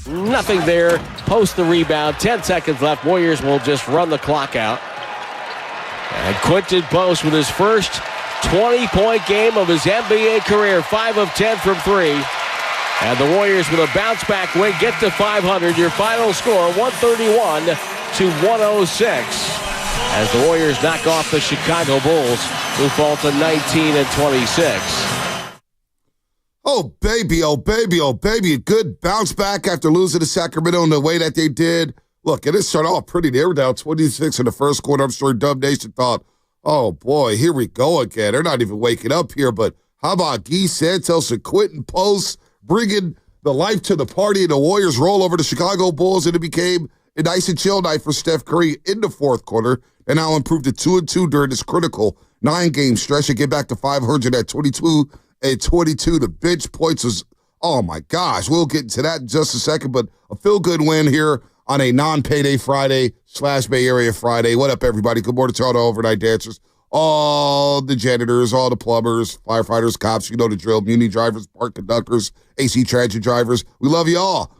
Nothing there. Post the rebound. 10 seconds left. Warriors will just run the clock out. And Quinten Post with his first 20-point game of his NBA career. 5 of 10 from 3. And the Warriors with a bounce-back win get to 500. Your final score, 131-106. As the Warriors knock off the Chicago Bulls, who fall to 19-26. Oh, baby, oh, baby, oh, baby. A good bounce back after losing to Sacramento in the way that they did. Look, it started off pretty. They were down 26 in the first quarter. I'm sure Dub Nation thought, oh, boy, here we go again. They're not even waking up here. But how about Guy Santos and Quinten Post bringing the life to the party, and the Warriors roll over the Chicago Bulls, and it became a nice and chill night for Steph Curry in the fourth quarter, and now improved to 2-2 during this critical 9-game stretch to get back to 500 at 22 and 22. The bench points was, oh my gosh, we'll get into that in just a second, but a feel-good win here on a non-payday Friday / Bay Area Friday. What up, everybody? Good morning to all the overnight dancers, all the janitors, all the plumbers, firefighters, cops, you know the drill, muni drivers, park conductors, AC transit drivers. We love you all.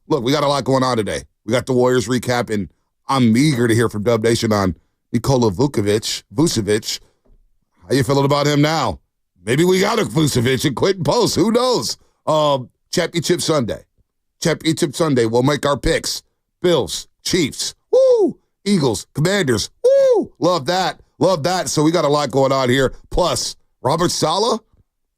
Look, we got a lot going on today. We got the Warriors recap, and I'm eager to hear from Dub Nation on Nikola Vucevic. How you feeling about him now? Maybe we got a Vucevic and Quinten Post. Who knows? Championship Sunday. We'll make our picks. Bills, Chiefs, woo! Eagles, Commanders, woo! Love that. So we got a lot going on here. Plus, Robert Saleh,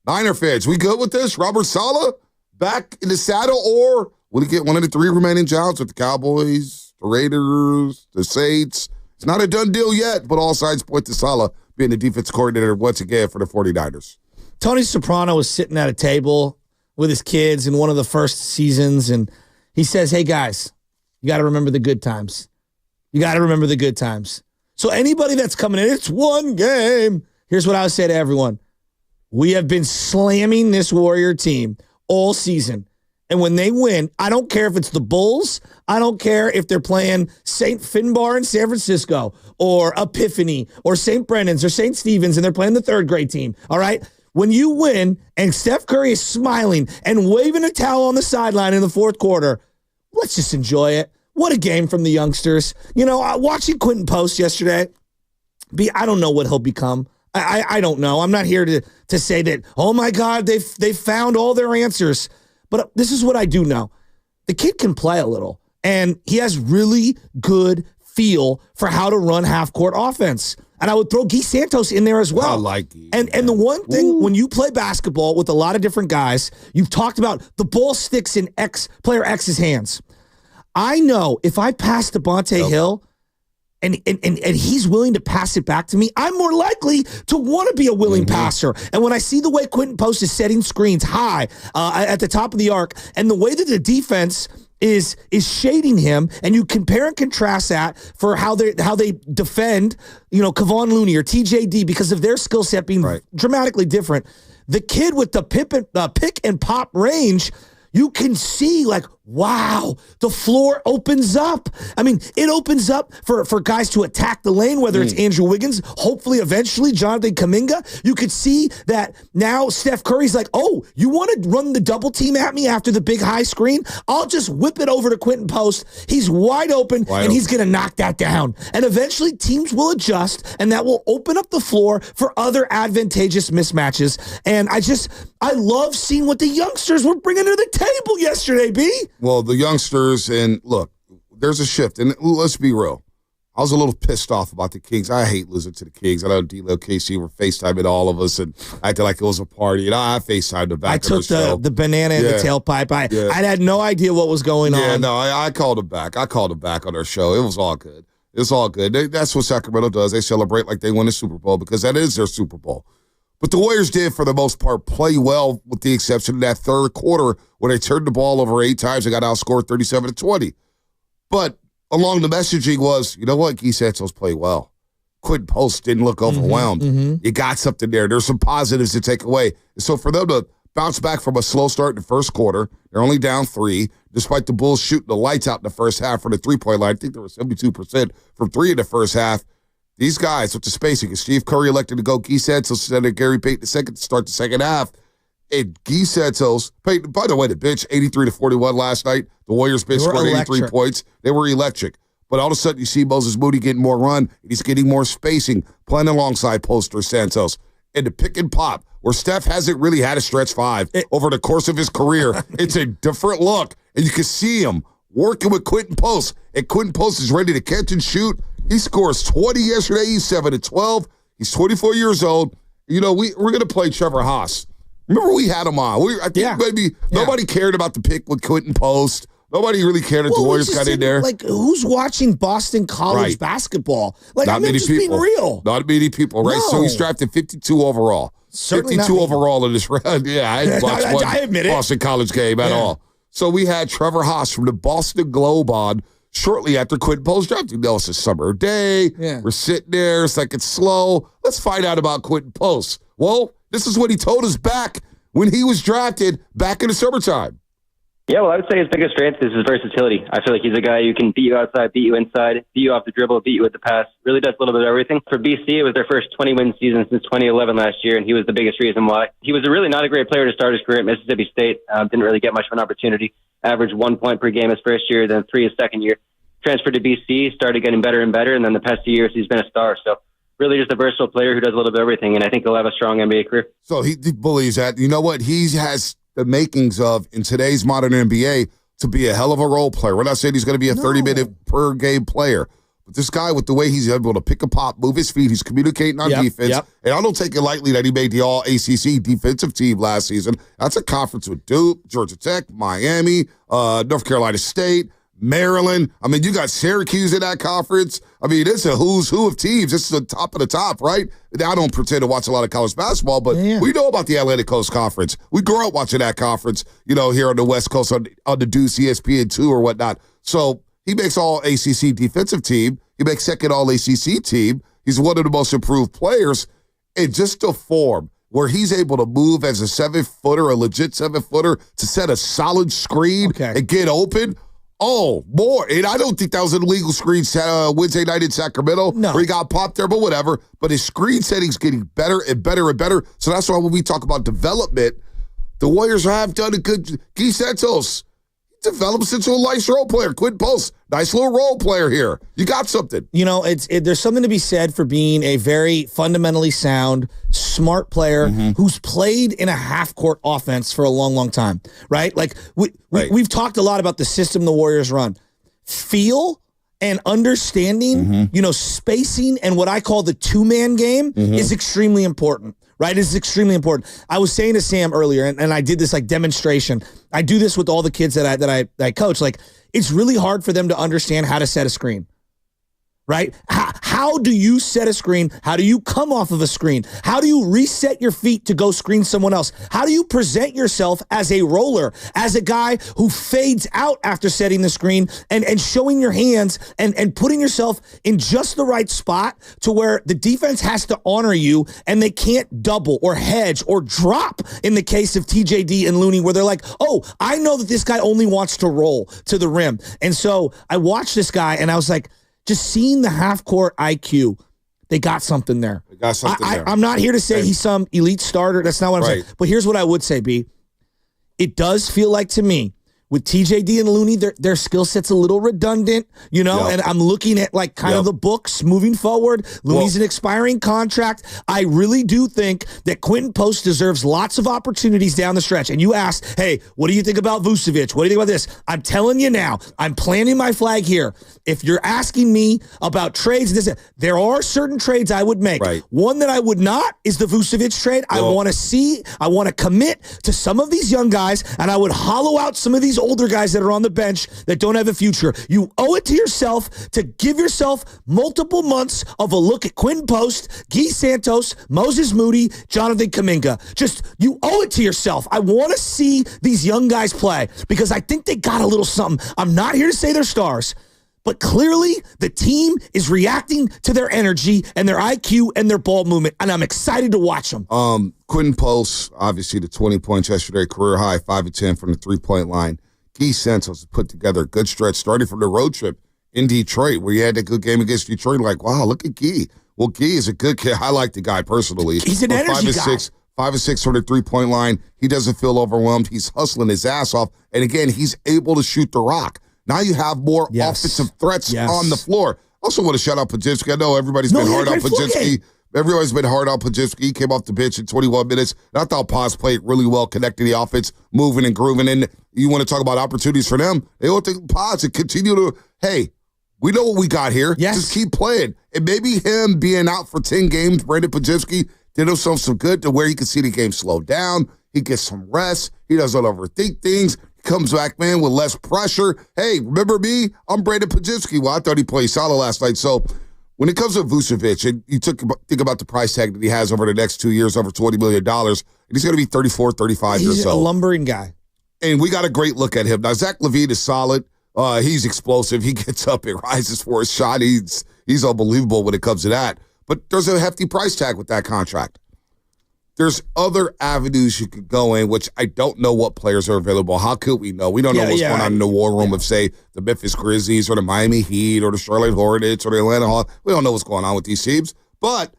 Niner fans, we good with this? Robert Saleh back in the saddle, or will he get one of the 3 remaining jobs with the Cowboys, the Raiders, the Saints? It's not a done deal yet, but all signs point to Saleh being the defense coordinator once again for the 49ers. Tony Soprano was sitting at a table with his kids in one of the first seasons, and he says, hey, guys, you got to remember the good times. So anybody that's coming in, it's one game. Here's what I would say to everyone. We have been slamming this Warrior team all season. And when they win, I don't care if it's the Bulls. I don't care if they're playing St. Finbar in San Francisco or Epiphany or St. Brendan's or St. Stephen's and they're playing the third grade team, all right? When you win and Steph Curry is smiling and waving a towel on the sideline in the fourth quarter, let's just enjoy it. What a game from the youngsters. You know, watching Quinten Post yesterday, I don't know what he'll become. I don't know. I'm not here to say that, oh, my God, they've found all their answers. But this is what I do know. The kid can play a little, and he has really good feel for how to run half-court offense. And I would throw Guy Santos in there as well. I like it. And the one thing, when you play basketball with a lot of different guys, you've talked about the ball sticks in player X's hands. I know if I pass Devontae Hill and he's willing to pass it back to me, I'm more likely to want to be a willing passer. And when I see the way Quinten Post is setting screens high at the top of the arc, and the way that the defense is shading him, and you compare and contrast that for how they defend, you know, Kevon Looney or TJD because of their skill set being dramatically different. The kid with the pick and pop range, you can see, like, wow, the floor opens up. I mean, it opens up for guys to attack the lane, whether it's Andrew Wiggins, hopefully eventually Jonathan Kuminga. You could see that now Steph Curry's like, oh, you want to run the double team at me after the big high screen? I'll just whip it over to Quinten Post. He's wide open, and he's going to knock that down. And eventually teams will adjust, and that will open up the floor for other advantageous mismatches. And I love seeing what the youngsters were bringing to the table yesterday, B. Well, the youngsters, and look, there's a shift. And let's be real. I was a little pissed off about the Kings. I hate losing to the Kings. I know D-Lo KC were FaceTiming all of us and acting like it was a party. And I FaceTimed the back of the show. I took the banana in the tailpipe. I had no idea what was going on. Yeah, no, I called him back. I called him back on our show. It was all good. It's all good. That's what Sacramento does. They celebrate like they won the Super Bowl because that is their Super Bowl. But the Warriors did, for the most part, play well with the exception of that third quarter where they turned the ball over 8 times and got outscored 37-20. But along the messaging was, you know what, Guy Santos played well. Quinten Post didn't look overwhelmed. You got something there. There's some positives to take away. And so for them to bounce back from a slow start in the first quarter, they're only down 3, despite the Bulls shooting the lights out in the first half from the three-point line. I think there was 72% from 3 in the first half. These guys with the spacing, Steve Curry elected to go Guy Santos instead of Gary Payton II to start the second half. And Guy Santos, by the way, the bench 83-41 last night. The Warriors bench scored 83 points. They were electric. But all of a sudden, you see Moses Moody getting more run, and he's getting more spacing, playing alongside Post or Santos. And the pick and pop, where Steph hasn't really had a stretch five over the course of his career, it's a different look. And you can see him working with Quinten Post. And Quinten Post is ready to catch and shoot. He scores 20 yesterday. He's 7-12. He's 24 years old. You know, we're going to play Trevor Haas. Remember we had him on. I think maybe nobody cared about the pick with Quinten Post. Nobody really cared if the Warriors got in there. Like, who's watching Boston College basketball? Like, not many just people. being real. Not many people, right? No. So he's drafted 52 overall. Certainly 52 overall in this round. Yeah, I didn't watch one Boston College game at all. So we had Trevor Haas from the Boston Globe on shortly after Quinten Post dropped. You know, it's a summer day. Yeah. We're sitting there. It's like it's slow. Let's find out about Quinten Post. Well, this is what he told us back when he was drafted back in the summertime. Yeah, well, I would say his biggest strength is his versatility. I feel like he's a guy who can beat you outside, beat you inside, beat you off the dribble, beat you with the pass. Really does a little bit of everything. For BC, it was their first 20-win season since 2011 last year, and he was the biggest reason why. He was really not a great player to start his career at Mississippi State. Didn't really get much of an opportunity. Averaged 1 point per game his first year, then 3 his second year. Transferred to BC, started getting better and better, and then the past 2 years he's been a star. So really just a versatile player who does a little bit of everything, and I think he'll have a strong NBA career. So he believes that. You know what? He has the makings of, in today's modern NBA, to be a hell of a role player. We're not saying he's going to be a 30-minute per game player. But this guy, with the way he's able to pick a pop, move his feet, he's communicating on defense. And I don't take it lightly that he made the All-ACC defensive team last season. That's a conference with Duke, Georgia Tech, Miami, North Carolina State, Maryland. I mean, you got Syracuse in that conference. I mean, it's a who's who of teams. This is the top of the top, right? I don't pretend to watch a lot of college basketball, but we know about the Atlantic Coast Conference. We grew up watching that conference, you know, here on the West Coast on the Deuce, ESPN2 or whatnot. So he makes all ACC defensive team. He makes second all ACC team. He's one of the most improved players. And just the form where he's able to move as a 7-footer, a legit 7-footer, to set a solid screen and get open. Oh, more. And I don't think that was an illegal screen Wednesday night in Sacramento where he got popped there, but whatever. But his screen setting's getting better and better and better. So that's why when we talk about development, the Warriors have done a good. Guy Santos develops into a nice role player. Quinten Post, nice little role player here. You got something. You know, there's something to be said for being a very fundamentally sound, smart player who's played in a half-court offense for a long, long time, right? Like, we've talked a lot about the system the Warriors run. Feel and understanding, you know, spacing and what I call the two-man game is extremely important. Right, it's extremely important. I was saying to Sam earlier, and I did this like demonstration. I do this with all the kids that I coach. Like, it's really hard for them to understand how to set a screen. Right? How do you set a screen? How do you come off of a screen? How do you reset your feet to go screen someone else? How do you present yourself as a roller, as a guy who fades out after setting the screen and showing your hands and putting yourself in just the right spot to where the defense has to honor you and they can't double or hedge or drop in the case of TJD and Looney, where they're like, oh, I know that this guy only wants to roll to the rim. And so I watched this guy and I was like, just seeing the half-court IQ, they got something there. They got something there. I'm not here to say he's some elite starter. That's not what I'm saying. But here's what I would say, B. It does feel like to me, with TJD and Looney, their skill set's a little redundant, you know, and I'm looking at like kind of the books moving forward. Looney's an expiring contract. I really do think that Quinten Post deserves lots of opportunities down the stretch. And you asked, hey, what do you think about Vucevic? What do you think about this? I'm telling you now, I'm planting my flag here. If you're asking me about trades, there are certain trades I would make. One that I would not is the Vucevic trade. I want to commit to some of these young guys, and I would hollow out some of these older guys that are on the bench that don't have a future. You owe it to yourself to give yourself multiple months of a look at Quinten Post, Guy Santos, Moses Moody, Jonathan Kuminga. Just, you owe it to yourself. I want to see these young guys play because I think they got a little something. I'm not here to say they're stars, but clearly the team is reacting to their energy and their IQ and their ball movement, and I'm excited to watch them. Quinten Post, obviously the 20 points yesterday, career high, 5 of 10 from the three-point line. Guy Santos put together a good stretch starting from the road trip in Detroit where he had that good game against Detroit. Like, wow, look at Guy. Well, Guy is a good kid. I like the guy personally. He's an energy guy. 5 of 6 from the three-point line. He doesn't feel overwhelmed. He's hustling his ass off. And again, he's able to shoot the rock. Now you have more offensive threats on the floor. Also want to shout out Podziemski. I know everybody's been hard on Podziemski. Everybody's been hard on Podziemski. He came off the bench in 21 minutes. And I thought Poz played really well, connecting the offense, moving and grooving. And you want to talk about opportunities for them? They want to Poz to continue to, hey, we know what we got here. Yes. Just keep playing. And maybe him being out for 10 games, Brandon Podziemski, did himself some good to where he can see the game slow down. He gets some rest. He doesn't overthink things. He comes back, man, with less pressure. Hey, remember me? I'm Brandon Podziemski. Well, I thought he played Saleh last night. So when it comes to Vucevic, and you think about the price tag that he has over the next 2 years, over $20 million, and he's going to be 34, 35 years old. He's a lumbering guy. And we got a great look at him. Now, Zach LaVine is solid. He's explosive. He gets up and rises for a shot. He's unbelievable when it comes to that. But there's a hefty price tag with that contract. There's other avenues you could go in, which I don't know what players are available. How could we know? We don't know what's going on in the war room of, say, the Memphis Grizzlies or the Miami Heat or the Charlotte Hornets or the Atlanta Hawks. We don't know what's going on with these teams. But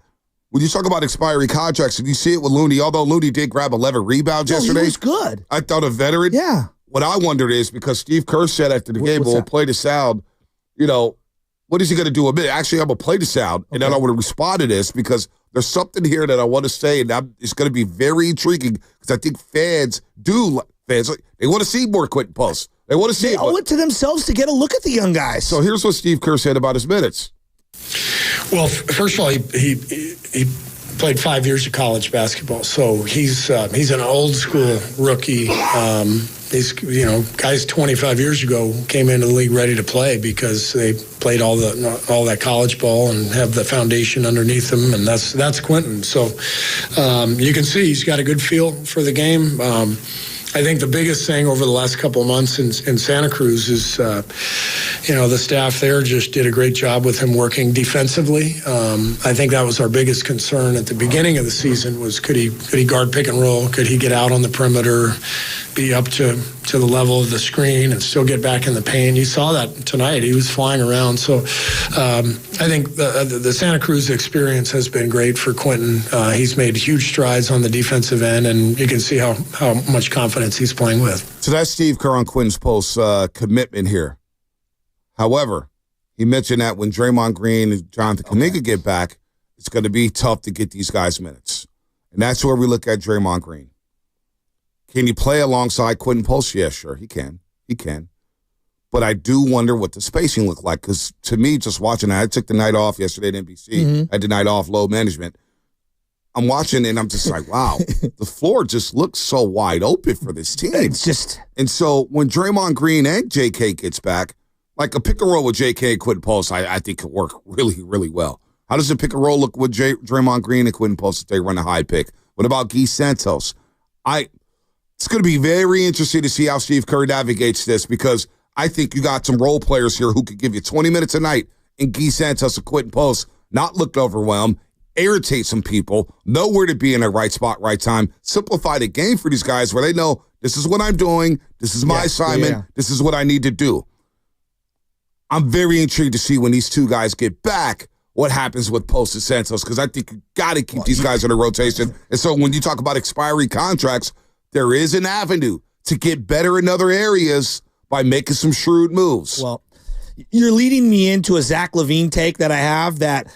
when you talk about expiring contracts, and you see it with Looney, although Looney did grab 11 rebounds yesterday. He was good. I thought a veteran. Yeah. What I wondered is, because Steve Kerr said after the game, we'll play the sound, what is he going to do a minute? Actually, I'm going to play the sound, and then I want to respond to this because there's something here that I want to say, and it's going to be very intriguing because I think fans, they want to see more Quinten Post. They want to see They owe it to themselves to get a look at the young guys. So here's what Steve Kerr said about his minutes. Well, first of all, he played 5 years of college basketball, so he's an old school rookie. Guys 25 years ago came into the league ready to play because they played all that college ball and have the foundation underneath them, and that's Quinten. So you can see he's got a good feel for the game. I think the biggest thing over the last couple of months in Santa Cruz is, the staff there just did a great job with him working defensively. I think that was our biggest concern at the beginning of the season was could he guard pick and roll? Could he get out on the perimeter, be up to the level of the screen and still get back in the paint? You saw that tonight. He was flying around. So I think the Santa Cruz experience has been great for Quinten. He's made huge strides on the defensive end, and you can see how much confidence he's playing with. So that's Steve Kerr on Quinten Post's commitment here. However, he mentioned that when Draymond Green and Jonathan Kuminga get back, it's going to be tough to get these guys minutes. And that's where we look at Draymond Green. Can he play alongside Quinten Post? Yeah, sure, he can. He can. But I do wonder what the spacing looked like, because to me, just watching that, I took the night off yesterday at NBC. Mm-hmm. I had the night off, load management. I'm watching and I'm just like, wow, the floor just looks so wide open for this team. And so when Draymond Green and JK gets back, like a pick and roll with JK and Quinten Post, I think could work really, really well. How does the pick and roll look with Draymond Green and Quinten Post if they run a high pick? What about Guy Santos? It's going to be very interesting to see how Steve Kerr navigates this, because I think you got some role players here who could give you 20 minutes a night in Guy Santos and Quinten Post, not look overwhelmed, irritate some people, know where to be in the right spot, right time, simplify the game for these guys where they know this is what I'm doing, this is my assignment, this is what I need to do. I'm very intrigued to see when these two guys get back what happens with Post and Santos, because I think you got to keep these guys in a rotation. And so when you talk about expiring contracts, there is an avenue to get better in other areas by making some shrewd moves. Well, you're leading me into a Zach LaVine take that I have that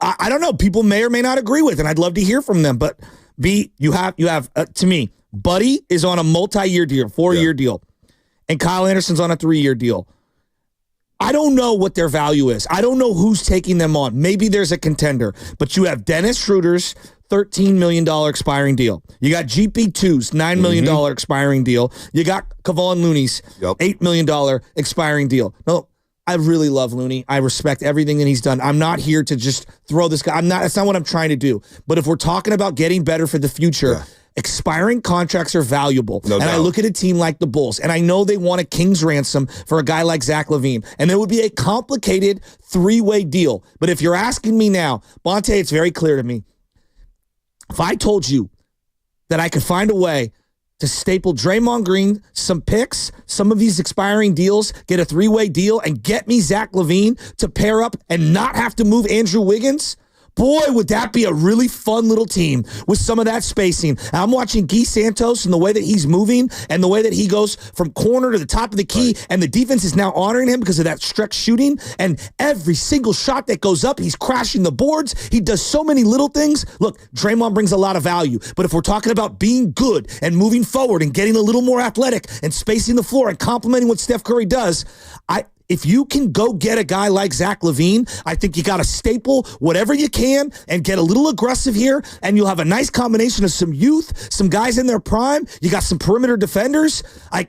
I don't know, people may or may not agree with, and I'd love to hear from them. But B, you have to me, Buddy is on a multi-year deal, 4-year deal, and Kyle Anderson's on a 3-year deal. I don't know what their value is. I don't know who's taking them on. Maybe there's a contender, but you have Dennis Schroeder's $13 million expiring deal. You got GP2's $9 million expiring deal. You got Kevon Looney's $8 million expiring deal. No, I really love Looney. I respect everything that he's done. I'm not here to just throw this guy. That's not what I'm trying to do. But if we're talking about getting better for the future, expiring contracts are valuable. No doubt. I look at a team like the Bulls, and I know they want a king's ransom for a guy like Zach LaVine. And it would be a complicated 3-way deal. But if you're asking me now, Bonte, it's very clear to me. If I told you that I could find a way to staple Draymond Green, some picks, some of these expiring deals, get a 3-way deal, and get me Zach LaVine to pair up and not have to move Andrew Wiggins, boy, would that be a really fun little team with some of that spacing. And I'm watching Guy Santos and the way that he's moving and the way that he goes from corner to the top of the key, and the defense is now honoring him because of that stretch shooting. And every single shot that goes up, he's crashing the boards. He does so many little things. Look, Draymond brings a lot of value, but if we're talking about being good and moving forward and getting a little more athletic and spacing the floor and complementing what Steph Curry does, if you can go get a guy like Zach LaVine, I think you got to staple whatever you can and get a little aggressive here, and you'll have a nice combination of some youth, some guys in their prime. You got some perimeter defenders. I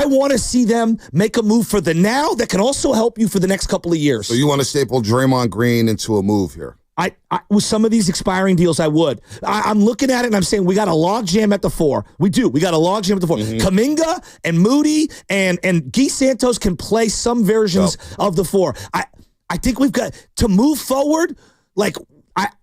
want to see them make a move for the now that can also help you for the next couple of years. So you want to staple Draymond Green into a move here? With some of these expiring deals, I would. I'm looking at it and I'm saying we got a log jam at the 4. We do. We got a log jam at the 4. Mm-hmm. Kuminga and Moody and Guy Santos can play some versions of the 4. I think we've got to move forward. Like,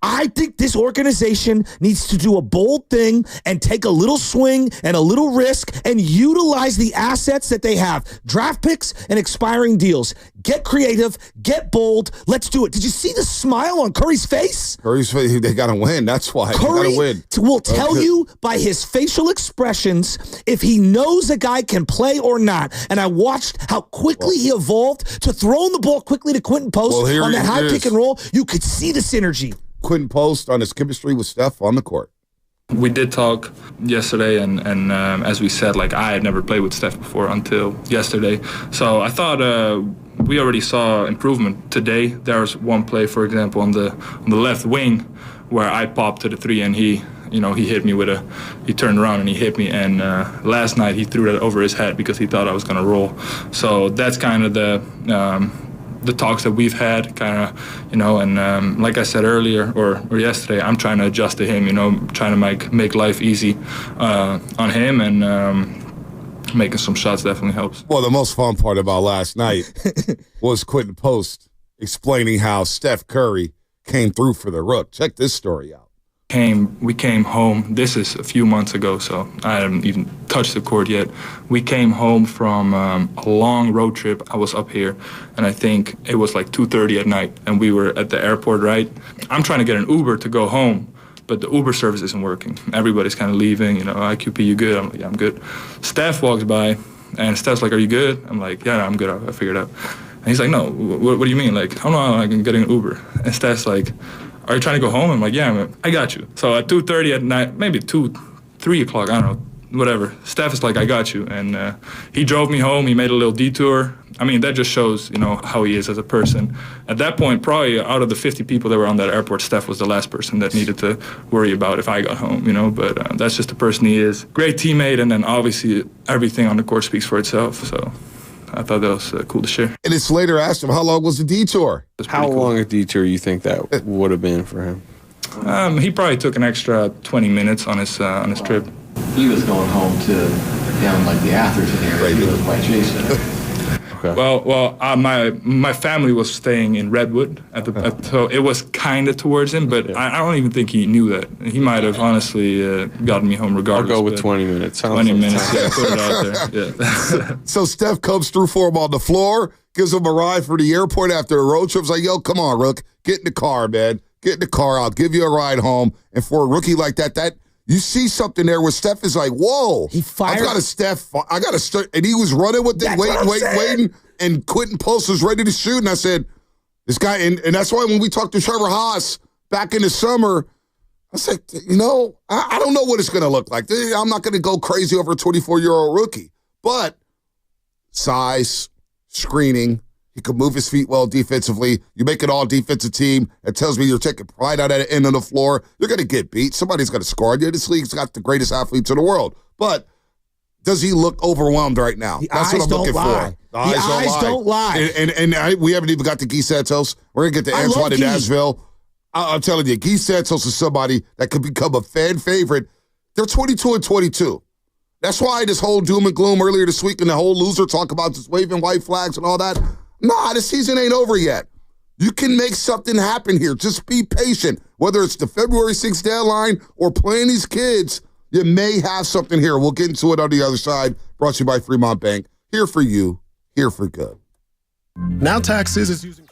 I think this organization needs to do a bold thing and take a little swing and a little risk and utilize the assets that they have. Draft picks and expiring deals. Get creative. Get bold. Let's do it. Did you see the smile on Curry's face? Curry's face, they got to win. That's why. Curry they got to win. Will tell you by his facial expressions if he knows a guy can play or not. And I watched how quickly he evolved to throwing the ball quickly to Quinten Post on that high pick and roll. You could see the synergy. Quinten Post on his chemistry with Steph on the court. We did talk yesterday, and as we said, like, I had never played with Steph before until yesterday. So I thought we already saw improvement today. There was one play, for example, on the left wing where I popped to the 3 and he hit me he turned around and he hit me. And last night he threw that over his head because he thought I was going to roll. So that's kind of the talks that we've had, and like I said earlier or yesterday, I'm trying to adjust to him, trying to make life easy on him, and making some shots definitely helps. Well, the most fun part about last night was Quinten Post explaining how Steph Curry came through for the Rook. Check this story out. We came home. This is a few months ago, so I haven't even touched the court yet. We came home from a long road trip. I was up here, and I think it was like 2:30 at night, and we were at the airport, right? I'm trying to get an Uber to go home, but the Uber service isn't working. Everybody's kind of leaving, IQP, you good? I'm like, yeah, I'm good. Steph walks by, and Steph's like, are you good? I'm like, yeah, I'm good. I figured it out. And he's like, no, what do you mean? Like, oh, no, I'm getting an Uber. And Steph's like, are you trying to go home? I'm like, yeah, man, I got you. So at 2:30 at night, maybe 3 o'clock, I don't know, whatever. Steph is like, I got you. And he drove me home. He made a little detour. I mean, that just shows, how he is as a person. At that point, probably out of the 50 people that were on that airport, Steph was the last person that needed to worry about if I got home, But that's just the person he is. Great teammate, and then obviously everything on the court speaks for itself. So I thought that was cool to share. And it's later asked him, how long was the detour? How long a detour you think that would have been for him? He probably took an extra 20 minutes on his trip. He was going home to down like the Atherton area. He was by Jason. Okay. Well, my family was staying in Redwood so it was kind of towards him, but I don't even think he knew that. He might have honestly gotten me home regardless. I'll go with 20 minutes. 20 minutes, yeah, put it out there. Yeah. So Steph comes through for him on the floor, gives him a ride for the airport after a road trip. He's like, yo, come on, Rook, get in the car, man. Get in the car. I'll give you a ride home. And for a rookie like that you see something there where Steph is like, whoa. He fired. I got to start. And he was running with it, waiting. And Quinten Post was ready to shoot. And I said, this guy, and that's why when we talked to Trevor Haas back in the summer, I said, I don't know what it's going to look like. I'm not going to go crazy over a 24-year-old rookie. But size, screening, he could move his feet well defensively. You make an all-defensive team. It tells me you're taking pride out at the end of the floor. You're going to get beat. Somebody's going to score on you. This league's got the greatest athletes in the world. But does he look overwhelmed right now? That's what I'm looking for. The eyes don't lie. And we haven't even got to Guy Santos. We're going to get to Antoine in Nashville. I'm telling you, Guy Santos is somebody that could become a fan favorite. They're 22-22. That's why this whole doom and gloom earlier this week and the whole loser talk about just waving white flags and all that. Nah, the season ain't over yet. You can make something happen here. Just be patient. Whether it's the February 6th deadline or playing these kids, you may have something here. We'll get into it on the other side. Brought to you by Fremont Bank. Here for you, here for good. Now Taxes is using...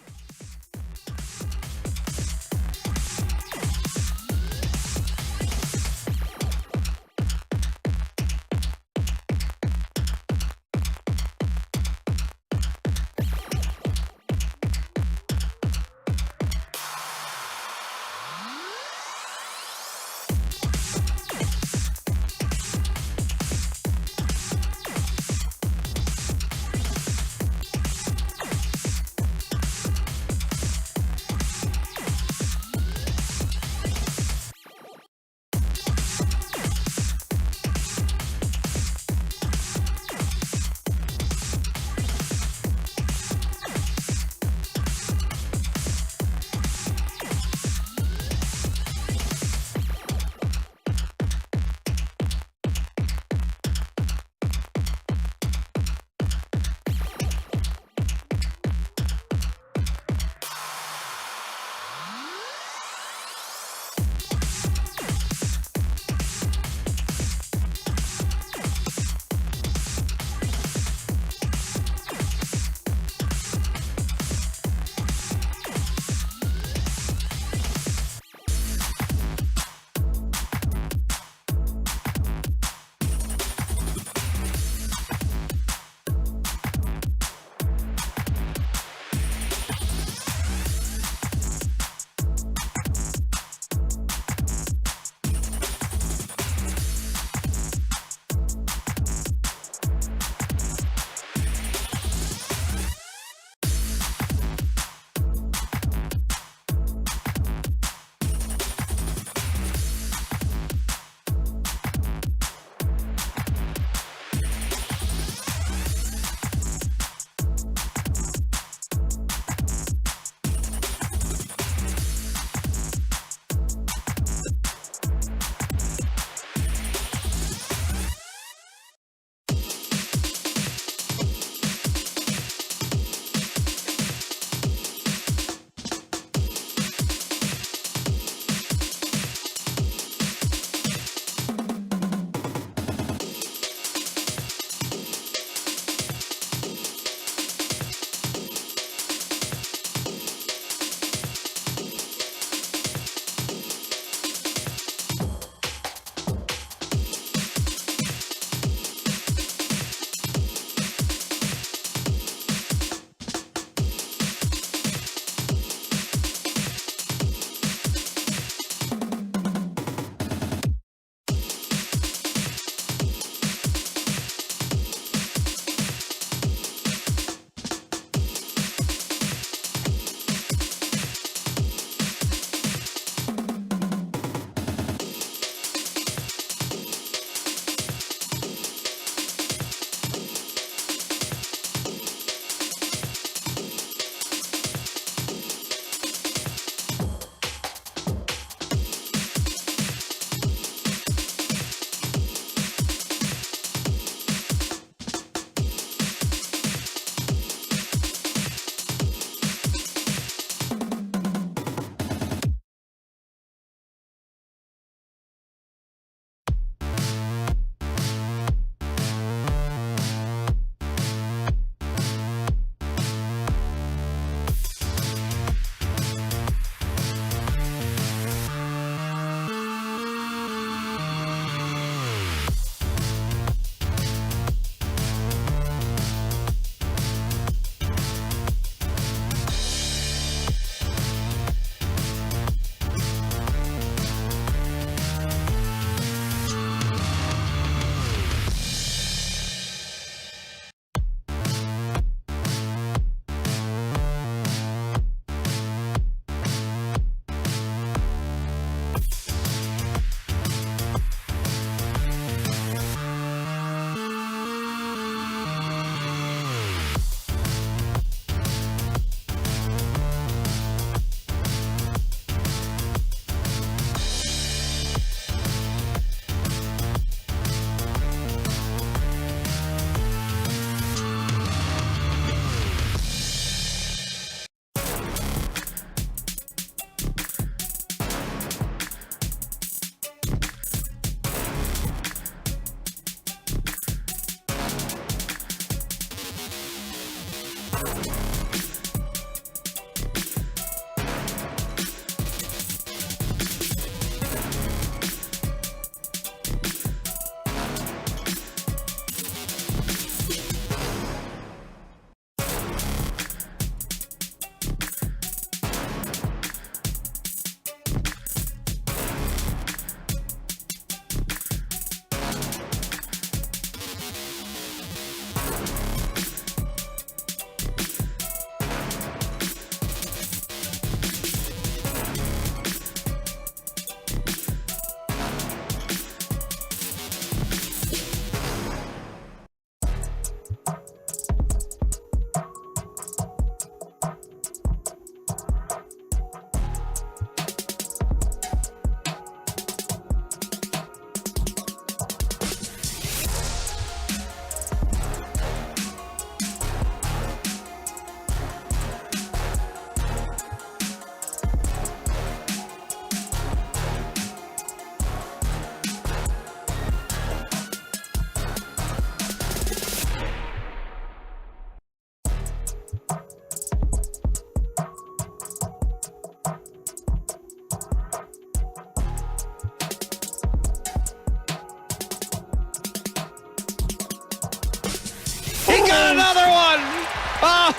He got another one.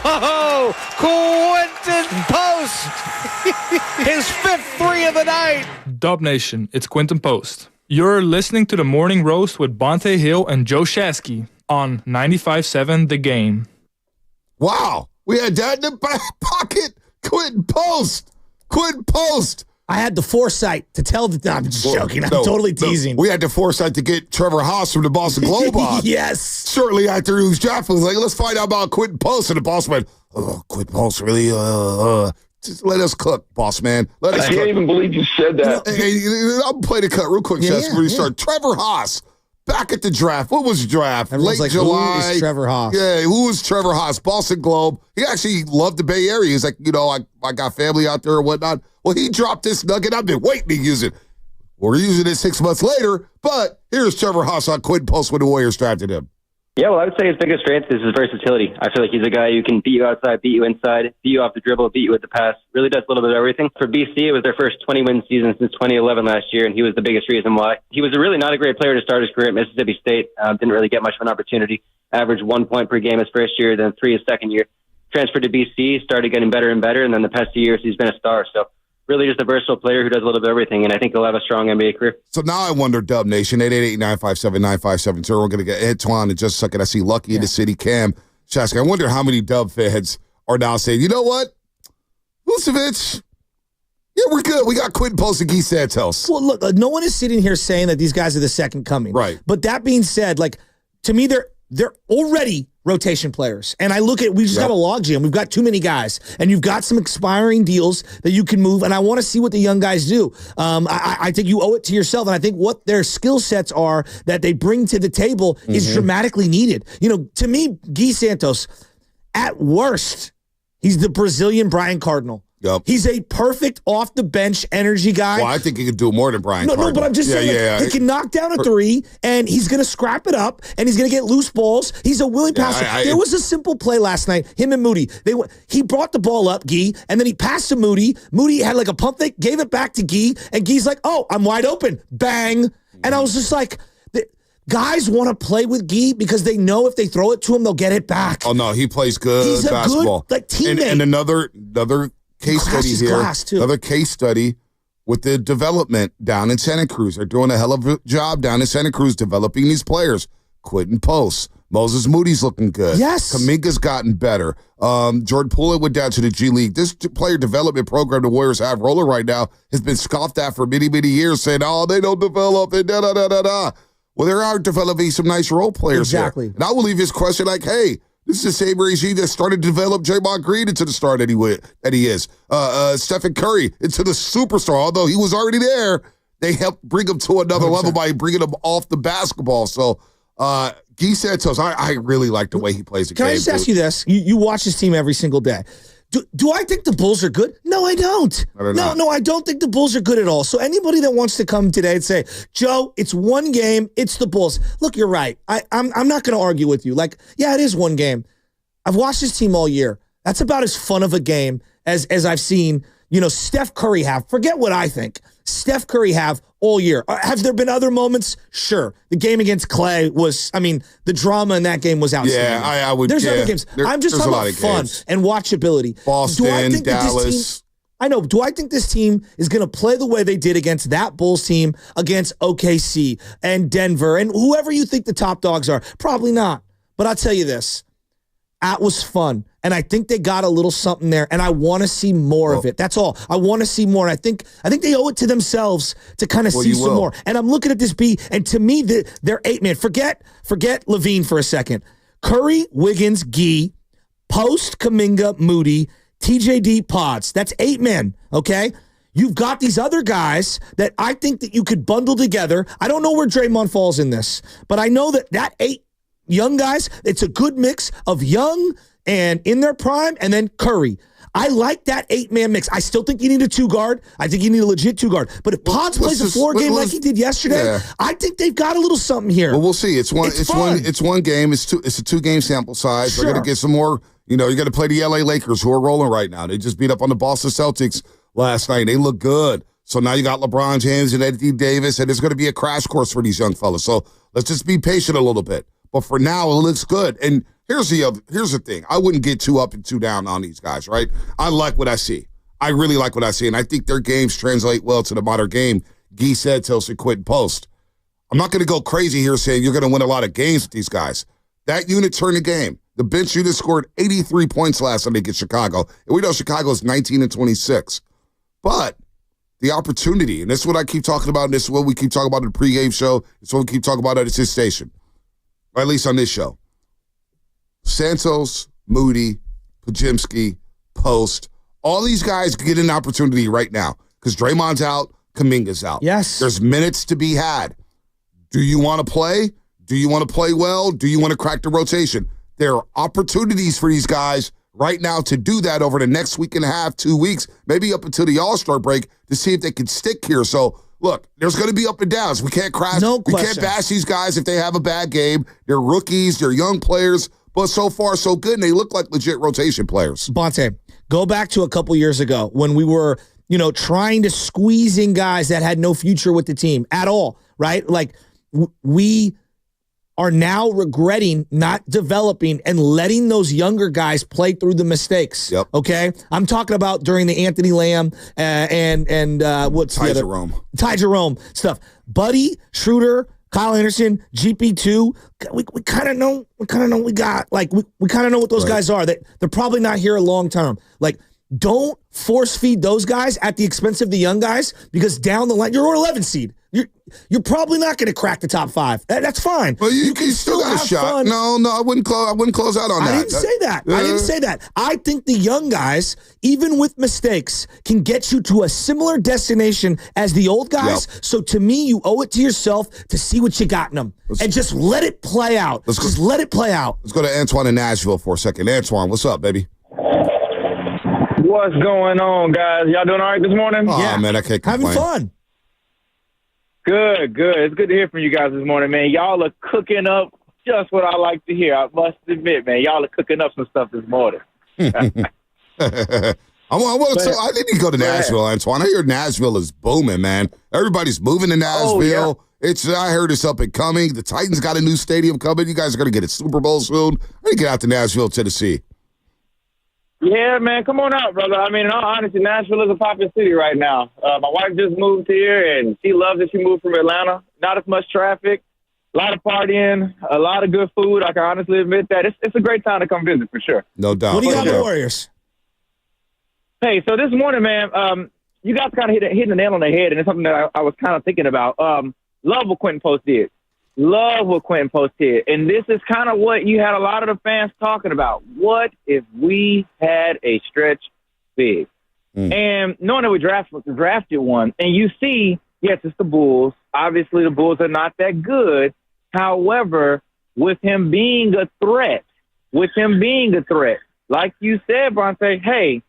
Oh, Quinten Post. His 5th 3 of the night. Dub Nation, it's Quinten Post. You're listening to the Morning Roast with Bonte Hill and Joe Shasky on 95.7 The Game. Wow. We had that in the back pocket. Quinten Post. Quinten Post. I had the foresight to tell the. I'm just joking. I'm totally teasing. We had the foresight to get Trevor Haas from the Boston Globe on. Yes. Shortly after he was drafted, was like, let's find out about Quinten Post. And the boss went, Quinten Post, really? Just let us cook, boss man. Let us I can't even believe you said that. Hey, I'll play the cut real quick, Chess, before you start. Trevor Haas, back at the draft. What was the draft? Everyone's Late like, July. who is Trevor Haas? Yeah, who was Trevor Haas? Boston Globe. He actually loved the Bay Area. He's like, I got family out there and whatnot. Well, he dropped this nugget. I've been waiting to use it. We're using it 6 months later, but here's Trevor Haas on Quinten Post when the Warriors drafted him. Yeah, well, I would say his biggest strength is his versatility. I feel like he's a guy who can beat you outside, beat you inside, beat you off the dribble, beat you with the pass. Really does a little bit of everything. For BC, it was their first 20-win season since 2011 last year, and he was the biggest reason why. He was really not a great player to start his career at Mississippi State. Didn't really get much of an opportunity. Averaged 1 point per game his first year, then 3 his second year. Transferred to BC, started getting better and better, and then the past 2 years he's been a star. So really just a versatile player who does a little bit of everything, and I think he'll have a strong NBA career. So now I wonder, Dub Nation, 888-957-9570. We're going to get Ed Twan in just a second. I see Lucky in the city, Cam, Shasky. I wonder how many Dub fans are now saying, you know what? Vucevic, yeah, we're good. We got Quinten Post and Guy Santos. Well, look, no one is sitting here saying that these guys are the second coming. Right. But that being said, like, to me, they're already rotation players. And I look at, we just got a log jam. We've got too many guys. And you've got some expiring deals that you can move. And I want to see what the young guys do. I think you owe it to yourself. And I think what their skill sets are that they bring to the table is dramatically needed. To me, Guy Santos, at worst, he's the Brazilian Brian Cardinal. Yep. He's a perfect off-the-bench energy guy. Well, I think he can do more than Brian Cardinal. No, but I'm just saying, he can knock down a three, and he's going to scrap it up, and he's going to get loose balls. He's a willing passer. There was a simple play last night, him and Moody. He brought the ball up, Guy, and then he passed to Moody. Moody had like a pump fake, gave it back to Guy, and Guy's like, oh, I'm wide open. Bang. And I was just like, guys want to play with Guy because they know if they throw it to him, they'll get it back. Oh, no, he plays good He's basketball. Good, teammate. And another case study here. Another case study with the development down in Santa Cruz. They're doing a hell of a job down in Santa Cruz developing these players. Quinten Post. Moses Moody's looking good. Yes. Kaminga's gotten better. Jordan Poole went down to the G League. This player development program the Warriors have rolling right now has been scoffed at for many, many years, saying, oh, they don't develop and da-da-da-da-da. Well, there are developing some nice role players exactly. here. And I will leave this question like, hey, this is the same regime that started to develop Draymond Green into the star that he is. Stephen Curry into the superstar. Although he was already there, they helped bring him to another level by bringing him off the basketball. So, Guy Santos, I really like the way he plays the game. Can I just ask you this? You watch this team every single day. Do I think the Bulls are good? No, I don't. No, I don't think the Bulls are good at all. So anybody that wants to come today and say, Joe, it's one game, it's the Bulls. Look, you're right. I'm not going to argue with you. Like, yeah, it is one game. I've watched this team all year. That's about as fun of a game as I've seen, Steph Curry have. Forget what I think. Steph Curry have all year. Have there been other moments? Sure. The game against Clay was, the drama in that game was outstanding. Yeah, I would. There's other games. I'm just talking about fun and watchability. Boston, Dallas. I know. Do I think this team is going to play the way they did against that Bulls team, against OKC and Denver and whoever you think the top dogs are? Probably not. But I'll tell you this. That was fun. And I think they got a little something there, and I want to see more of it. That's all. I want to see more. And I think they owe it to themselves to kind of see some more. And I'm looking at this B, and to me, they're 8-man. Forget Levine for a second. Curry, Wiggins, Gee, Post, Kuminga, Moody, TJD, Pods. That's 8 men, okay? You've got these other guys that I think that you could bundle together. I don't know where Draymond falls in this, but I know that 8 young guys, it's a good mix of young and in their prime, and then Curry. I like that 8-man mix. I still think you need a 2-guard. I think you need a legit 2-guard. But if Pods plays a 4 game like he did yesterday, I think they've got a little something here. Well, we'll see. It's one game. It's a 2-game sample size. Sure. They're going to get some more. You got to play the LA Lakers, who are rolling right now. They just beat up on the Boston Celtics last night. They look good. So now you got LeBron James and Anthony Davis, and it's going to be a crash course for these young fellas. So let's just be patient a little bit. But for now, it looks good. And here's the thing. I wouldn't get too up and too down on these guys, right? I like what I see. I really like what I see. And I think their games translate well to the modern game. Guy said, tells Quinten Post. I'm not going to go crazy here saying you're going to win a lot of games with these guys. That unit turned the game. The bench unit scored 83 points last night against Chicago. And we know Chicago's 19-26. But the opportunity, and this is what I keep talking about, and this is what we keep talking about in the pregame show. It's what we keep talking about at his station. Or at least on this show. Santos, Moody, Podziemski, Post, all these guys get an opportunity right now because Draymond's out, Kuminga's out. Yes. There's minutes to be had. Do you want to play? Do you want to play well? Do you want to crack the rotation? There are opportunities for these guys right now to do that over the next week and a half, 2 weeks, maybe up until the All-Star break to see if they can stick here. So, look, there's going to be up and downs. We can't crash. No question. We can't bash these guys if they have a bad game. They're rookies. They're young players. But so far, so good, and they look like legit rotation players. Bonte, go back to a couple years ago when we were, trying to squeeze in guys that had no future with the team at all, right? Like, we are now regretting not developing and letting those younger guys play through the mistakes. Yep. Okay? I'm talking about during the Anthony Lamb and what's the other? Jerome. Ty Jerome stuff. Buddy, Schroeder, Kyle Anderson, GP2, we kind of know we got. Like, we kind of know what those guys are. They're probably not here long term. Like, don't force feed those guys at the expense of the young guys because down the line, you're an 11 seed. You're probably not going to crack the top 5. That's fine. Well, you can still got a shot. Fun. No, I wouldn't close out on that. I didn't say that. I didn't say that. I think the young guys, even with mistakes, can get you to a similar destination as the old guys. Yep. So to me, you owe it to yourself to see what you got in them and just let it play out. Let it play out. Let's go to Antoine in Nashville for a second. Antoine, what's up, baby? What's going on, guys? Y'all doing all right this morning? Oh, man, I can't complain. Having fun. Good. It's good to hear from you guys this morning, man. Y'all are cooking up just what I like to hear. I must admit, man, y'all are cooking up some stuff this morning. I need to go to Nashville, Antoine. I hear Nashville is booming, man. Everybody's moving to Nashville. Oh, yeah. I heard it's up and coming. The Titans got a new stadium coming. You guys are going to get a Super Bowl soon. I need to get out to Nashville, Tennessee. Yeah, man, come on out, brother. I mean, in all honesty, Nashville is a popular city right now. My wife just moved here, and she loves it. She moved from Atlanta. Not as much traffic, a lot of partying, a lot of good food. I can honestly admit that. It's a great time to come visit, for sure. No doubt. What do you got, the Warriors? Hey, so this morning, man, you guys kind of hit the nail on the head, and it's something that I was kind of thinking about. Love what Quinten Post did. Love what Quinten Post did. And this is kind of what you had a lot of the fans talking about. What if we had a stretch big? And knowing that we drafted one, and you see, yes, it's the Bulls. Obviously, the Bulls are not that good. However, with him being a threat, like you said, Bronte, hey,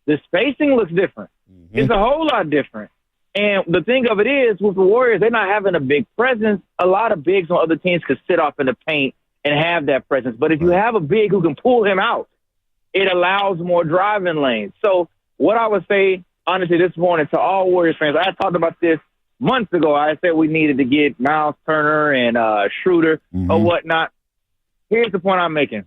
the spacing looks different. It's a whole lot different. And the thing of it is, with the Warriors, they're not having a big presence. A lot of bigs on other teams could sit off in the paint and have that presence. But if you have a big who can pull him out, it allows more driving lanes. So what I would say, honestly, this morning to all Warriors fans, I talked about this months ago. I said we needed to get Miles Turner and Schroeder or whatnot. Here's the point I'm making.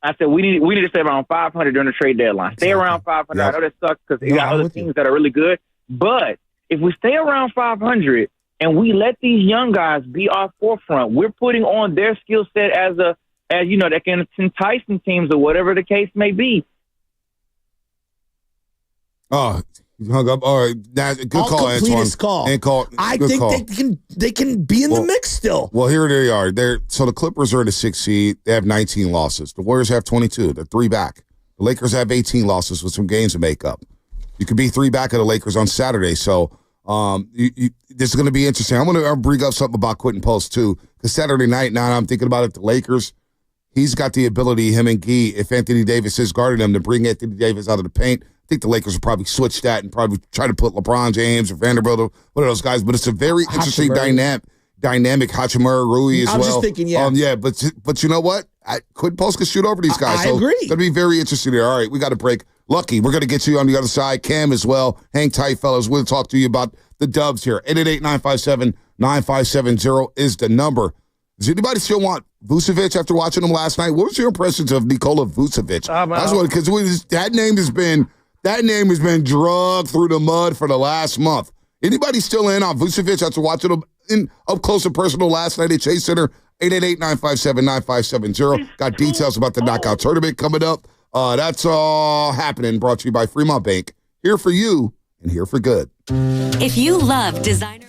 I said we need to stay around 500 during the trade deadline. Stay around 500. Yep. I know that sucks because you got other teams that are really good. But if we stay around 500 and we let these young guys be our forefront, we're putting on their skill set as you know, that can entice some teams or whatever the case may be. Oh, you hung up. All right, good call, Antoine. I think they can be in the mix still. Well, here they are. So the Clippers are in the 6th seed. They have 19 losses. The Warriors have 22. They're 3 back. The Lakers have 18 losses with some games to make up. You could be 3 back of the Lakers on Saturday. So this is going to be interesting. I'm going to bring up something about Quinten Post too, because Saturday night now I'm thinking about it. The Lakers. He's got the ability, him and Gee, if Anthony Davis is guarding him, to bring Anthony Davis out of the paint. I think the Lakers will probably switch that and probably try to put LeBron James or Vanderbilt or one of those guys. But it's a very interesting dynamic Hachimura, Rui as well. I was just thinking, but you know what? Quinten Post can shoot over these guys. I agree. It's going to be very interesting there. All right, we got to break. Lucky, we're going to get you on the other side. Cam as well. Hang tight, fellas. We'll talk to you about the Dubs here. 888-957-9570 is the number. Does anybody still want Vucevic after watching him last night? What was your impressions of Nikola Vucevic? That's what, because that name has been dragged through the mud for the last month. Anybody still in on Vucevic after watching him in up close and personal last night at Chase Center? 888-957-9570. Got details about the knockout tournament coming up. That's all happening. Brought to you by Fremont Bank. Here for you and here for good. If you love designer.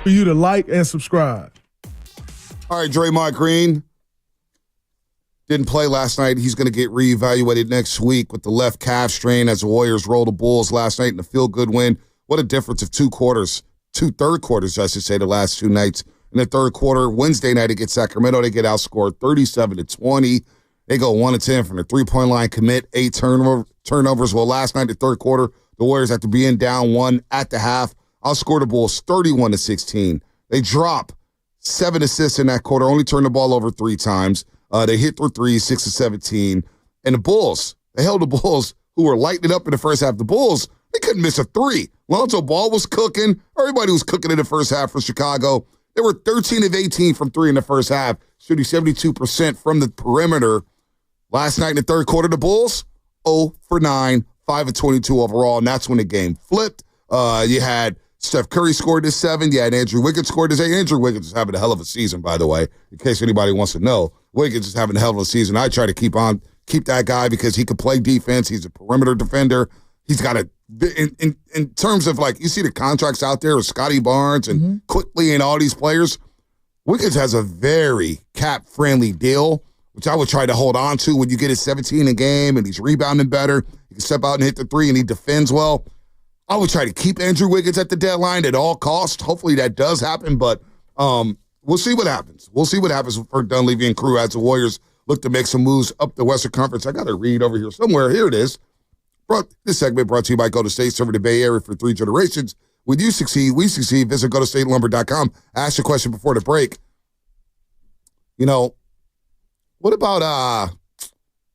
for you to like and subscribe. All right, Draymond Green didn't play last night. He's going to get reevaluated next week with the left calf strain as the Warriors roll the Bulls last night in a feel-good win. What a difference of two third quarters, I should say, the last two nights. In the third quarter, Wednesday night against Sacramento, they get outscored 37-20. They go 1-10 from the three-point line, commit 8 turnovers. Well, last night, the third quarter, the Warriors, after being down 1 at the half, outscored the Bulls 31-16. They drop 7 assists in that quarter, only turned the ball over 3 times. They hit their threes, 6-17. And the Bulls, they held the Bulls, who were lighting it up in the first half. The Bulls, they couldn't miss a 3. Lonzo Ball was cooking. Everybody was cooking in the first half for Chicago. They were 13 of 18 from 3 in the first half, shooting 72% from the perimeter. Last night in the third quarter, the Bulls, 0 for 9, 5 of 22 overall, and that's when the game flipped. You had Steph Curry scored this 7. You had Andrew Wiggins scored this 8. Andrew Wiggins is having a hell of a season, by the way, in case anybody wants to know. Wiggins is having a hell of a season. I try to keep that guy because he can play defense. He's a perimeter defender. He's got in terms of, like, you see the contracts out there with Scotty Barnes and Quickly and all these players. Wiggins has a very cap-friendly deal, which I would try to hold on to when you get his 17 a game and he's rebounding better. He can step out and hit the 3 and he defends well. I would try to keep Andrew Wiggins at the deadline at all costs. Hopefully that does happen, but we'll see what happens. We'll see what happens for Dunleavy and crew as the Warriors look to make some moves up the Western Conference. I got to read over here somewhere. Here it is. This segment brought to you by Golden State, serving the Bay Area for 3 generations. When you succeed, we succeed. Visit GoldenStateLumber.com. Ask your question before the break. You know, what about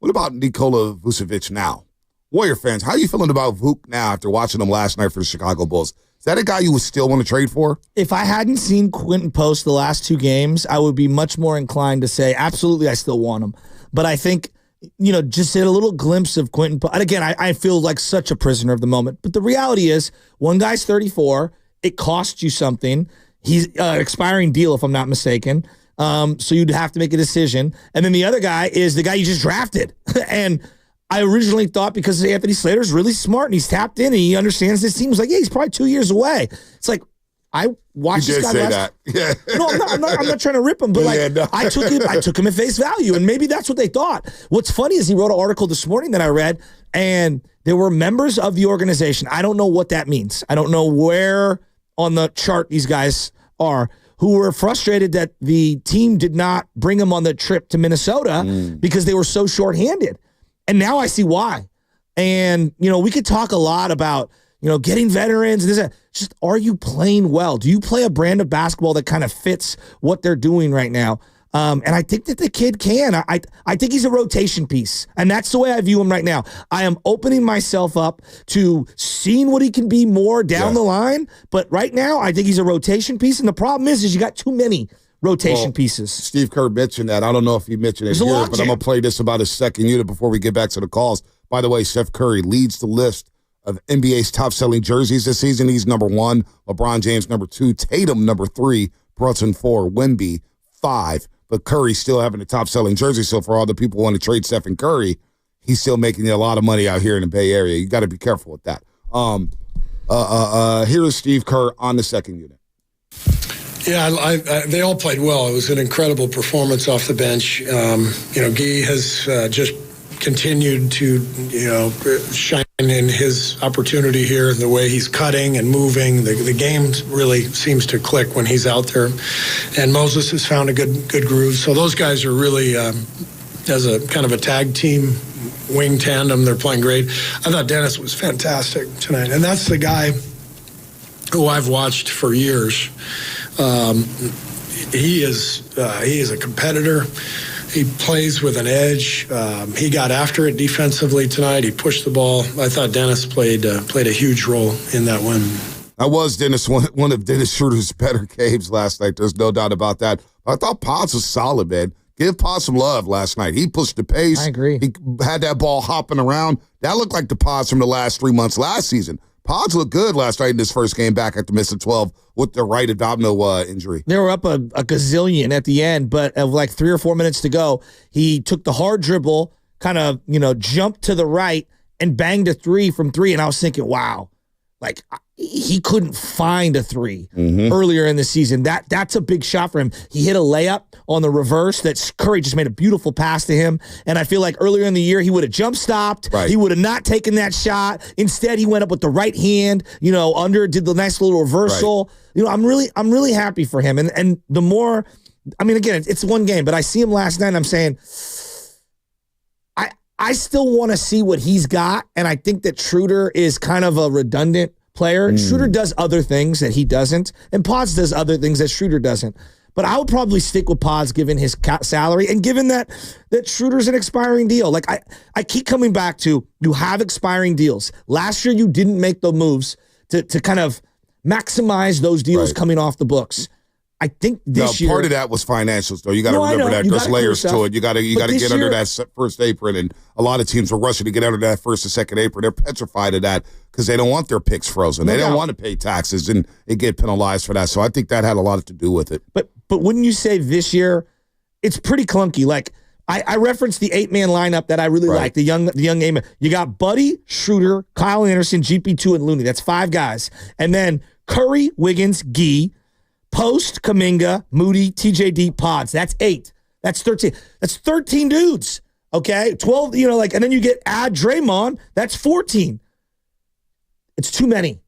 Nikola Vucevic now? Warrior fans, how are you feeling about Vuk now after watching him last night for the Chicago Bulls? Is that a guy you would still want to trade for? If I hadn't seen Quinten Post the last 2 games, I would be much more inclined to say, absolutely, I still want him. But I think, just get a little glimpse of Quinten Post. And again, I feel like such a prisoner of the moment. But the reality is, one guy's 34. It costs you something. He's expiring deal, if I'm not mistaken. So you'd have to make a decision. And then the other guy is the guy you just drafted. And I originally thought, because Anthony Slater's really smart and he's tapped in and he understands this team, was like, yeah, he's probably 2 years away. It's like, I watched this guy that. Yeah. No, I'm not trying to rip him, but I took him at face value, and maybe that's what they thought. What's funny is he wrote an article this morning that I read, and there were members of the organization. I don't know what that means. I don't know where on the chart these guys are, who were frustrated that the team did not bring him on the trip to Minnesota because they were so shorthanded. And now I see why. And, we could talk a lot about, getting veterans. Just, are you playing well? Do you play a brand of basketball that kind of fits what they're doing right now? And I think that the kid can. I think he's a rotation piece. And that's the way I view him right now. I am opening myself up to seeing what he can be more down the line. But right now, I think he's a rotation piece. And the problem is you got too many rotation pieces. Steve Kerr mentioned that. I don't know if he mentioned it here, but I'm going to play this about his second unit before we get back to the calls. By the way, Steph Curry leads the list of NBA's top-selling jerseys this season. He's number 1. LeBron James, number 2. Tatum, number 3. Brunson, 4. Wemby, 5. But Curry's still having the top-selling jersey. So for all the people who want to trade Steph and Curry, he's still making a lot of money out here in the Bay Area. You got to be careful with that. Here is Steve Kerr on the second unit. Yeah, they all played well. It was an incredible performance off the bench. Guy has just continued to, shine in his opportunity here, the way he's cutting and moving. The game really seems to click when he's out there. And Moses has found a good groove. So those guys are really, as a kind of a tag team wing tandem, they're playing great. I thought Dennis was fantastic tonight. And that's the guy who I've watched for years. He is a competitor. He plays with an edge. He got after it defensively tonight. He pushed the ball. I thought Dennis played a huge role in that win. I was one of Dennis Schroeder's better games last night. There's no doubt about that. I thought Potts was solid, man. Give Potts some love last night. He pushed the pace. I agree. He had that ball hopping around. That looked like the Potts from the last 3 months last season. Potts looked good last night in his first game back after missing 12 with the right abdominal injury. They were up a gazillion at the end, but of like 3 or 4 minutes to go, he took the hard dribble, kind of, jumped to the right and banged a 3 from 3. And I was thinking, wow, like he couldn't find a three earlier in the season. That's a big shot for him. He hit a layup on the reverse that Curry just made a beautiful pass to him. And I feel like earlier in the year, he would have jump stopped. Right. He would have not taken that shot. Instead, he went up with the right hand, did the nice little reversal. Right. I'm really happy for him. And the more, I mean, again, it's one game, but I see him last night and I'm saying, I still want to see what he's got. And I think that Schroeder is kind of a redundant player. Schroeder does other things that he doesn't, and Pods does other things that Schroeder doesn't. But I would probably stick with Pods given his salary and given that Schroeder's an expiring deal. Like I keep coming back to, you have expiring deals. Last year you didn't make the moves to kind of maximize those deals coming off the books. I think this year, part of that was financials, though. You got to remember that there's layers to it. You got to get under that first apron, and a lot of teams are rushing to get under that first and second apron. They're petrified of that because they don't want their picks frozen. They don't want to pay taxes and get penalized for that. So I think that had a lot to do with it. But wouldn't you say this year it's pretty clunky? Like I referenced the 8-man lineup that I really like. The young 8-man. You got Buddy, Schroeder, Kyle Anderson, GP2, and Looney. That's 5 guys, and then Curry, Wiggins, Gee, Post, Kuminga, Moody, TJD, Pods. That's 8. That's 13. That's 13 dudes. Okay? 12, and then you add Draymond, that's 14. It's too many.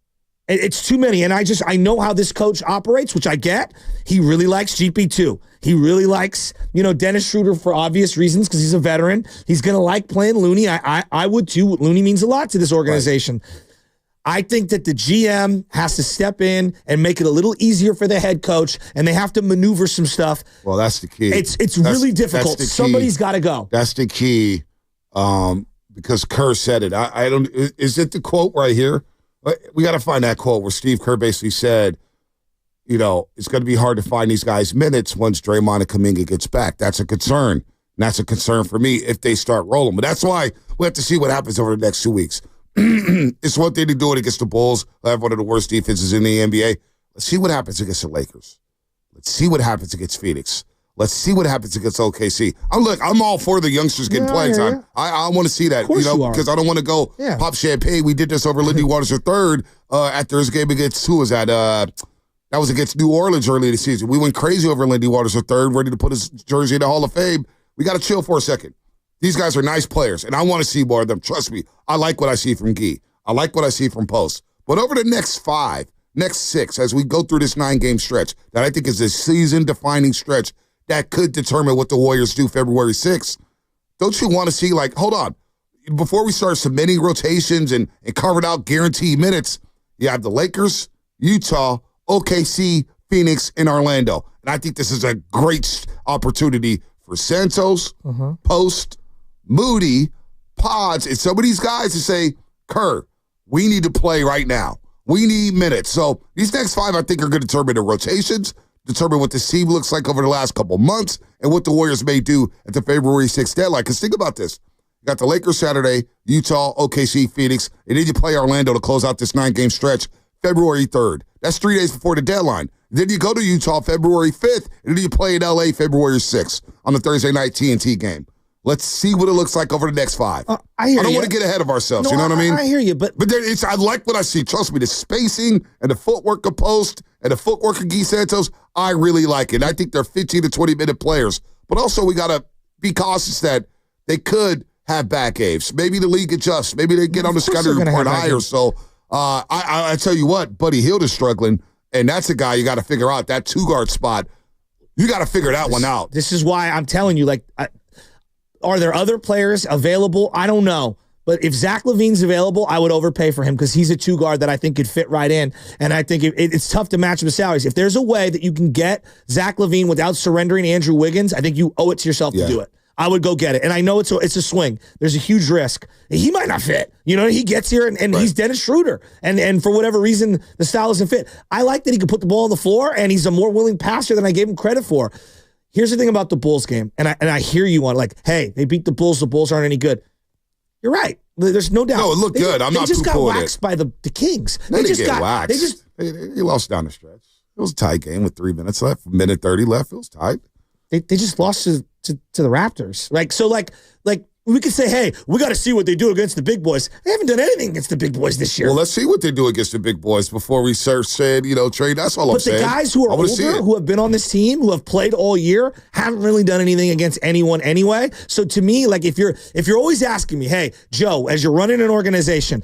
It's too many. And I know how this coach operates, which I get. He really likes GP2. He really likes, Dennis Schroeder for obvious reasons because he's a veteran. He's going to like playing Looney. I would too. Looney means a lot to this organization. Right. I think that the GM has to step in and make it a little easier for the head coach, and they have to maneuver some stuff. Well, that's the key. It's really difficult. Somebody's got to go. That's the key, because Kerr said it. I don't. Is it the quote right here? We got to find that quote where Steve Kerr basically said, it's going to be hard to find these guys minutes once Draymond and Kuminga gets back. That's a concern. And that's a concern for me if they start rolling. But that's why we have to see what happens over the next 2 weeks. It's one thing to do it against the Bulls. They have one of the worst defenses in the NBA. Let's see what happens against the Lakers. Let's see what happens against Phoenix. Let's see what happens against OKC. I'm all for the youngsters getting playing time. I want to see that, because I don't want to go pop champagne. We did this over Lindy Waters III after his game against, who was that? That was against New Orleans early in the season. We went crazy over Lindy Waters III, ready to put his jersey in the Hall of Fame. We got to chill for a second. These guys are nice players, and I want to see more of them. Trust me, I like what I see from Gee. I like what I see from Post. But over the next 6, as we go through this 9-game stretch, that I think is a season-defining stretch that could determine what the Warriors do February 6th, don't you want to see, hold on, before we start submitting rotations and carving out guaranteed minutes, you have the Lakers, Utah, OKC, Phoenix, and Orlando. And I think this is a great opportunity for Santos, Post, Moody, Pods, and some of these guys to say, Kerr, we need to play right now. We need minutes. So these next 5, I think, are going to determine the rotations, determine what the team looks like over the last couple months, and what the Warriors may do at the February 6th deadline. Because think about this. You got the Lakers Saturday, Utah, OKC, Phoenix, and then you play Orlando to close out this 9-game stretch February 3rd. That's 3 days before the deadline. Then you go to Utah February 5th, and then you play in LA February 6th on the Thursday night TNT game. Let's see what it looks like over the next 5. I don't want to get ahead of ourselves. You know what I mean? I hear you, but I like what I see. Trust me, the spacing and the footwork of Post and the footwork of Guy Santos, I really like it. I think they're 15 to 20-minute players. But also, we got to be cautious that they could have back games. Maybe the league adjusts. Maybe they get on the scouting report higher. So I tell you what, Buddy Hield is struggling, and that's a guy you got to figure out. That 2-guard spot, you got to figure that one out. This is why I'm telling you, are there other players available? I don't know. But if Zach LaVine's available, I would overpay for him because he's a 2-guard that I think could fit right in. And I think it's tough to match with salaries. If there's a way that you can get Zach LaVine without surrendering Andrew Wiggins, I think you owe it to yourself to do it. I would go get it. And I know it's a swing. There's a huge risk. He might not fit. He gets here and he's Dennis Schroeder. And for whatever reason, the style doesn't fit. I like that he can put the ball on the floor, and he's a more willing passer than I gave him credit for. Here's the thing about the Bulls game, and I hear you on hey, they beat the Bulls aren't any good. You're right. There's no doubt. No, it looked good. I'm not poo-pooing it. They just got waxed by the Kings. They just got waxed. They lost down the stretch. It was a tight game with 3 minutes left, minute 30 left. It was tight. They just lost to the Raptors. we could say, hey, we got to see what they do against the big boys. They haven't done anything against the big boys this year. Well, let's see what they do against the big boys before we said, trade. That's all I'm saying. But the guys who are older, who have been on this team, who have played all year, haven't really done anything against anyone anyway. So to me, like if you're always asking me, hey, Joe, as you're running an organization,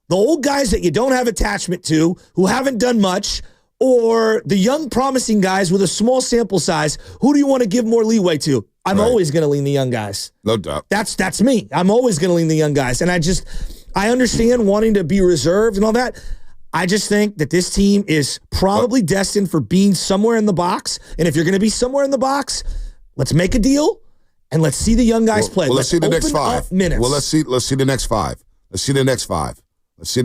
the old guys that you don't have attachment to, who haven't done much, or the young promising guys with a small sample size, who do you want to give more leeway to? I'm always going to lean the young guys. No doubt. That's me. I'm always going to lean the young guys. And I understand wanting to be reserved and all that. I just think that this team is probably destined for being somewhere in the box. And if you're going to be somewhere in the box, let's make a deal and let's see the young guys play. Well, let's see the next 5 minutes. Well, let's see the next 5. Let's see the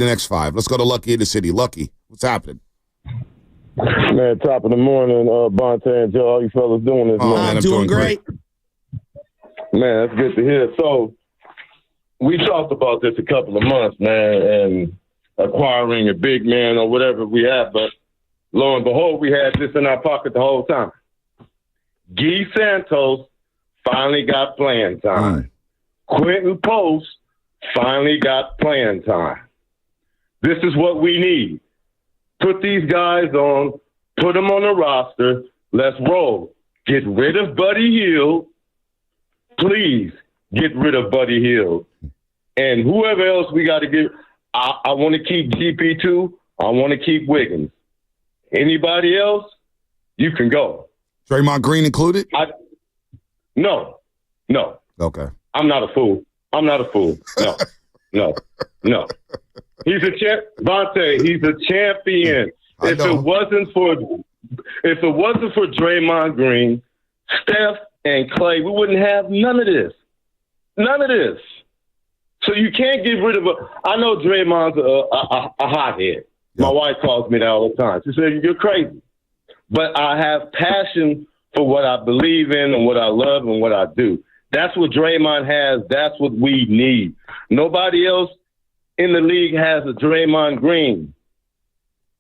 next 5. Let's go to Lucky in the city. Lucky, what's happening? Man, top of the morning, Bonta and Joe. How you fellas doing this morning? I'm doing great. Man, that's good to hear. So, we talked about this a couple of months, man, and acquiring a big man or whatever we have, but lo and behold, we had this in our pocket the whole time. Guy Santos finally got playing time. Quinten Post finally got playing time. This is what we need. Put these guys on, put them on the roster, let's roll. Get rid of Buddy Hield. Please get rid of Buddy Hield. And whoever else we got to get, I want to keep GP2. I want to keep Wiggins. Anybody else, you can go. Draymond Green included? No. Okay. I'm not a fool. No. He's a champ. Vontae, he's a champion. If it wasn't for Draymond Green, Steph and Clay, we wouldn't have none of this. So you can't get rid of I know Draymond's a hothead. My wife calls me that all the time. She says, you're crazy. But I have passion for what I believe in and what I love and what I do. That's what Draymond has. That's what we need. Nobody else in the league has a Draymond Green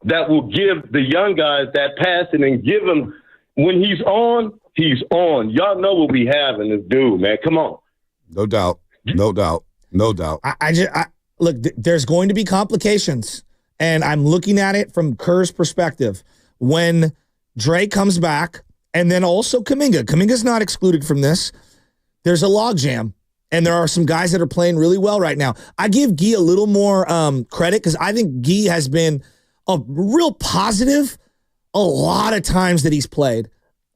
that will give the young guys that passion and give them, when he's on, he's on. Y'all know what we have in this dude, man. Come on. No doubt. Look, there's going to be complications, and I'm looking at it from Kerr's perspective. When Dre comes back, and then also Kuminga's not excluded from this. There's a logjam, and there are some guys that are playing really well right now. I give Guy a little more credit because I think Guy has been a real positive a lot of times that he's played.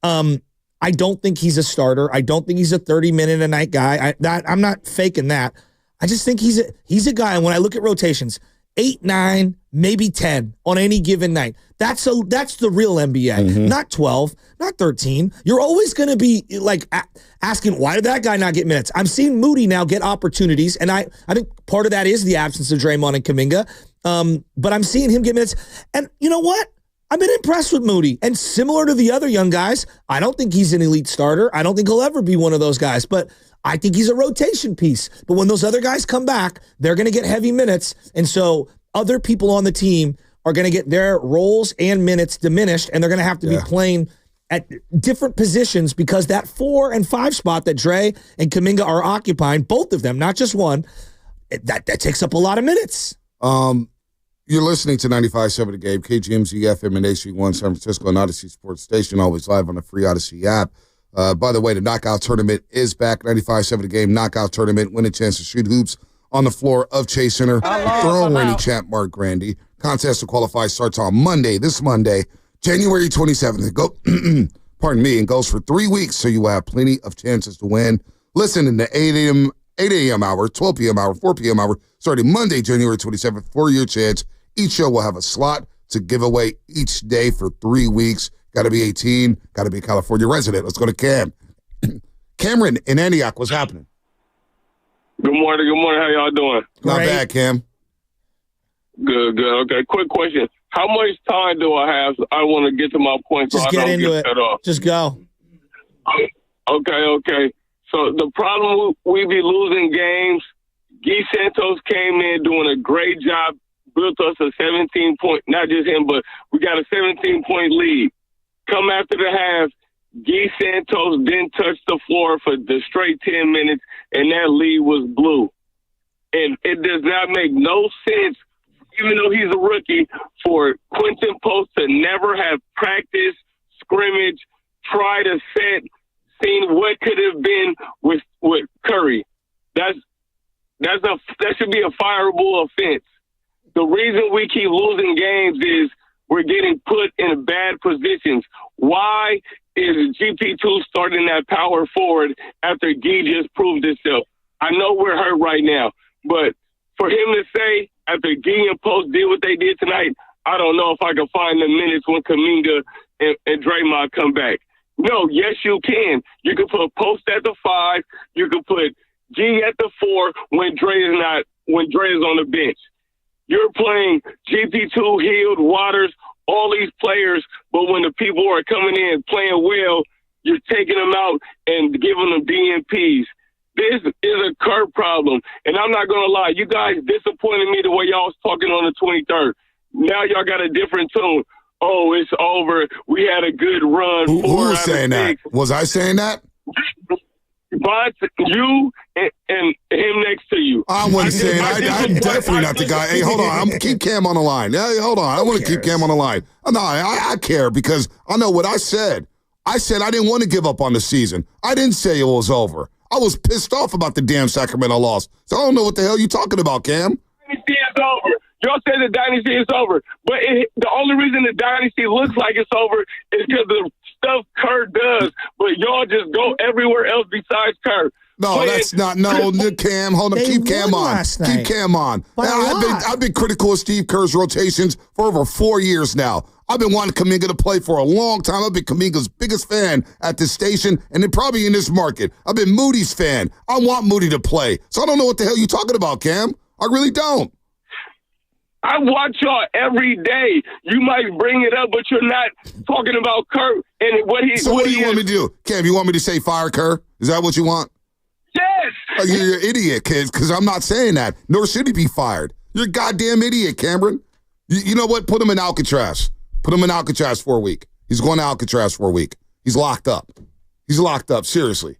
I don't think he's a starter. I don't think he's a 30-minute-a-night guy. I'm not faking that. I just think he's a guy, and when I look at rotations, 8, 9, maybe 10 on any given night. That's the real NBA, not 12, not 13. You're always going to be like asking, why did that guy not get minutes? I'm seeing Moody now get opportunities, and I think part of that is the absence of Draymond and Kuminga. But I'm seeing him get minutes. And you know what? I've been impressed with Moody. And similar to the other young guys, I don't think he's an elite starter. I don't think he'll ever be one of those guys. But I think he's a rotation piece. But when those other guys come back, they're going to get heavy minutes. And so other people on the team are going to get their roles and minutes diminished, and they're going to have to be playing at different positions because that 4 and 5 spot that Dre and Kuminga are occupying, both of them, not just one, that takes up a lot of minutes. You're listening to 95.7 The Game, KGMZ FM and HD1 San Francisco and Odyssey Sports Station, always live on the free Odyssey app. By the way, the knockout tournament is back. 95.7 The Game knockout tournament. Win a chance to shoot hoops on the floor of Chase Center. Throwing reigning champ Mark Grandy. Contest to qualify starts on this Monday, January 27th. And goes for 3 weeks, so you will have plenty of chances to win. Listen in the 8 a.m. hour, 12 p.m. hour, 4 p.m. hour, starting Monday, January 27th, for your chance. Each show will have a slot to give away each day for 3 weeks. Got to be 18, got to be a California resident. Let's go to Cam. Cameron in Antioch, what's happening? Good morning. How y'all doing? Not bad, Cam. Good. Okay, quick question. How much time do I have? I want to get to my point so Just I get don't into get it. cut off. Just go. Okay. So the problem, we be losing games. Guy Santos came in doing a great job, built us a 17-point, not just him, but we got a 17-point lead. Come after the half, Guy Santos didn't touch the floor for the straight 10 minutes, and that lead was blue. And it does not make no sense, even though he's a rookie, for Quinten Post to never have practiced, scrimmage, try to set, seen what could have been with Curry. That should be a fireable offense. The reason we keep losing games is we're getting put in bad positions. Why is GP2 starting that power forward after Guy just proved himself? I know we're hurt right now, but for him to say after Guy and Post did what they did tonight, I don't know if I can find the minutes when Kuminga and Draymond come back. No, yes, you can. You can put Post at the 5. You can put G at the 4 when Dre is on the bench. You're playing GP2, Hield, Waters, all these players, but when the people are coming in playing well, you're taking them out and giving them DNPs. This is a Kerr problem, and I'm not going to lie. You guys disappointed me the way y'all was talking on the 23rd. Now y'all got a different tune. Oh, it's over. We had a good run. Who was saying that? Was I saying that? But you and him next to you. I wasn't saying. I'm definitely not the guy. Hey, hold on. I'm keep Cam on the line. Yeah, hold on. I want to keep Cam on the line. No, I care because I know what I said. I said I didn't want to give up on the season. I didn't say it was over. I was pissed off about the damn Sacramento loss. So I don't know what the hell you're talking about, Cam. Dynasty is over. Y'all say the dynasty is over. But the only reason the dynasty looks like it's over is because the stuff Kerr does. But y'all just go everywhere else besides Kerr. No, that's not. No, Cam. Hold on. Keep Cam on. Keep Cam on. I've been critical of Steve Kerr's rotations for over 4 years now. I've been wanting Kuminga to play for a long time. I've been Kuminga's biggest fan at this station and then probably in this market. I've been Moody's fan. I want Moody to play. So I don't know what the hell you're talking about, Cam. I really don't. I watch y'all every day. You might bring it up, but you're not talking about Kerr and what he. So what do you want me to do, Cam? You want me to say fire Kerr? Is that what you want? Yes. You're an idiot, kid. Because I'm not saying that. Nor should he be fired. You're a goddamn idiot, Cameron. You know what? Put him in Alcatraz. Put him in Alcatraz for a week. He's going to Alcatraz for a week. He's locked up. He's locked up. Seriously.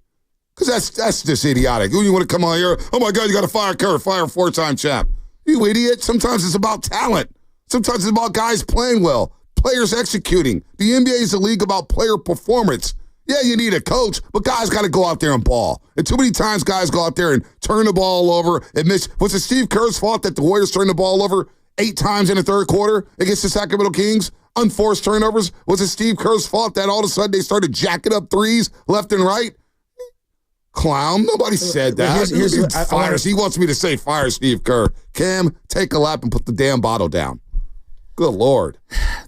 Because that's just idiotic. You want to come on here? Oh my God! You got to fire Kerr. Fire a 4-time champ. You idiot. Sometimes it's about talent. Sometimes it's about guys playing well, players executing. The NBA is a league about player performance. Yeah, you need a coach, but guys got to go out there and ball. And too many times guys go out there and turn the ball over and miss. Was it Steve Kerr's fault that the Warriors turned the ball over 8 times in the third quarter against the Sacramento Kings? Unforced turnovers? Was it Steve Kerr's fault that all of a sudden they started jacking up threes left and right? Clown. Nobody said that. He wants me to say fire Steve Kerr. Cam, take a lap and put the damn bottle down. Good Lord.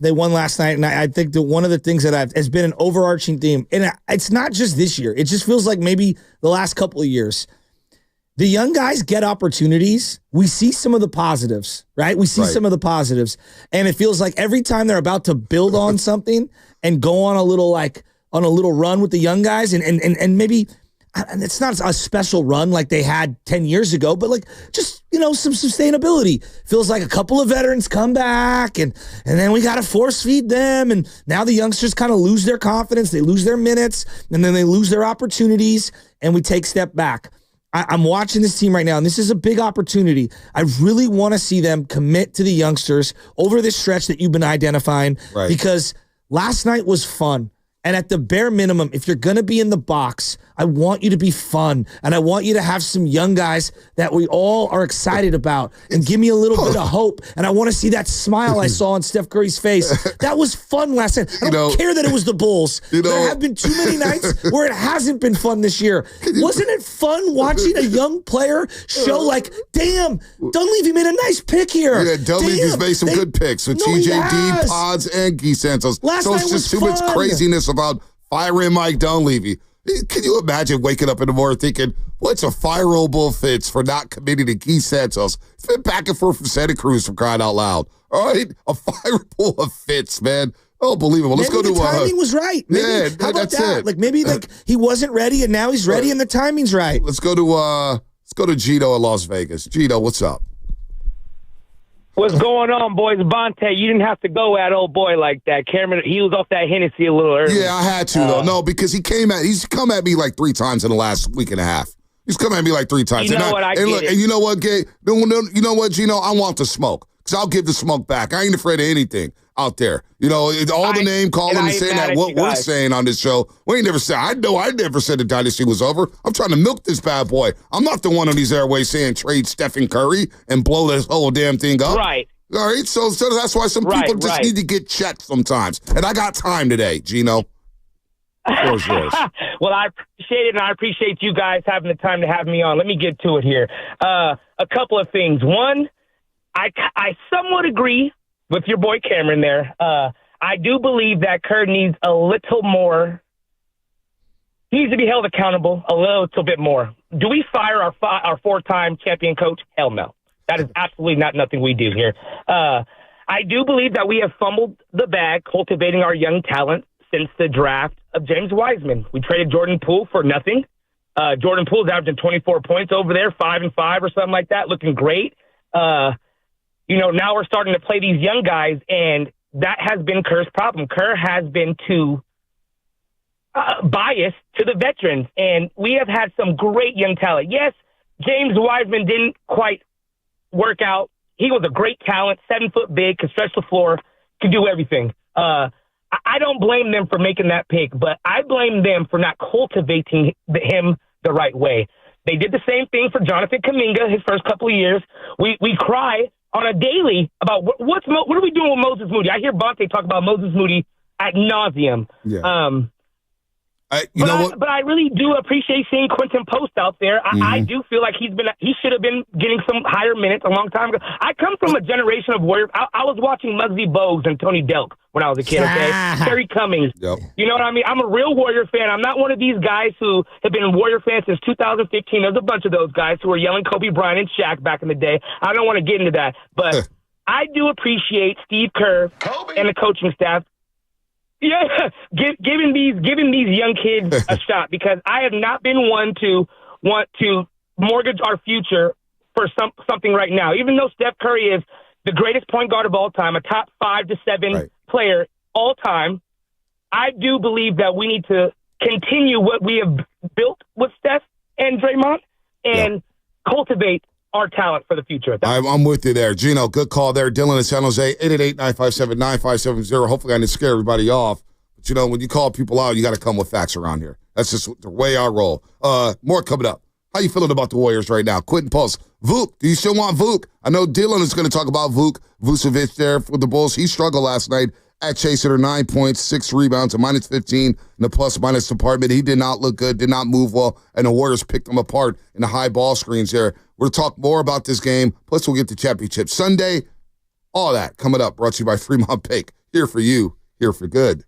They won last night, and I think that one of the things that has been an overarching theme, and it's not just this year. It just feels like maybe the last couple of years. The young guys get opportunities. We see some of the positives, right? We see some of the positives, and it feels like every time they're about to build on something and go on a little run with the young guys, and maybe. And it's not a special run like they had 10 years ago, but like just, some sustainability. Feels like a couple of veterans come back and then we got to force feed them. And now the youngsters kind of lose their confidence. They lose their minutes and then they lose their opportunities and we take a step back. I'm watching this team right now, and this is a big opportunity. I really want to see them commit to the youngsters over this stretch that you've been identifying because last night was fun. And at the bare minimum, if you're going to be in the box, I want you to be fun. And I want you to have some young guys that we all are excited about and give me a little bit of hope. And I want to see that smile I saw on Steph Curry's face. That was fun last night. I don't care that it was the Bulls. There have been too many nights where it hasn't been fun this year. Wasn't it fun watching a young player show like, damn, Dunleavy made a nice pick here. Yeah, Dunleavy's made some good picks with TJD, Pods, and Guy Santos. Last night it's just was too much fun. craziness about firing Mike Dunleavy. Can you imagine waking up in the morning thinking, what's a fireable Fitz for not committing to Guy Santos? It's been back and forth from Santa Cruz for crying out loud. All right? A fireable of Fitz, man. Unbelievable. Let's go to the timing was right. Maybe, how about that? It. Like maybe he wasn't ready and now he's ready and the timing's right. Let's go to Gino in Las Vegas. Gino, what's up? What's going on, boys? Bonte, you didn't have to go at old boy like that. Cameron, he was off that Hennessy a little early. Yeah, I had to, though. No, because he's come at me like 3 times in the last week and a half. He's come at me like 3 times. You know what? I and get look, it. and you know what, Gabe? You know what, Gino? I want the smoke. Because I'll give the smoke back. I ain't afraid of anything out there. You know, all the name calling and saying that what we're saying on this show, we ain't never said. I never said the dynasty was over. I'm trying to milk this bad boy. I'm not the one on these airways saying trade Steph and Curry and blow this whole damn thing up. Right. All right, so that's why some people just need to get checked sometimes. And I got time today, Gino. Yours. Well, I appreciate it, and I appreciate you guys having the time to have me on. Let me get to it here. A couple of things. One, I somewhat agree with your boy Cameron there. I do believe that Kerr needs a little more. He needs to be held accountable a little bit more. Do we fire our 4-time champion coach? Hell no. That is absolutely not nothing we do here. I do believe that we have fumbled the bag cultivating our young talent since the draft of James Wiseman. We traded Jordan Poole for nothing. Jordan Poole's averaging 24 points over there, 5-5 or something like that, looking great. Now we're starting to play these young guys, and that has been Kerr's problem. Kerr has been too biased to the veterans, and we have had some great young talent. Yes, James Wiseman didn't quite work out. He was a great talent, 7 foot big, could stretch the floor, could do everything. I don't blame them for making that pick, but I blame them for not cultivating him the right way. They did the same thing for Jonathan Kuminga his first couple of years. We cry on a daily about what are we doing with Moses Moody? I hear Bonte talk about Moses Moody ad nauseum. Yeah. But I really do appreciate seeing Quinten Post out there. I do feel like he should have been getting some higher minutes a long time ago. I come from a generation of Warriors. I was watching Muggsy Bogues and Tony Delk when I was a kid, okay? Terry Cummings. Yep. You know what I mean? I'm a real Warrior fan. I'm not one of these guys who have been Warrior fans since 2015. There's a bunch of those guys who were yelling Kobe Bryant and Shaq back in the day. I don't want to get into that. But I do appreciate Steve Kerr and the coaching staff. Yeah, giving these young kids a shot, because I have not been one to want to mortgage our future for something right now. Even though Steph Curry is the greatest point guard of all time, a top 5 to 7 player all time, I do believe that we need to continue what we have built with Steph and Draymond and cultivate our talent for the future. I'm with you there. Gino, good call there. Dylan in San Jose, 888-957-9570. Hopefully I didn't scare everybody off. But, when you call people out, you got to come with facts around here. That's just the way I roll. More coming up. How you feeling about the Warriors right now? Quinten Post. Vuk, do you still want Vuk? I know Dylan is going to talk about Vuk. Vucevic there for the Bulls. He struggled last night at Chaser, 9 points, 6 rebounds, a -15 in the plus-minus department. He did not look good, did not move well, and the Warriors picked him apart in the high ball screens there. We'll talk more about this game, plus we'll get to Championship Sunday. All that coming up, brought to you by Fremont Bake. Here for you, here for good.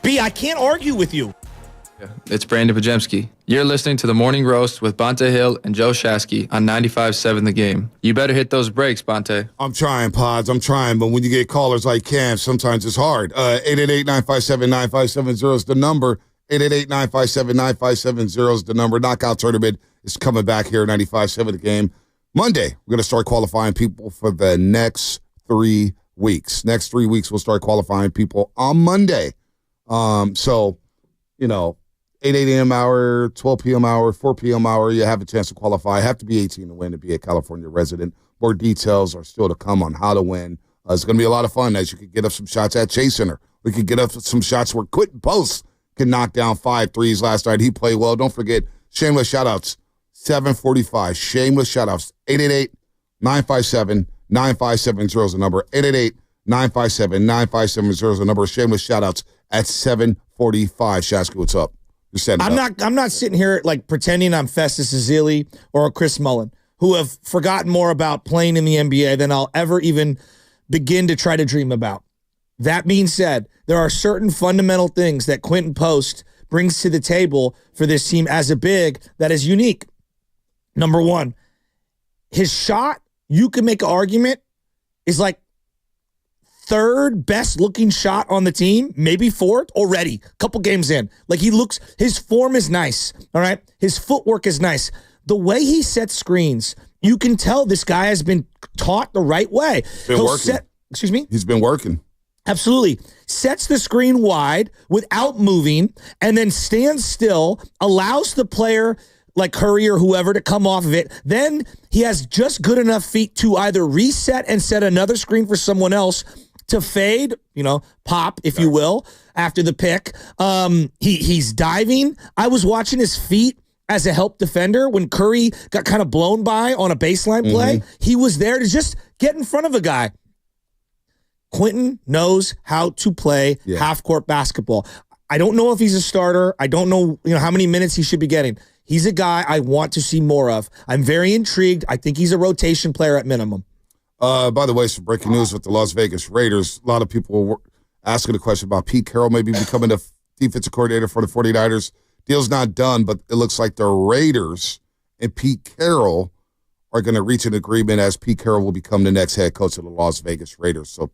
B, I can't argue with you. It's Brandon Pajemski. You're listening to The Morning Roast with Bonte Hill and Joe Shasky on 95.7 The Game. You better hit those brakes, Bonte. I'm trying, Pods. I'm trying. But when you get callers like Cam, sometimes it's hard. 888-957-9570 is the number. 888-957-9570 is the number. Knockout tournament is coming back here at 95.7 The Game. Monday, we're going to start qualifying people for the next 3 weeks. Next 3 weeks, we'll start qualifying people on Monday. So, 8 a.m. hour, 12 p.m. hour, 4 p.m. hour, you have a chance to qualify. Have to be 18 to win to be a California resident. More details are still to come on how to win. It's going to be a lot of fun as you can get up some shots at Chase Center. We could get up some shots where Quinten Post can knock down 5 threes last night. He played well. Don't forget, shameless shout-outs, 7:45. Shameless shout-outs, 888-957-9570 is the number. 888-957-9570 is the number. Shameless shout-outs at 7:45. Shasky, what's up? I'm not sitting here like pretending I'm Festus Ezeli or Chris Mullen, who have forgotten more about playing in the NBA than I'll ever even begin to try to dream about. That being said, there are certain fundamental things that Quinten Post brings to the table for this team as a big that is unique. Number one, his shot, you can make an argument, is like third best looking shot on the team, maybe fourth already, a couple games in. Like his form is nice, all right? His footwork is nice. The way he sets screens, you can tell this guy has been taught the right way. Excuse me? He's been working. Absolutely. Sets the screen wide without moving and then stands still, allows the player like Curry or whoever to come off of it. Then he has just good enough feet to either reset and set another screen for someone else to fade, pop, if you will, after the pick. He's diving. I was watching his feet as a help defender when Curry got kind of blown by on a baseline play. He was there to just get in front of a guy. Quinten knows how to play half-court basketball. I don't know if he's a starter. I don't know, how many minutes he should be getting. He's a guy I want to see more of. I'm very intrigued. I think he's a rotation player at minimum. By the way, some breaking news with the Las Vegas Raiders. A lot of people were asking a question about Pete Carroll maybe becoming the defensive coordinator for the 49ers. Deal's not done, but it looks like the Raiders and Pete Carroll are going to reach an agreement as Pete Carroll will become the next head coach of the Las Vegas Raiders. So,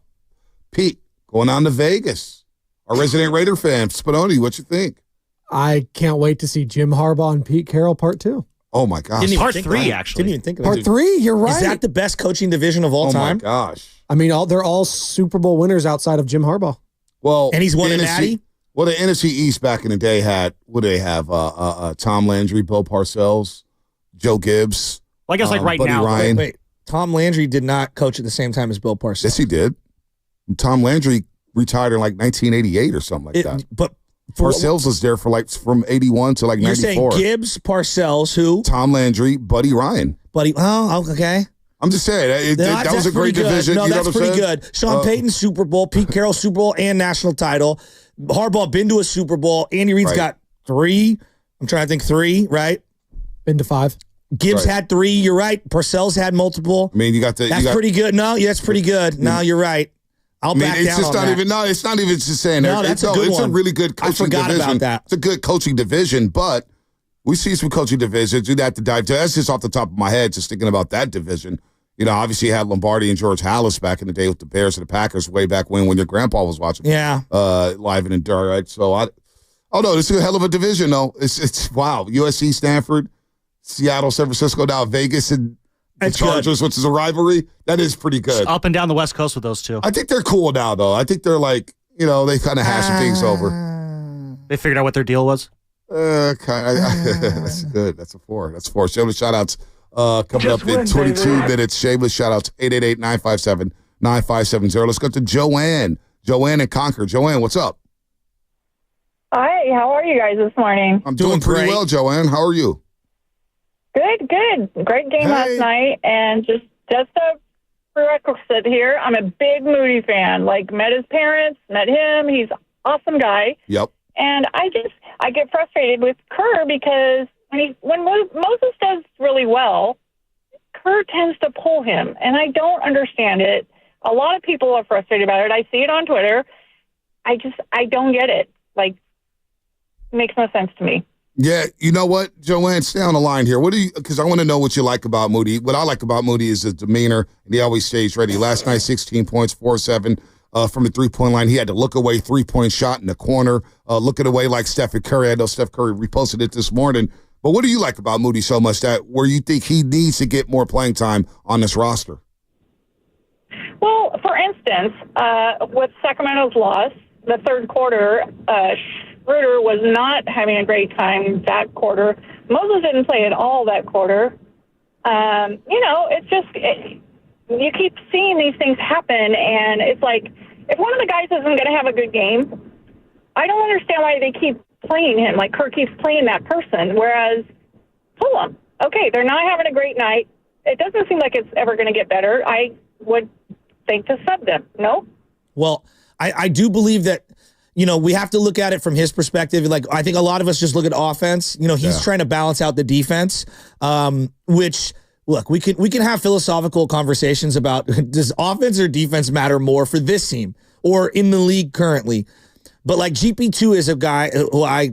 Pete, going on to Vegas. Our resident Raider fan, Spinoni, what you think? I can't wait to see Jim Harbaugh and Pete Carroll part 2. Oh, my gosh. Part 3, actually. Didn't even think of Part 3, you're right. Is that the best coaching division of all time? Oh, my gosh. I mean, they're all Super Bowl winners outside of Jim Harbaugh. Well, and he's won a natty? Well, the NFC East back in the day had, what do they have? Tom Landry, Bill Parcells, Joe Gibbs. Well, I guess like right Buddy now. Ryan. Wait, Tom Landry did not coach at the same time as Bill Parcells. Yes, he did. Tom Landry retired in like 1988 or something like that. But Parcells was there for from 81 to like 94. You're saying Gibbs, Parcells, who? Tom Landry, Buddy Ryan. Okay. I'm just saying, that was a great division. No, you know that's what I'm pretty saying? good. Sean Payton, Super Bowl. Pete Carroll, Super Bowl and national title. Harbaugh been to a Super Bowl. Andy Reid's got 3. I'm trying to think 3, right? Been to 5. Gibbs had 3. You're right. Parcells had multiple. I mean, you got the. That's pretty good. No, that's pretty good. No, you're right. I'll back down just on not that. even. No, it's not even just saying. No, that's a good It's one. a really good coaching division. I forgot about that. It's a good coaching division, but we see some coaching divisions. You'd have to dive. That's just off the top of my head, just thinking about that division. Obviously you had Lombardi and George Halas back in the day with the Bears and the Packers way back when your grandpa was watching. Yeah. Live and in dirt, right? So this is a hell of a division, though. It's wow. USC, Stanford, Seattle, San Francisco, now Vegas, and the Chargers, which is a rivalry. That is pretty good. It's up and down the West Coast with those two. I think they're cool now, though. I think they're like, they kind of hash some things over. They figured out what their deal was? That's good. That's a 4. That's 4. Shameless shout-outs coming up in 22 minutes. Shameless shout-outs, 9570. Let's go to Joanne. Joanne in Concord. Joanne, what's up? Hi, how are you guys this morning? I'm doing pretty well, Joanne. How are you? Good. Great game last night, and just a prerequisite here. I'm a big Moody fan. Like, met his parents, met him. He's an awesome guy. Yep. And I get frustrated with Kerr because when Moses does really well, Kerr tends to pull him, and I don't understand it. A lot of people are frustrated about it. I see it on Twitter. I don't get it. Like, it makes no sense to me. Yeah, you know what, Joanne, stay on the line here. Because I want to know what you like about Moody. What I like about Moody is his demeanor, and he always stays ready. Last night, 16 points, 4-7 from the three-point line. He had to look away, three-point shot in the corner, looking away like Steph Curry. I know Steph Curry reposted it this morning. But what do you like about Moody so much where you think he needs to get more playing time on this roster? Well, for instance, with Sacramento's loss, the third quarter, Schroeder was not having a great time that quarter. Moses didn't play at all that quarter. It's just you keep seeing these things happen, and it's like if one of the guys isn't going to have a good game, I don't understand why they keep playing him. Like Kerr keeps playing that person, whereas pull them. Okay, they're not having a great night. It doesn't seem like it's ever going to get better. I would think to sub them. No? Well, I do believe that, we have to look at it from his perspective. Like, I think a lot of us just look at offense. He's trying to balance out the defense, which, look, we can have philosophical conversations about does offense or defense matter more for this team or in the league currently. But like GP2 is a guy who I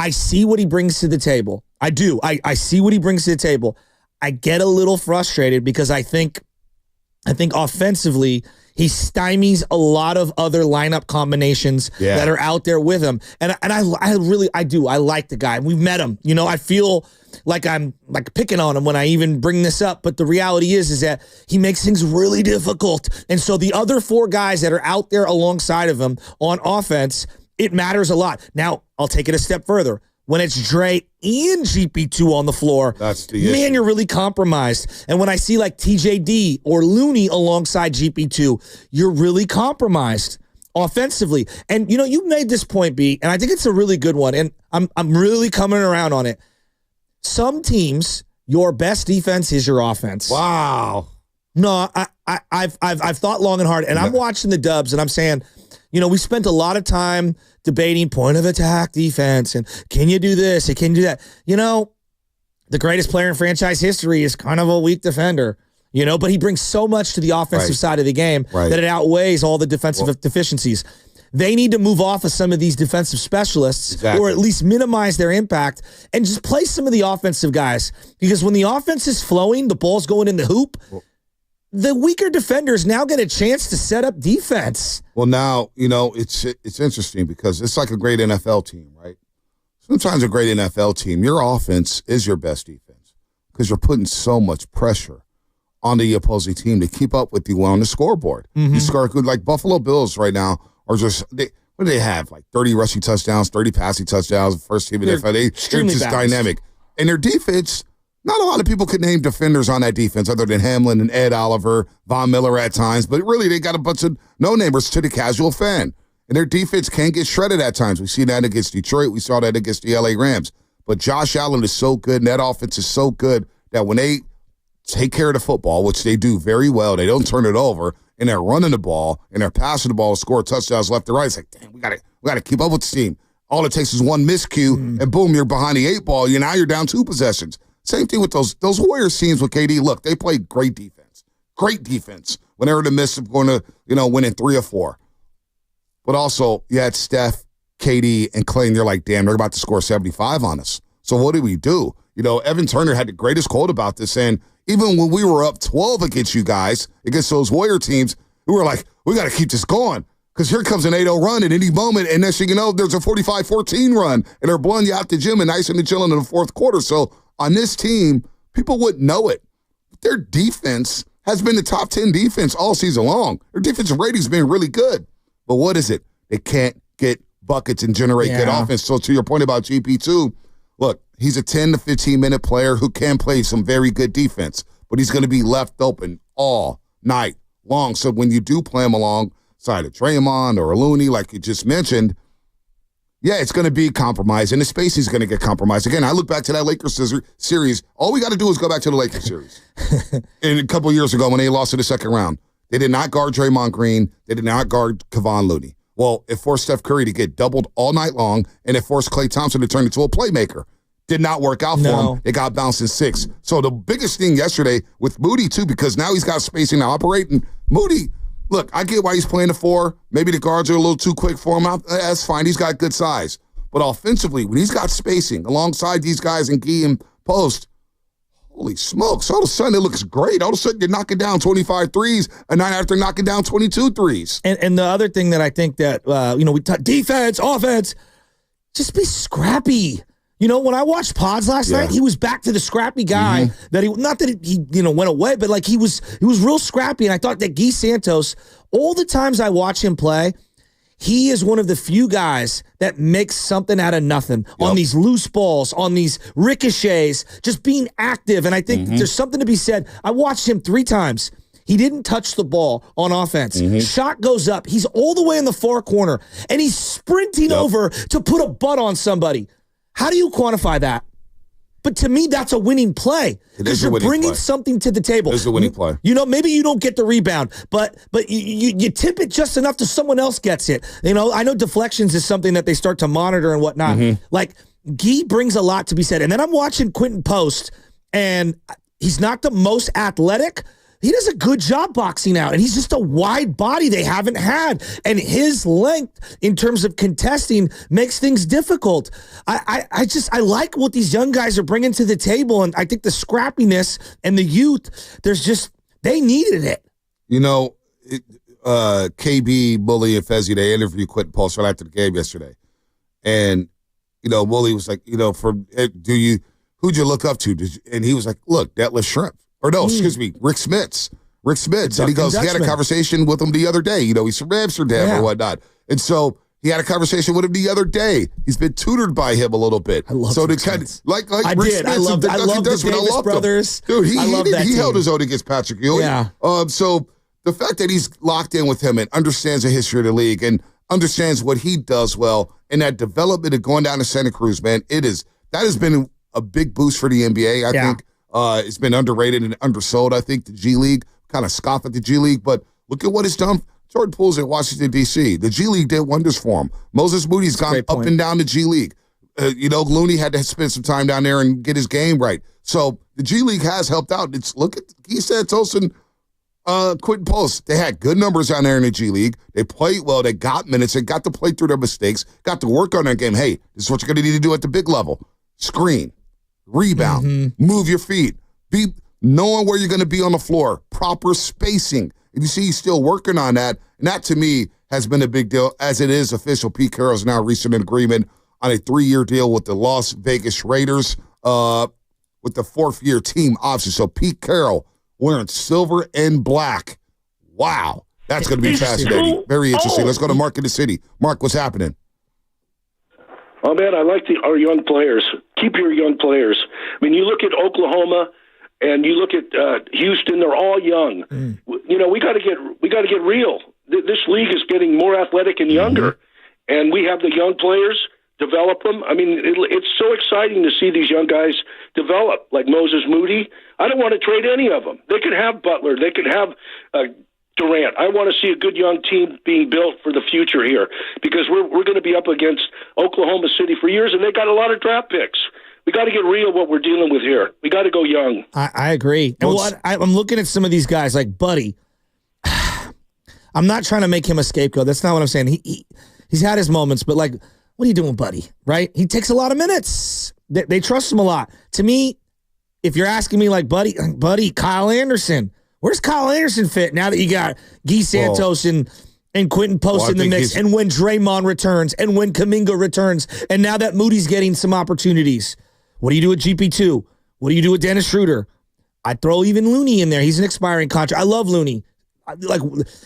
see what he brings to the table. I do. I see what he brings to the table. I get a little frustrated because I think offensively he stymies a lot of other lineup combinations that are out there with him. And I do. I like the guy. We've met him. I feel like I'm like picking on him when I even bring this up. But the reality is that he makes things really difficult. And so the other four guys that are out there alongside of him on offense, it matters a lot. Now, I'll take it a step further. When it's Dre and GP2 on the floor, that's the issue. You're really compromised. And when I see like TJD or Looney alongside GP2, you're really compromised offensively. And, you made this point, B, and I think it's a really good one. And I'm really coming around on it. Some teams, your best defense is your offense. Wow. No, I've thought long and hard, and I'm watching the Dubs, and I'm saying, we spent a lot of time debating point of attack defense, and can you do this, and can you do that? The greatest player in franchise history is kind of a weak defender, but he brings so much to the offensive side of the game that it outweighs all the defensive deficiencies. They need to move off of some of these defensive specialists or at least minimize their impact and just play some of the offensive guys. Because when the offense is flowing, the ball's going in the hoop, the weaker defenders now get a chance to set up defense. Well, now, it's interesting because it's like a great NFL team, right? Sometimes a great NFL team, your offense is your best defense because you're putting so much pressure on the opposing team to keep up with you on the scoreboard. Mm-hmm. You score good, like Buffalo Bills right now, or just what do they have? Like 30 rushing touchdowns, 30 passing touchdowns. First team in the NFL. They're just dynamic, and their defense. Not a lot of people could name defenders on that defense other than Hamlin and Ed Oliver, Von Miller at times, but really they got a bunch of no-namers to the casual fan. And their defense can get shredded at times. We see that against Detroit. We saw that against the LA Rams. But Josh Allen is so good, and that offense is so good that when they take care of the football, which they do very well, they don't turn it over, and they're running the ball, and they're passing the ball to score touchdowns left and right. It's like, damn, we gotta keep up with this team. All it takes is one miscue, and boom, you're behind the eight ball. Now you're down 2 possessions. Same thing with those Warriors teams with KD. Look, they played great defense. Great defense when they were in the midst of going to, winning 3 or 4. But also, you had Steph, KD, and Clay, and you're like, damn, they're about to score 75 on us. So what do we do? Evan Turner had the greatest quote about this, saying, even when we were up 12 against you guys, against those Warrior teams, we were like, we got to keep this going. Because here comes an 8-0 run at any moment, and next thing you know, there's a 45-14 run, and they're blowing you out the gym and icing and chilling in the fourth quarter. So on this team, people wouldn't know it. But their defense has been the top 10 defense all season long. Their defensive rating's been really good. But what is it? They can't get buckets and generate good offense. So to your point about GP2, look, he's a 10 to 15-minute player who can play some very good defense, but he's going to be left open all night long. So when you do play him alongside a Draymond or a Looney, like you just mentioned, yeah, it's going to be compromised, and the spacing's going to get compromised. Again, I look back to that Lakers series. All we got to do is go back to the Lakers series. And a couple of years ago when they lost in the second round, they did not guard Draymond Green. They did not guard Kevon Looney. Well, it forced Steph Curry to get doubled all night long, and it forced Klay Thompson to turn into a playmaker. Did not work out for him. It got bounced in 6. So the biggest thing yesterday with Moody, too, because now he's got spacing to operate, and Moody, look, I get why he's playing the 4. Maybe the guards are a little too quick for him. That's fine. He's got good size. But offensively, when he's got spacing alongside these guys in Key and Post, holy smokes, all of a sudden it looks great. All of a sudden you're knocking down 25 threes a night after knocking down 22 threes. And the other thing that I think that, we talk defense, offense, just be scrappy. When I watched Pods last night, he was back to the scrappy guy that not that he went away, but like he was real scrappy. And I thought that Guy Santos, all the times I watch him play, he is one of the few guys that makes something out of nothing on these loose balls, on these ricochets, just being active. And I think there's something to be said. I watched him 3 times. He didn't touch the ball on offense. Shot goes up. He's all the way in the far corner, and he's sprinting over to put a butt on somebody. How do you quantify that? But to me, that's a winning play because you're bringing something to the table. It's the winning play. Maybe you don't get the rebound, but you tip it just enough to someone else gets it. I know deflections is something that they start to monitor and whatnot. Like, Guy brings a lot to be said. And then I'm watching Quinten Post, and he's not the most athletic. He does a good job boxing out, and he's just a wide body they haven't had. And his length in terms of contesting makes things difficult. I like what these young guys are bringing to the table, and I think the scrappiness and the youth, they needed it. KB, Bully, and Fezzi, they interviewed Quinten Post right after the game yesterday. And, Bully was like, who'd you look up to? And he was like, look, Detlef Schrempf. Or no, excuse me, Rick Smits. And he goes, he had a conversation with him the other day. He's from Amsterdam or whatnot. And so he had a conversation with him the other day. He's been tutored by him a little bit. I love so Rick Smits. Like I Rick did. Smits I loved the Davis brothers. Dude, he held his own against Patrick Ewing. Yeah. So the fact that he's locked in with him and understands the history of the league and understands what he does well, and that development of going down to Santa Cruz, man, that has been a big boost for the NBA, I think. It's been underrated and undersold, I think, the G League. Kind of scoff at the G League, but look at what it's done. Jordan Poole's at Washington, D.C. The G League did wonders for him. Moses Moody's gone up and down the G League. Looney had to spend some time down there and get his game right. So the G League has helped out. Look at Guy Santos and Quinten Post. They had good numbers down there in the G League. They played well. They got minutes. They got to play through their mistakes. Got to work on their game. Hey, this is what you're going to need to do at the big level. Screen. Rebound, move your feet, be knowing where you're going to be on the floor, proper spacing. And you see he's still working on that. And that, to me, has been a big deal, as it is official. Pete Carroll's now reached an agreement on a 3-year deal with the Las Vegas Raiders with the 4th-year team option. So Pete Carroll wearing silver and black. Wow. That's going to be fascinating. Very interesting. Let's go to Mark in the city. Mark, what's happening? Oh, man, I like our young players. Keep your young players. I mean, you look at Oklahoma and you look at Houston, they're all young. We got to get real. This league is getting more athletic and younger, and we have the young players, develop them. I mean, it's so exciting to see these young guys develop, like Moses Moody. I don't want to trade any of them. They could have Butler. They could have Durant. I want to see a good young team being built for the future here, because we're going to be up against Oklahoma City for years, and they got a lot of draft picks. We got to get real what we're dealing with here. We got to go young. I agree. And I'm looking at some of these guys like Buddy. I'm not trying to make him a scapegoat. That's not what I'm saying. He's had his moments, but like, what are you doing, Buddy? Right? He takes a lot of minutes. They trust him a lot. To me, if you're asking me like Buddy, Kyle Anderson. Where's Kyle Anderson fit now that you got Guy Santos and Quinten Post in the mix, and when Draymond returns, and when Kuminga returns, and now that Moody's getting some opportunities? What do you do with GP2? What do you do with Dennis Schroeder? I'd throw even Looney in there. He's an expiring contract. I love Looney.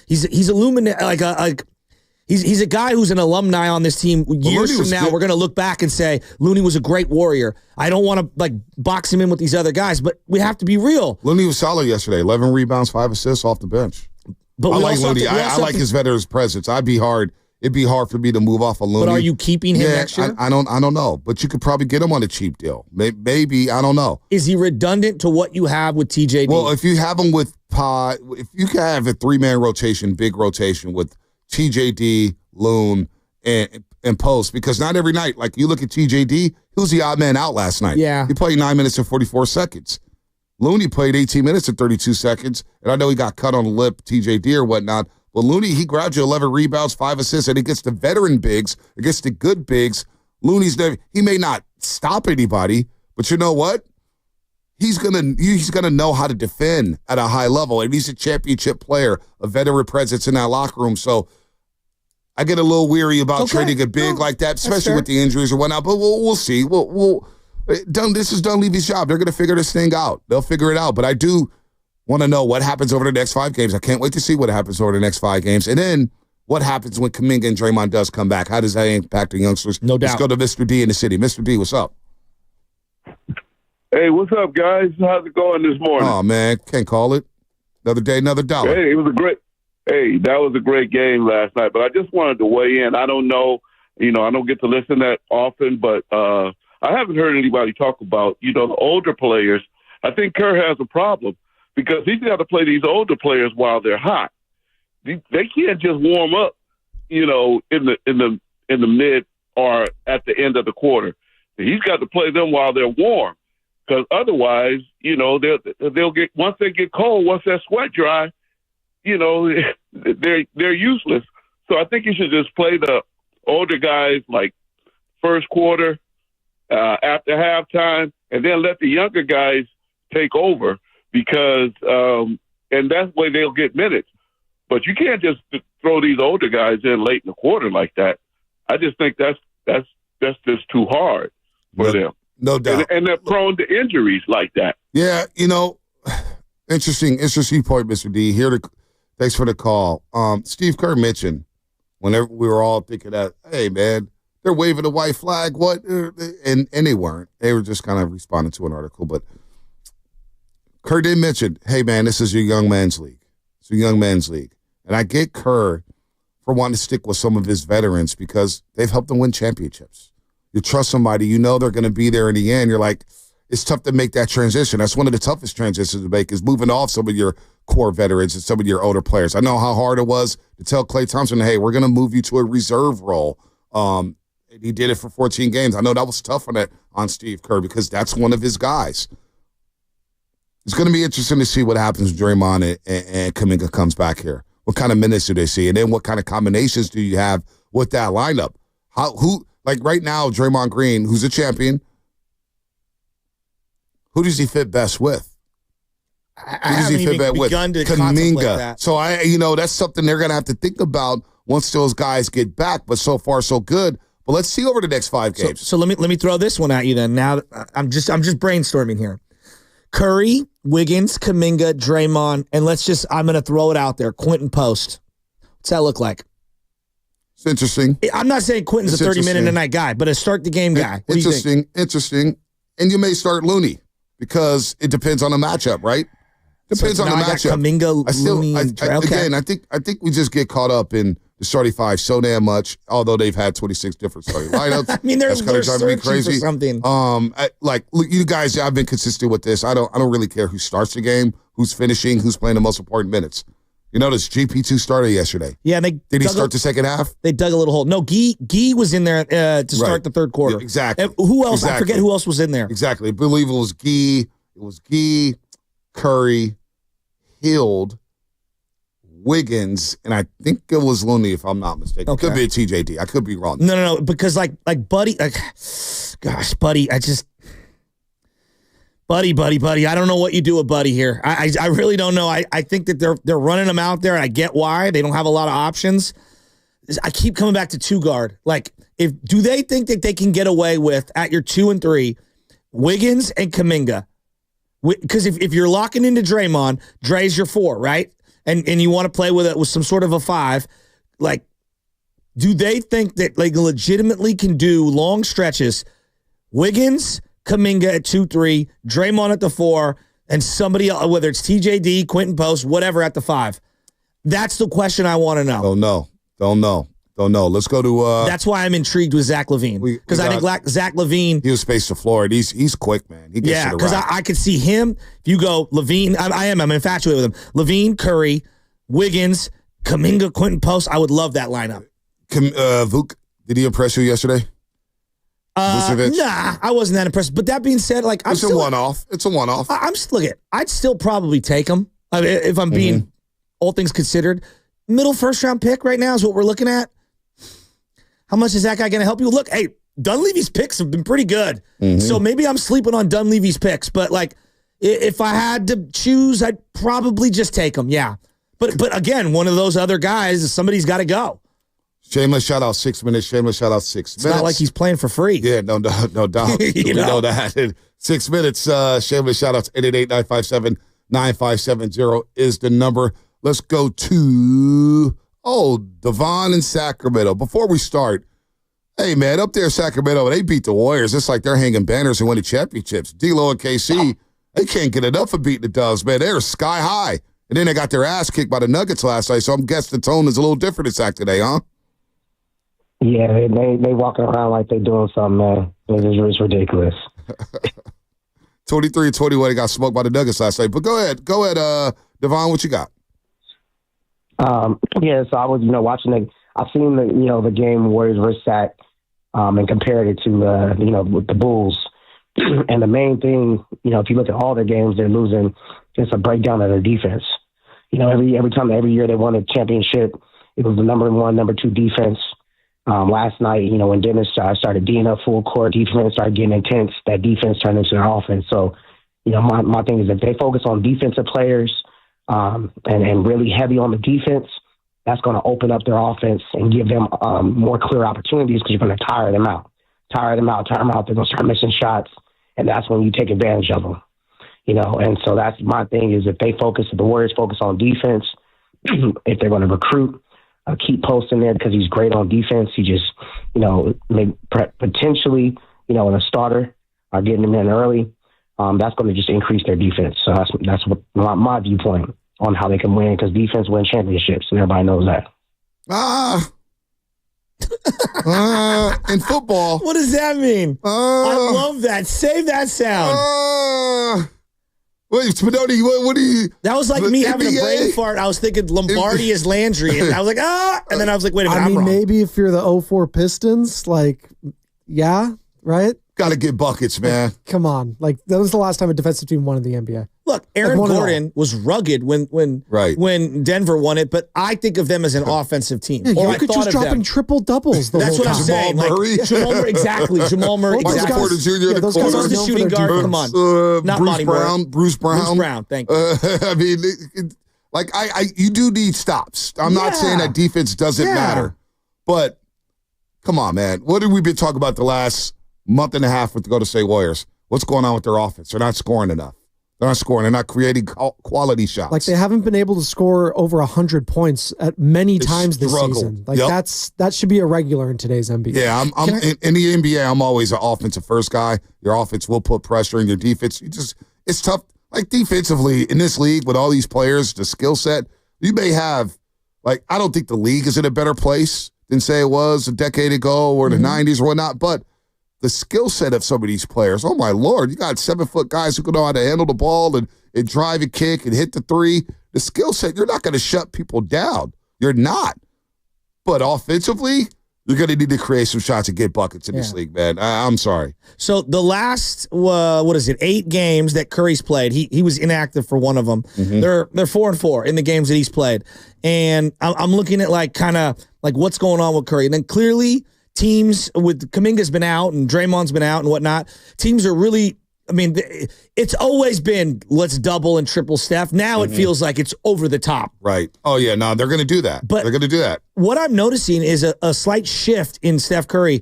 He's a he's a guy who's an alumni on this team. Years from now, we're going to look back and say Looney was a great Warrior. I don't want to box him in with these other guys, but we have to be real. Looney was solid yesterday. 11 rebounds, 5 assists off the bench. But I we like also have Looney. to- we I also like have his veteran's presence. It'd be hard for me to move off of Looney. But are you keeping him next year? I don't know. But you could probably get him on a cheap deal. Maybe, I don't know. Is he redundant to what you have with TJD? Well, if you have him with if you can have a 3-man rotation, big rotation with TJD, Loon, and Post, because not every night, like you look at TJD, he was the odd man out last night. Yeah. He played 9 minutes and 44 seconds. Looney played 18 minutes and 32 seconds, and I know he got cut on the lip, TJD or whatnot, but Looney, he grabbed you 11 rebounds, 5 assists, and against the veteran bigs, against the good bigs, he may not stop anybody, but you know what? He's gonna know how to defend at a high level, and he's a championship player, a veteran presence in that locker room. So I get a little weary about trading a big like that, especially with the injuries or whatnot. But we'll see. This is Dunleavy's job. They're gonna figure this thing out. They'll figure it out. But I do want to know what happens over the next 5 games. I can't wait to see what happens over the next 5 games, and then what happens when Kuminga and Draymond does come back. How does that impact the youngsters? No doubt. Let's go to Mr. D in the city. Mr. D, what's up? Hey, what's up, guys? How's it going this morning? Oh, man, can't call it. Another day, another dollar. Hey, that was a great game last night, but I just wanted to weigh in. I don't know, I don't get to listen that often, but I haven't heard anybody talk about, the older players. I think Kerr has a problem because he's got to play these older players while they're hot. They can't just warm up, in the mid or at the end of the quarter. He's got to play them while they're warm. Because otherwise, they'll get, once they get cold, once that sweat dry, they're useless. So I think you should just play the older guys like first quarter, after halftime, and then let the younger guys take over because, and that's the way they'll get minutes. But you can't just throw these older guys in late in the quarter like that. I just think that's just too hard for them. No doubt. And they're prone to injuries like that. Yeah, interesting point, Mr. D. Thanks for the call. Steve Kerr mentioned whenever we were all thinking that, hey, man, they're waving the white flag. What? And they weren't. They were just kind of responding to an article. But Kerr did mention, hey, man, this is your young man's league. It's a young man's league. And I get Kerr for wanting to stick with some of his veterans because they've helped them win championships. You trust somebody, they're going to be there in the end. You're like, it's tough to make that transition. That's one of the toughest transitions to make is moving off some of your core veterans and some of your older players. I know how hard it was to tell Klay Thompson, hey, we're going to move you to a reserve role. He did it for 14 games. I know that was tough on Steve Kerr because that's one of his guys. It's going to be interesting to see what happens when Draymond and Kuminga comes back here. What kind of minutes do they see? And then what kind of combinations do you have with that lineup? Like right now, Draymond Green, who's a champion, who does he fit best with? I haven't even begun to contemplate that. So that's something they're gonna have to think about once those guys get back. But so far, so good. But let's see over the next 5 games. So let me throw this one at you then. Now I'm just brainstorming here. Curry, Wiggins, Kuminga, Draymond, and I'm gonna throw it out there. Quinten Post. What's that look like? It's interesting. I'm not saying Quinten's a 30-minute-a-night guy, but a start-the-game guy. What interesting. And you may start Looney because it depends on the matchup, right? Depends on the matchup. Kuminga, Looney, Again, I think we just get caught up in the starting 5 so damn much, although they've had 26 different starting lineups. I mean, they're driving me crazy. For something. You guys, I've been consistent with this. I don't really care who starts the game, who's finishing, who's playing the most important minutes. You notice GP2 started yesterday. Yeah, did he start the second half? They dug a little hole. No, Guy was in there to start the third quarter. Yeah, exactly. And who else? Exactly. I forget who else was in there. Exactly. I believe it was Guy. It was Guy, Curry, Hield, Wiggins, and I think it was Looney, if I'm not mistaken. Okay. It could be a TJD. I could be wrong. No, because like Buddy, Buddy, Buddy. I don't know what you do with Buddy here. I really don't know. I think that they're running him out there, and I get why. They don't have a lot of options. I keep coming back to 2-guard. Like, do they think that they can get away with, at your 2 and 3, Wiggins and Kuminga? Because if you're locking into Draymond, Dre's your 4, right? And you want to play with some sort of a 5, like, do they think that like legitimately can do long stretches? Wiggins, Kuminga at 2-3, Draymond at the 4, and somebody else, whether it's TJD, Quinten Post, whatever at the 5. That's the question I want to know. Don't know. Let's go to. That's why I'm intrigued with Zach LaVine, because I think Zach LaVine. He was spaced to floor. He's quick, man. He gets to the because I could see him. If you go LaVine, I'm infatuated with him. LaVine, Curry, Wiggins, Kuminga, Quinten Post. I would love that lineup. Vuk, did he impress you yesterday? Nah, I wasn't that impressed. But that being said, like it's a one-off. It's a one-off. I'd still probably take him if I'm being all things considered. Middle first round pick right now is what we're looking at. How much is that guy going to help you? Look, hey, Dunleavy's picks have been pretty good. So maybe I'm sleeping on Dunleavy's picks, but like if I had to choose, I'd probably just take him. Yeah. But again, one of those other guys, somebody's got to go. Shameless shout out 6 minutes. Shameless shout out 6 minutes. It's not like he's playing for free. Yeah, no doubt. We know that. 6 minutes. Shameless shout outs 888-957-9570 is the number. Let's go to Devon in Sacramento. Before we start, hey man, up there in Sacramento, they beat the Warriors. It's like they're hanging banners and winning championships. D'Lo and KC, they can't get enough of beating the Dubs, man. They're sky high. And then they got their ass kicked by the Nuggets last night, so I'm guessing the tone is a little different in Sac today, huh? Yeah, they walking around like they doing something, man. It's ridiculous. 23-21, they got smoked by the Nuggets last night. But go ahead, Devon, what you got? Yeah, so I was, watching I've seen the game Warriors versus Sac, and compared it to with the Bulls. And the main thing, if you look at all their games, they're losing. It's a breakdown of their defense. Every year they won a championship, it was the number 1, number 2 defense. Last night, when Dennis started being up full court, defense started getting intense. That defense turned into their offense. So, my thing is if they focus on defensive players and really heavy on the defense, that's going to open up their offense and give them more clear opportunities because you're going to tire them out. They're going to start missing shots, and that's when you take advantage of them. And so that's my thing is if the Warriors focus on defense, if they're going to recruit, keep Post in there because he's great on defense. He just, potentially, in a starter, getting him in early, that's going to just increase their defense. So that's what my viewpoint on how they can win because defense wins championships, and everybody knows that. In football. What does that mean? I love that. Save that sound. Wait, Spadoni, what do you... That was like me having a brain fart. I was thinking Lombardi is Landry. And I was like, and then I was like, wait a minute, I'm wrong. Maybe if you're the 04 Pistons, yeah, right? Got to get buckets, man. Come on. That was the last time a defensive team won in the NBA. Look, Aaron Gordon was rugged when Denver won it, but I think of them as an offensive team. Yeah, Jokic was dropping triple-doubles the That's whole what time. I'm saying. Jamal Murray. Jamal Murray, exactly. Jamal Murray. Michael Porter Jr. Those guys are the known shooting for their guard. defense. Come on. Not Bruce Monty Brown. Moore. Bruce Brown. Thank you. I mean, you do need stops. I'm not saying that defense doesn't matter. But, come on, man. What have we been talking about the last month and a half with the Golden State Warriors? What's going on with their offense? They're not scoring enough. They're not scoring. They're not creating quality shots. They haven't been able to score over 100 points at many times this season. That should be a regular in today's NBA. Yeah, I'm in the NBA, I'm always an offensive first guy. Your offense will put pressure in your defense. It's tough. Defensively in this league with all these players, the skill set, you may have, I don't think the league is in a better place than say it was a decade ago or the 90s or whatnot, but the skill set of some of these players, oh my Lord, you got 7-foot guys who can know how to handle the ball and drive and kick and hit the three. The skill set, you're not going to shut people down. You're not. But offensively, you're going to need to create some shots and get buckets in this league, man. I'm sorry. So the last, 8 games that Curry's played, he was inactive for one of them. They're 4-4 in the games that he's played. And I'm looking at what's going on with Curry. And then clearly, teams with Kuminga's been out and Draymond's been out and whatnot. Teams are really, it's always been let's double and triple Steph. Now it feels like it's over the top. Right. Oh, yeah. No, they're going to do that. They're going to do that. What I'm noticing is a slight shift in Steph Curry.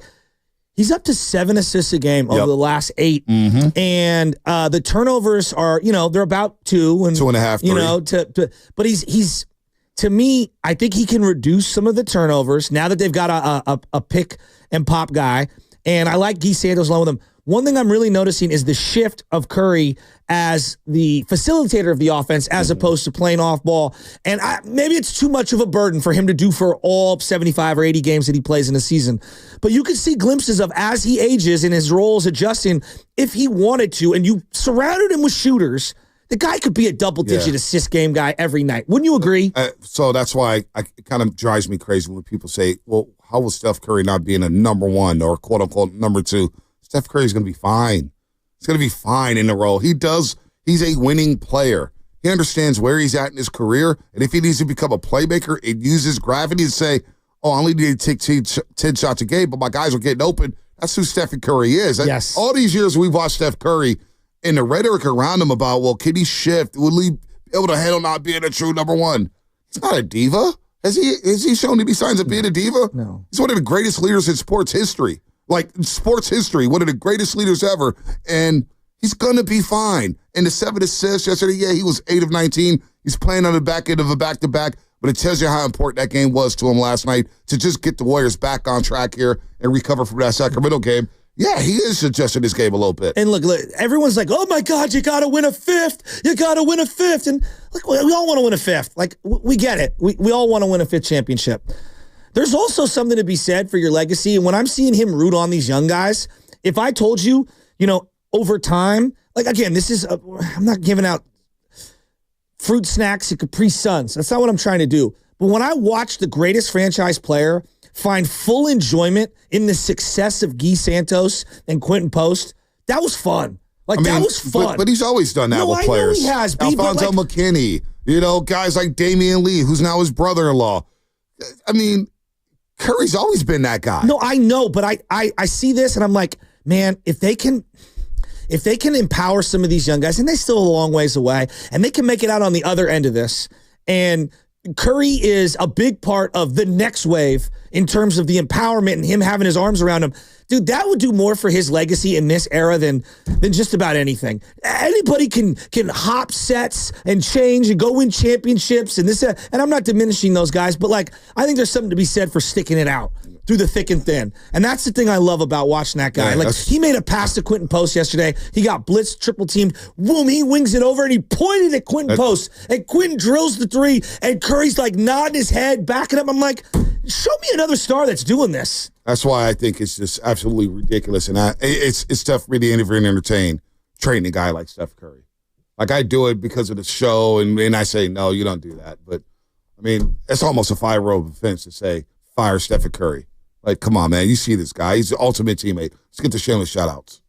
He's up to 7 assists a game over the last 8. And the turnovers are, they're about 2 and 2.5, 3. But he's to me, I think he can reduce some of the turnovers now that they've got a pick and pop guy. And I like Guy Santos along with him. one thing I'm really noticing is the shift of Curry as the facilitator of the offense as opposed to playing off ball. And maybe it's too much of a burden for him to do for all 75 or 80 games that he plays in a season. But you can see glimpses of as he ages and his role is adjusting, if he wanted to, and you surrounded him with shooters, the guy could be a double-digit assist game guy every night. Wouldn't you agree? So that's why it kind of drives me crazy when people say, well, how will Steph Curry not being a number one or quote-unquote number two? Steph Curry's going to be fine. He's going to be fine in the role. He's a winning player. He understands where he's at in his career, and if he needs to become a playmaker and uses gravity to say, oh, I only need to take 10 shots a game, but my guys are getting open, that's who Stephen Curry is. Yes. All these years we've watched Steph Curry, and the rhetoric around him about, well, can he shift? Will he be able to handle not being a true number one? He's not a diva. Has he shown any signs of being a diva? No. He's one of the greatest leaders in sports history. Like, sports history, one of the greatest leaders ever. And he's going to be fine. And the 7 assists yesterday, he was 8 of 19. He's playing on the back end of a back-to-back. But it tells you how important that game was to him last night to just get the Warriors back on track here and recover from that Sacramento game. Yeah, he is adjusting his game a little bit. And look, everyone's like, oh, my God, you got to win a fifth. You got to win a fifth. And look, we all want to win a fifth. Like, we get it. We all want to win a fifth championship. There's also something to be said for your legacy. And when I'm seeing him root on these young guys, if I told you, over time, like, again, I'm not giving out fruit snacks at Capri Suns. That's not what I'm trying to do. But when I watch the greatest franchise player find full enjoyment in the success of Guy Santos and Quinten Post, that was fun. That was fun. But he's always done that with players. I know he has. Alfonso McKinney, guys like Damian Lee, who's now his brother-in-law. I mean, Curry's always been that guy. No, I know, but I see this and I'm like, man, if they can empower some of these young guys, and they're still a long ways away, and they can make it out on the other end of this, and Curry is a big part of the next wave in terms of the empowerment and him having his arms around him. Dude, that would do more for his legacy in this era than just about anything. Anybody can hop sets and change and go win championships and this, and I'm not diminishing those guys, but I think there's something to be said for sticking it out through the thick and thin. And that's the thing I love about watching that guy. He made a pass to Quinten Post yesterday. He got blitzed, triple teamed. Boom, he wings it over and he pointed at Quinten Post. And Quinten drills the three and Curry's nodding his head, backing up. I'm like, show me another star that's doing this. That's why I think it's just absolutely ridiculous. And it's tough for me to interview and entertain training a guy like Steph Curry. I do it because of the show, and I say, no, you don't do that. But, I mean, it's almost a five-year-old offense to say, fire Stephen Curry. Come on, man. You see this guy. He's the ultimate teammate. Let's get the shameless shout-outs.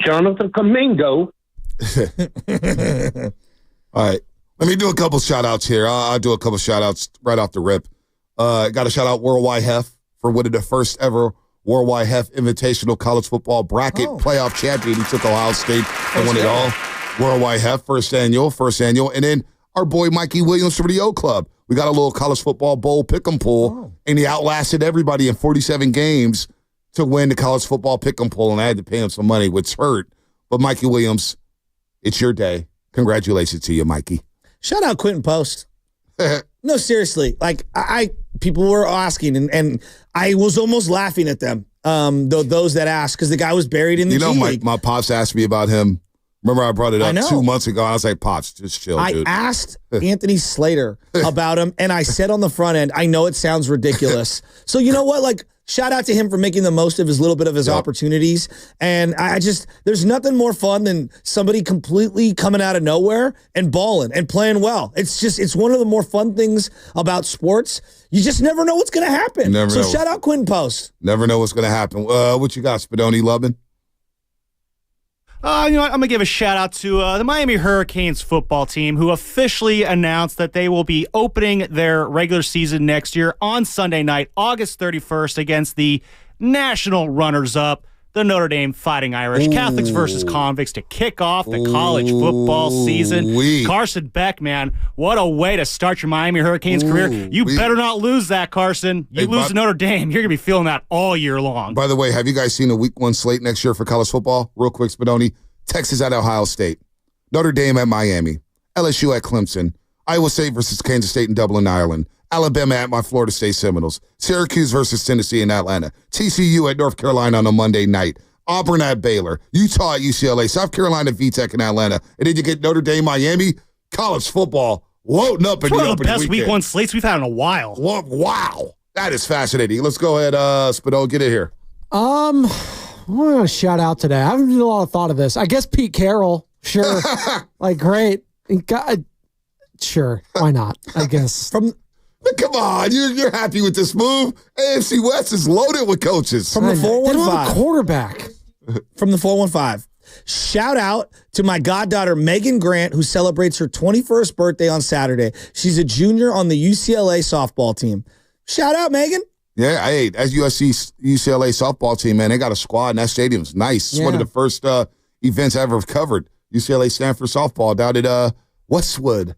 Jonathan Kamingo. All right. Let me do a couple shout-outs here. I'll do a couple shout-outs right off the rip. Got to shout-out Worldwide Hef for winning the first ever Worldwide Hef Invitational College Football Bracket Playoff Champion. He took Ohio State and won it all. Worldwide Hef, first annual. And then our boy Mikey Williams from the O Club. We got a little college football bowl pick'em pool, and he outlasted everybody in 47 games to win the college football pick'em pool, and I had to pay him some money, which hurt. But Mikey Williams, it's your day. Congratulations to you, Mikey. Shout out Quinten Post. No, seriously. People were asking, and I was almost laughing at them, those that asked, because the guy was buried in the G League. My pops asked me about him. Remember I brought it up 2 months ago. I was like, Pops, just chill, dude. I asked Anthony Slater about him, and I said on the front end, I know it sounds ridiculous. So you know what? Shout out to him for making the most of his little bit of his opportunities. And there's nothing more fun than somebody completely coming out of nowhere and balling and playing well. It's one of the more fun things about sports. You just never know what's going to happen. So shout out Quinten Post. Never know what's going to happen. What you got, Spadoni Lubin? You know what? I'm going to give a shout out to the Miami Hurricanes football team, who officially announced that they will be opening their regular season next year on Sunday night, August 31st, against the national runners-up, the Notre Dame Fighting Irish, Catholics versus convicts, to kick off the college football season. Carson Beck, man, what a way to start your Miami Hurricanes career. You better not lose that, Carson. You lose to Notre Dame, you're going to be feeling that all year long. By the way, have you guys seen the week 1 slate next year for college football? Real quick, Spadoni. Texas at Ohio State. Notre Dame at Miami. LSU at Clemson. Iowa State versus Kansas State in Dublin, Ireland. Alabama at my Florida State Seminoles. Syracuse versus Tennessee in Atlanta. TCU at North Carolina on a Monday night. Auburn at Baylor. Utah at UCLA. South Carolina VTech in Atlanta. And then you get Notre Dame, Miami. College football loading up in the opening weekend. One of the best week 1 slates we've had in a while. Wow. That is fascinating. Let's go ahead, Spadone, get in here. I want to shout out today. I haven't done a lot of thought of this. I guess Pete Carroll. Sure. Great. Sure. Why not? I guess. Come on, you're happy with this move? AFC West is loaded with coaches. From the 415. They don't have a quarterback. From the 415. Shout out to my goddaughter, Megan Grant, who celebrates her 21st birthday on Saturday. She's a junior on the UCLA softball team. Shout out, Megan. Yeah, hey, as USC UCLA softball team, man, they got a squad, and that stadium's nice. It's one of the first events I ever covered. UCLA Stanford softball down at Westwood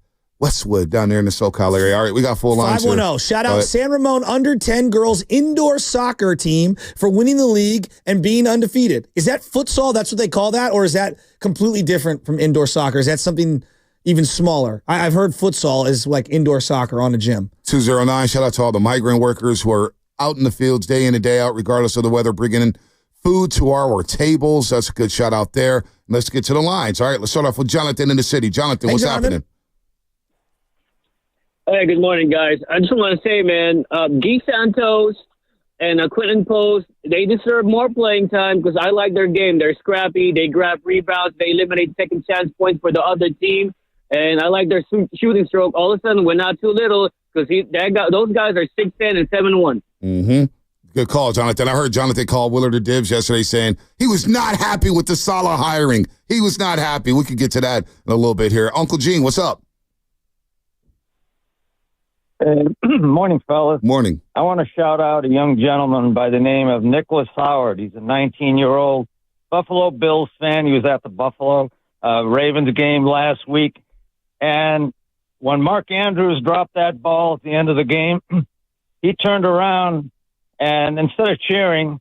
down there in the SoCal area. All right, we got full lines 510. Shout out San Ramon under 10 girls indoor soccer team for winning the league and being undefeated. Is that futsal? That's what they call that? Or is that completely different from indoor soccer? Is that something even smaller? I've heard futsal is like indoor soccer on a gym. 209, shout out to all the migrant workers who are out in the fields day in and day out, regardless of the weather, bringing in food to our tables. That's a good shout out there. Let's get to the lines. All right, let's start off with Jonathan in the city. Jonathan, what's happening? Hey, good morning, guys. I just want to say, man, Guy Santos and Quinten Post, they deserve more playing time because I like their game. They're scrappy. They grab rebounds. They eliminate second chance points for the other team. And I like their shooting stroke. All of a sudden, we're not too little because those guys are 6'10" and 7'1". Mm-hmm. Good call, Jonathan. I heard Jonathan call Willard or Dibs yesterday saying he was not happy with the Saleh hiring. He was not happy. We could get to that in a little bit here. Uncle Gene, what's up? Morning, fellas. Morning. I want to shout out a young gentleman by the name of Nicholas Howard. He's a 19-year-old Buffalo Bills fan. He was at the Buffalo Ravens game last week. And when Mark Andrews dropped that ball at the end of the game, he turned around and instead of cheering,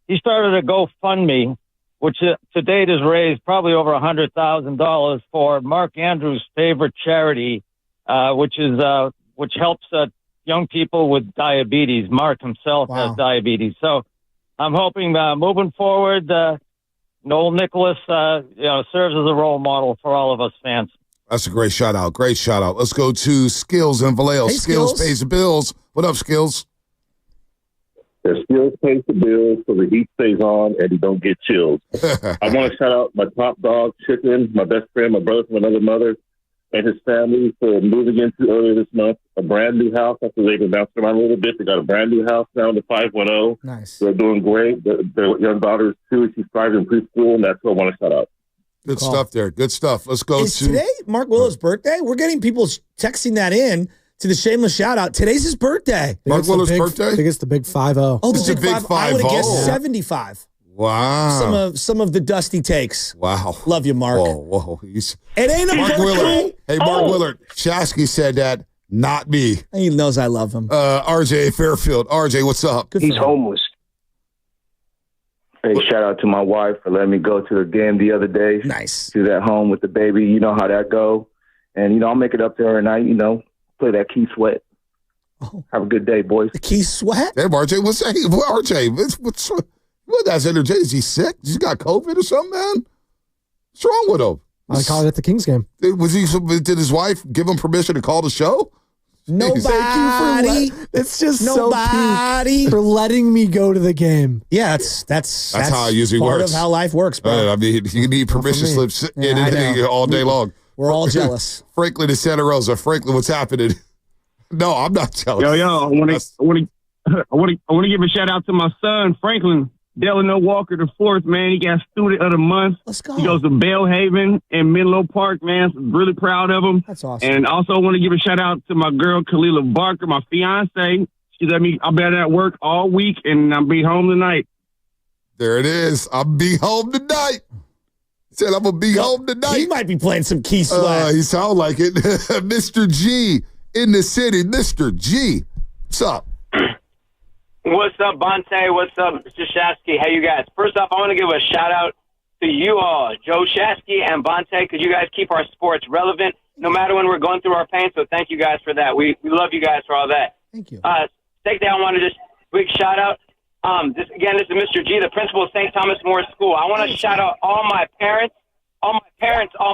he started a GoFundMe, which to date has raised probably over $100,000 for Mark Andrews' favorite charity, which helps young people with diabetes. Mark himself has diabetes. So I'm hoping moving forward, Noel Nicholas serves as a role model for all of us fans. That's a great shout out. Great shout out. Let's go to Skills and Vallejo. Hey, Skills Skills. pays the bills. What up, Skills? The Skills pays the bills so the heat stays on and you don't get chilled. I want to shout out my top dog, Chicken, my best friend, my brother from another mother, and his family for moving into earlier this month a brand new house after they've been bouncing around a little bit. They got a brand new house now in the 510. Nice. They're doing great. Their young daughter is 2. She's thriving in preschool, and that's what I want to shout out. Good stuff there. Good stuff. Let's go Is today Mark Willow's birthday? We're getting people texting that in to the shameless shout out. Today's his birthday. Mark Willow's birthday? I think it's the big 5-0. Oh, It's the a big five. I would have 5-0. guessed 75. Wow. Some of the dusty takes. Wow. Love you, Mark. Whoa. It ain't a Mark birthday. Willard. Hey, Mark Willard. Shasky said that, not me. He knows I love him. RJ Fairfield. RJ, what's up? He's homeless. Hey, shout out to my wife for letting me go to the game the other day. Nice. She was at home with the baby. You know how that go. And, I'll make it up there and I, play that Key Sweat. Oh. Have a good day, boys. The Key Sweat? Hey, RJ, what's that? RJ, what that's energy? Is he sick? He's got COVID or something, man? What's wrong with him? I caught it at the Kings game. Did his wife give him permission to call the show? Nobody. It's just Nobody. so peak for letting me go to the game. Yeah, that's how it usually part works. of how life works, bro. I mean, you need permission slips sitting in and all day long. We're all jealous. Franklin and Santa Rosa. Franklin, what's happening? No, I'm not jealous. Yo, I want to give a shout out to my son Franklin Delano Walker the fourth. Man, he got Student of the Month. Let's go. He goes to Bellhaven and Menlo Park. Man, really proud of him. That's awesome. And also want to give a shout out to my girl Kalila Barker, my fiance. She let me. I've been at work all week, and I'll be home tonight. There it is. I'll be home tonight. He said, I'm going to be home tonight. He might be playing some Key Sweat. He sound like it. Mr. G in the city. Mr. G. What's up? What's up, Bonte? What's up, Mr. Shasky? Hey, you guys. First off, I want to give a shout-out to you all, Joe Shasky and Bonte, because you guys keep our sports relevant no matter when we're going through our pain, so thank you guys for that. We love you guys for all that. Thank you. Take that. I want to just quick shout-out. This is Mr. G, the principal of St. Thomas More School. I want to shout out all my parents, all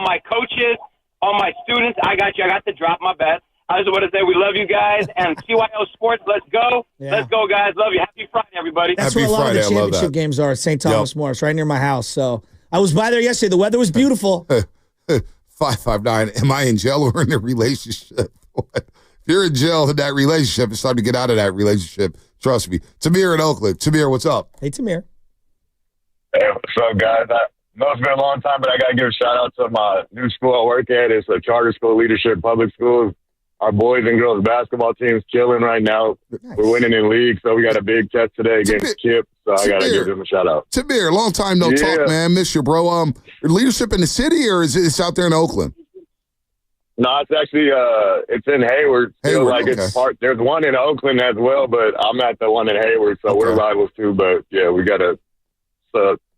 my coaches, all my students. I got you. I got to drop my bet. I just want to say we love you guys, and CYO Sports, let's go. Yeah. Let's go, guys. Love you. Happy Friday, everybody. That's where a lot of the championship games are at St. Thomas More. It's right near my house. So I was by there yesterday. The weather was beautiful. 559. Am I in jail or in a relationship? If you're in jail in that relationship, it's time to get out of that relationship. Trust me. Tamir in Oakland. Tamir, what's up? Hey, Tamir. Hey, what's up, guys? I know it's been a long time, but I got to give a shout-out to my new school I work at. It's a charter school, leadership public schools. Our boys and girls basketball team's killing right now. Nice. We're winning in league, so we got a big test today against Kip, so I got to give them a shout-out. Tamir, long time no talk, man. Miss you, bro. Leadership in the city, or is it out there in Oakland? No, it's actually it's in Hayward. It's part. There's one in Oakland as well, but I'm at the one in Hayward, so we're rivals too. But yeah, we got a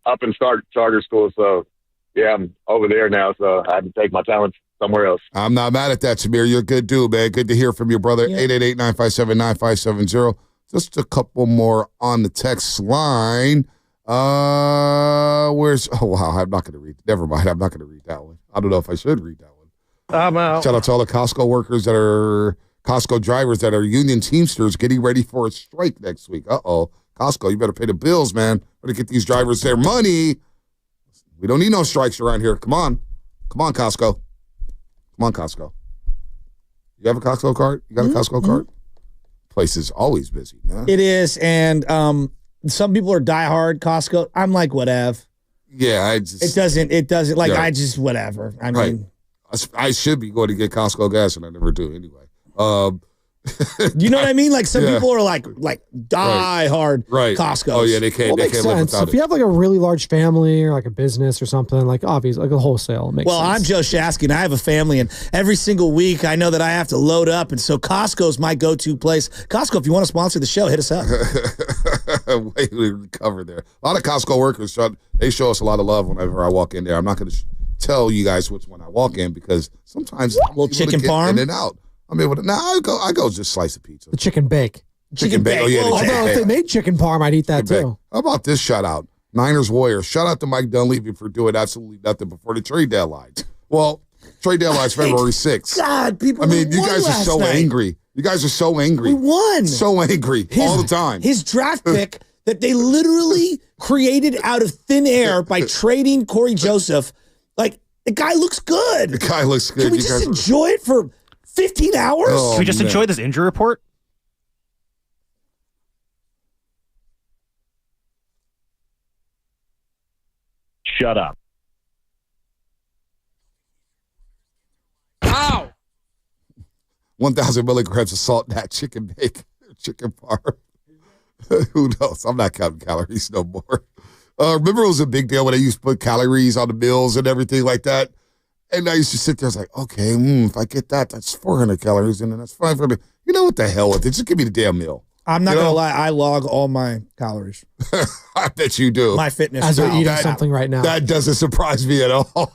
up and start charter school, so yeah, I'm over there now, so I had to take my talents somewhere else. I'm not mad at that, Tamir. You're a good dude, man. Good to hear from your brother. 888-957-9570. Just a couple more on the text line. Where's? Oh wow, I'm not going to read. Never mind. I'm not going to read that one. I don't know if I should read that one. I'm out. Shout out to all the Costco workers that are Costco drivers that are union Teamsters getting ready for a strike next week. Costco, you better pay the bills, man. Better get these drivers their money. We don't need no strikes around here. Come on, Costco. Come on, Costco. You have a Costco card? You got a Costco card? Place is always busy, man. It is, and some people are diehard Costco. I'm like, whatever. Yeah, it doesn't. Like, I just whatever. I mean. I should be going to get Costco gas, and I never do anyway. You know what I mean? Like some people are like die hard Costco. Oh yeah, they can't. They can't live without if you have like a really large family or like a business or something, like obviously like a wholesale makes sense. I'm Joe Shasky, and I have a family, and every single week I know that I have to load up, and so Costco's my go-to place. Costco, if you want to sponsor the show, hit us up. Wait, we recover there. A lot of Costco workers, they show us a lot of love whenever I walk in there. I'm not going to tell you guys which one I walk in because sometimes a little chicken parm in and out. I'm able to. I go just slice a pizza. The chicken bake. Chicken bake. Oh yeah. Although if they made chicken parm, I'd eat that too. How about this shout out? Niners Warriors. Shout out to Mike Dunleavy for doing absolutely nothing before the trade deadline. Well, trade deadline's February 6th. God, people. I mean, you guys are so angry. You guys are so angry. We won. So angry all the time. His draft pick that they literally created out of thin air by trading Corey Joseph. Like, the guy looks good. The guy looks good. Can we just enjoy it for 15 hours? Can we just enjoy this injury report? Shut up. Ow! 1,000 milligrams of salt in that chicken bake. Chicken parm. Who knows? I'm not counting calories no more. Remember it was a big deal when they used to put calories on the meals and everything like that? And I used to sit there, I was like, okay, if I get that, that's 400 calories in, and that's 500. You know what the hell with it? Just give me the damn meal. I'm not going to lie. I log all my calories. I bet you do. My fitness. As you're eating something right now. That doesn't surprise me at all.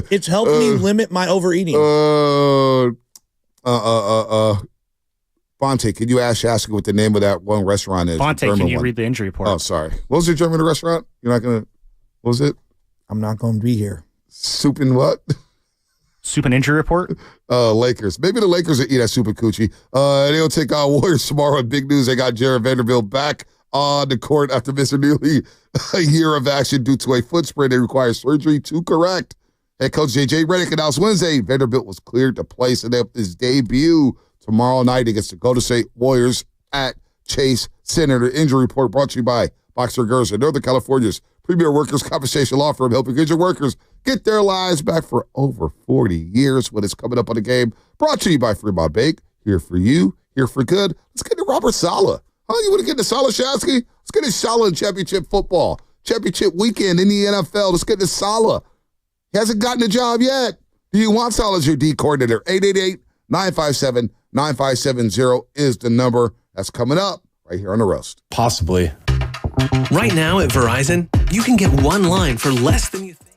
It's helped me limit my overeating. Bonte, can you ask what the name of that one restaurant is? Bonte, can you read the injury report? Oh, sorry. What was the German restaurant? You're not going to, what was it? I'm not going to be here. Soup and what? Soup and injury report? Lakers. Maybe the Lakers will eat that soup and coochie. They'll take on Warriors tomorrow. In big news, they got Jared Vanderbilt back on the court after missing nearly a year of action due to a foot sprain that requires surgery to correct. Head coach J.J. Redick announced Wednesday Vanderbilt was cleared to play and his debut tomorrow night against the Golden State Warriors at Chase Center. The injury report brought to you by Boxer Gerson, Northern California's premier workers' compensation law firm, helping injured workers get their lives back for over 40 years. When it's coming up on the game, brought to you by Fremont Bank. Here for you, here for good. Let's get to Robert Saleh. Oh, you want to get into Saleh, Shasky? Let's get into Saleh in championship football. Championship weekend in the NFL. Let's get into Saleh. He hasn't gotten a job yet. Do you want Saleh as your D coordinator? 888-957-9570 is the number. That's coming up right here on The Roast. Possibly. Right now at Verizon, you can get one line for less than you think.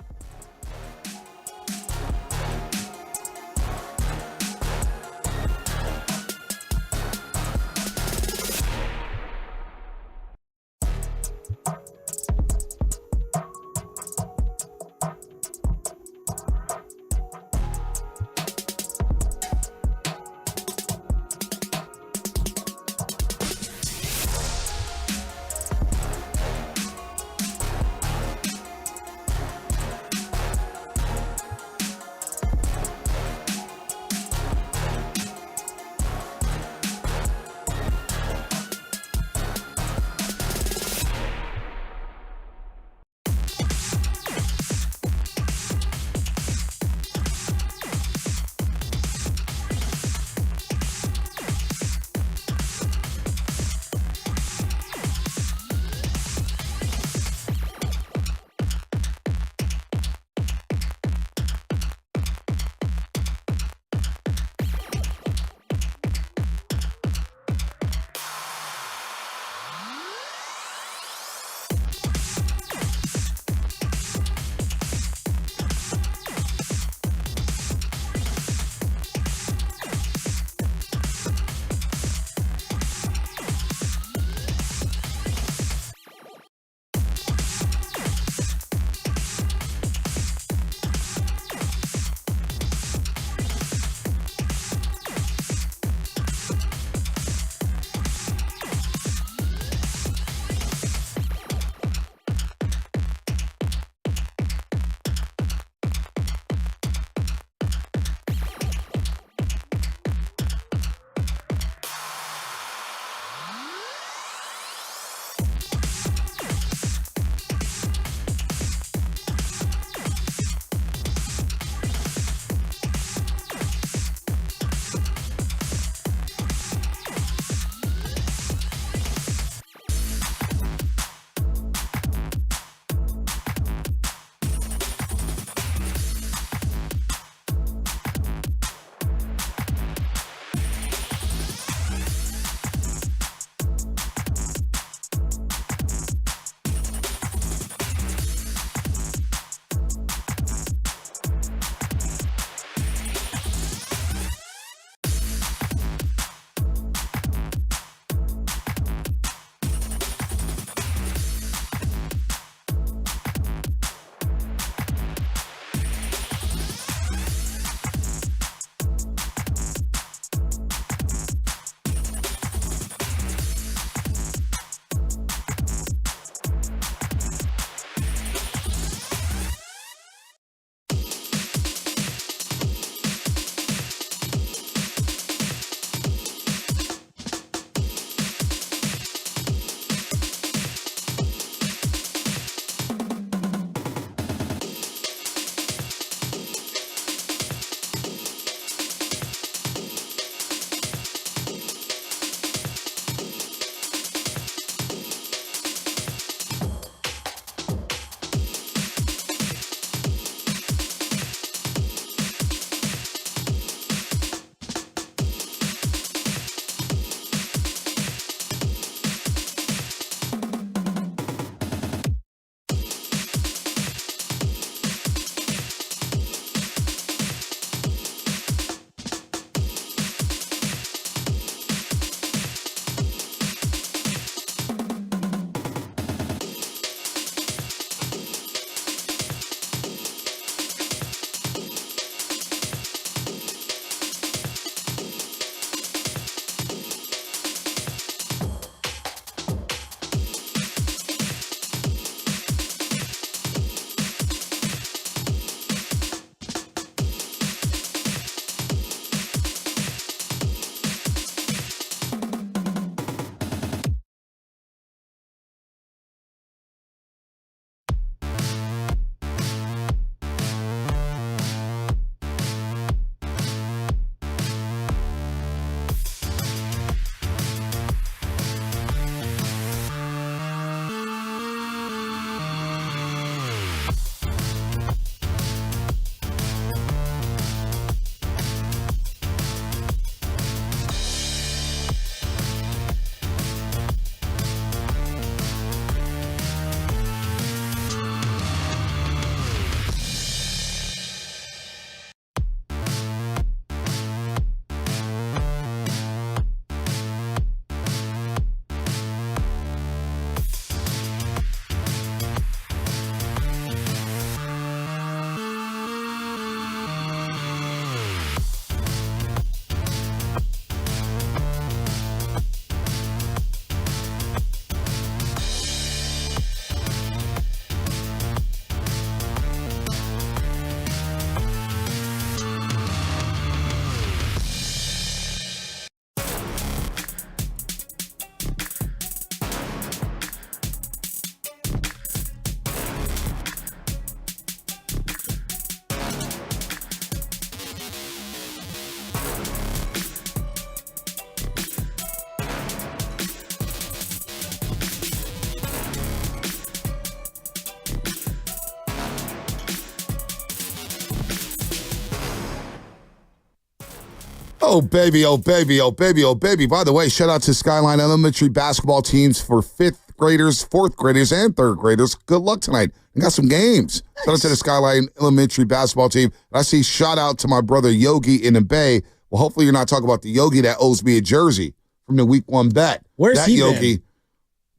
Oh, baby, oh, baby, oh, baby, oh, baby. By the way, shout out to Skyline Elementary basketball teams for 5th graders, 4th graders, and 3rd graders. Good luck tonight. We got some games. Nice. Shout out to the Skyline Elementary basketball team. And I see shout out to my brother Yogi in the Bay. Well, hopefully you're not talking about the Yogi that owes me a jersey from the week 1 bet. Where's that he Yogi been?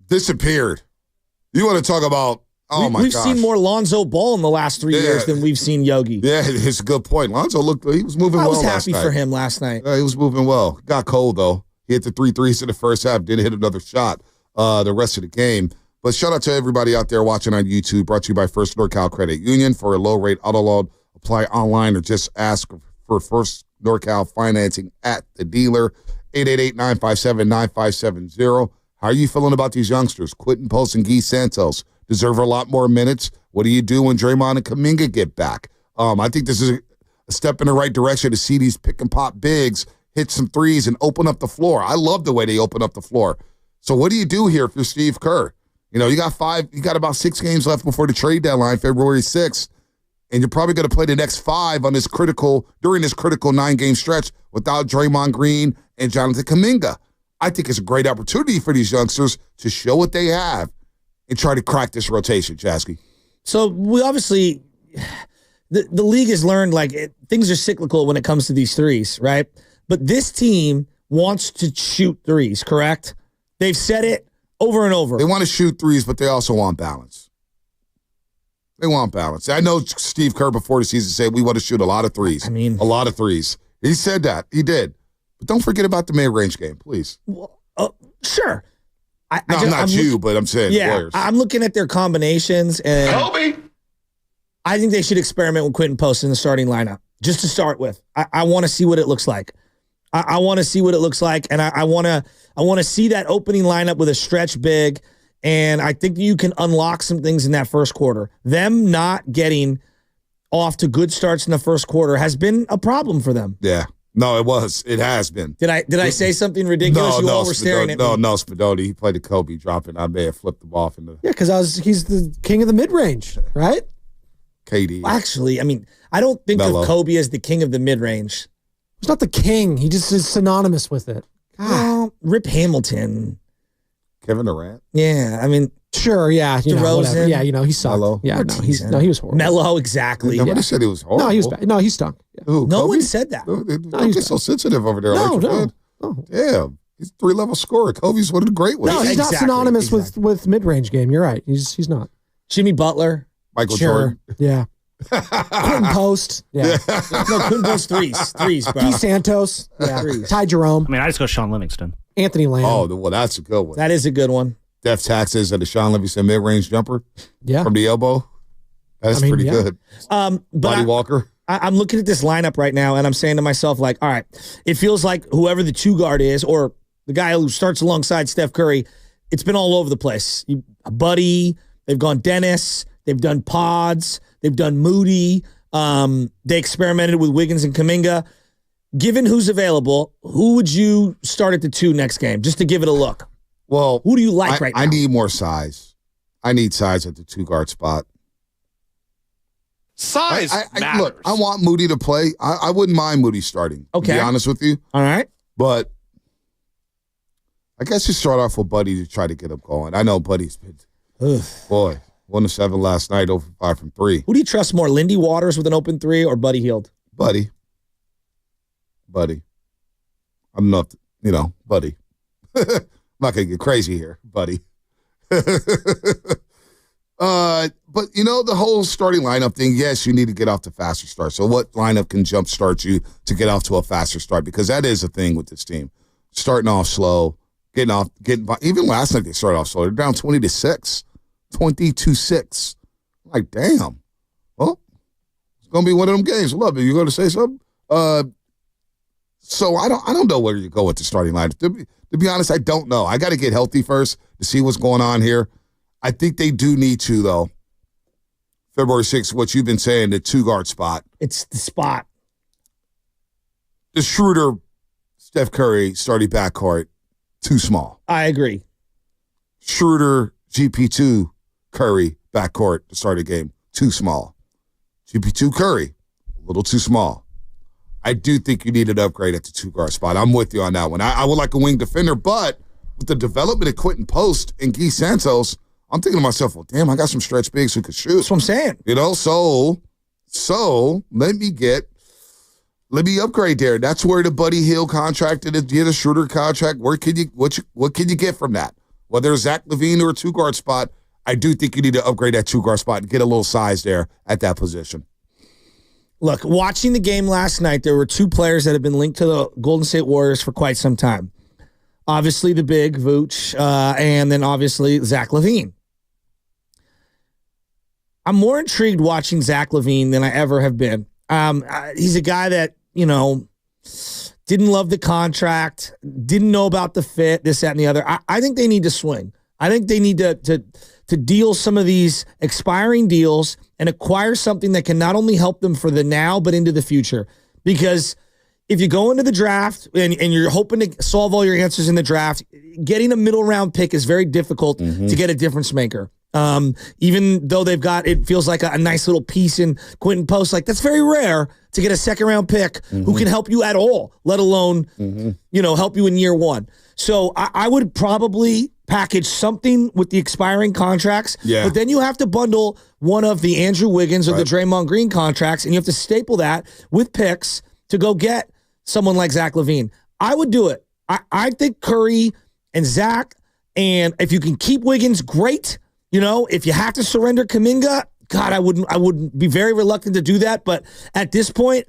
Disappeared. You want to talk about, my gosh. We've seen more Lonzo Ball in the last 3 years than we've seen Yogi. Yeah, it's a good point. Lonzo he was moving well last night. I was happy for him last night. He was moving well. Got cold, though. He hit the 3 threes in the first half, didn't hit another shot the rest of the game. But shout out to everybody out there watching on YouTube, brought to you by First NorCal Credit Union. For a low-rate auto loan, apply online or just ask for First NorCal financing at the dealer. 888-957-9570. How are you feeling about these youngsters? Quinten Post and Guy Santos deserve a lot more minutes. What do you do when Draymond and Kuminga get back? I think this is a step in the right direction to see these pick-and-pop bigs hit some threes and open up the floor. I love the way they open up the floor. So what do you do here if you're Steve Kerr? You know, you got about 6 games left before the trade deadline, February 6th, and you're probably going to play the next 5 during this critical 9-game stretch without Draymond Green and Jonathan Kuminga. I think it's a great opportunity for these youngsters to show what they have and try to crack this rotation, Chasky. So we obviously, the league has learned things are cyclical when it comes to these threes, right? But this team wants to shoot threes, correct? They've said it over and over. They want to shoot threes, but they also want balance. They want balance. I know Steve Kerr before the season said we want to shoot a lot of threes. I mean, a lot of threes. He said that. He did. But don't forget about the mid-range game, please. Well, sure. I'm saying Warriors. I'm looking at their combinations, and Kobe. I think they should experiment with Quinten Post in the starting lineup, just to start with. I want to see what it looks like. I want to see what it looks like, and I want to see that opening lineup with a stretch big, and I think you can unlock some things in that first quarter. Them not getting off to good starts in the first quarter has been a problem for them. Yeah. No, it was. It has been. Did I say something ridiculous? You all were staring at me. No, Spadoni. He played the Kobe dropping. I may have flipped him off in the. Yeah, because he's the king of the mid-range, right? KD. Actually, I mean, I don't think of Kobe as the king of the mid-range. He's not the king. He just is synonymous with it. Well, Rip Hamilton. Kevin Durant. Yeah, I mean, sure, yeah, DeRozan. Yeah, he sucked. Melo. Yeah, he was horrible. Melo, exactly. Nobody said he was horrible. No, he was bad. No, he stunk. Yeah. Who, no Kobe? one said that. Don't get so sensitive over there. No. Damn, he's a 3-level scorer. Kobe's one of the great ones. No, he's not synonymous with mid-range game. You're right. He's not. Jimmy Butler. Michael Jordan. Yeah. Quinten Post. Yeah. No, Quinten Post threes, bro. Guy Santos. Yeah. Ty Jerome. I mean, I just go Sean Livingston. Anthony Lamb. Oh, well, that's a good one. That is a good one. Death taxes and the Sean Livingston mid-range jumper. Yeah. From the elbow. That's pretty good. But Walker. I'm looking at this lineup right now, and I'm saying to myself, all right, it feels like whoever the 2 guard is, or the guy who starts alongside Steph Curry, it's been all over the place. Buddy, they've gone Dennis, they've done Pods, they've done Moody. They experimented with Wiggins and Kuminga. Given who's available, who would you start at the 2 next game, just to give it a look? Well, who do you like right now? I need more size. I need size at the 2 guard spot. Size matters. Look, I want Moody to play. I wouldn't mind Moody starting, to be honest with you. All right. But I guess you start off with Buddy to try to get him going. I know Buddy's been, 1 of 7 last night, over 5 from 3. Who do you trust more, Lindy Waters with an open 3 or Buddy Hield? Buddy. I'm not, Buddy. I'm not going to get crazy here, Buddy. But, the whole starting lineup thing, yes, you need to get off to faster start. So what lineup can jumpstart you to get off to a faster start? Because that is a thing with this team. Starting off slow, getting by. Even last night they started off slow. They're down 20-6. 20-6. Like, damn. Well, it's going to be one of them games. Love it. You going to say something? So I don't know where you go with the starting lineup. To be honest, I don't know. I got to get healthy first to see what's going on here. I think they do need to, though. February 6th, what you've been saying, the 2 guard spot. It's the spot. The Schroeder, Steph Curry starting backcourt, too small. I agree. Schroeder, GP2, Curry backcourt to start a game, too small. GP2 Curry, a little too small. I do think you need an upgrade at the 2-guard spot. I'm with you on that one. I would like a wing defender, but with the development of Quinten Post and Guy Santos, I'm thinking to myself, well, damn, I got some stretch bigs who could shoot. That's what I'm saying. You know, so let me upgrade there. That's where the Buddy Hield contract and the Schroeder contract, what can you get from that? Whether it's Zach LaVine or a 2-guard spot, I do think you need to upgrade that 2-guard spot and get a little size there at that position. Look, watching the game last night, there were 2 players that have been linked to the Golden State Warriors for quite some time. Obviously, the big, Vooch, and then obviously Zach LaVine. I'm more intrigued watching Zach LaVine than I ever have been. He's a guy that, didn't love the contract, didn't know about the fit, this, that, and the other. I think they need to swing. I think they need to deal some of these expiring deals and acquire something that can not only help them for the now, but into the future. Because if you go into the draft and you're hoping to solve all your answers in the draft, getting a middle round pick is very difficult to get a difference maker. Even though they've got, it feels like a nice little piece in Quinten Post, like that's very rare to get a second round pick who can help you at all, let alone, help you in year one. So I would probably package something with the expiring contracts, but then you have to bundle one of the Andrew Wiggins or the Draymond Green contracts, and you have to staple that with picks to go get someone like Zach LaVine. I would do it. I think Curry and Zach, and if you can keep Wiggins, great. If you have to surrender Kuminga, God, I wouldn't be very reluctant to do that. But at this point,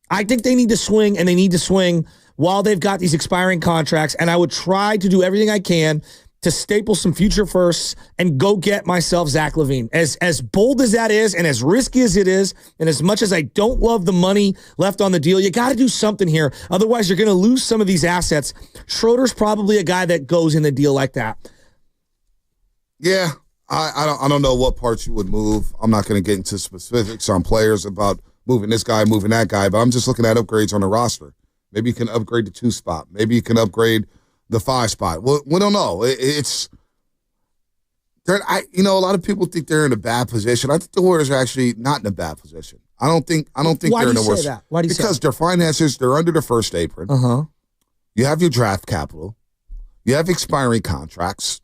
I think they need to swing, and they need to swing while they've got these expiring contracts. And I would try to do everything I can to staple some future firsts and go get myself Zach LaVine. As bold as that is, and as risky as it is, and as much as I don't love the money left on the deal, you got to do something here. Otherwise, you're going to lose some of these assets. Schroeder's probably a guy that goes in a deal like that. Yeah. I don't know what parts you would move. I'm not going to get into specifics on players about moving this guy, moving that guy, but I'm just looking at upgrades on the roster. Maybe you can upgrade the 2 spot. Maybe you can upgrade the 5 spot. We don't know. A lot of people think they're in a bad position. I think the Warriors are actually not in a bad position. I don't think Why they're in the worst. Why do you say that? Because their finances, they're under the first apron. You have your draft capital. You have expiring contracts.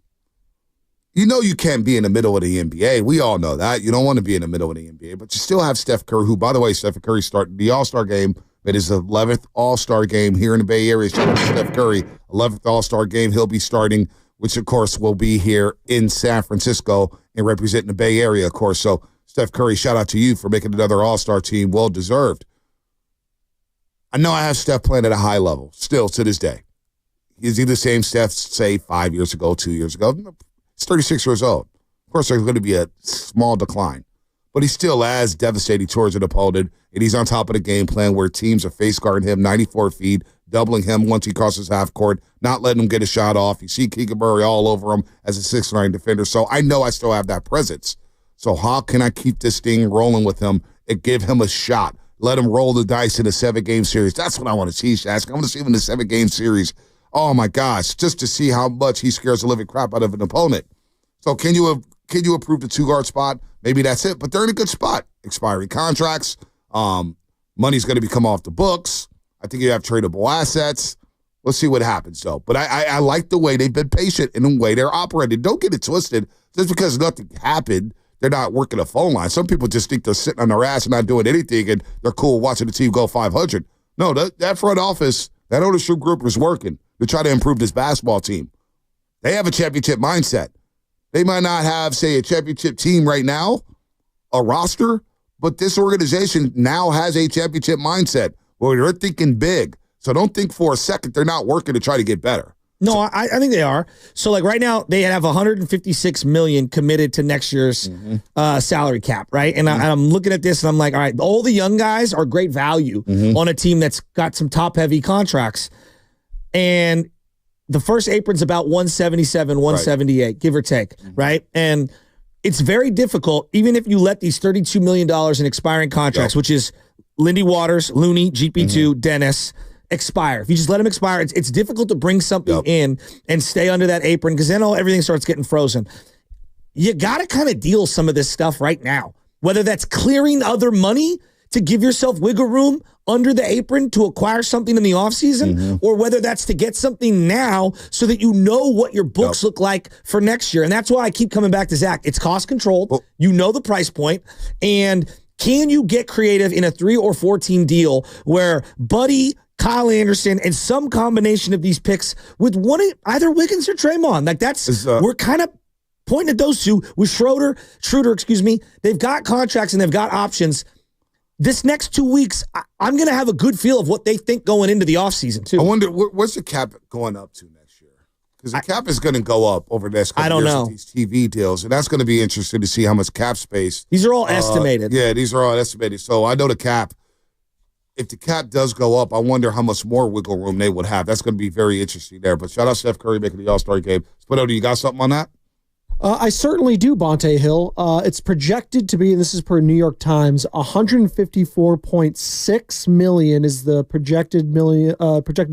You can't be in the middle of the NBA. We all know that. You don't want to be in the middle of the NBA, but you still have Steph Curry, who, by the way, Steph Curry started the All-Star game. It is the 11th All-Star game here in the Bay Area. Steph Curry, 11th All-Star game he'll be starting, which, of course, will be here in San Francisco and representing the Bay Area, of course. So, Steph Curry, shout out to you for making another All-Star team. Well-deserved. I know I have Steph playing at a high level, still to this day. Is he the same Steph, say, 5 years ago, 2 years ago? He's 36 years old. Of course, there's going to be a small decline. But he's still as devastating towards an opponent, and he's on top of the game plan where teams are face guarding him 94 feet, doubling him once he crosses half court, not letting him get a shot off. You see Keegan Murray all over him as a 6'9" defender. So I know I still have that presence. So how can I keep this thing rolling with him and give him a shot? Let him roll the dice in a 7-game series. That's what I want to see, Shask. I want to see him in the 7-game series. Oh, my gosh, just to see how much he scares the living crap out of an opponent. So can you approve the 2-guard spot? Maybe that's it, but they're in a good spot. Expiring contracts. Money's going to be come off the books. I think you have tradable assets. Let's see what happens, though. But I like the way they've been patient in the way they're operating. Don't get it twisted. Just because nothing happened, they're not working a phone line. Some people just think they're sitting on their ass and not doing anything, and they're cool watching the team go 500. No, that front office, that ownership group is working to try to improve this basketball team. They have a championship mindset. They might not have, say, a championship team right now, a roster, but this organization now has a championship mindset where they're thinking big. So don't think for a second they're not working to try to get better. No, I think they are. So, like right now, they have $156 million committed to next year's salary cap, right? And I'm looking at this and I'm like, all right, all the young guys are great value on a team that's got some top-heavy contracts. And the first apron's about 177, 178, give or take, right? And it's very difficult, even if you let these $32 million in expiring contracts, which is Lindy Waters, Looney, GP2, Dennis, expire. If you just let them expire, it's difficult to bring something in and stay under that apron because then everything starts getting frozen. You got to kind of deal some of this stuff right now, whether that's clearing other money to give yourself wiggle room under the apron to acquire something in the offseason, or whether that's to get something now so that you know what your books look like for next year. And that's why I keep coming back to Zach. It's cost controlled. You know the price point. And can you get creative in a 3 or 4 team deal where Buddy, Kyle Anderson, and some combination of these picks with either Wiggins or Draymond? Like we're kind of pointing at those two with Schroeder, they've got contracts and they've got options. This next 2 weeks, I'm going to have a good feel of what they think going into the offseason, too. I wonder, what's the cap going up to next year? Because the cap is going to go up over the next couple years with these TV deals, and that's going to be interesting to see how much cap space. These are all estimated. Yeah, these are all estimated. So I know the cap, if the cap does go up, I wonder how much more wiggle room they would have. That's going to be very interesting there. But shout out Steph Curry making the All-Star game. Spino, do you got something on that? I certainly do, Bonte Hill. It's projected to be, and this is per New York Times, $154.6 million is the projected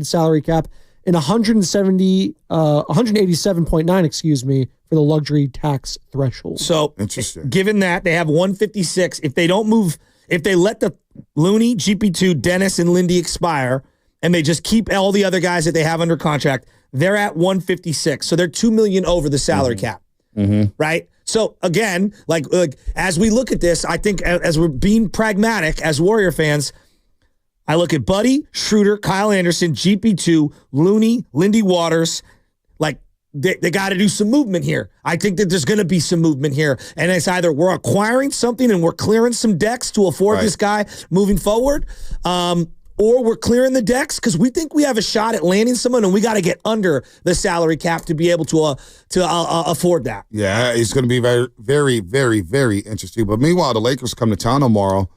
salary cap, and $187.9, for the luxury tax threshold. So, interesting. Given that they have 156, if they don't move, if they let the Looney, GP2, Dennis, and Lindy expire, and they just keep all the other guys that they have under contract, they're at 156. So they're $2 million over the salary cap. Right? So again, like as we look at this, I think as we're being pragmatic as Warrior fans, I look at Buddy, Schroeder, Kyle Anderson, GP2, Looney, Lindy Waters. Like they got to do some movement here. I think that there's going to be some movement here. And it's either we're acquiring something and we're clearing some decks to afford this guy moving forward, or we're clearing the decks because we think we have a shot at landing someone, and we got to get under the salary cap to be able to afford that. Yeah, it's going to be very, very, very, very interesting. But meanwhile, the Lakers come to town tomorrow,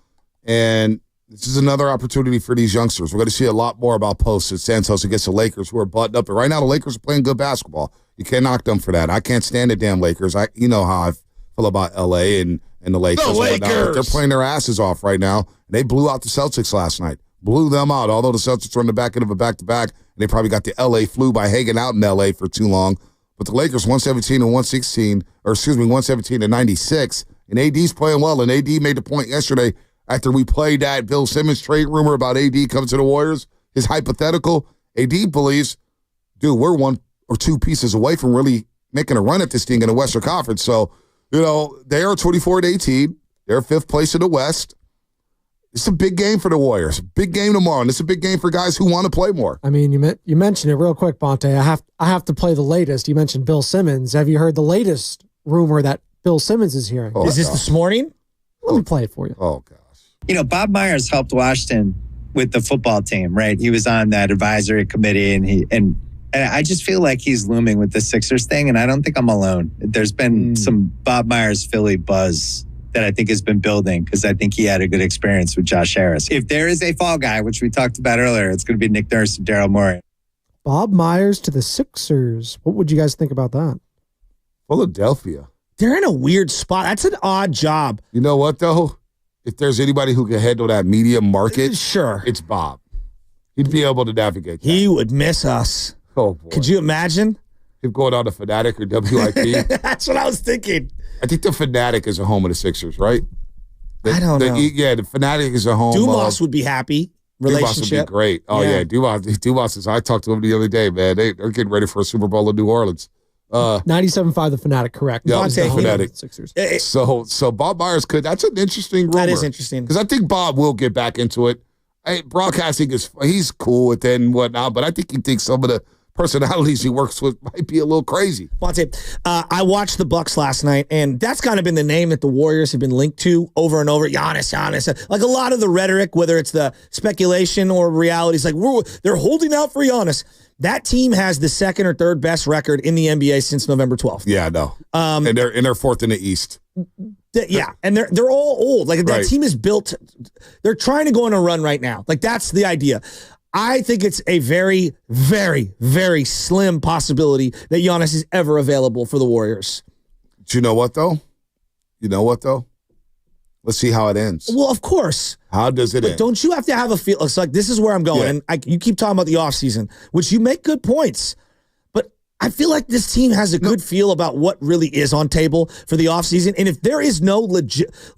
and this is another opportunity for these youngsters. We're going to see a lot more about Post and Santos against the Lakers, who are buttoned up. And right now, the Lakers are playing good basketball. You can't knock them for that. I can't stand the damn Lakers. You know how I feel about L.A. and the Lakers. The Lakers! They're playing their asses off right now. And they blew out the Celtics last night. Blew them out, although the Celtics were on the back end of a back-to-back, and they probably got the L.A. flu by hanging out in L.A. for too long. But the Lakers, 117 and 117 and 96, and AD's playing well, and AD made the point yesterday after we played that Bill Simmons trade rumor about AD coming to the Warriors, his hypothetical. AD believes, dude, we're 1 or 2 pieces away from really making a run at this thing in the Western Conference. So, they are 24-18. They're 5th place in the West. It's a big game for the Warriors. Big game tomorrow, and it's a big game for guys who want to play more. I mean, you mentioned it real quick, Bonte. I have to play the latest. You mentioned Bill Simmons. Have you heard the latest rumor that Bill Simmons is hearing? Is this this morning? Let me play it for you. Oh, gosh. Bob Myers helped Washington with the football team, right? He was on that advisory committee, and I just feel like he's looming with the Sixers thing, and I don't think I'm alone. There's been some Bob Myers Philly buzz that I think has been building because I think he had a good experience with Josh Harris. If there is a fall guy, which we talked about earlier, it's going to be Nick Nurse and Daryl Morey. Bob Myers to the Sixers. What would you guys think about that? Philadelphia. They're in a weird spot. That's an odd job. You know what, though? If there's anybody who can handle that media market, sure, it's Bob. He'd be able to navigate that. He would miss us. Oh, boy. Could you imagine? Him going on to Fanatic or WIP? That's what I was thinking. I think the Fanatic is a home of the Sixers, right? I don't know. Yeah, the Fanatic is a home. Dumas would be happy. Relationship. Dumas would be great. Oh, yeah. Dumas is, I talked to him the other day, man. They're getting ready for a Super Bowl in New Orleans. 97.5 the Fanatic, correct. Yeah, the Fanatic. Sixers. So Bob Myers that's an interesting rumor. That is interesting. Because I think Bob will get back into it. Broadcasting he's cool with it and whatnot, but I think he thinks some of the personalities he works with might be a little crazy. I watched the Bucks last night, and that's kind of been the name that the Warriors have been linked to over and over. Giannis. Like a lot of the rhetoric, whether it's the speculation or reality, it's like they're holding out for Giannis. That team has the 2nd or 3rd best record in the NBA since November 12th. Yeah, no. And they're 4th in the East. And they're all old. Like that team is built. They're trying to go on a run right now. Like that's the idea. I think it's a very, very, very slim possibility that Giannis is ever available for the Warriors. Do you know what, though? Let's see how it ends. Well, of course. How does it end? Don't you have to have a feel? It's like, this is where I'm going. Yeah. And you keep talking about the offseason, which you make good points. But I feel like this team has a good feel about what really is on table for the offseason. And if there is no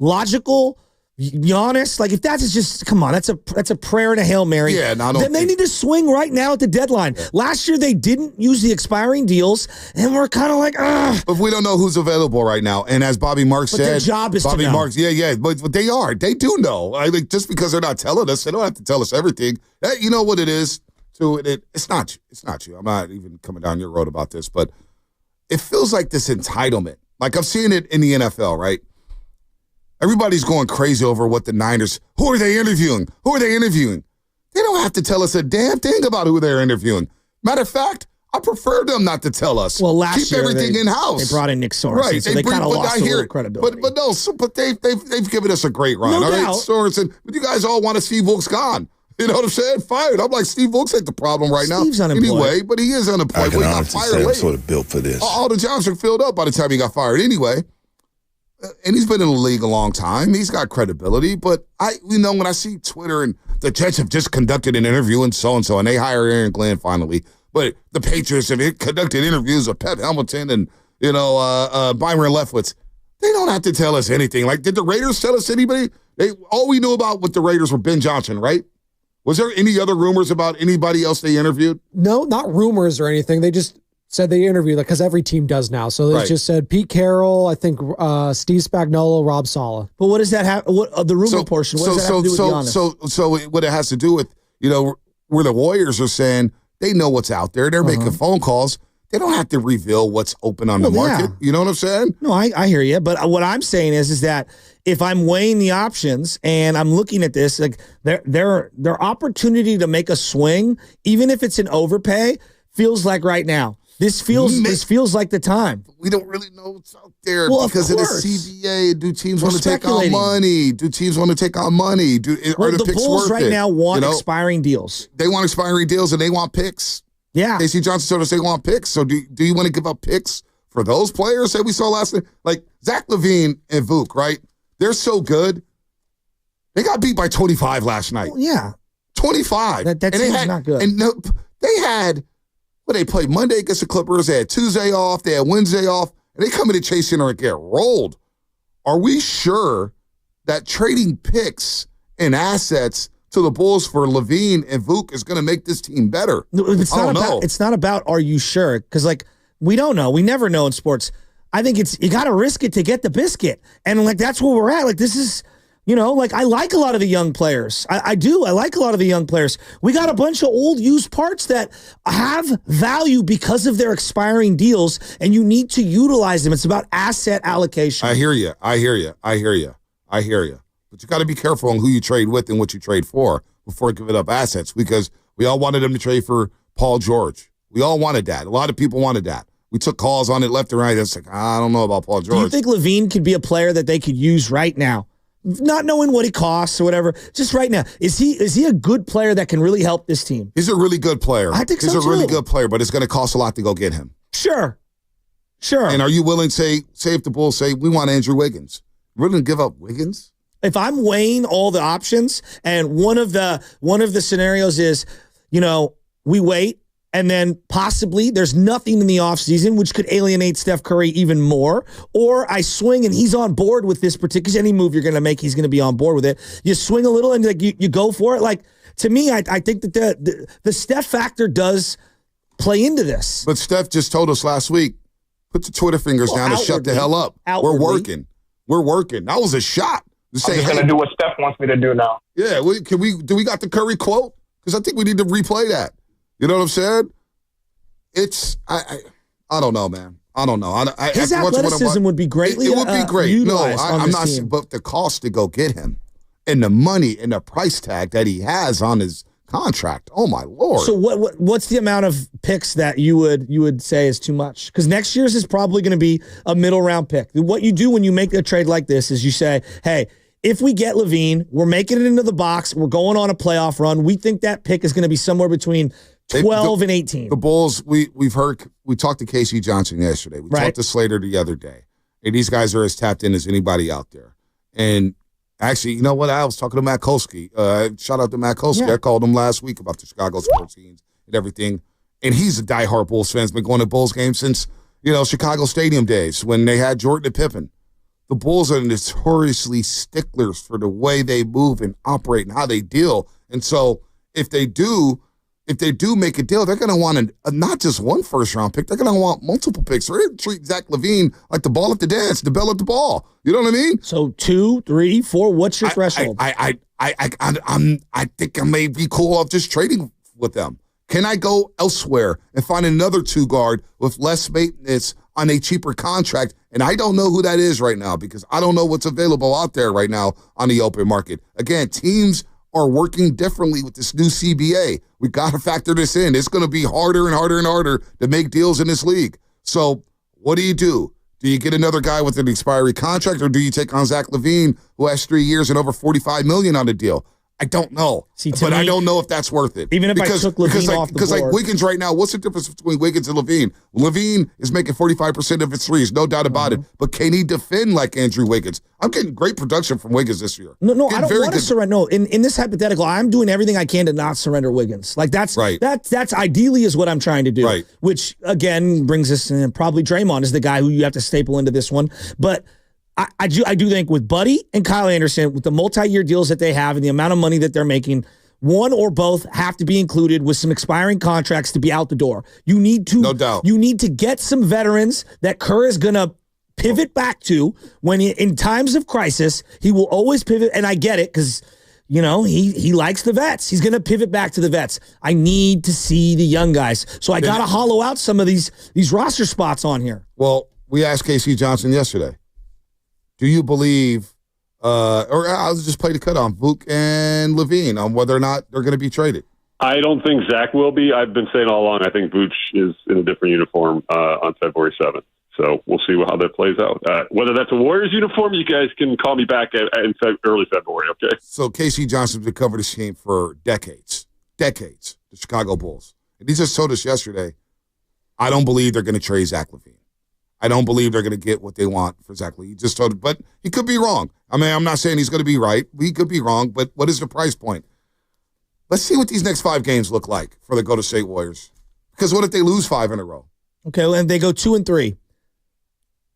logical Giannis, like if that's just come on, that's a prayer and a Hail Mary. Yeah, then they need to swing right now at the deadline. Yeah. Last year they didn't use the expiring deals, and we're kind of like, ugh. But we don't know who's available right now. And as Bobby Marks said, their job is Bobby to know. Marks, but they are. They do know. I think just because they're not telling us, they don't have to tell us everything. You know what it is? So it's not you. It's not you. I'm not even coming down your road about this, but it feels like this entitlement. Like I've seen it in the NFL, right? Everybody's going crazy over what the Niners, who are they interviewing? Who are they interviewing? They don't have to tell us a damn thing about who they're interviewing. Matter of fact, I prefer them not to tell us. Well, last Keep year everything in-house. They brought in Nick Sorensen, right. so they kind of lost a little credibility. But they've given us a great run. No all right, doubt. Sorensen, but you guys all want to Steve Wilkes gone. You know what I'm saying? Fired. I'm like, Steve Wilkes ain't the problem right now. Steve's unemployed. Anyway, but he is unemployed. I can He got honestly fired say I'm late. sort of built for this. All the jobs are filled up by the time he got fired anyway. And he's been in the league a long time. He's got credibility. But when I see Twitter and the Jets have just conducted an interview and so-and-so, and they hire Aaron Glenn finally. But the Patriots have conducted interviews with Pep Hamilton and, Byron Leftwich. They don't have to tell us anything. Like, did the Raiders tell us anybody? All we knew about with the Raiders were Ben Johnson, right? Was there any other rumors about anybody else they interviewed? No, not rumors or anything. They just said they interviewed, because every team does now. So they just said Pete Carroll, I think Steve Spagnuolo, Rob Saleh. But what does that have? What the rumor portion? What does that have to do with Giannis? So what it has to do with, where the Warriors are saying they know what's out there. They're making phone calls. They don't have to reveal what's open on the market. Yeah. You know what I'm saying? No, I hear you. But what I'm saying is that if I'm weighing the options and I'm looking at this, like their opportunity to make a swing, even if it's an overpay, feels like right now. This feels like the time. We don't really know what's out there because of the CBA. Do teams want to take on money? Do teams want to take on money? Are the picks Bulls worth right it? now want expiring deals. They want expiring deals and they want picks. Yeah. Casey Johnson told us they want picks. So do you want to give up picks for those players that we saw last night? Like Zach LaVine and Vuk, right? They're so good. They got beat by 25 last night. Well, yeah. 25. That team's not good. And they had, they played Monday against the Clippers. They had Tuesday off. They had Wednesday off. And they come in to Chase Center and get rolled. Are we sure that trading picks and assets to the Bulls for LaVine and Vuk is going to make this team better? No, it's not about are you sure? Because, we don't know. We never know in sports. I think you got to risk it to get the biscuit. And, that's where we're at. This is, I like a lot of the young players. I do. I like a lot of the young players. We got a bunch of old used parts that have value because of their expiring deals, and you need to utilize them. It's about asset allocation. I hear you. But you got to be careful on who you trade with and what you trade for before giving up assets, because we all wanted them to trade for Paul George. We all wanted that. A lot of people wanted that. We took calls on it left and right. It's like, I don't know about Paul George. Do you think LaVine could be a player that they could use right now? Not knowing what he costs or whatever, just right now. Is he a good player that can really help this team? He's a really good player. I think he's so, a really good player, but it's going to cost a lot to go get him. Sure. And are you willing to say if the Bulls say, we want Andrew Wiggins, we're going to give up Wiggins? If I'm weighing all the options, and one of the scenarios is, we wait, and then possibly there's nothing in the offseason, which could alienate Steph Curry even more, or I swing and he's on board with this particular, any move you're going to make, he's going to be on board with it. You swing a little and you go for it. To me, I think that the Steph factor does play into this. But Steph just told us last week, put the Twitter fingers down and shut the hell up. Outwardly. We're working. That was a shot. I'm just going to do what Steph wants me to do now. Yeah, do we got the Curry quote? Because I think we need to replay that. You know what I'm saying? I don't know, man. I don't know. His athleticism would be greatly it would be great. Utilized I'm not. But the cost to go get him, and the money and the price tag that he has on his contract. Oh my Lord! So what's the amount of picks that you would say is too much? Because next year's is probably going to be a middle round pick. What you do when you make a trade like this is you say, hey, if we get LaVine, we're making it into the box. We're going on a playoff run. We think that pick is going to be somewhere between 12 and 18. The Bulls, we talked to Casey Johnson yesterday. We talked to Slater the other day. And these guys are as tapped in as anybody out there. And actually, you know what? I was talking to Matt Kolsky. Shout out to Matt Kolsky. Yeah. I called him last week about the Chicago sports teams and everything. And he's a diehard Bulls fan. He's been going to Bulls games since, Chicago Stadium days when they had Jordan and Pippen. the Bulls are notoriously sticklers for the way they move and operate and how they deal. And so if they do make a deal, they're going to want not just one first-round pick. They're going to want multiple picks. They're going to treat Zach LaVine like the ball at the dance, the bell at the ball. You know what I mean? So 2, 3, 4, what's your threshold? I think I may be cool off just trading with them. Can I go elsewhere and find another 2-guard with less maintenance on a cheaper contract? And I don't know who that is right now because I don't know what's available out there right now on the open market. Again, teams are working differently with this new CBA. We got to factor this in. It's going to be harder and harder and harder to make deals in this league. So what do? Do you get another guy with an expiry contract, or do you take on Zach LaVine, who has 3 years and over $45 million on the deal? I don't know. I don't know if that's worth it. Even if I took LaVine off the board. Because like Wiggins right now, what's the difference between Wiggins and LaVine? LaVine is making 45% of his threes, no doubt about it. But can he defend like Andrew Wiggins? I'm getting great production from Wiggins this year. No, I don't want to surrender. No, in this hypothetical, I'm doing everything I can to not surrender Wiggins. Like that's right. That's ideally is what I'm trying to do. Right. Which again brings us in, probably Draymond is the guy who you have to staple into this one. But I do think with Buddy and Kyle Anderson, with the multi-year deals that they have and the amount of money that they're making, one or both have to be included with some expiring contracts to be out the door. You need to, no doubt. You need to get some veterans that Kerr is going to pivot back to when in times of crisis. He will always pivot, and I get it because he likes the vets. He's going to pivot back to the vets. I need to see the young guys, so I got to hollow out some of these roster spots on here. Well, we asked Casey Johnson yesterday. Do you believe, or I'll just play the cut on Vuk and LaVine on whether or not they're going to be traded? I don't think Zach will be. I've been saying all along, I think Vooch is in a different uniform on February 7th. So we'll see how that plays out. Whether that's a Warriors uniform, you guys can call me back in early February, okay? So Casey Johnson's been covering this team for decades, the Chicago Bulls. And he just told us yesterday, I don't believe they're going to trade Zach LaVine. I don't believe they're going to get what they want for Zach LaVine. He just told, but he could be wrong. I mean, I'm not saying he's going to be right. He could be wrong, but what is the price point? Let's see what these next 5 games look like for the Golden State Warriors. Because what if they lose 5 in a row? Okay, and they go 2-3.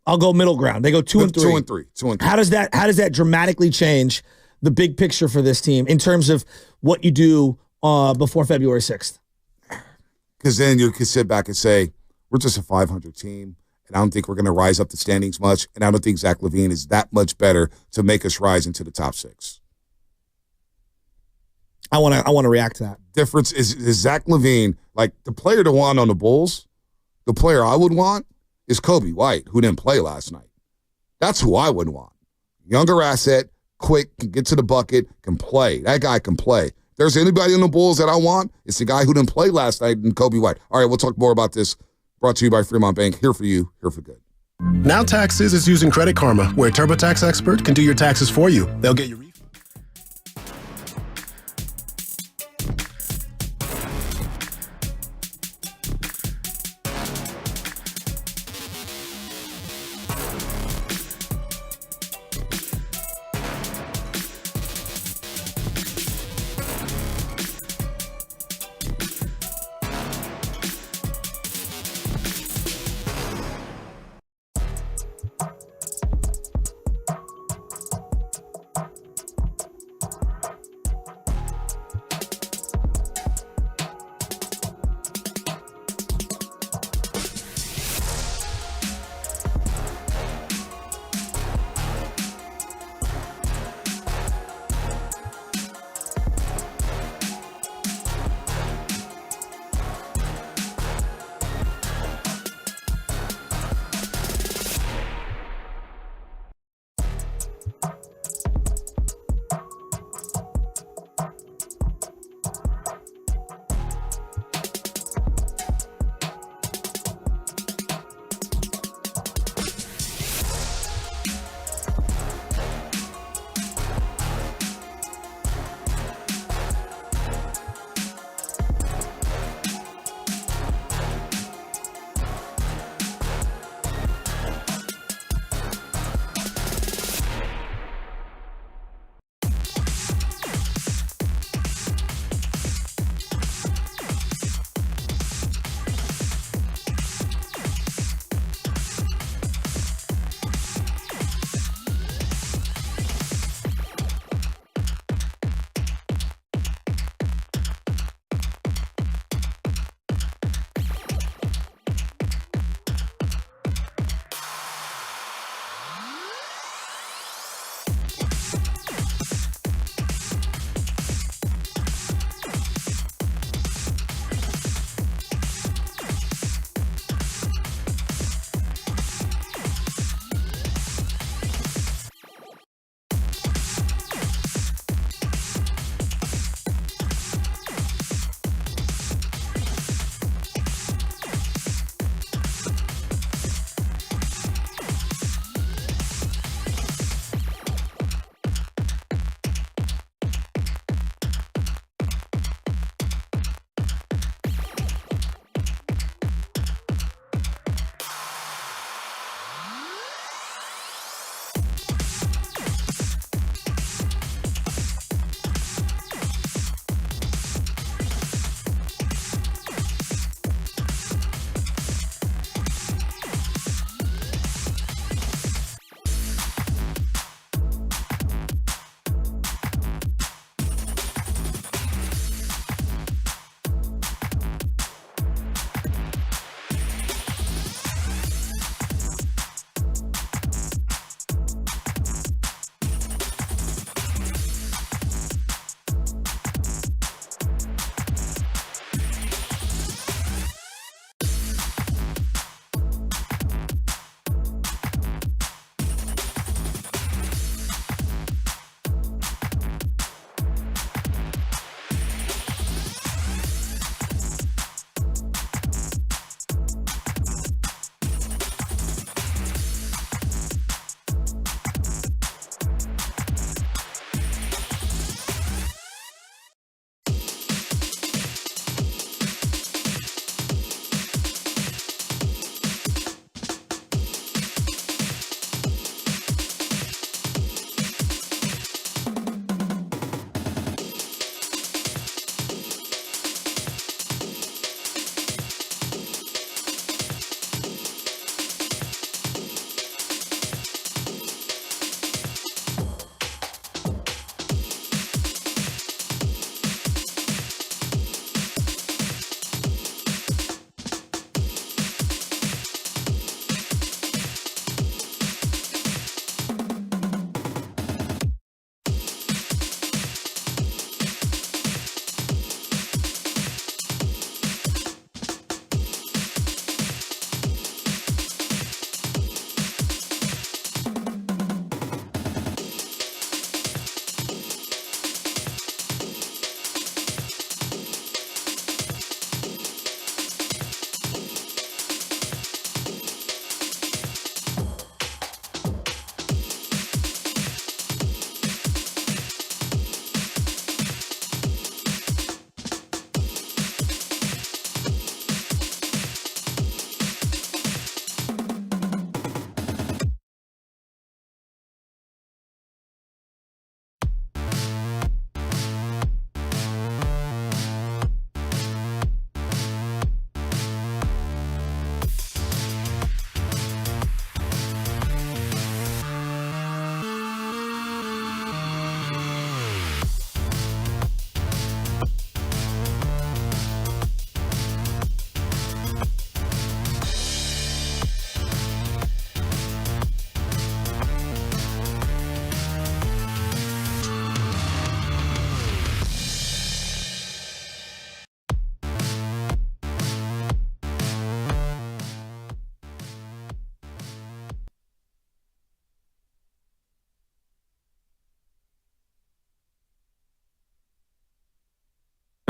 I'll go middle ground. They go 2-3. 2-3. How does that dramatically change the big picture for this team in terms of what you do before February 6th? Because then you can sit back and say, we're just a 500 team. And I don't think we're going to rise up the standings much. And I don't think Zach LaVine is that much better to make us rise into the top 6. I want to react to that. Difference is Zach LaVine, like the player to want on the Bulls, the player I would want is Kobe White, who didn't play last night. That's who I would want. Younger asset, quick, can get to the bucket, can play. That guy can play. If there's anybody on the Bulls that I want, it's the guy who didn't play last night and Kobe White. All right, we'll talk more about this. Brought to you by Fremont Bank. Here for you, here for good. Now Taxes is using Credit Karma, where a TurboTax expert can do your taxes for you. They'll get your refund.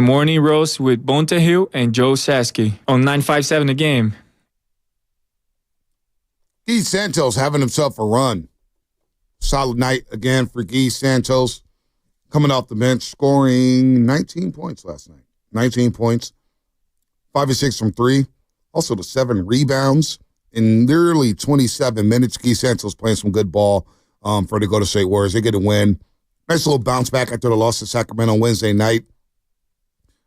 The Morning Roast with Bonta Hill and Joe Saski on 957 The Game. Guy Santos having himself a run. Solid night again for Guy Santos. Coming off the bench, scoring 19 points last night. 19 points, 5 of 6 from 3. Also the 7 rebounds in nearly 27 minutes. Guy Santos playing some good ball for the Golden State Warriors. They get a win. Nice little bounce back after the loss to Sacramento on Wednesday night.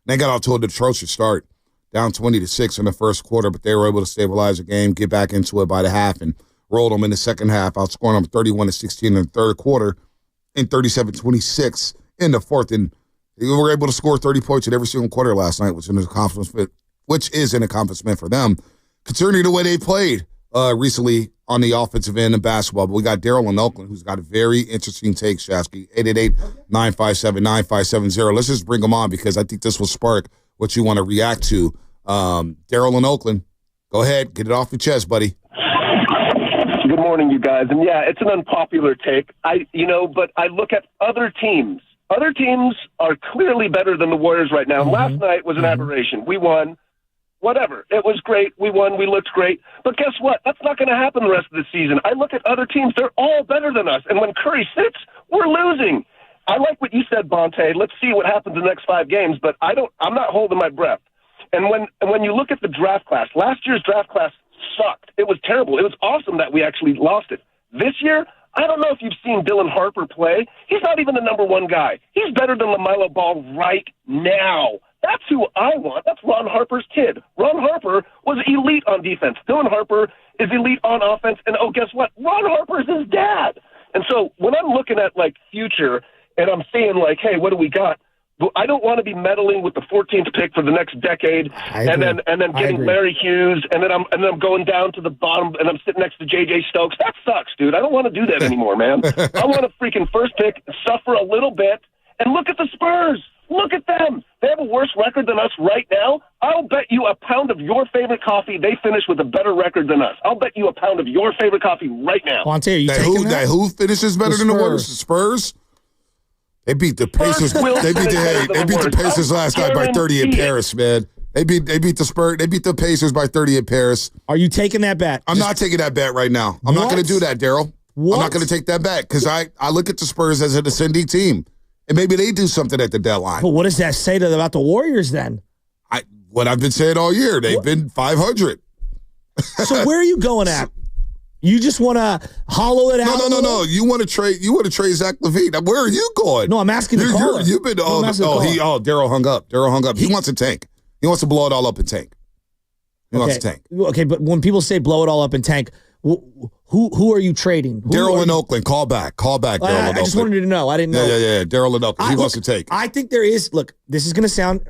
They got off to an atrocious start, down 20-6 in the first quarter, but they were able to stabilize the game, get back into it by the half, and rolled them in the second half, outscoring them 31-16 in the third quarter and 37-26 in the fourth. And they were able to score 30 points in every single quarter last night, which is an accomplishment for them, considering the way they played recently on the offensive end of basketball. But we got Daryl in Oakland, who's got a very interesting take, Shasky. 888-957-9570. Let's just bring him on because I think this will spark what you want to react to. Daryl in Oakland, go ahead, get it off your chest, buddy. Good morning, you guys. And yeah, it's an unpopular take. But I look at other teams. Other teams are clearly better than the Warriors right now. Last night was an aberration. We won. Whatever. It was great. We won. We looked great. But guess what? That's not going to happen the rest of the season. I look at other teams. They're all better than us. And when Curry sits, we're losing. I like what you said, Bonta. Let's see what happens in the next 5 games. But I'm not holding my breath. And when you look at the draft class, last year's draft class sucked. It was terrible. It was awesome that we actually lost it. This year, I don't know if you've seen Dylan Harper play. He's not even the number 1 guy. He's better than LaMelo Ball right now. That's who I want. That's Ron Harper's kid. Ron Harper was elite on defense. Dylan Harper is elite on offense. And, guess what? Ron Harper's his dad. And so when I'm looking at, future and I'm seeing, hey, what do we got? I don't want to be meddling with the 14th pick for the next decade and then getting Larry Hughes and then I'm going down to the bottom and I'm sitting next to J.J. Stokes. That sucks, dude. I don't want to do that anymore, man. I want a freaking first pick, suffer a little bit, and look at the Spurs. Look at them. They have a worse record than us right now. I'll bet you a pound of your favorite coffee they finish with a better record than us. I'll bet you a pound of your favorite coffee right now. Bonta, are you taking that? Who finishes better than the Warriors? The Spurs? They beat the Pacers. They beat the Pacers last night by 30 in Paris, man. They beat the Spurs. They beat the Pacers by 30 in Paris. Are you taking that bet? I'm not taking that bet right now. I'm not going to do that, Daryl. I'm not going to take that bet because I look at the Spurs as an ascending team. And maybe they do something at the deadline. But what does that say about the Warriors then? What I've been saying all year. They've been 500. So where are you going at? You just want to hollow it out? No. You want to trade Zach LaVine. Where are you going? No, I'm asking the caller. You've been Daryl hung up. He wants a tank. He wants to blow it all up and tank. He wants a tank. Okay, but when people say blow it all up and tank, who are you trading? Daryl in Oakland. Call back, Daryl in Oakland. I just wanted to know. I didn't know. Yeah. Daryl in Oakland. He wants to take. I think there is, this is going to sound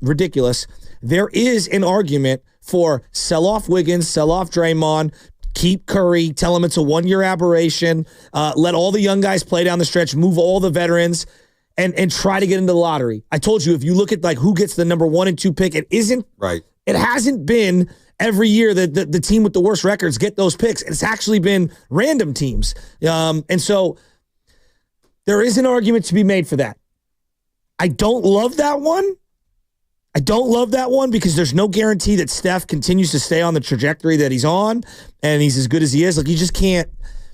ridiculous. There is an argument for sell off Wiggins, sell off Draymond, keep Curry, tell him it's a 1-year aberration, let all the young guys play down the stretch, move all the veterans, and try to get into the lottery. I told you, if you look at who gets the number 1 and 2 pick, it isn't right. It hasn't been every year that the team with the worst records get those picks. It's actually been random teams. And so there is an argument to be made for that. I don't love that one. Because there's no guarantee that Steph continues to stay on the trajectory that he's on and he's as good as he is. You just can't,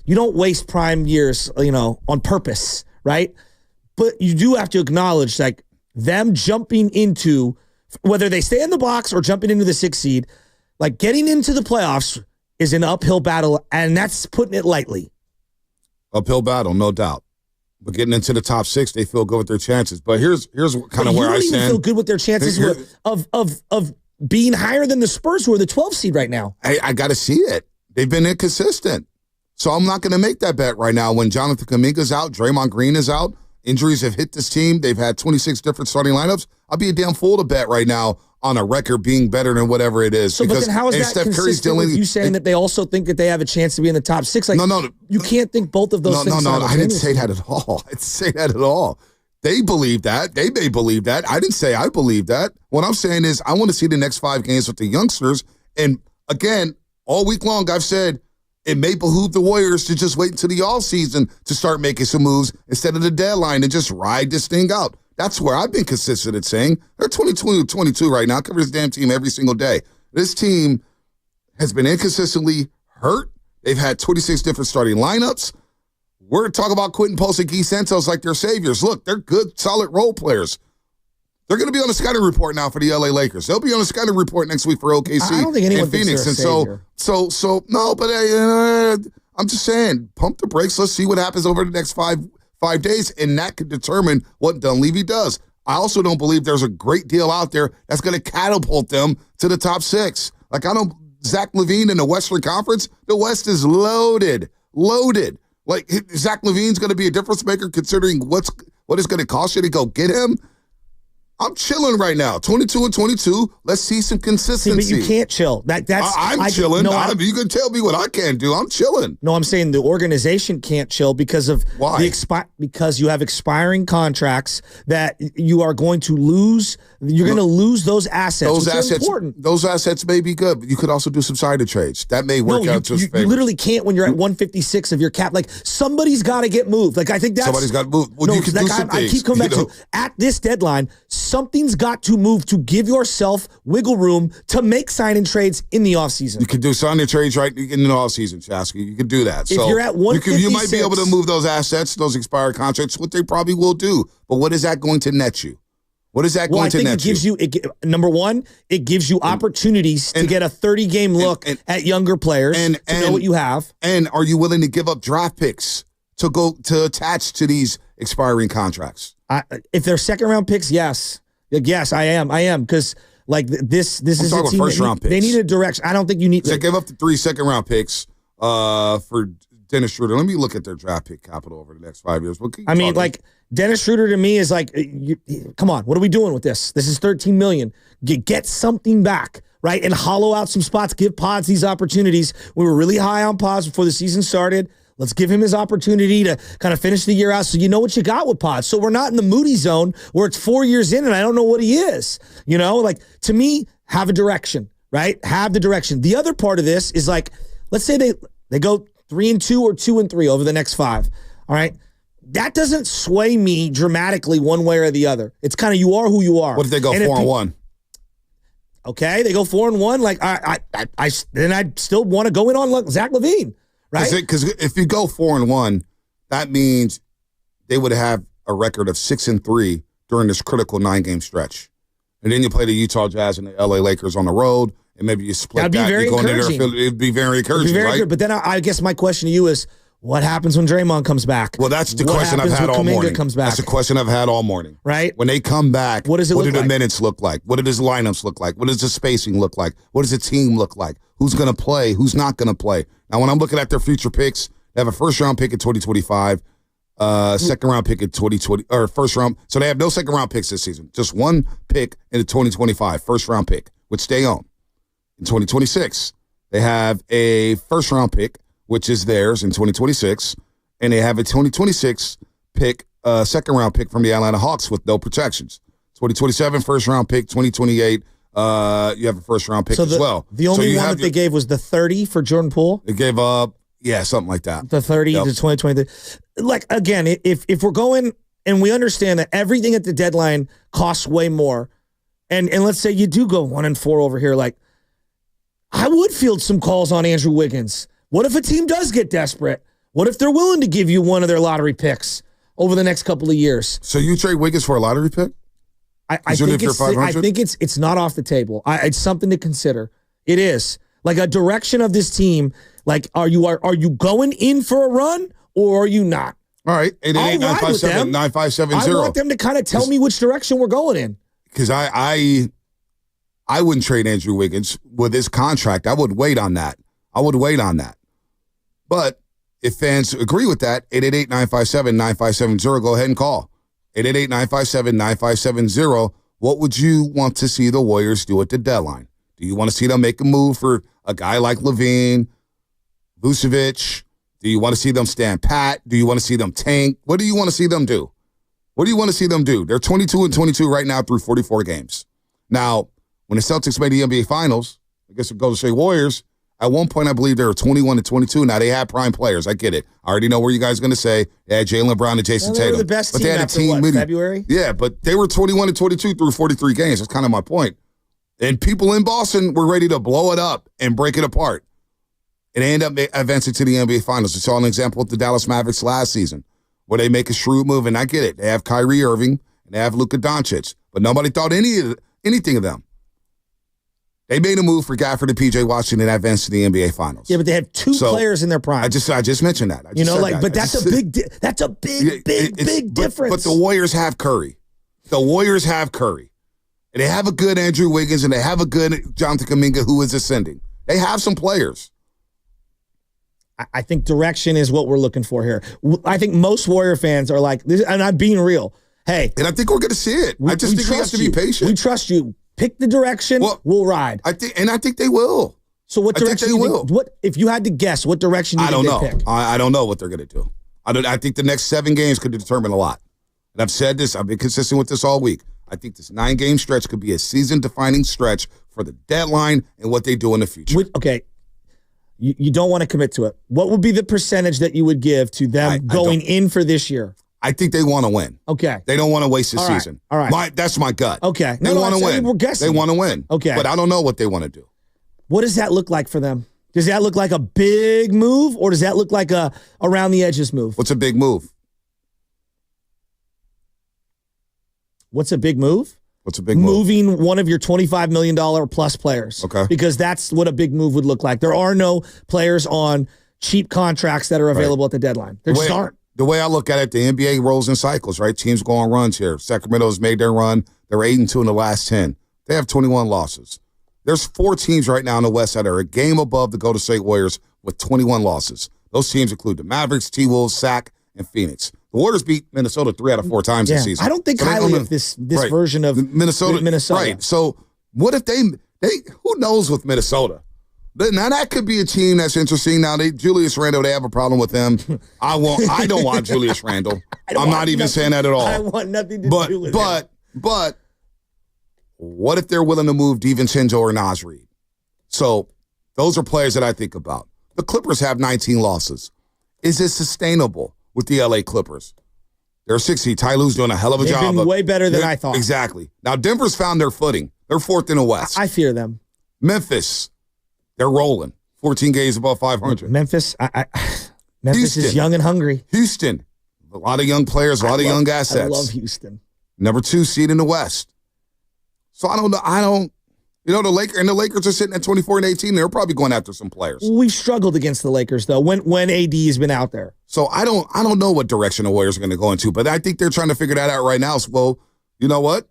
you don't waste prime years, on purpose, right? But you do have to acknowledge them jumping into, whether they stay in the box or jumping into the 6th seed, getting into the playoffs is an uphill battle, and that's putting it lightly. Uphill battle, no doubt. But getting into the top 6, they feel good with their chances. But here's kind of where I stand. You don't even feel good with their chances of being higher than the Spurs, who are the 12th seed right now. I got to see it. They've been inconsistent. So I'm not going to make that bet right now. When Jonathan Kuminga's out, Draymond Green is out, injuries have hit this team. They've had 26 different starting lineups. I'll be a damn fool to bet right now on a record being better than whatever it is. So, but then how is that Steph consistent with you saying that they also think that they have a chance to be in the top 6? No. You can't think both of those things. No, I didn't say that at all. They believe that. They may believe that. I didn't say I believe that. What I'm saying is I want to see the next 5 games with the youngsters. And again, all week long, I've said it may behoove the Warriors to just wait until the offseason to start making some moves instead of the deadline and just ride this thing out. That's where I've been consistent at saying they're 22 right now. Cover this damn team every single day. This team has been inconsistently hurt. They've had 26 different starting lineups. We're talking about Quinten Post and Guy Santos like they're saviors. Look, they're good, solid role players. They're going to be on the scouting report now for the LA Lakers. They'll be on the scouting report next week for OKC I don't think anyone and Phoenix. thinks they're a savior. So no, but I'm just saying, pump the brakes. Let's see what happens over the next five days, and that could determine what Dunleavy does. I also don't believe there's a great deal out there that's going to catapult them to the top 6. Like, I don't, Zach LaVine in the Western Conference, the West is loaded. Like, Zach LaVine's going to be a difference maker considering what it's going to cost you to go get him. I'm chilling right now. 22-22. Let's see some consistency. See, but you can't chill. I'm chilling. You can tell me what I can do. I'm chilling. No, I'm saying the organization can't chill because of why? Because you have expiring contracts that you are going to lose. You're going to lose those assets. Those which assets, are important. Those assets may be good, but you could also do some side trades. That may work out just you literally can't when you're at 156 of your cap. Like, somebody's got to get moved. Like, I think that's somebody's got to move. Well, you can do some things. I keep coming back to at this deadline. Something's got to move to give yourself wiggle room to make sign and trades in the offseason. You can do sign and trades right in the offseason, Chasky. You can do that. If you're at 156, you might be able to move those assets, those expired contracts, what they probably will do. But what is that going to net you? What is that going to net you? I think it gives you, number one, it gives you opportunities to get a 30-game look at younger players to know what you have. And are you willing to give up draft picks to attach to these expiring contracts? If they're second-round picks, yes. Yes, I am because like this is a team first round picks. They need a direction. I don't think you need to give up the 3 second-round picks for Dennis Schroeder. Let me look at their draft pick capital over the next 5 years. Like Dennis Schroeder to me is like, come on, what are we doing with this? This is $13 million. Get something back, right? And hollow out some spots. Give Pods these opportunities. We were really high on Pods before the season started. Let's give him his opportunity to kind of finish the year out so you know what you got with Pods. So we're not in the Moody zone where it's 4 years in and I don't know what he is. You know, like, to me, have a direction, right? Have the direction. The other part of this is like, let's say they go 3-2 or 2-3 over the next 5. All right. That doesn't sway me dramatically one way or the other. It's kind of you are who you are. What if they go 4-1? Okay, they go 4-1. Like I still want to go in on Zach LaVine. Right? Because if you go 4-1, that means they would have a record of 6-3 during this critical 9-game stretch, and then you play the Utah Jazz and the LA Lakers on the road, and maybe you split that. Very encouraging. It'd be very encouraging, right? Good. But then I guess my question to you is, what happens when Draymond comes back? Well, that's the question I've had all morning. Comes back? That's the question I've had all morning. Right? When they come back, what do the minutes look like? What do the lineups look like? What does the spacing look like? What does the team look like? Who's going to play? Who's not going to play? Now, when I'm looking at their future picks, they have a first-round pick in 2025, second-round pick in 2020, or first-round. So they have no second-round picks this season. Just one pick in the 2025 first-round pick, which stay on. In 2026, they have a first-round pick, which is theirs in 2026, and they have a 2026 pick, second-round pick from the Atlanta Hawks with no protections. 2027 first-round pick, 2028, you have a first-round pick as well. The only one that they gave was the 30 for Jordan Poole? They gave up, something like that. The 30 to 2023. Like, again, if we're going, and we understand that everything at the deadline costs way more, and let's say you do go 1-4 over here, like, I would field some calls on Andrew Wiggins. What if a team does get desperate? What if they're willing to give you one of their lottery picks over the next couple of years? So you trade Wiggins for a lottery pick? I think it's not off the table. It's something to consider. It is. Like, a direction of this team, like, are you going in for a run or are you not? All right. 888-957-9570. I want them to kind of tell me which direction we're going in. Because I wouldn't trade Andrew Wiggins with his contract. I would wait on that. But if fans agree with that, 888-957-9570, go ahead and call. 888-957-9570. What would you want to see the Warriors do at the deadline? Do you want to see them make a move for a guy like LaVine, Vucevic? Do you want to see them stand pat? Do you want to see them tank? What do you want to see them do? They're 22-22 right now through 44 games. Now, when the Celtics made the NBA Finals, I guess it goes to say Warriors, At one point, I believe they were 21-22. Now they had prime players. I get it. I already know where you guys are going to say they had Jaylen Brown and Jason Tatum. They were the best but team they had after a team what, February? Yeah, but they were 21-22 through 43 games. That's kind of my point. And people in Boston were ready to blow it up and break it apart. And they end up advancing to the NBA Finals. We saw an example with the Dallas Mavericks last season where they make a shrewd move, and I get it. They have Kyrie Irving and they have Luka Doncic, but nobody thought anything of them. They made a move for Gafford and P.J. Washington and advanced to the NBA Finals. Yeah, but they have two players in their prime. I just mentioned that. But that's a big difference. But the Warriors have Curry. And they have a good Andrew Wiggins, and they have a good Jonathan Kuminga who is ascending. They have some players. I think direction is what we're looking for here. I think most Warrior fans are like, this, and I'm being real. Hey. And I think we're going to see it. I just think we have to be patient. We trust you. Pick the direction, we'll ride. I think they will. So what direction do you think? What if you had to guess? What direction do you think they pick? I don't know what they're going to do. I think the next 7 games could determine a lot. And I've said this. I've been consistent with this all week. I think this 9-game stretch could be a season-defining stretch for the deadline and what they do in the future. Okay. You don't want to commit to it. What would be the percentage that you would give to them going in for this year? I think they want to win. Okay. They don't want to waste the season. All right. That's my gut. Okay. They want to win. We're guessing. They want to win. Okay. But I don't know what they want to do. What does that look like for them? Does that look like a big move, or does that look like a around the edges move? What's a big move? What's a big move? What's a big move? Moving one of your $25 million plus players. Okay. Because that's what a big move would look like. There are no players on cheap contracts that are available at the deadline. There just aren't. The way I look at it, the NBA rolls in cycles, right? Teams go on runs here. Sacramento's made their run. They're 8-2 in the last 10. They have 21 losses. There's 4 teams right now in the West that are a game above the Golden State Warriors with 21 losses. Those teams include the Mavericks, T-Wolves, Sac, and Phoenix. The Warriors beat Minnesota 3 out of 4 times this season. I don't think highly of this version of Minnesota. Right. So what if they who knows with Minnesota? Now that could be a team that's interesting. Now Julius Randle, they have a problem with him. I don't want Julius Randle. I'm not even saying that at all. I want nothing to do with him. But what if they're willing to move DiVincenzo or Naz Reid? So those are players that I think about. The Clippers have 19 losses. Is it sustainable with the LA Clippers? They're 60. Ty Lue's doing a hell of a job. They've been way better than I thought. Exactly. Now Denver's found their footing. They're 4th in the West. I fear them. Memphis. They're rolling. 14 games above 500. Memphis is young and hungry. Houston. A lot of young players, a lot of young assets. I love Houston. Number 2 seed in the West. So I don't know. The Lakers are sitting at 24-18. They're probably going after some players. We've struggled against the Lakers though when AD has been out there. So I don't know what direction the Warriors are going to go into, but I think they're trying to figure that out right now. So, well, you know what?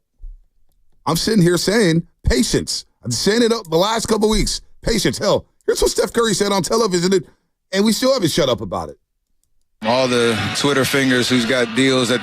I'm sitting here saying patience. I'm saying it the last couple of weeks. Patience. Hell, here's what Steph Curry said on television, and we still haven't shut up about it. All the Twitter fingers who's got deals that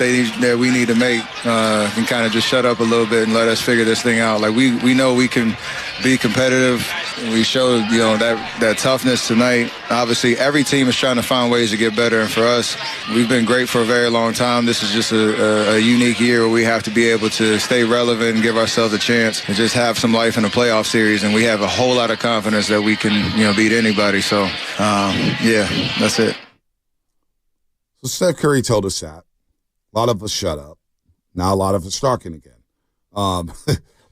we need to make can kind of just shut up a little bit and let us figure this thing out. Like we know we can be competitive. We showed that toughness tonight. Obviously, every team is trying to find ways to get better, and for us, we've been great for a very long time. This is just a unique year where we have to be able to stay relevant and give ourselves a chance and just have some life in a playoff series. And we have a whole lot of confidence that we can beat anybody. So that's it. So Steph Curry told us that. A lot of us shut up. Now a lot of us talking again. Well,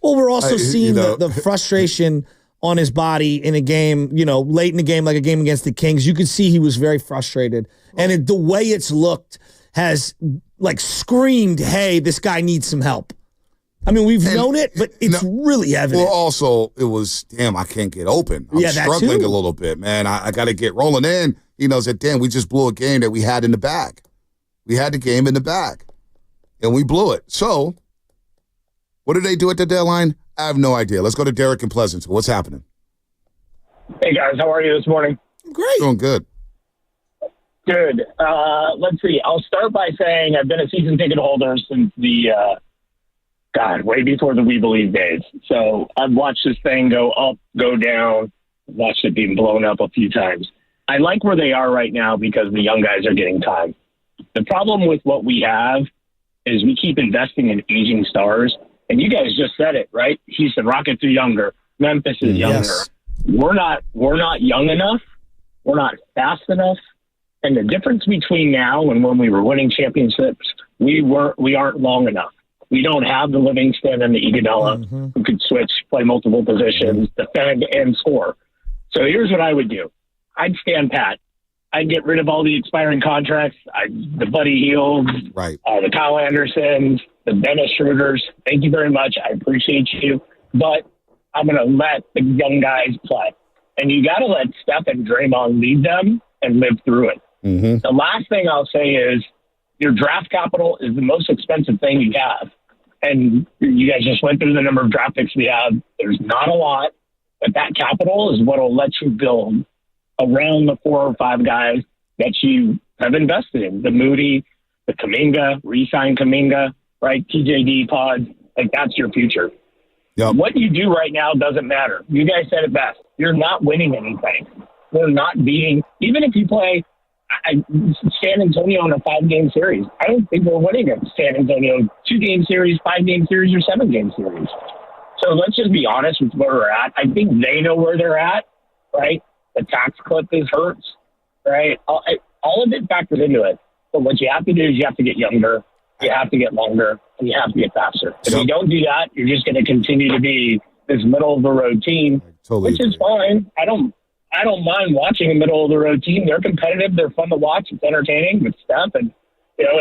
we're also seeing the frustration on his body in a game, late in the game, like a game against the Kings. You could see he was very frustrated. And the way it's looked has screamed, hey, this guy needs some help. I mean, we've known it, but it's really evident. Well, also, it was, I can't get open. I'm struggling a little bit, man. I got to get rolling in. He knows that, we just blew a game that we had in the bag. We had the game in the bag, and we blew it. So, what did they do at the deadline? I have no idea. Let's go to Derek in Pleasanton. What's happening? Hey, guys. How are you this morning? Great. Doing good. Good. Let's see. I'll start by saying I've been a season ticket holder since way before the We Believe days. So I've watched this thing go up, go down, watched it being blown up a few times. I like where they are right now because the young guys are getting time. The problem with what we have is we keep investing in aging stars. And you guys just said it, right? Houston Rockets are younger. Memphis is younger. we're not young enough. We're not fast enough. And the difference between now and when we were winning championships, we aren't long enough. We don't have the Livingston and the Iguodala who could switch, play multiple positions, defend, and score. So here's what I would do. I'd stand pat. I'd get rid of all the expiring contracts. The Buddy Hields, the Kyle Andersons, the Dennis Schroeders. Thank you very much. I appreciate you. But I'm going to let the young guys play. And you got to let Steph and Draymond lead them and live through it. The last thing I'll say is your draft capital is the most expensive thing you have. And you guys just went through the number of draft picks we have. There's not a lot, but that capital is what will let you build around the 4 or 5 guys that you have invested in. The Moody, the Kuminga, re-sign Kuminga, right? TJD pods. Like, that's your future. What you do right now doesn't matter. You guys said it best. You're not winning anything. We're not beating, even if you play San Antonio in a 5-game series. I don't think we're winning a San Antonio 2-game series, 5-game series, or 7-game series. So let's just be honest with where we're at. I think they know where they're at, right? The tax clip hurts, right? All of it factors into it. But what you have to do is you have to get younger, you have to get longer, and you have to get faster. If you don't do that, you're just going to continue to be this middle-of-the-road team, which is fine. I don't mind watching a middle-of-the-road team. They're competitive. They're fun to watch. It's entertaining with Steph and,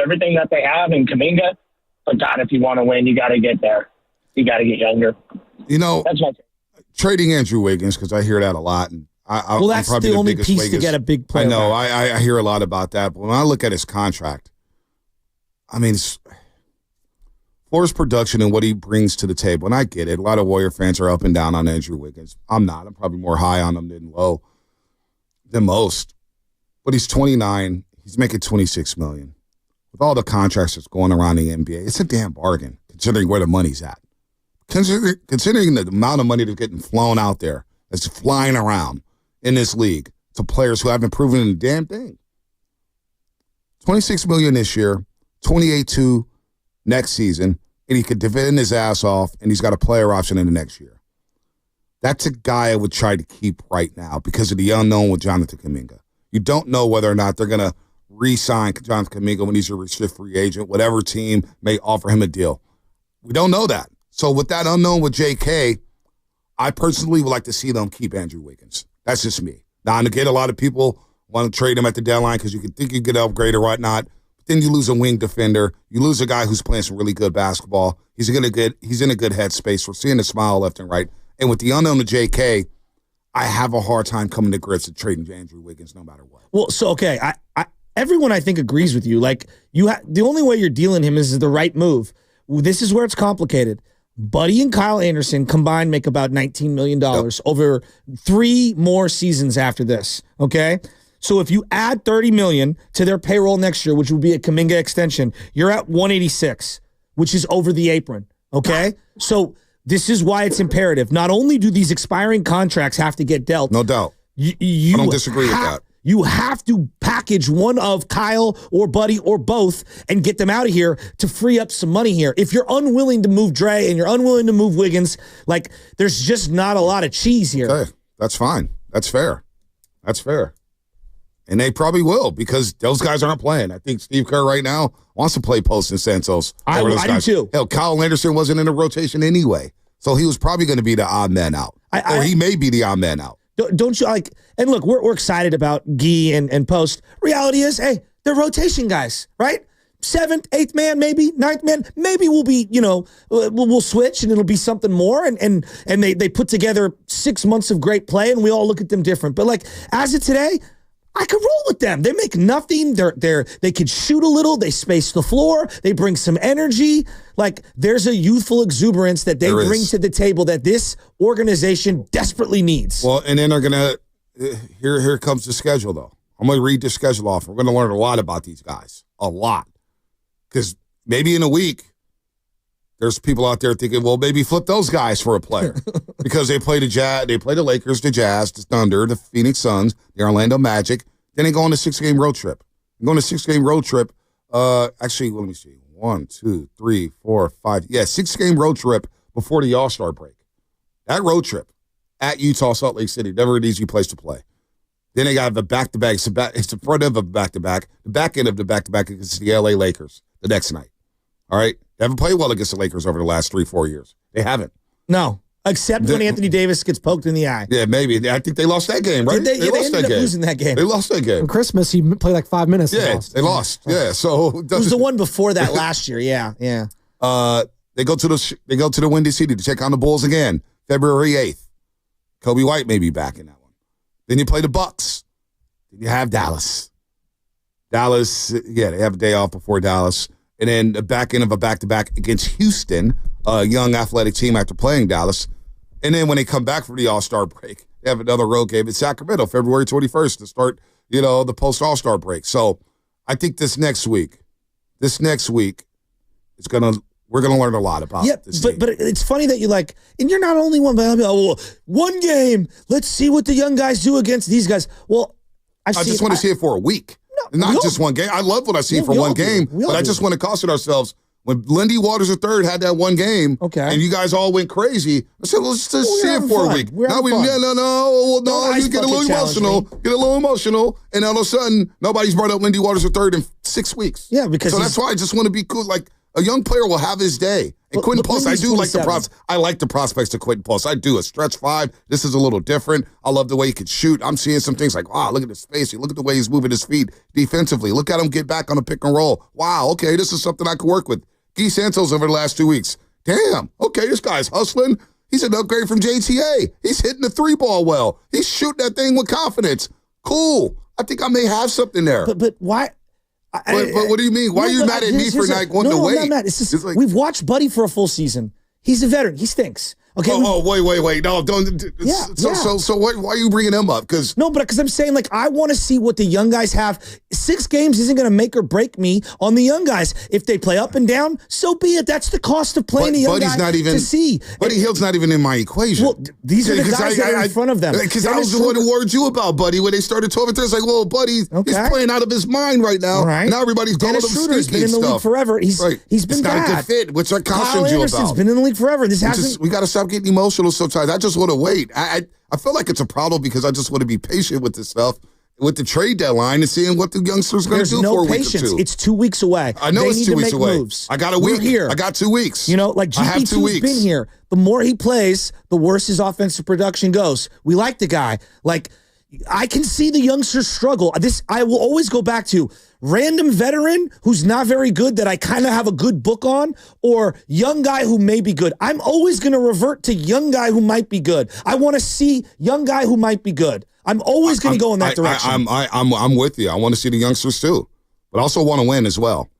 everything that they have in Kuminga. But, God, if you want to win, you got to get there. You got to get younger. That's my trading Andrew Wiggins, because I hear that a lot. And that's I'm the only piece Wiggins. to get a big player. I know. I hear a lot about that. But when I look at his contract, I mean, for his production and what he brings to the table, and I get it. A lot of Warrior fans are up and down on Andrew Wiggins. I'm not. I'm probably more high on him than low than most. But he's 29. He's making $26 million. With all the contracts that's going around the NBA, it's a damn bargain considering where the money's at. Considering the amount of money that's getting flown out there, that's flying around in this league to players who haven't proven a damn thing. $26 million this year, $28.2 next season, and he could defend his ass off, and he's got a player option in the next year. That's a guy I would try to keep right now because of the unknown with Jonathan Kuminga. You don't know whether or not they're going to re-sign Jonathan Kuminga when he's a restricted free agent, whatever team may offer him a deal. We don't know that. So with that unknown with JK, I personally would like to see them keep Andrew Wiggins. That's just me. Now, again, a lot of people want to trade him at the deadline because you can think you get upgrade or whatnot. But then you lose a wing defender. You lose a guy who's playing some really good basketball. He's in a good headspace. We're seeing the smile left and right. And with the unknown of JK, I have a hard time coming to grips with trading Andrew Wiggins no matter what. Well, so, okay, everyone I think agrees with you. Like, the only way you're dealing him is the right move. This is where it's complicated. Buddy and Kyle Anderson combined make about $19 million over 3 more seasons after this, okay? So if you add $30 million to their payroll next year, which will be a Kuminga extension, you're at $186, which is over the apron, okay? So this is why it's imperative. Not only do these expiring contracts have to get dealt. No doubt. I don't disagree with that. You have to package one of Kyle or Buddy or both and get them out of here to free up some money here. If you're unwilling to move Dre and you're unwilling to move Wiggins, like, there's just not a lot of cheese here. Okay, that's fine. That's fair. That's fair. And they probably will because those guys aren't playing. I think Steve Kerr right now wants to play Post and Santos. I do too. Hell, Kyle Anderson wasn't in the rotation anyway. So he was probably going to be the odd man out. Or he may be the odd man out. Don't you like? And look, we're excited about Gee and Post. Reality is, hey, they're rotation guys, right? 7th, 8th man, maybe 9th man. Maybe we'll be, we'll switch and it'll be something more. And they put together 6 months of great play, and we all look at them different. But like as of today, I could roll with them. They make nothing. They could shoot a little. They space the floor. They bring some energy. Like, there's a youthful exuberance that they bring to the table that this organization desperately needs. Well, and then they're gonna here comes the schedule though. I'm gonna read the schedule off. We're gonna learn a lot about these guys, a lot, because maybe in a week there's people out there thinking, well, maybe flip those guys for a player because they play the Jazz, they play the Lakers, the Jazz, the Thunder, the Phoenix Suns, the Orlando Magic. Then they go on a 6-game road trip. Go on a 6-game road trip. Actually, let me see. 1, 2, 3, 4, 5. Yeah, 6-game road trip before the All-Star break. That road trip at Utah, Salt Lake City. Never an easy place to play. Then they got the back-to-back. It's the front end of the back-to-back. The back end of the back-to-back against the L.A. Lakers the next night. All right? They haven't played well against the Lakers over the last 3-4 years. They haven't. No. Except when Anthony Davis gets poked in the eye. Yeah, maybe. I think they lost that game, right? They lost ended that up game. losing that game. They lost that game. On Christmas, he played like 5 minutes. Yeah, they lost. Yeah, so it was the one before that last year. Yeah. They go to the Windy City to check on the Bulls again, February 8th. Kobe White may be back in that one. Then you play the Bucks. Then you have Dallas. They have a day off before Dallas. And then the back end of a back-to-back against Houston, a young athletic team after playing Dallas. And then when they come back from the All-Star break, they have another road game in Sacramento, February 21st to start, the post-All-Star break. So I think this next week, we're gonna learn a lot about this team. But it's funny that you and you're not only one, but one game. Let's see what the young guys do against these guys. Well, I just want to see it for a week. Not just one game. I love what I see for one game, but I just want to caution ourselves. When Lindy Waters III had that one game, and you guys all went crazy, I said, let's just see it for a week. Now you get a little emotional, and all of a sudden, nobody's brought up Lindy Waters III in 6 weeks. Yeah, because that's why I just want to be cool. Like, a young player will have his day. And Quinten Post, I do like the prospects. I like the prospects of Quinten Post. I do. A stretch 5. This is a little different. I love the way he can shoot. I'm seeing some things like, wow, look at his face. Look at the way he's moving his feet defensively. Look at him get back on a pick and roll. Wow, okay, this is something I can work with. Guy Santos over the last 2 weeks. Damn, okay, this guy's hustling. He's an upgrade from JTA. He's hitting the 3-ball well. He's shooting that thing with confidence. Cool. I think I may have something there. But why? But what do you mean? Why are you mad at me for not wanting to wait? I'm not mad. It's just, we've watched Buddy for a full season. He's a veteran. He stinks. Okay. Wait. No, don't. So why are you bringing him up? Because I'm saying I want to see what the young guys have. 6 games isn't going to make or break me on the young guys. If they play up and down, so be it. That's the cost of playing the young guys to see. Buddy Hield's not even in my equation. Well, these are the guys that are in front of them. Because I was the one who warned you about Buddy when they started 12 and 3. It's like, well, Buddy, he's playing out of his mind right now. Right. Now everybody's calling him Schroeder's been in the league forever. He's been it's bad. Not a good fit, which I cautioned Kyle you Anderson's about. Been in the league forever. We got to stop getting emotional sometimes. I just want to wait. I feel like it's a problem because I just want to be patient with this stuff, with the trade deadline and seeing what the youngsters are going to do for a week or two. It's 2 weeks away. I know it's 2 weeks away. Moves. I got a week. Here. I got 2 weeks. GPT2's been here. The more he plays, the worse his offensive production goes. We like the guy. I can see the youngsters struggle. I will always go back to random veteran who's not very good that I kind of have a good book on, or young guy who may be good. I'm always going to revert to young guy who might be good. I want to see young guy who might be good. I'm always going to go in that direction. I'm with you. I want to see the youngsters too, but I also want to win as well.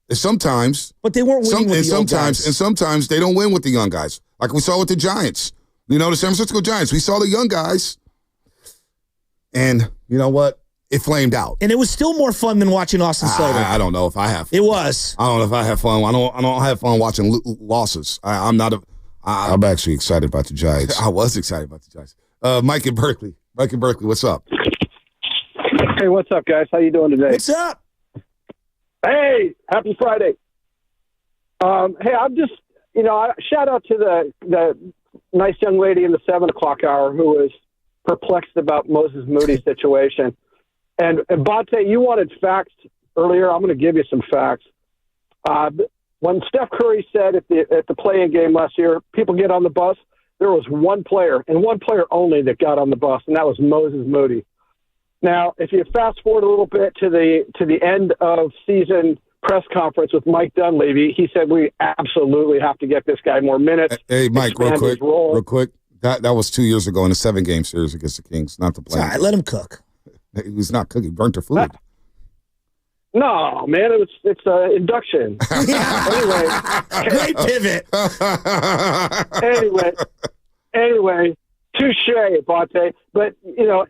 And sometimes, but they weren't winning with the young guys. And sometimes they don't win with the young guys, like we saw with the Giants. The San Francisco Giants. We saw the young guys. And you know what? It flamed out. And it was still more fun than watching Austin Slater. I don't know if I have fun. It was. I don't know if I have fun. I don't have fun watching losses. I'm actually excited about the Giants. I was excited about the Giants. Mike in Berkeley. What's up? Hey, what's up, guys? How you doing today? What's up? Hey, happy Friday. Hey, I'm just, shout out to the nice young lady in the 7 o'clock hour who was perplexed about Moses Moody's situation. And Bonte, you wanted facts earlier. I'm going to give you some facts. When Steph Curry said at the play-in game last year, people get on the bus, there was one player, and one player only, that got on the bus, and that was Moses Moody. Now, if you fast forward a little bit to the end of season press conference with Mike Dunleavy, he said we absolutely have to get this guy more minutes. Hey, Mike, real quick. That was 2 years ago in a 7-game series against the Kings, not the play. All right, let him cook. He was not cooking. He burnt their food. No, man, it's induction. Anyway, great pivot. Anyway, touche, Bonte. But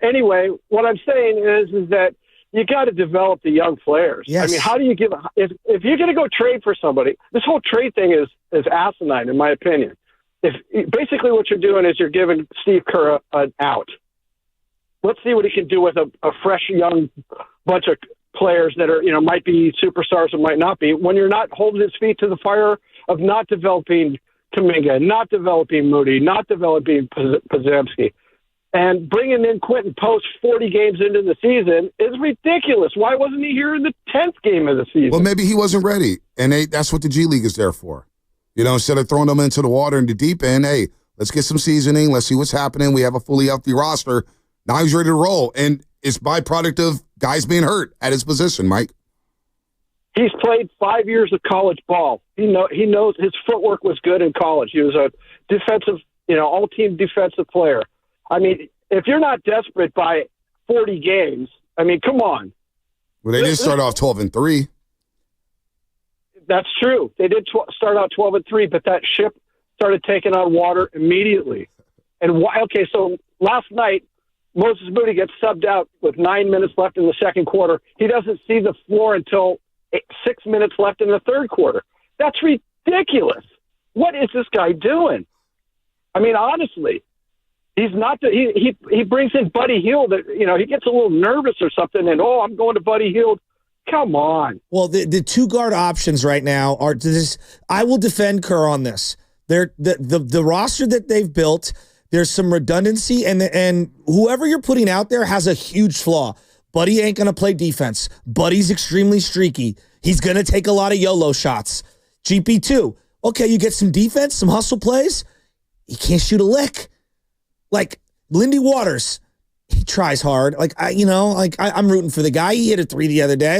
anyway, what I'm saying is that you got to develop the young players. Yes. I mean, how do you give? If you're going to go trade for somebody, this whole trade thing is asinine, in my opinion. Basically what you're doing is you're giving Steve Kerr an out. Let's see what he can do with a fresh young bunch of players that are, might be superstars or might not be, when you're not holding his feet to the fire of not developing Kuminga, not developing Moody, not developing Podziemski. And bringing in Quinten Post 40 games into the season is ridiculous. Why wasn't he here in the 10th game of the season? Well, maybe he wasn't ready, and that's what the G League is there for. Instead of throwing them into the water in the deep end, hey, let's get some seasoning. Let's see what's happening. We have a fully healthy roster. Now he's ready to roll, and it's byproduct of guys being hurt at his position, Mike. He's played 5 years of college ball. He knows his footwork was good in college. He was a defensive, all-team defensive player. I mean, if you're not desperate by 40 games, I mean, come on. Well, they did start off 12-3. That's true. They did start out 12-3, but that ship started taking on water immediately. And so last night, Moses Moody gets subbed out with 9 minutes left in the second quarter. He doesn't see the floor until 6 minutes left in the third quarter. That's ridiculous. What is this guy doing? I mean, honestly. He's not. He brings in Buddy Hield. He gets a little nervous or something, and I'm going to Buddy Hield. Come on. Well, the two guard options right now are this. I will defend Kerr on this. The roster that they've built. There's some redundancy, and whoever you're putting out there has a huge flaw. Buddy ain't gonna play defense. Buddy's extremely streaky. He's gonna take a lot of YOLO shots. GP2. Okay, you get some defense, some hustle plays. He can't shoot a lick. Like Lindy Waters, he tries hard. I'm rooting for the guy. He hit a 3 the other day.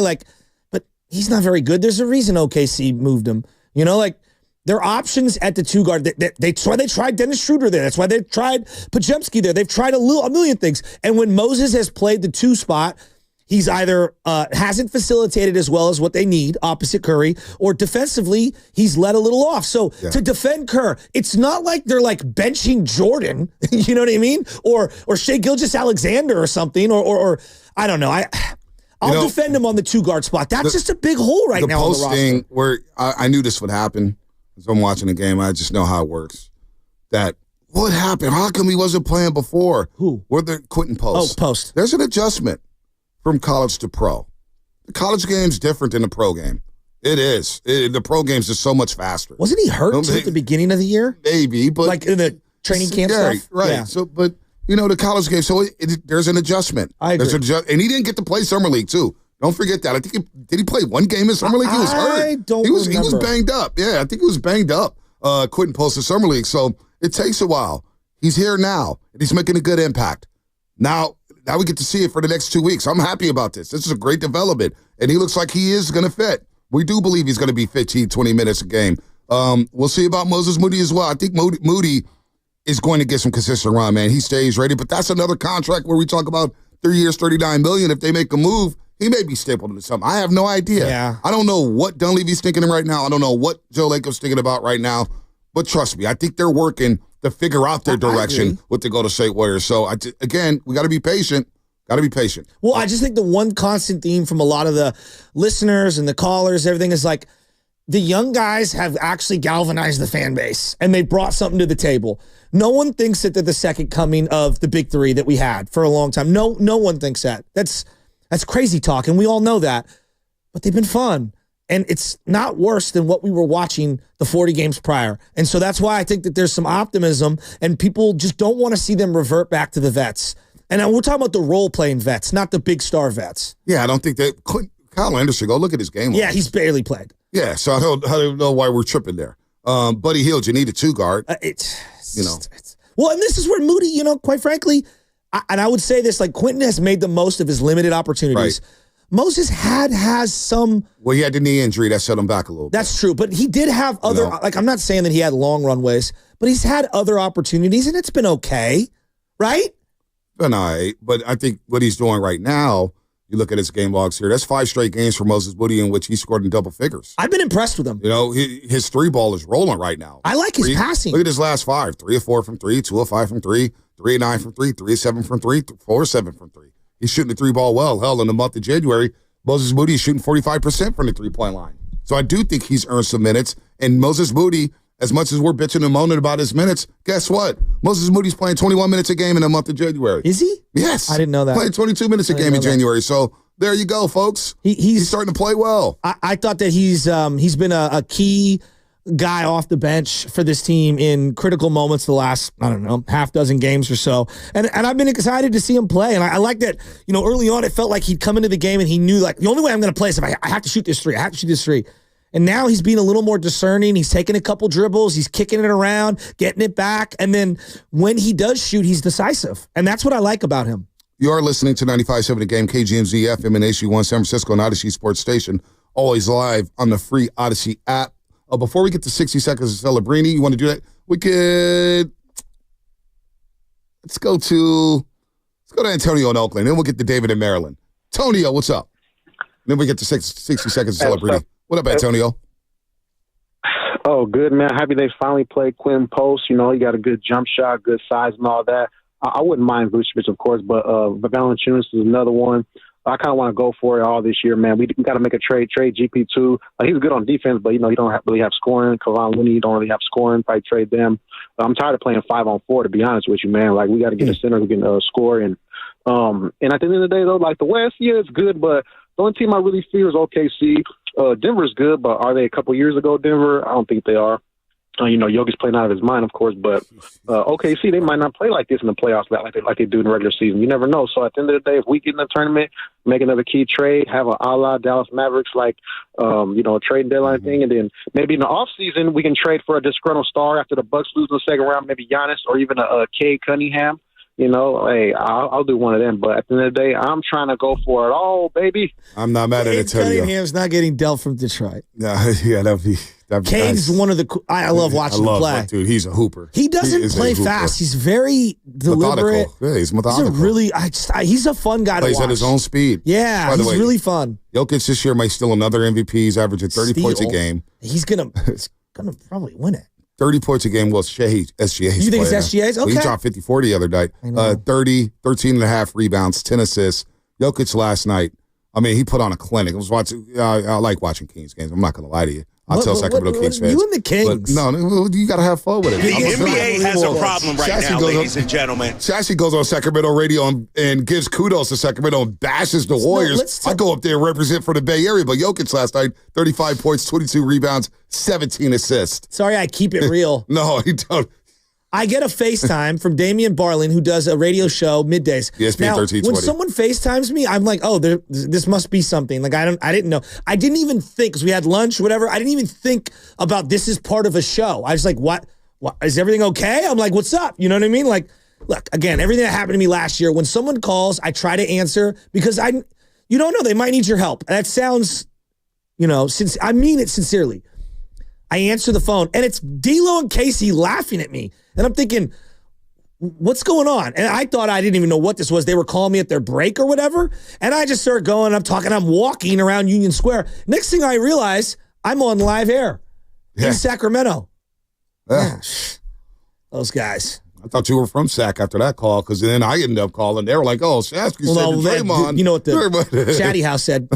But he's not very good. There's a reason OKC moved him. Their options at the two guard. That's why they tried Dennis Schroeder there. That's why they tried Pajemski there. They've tried a million things. And when Moses has played the 2 spot, he's either hasn't facilitated as well as what they need, opposite Curry, or defensively, he's let a little off. So to defend Kerr, it's not like they're benching Jordan, you know what I mean? Or Shai Gilgeous-Alexander or something, or I don't know. I'll defend him on the 2 guard spot. That's just a big hole right now on the roster. The posting where I knew this would happen. As I'm watching the game, I just know how it works. What happened? How come he wasn't playing before? Who? Quinten Post. Oh, Post. There's an adjustment from college to pro. The college game's different than the pro game. It is. The pro game's just so much faster. Wasn't he hurt at the beginning of the year? Maybe, but in the training camp stuff? Right. Yeah. So, but the college game. So there's an adjustment. I agree. And he didn't get to play summer league too. Don't forget that. I think did he play one game in summer league? He was hurt. He was banged up. Yeah, I think he was banged up. Quinten Post in summer league. So it takes a while. He's here now, and he's making a good impact. Now we get to see it for the next 2 weeks. I'm happy about this. This is a great development, and he looks like he is going to fit. We do believe he's going to be 15, 20 minutes a game. We'll see about Moses Moody as well. I think Moody is going to get some consistent run, man. He stays ready, but that's another contract where we talk about 3 years, $39 million. If they make a move, he may be stapled into something. I have no idea. Yeah. I don't know what Dunleavy's thinking right now. I don't know what Joe Laco's thinking about right now. But trust me, I think they're working to figure out their direction with the Golden State Warriors. So, again, we got to be patient. Got to be patient. Well, I just think the one constant theme from a lot of the listeners and the callers, everything is the young guys have actually galvanized the fan base, and they brought something to the table. No one thinks that they're the second coming of the big 3 that we had for a long time. No one thinks that. That's crazy talk, and we all know that. But they've been fun, and it's not worse than what we were watching the 40 games prior. And so that's why I think that there's some optimism, and people just don't want to see them revert back to the vets. And we're talking about the role-playing vets, not the big star vets. Yeah, I don't think that Kyle Anderson, go look at his game. Yeah, he's barely played. Yeah, so I don't know why we're tripping there. Buddy Hield, you need a 2 guard. Well, and this is where Moody, quite frankly, I would say this, Quinten has made the most of his limited opportunities. Right. Moses has some. Well, he had the knee injury that set him back a little bit. That's true, but he did have other. I'm not saying that he had long runways, but he's had other opportunities, and it's been okay, right? Been all right, but I think what he's doing right now, you look at his game logs here. That's 5 straight games for Moses Moody in which he scored in double figures. I've been impressed with him. His 3 ball is rolling right now. I like his passing. Look at his last 5: 3 of 4 from 3, 2 of 5 from 3, 3 of 9 from 3, 3 of 7 from 3, 4 of 7 from 3. He's shooting the 3 ball well. Hell, in the month of January, Moses Moody is shooting 45% from the 3-point line. So I do think he's earned some minutes. And Moses Moody, as much as we're bitching and moaning about his minutes, guess what? Moses Moody's playing 21 minutes a game in the month of January. Is he? Yes. I didn't know that. Playing 22 minutes a game in January. So there you go, folks. He's starting to play well. I thought that he's been a key guy off the bench for this team in critical moments the last, I don't know, half dozen games or so. And I've been excited to see him play. And I like that, early on it felt like he'd come into the game and he knew, like, the only way I'm going to play is if I have to shoot this three. I have to shoot this three. And now he's being a little more discerning. He's taking a couple dribbles. He's kicking it around, getting it back. And then when he does shoot, he's decisive. And that's what I like about him. You are listening to 95.7 The Game, KGMZ FM and HG1 San Francisco and Odyssey Sports Station. Always live on the free Odyssey app. Before we get to 60 seconds of Celebrini, you want to do that? We could. Let's go to Antonio in Oakland. Then we'll get to David in Maryland. Antonio, what's up? Then we get to 60 seconds of Celebrini. What up, Antonio? Oh, good, man. Happy they finally played Quinten Post. He got a good jump shot, good size and all that. I wouldn't mind Vucevic, of course, but Valanciunas is another one. I kind of want to go for it all this year, man. We got to make a trade GP2. He's good on defense, but, he don't really have scoring. Kevon Looney don't really have scoring. Probably trade them. I'm tired of playing 5-on-4, to be honest with you, man. Like, we got to get a center who can score. And at the end of the day, though, like the West, yeah, it's good, but the only team I really fear is OKC. Denver's good, but are they a couple years ago, Denver? I don't think they are. Jokic's playing out of his mind, of course, but OKC, they might not play like this in the playoffs like they do in the regular season. You never know. So at the end of the day, if we get in the tournament, make another key trade, have a la Dallas Mavericks trade deadline thing, and then maybe in the offseason we can trade for a disgruntled star after the Bucks lose in the second round, maybe Giannis or even a Cade Cunningham. Hey, I'll do one of them. But at the end of the day, I'm trying to go for it all, baby. I'm not mad at Antonio. Cunningham's not getting dealt from Detroit. Yeah, that'd be Cade's nice. one of the. I love watching him play. Him, dude, he's a hooper. He doesn't play fast. He's very deliberate. Methodical. Yeah, he's methodical. He's a fun guy to watch. Plays at his own speed. Yeah, he's really fun. Jokic this year might steal another MVP. He's averaging 30 points a game. He's gonna probably win it. 30 points a game. Well, SGA's. You think it's SGA's? Okay. Well, he dropped 54 the other night. 30, 13 and a half rebounds, 10 assists. Jokic last night, he put on a clinic. I was watching. I like watching Kings games. I'm not going to lie to you. I'll tell Sacramento Kings fans. You and the Kings. But no, you got to have fun with it. The NBA has a problem right now, ladies and gentlemen. Sassy goes on Sacramento radio and gives kudos to Sacramento and bashes the Warriors. I go up there and represent for the Bay Area, but Jokic last night, 35 points, 22 rebounds, 17 assists. Sorry, I keep it real. No, you don't. I get a FaceTime from Damian Barlin, who does a radio show middays. ESPN 1320. When someone FaceTimes me, I'm like, oh, this must be something. Like, I didn't know. I didn't even think, because we had lunch or whatever, I didn't even think about this is part of a show. I was like, what? Is everything okay? I'm like, what's up? You know what I mean? Like, look, again, everything that happened to me last year, when someone calls, I try to answer because you don't know, they might need your help. And that sounds, I mean it sincerely. I answer the phone, and it's D'Lo and Casey laughing at me. And I'm thinking, what's going on? And I thought I didn't even know what this was. They were calling me at their break or whatever. And I just started going, I'm walking around Union Square. Next thing I realize, I'm on live air in Sacramento. Yeah. Those guys. I thought you were from Sac after that call, because then I ended up calling. They were like, oh, Shasky said Draymond. You know what the Chatty House said,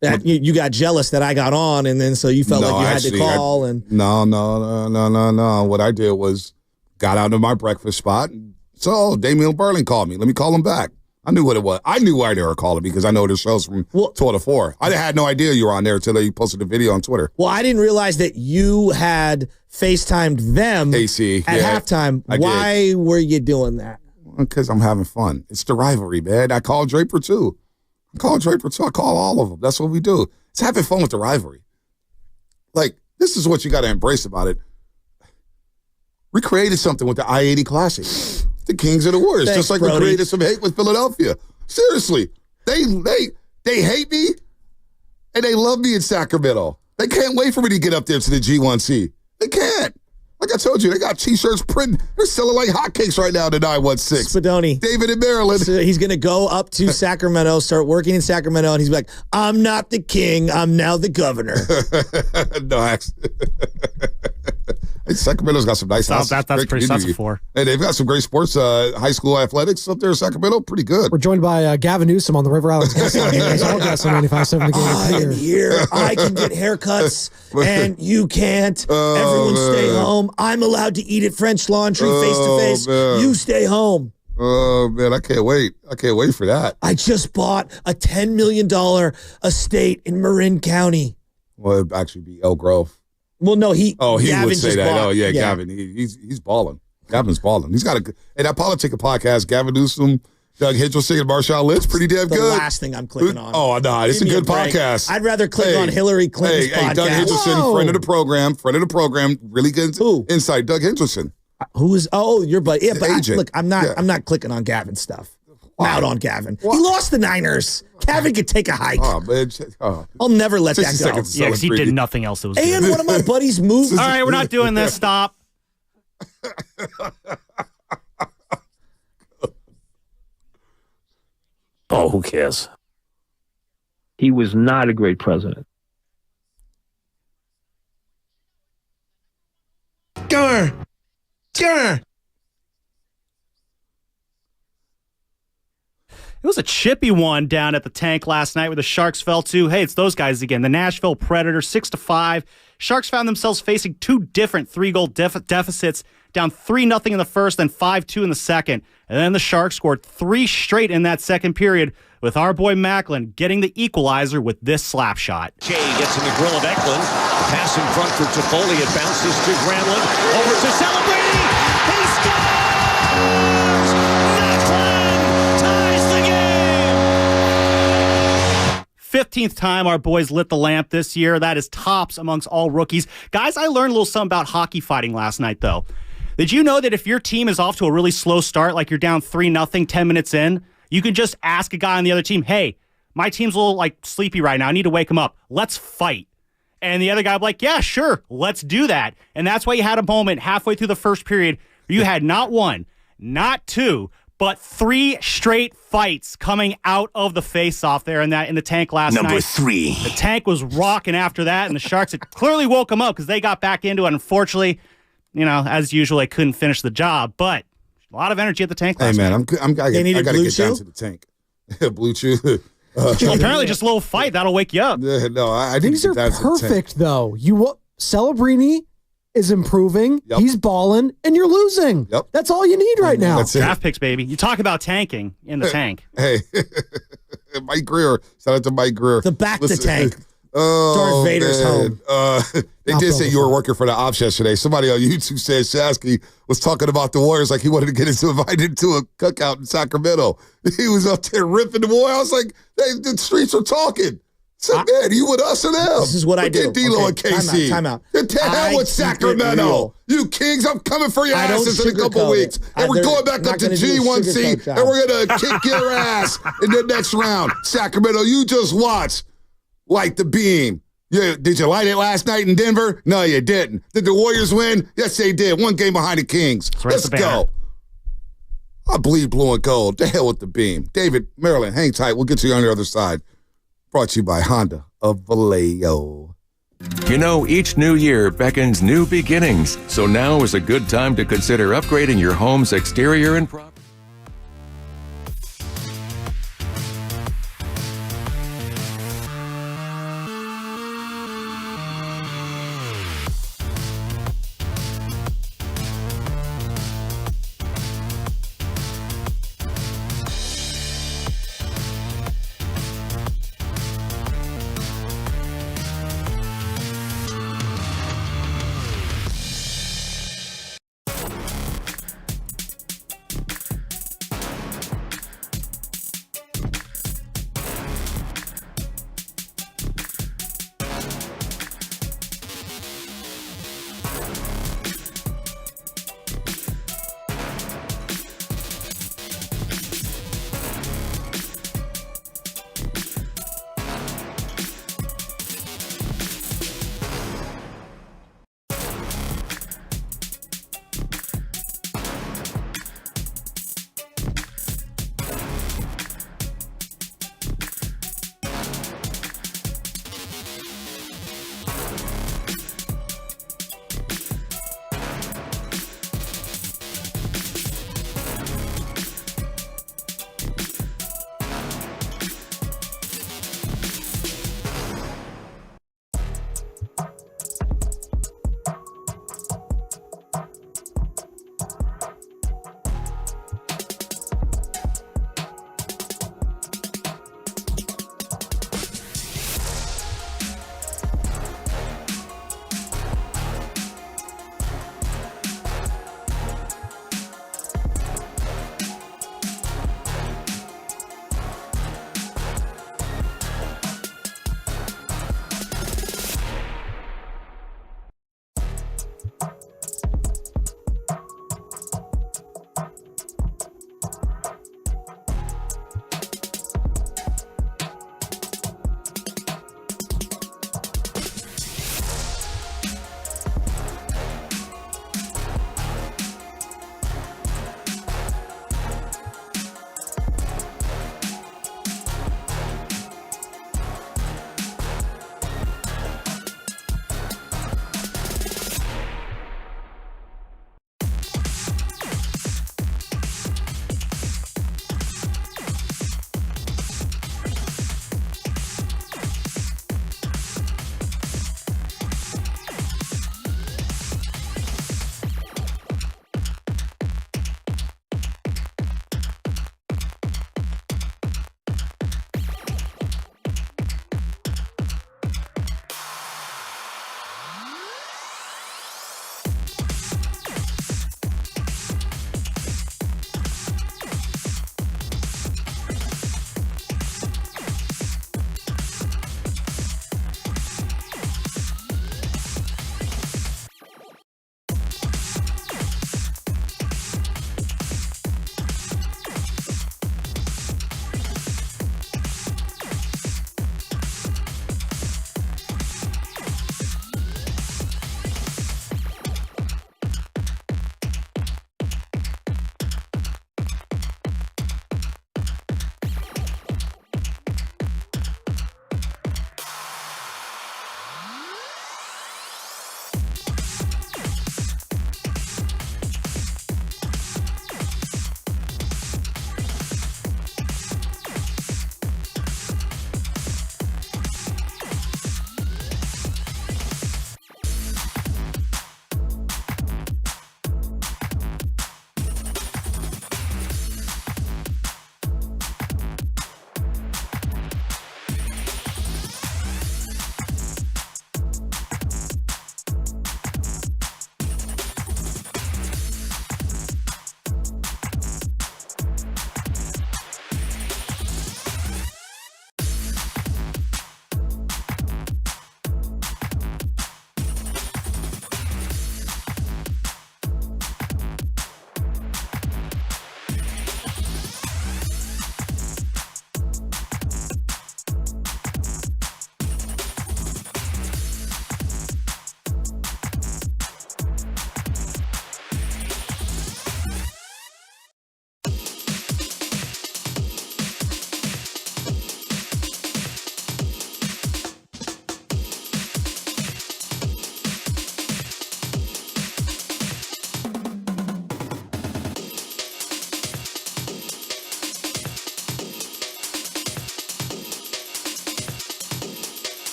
that you got jealous that I got on, and then so you felt like you had to call. No. What I did was got out of my breakfast spot. So Damian Barlin called me. Let me call him back. I knew what it was. I knew why they were calling because I know the show's from 12 to 4. I had no idea you were on there until you posted the video on Twitter. Well, I didn't realize that you had FaceTimed them at halftime. Why were you doing that? Because I'm having fun. It's the rivalry, man. I called Draper, too. I call all of them. That's what we do. It's having fun with the rivalry. Like, this is what you got to embrace about it. We created something with the I-80 Classic. The Kings and the Warriors. Thanks, just like Brody. We created some hate with Philadelphia. Seriously. They hate me, and they love me in Sacramento. They can't wait for me to get up there to the G1C. They can't. Like I told you, they got T-shirts printing. They're selling like hotcakes right now to 916. Spadoni. David in Maryland. So he's going to go up to Sacramento, start working in Sacramento, and he's like, I'm not the king. I'm now the governor. No, actually. Sacramento's got some nice houses. That's pretty sus for. And they've got some great sports, high school athletics up there in Sacramento. Pretty good. We're joined by Gavin Newsom on the River Islands guest line. It's all got some 95.7 The Game. I'm here. I can get haircuts, and you can't. Everyone stay home. I'm allowed to eat at French Laundry face to face. You stay home. Oh, man, I can't wait. I can't wait for that. I just bought a $10 million estate in Marin County. Well, it'd actually be Elk Grove. Well, no, he Gavin would say that. Bought. Oh, yeah, Gavin. He's balling. Gavin's balling. He's got that Politica podcast, Gavin Newsom, Doug Henderson, and Marshawn Lynch, pretty damn good. The last thing I'm clicking on. Oh, no, it's a good podcast. I'd rather click on Hillary Clinton's podcast. Doug Henderson, friend of the program, really good insight. Doug Henderson. Who is? Oh, your buddy. Yeah, but agent. Look, I'm not clicking on Gavin stuff. I'm out on Gavin. He lost the Niners. Gavin could take a hike. Oh, man. I'll never let that go. Yeah, because he did nothing else that was And good. one of my buddies moved. All right, we're not doing this. Stop. Oh, who cares? He was not a great president. Grr. It was a chippy one down at the tank last night where the Sharks fell to. Hey, it's those guys again. The Nashville Predators, 6-5. Sharks found themselves facing two different 3-goal deficits, down 3-0 in the first, then 5-2 in the second. And then the Sharks scored 3 straight in that second period, with our boy Macklin getting the equalizer with this slap shot. Jay gets in the grill of Eklund. Pass in front for Toffoli. It bounces to Granlund. Over to Celebrating. He scores! Macklin ties the game! 15th time our boys lit the lamp this year. That is tops amongst all rookies. Guys, I learned a little something about hockey fighting last night, though. Did you know that if your team is off to a really slow start, like you're down 3-0, 10 minutes in, you can just ask a guy on the other team, hey, my team's a little sleepy right now. I need to wake him up. Let's fight. And the other guy will be like, yeah, sure, let's do that. And that's why you had a moment halfway through the first period where you had not one, not two, but 3 straight fights coming out of the face-off there in the tank last night. Number 3. The tank was rocking after that, and the Sharks had clearly woke them up because they got back into it. Unfortunately, as usual, they couldn't finish the job, but a lot of energy at the tank last night. I got to get down to the tank. Blue Chew. Well, apparently just a little fight. That'll wake you up. No, I think these are perfect, though. Celebrini is improving. Yep. He's balling, and you're losing. Yep. That's all you need right now. Draft picks, baby. You talk about tanking in the tank. Hey, Mike Greer. Shout out to Mike Greer. The back to tank. Oh, Darth Vader's man. home. They did say you were working for the ops yesterday. Somebody on YouTube said Shasky was talking about the Warriors like he wanted to get invited to a cookout in Sacramento. He was up there ripping the boy. I was like, hey, the streets are talking. So, man, you with us or them? This is what I do. Get D'Lo and KC. Time out. The hell with Sacramento. You Kings, I'm coming for your asses in a couple weeks. And we're going back up to G1C, and we're going to kick your ass in the next round. Sacramento, you just watch. Light the beam. Yeah, did you light it last night in Denver? No, you didn't. Did the Warriors win? Yes, they did. 1 game behind the Kings. Let's go. I bleed blue and gold. The hell with the beam. David, Maryland, hang tight. We'll get to you on the other side. Brought to you by Honda of Vallejo. Each new year beckons new beginnings. So now is a good time to consider upgrading your home's exterior and property.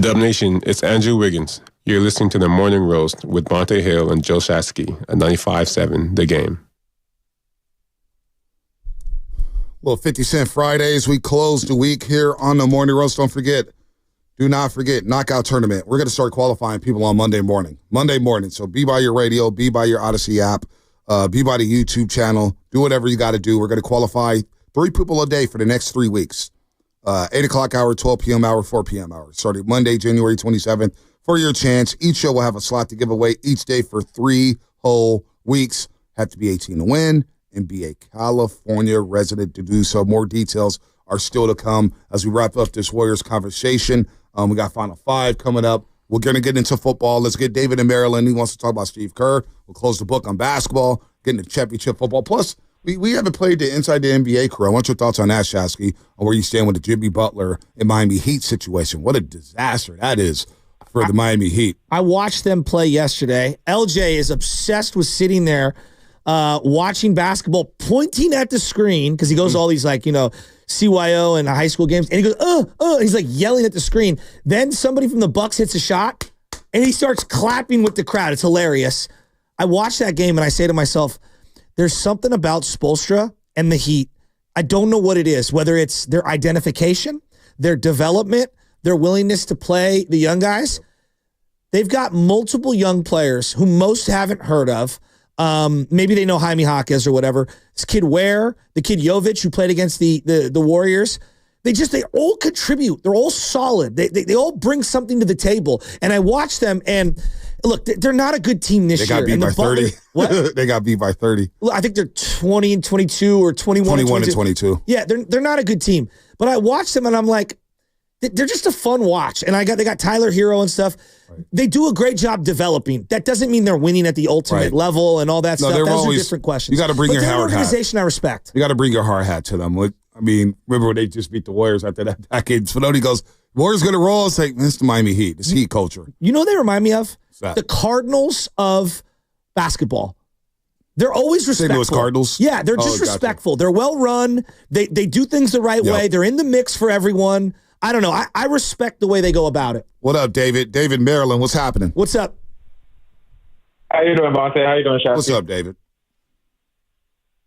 Dub Nation, it's Andrew Wiggins. You're listening to The Morning Roast with Bonte Hill and Joe Shasky at 95.7 The Game. Well, 50 Cent Fridays, we close the week here on The Morning Roast. Do not forget, knockout tournament. We're going to start qualifying people on Monday morning. So be by your radio, be by your Odyssey app, be by the YouTube channel. Do whatever you got to do. We're going to qualify 3 people a day for the next 3 weeks. 8 o'clock hour, 12 p.m. hour, 4 p.m. hour. Starting Monday, January 27th, for your chance. Each show will have a slot to give away each day for 3 whole weeks. Have to be 18 to win and be a California resident to do so. More details are still to come as we wrap up this Warriors conversation. We got Final 5 coming up. We're going to get into football. Let's get David in Maryland. He wants to talk about Steve Kerr. We'll close the book on basketball, get into championship football. Plus, we haven't played the Inside the NBA crew. I want your thoughts on that, Shasky, on where you stand with the Jimmy Butler and Miami Heat situation. What a disaster that is for the Miami Heat. I watched them play yesterday. LJ is obsessed with sitting there watching basketball, pointing at the screen, because he goes to all these, CYO and high school games, and he goes, he's like yelling at the screen. Then somebody from the Bucks hits a shot, and he starts clapping with the crowd. It's hilarious. I watched that game, and I say to myself, there's something about Spoelstra and the Heat. I don't know what it is, whether it's their identification, their development, their willingness to play the young guys. They've got multiple young players who most haven't heard of. Maybe they know Jaime Jaquez or whatever. This kid Ware, the kid Jovic who played against the Warriors. They all contribute. They're all solid. They all bring something to the table. And I watch them, and look, they're not a good team this year. They got beat by 30. What? They got beat by 30. I think they're 20 and 22 or 21 and 22. Yeah, they're not a good team. But I watch them, and I'm like, they're just a fun watch. And they got Tyler Hero and stuff. Right. They do a great job developing. That doesn't mean they're winning at the ultimate level and all that stuff. Those are different questions. You got to bring your hard hat. They're an organization I respect. You got to bring your hard hat to them. I mean, remember when they just beat the Warriors after that decade? Spinoni goes, Warriors going to roll. It's like, it's the Miami Heat. It's Heat culture. You know what they remind me of? The Cardinals of basketball. They're always respectful. St. Louis Cardinals? Yeah, they're just respectful. They're well run. They do things the right way. They're in the mix for everyone. I don't know. I respect the way they go about it. What up, David? David, Maryland. What's happening? What's up? How you doing, Bonte? How you doing, Shasky? What's up, David?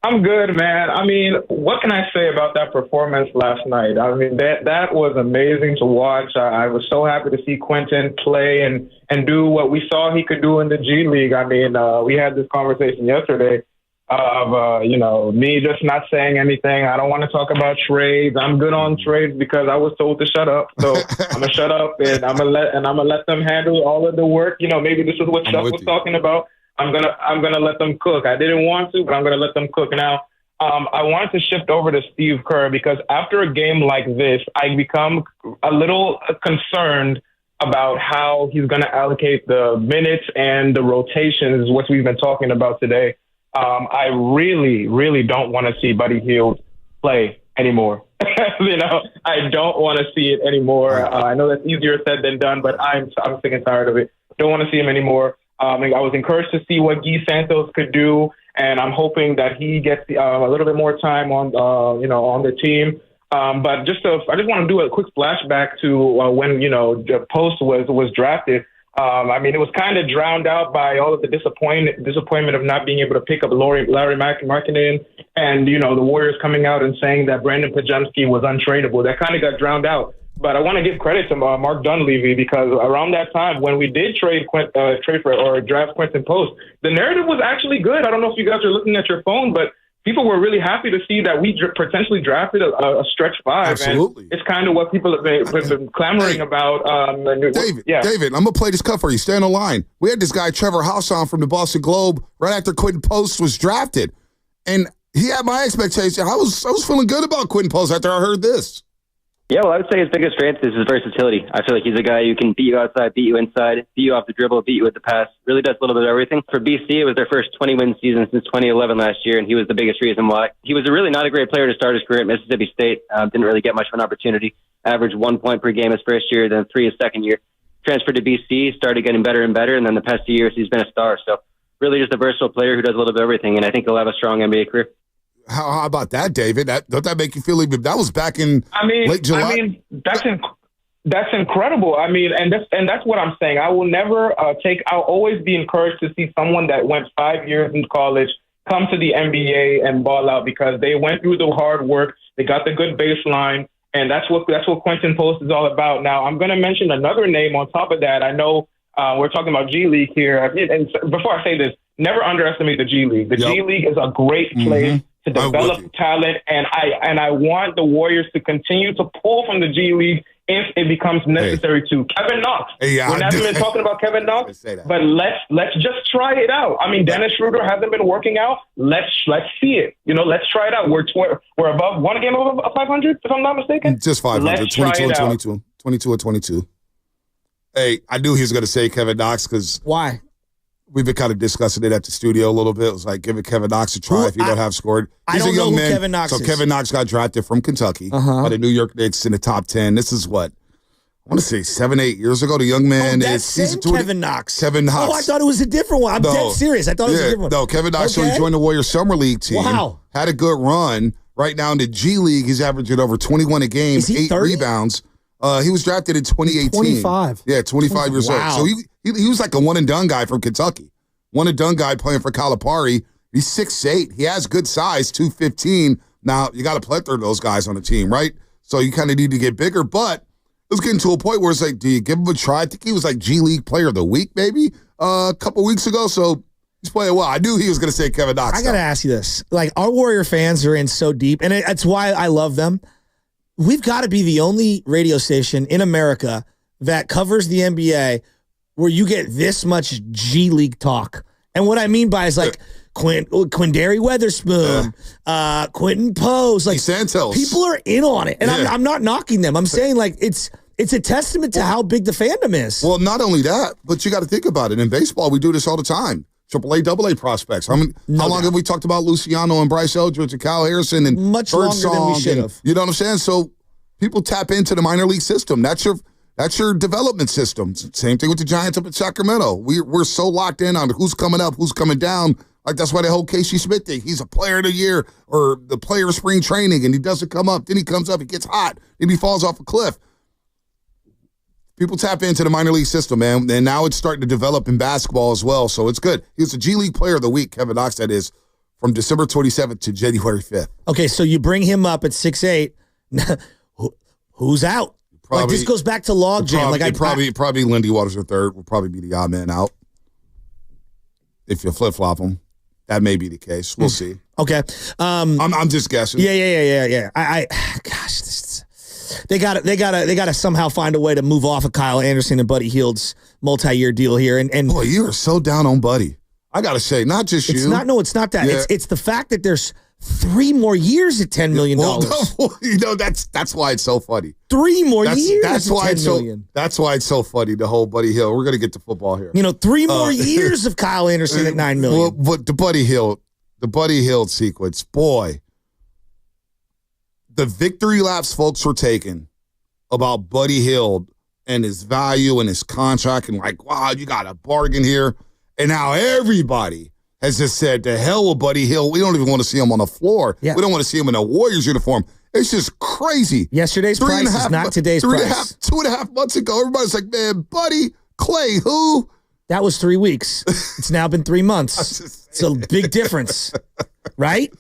I'm good, man. I mean, what can I say about that performance last night? I mean, that was amazing to watch. I was so happy to see Quinten play and do what we saw he could do in the G League. I mean, we had this conversation yesterday of, me just not saying anything. I don't want to talk about trades. I'm good on trades because I was told to shut up. So I'm going to shut up and I'm going to let them handle all of the work. Maybe this is what Steph was talking about. I'm gonna let them cook. I didn't want to, but I'm gonna let them cook. Now, I wanted to shift over to Steve Kerr because after a game like this, I become a little concerned about how he's gonna allocate the minutes and the rotations, what we've been talking about today. I really, really don't want to see Buddy Hield play anymore. I don't want to see it anymore. I know that's easier said than done, but I'm sick and tired of it. Don't want to see him anymore. I was encouraged to see what Guy Santos could do, and I'm hoping that he gets a little bit more time on the team. But I just want to do a quick flashback to when Post was drafted. I mean, it was kind of drowned out by all of the disappointment of not being able to pick up Larry Markkinen, and the Warriors coming out and saying that Brandon Podziemski was untradeable. That kind of got drowned out. But I want to give credit to Mark Dunleavy because around that time when we did draft Quinten Post, the narrative was actually good. I don't know if you guys are looking at your phone, but people were really happy to see that we potentially drafted a stretch 5. Absolutely. And it's kind of what people have been clamoring about. David, I'm going to play this cut for you. Stay on the line. We had this guy, Trevor House, on from the Boston Globe right after Quinten Post was drafted. And he had my expectation. I was feeling good about Quinten Post after I heard this. Yeah, well, I would say his biggest strength is his versatility. I feel like he's a guy who can beat you outside, beat you inside, beat you off the dribble, beat you with the pass. Really does a little bit of everything. For BC, it was their first 20-win season since 2011 last year, and he was the biggest reason why. He was really not a great player to start his career at Mississippi State. Didn't really get much of an opportunity. Averaged 1 point per game his first year, then 3 his second year. Transferred to BC, started getting better and better, and then the past 2 years he's been a star. So really just a versatile player who does a little bit of everything, and I think he'll have a strong NBA career. How about that, David? Don't that make you feel even? That was back in late July. I mean, That's incredible. I mean, and that's what I'm saying. I will never I'll always be encouraged to see someone that went 5 years in college come to the NBA and ball out because they went through the hard work. They got the good baseline, and that's what Quinten Post is all about. Now, I'm going to mention another name on top of that. I know we're talking about G League here, and before I say this, never underestimate the G League. The G League is a great place to develop talent, and I want the Warriors to continue to pull from the G League if it becomes necessary to. Kevin Knox. We're not even talking about Kevin Knox, but let's just try it out. I mean, Dennis Schroeder hasn't been working out. Let's see it. Let's try it out. We're above one game above 500, if I'm not mistaken. Just 500. 22 and 22. Hey, I knew he was going to say Kevin Knox because why? We've been kind of discussing it at the studio a little bit. It was like giving Kevin Knox a try if you don't have scored. He's a young man. Kevin Knox is. Kevin Knox got drafted from Kentucky by the New York Knicks in the top 10. This is what? I want to say 7-8 years ago. The young man is Kevin Knox. Kevin Knox. Oh, I thought it was a different one. I'm dead serious. I thought it was a different one. No, Kevin Knox. So he joined the Warriors Summer League team. Wow. Had a good run. Right now in the G League, he's averaging over 21 a game, 8 rebounds. He was drafted in 2018. 25. Yeah, 25 years old. So he was like a one-and-done guy from Kentucky. One-and-done guy playing for Calipari. He's 6'8". He has good size, 215. Now, you got to plethora those guys on the team, right? So you kind of need to get bigger. But it was getting to a point where it's like, do you give him a try? I think he was like G League Player of the Week, maybe, a couple weeks ago. So he's playing well. I knew he was going to say Kevin Knox. I got to ask you this. Like, our Warrior fans are in so deep, and it's why I love them. We've got to be the only radio station in America that covers the NBA where you get this much G League talk. And what I mean by is like Quindary Weatherspoon, Quinten Post, like Santos. People are in on it. And I'm not knocking them. I'm saying like it's a testament to how big the fandom is. Well, not only that, but you got to think about it. In baseball, we do this all the time. AAA, AA prospects. How long have we talked about Luciano and Bryce Eldridge and Kyle Harrison and much longer than we should have. You know what I'm saying? So people tap into the minor league system. That's your development system. Same thing with the Giants up in Sacramento. We're so locked in on who's coming up, who's coming down. Like that's why the whole Casey Smith thing. He's a player of the year or the player of spring training, and he doesn't come up. Then he comes up, he gets hot, then he falls off a cliff. People tap into the minor league system, man, and now it's starting to develop in basketball as well, so it's good. He was the G League Player of the Week, Kevin Knox, that is, from December 27th to January 5th. Okay, so you bring him up at 6'8". Who's out? Probably, like, this goes back to logjam. Probably Lindy Waters III will probably be the odd man out. If you flip-flop him, that may be the case. We'll see. Okay. I'm just guessing. Yeah. Gosh, they got to somehow find a way to move off of Kyle Anderson and Buddy Hield's multi-year deal here. And boy, you are so down on Buddy. I got to say, not just you. It's not that. Yeah. It's the fact that there's 3 more years at $10 million. Well, that's why it's so funny. 3 more years. That's why it's That's why it's so funny. The whole Buddy Hield. We're gonna get to football here. 3 more years of Kyle Anderson at $9 million. Well, but the Buddy Hield sequence, boy. The victory laps folks were taking about Buddy Hield and his value and his contract and like, wow, you got a bargain here. And now everybody has just said, to hell with Buddy Hield. We don't even want to see him on the floor. Yeah. We don't want to see him in a Warriors uniform. It's just crazy. Yesterday's price is not today's price. 2.5 months ago, everybody's like, man, Buddy, Clay, who? That was 3 weeks. It's now been 3 months. It's a big difference, right?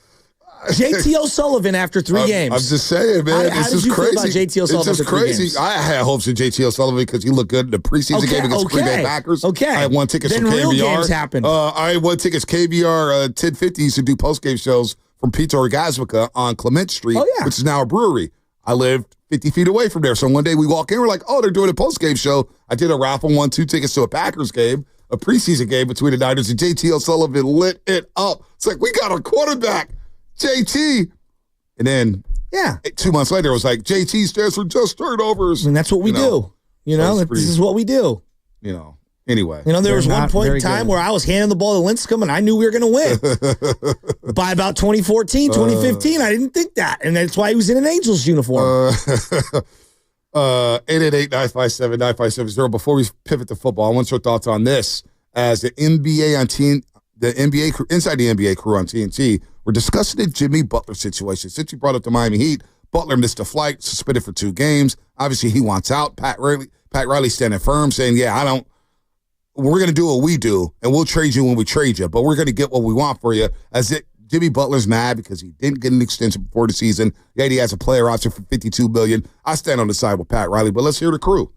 JT O'Sullivan after 3 games. I'm just saying, man. How did you feel about JT O'Sullivan? It's just crazy. I had hopes of JT O'Sullivan because he looked good in the preseason game against Green Bay Packers. Okay. I had won tickets from KBR. Then real games happened. I had won tickets. KBR 1050 used to do post-game shows from Pizza Orgasmica on Clement Street, which is now a brewery. I lived 50 feet away from there. So one day we walk in, we're like, oh, they're doing a post-game show. I did a raffle, won 2 tickets to a Packers game, a preseason game between the Niners, and JT O'Sullivan lit it up. It's like, we got a quarterback, JT. And then 2 months later, it was like, JT stands for just turnovers. And that's what we do. This is what we do. Anyway. There was one point in time where I was handing the ball to Lincecum, and I knew we were going to win. By about 2014, 2015, I didn't think that. And that's why he was in an Angels uniform. 888-957-9570. Before we pivot to football, I want your thoughts on this. As the NBA crew, inside the NBA crew on TNT, we're discussing the Jimmy Butler situation. Since you brought up the Miami Heat, Butler missed a flight, suspended for 2 games. Obviously, he wants out. Pat Riley standing firm, saying, yeah, we're going to do what we do, and we'll trade you when we trade you, but we're going to get what we want for you. Jimmy Butler's mad because he didn't get an extension before the season, yet he has a player option for $52 million. I stand on the side with Pat Riley, but let's hear the crew.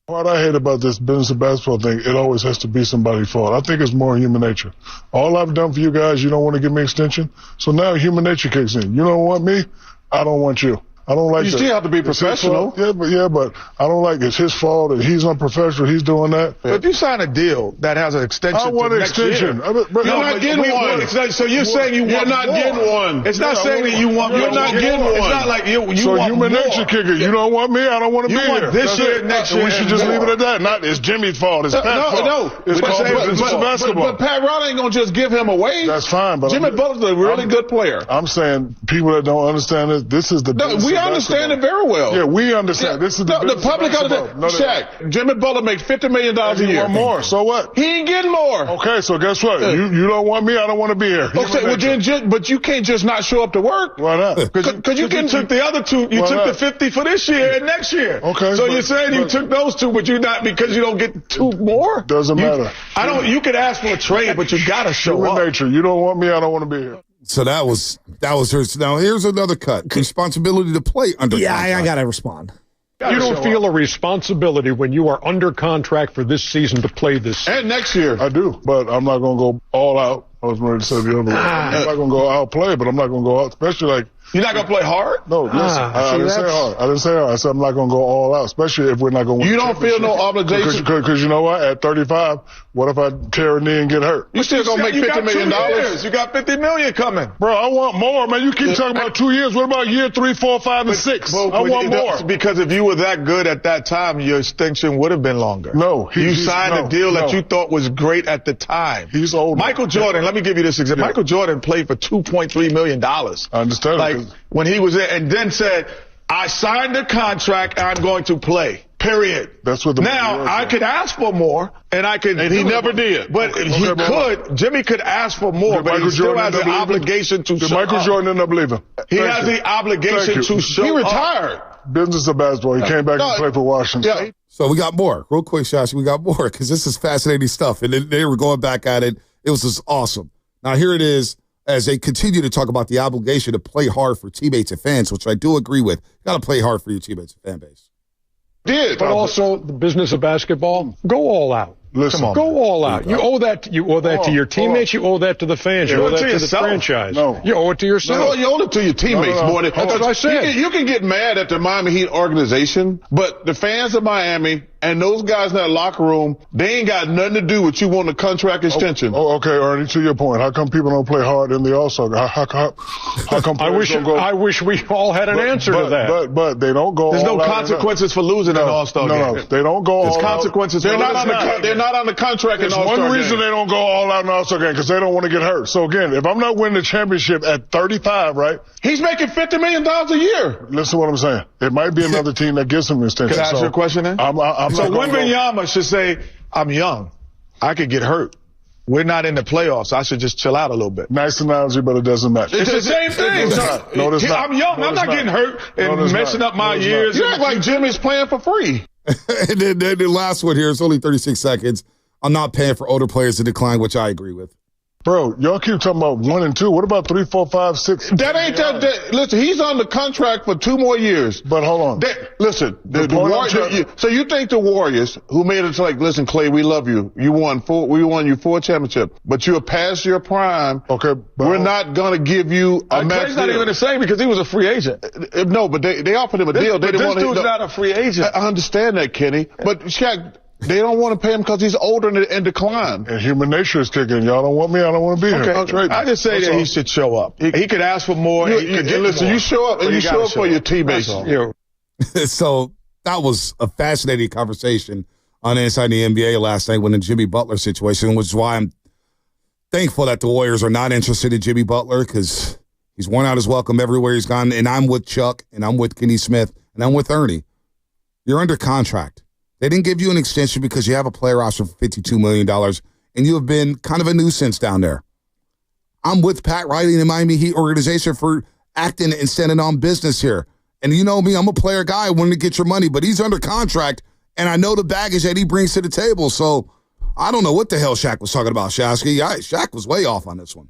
What I hate about this business of basketball thing, it always has to be somebody's fault. I think it's more human nature. All I've done for you guys, you don't want to give me an extension, so now human nature kicks in. You don't want me, I don't want you. I don't like You still have to be professional. Yeah, but I don't like it's his fault and he's unprofessional. He's doing that. But if you sign a deal that has an extension, I want an extension. You're not getting one. So you're saying you want not getting one. It's not saying that you want. You're not getting one. It's not like you want more. So human nature kicker. You don't want me. I don't want to be here. This year, next year. We should just leave it at that. Not it's Jimmy's fault. It's Pat's fault. No, it's called basketball. But Pat Riley ain't gonna just give him away. That's fine. But Jimmy Butler's a really good player. I'm saying people that don't understand it. This is the. No, we understand it very well. Yeah, we understand. This is the public understands. Shaq, Jimmy Butler makes $50 million a year. You want more? So what? He ain't getting more. Okay, so guess what? You don't want me. I don't want to be here. Okay, well then, but you can't just not show up to work. Why not? Because you took the other 2. You took the 50 for this year and next year. Okay. So you're saying you took those 2, but you not because you don't get 2 more. Doesn't matter. You could ask for a trade, but you gotta show up. Nature. You don't want me. I don't want to be here. So that was hers. Now here's another cut. Responsibility to play under contract. I got to respond. You don't feel a responsibility when you are under contract for this season to play this season. And next year. I do, but I'm not going to go all out. I was ready to say the other way. I'm not going to go outplay, but I'm not going to go out, especially like. You're not going to play hard? No, listen, I didn't say hard. I didn't say hard. I said I'm not going to go all out, especially if we're not going to win. You don't feel no obligation? Because you know what? At 35, what if I tear a knee and get hurt? You still going to make $50 million? You got $50 million coming. Bro, I want more, man. You keep talking about 2 years. What about year 3, 4, 5, and 6? I want more. Because if you were that good at that time, your extension would have been longer. No. You signed a deal that you thought was great at the time. He's old. Michael Jordan, let me give you this example. Michael Jordan played for $2.3 million. I understand. Like, when he was there, and then said, I signed the contract, I'm going to play. Period. That's what I could ask for more, and he never did. But Jimmy could ask for more, but he still has the obligation to show up. Michael Jordan ended up leaving. He has the obligation to show up. He retired. Business of basketball. He came back and played for Washington. Yeah. So we got more. Real quick, Shashi, we got more because this is fascinating stuff. And they were going back at it. It was just awesome. Now, here it is. As they continue to talk about the obligation to play hard for teammates and fans, which I do agree with. You got to play hard for your teammates and fan base. But also the business of basketball, go all out. Listen, go all out. You owe that to your teammates. You owe that to the fans. You owe that to the franchise. No. You owe it to yourself. No, you owe it to your teammates more than that's what I said. You can get mad at the Miami Heat organization, but the fans of Miami and those guys in that locker room, they ain't got nothing to do with you wanting a contract extension. Okay, Ernie, to your point, how come people don't play hard in the All-Star? How come I wish we all had an answer to that. But they don't go. There's no consequences for losing an All-Star game. No, they don't go. There's consequences. They're not on the contract in All-Star game. One reason they don't go all out in the All-Star game because they don't want to get hurt. So again, if I'm not winning the championship at 35, right? He's making $50 million a year. Listen to what I'm saying. It might be another team that gives him an extension. Can I ask you a question then? So Wembanyama should say, I'm young. I could get hurt. We're not in the playoffs. I should just chill out a little bit. Nice analogy, but it doesn't match. It's the same thing. No, it's not. I'm young. I'm not getting hurt and messing up my years. You act like Jimmy's playing for free. And then the last one here, it's only 36 seconds. I'm not paying for older players to decline, which I agree with. Bro, y'all keep talking about 1 and 2. What about 3, 4, 5, 6? That ain't that. Listen, he's on the contract for 2 more years. But hold on. So you think the Warriors, who made it like, listen, Clay, we love you. We won you 4 championships, but you're past your prime. Okay. We're not gonna give you a max Clay's not even the same because he was a free agent. No, but they offered him a deal. They didn't want this dude's not a free agent. I understand that, Kenny. But Shaq, they don't want to pay him because he's older and declined. And human nature is kicking. Y'all don't want me. I don't want to be here. Okay. I just say that he should show up. He could ask for more. You show up and you show up for your teammates. So that was a fascinating conversation on Inside the NBA last night when the Jimmy Butler situation, which is why I'm thankful that the Warriors are not interested in Jimmy Butler because he's worn out his welcome everywhere he's gone. And I'm with Chuck, and I'm with Kenny Smith, and I'm with Ernie. You're under contract. They didn't give you an extension because you have a player roster for $52 million, and you have been kind of a nuisance down there. I'm with Pat Riley and the Miami Heat organization for acting and standing on business here. And you know me, I'm a player guy, wanting to get your money, but he's under contract, and I know the baggage that he brings to the table. So I don't know what the hell Shaq was talking about, Shasky. Shaq was way off on this one.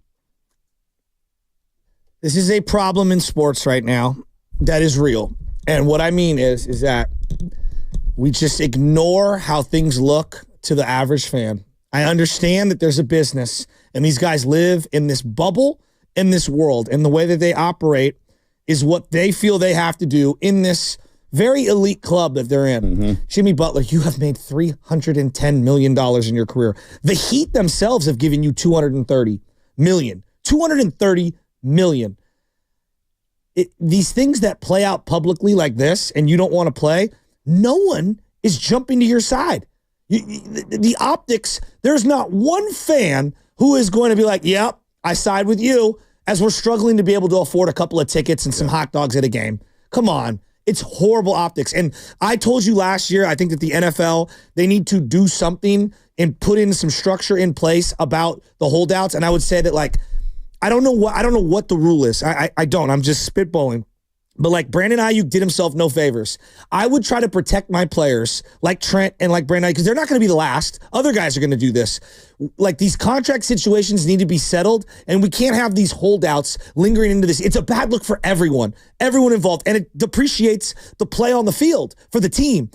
This is a problem in sports right now that is real. And what I mean is that we just ignore how things look to the average fan. I understand that there's a business, and these guys live in this bubble, in this world, and the way that they operate is what they feel they have to do in this very elite club that they're in. Mm-hmm. Jimmy Butler, you have made $310 million in your career. The Heat themselves have given you $230 million. $230 million. These things that play out publicly like this and you don't want to play, no one is jumping to your side. The optics, there's not one fan who is going to be like, yep, I side with you, as we're struggling to be able to afford a couple of tickets and some hot dogs at a game. Come on. It's horrible optics. And I told you last year, I think that the NFL, they need to do something and put in some structure in place about the holdouts. And I would say that, like, I don't know what the rule is. I don't. I'm just spitballing. But like Brandon Ayuk did himself no favors. I would try to protect my players like Trent and like Brandon Ayuk because they're not going to be the last. Other guys are going to do this. Like these contract situations need to be settled, and we can't have these holdouts lingering into this. It's a bad look for everyone involved, and it depreciates the play on the field for the team.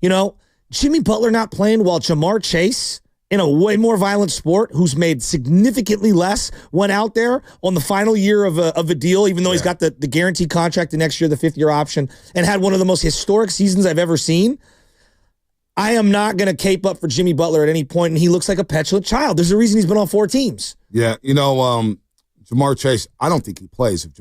You know, Jimmy Butler not playing while Jamar Chase, in a way more violent sport, who's made significantly less, went out there on the final year of a deal, even though he's got the guaranteed contract the next year, the fifth-year option, and had one of the most historic seasons I've ever seen. I am not going to cape up for Jimmy Butler at any point, and he looks like a petulant child. There's a reason he's been on 4 teams. Yeah, you know, Jamar Chase, I don't think he plays if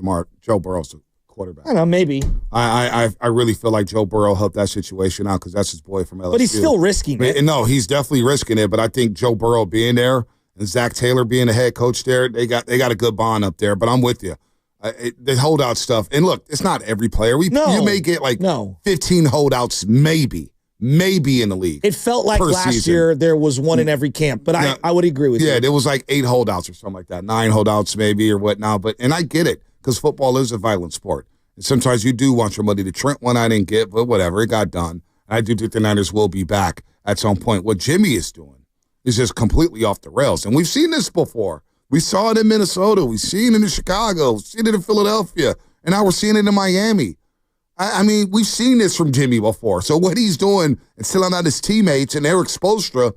Joe Burrow's the quarterback. I don't know, maybe. I really feel like Joe Burrow helped that situation out because that's his boy from LSU. But he's still risking it. No, he's definitely risking it, but I think Joe Burrow being there and Zach Taylor being the head coach there, they got a good bond up there, but I'm with you. The holdout stuff, and look, it's not every player. You may get 15 holdouts, maybe in the league. It felt like last year there was one in every camp, but I would agree with you. Yeah, there was like 8 holdouts or something like that, 9 holdouts maybe or whatnot, and I get it because football is a violent sport. And sometimes you do want your money. The Trent one I didn't get, but whatever, it got done. I do think the Niners will be back at some point. What Jimmy is doing is just completely off the rails, and we've seen this before. We saw it in Minnesota. We've seen it in Chicago. We've seen it in Philadelphia, and now we're seeing it in Miami. I mean, we've seen this from Jimmy before. So what he's doing and selling out his teammates and Eric Spoelstra,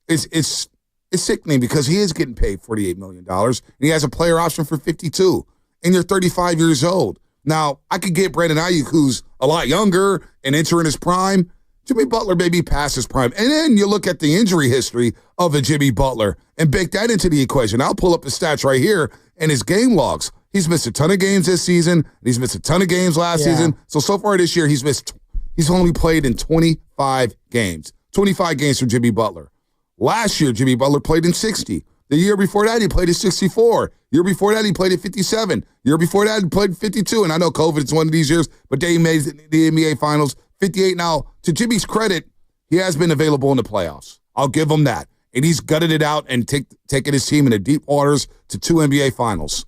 it's sickening because he is getting paid $48 million, and he has a player option for $52, and you're 35 years old. Now, I could get Brandon Ayuk, who's a lot younger and entering his prime. Jimmy Butler may be past his prime. And then you look at the injury history of a Jimmy Butler and bake that into the equation. I'll pull up the stats right here and his game logs. He's missed a ton of games this season. And he's missed a ton of games last season. So far this year, he's only played in 25 games. 25 games for Jimmy Butler. Last year, Jimmy Butler played in 60. The year before that, he played at 64. Year before that, he played at 57. Year before that, he played 52. And I know COVID is one of these years, but they made the NBA Finals 58. Now, to Jimmy's credit, he has been available in the playoffs. I'll give him that. And he's gutted it out and taken his team into deep waters to 2 NBA Finals.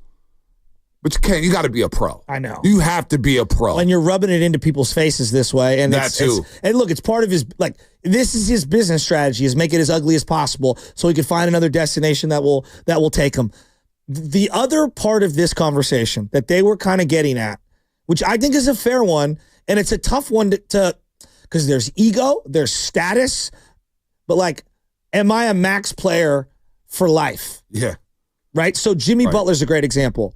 But you got to be a pro. I know. You have to be a pro. And you're rubbing it into people's faces this way. And that too. And look, it's part of his, this is his business strategy, is make it as ugly as possible so he can find another destination that will take him. The other part of this conversation that they were kind of getting at, which I think is a fair one, and it's a tough one to because there's ego, there's status, but am I a max player for life? Yeah. Right? So Jimmy Butler's a great example.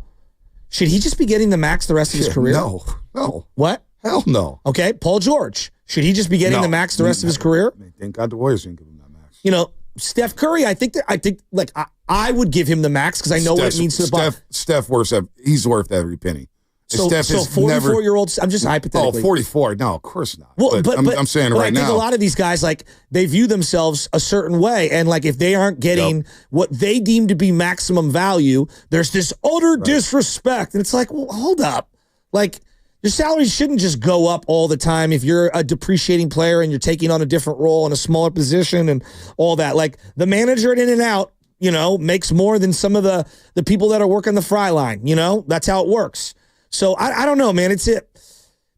Should he just be getting the max the rest of his career? No. What? Hell no. Okay, Paul George. Should he just be getting the max the rest of his career? Thank God the Warriors didn't give him that max. You know, Steph Curry, I would give him the max because I know what it means to the Bucks. Steph he's worth every penny. So 44-year-olds, I'm just hypothetically. 44. No, of course not. Well, but I'm saying right now. I think a lot of these guys, they view themselves a certain way. And, if they aren't getting what they deem to be maximum value, there's this utter disrespect. And it's well, hold up. Your salary shouldn't just go up all the time if you're a depreciating player and you're taking on a different role in a smaller position and all that. The manager at In-N-Out makes more than some of the people that are working the fry line. That's how it works. So I don't know, man. It's it.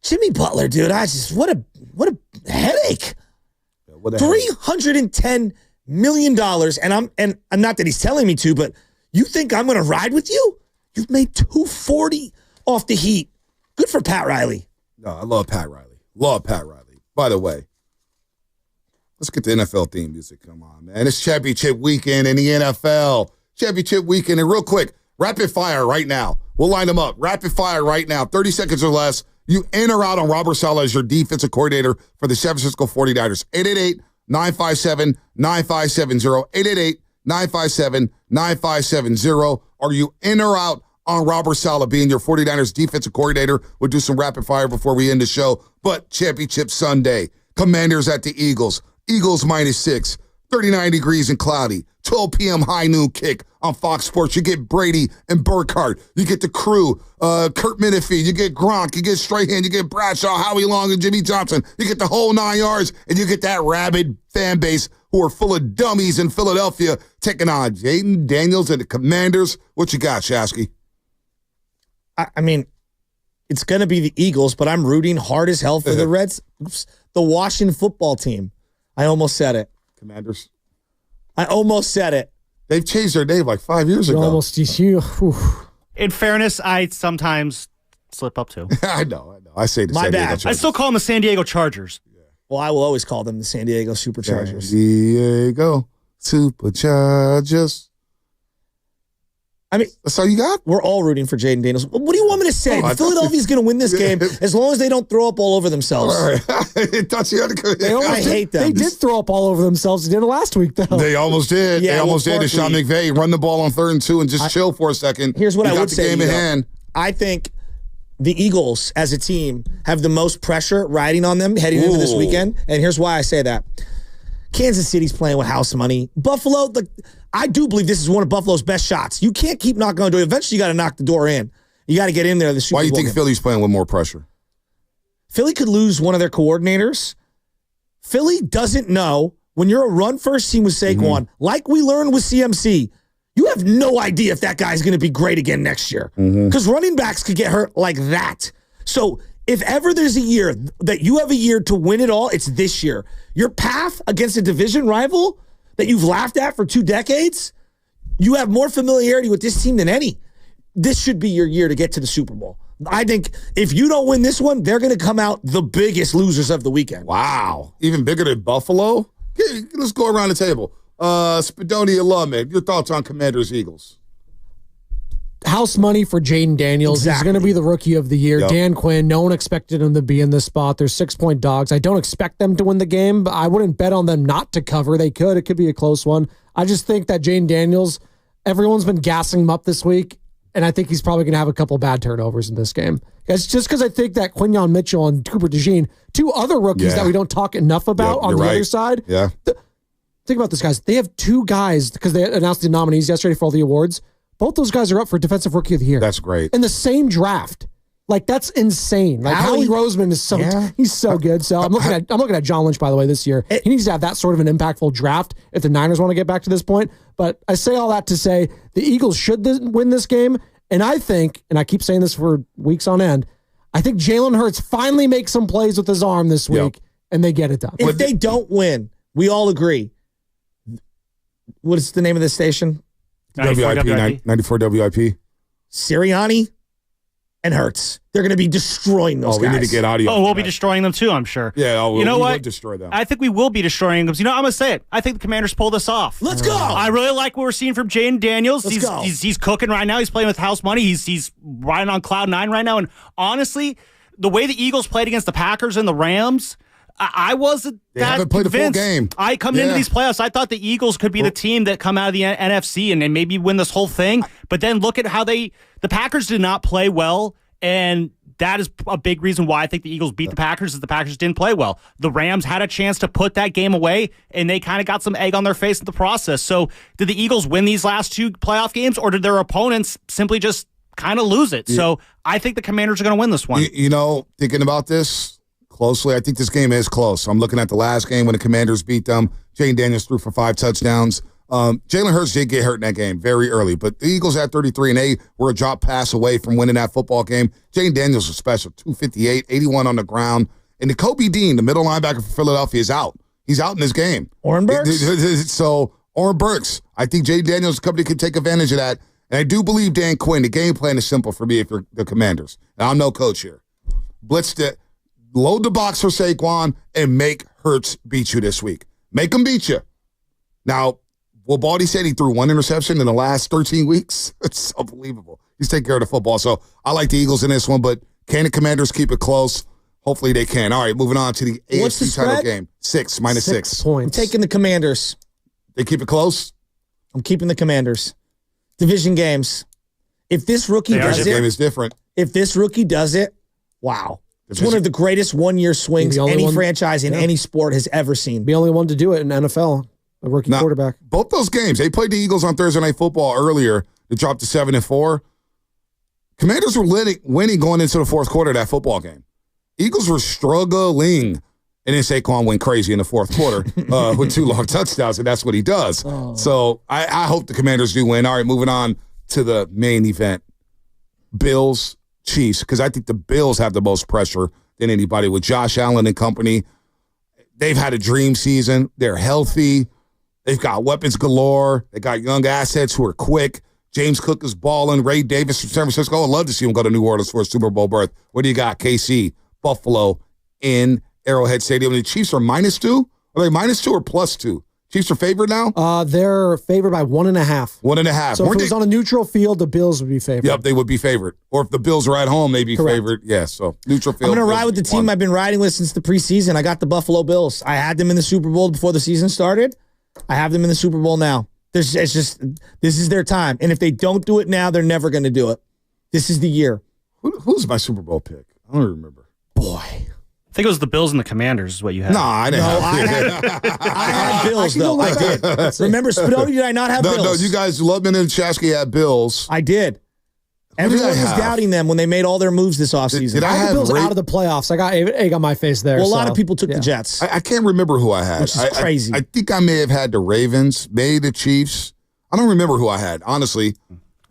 Jimmy Butler, dude. What a headache. What $310 million, and not that he's telling me to, but you think I'm going to ride with you? You've made $240 off the Heat. Good for Pat Riley. No, I love Pat Riley. Love Pat Riley. By the way, let's get the NFL theme music. Come on, man. It's championship weekend in the NFL. Championship weekend. And real quick, rapid fire right now. We'll line them up. Rapid fire right now. 30 seconds or less. You in or out on Robert Saleh as your defensive coordinator for the San Francisco 49ers. 888-957-9570. 888-957-9570. Are you in or out on Robert Saleh being your 49ers defensive coordinator? We'll do some rapid fire before we end the show. But Championship Sunday. Commanders at the Eagles. Eagles -6. 39 degrees and cloudy. 12 p.m. high noon kick on Fox Sports. You get Brady and Burkhardt. You get the crew, Kurt Menefee. You get Gronk. You get Strahan. You get Bradshaw, Howie Long, and Jimmy Johnson. You get the whole 9 yards, and you get that rabid fan base who are full of dummies in Philadelphia taking on Jaden Daniels and the Commanders. What you got, Shasky? I mean, it's going to be the Eagles, but I'm rooting hard as hell for the the Washington football team. I almost said it. Commanders. I almost said it. They've changed their name like 5 years ago. Almost. In fairness, I sometimes slip up too. I know. I say the My San Diego bad. Chargers. I still call them the San Diego Chargers. Well, I will always call them the San Diego Superchargers. San Diego Superchargers. I mean, that's all you got? We're all rooting for Jaden Daniels. What do you want me to say? Philadelphia's going to win this game as long as they don't throw up all over themselves. All right. I hate them. They did throw up all over themselves. They did it last week, though. They almost did. Yeah, they almost did. Sean McVay run the ball on 3rd and 2 and just chill for a second. Here's what I would say. The game in hand. I think the Eagles, as a team, have the most pressure riding on them heading into this weekend. And here's why I say that. Kansas City's playing with house money. Buffalo, I do believe this is one of Buffalo's best shots. You can't keep knocking on the door. Eventually, you got to knock the door in. You got to get in there. Why do you think Philly's playing with more pressure? Philly could lose one of their coordinators. Philly doesn't know when you're a run-first team with Saquon, like we learned with CMC, you have no idea if that guy's going to be great again next year. Because running backs could get hurt like that. So if ever there's a year that you have a year to win it all, it's this year. Your path against a division rival that you've laughed at for 2 decades, you have more familiarity with this team than any. This should be your year to get to the Super Bowl. I think if you don't win this one, they're going to come out the biggest losers of the weekend. Wow. Even bigger than Buffalo? Okay, let's go around the table. Spadoni alum, man, your thoughts on Commanders Eagles? House money for Jaden Daniels. Exactly. He's going to be the rookie of the year. Yep. Dan Quinn, no one expected him to be in this spot. They're 6-point dogs. I don't expect them to win the game, but I wouldn't bet on them not to cover. They could. It could be a close one. I just think that Jaden Daniels, everyone's been gassing him up this week, and I think he's probably going to have a couple bad turnovers in this game. It's just because I think that Quinyon Mitchell and Cooper DeJean, 2 other rookies that we don't talk enough about on the other side. Yeah. Think about this, guys. They have 2 guys, because they announced the nominees yesterday for all the awards. Both those guys are up for Defensive Rookie of the Year. That's great. In the same draft. Like, that's insane. Like, Howie Roseman is he's so good. So I'm looking at John Lynch, by the way, this year. He needs to have that sort of an impactful draft if the Niners want to get back to this point. But I say all that to say the Eagles should win this game. And I think, and I keep saying this for weeks on end, I think Jalen Hurts finally makes some plays with his arm this week, and they get it done. If they don't win, we all agree. What is the name of this station? WIP. 94 WIP. Sirianni and Hurts. They're going to be destroying those guys. We need to get audio. Oh, we'll be destroying them too, I'm sure. Yeah, you know what? We'll destroy them. I think we will be destroying them. You know, I'm going to say it. I think the Commanders pull this off. Let's go. I really like what we're seeing from Jaden Daniels. Let's go. He's cooking right now. He's playing with house money. He's riding on cloud 9 right now. And honestly, the way the Eagles played against the Packers and the Rams, I wasn't they that haven't played convinced. A full game. I come into these playoffs, I thought the Eagles could be the team that come out of the NFC and maybe win this whole thing. But then look at how the Packers did not play well, and that is a big reason why I think the Eagles beat the Packers, is the Packers didn't play well. The Rams had a chance to put that game away, and they kind of got some egg on their face in the process. So did the Eagles win these last 2 playoff games, or did their opponents simply just kind of lose it? So I think the Commanders are going to win this one. You know, thinking about this closely, I think this game is close. I'm looking at the last game when the Commanders beat them. Jaden Daniels threw for 5 touchdowns. Jalen Hurts did get hurt in that game very early, but the Eagles at 33, and they were a drop pass away from winning that football game. Jane Daniels was special, 258, 81 on the ground. And the Kobe Dean, the middle linebacker for Philadelphia, is out. He's out in this game. Oren Burks? So, Oren Burks. I think Jay Daniels' company could take advantage of that. And I do believe Dan Quinn, the game plan is simple for me if you're the Commanders. And I'm no coach here. Blitz it, load the box for Saquon, and make Hurts beat you this week. Make him beat you. Now, Baldy said he threw one interception in the last 13 weeks. It's unbelievable. He's taking care of the football. So I like the Eagles in this one, but can the Commanders keep it close? Hopefully they can. All right, moving on to the AFC title game. -6. Points. I'm taking the Commanders. They keep it close? I'm keeping the Commanders. Division games. If this rookie does it. Game is different. If this rookie does it, wow. It's one of the greatest one-year swings any franchise in any sport has ever seen. The only one to do it in NFL. A rookie quarterback. Both those games, they played the Eagles on Thursday Night Football earlier. They dropped to 7-4. Commanders were winning going into the fourth quarter of that football game. Eagles were struggling. And then Saquon went crazy in the fourth quarter with 2 long touchdowns, and that's what he does. Oh. So I hope the Commanders do win. All right, moving on to the main event. Bills, Chiefs, because I think the Bills have the most pressure than anybody with Josh Allen and company. They've had a dream season. They're healthy. They've got weapons galore. They got young assets who are quick. James Cook is balling. Ray Davis from San Francisco. I'd love to see him go to New Orleans for a Super Bowl berth. What do you got? KC, Buffalo, in Arrowhead Stadium. The Chiefs are -2? Are they -2 or +2? Chiefs are favored now? They're favored by 1.5. 1.5. So if it was on a neutral field, the Bills would be favored. Yep, they would be favored. Or if the Bills are at home, they'd be favored. Yeah, so neutral field. I'm going to ride with the team I've been riding with since the preseason. I got the Buffalo Bills. I had them in the Super Bowl before the season started. I have them in the Super Bowl now. This is their time. And if they don't do it now, they're never going to do it. This is the year. Who's my Super Bowl pick? I don't remember. Boy. I think it was the Bills and the Commanders is what you had. No, I didn't have I had Bills, though. I did. Remember, Spinoni, did I not have Bills? No, you guys, Lubman and Chasky had Bills. I did. Everyone was doubting them when they made all their moves this offseason. Did I have the Bills out of the playoffs? I got egg on my face there. Well, a lot of people took the Jets. I can't remember who I had. Which is crazy. I think I may have had the Ravens, maybe the Chiefs. I don't remember who I had, honestly.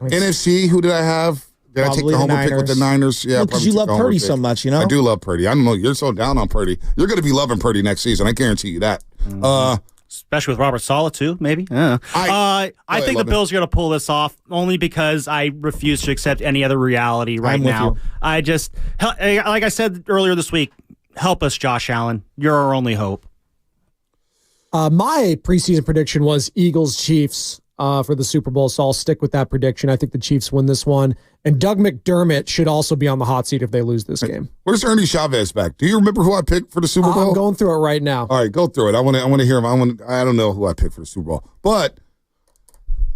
NFC, who did I have? Did I take the homer pick with the Niners? Yeah, because you love Purdy so much, you know? I do love Purdy. I don't know. You're so down on Purdy. You're going to be loving Purdy next season. I guarantee you that. Especially with Robert Saleh, too, maybe. Yeah. I think the Bills are going to pull this off only because I refuse to accept any other reality right now. I just, like I said earlier this week, help us, Josh Allen. You're our only hope. My preseason prediction was Eagles-Chiefs for the Super Bowl, so I'll stick with that prediction. I think the Chiefs win this one. And Doug McDermott should also be on the hot seat if they lose this game. Where's Ernie Chavez back? Do you remember who I picked for the Super Bowl? I'm going through it right now. All right, go through it. I want to hear him. I don't know who I picked for the Super Bowl. But,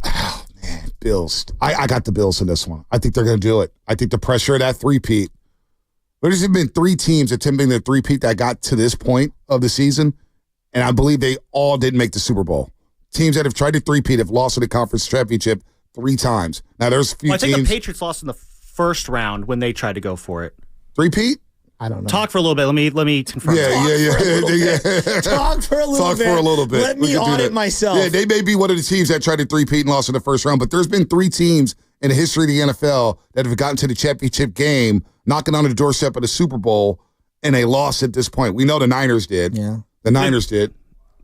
oh, man, Bills. I got the Bills in this one. I think they're going to do it. I think the pressure of that three-peat. There's been 3 teams attempting the three-peat that got to this point of the season, and I believe they all didn't make the Super Bowl. Teams that have tried to three-peat have lost in the conference championship 3 times. Now, there's a few teams. I think the Patriots lost in the first round when they tried to go for it. Three-peat? I don't know. Talk for a little bit. Let me confirm. Yeah. Talk for a little bit. Let me audit myself. Yeah, they may be one of the teams that tried to three-peat and lost in the first round, but there's been 3 teams in the history of the NFL that have gotten to the championship game, knocking on the doorstep of the Super Bowl, and they lost at this point. We know the Niners did. Yeah. The Niners did.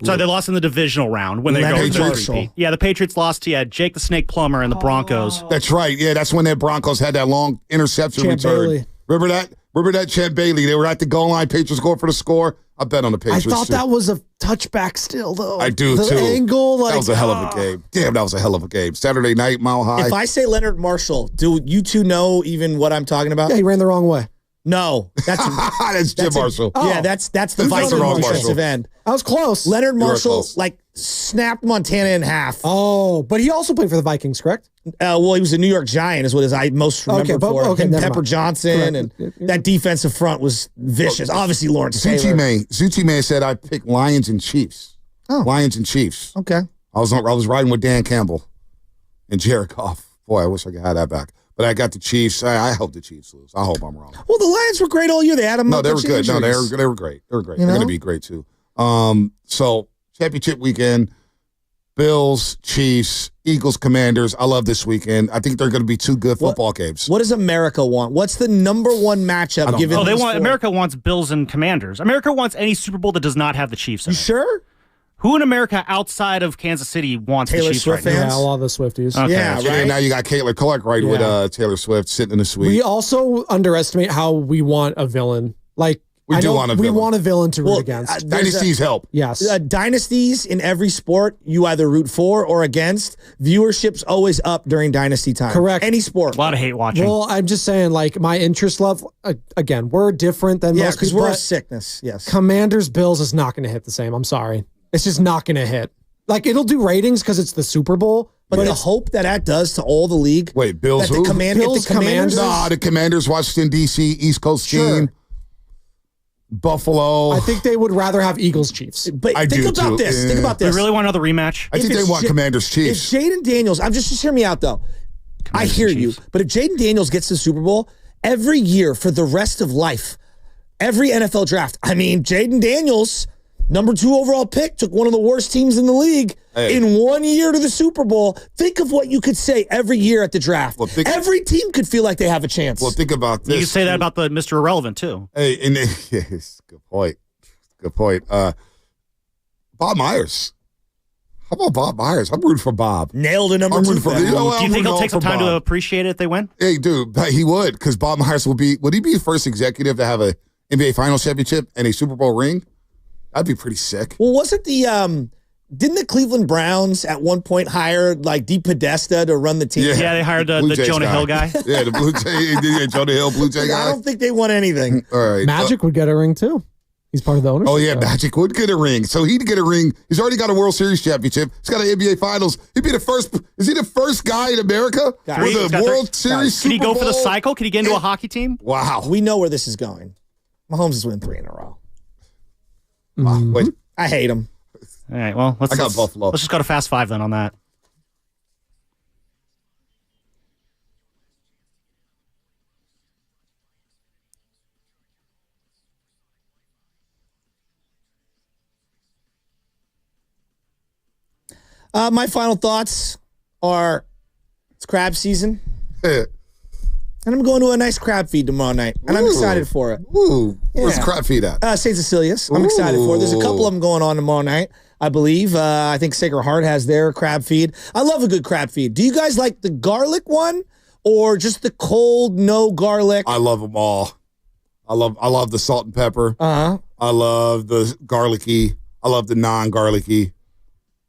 So they lost in the divisional round when they go to the three-peat. Yeah, the Patriots lost to Jake the Snake Plummer and the Broncos. That's right. Yeah, that's when the Broncos had that long interception return. Bailey. Remember that? Remember that Champ Bailey? They were at the goal line. Patriots going for the score. I bet on the Patriots. I thought that was a touchback still, though. I do, the too. The angle. That was a hell of a game. Damn, that was a hell of a game. Saturday night, Mile High. If I say Leonard Marshall, do you two know even what I'm talking about? Yeah, he ran the wrong way. No, that's Jim Marshall. Yeah, that's the Viking defensive end. I was close. Leonard Marshall snapped Montana in half. Oh, but he also played for the Vikings, correct? Well, he was a New York Giant, is what I most remember for. Okay, and Pepper Johnson and that defensive front was vicious. Obviously, Lawrence Taylor. Zucci May said I picked Lions and Chiefs. Oh. Lions and Chiefs. Okay. I was riding with Dan Campbell and Jared Goff. Boy, I wish I could have that back. But I got the Chiefs. I hope the Chiefs lose. I hope I'm wrong. Well, the Lions were great all year. They had them. No, they were good. No, they were great. They were great. They're going to be great too. So championship weekend, Bills, Chiefs, Eagles, Commanders. I love this weekend. I think they're going to be two good football games. What does America want? What's the number one matchup? America wants Bills and Commanders. America wants any Super Bowl that does not have the Chiefs in it. You sure? Who in America outside of Kansas City wants Taylor the Chiefs Swift right now? fans? Yeah, a lot of the Swifties. Okay. Yeah, right. Now you got Caitlin Clark with Taylor Swift sitting in the suite. We also underestimate how we want a villain. Like, We want a villain to root against. Dynasties help. Yes. Dynasties in every sport, you either root for or against. Viewership's always up during dynasty time. Correct. Any sport. A lot of hate watching. Well, I'm just saying, like, my interest level, again, we're different than most because people. we're a sickness. Yes. Commanders Bills is not going to hit the same. I'm sorry. It's just not going to hit. Like, it'll do ratings because it's the Super Bowl. But the hope that does to all the league. Wait, Bills that who? Bills, Commanders? Nah, the Commanders, Washington, D.C., East Coast team. Buffalo. I think they would rather have Eagles Chiefs. But I think do about too. this. Think about this. We really want another rematch? I think they want Commanders Chiefs. If Jaden Daniels, just hear me out though. I hear you. But if Jaden Daniels gets to the Super Bowl, every year for the rest of life, every NFL draft, Jaden Daniels, number 2 overall pick, took one of the worst teams in the league in 1 year to the Super Bowl. Think of what you could say every year at the draft. Every team could feel like they have a chance. Well, think about this. You could say that about the Mr. Irrelevant, too. Hey, yes, good point. Good point. Bob Myers. How about Bob Myers? I'm rooting for Bob. Nailed a number 2. Do you think he'll take some time to appreciate it if they win? Hey, dude, he would, because Bob Myers would he be the first executive to have a NBA Finals championship and a Super Bowl ring? That'd be pretty sick. Well, wasn't didn't the Cleveland Browns at one point hire like Deep Podesta to run the team? Yeah, they hired the Jonah Hill guy. Yeah, the Blue Jay, Jonah Hill, Blue Jay guy. I don't think they won anything. All right. Magic would get a ring too. He's part of the ownership. Oh, yeah, Magic would get a ring. So he'd get a ring. He's already got a World Series championship. He's got an NBA Finals. He'd be the first. Is he the first guy in America with a World Series Super Bowl? Can he go for the cycle? Can he get into a hockey team? Wow. We know where this is going. Mahomes is winning 3 in a row. Wow. Wait. I hate him. All right, well, let's Buffalo. Let's just go to Fast 5 then on that. My final thoughts are it's crab season. And I'm going to a nice crab feed tomorrow night. And I'm excited for it. Ooh. Where's the crab feed at? St. Cecilia's. I'm excited for it. There's a couple of them going on tomorrow night, I believe. I think Sacred Heart has their crab feed. I love a good crab feed. Do you guys like the garlic one or just the cold, no garlic? I love them all. I love the salt and pepper. Uh-huh. I love the garlicky. I love the non-garlicky.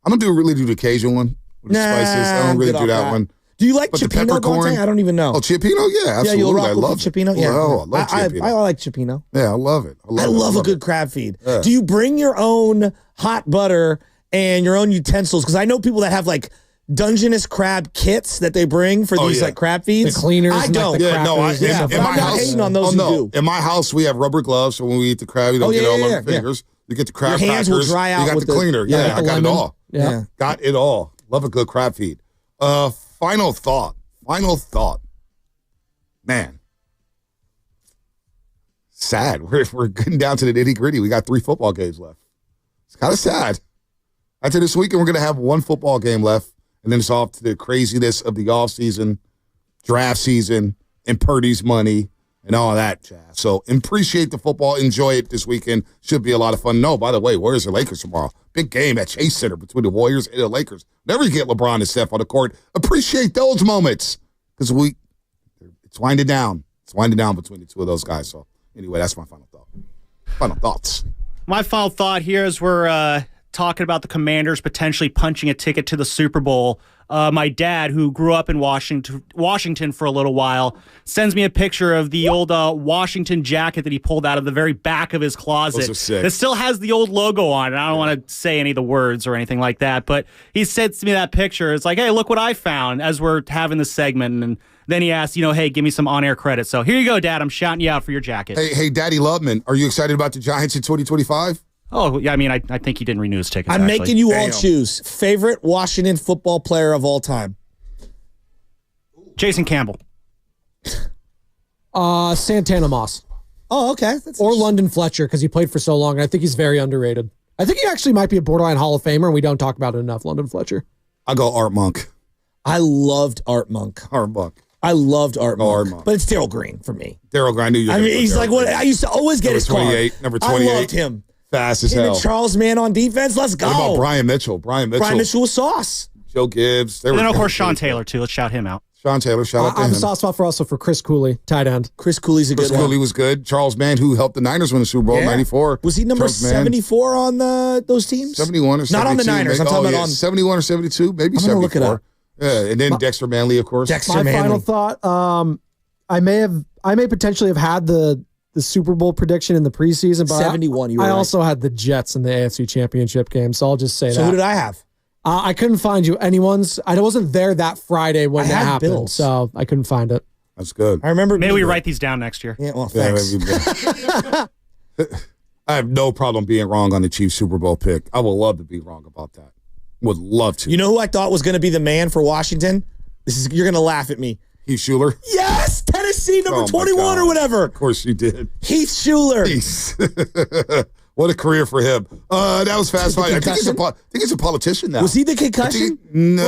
I don't really do the Cajun one with the spices. I don't really do that one. Do you like But the Cioppino, peppercorn? Bonte? I don't even know. Oh, Cioppino? Yeah, absolutely. Yeah, you'll rock I with love Cioppino? it. Yeah. Oh, I love Cioppino. I like Cioppino. Yeah, I love it. I love a good crab feed. Yeah. Do you bring your own hot butter and your own utensils? Because I know people that have like Dungeness crab kits that they bring for these like crab feeds. The cleaners. I and, don't. Like, the Yeah, no, crackers. in my I'm not house, hating on those who do. In my house, we have rubber gloves, so when we eat the crab, you don't get all on your fingers. You get the crab Your hands will crackers. dry out You got with the cleaner. the I got lemon. it all. Yeah. Got it all. Love a good crab feed. Final thought. Man. Sad. We're getting down to the nitty-gritty. We got 3 football games left. It's kind of sad. After this weekend, we're going to have 1 football game left, and then it's off to the craziness of the offseason, draft season, and Purdy's money, and all that jazz. So appreciate the football. Enjoy it this weekend. Should be a lot of fun. No, by the way, Warriors and Lakers tomorrow. Big game at Chase Center between the Warriors and the Lakers. Never get LeBron and Steph on the court. Appreciate those moments because it's winding down. It's winding down between the two of those guys. So anyway, that's my final thought. Final thoughts. My final thought here is we're talking about the Commanders potentially punching a ticket to the Super Bowl. My dad, who grew up in Washington for a little while, sends me a picture of the old Washington jacket that he pulled out of the very back of his closet. Those are sick. It still has the old logo on it. I don't want to say any of the words or anything like that, but he sends me that picture. It's like, hey, look what I found as we're having this segment. And then he asks, hey, give me some on-air credit. So here you go, Dad. I'm shouting you out for your jacket. Hey, Daddy Loveman, are you excited about the Giants in 2025? Oh, yeah, I mean, I think he didn't renew his tickets, I'm actually. making you all choose. Favorite Washington football player of all time? Jason Campbell. Santana Moss. Oh, okay. Or London Fletcher, because he played for so long, and I think he's very underrated. I think he actually might be a borderline Hall of Famer, and we don't talk about it enough, London Fletcher. I go Art Monk. I loved Art Monk. Art Monk. I loved Art Monk. Art Monk. But it's Daryl Green for me. Daryl Green. I knew you. I mean, he's like what I used to always get his car. Number 28. I loved him. Fast as him hell. And Charles Mann on defense. Let's go. What about Brian Mitchell? Brian Mitchell was sauce. Joe Gibbs. And then, of course, Sean Taylor, too. Let's shout him out. Sean Taylor, shout out to him. I have a soft spot for Chris Cooley, tight end. Chris Cooley's a good one. Chris Cooley was good. Charles Mann, who helped the Niners win the Super Bowl in 94. Was he number 74 on those teams? 71 or 72. Not on the Niners. I'm talking about on 71 or 72, maybe 74. Look it up. Yeah, and then Dexter Manley, of course. My final thought, I may potentially have had the Super Bowl prediction in the preseason, but 71, I also had the Jets in the AFC Championship game, so I'll just say that. So who did I have? I couldn't find you anyone's. I wasn't there that Friday when that happened, Bills. so I couldn't find it. That's good. I remember. Maybe we write these down next year. Yeah, well, thanks. I have no problem being wrong on the Chiefs Super Bowl pick. I would love to be wrong about that. Would love to. You know who I thought was going to be the man for Washington? You're going to laugh at me. Heath Schuler? Yes! Tennessee, number 21 or whatever. Of course you did. Heath Schuler. What a career for him. That was fast. I think he's a politician now. Was he the concussion? No.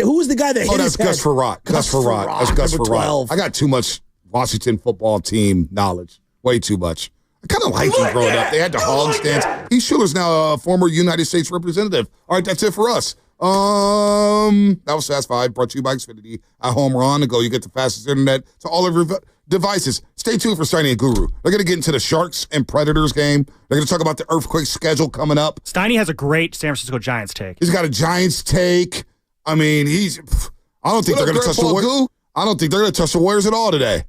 Who was the guy that hit that's his head? Gus Farrat. Gus Farrat. That's Gus number Farrat. 12. I got too much Washington football team knowledge. Way too much. I kind of liked him growing up. They had the hog stands. Heath Schuler's now a former United States representative. All right, that's it for us. That was Fast 5, brought to you by Xfinity. At home, we're on the go. You get the fastest internet to all of your devices. Stay tuned for Steiny and Guru. They're going to get into the Sharks and Predators game. They're going to talk about the earthquake schedule coming up. Steiny has a great San Francisco Giants take. He's got a Giants take. I mean, I don't think they're going to touch the Warriors. I don't think they're going to touch the Warriors at all today.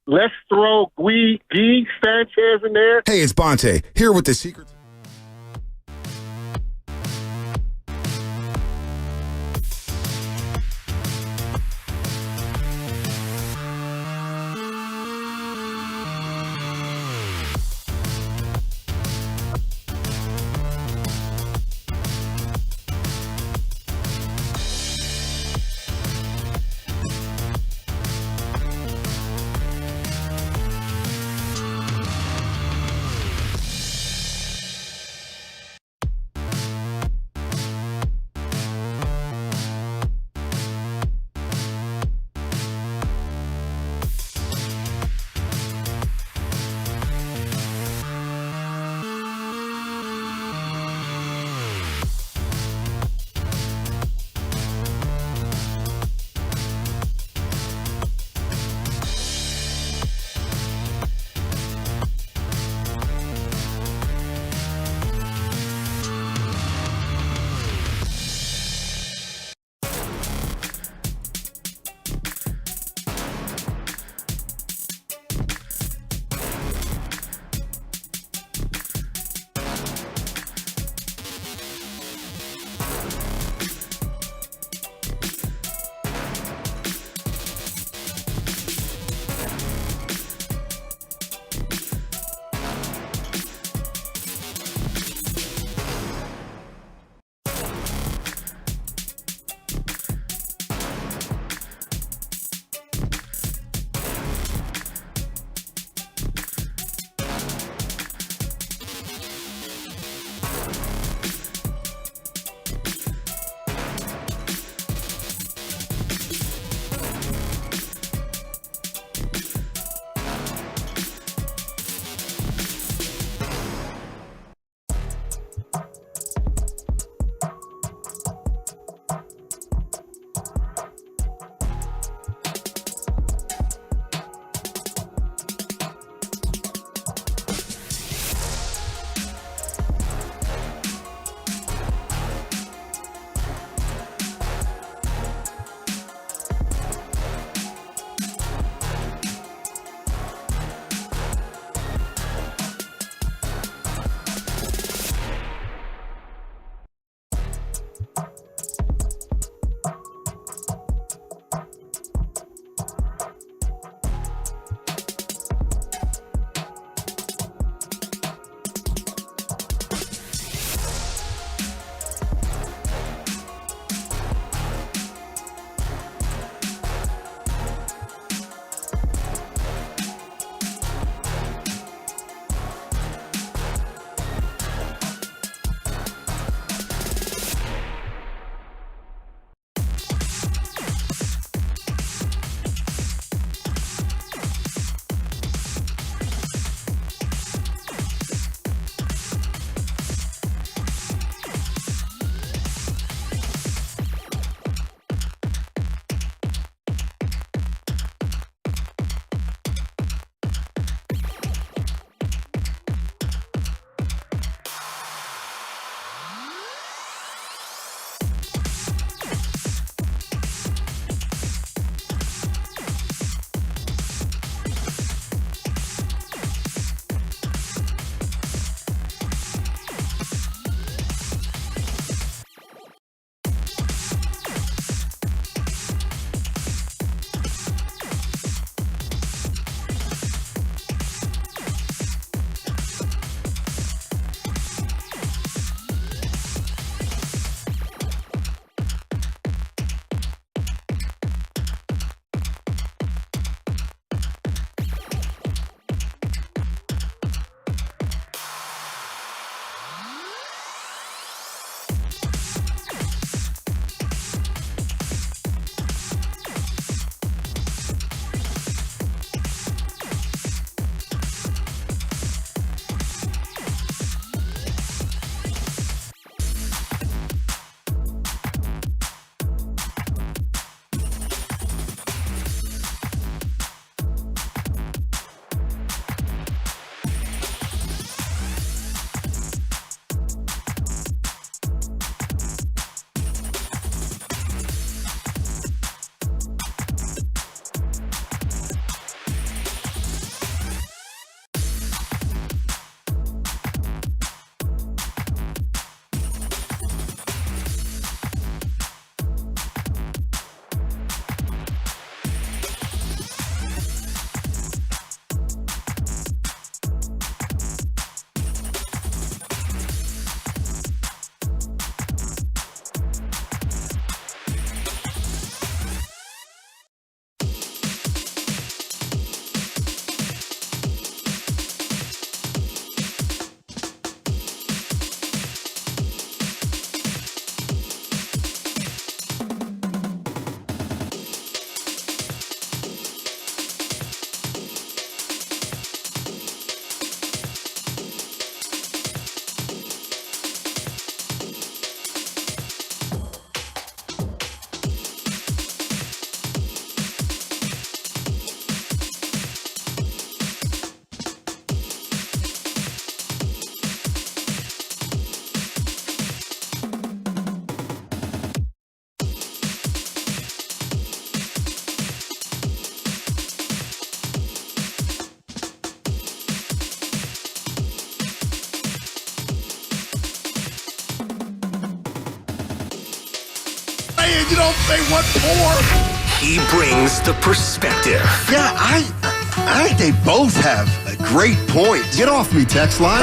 Let's throw Guy Sanchez in there. Hey, it's Bonte here with the secret. saying you don't say what for. He brings the perspective. Yeah, I think they both have a great point. Get off me, text line.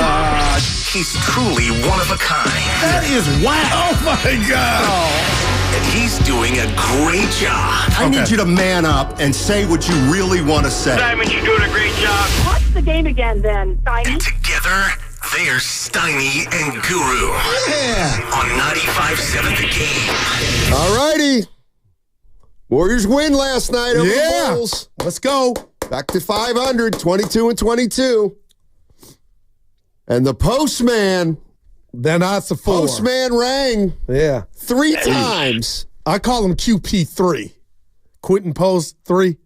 He's truly one of a kind. That is whack. Oh, my God. And he's doing a great job. I need you to man up and say what you really want to say. Simon, you're doing a great job. What's the game again, then, Steiny? And together, they're Steiny and Guru. Yeah. On 95.7 The Game. All righty. Warriors win last night over the Bulls. Let's go. Back to 500, 22-22. And the postman. Then that's a 4. Postman rang. Yeah. 3 times. I call him QP3. Quinten Post 3.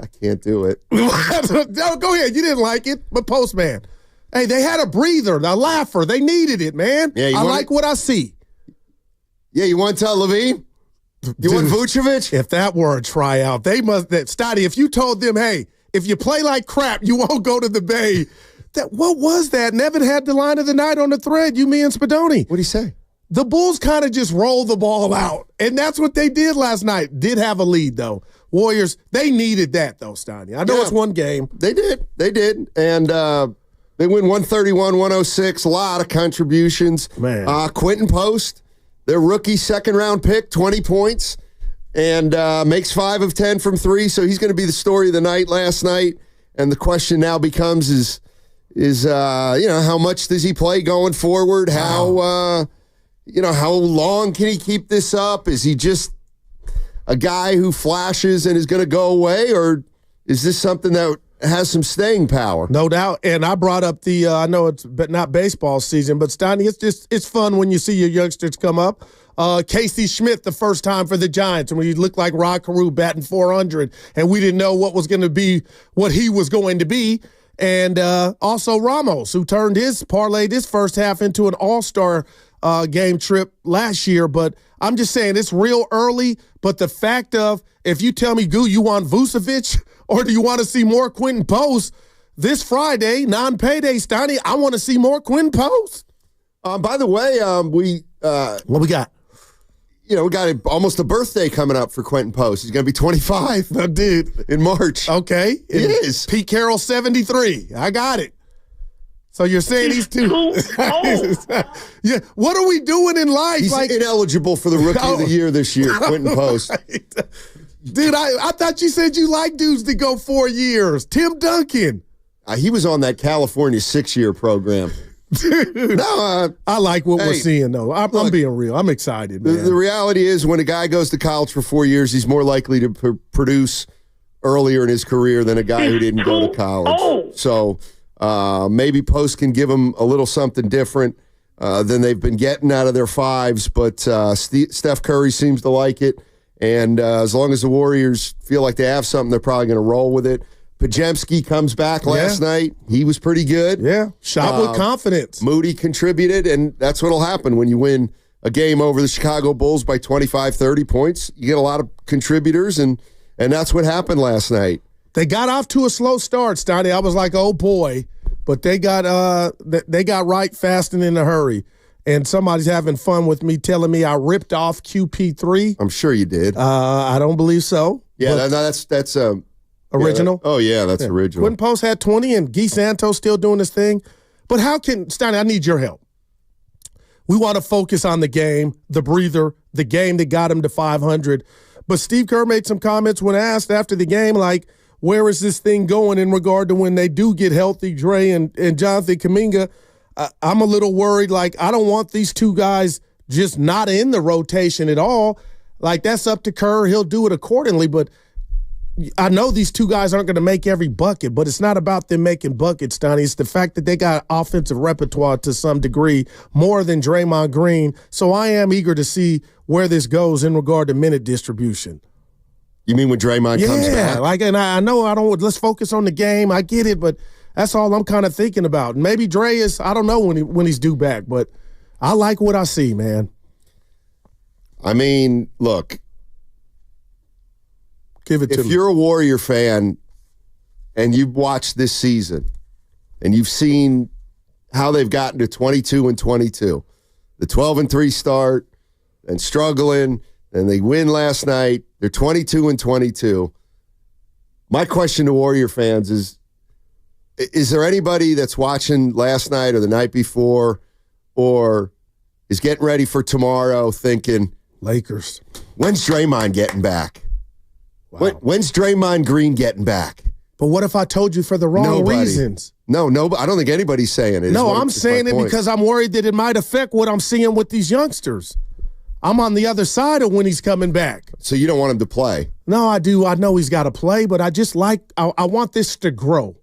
I can't do it. No, go ahead. You didn't like it, but Postman. Hey, they had a breather, a laugher. They needed it, man. Yeah, I like what I see. Yeah, you want to tell Levine? You want Vucevic? If that were a tryout, they must. Stoddy, if you told them, hey, if you play like crap, you won't go to the Bay. What was that? Nevin had the line of the night on the thread, you, me, and Spadoni. What'd he say? The Bulls kind of just rolled the ball out, and that's what they did last night. Did have a lead, though. Warriors, they needed that, though, Stoddy. I know it's one game. They did. And they win 131-106. A lot of contributions. Man. Quinten Post, their rookie second-round pick, 20 points, and makes 5 of 10 from 3, so he's going to be the story of the night last night. And the question now becomes is how much does he play going forward? How long can he keep this up? Is he just a guy who flashes and is going to go away, or is this something that has some staying power? No doubt. And I brought up I know it's not baseball season, but Steiny, it's fun when you see your youngsters come up. Casey Schmidt, the first time for the Giants, and we looked like Rod Carew batting 400, and we didn't know what he was going to be. And also Ramos, who parlayed his first half into an all-star game trip last year. But I'm just saying it's real early. But the fact of, if you tell me, Goo, you want Vucevic or do you want to see more Quinten Post this Friday, non-payday, Steiny, I want to see more Quinten Post. By the way, what we got? We got almost a birthday coming up for Quinten Post. He's going to be 25. No, dude. In March. Okay. He is. Pete Carroll, 73. I got it. So you're saying he's too... Yeah. What are we doing in life? He's ineligible for the Rookie of the Year this year, Quinten Post. Dude, I thought you said you like dudes to go 4 years. Tim Duncan. He was on that California 6-year program. Dude, I like what we're seeing, though. I'm being real. I'm excited, man. The reality is when a guy goes to college for 4 years, he's more likely to produce earlier in his career than a guy who didn't go to college. So maybe Post can give him a little something different than they've been getting out of their fives, but Steph Curry seems to like it, and as long as the Warriors feel like they have something, they're probably going to roll with it. Pajemski comes back last night. He was pretty good. Yeah, shot with confidence. Moody contributed, and that's what'll happen when you win a game over the Chicago Bulls by 25, 30 points. You get a lot of contributors, and that's what happened last night. They got off to a slow start, Steiny. I was like, oh, boy. But they got right fast and in a hurry. And somebody's having fun with me telling me I ripped off QP3. I'm sure you did. I don't believe so. Yeah, that's original? That's original. Quinten Post had 20 and Guy Santos still doing his thing. But how can, Steiny, I need your help. We want to focus on the game, the breather, the game that got him to 500. But Steve Kerr made some comments when asked after the game, like, where is this thing going in regard to when they do get healthy, Dre and Jonathan Kuminga? I'm a little worried. Like, I don't want these two guys just not in the rotation at all. Like, that's up to Kerr. He'll do it accordingly. But I know these two guys aren't going to make every bucket, but it's not about them making buckets, Donnie. It's the fact that they got offensive repertoire to some degree, more than Draymond Green. So I am eager to see where this goes in regard to minute distribution. You mean when Draymond comes back? Yeah, and I know let's focus on the game. I get it, but that's all I'm kind of thinking about. Maybe Dre is, I don't know when he's due back, but I like what I see, man. I mean, look. Give it to me. If you're a Warrior fan and you've watched this season and you've seen how they've gotten to 22-22, the 12-3 start, and struggling, and they win last night. They're 22-22. My question to Warrior fans is there anybody that's watching last night or the night before or is getting ready for tomorrow thinking, Lakers, when's Draymond getting back? Wow. When's Draymond Green getting back? But what if I told you for the wrong reasons? No, I don't think anybody's saying it. No, I'm saying it because I'm worried that it might affect what I'm seeing with these youngsters. I'm on the other side of when he's coming back. So you don't want him to play? No, I do. I know he's got to play, but I just I want this to grow.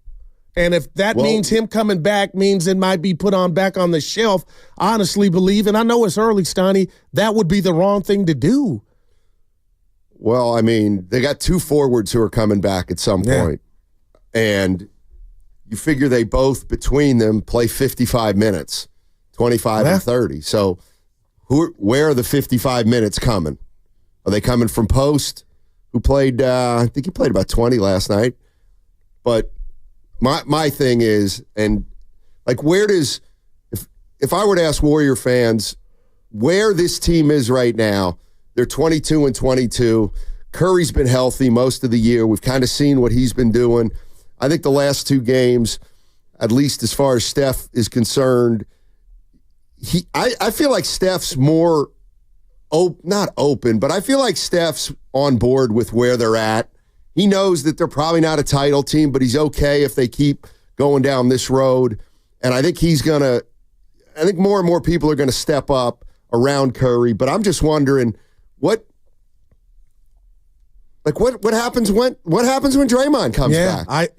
And if that means him coming back means it might be put on back on the shelf, I honestly believe, and I know it's early, Steiny, that would be the wrong thing to do. Well, I mean, they got 2 forwards who are coming back at some point. And you figure they both, between them, play 55 minutes, 25 and 30. So where are the 55 minutes coming? Are they coming from Post, who played, I think he played about 20 last night. But my thing is, and like where does, if I were to ask Warrior fans where this team is right now, they're 22-22. Curry's been healthy most of the year. We've kind of seen what he's been doing. I think the last 2 games, at least as far as Steph is concerned, I feel like Steph's more, not open, but I feel like Steph's on board with where they're at. He knows that they're probably not a title team, but he's okay if they keep going down this road. And I think I think more and more people are going to step up around Curry. But I'm just wondering what happens when Draymond comes back?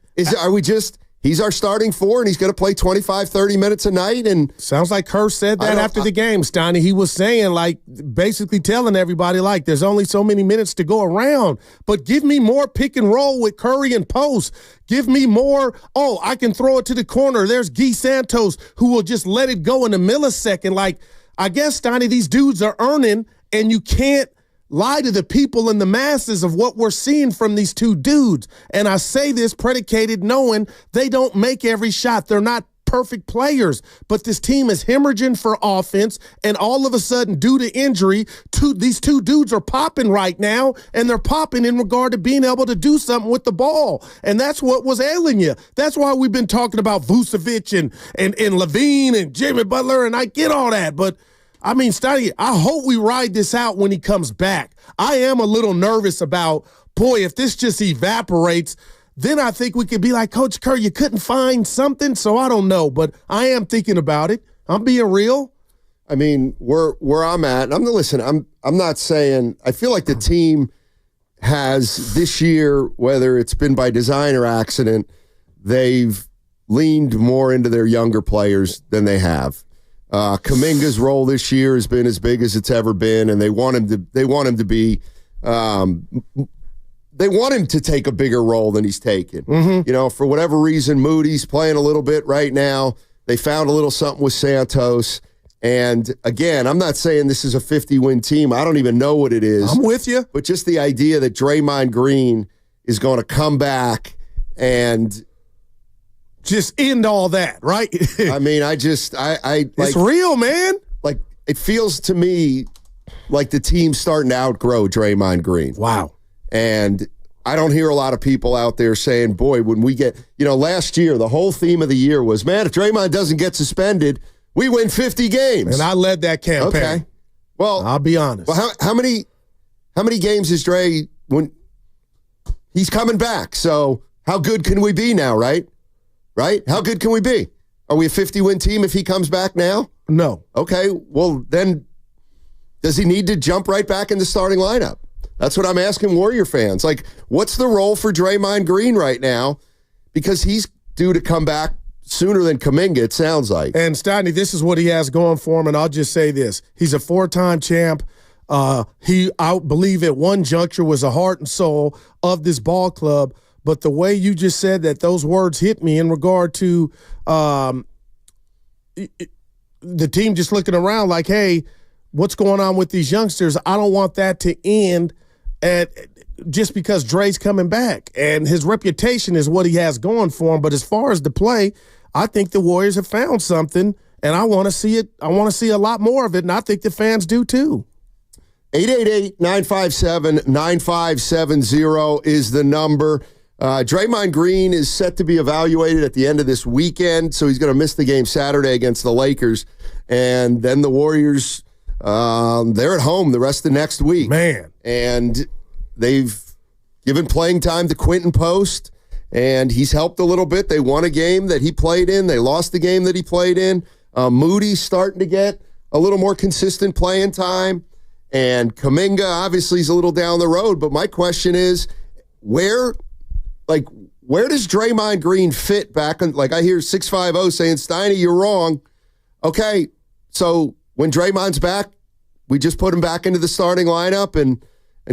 He's our starting 4 and he's going to play 25, 30 minutes a night. And sounds like Kerr said that after the game, Steiny. He was saying, like, basically telling everybody, like, there's only so many minutes to go around. But give me more pick and roll with Curry and Post. Give me more, I can throw it to the corner. There's Guy Santos who will just let it go in a millisecond. Like, I guess, Steiny, these dudes are earning, and you can't lie to the people and the masses of what we're seeing from these 2 dudes. And I say this predicated knowing they don't make every shot. They're not perfect players, but this team is hemorrhaging for offense, and all of a sudden, due to injury, these 2 dudes are popping right now, and they're popping in regard to being able to do something with the ball. And that's what was ailing you. That's why we've been talking about Vucevic and Levine and Jimmy Butler, and I get all that, but I mean, Steiny, I hope we ride this out when he comes back. I am a little nervous about, boy, if this just evaporates, then I think we could be like, Coach Kerr, you couldn't find something, so I don't know. But I am thinking about it. I'm being real. I mean, where I'm at, I'm not saying, I feel like the team has this year, whether it's been by design or accident, they've leaned more into their younger players than they have. Kuminga's role this year has been as big as it's ever been, and they want him to take a bigger role than he's taken. Mm-hmm. You know, for whatever reason, Moody's playing a little bit right now. They found a little something with Santos. And again, I'm not saying this is a 50-win team. I don't even know what it is. I'm with you. But just the idea that Draymond Green is going to come back and just end all that, right? I mean, it's real, man. Like, it feels to me like the team's starting to outgrow Draymond Green. Wow. And I don't hear a lot of people out there saying, boy, when we get, last year, the whole theme of the year was, man, if Draymond doesn't get suspended, we win 50 games. And I led that campaign. Okay. Well, I'll be honest. Well, how many games is Dre when he's coming back? So how good can we be now, right? Right? How good can we be? Are we a 50-win team if he comes back now? No. Okay, well, then does he need to jump right back in the starting lineup? That's what I'm asking Warrior fans. Like, what's the role for Draymond Green right now? Because he's due to come back sooner than Kuminga, it sounds like. And, Steiny, this is what he has going for him, and I'll just say this. He's a 4-time champ. He, I believe, at one juncture was the heart and soul of this ball club. But the way you just said that, those words hit me in regard to the team just looking around like, hey, what's going on with these youngsters? I don't want that to end just because Dre's coming back. And his reputation is what he has going for him. But as far as the play, I think the Warriors have found something, and I want to see it. I want to see a lot more of it, and I think the fans do too. 888-957-9570 is the number. Draymond Green is set to be evaluated at the end of this weekend, so he's going to miss the game Saturday against the Lakers. And then the Warriors, they're at home the rest of next week. Man. And they've given playing time to Quinten Post, and he's helped a little bit. They won a game that he played in. They lost the game that he played in. Moody's starting to get a little more consistent playing time. And Kuminga obviously is a little down the road. But my question is, where does Draymond Green fit back? I hear 650 saying, Steiny, you're wrong. Okay, so when Draymond's back, we just put him back into the starting lineup and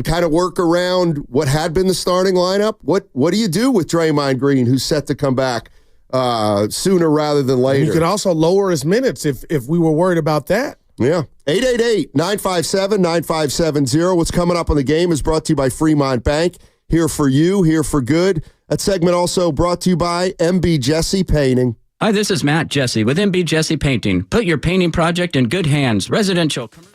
kind of work around what had been the starting lineup. What do you do with Draymond Green, who's set to come back sooner rather than later? And you could also lower his minutes if we were worried about that. Yeah. 888-957-9570. What's coming up on the game is brought to you by Fremont Bank. Here for you, here for good. That segment also brought to you by MB Jesse Painting. Hi, this is Matt Jesse with MB Jesse Painting. Put your painting project in good hands. Residential, commercial.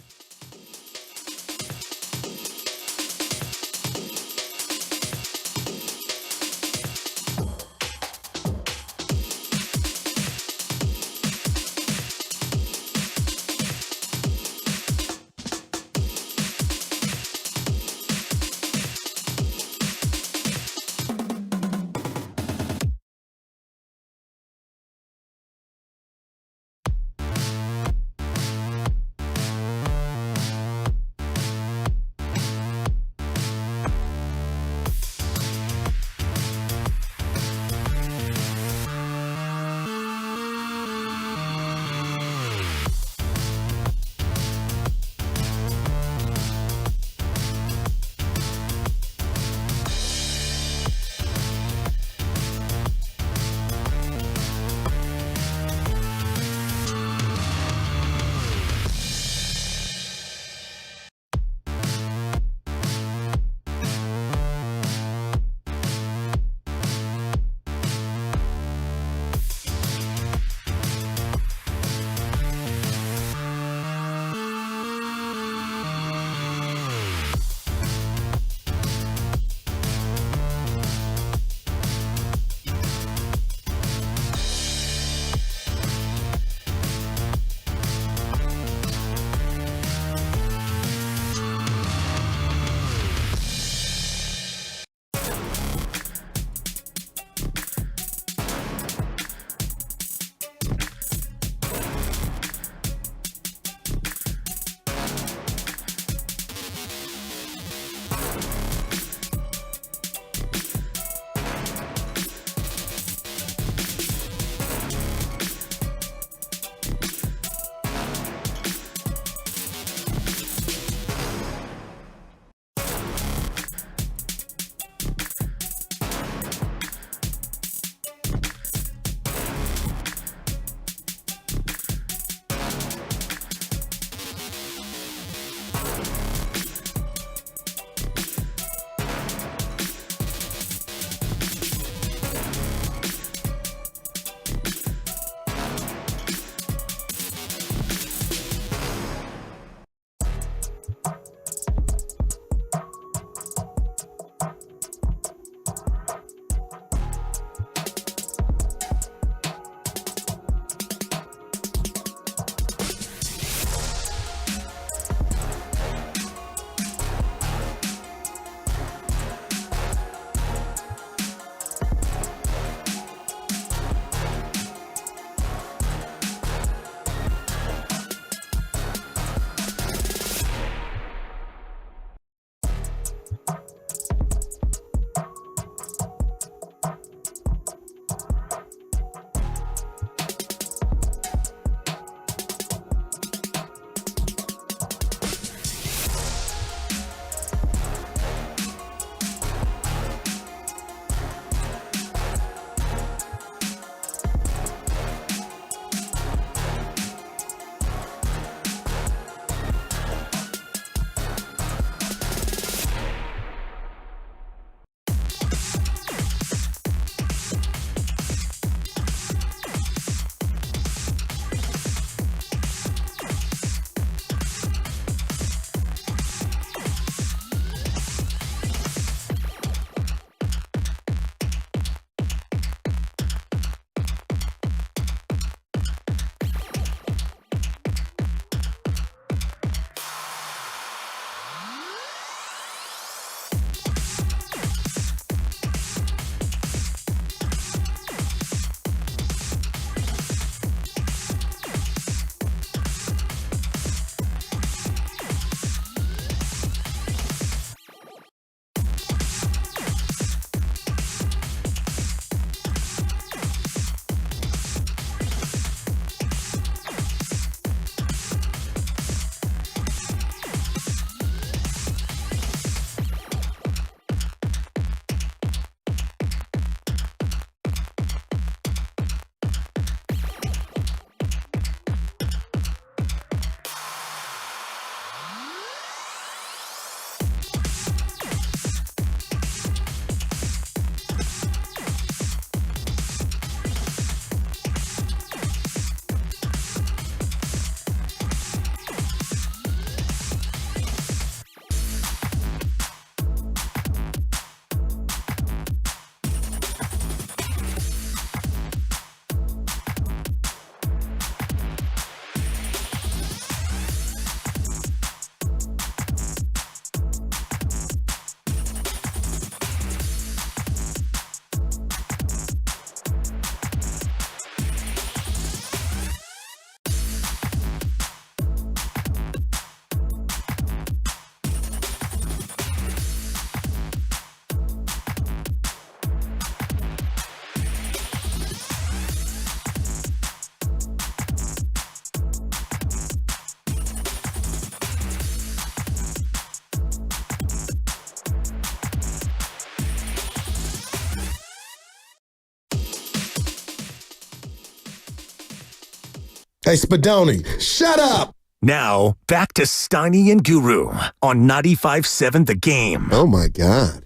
Hey, Spadoni, shut up. Now, back to Steiny and Guru on 95.7 The Game. Oh, my God.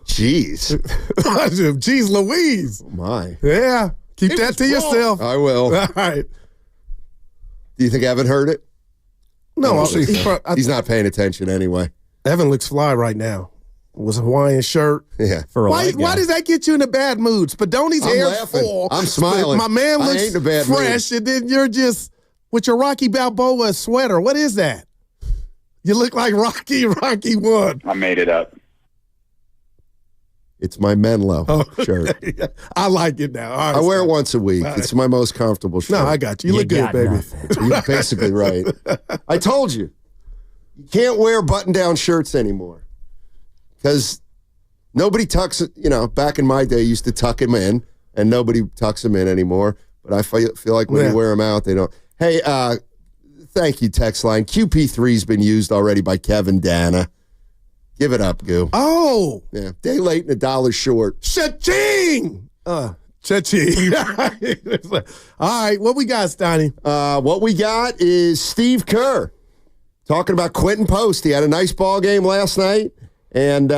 Jeez. Jeez Louise. Oh, my. Yeah. Keep that to yourself. I will. All right. Do you think Evan heard it? No, he's not paying attention anyway. Evan looks fly right now. With a Hawaiian shirt. Yeah. Why does that get you in a bad mood? Spadoni's hair's full. I'm smiling. My man I looks ain't in a bad fresh, mood. and then you're just with your Rocky Balboa sweater. What is that? You look like Rocky won. I made it up. It's my Menlo shirt. I like it now. All right, I wear it once a week. It's my most comfortable shirt. No, I got you. You look good, baby. You're basically right. I told you. You can't wear button-down shirts anymore. Because nobody tucks it, back in my day, used to tuck them in, and nobody tucks them in anymore. But I feel like when you wear them out, they don't. Hey, thank you, text line. QP3's been used already by Kevin Dana. Give it up, Goo. Oh. Yeah. Day late and $1 short. Cha-ching! Cha-ching. All right, what we got, Steiny? What we got is Steve Kerr talking about Quinten Post. He had a nice ball game last night. And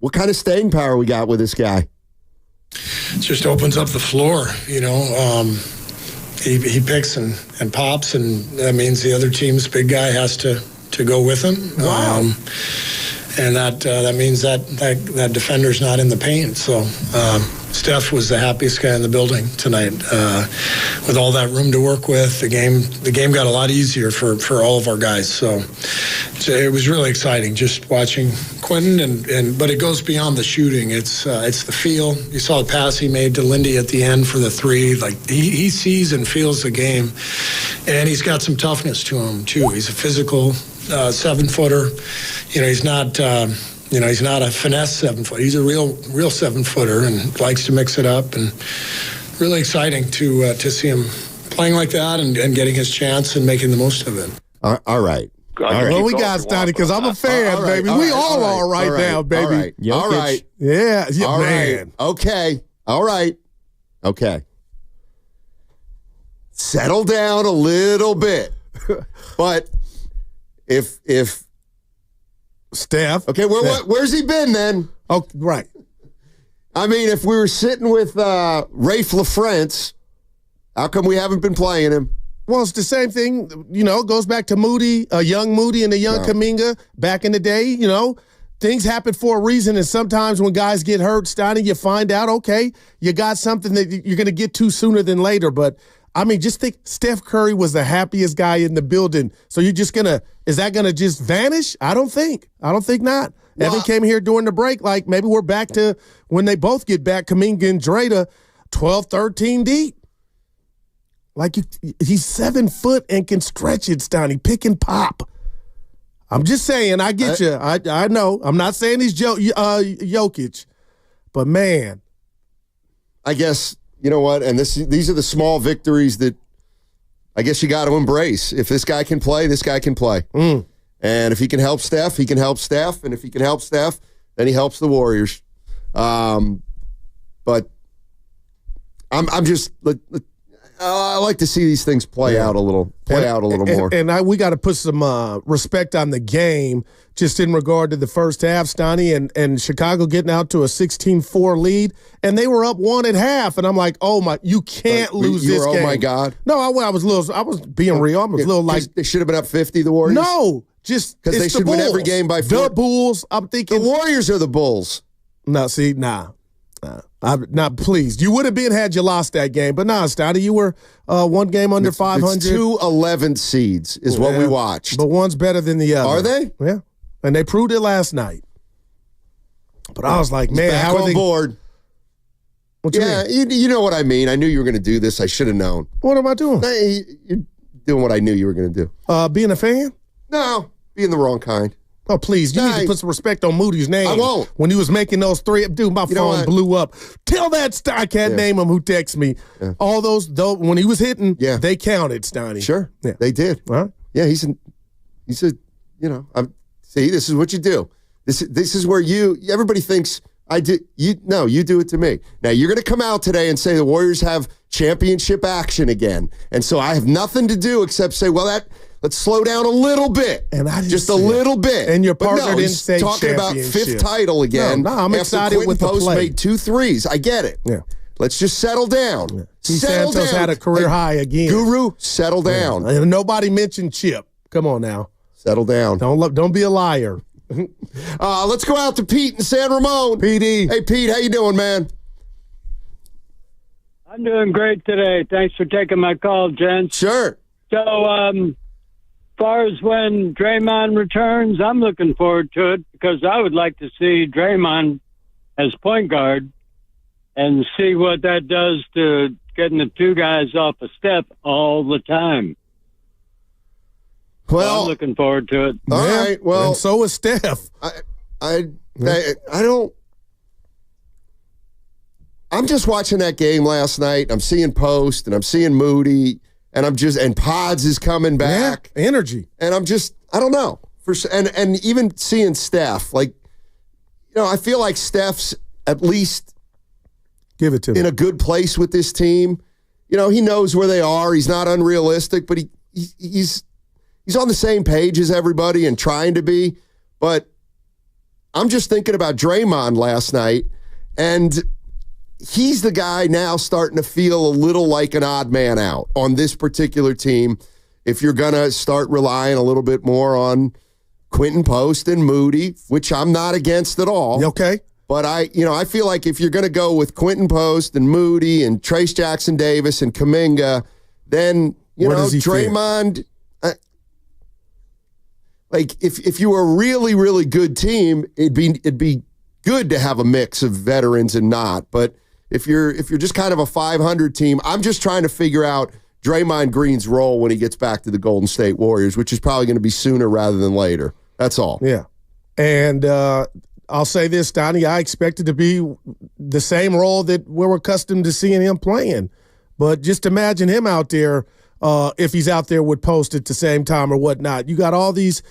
what kind of staying power we got with this guy? It just opens up the floor, He picks and pops, and that means the other team's big guy has to go with him. Wow. And that means that defender's not in the paint. So Steph was the happiest guy in the building tonight. With all that room to work with, the game got a lot easier for all of our guys. So it was really exciting just watching Quinten, but it goes beyond the shooting. It's the feel. You saw the pass he made to Lindy at the end for the three. Like he sees and feels the game, and he's got some toughness to him too. He's a physical 7-footer. He's not. He's not a finesse 7-footer. He's a real 7-footer and likes to mix it up. And really exciting to see him playing like that and getting his chance and making the most of it. All right. What we got, Steiny? Because I'm a fan, baby. We all are right now, baby. All right. Yeah, all man. Right. Okay. All right. Okay. Settle down a little bit. But if Steph. Okay, where's he been then? Oh, right. I mean, if we were sitting with Rafe LaFrance, how come we haven't been playing him? Well, it's the same thing, goes back to Moody, young Moody and a young Kuminga back in the day, Things happen for a reason, and sometimes when guys get hurt, Steiny, you find out, okay, you got something that you're going to get to sooner than later. But, I mean, just think Steph Curry was the happiest guy in the building. So you're just is that going to just vanish? I don't think not. Well, Evan came here during the break, like maybe we're back to when they both get back, Kuminga and Dreda, 12, 13 deep. Like he's 7 foot and can stretch it, Steiny, pick and pop. I'm just saying, I get you. I know. I'm not saying he's Jokic, but man, I guess you know what. And these are the small victories that I guess you got to embrace. If this guy can play, this guy can play. And if he can help Steph, he can help Steph. And if he can help Steph, then he helps the Warriors. But I'm just. I like to see these things play out a little more. And we got to put some respect on the game just in regard to the first half, Steiny, and Chicago getting out to a 16-4 lead, and they were up 1 at half, and I'm like, oh my, you can't lose this game. Oh my God. No, I was being real. I was a little like they should have been up 50, the Warriors. No, just because they should win every game by 4. The Bulls. I'm thinking the Warriors are the Bulls. No, see, nah. I'm not pleased. You would have been had you lost that game, but nah, Steiny, you were 1 game under 500. It's 2 11 seeds is what we watched. But one's better than the other. Are they? Yeah. And they proved it last night. But I was like, man, how are they? Board. What you mean? You know what I mean. I knew you were going to do this. I should have known. What am I doing? You're doing what I knew you were going to do. Being a fan? No, being the wrong kind. Oh, please. You need to put some respect on Moody's name. I won't. When he was making those 3. Dude, my phone blew up. Tell that I can't name him who texts me. Yeah. All those, though, when he was hitting, they counted, Steiny. Sure. Yeah. They did. Huh? Yeah, he's a, see, this is what you do. This is where everybody thinks, you do it to me. Now, you're going to come out today and say the Warriors have championship action again. And so I have nothing to do except say, well, let's slow down a little bit. And I just a little bit. And your partner no, didn't say talking about fifth title again. No, I'm excited Quinten with the Post play. made 2 threes. I get it. Yeah. Let's just settle down. Yeah. Settle Santos down. had a career high again. Guru, settle down. Yeah. And nobody mentioned Chip. Come on now. Settle down. Don't be a liar. Let's go out to Pete in San Ramon. PD. Hey, Pete, how you doing, man? I'm doing great today. Thanks for taking my call, gents. Sure. So, far as when Draymond returns, I'm looking forward to it because I would like to see Draymond as point guard and see what that does to getting the two guys off a step all the time. Well, so I'm looking forward to it. All right. Well, and so is Steph. I don't. I'm just watching that game last night. I'm seeing Post and I'm seeing Moody and and Pods is coming back. Yeah, energy. And I don't know. And even seeing Steph, I feel like Steph's at least give it to in a good place with this team. He knows where they are. He's not unrealistic, but he's on the same page as everybody and trying to be. But I'm just thinking about Draymond last night, and he's the guy now starting to feel a little like an odd man out on this particular team. If you're going to start relying a little bit more on Quinten Post and Moody, which I'm not against at all. Okay. But I feel like if you're going to go with Quinten Post and Moody and Trace Jackson Davis and Kuminga, then Draymond. If you were a really, really good team, it'd be good to have a mix of veterans and not. But if you're just kind of a 500 team, I'm just trying to figure out Draymond Green's role when he gets back to the Golden State Warriors, which is probably going to be sooner rather than later. That's all. Yeah. And I'll say this, Donnie, I expect it to be the same role that we're accustomed to seeing him playing. But just imagine him out there if he's out there with Post at the same time or whatnot. You got all these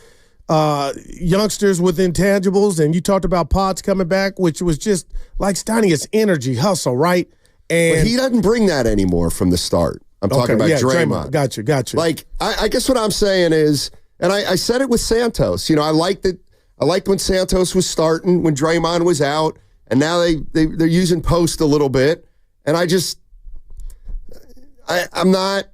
youngsters with intangibles, and you talked about Pods coming back, which was just like Stoney, it's energy, hustle, right? But he doesn't bring that anymore from the start. I'm talking about Draymond. Gotcha. I guess what I'm saying is, and I said it with Santos. I liked when Santos was starting, when Draymond was out, and now they're using Post a little bit, and I'm not.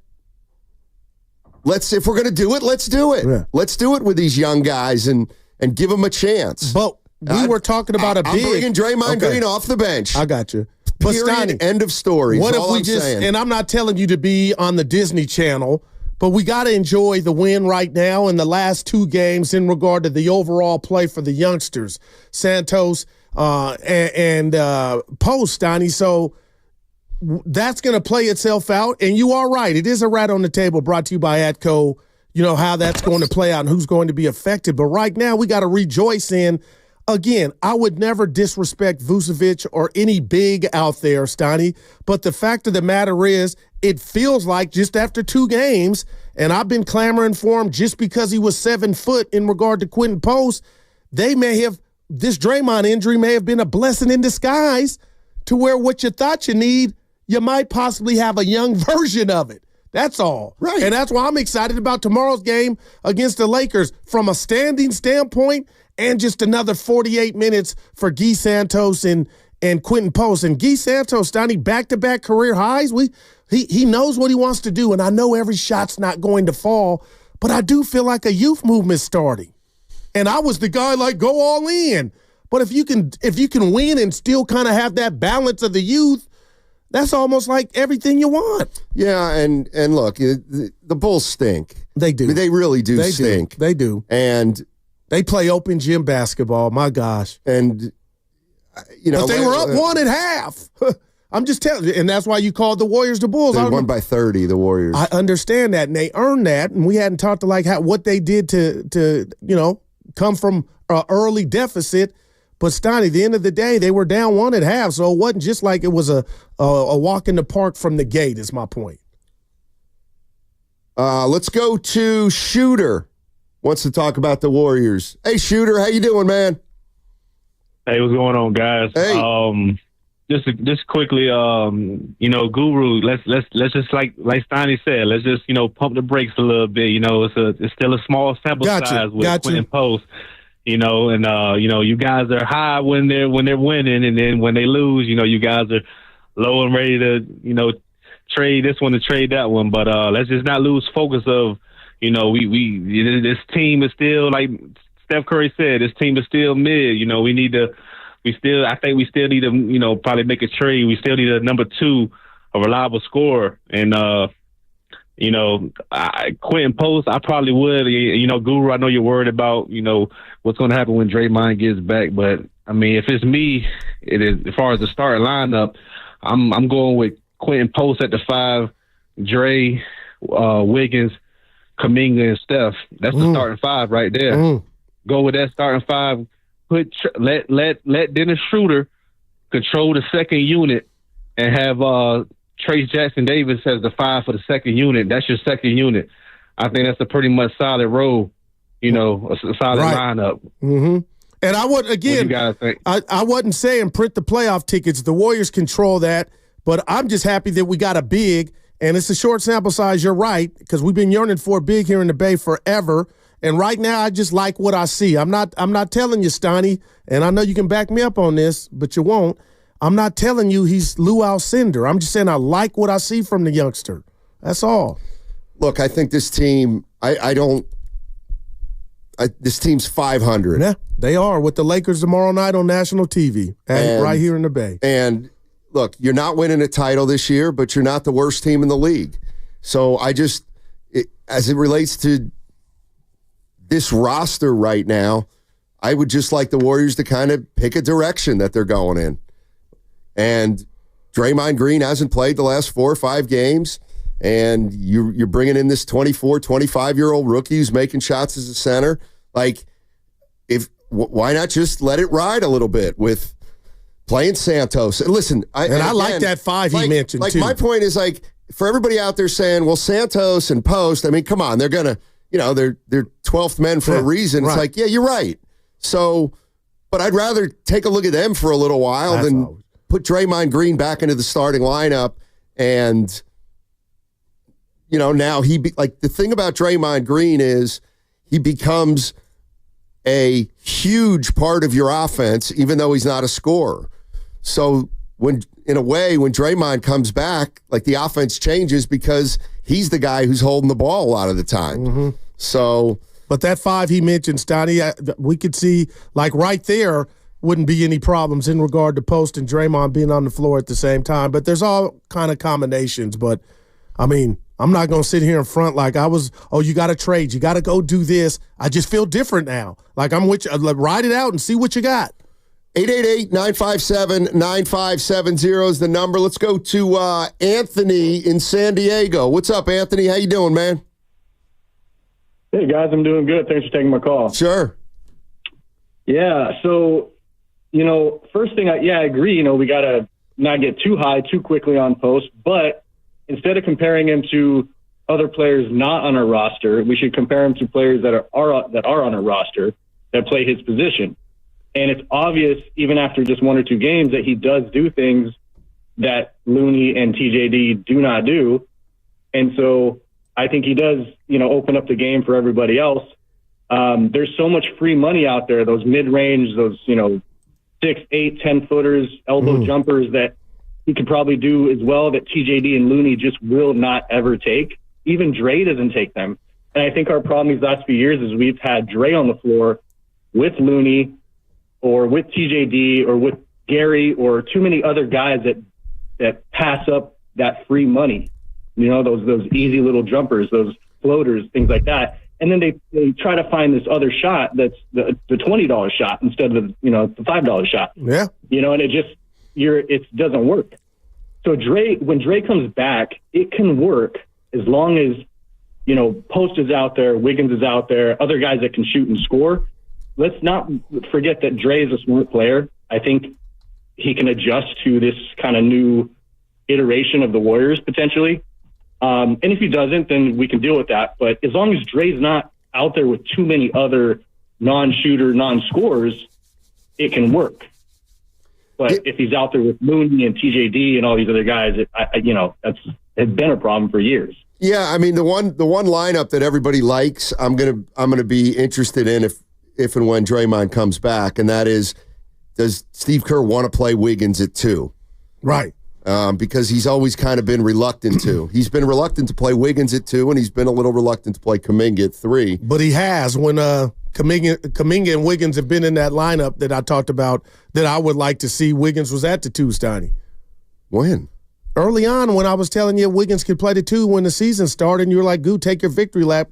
If we're going to do it, let's do it. Yeah. Let's do it with these young guys and give them a chance. But we were talking about I'm bringing Draymond Green off the bench. I got you. But Period. End of story. What if we saying. And I'm not telling you to be on the Disney Channel, but we got to enjoy the win right now in the last 2 games in regard to the overall play for the youngsters, Santos and Post, Donnie. So that's going to play itself out. And you are right. It is a rat on the table brought to you by Atco. How that's going to play out and who's going to be affected. But right now we got to rejoice in. Again, I would never disrespect Vucevic or any big out there, Stoney. But the fact of the matter is, it feels like just after 2 games, and I've been clamoring for him just because he was 7 foot in regard to Quinten Post, this Draymond injury may have been a blessing in disguise to where what you thought you need, you might possibly have a young version of it. That's all. Right. And that's why I'm excited about tomorrow's game against the Lakers from a standing standpoint. And just another 48 minutes for Guy Santos and Quinten Post. And Guy Santos, Donnie, back-to-back career highs. He knows what he wants to do, and I know every shot's not going to fall, but I do feel like a youth movement's starting. And I was the guy go all in. But if you can win and still kind of have that balance of the youth, that's almost like everything you want. Yeah, and look, the Bulls stink. They do. They really do stink. They do. And they play open gym basketball. My gosh. And, but they were up 1 at half. I'm just telling you. And that's why you called the Warriors the Bulls. They won by 30, the Warriors. I understand that. And they earned that. And we hadn't talked to what they did to come from an early deficit. But, Stoney, at the end of the day, they were down 1 at half. So it wasn't just like it was a walk in the park from the gate is my point. Let's go to Shooter. Wants to talk about the Warriors. Hey, Shooter, how you doing, man? Hey, what's going on, guys? Hey. just quickly, Guru. Let's just like Steiny said. Let's just pump the brakes a little bit. It's still a small sample size with Quinten Post. And you guys are high when they're winning, and then when they lose, you guys are low and ready to trade this one to trade that one. But let's just not lose focus of this team is still, like Steph Curry said, this team is still mid. I think we still need to, probably make a trade. We still need a number 2, a reliable scorer. And, Quinten Post, I probably would. Guru, I know you're worried about, what's going to happen when Draymond gets back. But, I mean, if it's me, it is, as far as the starting lineup, I'm going with Quinten Post at the 5, Dre, Wiggins, Kuminga, and Steph. That's the starting 5 right there. Go with that starting 5. Let Dennis Schroeder control the second unit and have Trace Jackson Davis as the 5 for the second unit. That's your second unit. I think that's a pretty much solid role, a solid lineup. Mm-hmm. And I would, again, I wasn't saying print the playoff tickets. The Warriors control that, but I'm just happy that we got a big, and it's a short sample size. You're right, because we've been yearning for a big here in the Bay forever. And right now, I just like what I see. I'm not telling you, Steiny, and I know you can back me up on this, but you won't. I'm not telling you he's Lou Alcindor. I'm just saying I like what I see from the youngster. That's all. Look, I think this team, this team's 500. Yeah, they are with the Lakers tomorrow night on national TV and right here in the Bay. And look, you're not winning a title this year, but you're not the worst team in the league. So as it relates to this roster right now, I would just like the Warriors to kind of pick a direction that they're going in. And Draymond Green hasn't played the last 4 or 5 games, and you're bringing in this 24, 25-year-old rookie who's making shots as a center. Like, why not just let it ride a little bit with playing Santos? And listen, I like that 5 he mentioned, too. My point is, like, for everybody out there saying, well, Santos and Post, I mean, come on, they're going to, they're 12th men for a reason. It's like, yeah, you're right. So, but I'd rather take a look at them for a little while than put Draymond Green back into the starting lineup. And, now the thing about Draymond Green is he becomes a huge part of your offense, even though he's not a scorer. So when Draymond comes back, like, the offense changes because he's the guy who's holding the ball a lot of the time. Mm-hmm. So, but that 5 he mentioned, Steiny, we could see, like, right there wouldn't be any problems in regard to Post and Draymond being on the floor at the same time. But there's all kind of combinations. But, I mean, I'm not going to sit here in front like I was, you got to trade. You got to go do this. I just feel different now. Like, I'm with you. Ride it out and see what you got. 888-957-9570 is the number. Let's go to Anthony in San Diego. What's up, Anthony? How you doing, man? Hey, guys, I'm doing good. Thanks for taking my call. Sure. Yeah, so, first thing, I agree. We got to not get too high too quickly on Post, but instead of comparing him to other players not on our roster, we should compare him to players that are on our roster that play his position. And it's obvious, even after just 1 or 2 games, that he does do things that Looney and TJD do not do. And so I think he does, open up the game for everybody else. There's so much free money out there, those mid-range, those, 6, 8, 10-footers, elbow jumpers that he could probably do as well that TJD and Looney just will not ever take. Even Dre doesn't take them. And I think our problem these last few years is we've had Dre on the floor with Looney or with TJD or with Gary or too many other guys that pass up that free money. Those easy little jumpers, those floaters, things like that. And then they try to find this other shot that's the $20 shot instead of the $5 shot. Yeah. And it doesn't work. So when Dre comes back, it can work as long as, Post is out there, Wiggins is out there, other guys that can shoot and score. Let's not forget that Dre is a smart player. I think he can adjust to this kind of new iteration of the Warriors potentially. And if he doesn't, then we can deal with that. But as long as Dre's not out there with too many other non-shooter, non-scorers, it can work. But if he's out there with Mooney and TJD and all these other guys, it's been a problem for years. Yeah, I mean the one lineup that everybody likes, I'm gonna be interested in if and when Draymond comes back, and that is, does Steve Kerr want to play Wiggins at 2? Right. Because he's always kind of been reluctant to. He's been reluctant to play Wiggins at 2, and he's been a little reluctant to play Kuminga at 3. But he has when Kuminga and Wiggins have been in that lineup that I talked about that I would like to see. Wiggins was at the 2, Steiny. When? Early on when I was telling you Wiggins could play the 2 when the season started, and you were like, Goo, take your victory lap.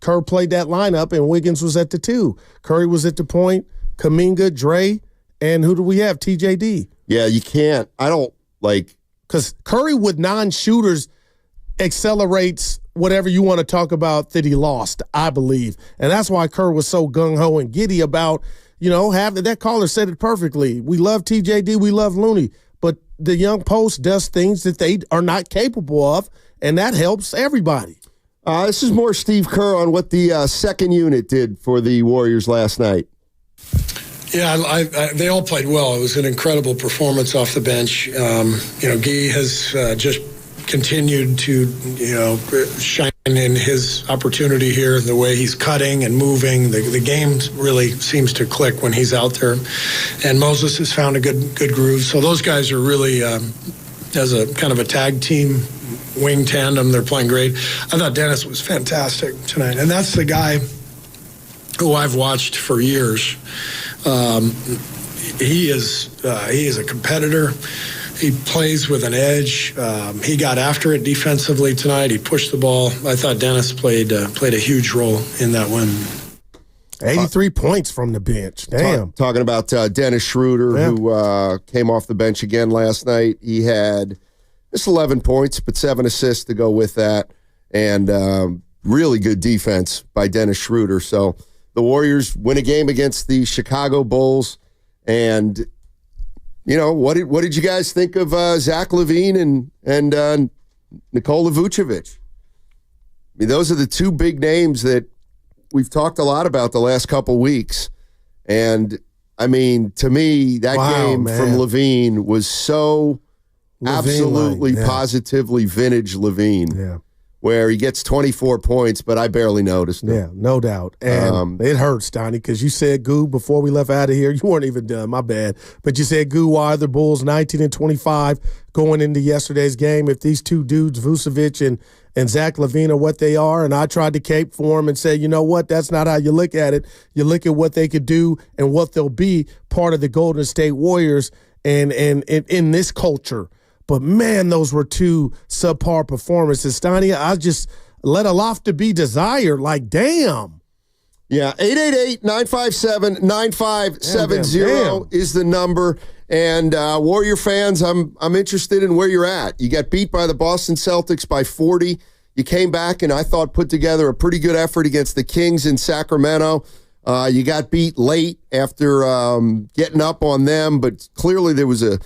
Kerr played that lineup, and Wiggins was at the 2. Curry was at the point, Kuminga, Dre, and who do we have? TJD. Yeah, you can't. I don't like. Because Curry with non-shooters accelerates whatever you want to talk about that he lost, I believe. And that's why Kerr was so gung-ho and giddy about, that caller said it perfectly. We love TJD, we love Looney, but the young Post does things that they are not capable of, and that helps everybody. This is more Steve Kerr on what the second unit did for the Warriors last night. Yeah, they all played well. It was an incredible performance off the bench. Guy has just continued to, shine in his opportunity here, the way he's cutting and moving. The game really seems to click when he's out there. And Moses has found a good groove. So those guys are really, as a kind of a tag team wing tandem, they're playing great. I thought Dennis was fantastic tonight. And that's the guy who I've watched for years. He is a competitor. He plays with an edge. He got after it defensively tonight. He pushed the ball. I thought Dennis played a huge role in that win. 83 points from the bench. Damn. Talking about Dennis Schroeder, who came off the bench again last night. He had just 11 points, but 7 assists to go with that. And really good defense by Dennis Schroeder. So the Warriors win a game against the Chicago Bulls. And, what did you guys think of Zach LaVine and Nikola Vucevic? I mean, those are the 2 big names that we've talked a lot about the last couple weeks. And, I mean, to me, that game from LaVine was so absolutely, positively vintage LaVine. Yeah. Where he gets 24 points, but I barely noticed it. Yeah, no doubt. And it hurts, Donnie, because you said, Goo, before we left out of here, you weren't even done, my bad. But you said, Goo, why are the Bulls 19-25 going into yesterday's game if these 2 dudes, Vucevic and Zach LaVine, are what they are? And I tried to cape for him and say, you know what, that's not how you look at it. You look at what they could do and what they'll be part of the Golden State Warriors and in this culture. But, man, those were 2 subpar performances. Stani, I just let a loft to be desired. Like, damn. Yeah, 888-957-9570 is the number. And Warrior fans, I'm interested in where you're at. You got beat by the Boston Celtics by 40. You came back and I thought put together a pretty good effort against the Kings in Sacramento. You got beat late after getting up on them, but clearly it was a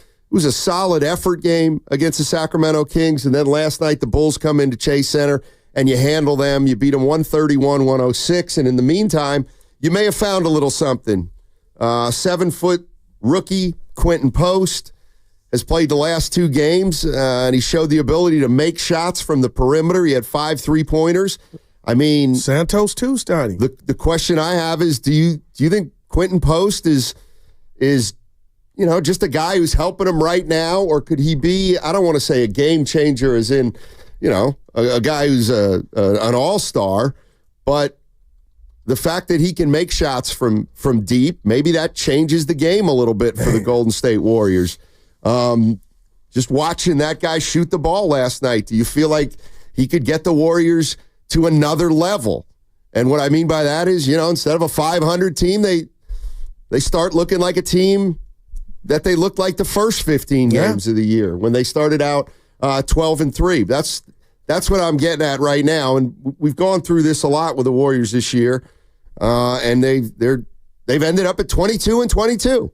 solid effort game against the Sacramento Kings. And then last night the Bulls come into Chase Center and you handle them. You beat them 131-106. And in the meantime, you may have found a little something. 7-foot rookie Quinten Post has played the last 2 games, and he showed the ability to make shots from the perimeter. He had 5 3-pointers. I mean, Santos too, Stani. The question I have is, do you think Quinten Post is just a guy who's helping him right now, or could he be, I don't want to say a game changer as in, a guy who's an all-star, but the fact that he can make shots from deep, maybe that changes the game a little bit for the Golden State Warriors. Just watching that guy shoot the ball last night, do you feel like he could get the Warriors to another level? And what I mean by that is, instead of a 500 team, they start looking like a team that they looked like the first 15 games of the year when they started out 12-3. That's what I'm getting at right now. And we've gone through this a lot with the Warriors this year, and they've ended up at 22-22.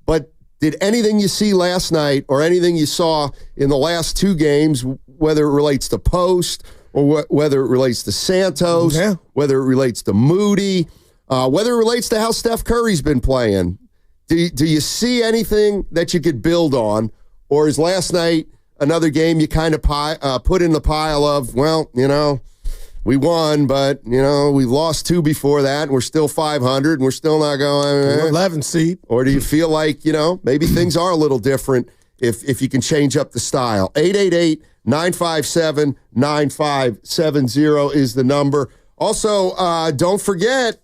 But did anything you see last night or anything you saw in the last 2 games, whether it relates to Post or whether it relates to Santos, whether it relates to Moody, whether it relates to how Steph Curry's been playing, Do you see anything that you could build on, or is last night another game you kind of put in the pile of, well, we won, but, we lost 2 before that, and we're still 500, and we're still not going. 11 seed. Or do you feel like, maybe things are a little different if you can change up the style? 888-957-9570 is the number. Also, don't forget,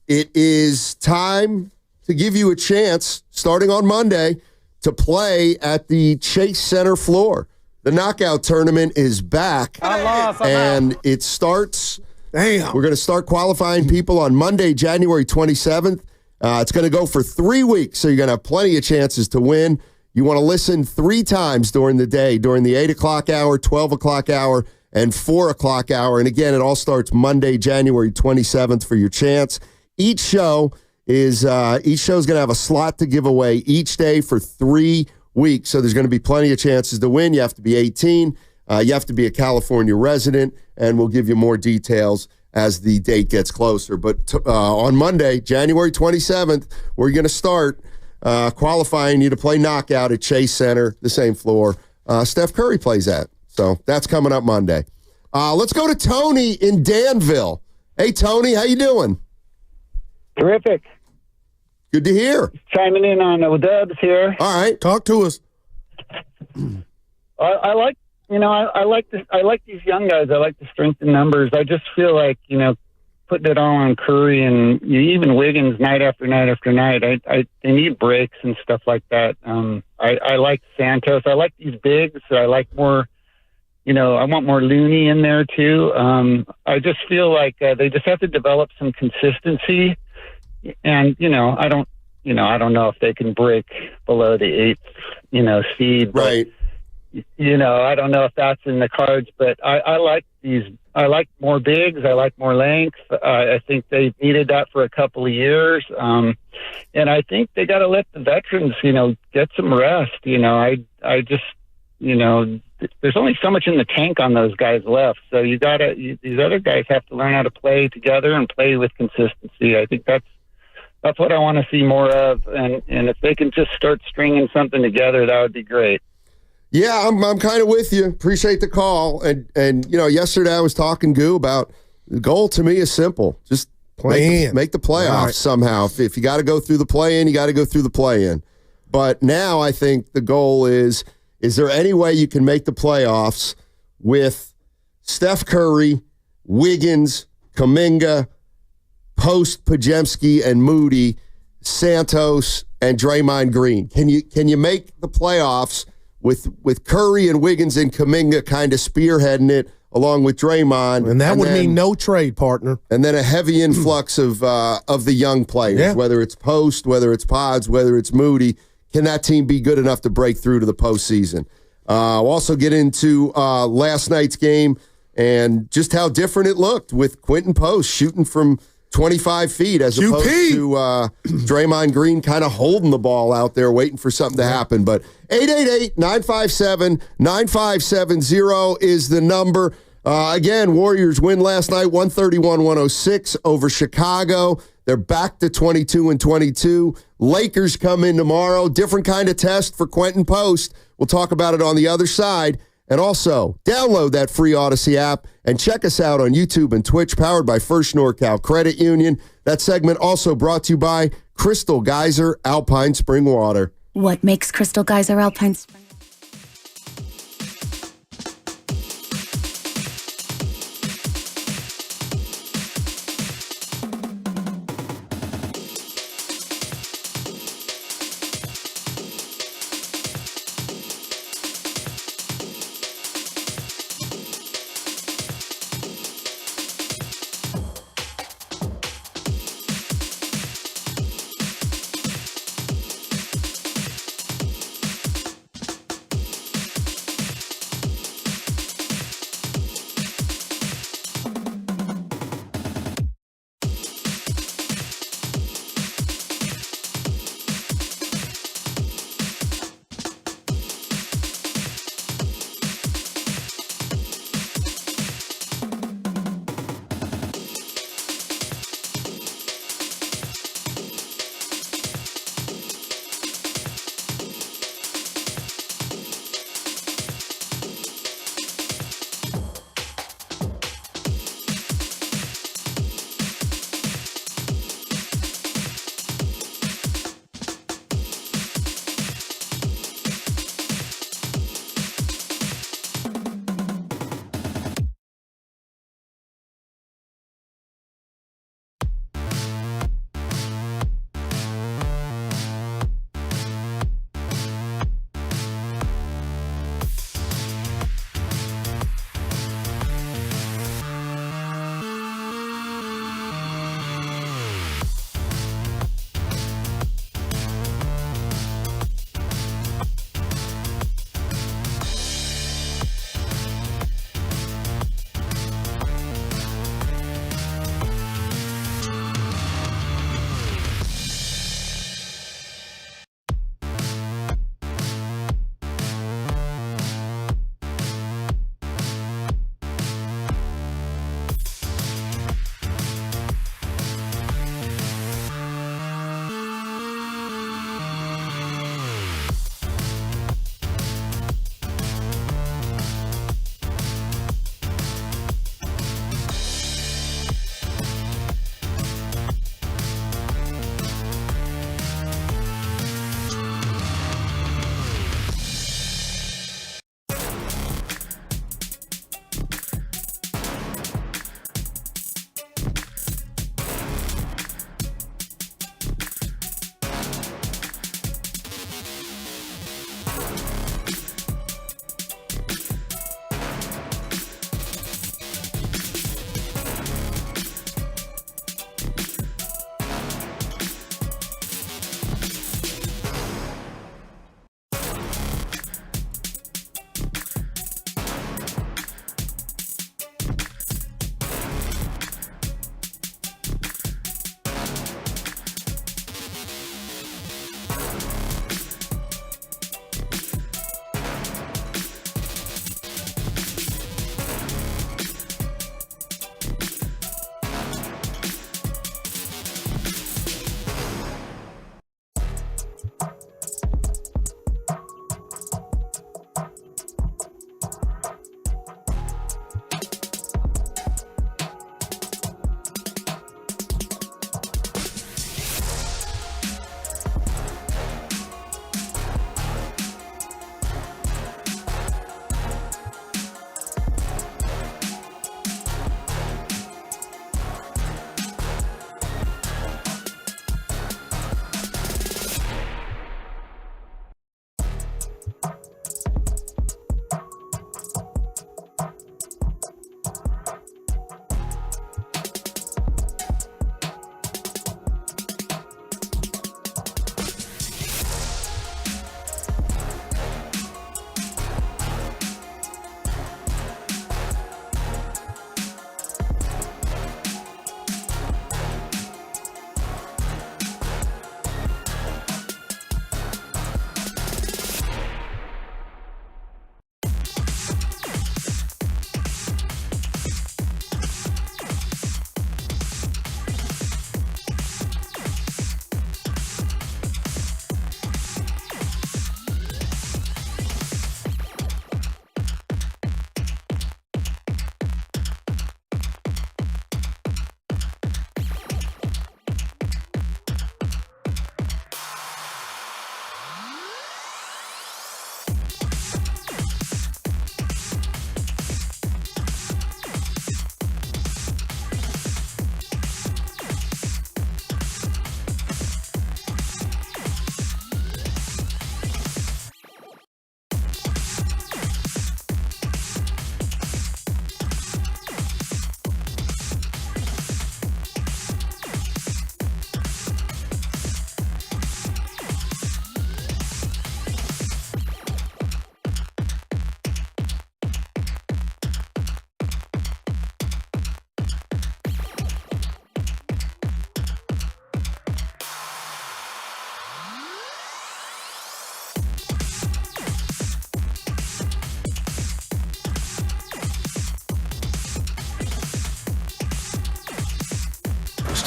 it is time to give you a chance, starting on Monday, to play at the Chase Center floor. The knockout tournament is back, and it starts. Damn. We're going to start qualifying people on Monday, January 27th. It's going to go for 3 weeks, so you're going to have plenty of chances to win. You want to listen 3 times during the day, during the 8 o'clock hour, 12 o'clock hour, and 4 o'clock hour. And again, it all starts Monday, January 27th for your chance. Each show is going to have a slot to give away each day for 3 weeks. So there's going to be plenty of chances to win. You have to be 18. You have to be a California resident, and we'll give you more details as the date gets closer. But on Monday, January 27th, we're going to start qualifying you to play knockout at Chase Center, the same floor Steph Curry plays at. So that's coming up Monday. Let's go to Tony in Danville. Hey, Tony, how you doing? Terrific. Good to hear. Chiming in on Dubs here. All right, talk to us. I like these young guys. I like the strength in numbers. I just feel like, putting it all on Curry and even Wiggins night after night after night. They need breaks and stuff like that. I like Santos. I like these bigs. I like more. I want more Looney in there too. I just feel like they just have to develop some consistency. And I don't know if they can break below the 8th, seed. But, right. I don't know if that's in the cards. But I like these. I like more bigs. I like more length. I think they needed that for a couple of years. And I think they got to let the veterans, get some rest. I just, there's only so much in the tank on those guys left. So these other guys have to learn how to play together and play with consistency. I think that's what I want to see more of. And if they can just start stringing something together, that would be great. Yeah, I'm kind of with you. Appreciate the call. And yesterday I was talking, Goo, about the goal to me is simple. Just make the playoffs somehow. If you got to go through the play-in, you got to go through the play-in. But now I think the goal is there any way you can make the playoffs with Steph Curry, Wiggins, Kuminga, Post, Pajemski, and Moody, Santos, and Draymond Green? Can you make the playoffs with Curry and Wiggins and Kuminga kind of spearheading it along with Draymond? And that would mean no trade, partner. And then a heavy influx of the young players, whether it's Post, whether it's Pods, whether it's Moody. Can that team be good enough to break through to the postseason? We'll also get into last night's game and just how different it looked with Quinten Post shooting from 25 feet as opposed to Draymond Green kind of holding the ball out there waiting for something to happen. But 888-957-9570 is the number. Again, Warriors win last night, 131-106 over Chicago. They're back to 22-22. Lakers come in tomorrow. Different kind of test for Quinten Post. We'll talk about it on the other side. And also, download that free Odyssey app and check us out on YouTube and Twitch, powered by First NorCal Credit Union. That segment also brought to you by Crystal Geyser Alpine Spring Water. What makes Crystal Geyser Alpine Spring?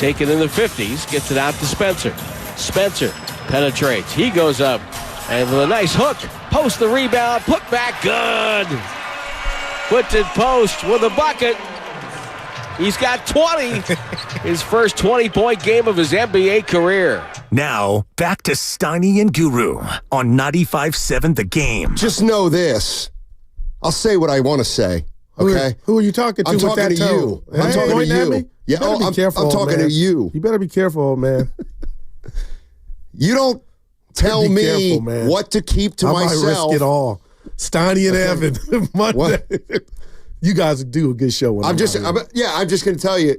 taken in the 50s, gets it out to Spencer. Spencer penetrates. He goes up, and with a nice hook, Post the rebound, put back, good. Quinten Post with a bucket. He's got 20. His first 20-point game of his NBA career. Now, back to Steiny and Guru on 95.7 The Game. Just know this. I'll say what I want to say, okay? Who are you talking to? I'm with talking that to tone? you. I'm talking to pointing at you. me? Yeah, I'm talking to you. You better be careful, old man. You don't tell me careful, what to keep to I myself. might risk it all. Steiny and Evan, Monday. You guys do a good show. I'm just going to tell you.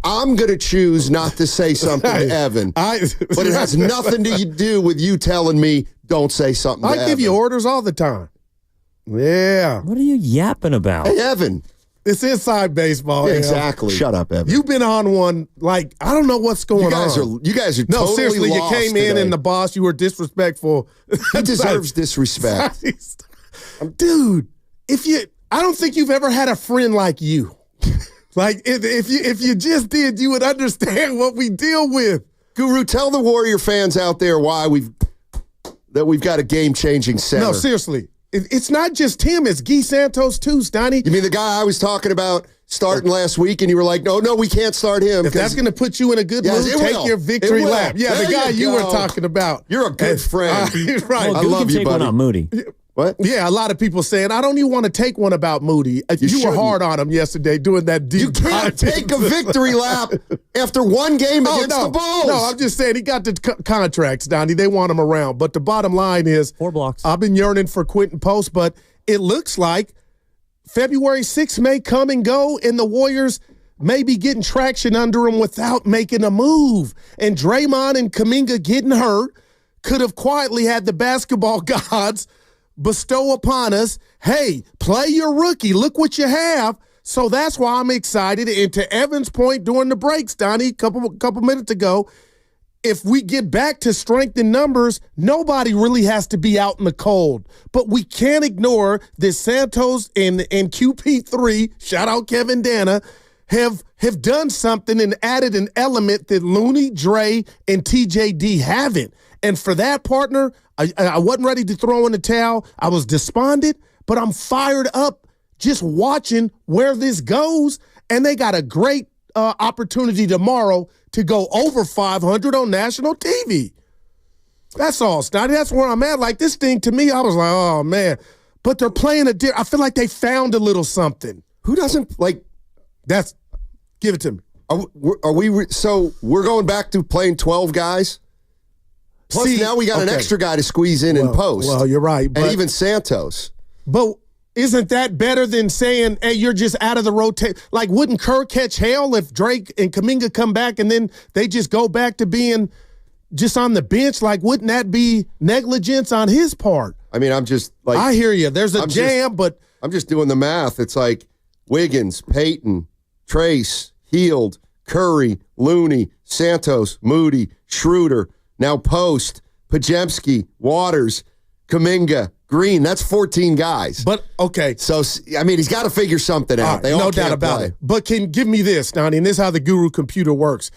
I'm going to choose not to say something to Evan, but it has nothing to do with you telling me don't say something to Evan. I give you orders all the time. Yeah. What are you yapping about? Hey, Evan. It's inside baseball. Yeah, exactly. Shut up, Evan. You've been on one, like, I don't know what's going on. You guys are no, totally seriously, lost you came in today. and the boss, you were disrespectful. He deserves disrespect. Dude, I don't think you've ever had a friend like you. Like, if you just did, you would understand what we deal with. Guru, tell the Warrior fans out there why we've got a game-changing center. No, seriously. It's not just him. It's Guy Santos, too, Stoney. You mean the guy I was talking about starting last week, and you were like, no, we can't start him. If that's going to put you in a good mood, take your victory lap. Yeah, there the guy you were talking about. You're a good friend. Right. Well, I love you, take buddy. one on Moody. What? Yeah, a lot of people saying, I don't even want to take one about Moody. You were hard on him yesterday doing that deep You can't take a victory lap after one game against the Bulls. No, I'm just saying he got the contracts, Donnie. They want him around. But the bottom line is 4 blocks. I've been yearning for Quinten Post, but it looks like February 6th may come and go, and the Warriors may be getting traction under him without making a move. And Draymond and Kuminga getting hurt could have quietly had the basketball gods bestow upon us, hey, play your rookie. Look what you have. So that's why I'm excited. And to Evan's point during the breaks, Donnie, a couple minutes ago, if we get back to strength in numbers, nobody really has to be out in the cold. But we can't ignore that Santos and QP3, shout out Kevin Dana, have done something and added an element that Looney, Dre, and TJD haven't. And for that, partner, I wasn't ready to throw in the towel. I was despondent, but I'm fired up just watching where this goes. And they got a great opportunity tomorrow to go over 500 on national TV. That's all, Snotty. That's where I'm at. Like, this thing, to me, I was like, oh, man. But they're playing I feel like they found a little something. Who doesn't, like, give it to me. So we're going back to playing 12 guys? Plus, now we got an extra guy to squeeze in post. Well, you're right. And even Santos. But isn't that better than saying, hey, you're just out of the rotation? Like, wouldn't Kerr catch hell if Drake and Kuminga come back and then they just go back to being just on the bench? Like, wouldn't that be negligence on his part? I mean, I'm just like... I hear you. There's a jam, but... I'm just doing the math. It's like Wiggins, Peyton, Trace, Hield, Curry, Looney, Santos, Moody, Schroeder, now Post, Pajemski, Waters, Kuminga, Green. That's 14 guys. But, okay. So, I mean, he's got to figure something out. They all no doubt about it. But give me this, Donnie, and this is how the Guru computer works.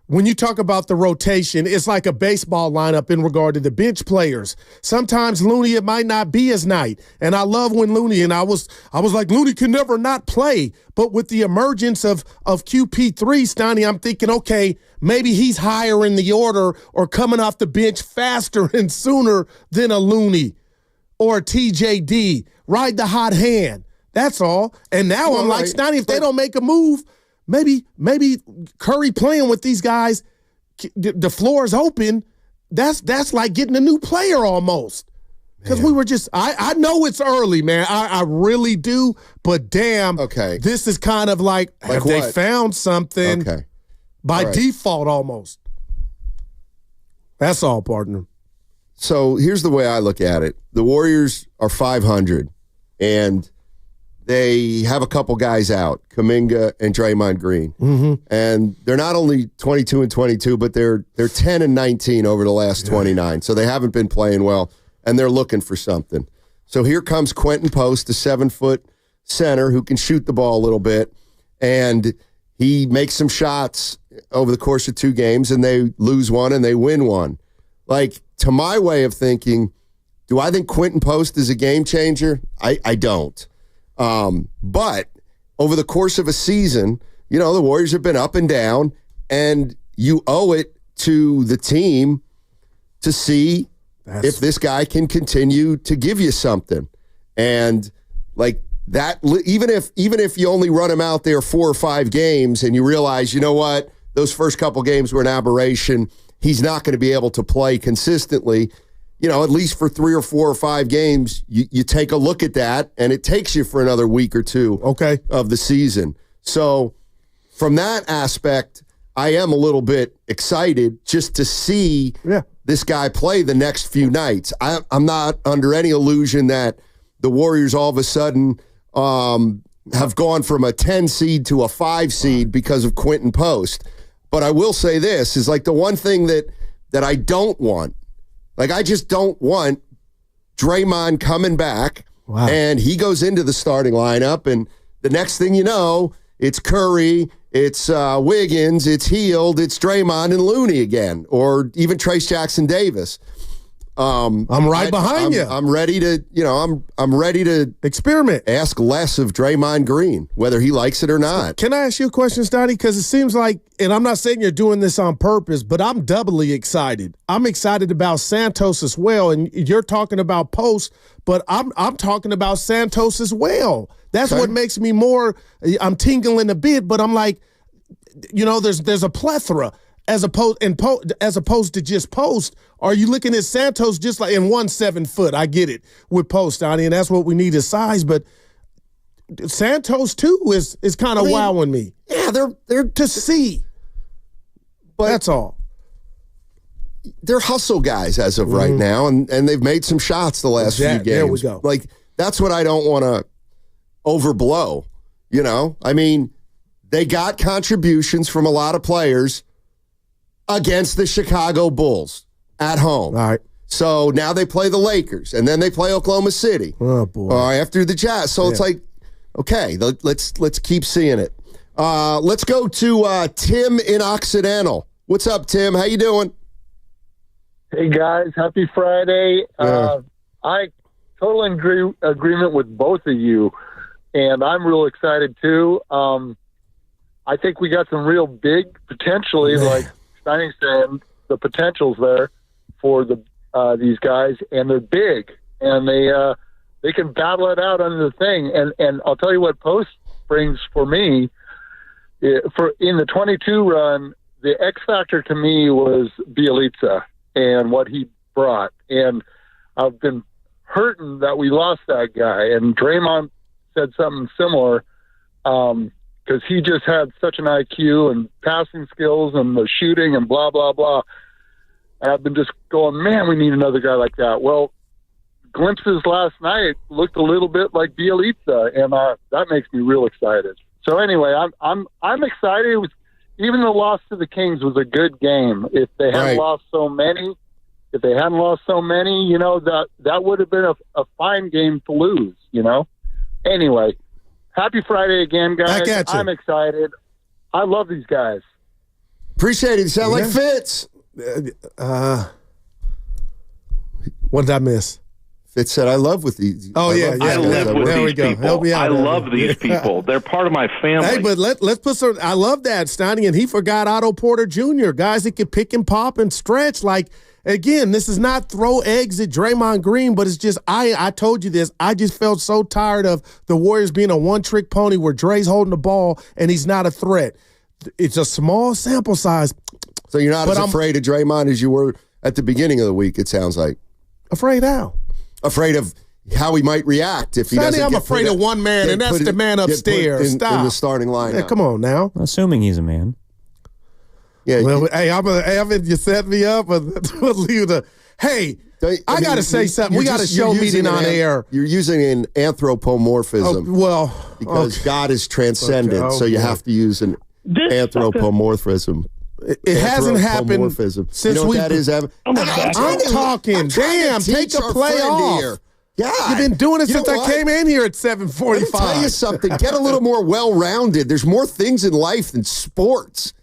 When you talk about the rotation, it's like a baseball lineup in regard to the bench players. Sometimes Looney, it might not be his night. And I love when Looney, and I was like, Looney can never not play. But with the emergence of QP3, Stoney, I'm thinking, okay, maybe he's higher in the order or coming off the bench faster and sooner than a Looney or a TJD. Ride the hot hand. That's all. And now I'm like, Stoney, if they don't make a move, maybe Curry playing with these guys, the floor is open. That's like getting a new player almost. Because we were just, I know it's early, man. I really do. But damn, this is kind of like have they found something by default almost. That's all, partner. So here's the way I look at it. The Warriors are 500, and they have a couple guys out, Kuminga and Draymond Green. Mm-hmm. And they're not only 22 and 22, but they're 10 and 19 over the last 29. So they haven't been playing well, and they're looking for something. So here comes Quinten Post, a 7-foot center who can shoot the ball a little bit, and he makes some shots over the course of 2 games, and they lose one and they win one. Like, to my way of thinking, do I think Quinten Post is a game changer? I don't. But over the course of a season, you know, the Warriors have been up and down, and you owe it to the team to see if this guy can continue to give you something. And like that, even if you only run him out there 4 or 5 games and you realize, you know what, those first couple games were an aberration, he's not going to be able to play consistently, you know, at least for 3 or 4 or 5 games, you take a look at that, and it takes you for another week or 2 of the season. So from that aspect, I am a little bit excited just to see this guy play the next few nights. I'm not under any illusion that the Warriors all of a sudden have gone from a 10 seed to a 5 seed because of Quinten Post. But I will say this is like the one thing that I don't want. Like, I just don't want Draymond coming back and he goes into the starting lineup, and the next thing you know, it's Curry, it's Wiggins, it's Hield, it's Draymond and Looney again, or even Trace Jackson-Davis. I'm right behind you. I'm ready to, you know, I'm ready to experiment. Ask less of Draymond Green, whether he likes it or not. Can I ask you a question, Stoney? Because it seems like, and I'm not saying you're doing this on purpose, but I'm doubly excited. I'm excited about Santos as well, and you're talking about Post, but I'm talking about Santos as well. That's what makes me more. I'm tingling a bit, but I'm like, you know, there's a plethora. As opposed to just Post, are you looking at Santos just like in 1 7 foot? I get it with Post, Donnie, and that's what we need is size. But Santos too is kind of wowing me. Yeah, they're to see. But that's all. They're hustle guys as of right now, and they've made some shots the last few games. There we go. Like, that's what I don't want to overblow. You know, I mean, they got contributions from a lot of players against the Chicago Bulls at home. All right. So now they play the Lakers, and then they play Oklahoma City. Oh, boy. After the Jazz. So it's like, okay, let's keep seeing it. Let's go to Tim in Occidental. What's up, Tim? How you doing? Hey, guys. Happy Friday. I totally agreement with both of you, and I'm real excited, too. I think we got some real big, potentially, like Steining's saying, the potential's there for these guys, and they're big, and they can battle it out under the thing. And I'll tell you what Post brings for me. For in the 22 run, the X factor to me was Bielitsa and what he brought. And I've been hurting that we lost that guy. And Draymond said something similar. Because he just had such an IQ and passing skills and the shooting and blah, blah, blah. And I've been just going, man, we need another guy like that. Well, glimpses last night looked a little bit like Bielitsa, and that makes me real excited. So anyway, I'm excited. Even the loss to the Kings was a good game. If they hadn't lost so many, you know, that would have been a fine game to lose, you know. Anyway. Happy Friday again, guys. Back at you. I'm excited. I love these guys. Appreciate it. You sound like Fitz. What did I miss? Fitz said, I love with these. Oh, I live with these people. I love these people. They're part of my family. Hey, but let's put some. I love that, Steiny, and he forgot Otto Porter Jr., guys that can pick and pop and stretch. Like, again, this is not throw eggs at Draymond Green, but it's just, I told you this, I just felt so tired of the Warriors being a one-trick pony where Dre's holding the ball and he's not a threat. It's a small sample size. So you're not as afraid of Draymond as you were at the beginning of the week, it sounds like. Afraid how? Afraid of how he might react if he doesn't I'm afraid of one man, and that's the man upstairs. In the starting lineup. Yeah, come on now. Assuming he's a man. Yeah. Well, hey, you set me up. We'll leave the. Hey, I got to say something. We got a show meeting on air. You're using an anthropomorphism. Because God is transcendent, so you have to use an anthropomorphism. It hasn't happened since you know what that is, Evan? I'm talking. Damn, take a play off. God. You've been doing it since I came in here at 7:45. Let me tell you something. Get a little more well-rounded. There's more things in life than sports.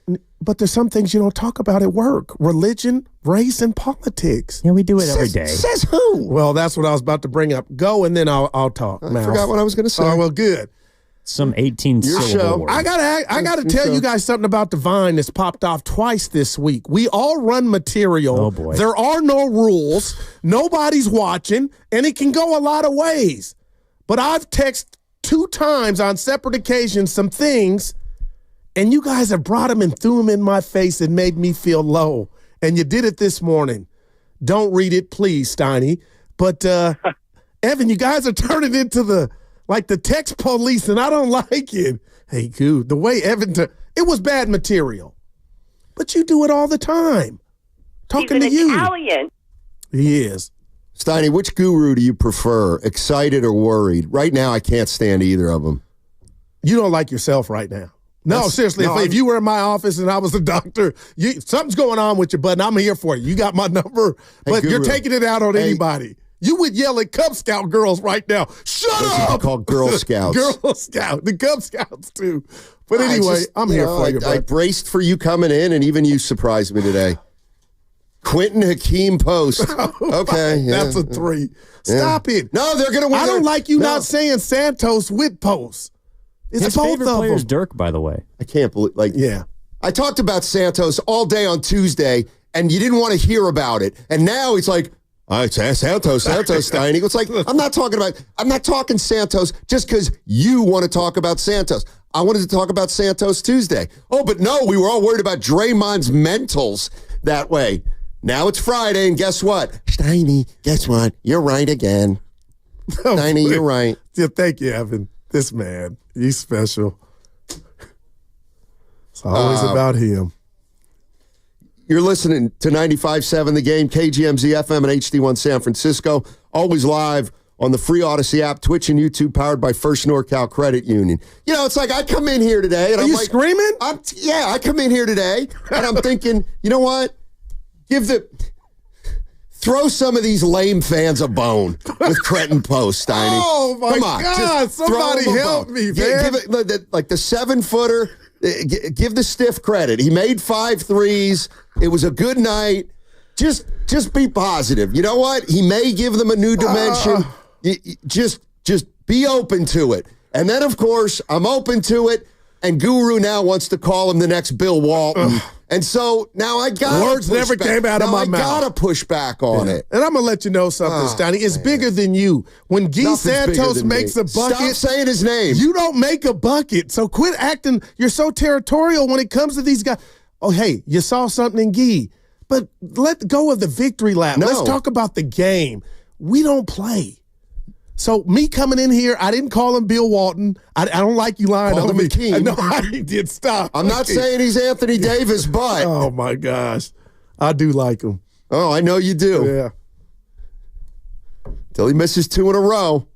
But there's some things you don't talk about at work. Religion, race, and politics. Yeah, we do it every day. Says who? Well, that's what I was about to bring up. Go, and then I'll talk. I forgot what I was going to say. Oh, well, good. Some 18-syllable words. I gotta tell you guys something about the Vine that's popped off twice this week. We all run material. Oh, boy. There are no rules. Nobody's watching, and it can go a lot of ways. But I've texted 2 times on separate occasions some things, and you guys have brought them and threw them in my face and made me feel low. And you did it this morning. Don't read it, please, Steiny. But, Evan, you guys are turning into the text police, and I don't like it. Hey, Goo, the way Evan, it was bad material. But you do it all the time. Talking to you. He's an Italian. He is. Steiny, which guru do you prefer, excited or worried? Right now, I can't stand either of them. You don't like yourself right now. No, seriously, if you were in my office and I was the doctor, something's going on with you, bud, and I'm here for you. You got my number, but you're taking it out on anybody. You would yell at Cub Scout girls right now. Shut up! They're called Girl Scouts. Girl Scout. The Cub Scouts, too. But anyway, I'm here for you, bud. I braced for you coming in, and even you surprised me today. Quinten Post. Okay. That's a 3. Stop it. No, they're going to win. I don't like you not saying Santos with Post. It's His both favorite of player is them. Dirk, by the way. I can't believe, I talked about Santos all day on Tuesday, and you didn't want to hear about it. And now it's like, Santos, Steiny. It's like, I'm not talking Santos just because you want to talk about Santos. I wanted to talk about Santos Tuesday. Oh, but no, we were all worried about Draymond's mentals that way. Now it's Friday, and guess what? Steiny, guess what? You're right again. Steiny, you're right. Yeah, thank you, Evan. This man, he's special. It's always about him. You're listening to 95.7 The Game, KGMZ FM and HD1 San Francisco. Always live on the free Odyssey app, Twitch and YouTube, powered by First NorCal Credit Union. You know, it's like I come in here today, and I'm like, screaming? I come in here today, and I'm thinking, you know what? Throw some of these lame fans a bone with Quinten Post, Steiny. Oh, my God. Somebody help me, man. Give it, like the 7-footer, give the Steph credit. He made 5 threes. It was a good night. Just be positive. You know what? He may give them a new dimension. Just be open to it. And then, of course, I'm open to it, and Guru now wants to call him the next Bill Walton. And so now I got words never came out of my mouth. I got to push back on it. And I'm going to let you know something, Steiny. It's bigger than you. When Guy Santos makes a bucket. Stop saying his name. You don't make a bucket. So quit acting. You're so territorial when it comes to these guys. Oh, hey, you saw something in Guy. But let go of the victory lap. No. Let's talk about the game. We don't play. So me coming in here, I didn't call him Bill Walton. I don't like you lying on me. No, I did. Stop. I'm not saying he's Anthony Davis, but. Oh, my gosh. I do like him. Oh, I know you do. Yeah. Till he misses 2 in a row.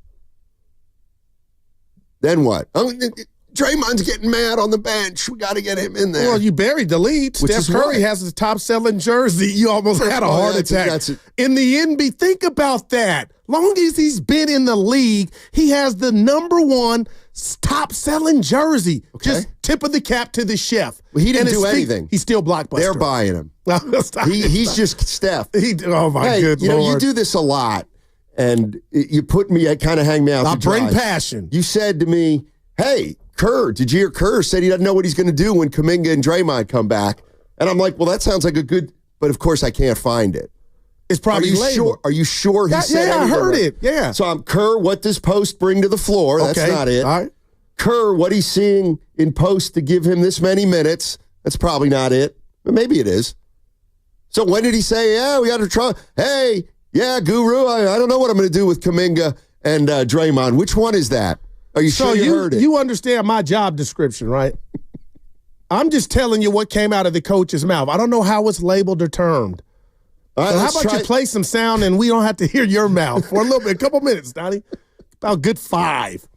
Then what? Draymond's getting mad on the bench. We got to get him in there. Well, you buried the lead. Steph Curry has the top-selling jersey. You almost had a heart attack. In the NBA, think about that. Long as he's been in the league, he has the #1 top-selling jersey. Okay. Just tip of the cap to the chef. Well, he didn't do anything. He's still blockbuster. They're buying him. He's just Steph. Oh, my good Lord. You do this a lot, and you put me, kind of hang me out to dry. I bring passion. You said to me, hey, Kerr, did you hear Kerr said he doesn't know what he's going to do when Kuminga and Draymond come back? And I'm like, well, that sounds like a good, but of course I can't find it. It's probably labeled. Are you sure he said I heard it. Yeah. So I'm Kerr, what does Post bring to the floor? That's not it. All right. Kerr, what he's seeing in Post to give him this many minutes? That's probably not it. But maybe it is. So when did he say, yeah, we got to try? Hey, yeah, Guru, I don't know what I'm going to do with Kuminga and Draymond. Which one is that? Are you sure you heard it? You understand my job description, right? I'm just telling you what came out of the coach's mouth. I don't know how it's labeled or termed. All right, so how about you play some sound and we don't have to hear your mouth for a little bit, a couple minutes, Donnie? About good 5.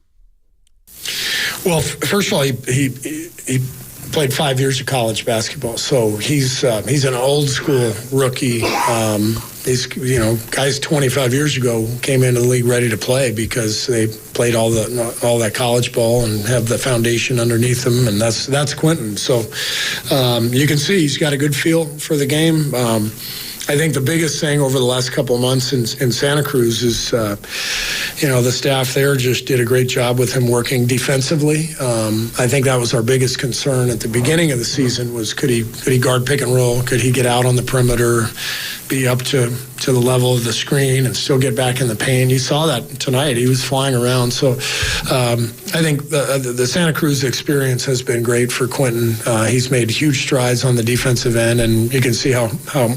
Well, first of all, he played 5 years of college basketball, so he's an old school rookie. Guys 25 years ago came into the league ready to play because they played all that college ball and have the foundation underneath them, and that's Quinten. So you can see he's got a good feel for the game. I think the biggest thing over the last couple of months in Santa Cruz is, the staff there just did a great job with him working defensively. I think that was our biggest concern at the beginning of the season was could he guard pick and roll? Could he get out on the perimeter, be up to the level of the screen and still get back in the paint? You saw that tonight. He was flying around. So I think the Santa Cruz experience has been great for Quinten. He's made huge strides on the defensive end, and you can see how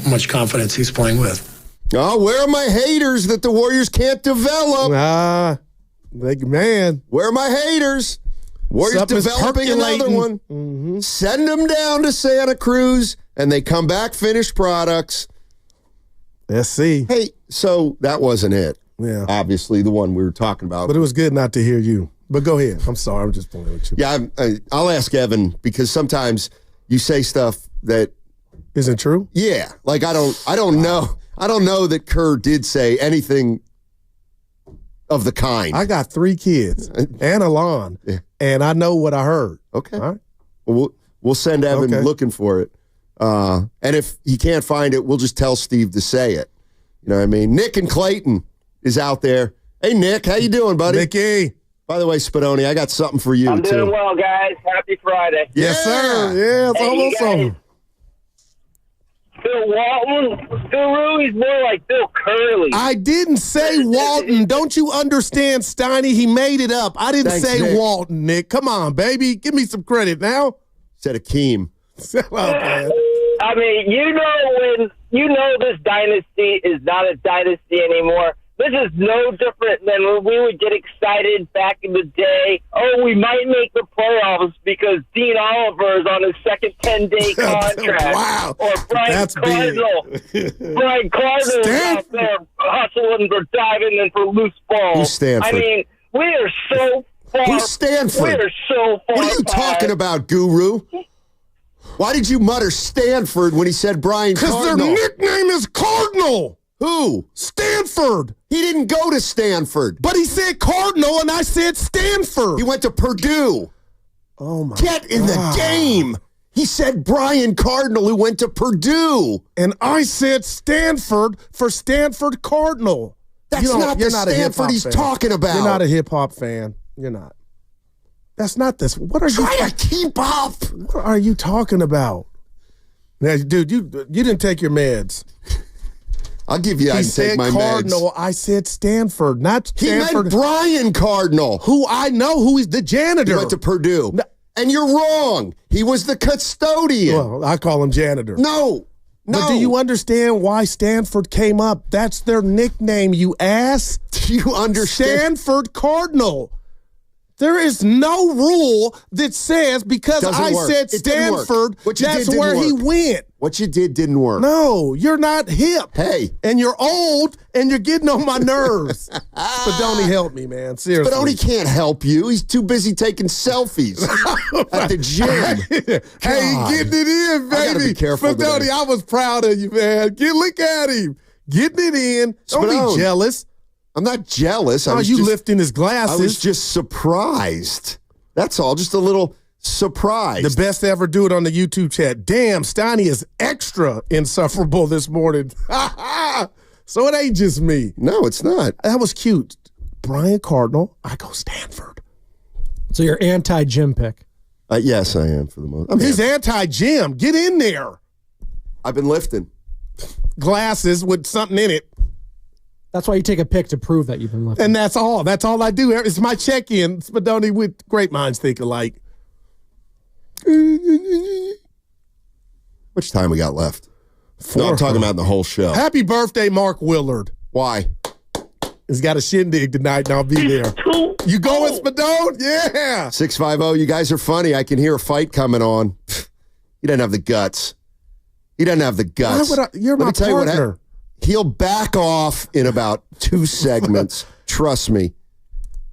much confidence he's playing with. Oh, where are my haters that the Warriors can't develop? Man. Where are my haters? Warriors developing another one. Mm-hmm. Send them down to Santa Cruz, and they come back finished products. Let's see. Hey, so that wasn't it. Yeah. Obviously, the one we were talking about. But it was good not to hear you. But go ahead. I'm sorry. I'm just playing with you. Yeah, I'll ask Evan because sometimes you say stuff that isn't true. Yeah, like I don't know. I don't know that Kerr did say anything of the kind. I got 3 kids and a lawn, and I know what I heard. Okay. All right. Well, we'll send Evan looking for it. And if he can't find it, we'll just tell Steve to say it. You know what I mean? Nick and Clayton is out there. Hey, Nick, how you doing, buddy? Nicky. By the way, Spadoni, I got something for you, I'm too. doing well, guys. Happy Friday. Yes, sir. Yeah, it's almost over. Bill Walton, Guru, he's more like Bill Curley. I didn't say Walton. Don't you understand, Steiny? He made it up. I didn't say Nick. Walton, Nick. Come on, baby. Give me some credit now. Said Akeem. I mean, this dynasty is not a dynasty anymore. This is no different than when we would get excited back in the day. Oh, we might make the playoffs because Dean Oliver is on his second 10-day contract. Wow. Or Brian Cardinal. Brian Cardinal is out there hustling for diving and for loose balls. Who's Stanford? I mean, we are so far. Who's Stanford? We are so far. What are you talking about, Guru? Why did you mutter Stanford when he said Brian Cardinal? Because their nickname is Cardinal. Who? Stanford. He didn't go to Stanford. But he said Cardinal, and I said Stanford. He went to Purdue. Oh, my Get in the game. He said Brian Cardinal, who went to Purdue. And I said Stanford for Stanford Cardinal. That's not the Stanford he's talking about. You're not a hip-hop fan. You're not. That's not this. What are you? Try to keep up. What are you talking about? Now, dude, you didn't take your meds. I'll give you. I take my Cardinal. meds. I said Stanford, not Stanford. He meant Brian Cardinal, who I know, who is the janitor. He went to Purdue, and you're wrong. He was the custodian. Well, I call him janitor. No. But do you understand why Stanford came up? That's their nickname, you ass. Do you understand? Stanford Cardinal. There is no rule that says because I said Stanford, that's where he went. What you did didn't work. No, you're not hip. Hey. And you're old, and you're getting on my nerves. Spadoni, help me, man. Seriously. Spadoni can't help you. He's too busy taking selfies at the gym. Hey, getting it in, baby. I gotta be careful Spadoni, today. I was proud of you, man. Look at him. Getting it in. Don't be jealous. I'm not jealous. Oh, you lifting his glasses. I was just surprised. That's all. Just a little surprised. The best to ever do it on the YouTube chat. Damn, Steiny is extra insufferable this morning. So it ain't just me. No, it's not. That was cute. Brian Cardinal, I go Stanford. So you're anti-gym pick? Yes, I am for the most. He's anti-gym. Get in there. I've been lifting. Glasses with something in it. That's why you take a pic to prove that you've been lifting. And that's all. That's all I do. It's my check-in. Spadoni, with great minds think alike. Much time we got left? No, I'm talking about the whole show. Happy birthday, Mark Willard. Why? He's got a shindig tonight, and I'll be there. You going, Spadoni? Yeah. 650, you guys are funny. I can hear a fight coming on. He doesn't have the guts. He doesn't have the guts. Why would you're my partner. He'll back off in about 2 segments. Trust me.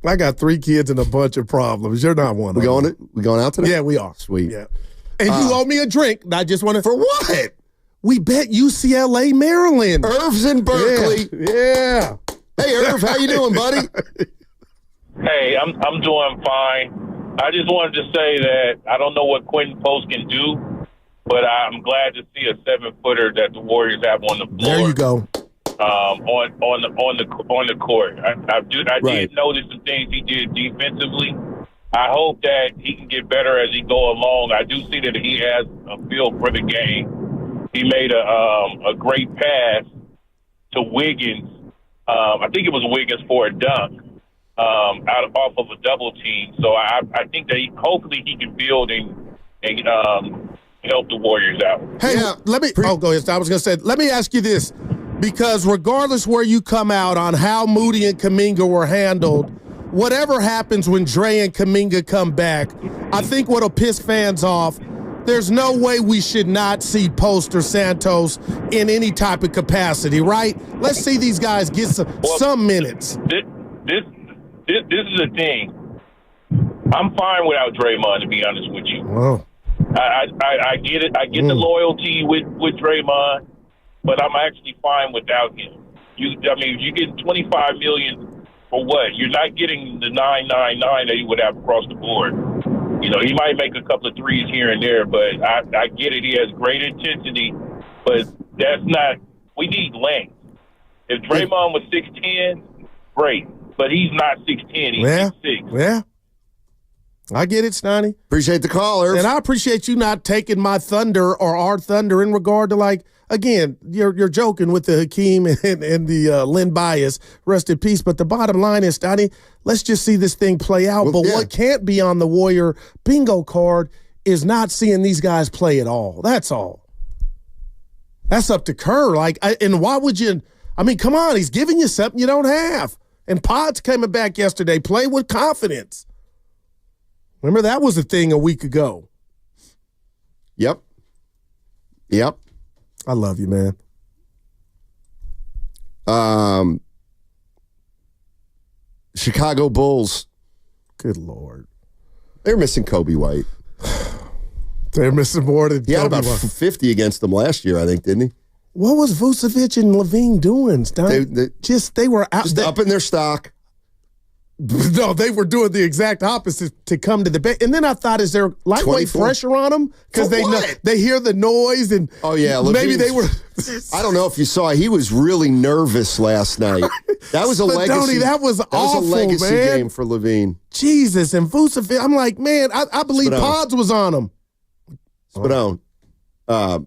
I got 3 kids and a bunch of problems. You're not one of them. We going out today? Yeah, we are. Sweet. Yeah. And you owe me a drink. I just want to. For what? We bet UCLA, Maryland. Irv's in Berkeley. Yeah. Hey, Irv, how you doing, buddy? Hey, I'm doing fine. I just wanted to say that I don't know what Quinten Post can do, but I'm glad to see a 7-footer that the Warriors have on the floor. There you go. On the court. I did notice some things he did defensively. I hope that he can get better as he go along. I do see that he has a feel for the game. He made a great pass to Wiggins. I think it was Wiggins for a dunk off of a double team. So I think that hopefully he can build and help the Warriors out. Hey, let me. Go ahead. I was going to say, let me ask you this. Because regardless where you come out on how Moody and Kuminga were handled, whatever happens when Dre and Kuminga come back, I think what'll piss fans off, there's no way we should not see Post or Santos in any type of capacity, right? Let's see these guys get some minutes. This is the thing. I'm fine without Draymond, to be honest with you. Whoa. I get it. I get the loyalty with Draymond. But I'm actually fine without him. You're getting $25 million for what? You're not getting the $999 that you would have across the board. You know, he might make a couple of threes here and there, but I get it. He has great intensity, but that's not. We need length. If Draymond was 6'10", great, but he's not 6'10". He's 6'6". Yeah. I get it, Stoney. Appreciate the call, Irv. And I appreciate you not taking my thunder or our thunder in regard to, like, again, you're joking with the Hakeem and the Lynn bias. Rest in peace. But the bottom line is, Stoney, let's just see this thing play out. But what can't be on the Warrior bingo card is not seeing these guys play at all. That's all. That's up to Kerr. And why would you? I mean, come on. He's giving you something you don't have. And Pod's coming back yesterday. Play with confidence. Remember, that was a thing a week ago. Yep. I love you, man. Chicago Bulls. Good Lord. They're missing Kobe White. They're missing more than He had about 50 against them last year, I think, didn't he? What was Vucevic and Levine doing, Stan? They were out. Just up in their stock. No, they were doing the exact opposite to come to the bench. And then I thought, is there lightweight pressure on them? Because they hear the noise and maybe they were. I don't know if you saw, he was really nervous last night. That was a legacy. That was awful, was a legacy man. game for Levine. Jesus, and Vucevic. I'm like, man, I believe Pods was on him. Spadone. That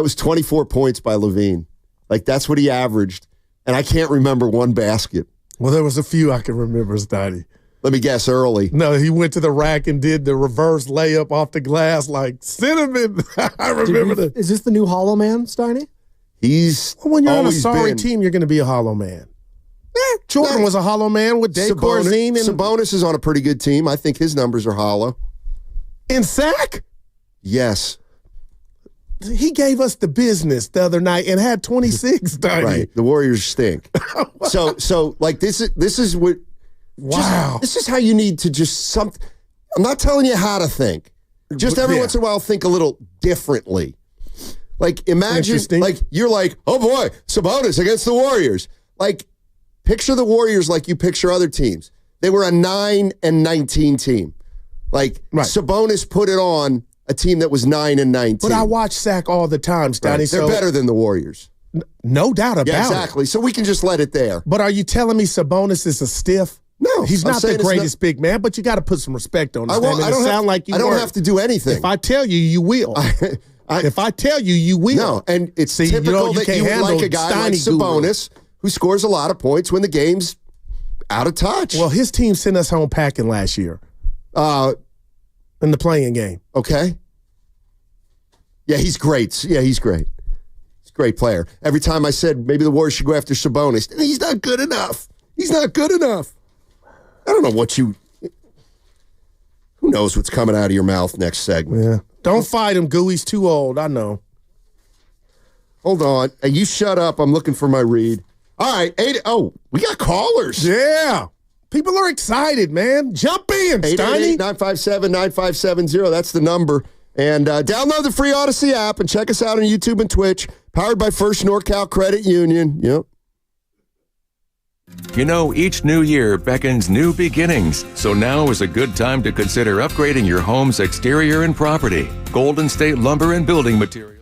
was 24 points by Levine. Like, that's what he averaged. And I can't remember one basket. Well, there was a few I can remember, Stoney. Let me guess, early. No, he went to the rack and did the reverse layup off the glass like cinnamon. I remember that. Is this the new Hollow Man, Stoney? When you're on a sorry team, you're going to be a hollow man. Jordan was a hollow man with Dave Corzine. Sabonis is on a pretty good team. I think his numbers are hollow. In sack? Yes. He gave us the business the other night and had 26. Right. The Warriors stink. so like this is what. Wow. This is how you need to just I'm not telling you how to think. Just every once in a while, think a little differently. Like, imagine, like, you're like, oh boy, Sabonis against the Warriors. Like, picture the Warriors like you picture other teams. They were a 9-19 team. Like, Sabonis put it on a team that was 9-19. But I watch Sack all the time, Stoney. Right. They're better than the Warriors. No doubt about it. Exactly. So we can just let it there. But are you telling me Sabonis is a stiff? No. He's not the greatest big man, but you got to put some respect on his name. I don't have to do anything. If I tell you, you will. If I tell you, you will. No, and it's typical that you would like a guy like Sabonis who scores a lot of points when the game's out of touch. Well, his team sent us home packing last year in the playing game. Okay. Yeah, he's great. He's great. He's a great player. Every time I said maybe the Warriors should go after Sabonis, he's not good enough. He's not good enough. I don't know what you... Who knows what's coming out of your mouth next segment. Yeah. Don't fight him, Goo. He's too old. I know. Hold on. Hey, you shut up. I'm looking for my read. All right. We got callers. Yeah. People are excited, man. Jump in, Steiny. 888-957-9570. That's the number. And download the free Odyssey app and check us out on YouTube and Twitch. Powered by First NorCal Credit Union. Yep. You know, each new year beckons new beginnings, so now is a good time to consider upgrading your home's exterior and property. Golden State Lumber and Building Materials.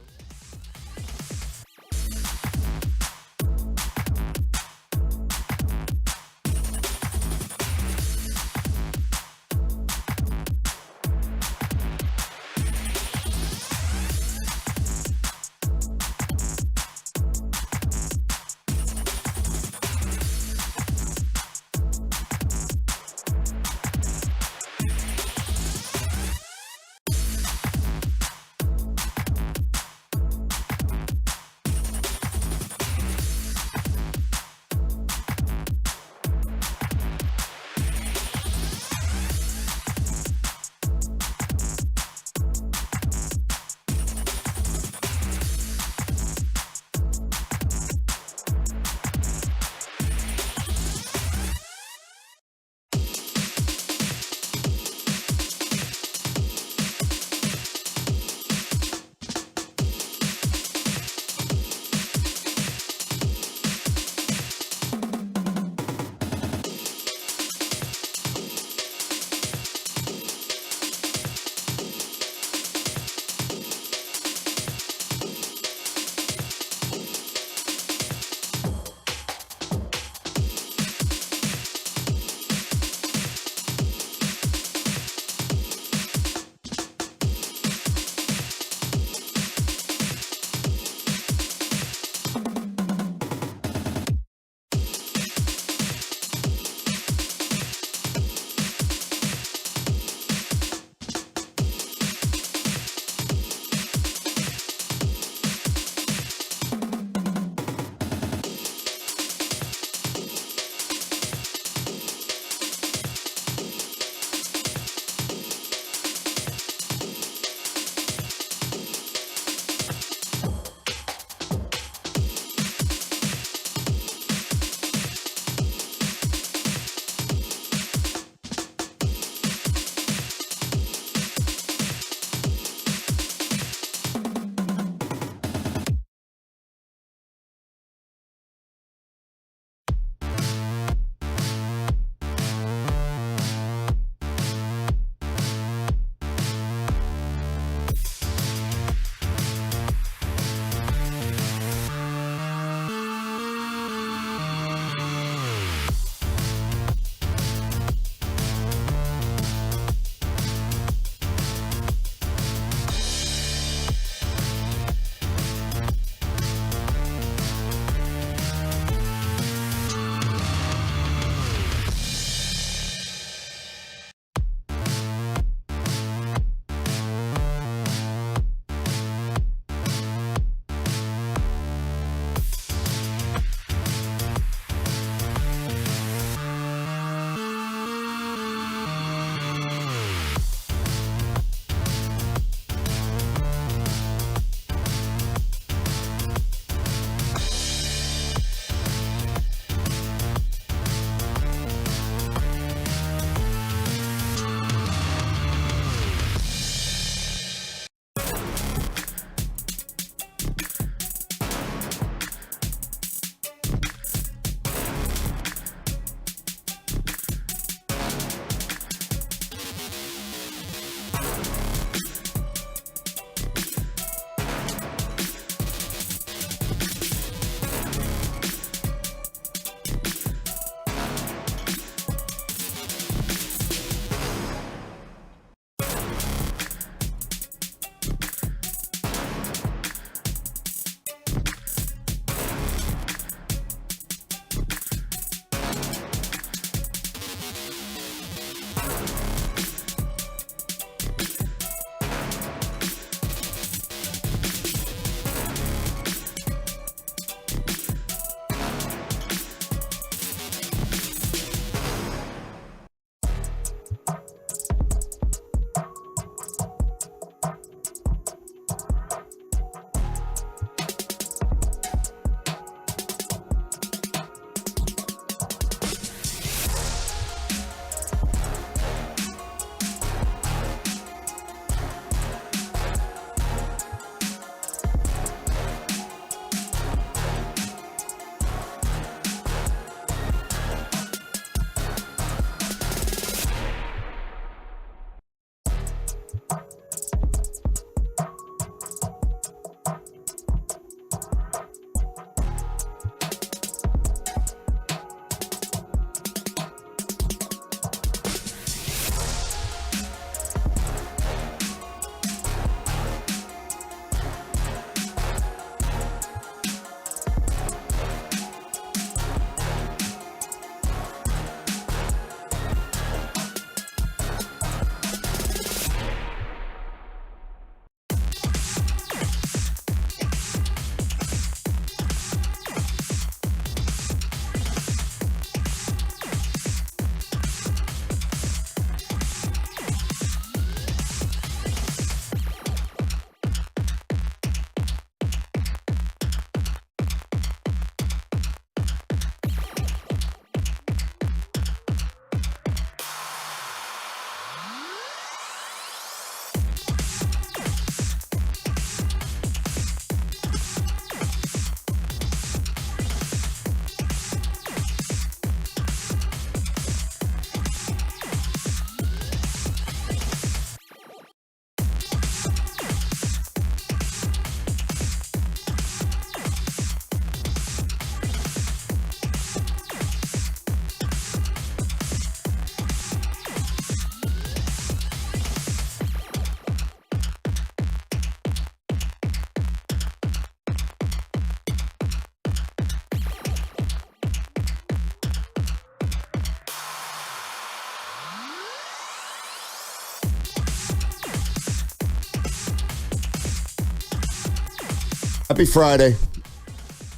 Happy Friday.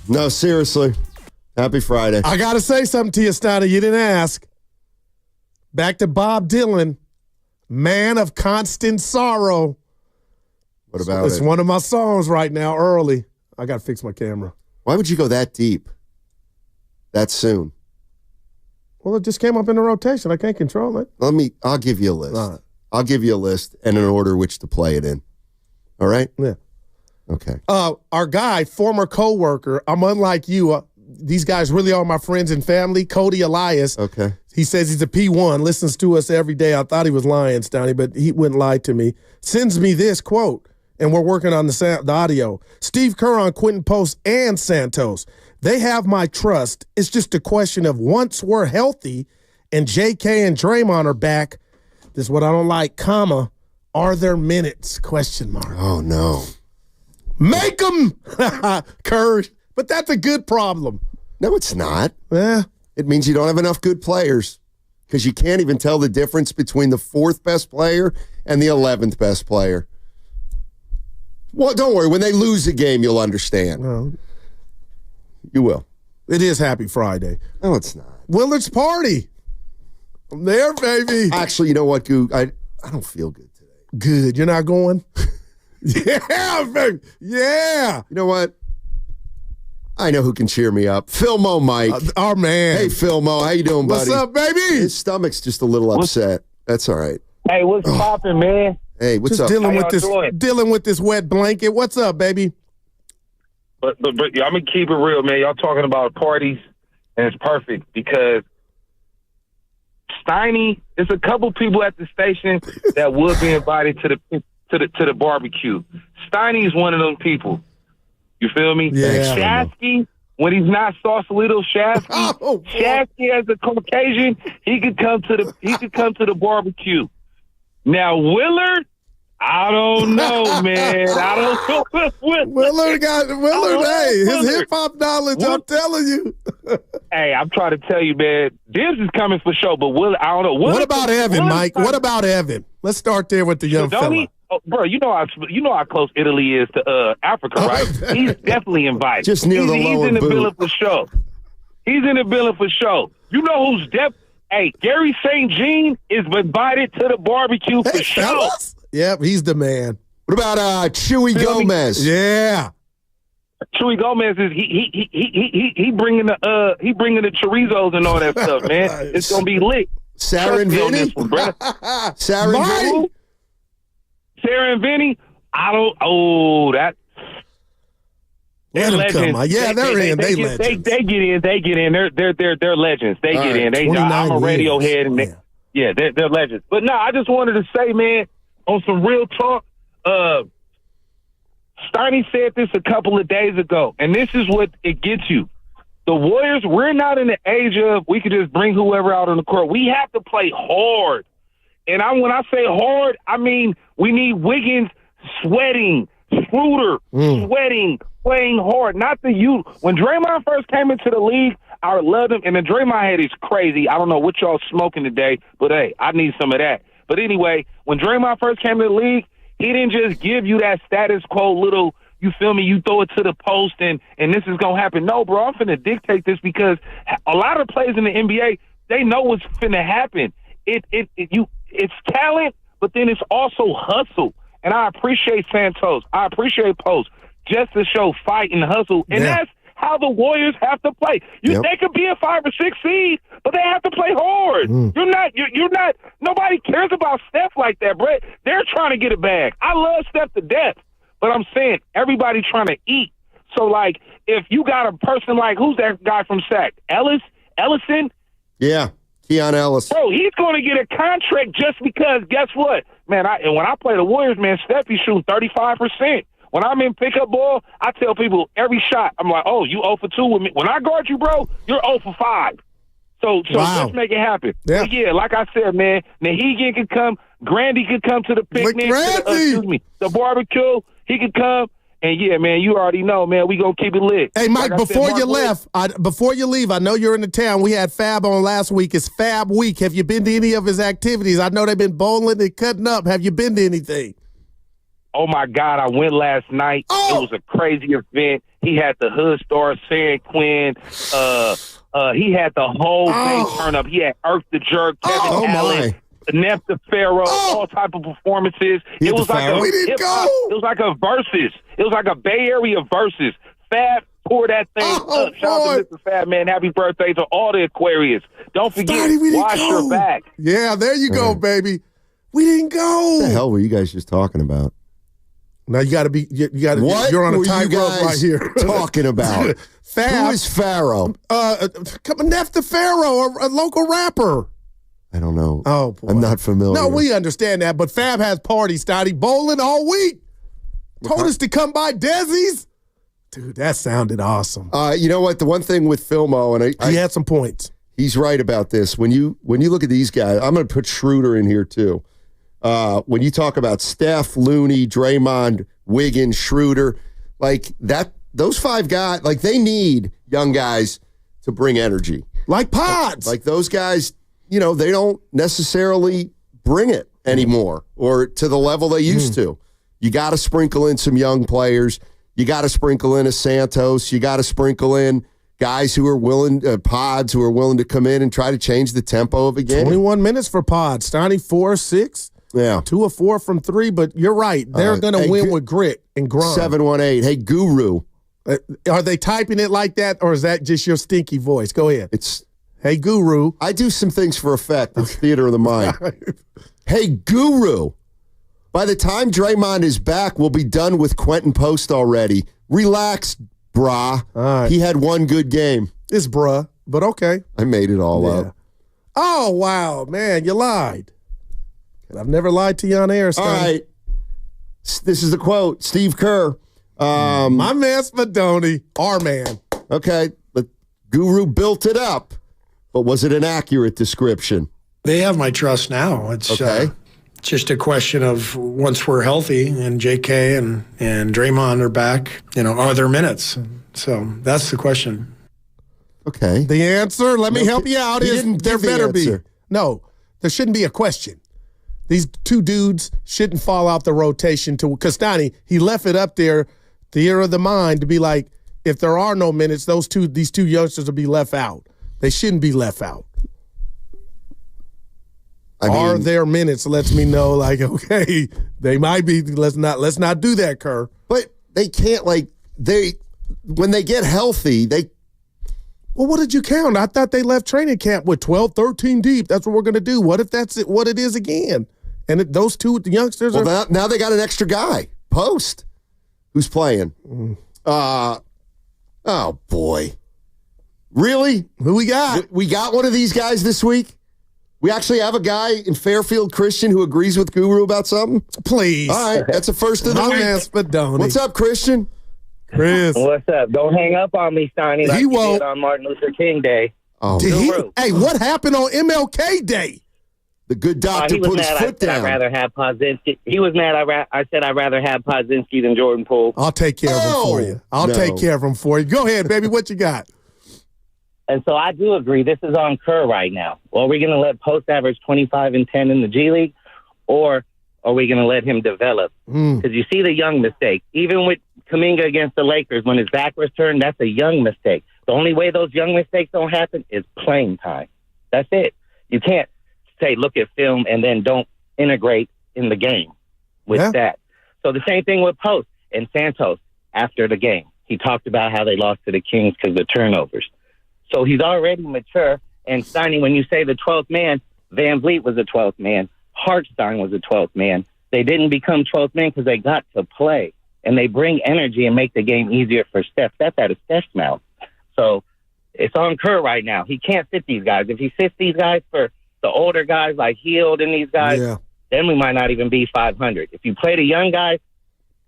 No, seriously. Happy Friday. I got to say something to you, Steiner. You didn't ask. Back to Bob Dylan, Man of Constant Sorrow. What about It's one of my songs right now, early. I got to fix my camera. Why would you go that deep that soon? Well, it just came up in the rotation. I can't control it. I'll give you a list. I'll give you a list and an order which to play it in. All right? Yeah. Okay. Our guy, former coworker, I'm unlike you. These guys really are my friends and family. Cody Elias. Okay. He says he's a P1, listens to us every day. I thought he was lying, Stoney, but he wouldn't lie to me. Sends me this quote, and we're working on the audio. Steve Kerr on Quinten Post and Santos. They have my trust. It's just a question of once we're healthy and JK and Draymond are back, this is what I don't like, comma, are there minutes, question mark. Oh, no. Make them, Kerr. But that's a good problem. No, it's not. Yeah. It means you don't have enough good players because you can't even tell the difference between the 4th best player and the 11th best player. Well, don't worry. When they lose a game, you'll understand. No. You will. It is Happy Friday. No, it's not. Willard's party. I'm there, baby. Actually, you know what, Goog? I don't feel good today. Good. You're not going? Yeah, baby. Yeah. You know what? I know who can cheer me up. Phil Mo Mike. Our man. Hey, Phil Mo. How you doing, buddy? What's up, baby? His stomach's just a little upset. That's all right. Hey, what's poppin', man? Hey, what's just up? Dealing with this wet blanket. What's up, baby? But I'm gonna keep it real, man. Y'all talking about parties, and it's perfect because Steiny, there's a couple people at the station that would be invited to the barbecue. Steiny is one of them people. You feel me? Yeah. Shasky, when he's not Sausalito Shasky, Shasky as a Caucasian, he could come to the barbecue. Now Willard, I don't know, man. I don't know. Willard, hey, his hip hop knowledge, I'm telling you. Hey, I'm trying to tell you, man. This is coming for sure, but Willard, I don't know. What about Evan, Mike? What about Evan? Let's start there with the young fella. Bro, you know how close Italy is to Africa, right? He's definitely invited. Just near the lower He's in the boot. building for sure. He's in the building for sure. You know who's Hey, Gary St. Jean is invited to the barbecue for sure. Fellas? Yep, he's the man. What about Chewy Gomez? Yeah. Chewy Gomez is he bringing the chorizos and all that stuff, man. It's gonna be lit. Sarah and Vinny? Sarah and Vinny? Sarah and Vinny, I don't. Oh, that. Let them come on. Yeah, they're in. They legends. They get in. They get in. They're legends. They get in. I'm a Radiohead, and they're legends. But no, I just wanted to say, man, on some real talk, Steiny said this a couple of days ago, and this is what it gets you. The Warriors, we're not in the age of we could just bring whoever out on the court. We have to play hard. And when I say hard, I mean we need Wiggins sweating, Schroeder sweating, playing hard. Not the youth. When Draymond first came into the league, I loved him. And the Draymond head is crazy. I don't know what y'all smoking today, but hey, I need some of that. But anyway, when Draymond first came to the league, he didn't just give you that status quo little, you feel me, you throw it to the post and this is going to happen. No, bro, I'm finna dictate this because a lot of players in the NBA, they know what's finna happen. It's talent, but then it's also hustle. And I appreciate Santos. I appreciate Post just to show fight and hustle. And that's how the Warriors have to play. They could be a 5 or 6 seed, but they have to play hard. You're not, nobody cares about Steph like that, Brett. They're trying to get a bag. I love Steph to death, but I'm saying everybody trying to eat. So, like, if you got a person like, who's that guy from SAC? Ellison? Yeah. Keon Ellis. Bro, he's going to get a contract just because, guess what? Man, when I play the Warriors, man, Steph, he shooting 35%. When I'm in pickup ball, I tell people every shot, I'm like, oh, you 0 for 2 with me. When I guard you, bro, you're 0 for 5. So let's make it happen. Yeah. But yeah, like I said, man, Nahegan could come. Grandy could come to the picnic. The barbecue. He could come. And yeah, man, you already know, man, we gonna keep it lit. Hey, Mike, like before you leave, I know you're in the town. We had Fab on last week. It's Fab Week. Have you been to any of his activities? I know they've been bowling and cutting up. Have you been to anything? Oh, my God, I went last night. It was a crazy event. He had the Hood Star, San Quinn. He had the whole thing turn up. He had Irk the Jerk, Kevin Allen, Neff the Pharaoh, all type of performances. It was like a hip-hop. It was like a versus. It was like a Bay Area versus. Fab tore that thing up. Shout out to Mr. Fab, man. Happy birthday to all the Aquarius. Don't forget, wash your back. Yeah, there you go, baby. We didn't go. What the hell were you guys just talking about? Now you got to be. You got to. You're on a tightrope right here. Talking about Fab. Who is Pharaoh? Neff the Pharaoh, a local rapper. I don't know. Oh, boy. I'm not familiar. No, we understand that, but Fab has parties, Stotty, bowling all week. Told us to come by Desi's. Dude, that sounded awesome. You know what? The one thing with Filmo, and he had some points. He's right about this. When you look at these guys, I'm going to put Schroeder in here too. When you talk about Steph, Looney, Draymond, Wiggins, Schroeder, like that, those five guys, like they need young guys to bring energy. Like Pods. Like those guys, they don't necessarily bring it anymore or to the level they used to. You got to sprinkle in some young players. You got to sprinkle in a Santos. You got to sprinkle in guys who are willing, Pods who are willing to come in and try to change the tempo of a game. 21 minutes for Pods. Stoney 4-6. Yeah. 2 of 4 from 3, but you're right. They're going to win with grit and grind. 718. Hey, Guru. Are they typing it like that, or is that just your stinky voice? Go ahead. It's Hey, Guru. I do some things for effect. It's theater of the mind. Hey, Guru. By the time Draymond is back, we'll be done with Quinten Post already. Relax, brah. All right. He had one good game. It's bruh, but okay. I made it all up. Oh, wow, man, you lied. I've never lied to you on air, Steve. All right. This is the quote. Steve Kerr. My man Spadoni, our man. Okay. The Guru built it up, but was it an accurate description? They have my trust now. It's just a question of once we're healthy and JK and Draymond are back, are there minutes? So that's the question. Okay. The answer, let me help you out, is there better be. No, there shouldn't be a question. These two dudes shouldn't fall out the rotation to Castani. He left it up there, theater of the mind, to be like, if there are no minutes, these two youngsters will be left out. They shouldn't be left out. Are there minutes? Lets me know, like, okay, they might be. Let's not do that, Kerr. But they can't, when they get healthy, they. Well, what did you count? I thought they left training camp with 12, 13 deep. That's what we're going to do. What if that's what it is again? And those two youngsters are. Now they got an extra guy, Post, who's playing. Oh, boy. Really? Who we got? We got one of these guys this week? We actually have a guy in Fairfield, Christian, who agrees with Guru about something? Please. All right, that's the first of the week. What's up, Christian? Chris. What's up? Don't hang up on me, Steiny, like you did on Martin Luther King Day. Oh, hey, what happened on MLK Day? The good doctor put his foot down. I'd rather have Podzinski. He was mad. I said I'd rather have Podzinski than Jordan Poole. I'll take care of him for you. Take care of him for you. Go ahead, baby. What you got? And so I do agree. This is on Kerr right now. Well, are we going to let Post average 25 and 10 in the G League, or are we going to let him develop? Because you see the young mistake. Even with Kuminga against the Lakers, when his back was turned, that's a young mistake. The only way those young mistakes don't happen is playing time. That's it. You can't say, look at film and then don't integrate in the game with that. So the same thing with Post and Santos after the game. He talked about how they lost to the Kings because of turnovers. So he's already mature. And Steiny, when you say the 12th man, Van Vliet was the 12th man. Hartstein was the 12th man. They didn't become 12th men because they got to play. And they bring energy and make the game easier for Steph. That's out of Steph's mouth. So it's on Kerr right now. He can't sit these guys. If he sits these guys for the older guys like Hield and these guys, then we might not even be 500. If you play the young guys,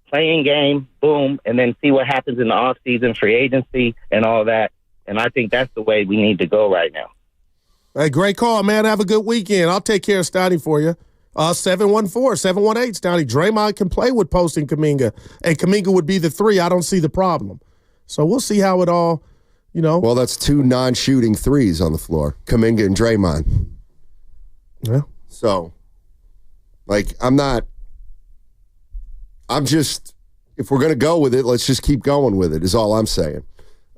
playing game, boom, and then see what happens in the offseason, free agency, and all that. And I think that's the way we need to go right now. Hey, great call, man. Have a good weekend. I'll take care of Stotty for you. 714-718, Stotty. Draymond can play with Post and Kuminga. And Kuminga would be the 3. I don't see the problem. So we'll see how it all, Well, that's 2 non-shooting 3s on the floor. Kuminga and Draymond. Yeah. So, I'm not if we're going to go with it, let's just keep going with it, is all I'm saying.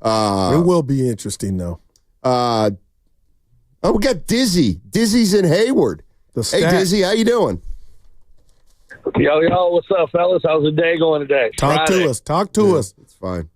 It will be interesting, though. We got Dizzy. Dizzy's in Hayward. Hey, Dizzy, how you doing? Yo, what's up, fellas? How's the day going today? Talk to us. It's fine.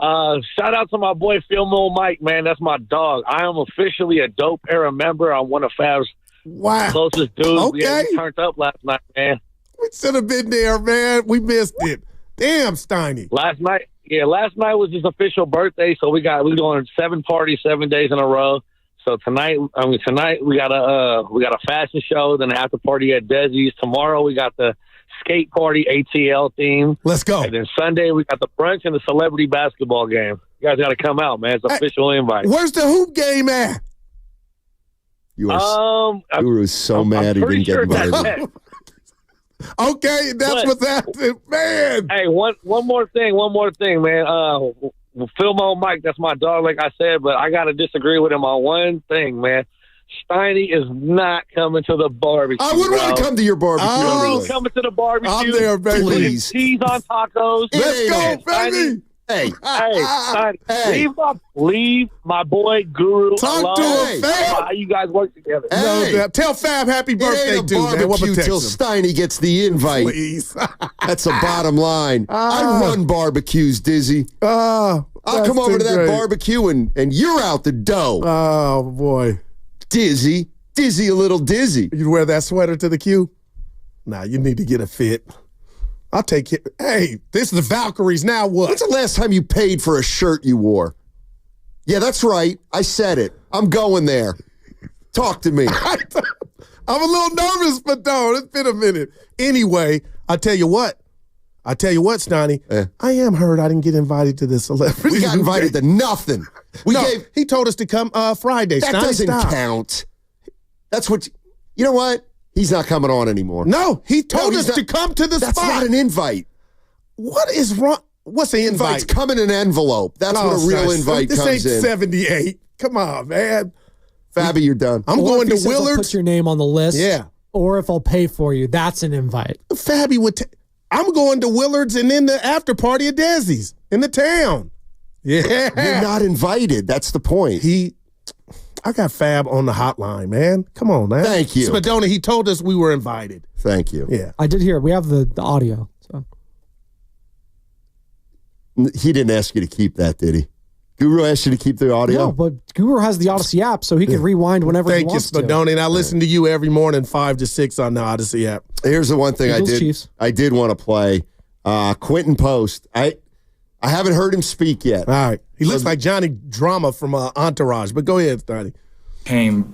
Shout out to my boy Fillmore Mike, man. That's my dog. I am officially a Dope Era member. I'm one of Fab's closest dudes. Okay. We turned up last night, man. We should have been there, man. We missed it. Damn, Steiny. Last night was his official birthday, so we going 7 parties 7 days in a row. So tonight we got a fashion show, then an after party at Desi's. Tomorrow we got the skate party ATL theme. Let's go. And then Sunday we got the brunch and the celebrity basketball game. You guys got to come out, man. It's an official invite. Where's the hoop game at? Guru is so mad he didn't get invited. Okay, that's what's happening, man. Hey, one more thing, man. Philmo Mike, that's my dog, like I said, but I got to disagree with him on one thing, man. Steiny is not coming to the barbecue. I would want to come to your barbecue. He's coming to the barbecue. I'm there, baby. Please. Cheese on tacos. Let's go, baby. Hey, Steiny, leave my boy Guru Talk alone. to him, Fab. How you guys work together? Tell Fab happy birthday, too, man. What barbecue till Steiny gets the invite. Please. That's the bottom line. I run barbecues, Dizzy. I'll come over to that barbecue and you're out the dough. Oh, boy. Dizzy, a little dizzy. You wear that sweater to the queue? Nah, you need to get a fit. I'll take it. Hey, this is the Valkyries. Now what? When's the last time you paid for a shirt you wore? Yeah, that's right. I said it. I'm going there. Talk to me. I'm a little nervous, but no, it's been a minute. Anyway, I tell you what, Steiny, I am hurt I didn't get invited to this celebrity. We got invited to nothing. He told us to come Friday. That doesn't count. That's what, you know what? He's not coming on anymore. No, he told us to come to the spot. That's not an invite. What is wrong? What's the invite? Invite's come in an envelope. That's what a real invite comes in. This ain't 78. Come on, man. Fabby, you're done. I'm going to I'll Willard's. put your name on the list. Yeah. Or if I'll pay for you, that's an invite. Fabby would. I'm going to Willard's and then the after party at Desi's in the town. Yeah. You're not invited. That's the point. I got Fab on the hotline, man. Come on, man. Thank you. Spadona, he told us we were invited. Thank you. Yeah. I did hear. We have the audio. So he didn't ask you to keep that, did he? Guru asked you to keep the audio? No, but Guru has the Odyssey app, so he can rewind whenever he wants to. Thank you, Spadona. And I listen to you every morning 5 to 6 on the Odyssey app. Here's the one thing I did want to play. Quinten Post. I haven't heard him speak yet. All right. He looks like Johnny Drama from Entourage, but go ahead, Steiny.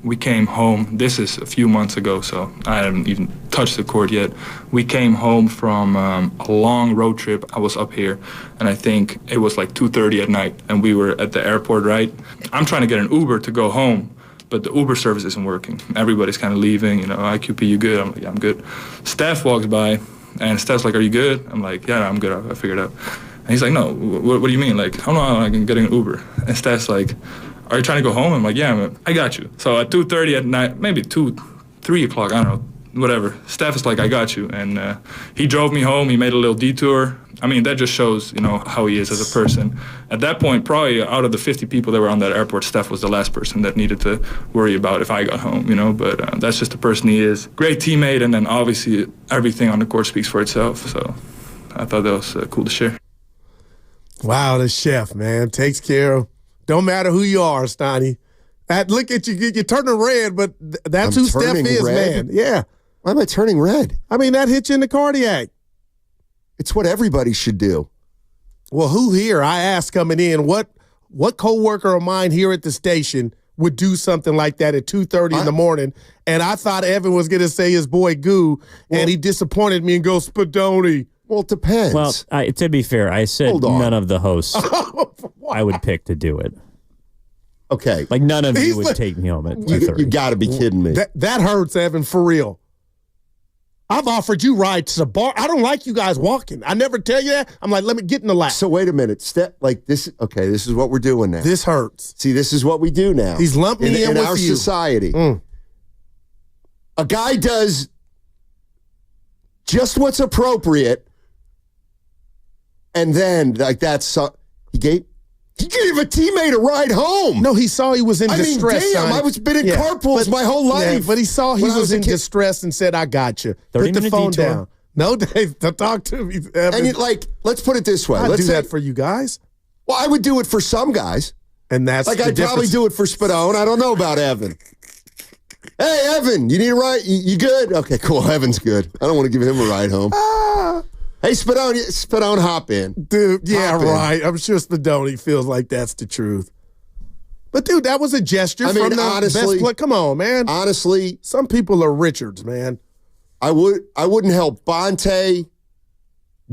We came home. This is a few months ago, so I haven't even touched the court yet. We came home from a long road trip. I was up here, and I think it was like 2:30 at night, and we were at the airport, right? I'm trying to get an Uber to go home, but the Uber service isn't working. Everybody's kind of leaving, IQP, you good? I'm like, yeah, I'm good. Steph walks by, and Steph's like, are you good? I'm like, yeah, I'm good, I figured it out. And he's like, no, what do you mean? Like, oh no, I can get an Uber. And Steph's like, are you trying to go home? I'm like, yeah, man, I got you. So at 2:30 at night, maybe 3 o'clock, I don't know, whatever. Steph is like, I got you. And he drove me home. He made a little detour. I mean, that just shows, how he is as a person. At that point, probably out of the 50 people that were on that airport, Steph was the last person that needed to worry about if I got home, But that's just the person he is. Great teammate, and then obviously everything on the court speaks for itself. So I thought that was cool to share. Wow, the chef, man, takes care of. Don't matter who you are, Steiny. Look at you, you're turning red, but that's who Steph is, red? man. Yeah. Why am I turning red? I mean, that hits you in the cardiac. It's what everybody should do. Well, who here? I asked coming in, what coworker of mine here at the station would do something like that at 2:30 in the morning? And I thought Evan was going to say his boy Goo, and he disappointed me and goes, Spadoni. Well, it depends. Well, to be fair, I said none of the hosts I would pick to do it. Okay. Like none of you would take me home at 2:30. You got to be kidding me. That hurts, Evan, for real. I've offered you rides to the bar. I don't like you guys walking. I never tell you that. I'm like, let me get in the lap. So wait a minute. This is what we're doing now. This hurts. See, this is what we do now. He's lumped me in with our you. society. A guy does just what's appropriate And then, like, he gave a teammate a ride home. No, he saw he was in distress. Damn, I was been in carpools my whole life. Yeah, but he saw he was in distress and said, I got you. Put the phone down. No, Dave, talk to me. Evan. And let's put it this way. I'd do that for you guys. Well, I would do it for some guys. And that's like I'd probably do it for Spadone. I don't know about Evan. Hey, Evan, you need a ride? You good? Okay, cool. Evan's good. I don't want to give him a ride home. Hey, Spadone, hop in. Dude, yeah, right. I'm sure Spadone feels like that's the truth. But, dude, that was a gesture from the honestly, best player. Come on, man. Honestly. Some people are Richards, man. I wouldn't help Bonte,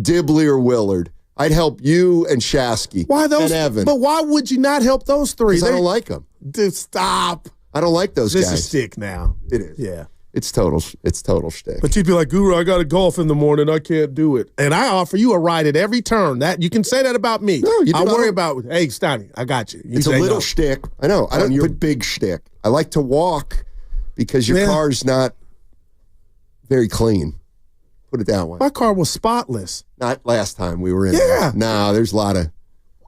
Dibley, or Willard. I'd help you and Shasky and Evan. But why would you not help those three? Because I don't like them. Dude, stop. I don't like those guys. This is stick now. It is. Yeah. It's total shtick. But you'd be like, Guru, I got to golf in the morning. I can't do it. And I offer you a ride at every turn. That you can say that about me. No, you I worry about, hey, Stoney, I got you. It's a little shtick. I know. I don't put big shtick. I like to walk because your car's not very clean. Put it that way. My car was spotless. Not last time we were in. Yeah. No, there's a lot of.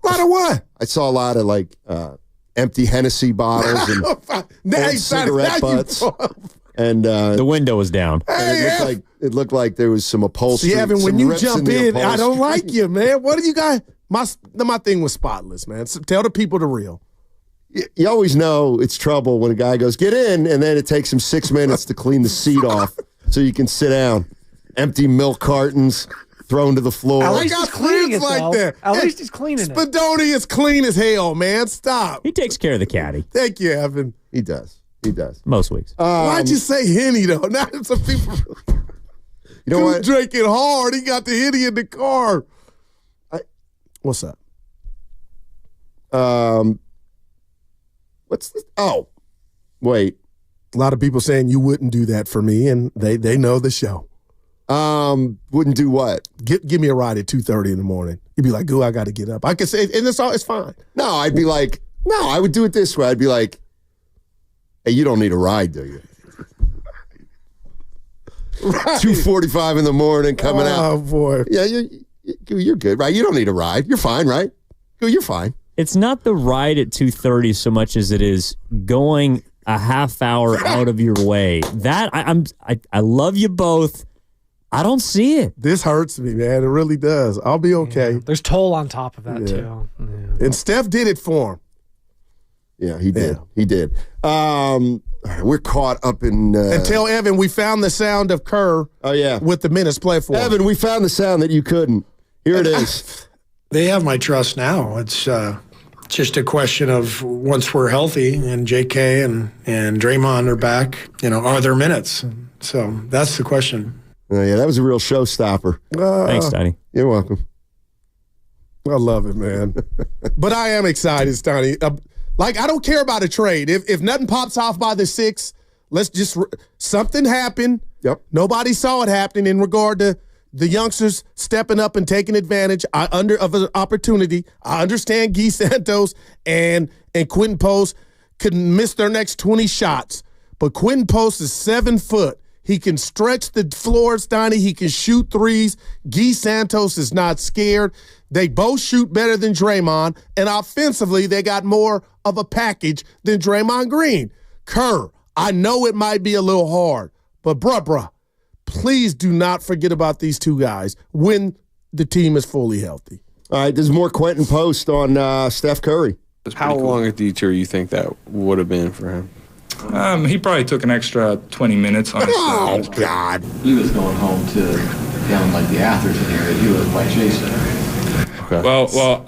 A lot of what? I saw a lot of like empty Hennessy bottles and old cigarette butts. And the window was down. And it looked like there was some upholstery. See, Evan, when you jump in, I don't like you, man. What do you got? My thing was spotless, man. So tell the people the real. You always know it's trouble when a guy goes, get in, and then it takes him 6 minutes to clean the seat off so you can sit down. Empty milk cartons thrown to the floor. At least he's cleaning it, that. At least he's cleaning it. Spadone is clean as hell, man. Stop. He takes care of the caddy. Thank you, Evan. He does. Most weeks. Why'd you say Henny, though? Now some people you know what? Drinking hard. He got the Henny in the car. What's up? What's this? Oh, wait. A lot of people saying you wouldn't do that for me, and they know the show. Wouldn't do what? Give me a ride at 2:30 in the morning. You'd be like, "Goo, I got to get up." I could say, and it's fine. No, I'd be like, no, I would do it this way. I'd be like, hey, you don't need a ride, do you? Right. 2:45 in the morning coming out. Oh boy. Yeah, you're good, right? You don't need a ride. You're fine, right? You're fine. It's not the ride at 2:30 so much as it is going a half hour out of your way. That I love you both. I don't see it. This hurts me, man. It really does. I'll be okay. Yeah. There's toll on top of that too. Yeah. And Steph did it for him. Yeah, he did. Yeah. He did. We're caught up in. And tell Evan we found the sound of Kerr. Oh yeah, with the minutes play for him. Evan, we found the sound that you couldn't. Here it is. They have my trust now. It's just a question of once we're healthy and JK and Draymond are back, are there minutes? So that's the question. Yeah, that was a real showstopper. Thanks, Donnie. You're welcome. I love it, man. But I am excited, Donnie. I don't care about a trade. If nothing pops off by the 6, let's just something happened. Yep. Nobody saw it happening in regard to the youngsters stepping up and taking advantage of an opportunity. I understand Guy Santos and Quinten Post could miss their next 20 shots, but Quinten Post is 7 foot. He can stretch the floor, Donnie. He can shoot threes. Guy Santos is not scared. They both shoot better than Draymond, and offensively, they got more of a package than Draymond Green. Kerr, I know it might be a little hard, but bruh, please do not forget about these two guys when the team is fully healthy. All right, there's more Quinten Post on Steph Curry. How long a detour you think that would have been for him? He probably took an extra 20 minutes on his Oh, God. He was going home to down like the Atherton area. He was by Jason. Okay. Well,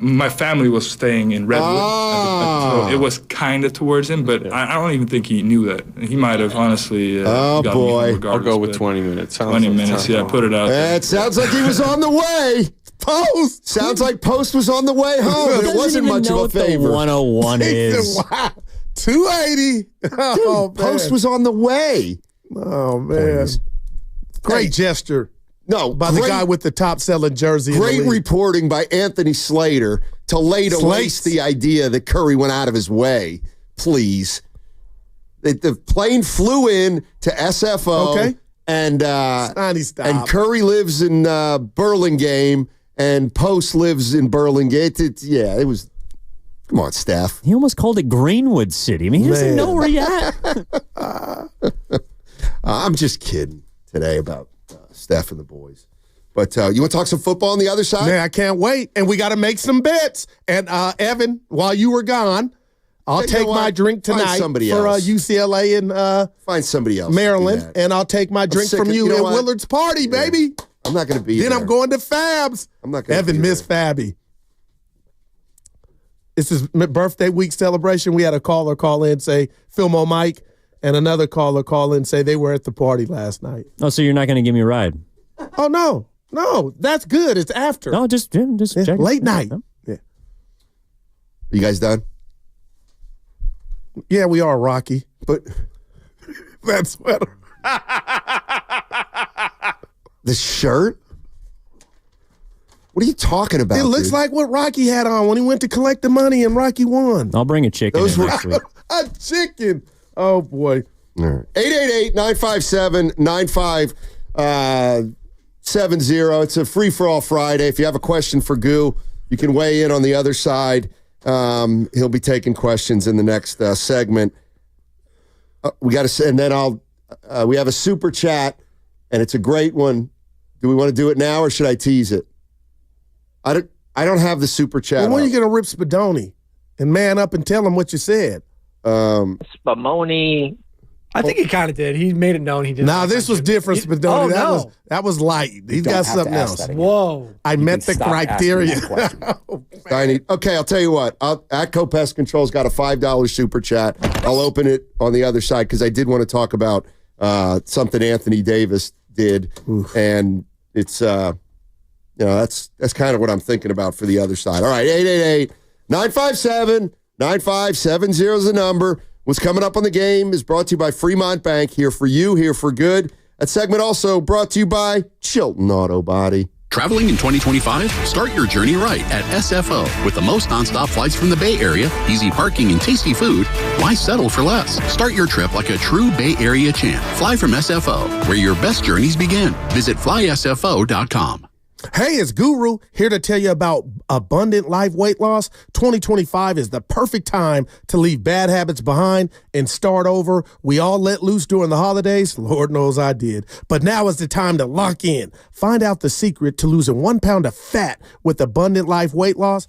my family was staying in Redwood, so it was kind of towards him, but I don't even think he knew that. He might have honestly. Oh boy! I'll go with 20 minutes. 20 minutes, yeah. Put it out. It sounds like he was on the way. Post sounds like Post was on the way home. It wasn't much of a favor. The 101 is. Wow. 280. Oh, dude, Post was on the way. Oh man! Great gesture. No, by the guy with the top-selling jersey. Great reporting by Anthony Slater to lay to waste the idea that Curry went out of his way. Please, the plane flew in to SFO, okay, and Curry lives in Burlingame, and Post lives in Burlingame. It was. Come on, Steph. He almost called it Greenwood City. I mean, he doesn't know where you're at. I'm just kidding today about Steph and the boys. But you want to talk some football on the other side? Man, I can't wait. And we got to make some bets. And Evan, while you were gone, I'll take my drink tonight for UCLA and find somebody else, Maryland, and I'll take my drink from you at Willard's party, baby. I'm not going to be there. Then I'm going to Fabs. I'm not going to Evan missed Fabby. It's his birthday week celebration. We had a caller call in, say, Filmo Mike, and another caller call in and say they were at the party last night. Oh, so you're not going to give me a ride? Oh, no. No, that's good. It's after. No, just check. Late night. Yeah. You guys done? Yeah, we are, Rocky. But that sweater. The shirt? What are you talking about? It looks like what Rocky had on when he went to collect the money and Rocky won. I'll bring a chicken next week. A chicken. Oh, boy. All right. 888-957-9570. It's a free-for-all Friday. If you have a question for Goo, you can weigh in on the other side. He'll be taking questions in the next segment. We got to, and then we have a super chat, and it's a great one. Do we want to do it now, or should I tease it? I don't have the super chat. Well, when are you going to rip Spadoni and man up and tell him what you said? Spumoni. I think he kind of did. He made it known he did. Nah, this was different, Spadoni. That was light. He's got something else. Whoa. I met the criteria. Okay, I'll tell you what. Atco Pest Control's got a $5 super chat. I'll open it on the other side because I did want to talk about something Anthony Davis did, and it's that's kind of what I'm thinking about for the other side. All right, 888-957-9570 is the number. What's coming up on the game is brought to you by Fremont Bank. Here for you, here for good. That segment also brought to you by Chilton Auto Body. Traveling in 2025? Start your journey right at SFO. With the most nonstop flights from the Bay Area, easy parking, and tasty food, why settle for less? Start your trip like a true Bay Area champ. Fly from SFO, where your best journeys begin. Visit flysfo.com. Hey, it's Guru here to tell you about Abundant Life Weight Loss. 2025 is the perfect time to leave bad habits behind and start over. We all let loose during the holidays. Lord knows I did. But now is the time to lock in. Find out the secret to losing 1 pound of fat with Abundant Life Weight Loss.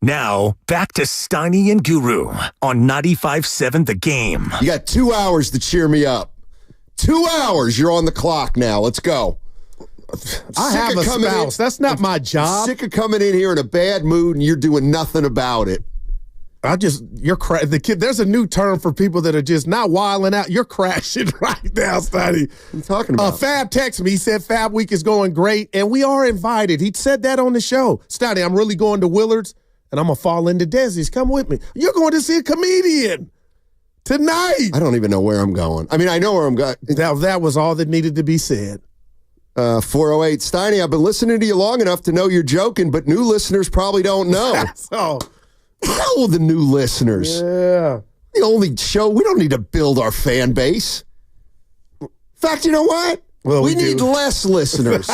Now, back to Steiny and Guru on 95.7 The Game. You got 2 hours to cheer me up. 2 hours. You're on the clock now. Let's go. I have a spouse. That's not my job. Sick of coming in here in a bad mood and you're doing nothing about it. The kid. There's a new term for people that are just not wilding out. You're crashing right now, Steiny. What are you talking about? Fab texted me. He said Fab Week is going great, and we are invited. He said that on the show. Steiny, I'm really going to Willard's, and I'm going to fall into Desi's. Come with me. You're going to see a comedian tonight. I don't even know where I'm going. I mean, I know where I'm going. That was all that needed to be said. 408, Steiny, I've been listening to you long enough to know you're joking, but new listeners probably don't know. So, hell with the new listeners. Yeah. The only show, we don't need to build our fan base. In fact, you know what? Well, we need less listeners.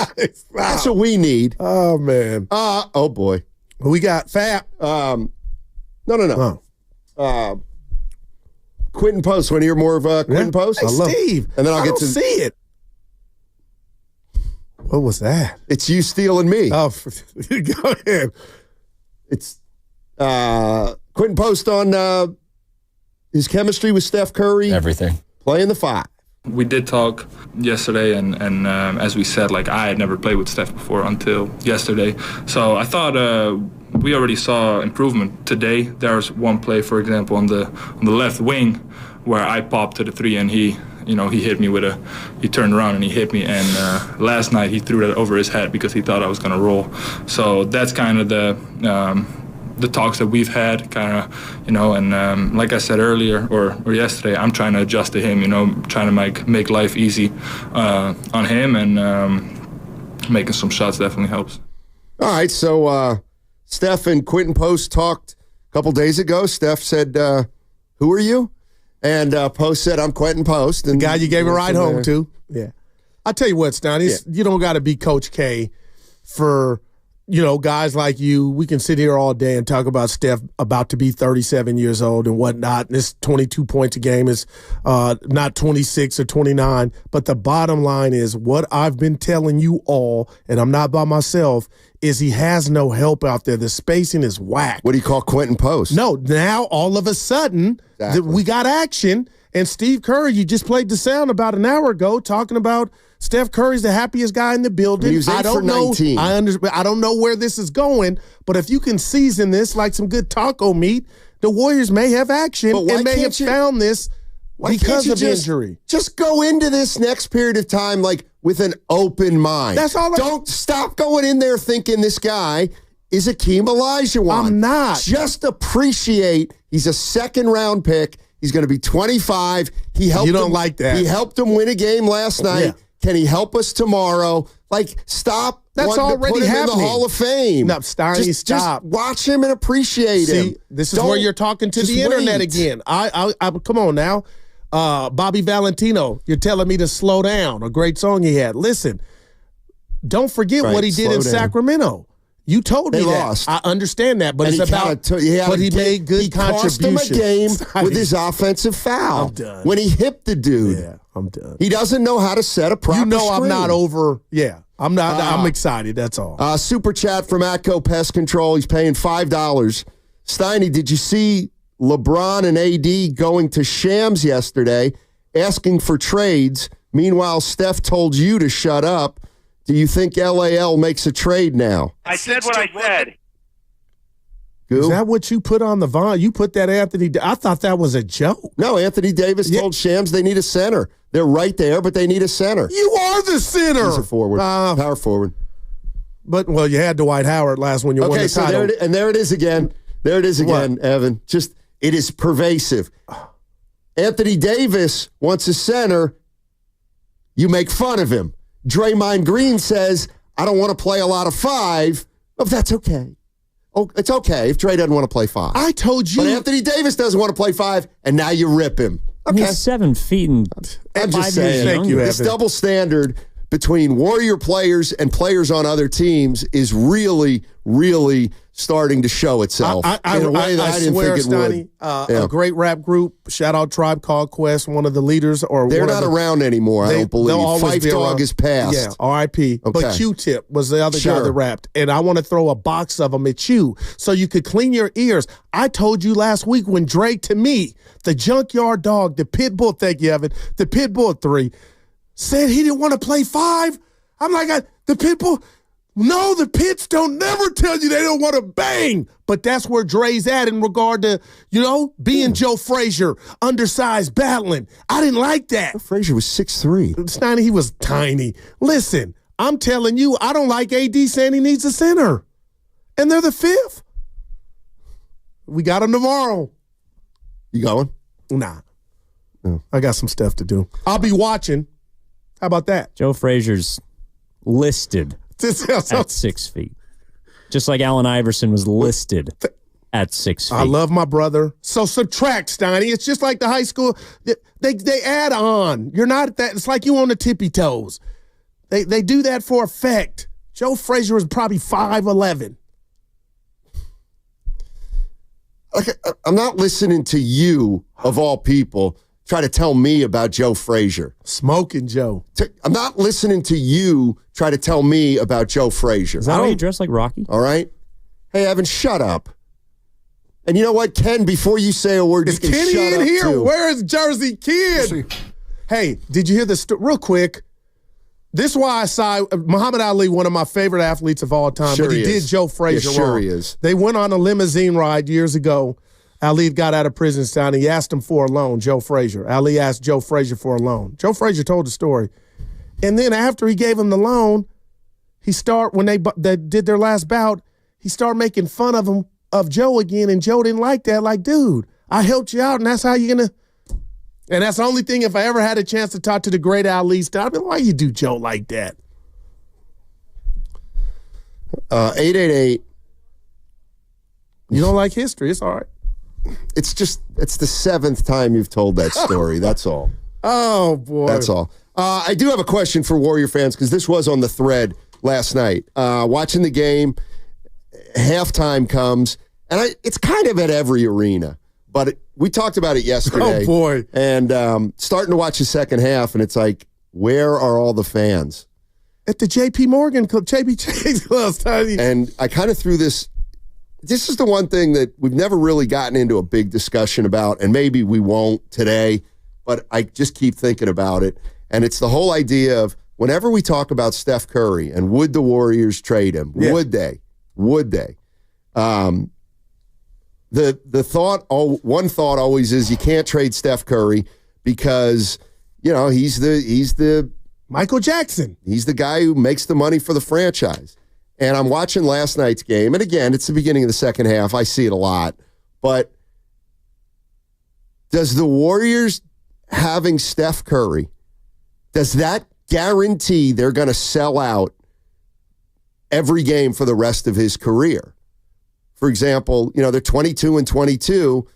That's what we need. Oh, man. Oh, boy. We got Fab. No. Oh. Quinten Post. Want to hear more of Quinten Post? Hey, Steve. And then I'll get to see it. What was that? It's you stealing me. Oh, go ahead. It's Quinten Post on his chemistry with Steph Curry. Everything. Playing the 5. We did talk yesterday, and as we said, like, I had never played with Steph before until yesterday. So I thought we already saw improvement today. There was one play, for example, on the left wing where I popped to the 3 and he hit me he turned around and he hit me. And last night he threw that over his head because he thought I was going to roll. So that's kind of the talks that we've had, kind of, and like I said earlier or yesterday, I'm trying to adjust to him, trying to make life easy on him, and making some shots definitely helps. All right, so Steph and Quinten Post talked a couple days ago. Steph said, who are you? And Post said, I'm Quinten Post. And the guy you gave a ride home to. Yeah. I tell you what, Steiny, you don't got to be Coach K for guys like you. We can sit here all day and talk about Steph about to be 37 years old and whatnot. And this 22 points a game is not 26 or 29. But the bottom line is what I've been telling you all, and I'm not by myself, is he has no help out there. The spacing is whack. What do you call Quinten Post? No, now all of a sudden we got action. And Steve Curry, you just played the sound about an hour ago talking about Steph Curry's the happiest guy in the building. He was 8 for 19. I don't know where this is going, but if you can season this like some good taco meat, the Warriors may have action and may have found this because of injury. Just go into this next period of time like with an open mind. That's all. Don't stop going in there thinking this guy is Akeem Olajuwon. I'm not. Just appreciate he's a second-round pick. He's going to be 25. He helped. You don't like that. He helped him win a game last night. Yeah. Can he help us tomorrow? Like, stop. That's already to put him happening. in the Hall of Fame. No, Steiny, stop. Just watch him and appreciate him. This is where you're talking to the internet again. I come on now. Bobby Valentino, you're telling me to slow down. A great song he had. Listen, don't forget what he did in Sacramento. You told me lost. that. I understand that, but it's about. But he made good contributions. He cost him a game with his offensive foul. I'm done. When he hipped the dude. Yeah, I'm done. He doesn't know how to set a proper screen. I'm not over. Yeah, I'm not. I'm excited. That's all. Super chat from Atco Pest Control. He's paying $5. Steiny, did you see LeBron and AD going to Shams yesterday, asking for trades? Meanwhile, Steph told you to shut up. Do you think LAL makes a trade now? I said what I said. Is that what you put on the Vine? You put that Anthony. I thought that was a joke. No, Anthony Davis told Shams they need a center. They're right there, but they need a center. You are the center. He's a forward. Power forward. But, well, you had Dwight Howard last when you won the title. Okay, so there it is again. There it is again, Evan. Just, it is pervasive. Anthony Davis wants a center. You make fun of him. Draymond Green says, I don't want to play a lot of 5. Oh, that's okay. Oh, it's okay if Dre doesn't want to play 5. I told you. But Anthony Davis doesn't want to play 5, and now you rip him. Okay. He's 7 feet and I'm 5 just years saying, younger. this double standard between Warrior players and players on other teams is really, really starting to show itself in a way that I didn't think it would. A great rap group, shout out Tribe Called Quest, one of the leaders. They're not around anymore, I don't believe. Fife Dog is passed. Yeah, R.I.P. Okay. But Q-Tip was the other guy that rapped. And I want to throw a box of them at you so you could clean your ears. I told you last week when Drake, to me, the Junkyard Dog, the Pitbull, thank you, Evan, the Pitbull 3, said he didn't want to play 5. I'm like, the Pitbull... No, the Pits don't never tell you they don't want to bang. But that's where Dre's at in regard to, being Joe Frazier, undersized, battling. I didn't like that. Frazier was 6'3". Stiney, he was tiny. Listen, I'm telling you, I don't like AD saying he needs a center. And they're the 5th. We got them tomorrow. You going? Nah. No. I got some stuff to do. I'll be watching. How about that? Joe Frazier's listed at 6 feet. Just like Allen Iverson was listed at 6 feet. I love my brother. So subtract, Steiny. It's just like the high school. They add on. You're not that. It's like you on the tippy toes. They do that for effect. Joe Frazier is probably 5'11". Okay, I'm not listening to you, of all people, try to tell me about Joe Frazier. Smoking Joe. I'm not listening to you try to tell me about Joe Frazier. Is that how you dress like Rocky? All right. Hey, Evan, shut up. And you know what, Ken, before you say a word, is you can Kenny shut in up here? too. Where is Jersey Kid? Hey, did you hear this? Real quick. This is why I side Muhammad Ali, one of my favorite athletes of all time, Sure but he he did is. Joe Frazier Yeah, sure wrong. he is. They went on a limousine ride years ago. Ali got out of prison, Stein. He asked him for a loan, Joe Frazier. Ali asked Joe Frazier for a loan. Joe Frazier told the story. And then after he gave him the loan, when they did their last bout, he started making fun of him, of Joe again, and Joe didn't like that. Like, dude, I helped you out, and that's how you're going to. And that's the only thing, if I ever had a chance to talk to the great Ali, I'd be like, why you do Joe like that? 888. You don't like history. It's all right. It's the 7th time you've told that story. That's all. Oh, boy. That's all. I do have a question for Warrior fans because this was on the thread last night. Watching the game, halftime comes, and it's kind of at every arena, but we talked about it yesterday. Oh, boy. And starting to watch the second half, and it's like, where are all the fans? At the J.P. Morgan Club, J.P. Chase Club. And I kind of threw this. This is the one thing that we've never really gotten into a big discussion about, and maybe we won't today, but I just keep thinking about it. And it's the whole idea of whenever we talk about Steph Curry and would the Warriors trade him, would they? Would they? The thought, one thought always is you can't trade Steph Curry because, he's the Michael Jackson. He's the guy who makes the money for the franchise. And I'm watching last night's game, and again, it's the beginning of the second half. I see it a lot. But does the Warriors having Steph Curry, does that guarantee they're going to sell out every game for the rest of his career? For example, they're 22-22.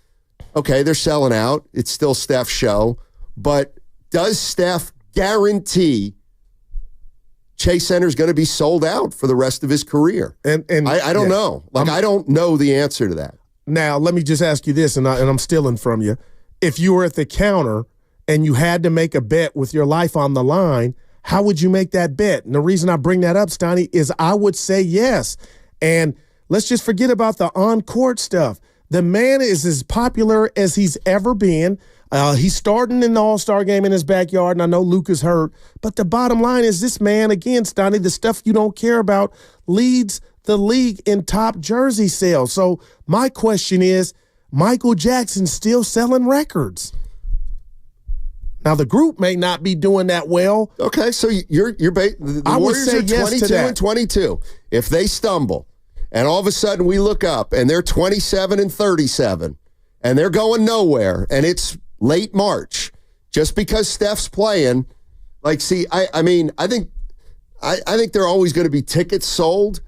Okay, they're selling out. It's still Steph's show. But does Steph guarantee Chase Center is going to be sold out for the rest of his career? And I don't know. I don't know the answer to that. Now, let me just ask you this, and I'm stealing from you. If you were at the counter and you had to make a bet with your life on the line, how would you make that bet? And the reason I bring that up, Steiny, is I would say yes. And let's just forget about the on-court stuff. The man is as popular as he's ever been. He's starting in the All-Star game in his backyard, and I know Luke is hurt. But the bottom line is this man, again, Stoney, the stuff you don't care about, leads the league in top jersey sales. So my question is, Michael Jackson's still selling records. Now, the group may not be doing that well. Okay, so the Warriors are 22-22. If they stumble, and all of a sudden we look up, and they're 27-37, and they're going nowhere, and it's late March, just because Steph's playing, I think there are always going to be tickets sold,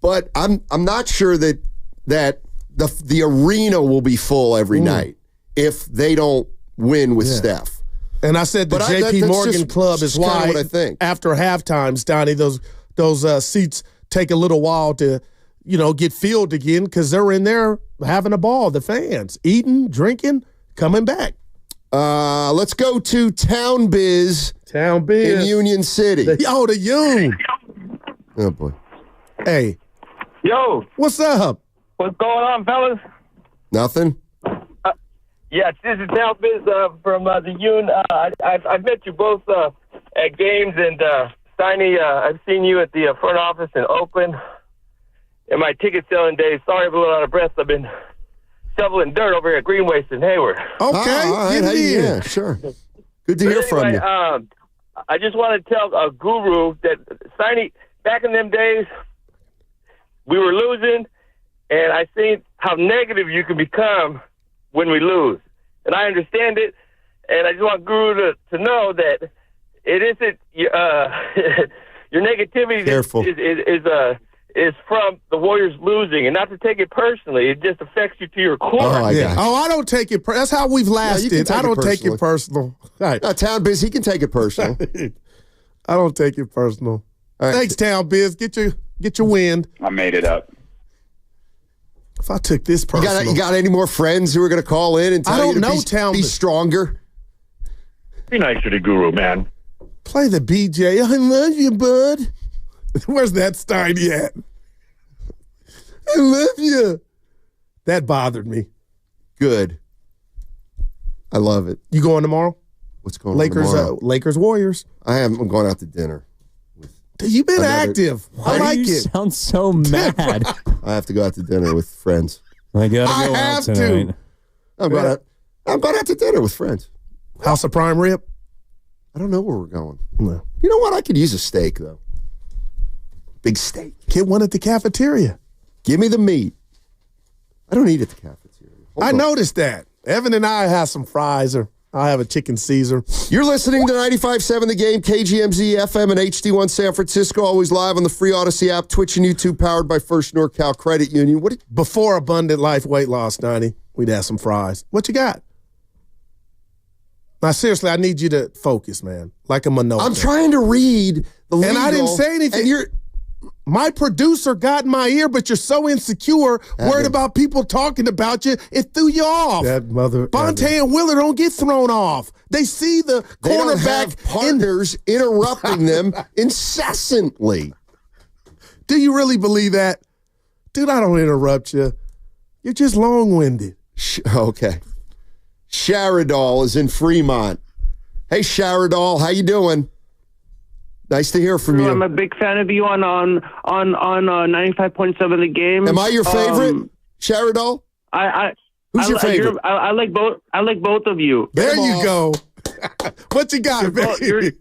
but I'm not sure that the arena will be full every night if they don't win with Steph. And I said the J.P. Morgan Club is why what I think. After halftime, Stoney, those seats take a little while to get filled again because they're in there having a ball, the fans, eating, drinking, coming back. Let's go to Town Biz. Town Biz. In Union City. The Union. Oh, boy. Hey. Yo. What's up? What's going on, fellas? Nothing? Yes, this is Town Biz from the Union. I've met you both at games, and Steiny, I've seen you at the front office in Oakland in my ticket selling days. Sorry I'm a little out of breath. I've been shoveling dirt over here at Green Waste in Hayward. Okay. Yeah, sure. Good to hear from you. I just want to tell Guru that, Steiny, back in them days, we were losing, and I seen how negative you can become when we lose. And I understand it, and I just want Guru to know that it isn't your negativity is from the Warriors losing, and not to take it personally. It just affects you to your core. I don't take it. That's how we've lasted. I don't take it personal. Right. Town Biz, he can take it personal. I don't take it personal. Right. Thanks, Town Biz. Get your wind. I made it up. If I took this personal, you got any more friends who are going to call in and tell you to be stronger? Be nicer to Guru, man. Play the BJ. I love you, bud. Where's that Steiny at? I love you. That bothered me. Good. I love it. You going tomorrow? What's going on tomorrow? Lakers, Warriors. I'm going out to dinner. You've been active. Why I like do you it. sound so mad? I have to go out to dinner with friends. I gotta go have out tonight. I'm going out to dinner with friends. House of Prime Rib? I don't know where we're going. No. You know what? I could use a steak, though. Big steak. Get one at the cafeteria. Give me the meat. I don't eat at the cafeteria. I noticed that. Evan and I have some fries, or I'll have a chicken Caesar. You're listening to 95.7 The Game, KGMZ, FM, and HD1 San Francisco. Always live on the free Odyssey app, Twitch and YouTube, powered by First NorCal Credit Union. Before Abundant Life weight loss, 90, we'd have some fries. What you got? Now, seriously, I need you to focus, man. Like a Minota. I'm trying to read the legal. And I didn't say anything. My producer got in my ear, but you're so insecure, worried about people talking about you, it threw you off. That mother. Bonte and Willer don't get thrown off. They see the cornerback. They don't have partners interrupting them incessantly. Do you really believe that? Dude, I don't interrupt you. You're just long-winded. Okay. Sharadol is in Fremont. Hey, Sharadol, how you doing? Nice to hear from you. I'm a big fan of you on 95.7 The Game. Am I your favorite, Sharadol? Who's your favorite? I like both. I like both of you. There you go. What you got, baby?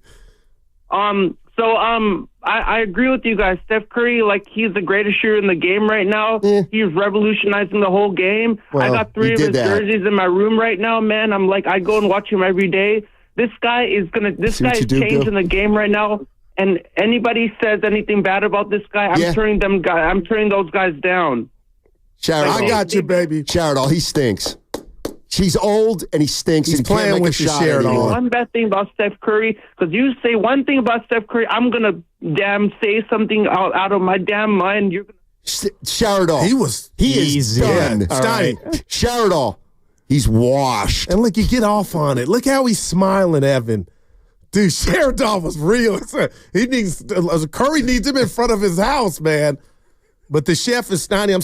I agree with you guys. Steph Curry, he's the greatest shooter in the game right now. Yeah. He's revolutionizing the whole game. Well, I got 3 of his jerseys in my room right now, man. I go and watch him every day. This guy is changing the game right now. And anybody says anything bad about this guy, I'm turning those guys down. Sharadol, I got you, baby. Damn, he stinks. He's old and he stinks. He's and playing can't make with a your shot Sharadol. anymore. One bad thing about Steph Curry, because you say one thing about Steph Curry, I'm gonna say something out of my damn mind. You're gonna Sharadol. He is done. Right. Sharadol. He's washed. And look, you get off on it. Look how he's smiling, Evan. Dude, Sharadol was real. Curry needs him in front of his house, man. But the chef is Steiny.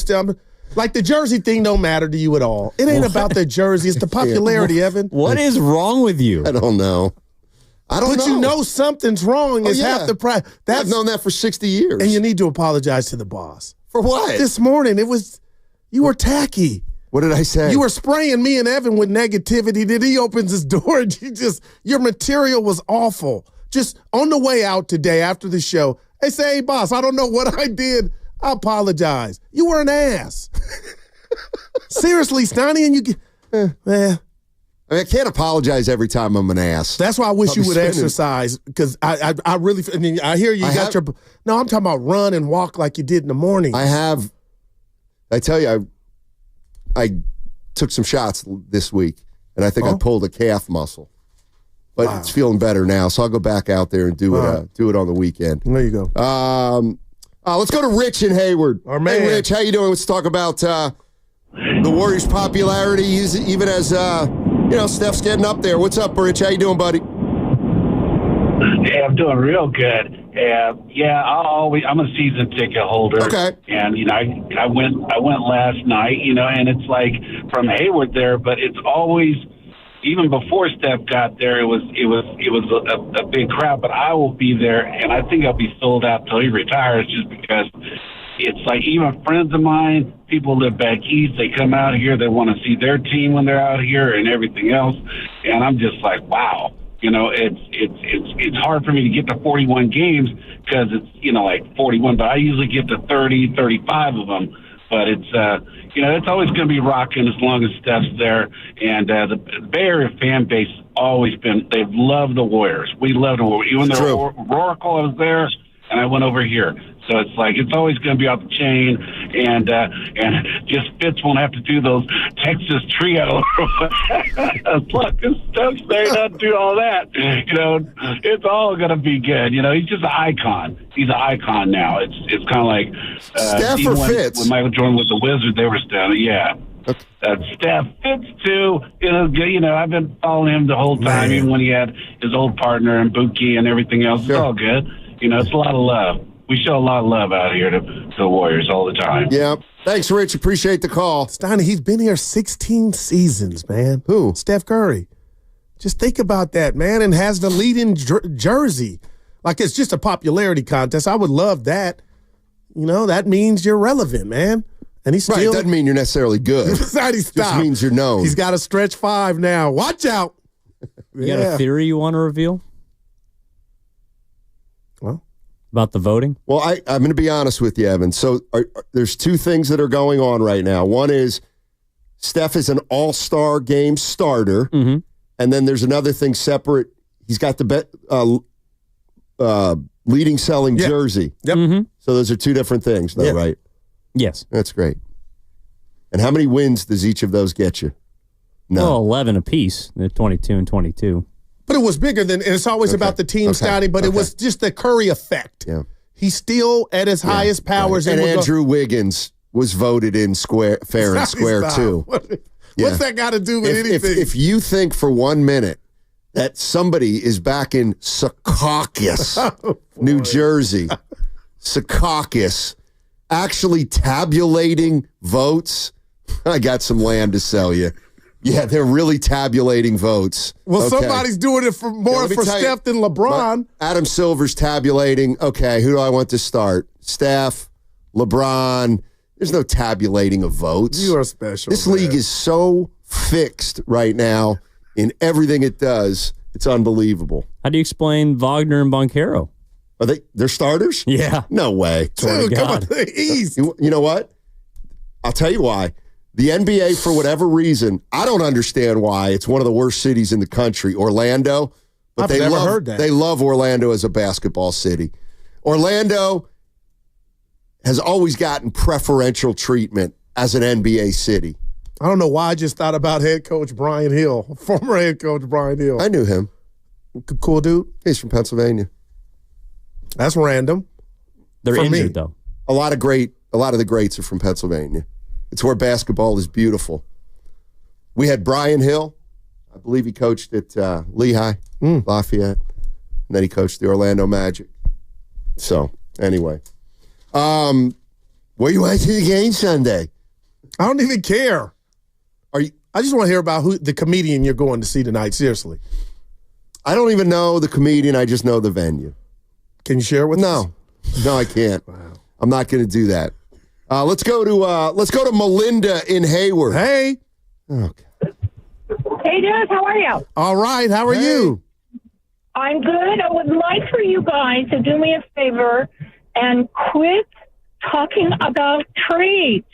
The jersey thing don't matter to you at all. It ain't about the jersey. It's the popularity, Evan. What is wrong with you? I don't know. But you know something's wrong. It's half the price. I've known that for 60 years. And you need to apologize to the boss. For what? This morning, you were tacky. What did I say? You were spraying me and Evan with negativity. Then he opens his door and your material was awful. Just on the way out today after the show, they say, hey, boss, I don't know what I did. I apologize. You were an ass. Seriously, Steiny, and I can't apologize every time I'm an ass. That's why I wish you would exercise, because I really, I hear you no, I'm talking about run and walk like you did in the morning. I tell you, I took some shots this week, and I think I pulled a calf muscle. But it's feeling better now, so I'll go back out there and do it on the weekend. There you go. Let's go to Rich in Hayward. Our man. Hey, Rich, how you doing? Let's talk about the Warriors' popularity, even as Steph's getting up there. What's up, Rich? How you doing, buddy? Hey, I'm doing real good. I'm a season ticket holder. Okay. And I went last night. And it's like from Hayward there, but it's always, even before Steph got there, it was a big crowd. But I will be there, and I think I'll be sold out till he retires, just because it's like even friends of mine, people live back east, they come out here, they want to see their team when they're out here and everything else. And I'm just like, wow. It's hard for me to get to 41 games because it's, like 41, but I usually get to 30, 35 of them. But it's, it's always going to be rocking as long as Steph's there. And the Bay Area fan base has always been, they've loved the Warriors. We love the Warriors. Even though Oracle, I was there, and I went over here. So it's like, it's always going to be off the chain, and just Fitz won't have to do those Texas trio. Look, this Steph's there, doesn't do all that. It's all going to be good. He's just an icon. He's an icon now. It's kind of like Steph or Fitz? When Michael Jordan was the Wizard, they were still, yeah. Steph, Fitz too. I've been following him the whole time, even when he had his old partner and Buki and everything else. It's all good. It's a lot of love. We show a lot of love out here to the Warriors all the time. Yeah. Thanks, Rich. Appreciate the call. Steiny, he's been here 16 seasons, man. Who? Steph Curry. Just think about that, man, and has the leading jersey. Like, it's just a popularity contest. I would love that. That means you're relevant, man. And he's still. Right, doesn't mean you're necessarily good. Just means you're known. He's got a stretch 5 now. Watch out. You got a theory you want to reveal? About the voting? Well, I'm going to be honest with you, Evan. So there's 2 things that are going on right now. One is Steph is an all-star game starter, and then there's another thing separate. He's got the leading selling jersey. Yep. So those are 2 different things, though, right? Yes. That's great. And how many wins does each of those get you? No. Well, 11 apiece. They're 22 and 22. But it was bigger than, and it's always about the team starting, but it was just the Curry effect. Yeah. He's still at his highest powers. Right. And Andrew Wiggins was voted in fair and square, too. What's that got to do with anything? If you think for 1 minute that somebody is back in Secaucus, New Jersey, Secaucus, actually tabulating votes, I got some land to sell you. Yeah, they're really tabulating votes. Well, somebody's doing it for Steph than LeBron. Adam Silver's tabulating. Okay, who do I want to start? Steph, LeBron. There's no tabulating of votes. You are special. This league is so fixed right now in everything it does. It's unbelievable. How do you explain Wagner and Boncaro? Are they're starters? Yeah. No way. Dude, come on the East. You know what? I'll tell you why. The NBA, for whatever reason, I don't understand why. It's one of the worst cities in the country, Orlando. But I've never heard that. They love Orlando as a basketball city. Orlando has always gotten preferential treatment as an NBA city. I don't know why I just thought about head coach Brian Hill, former head coach Brian Hill. I knew him. Cool dude. He's from Pennsylvania. That's random. They're injured, though. A lot of the greats are from Pennsylvania. It's where basketball is beautiful. We had Brian Hill. I believe he coached at Lehigh, Lafayette. And then he coached the Orlando Magic. So, anyway. Where you watching the game Sunday? I don't even care. I just want to hear about who the comedian you're going to see tonight, seriously. I don't even know the comedian. I just know the venue. Can you share with us? No, I can't. Wow. I'm not going to do that. Let's go to Melinda in Hayward. Hey. Okay. Hey, Dennis, how are you? All right. How are you? I'm good. I would like for you guys to do me a favor and quit talking about trades.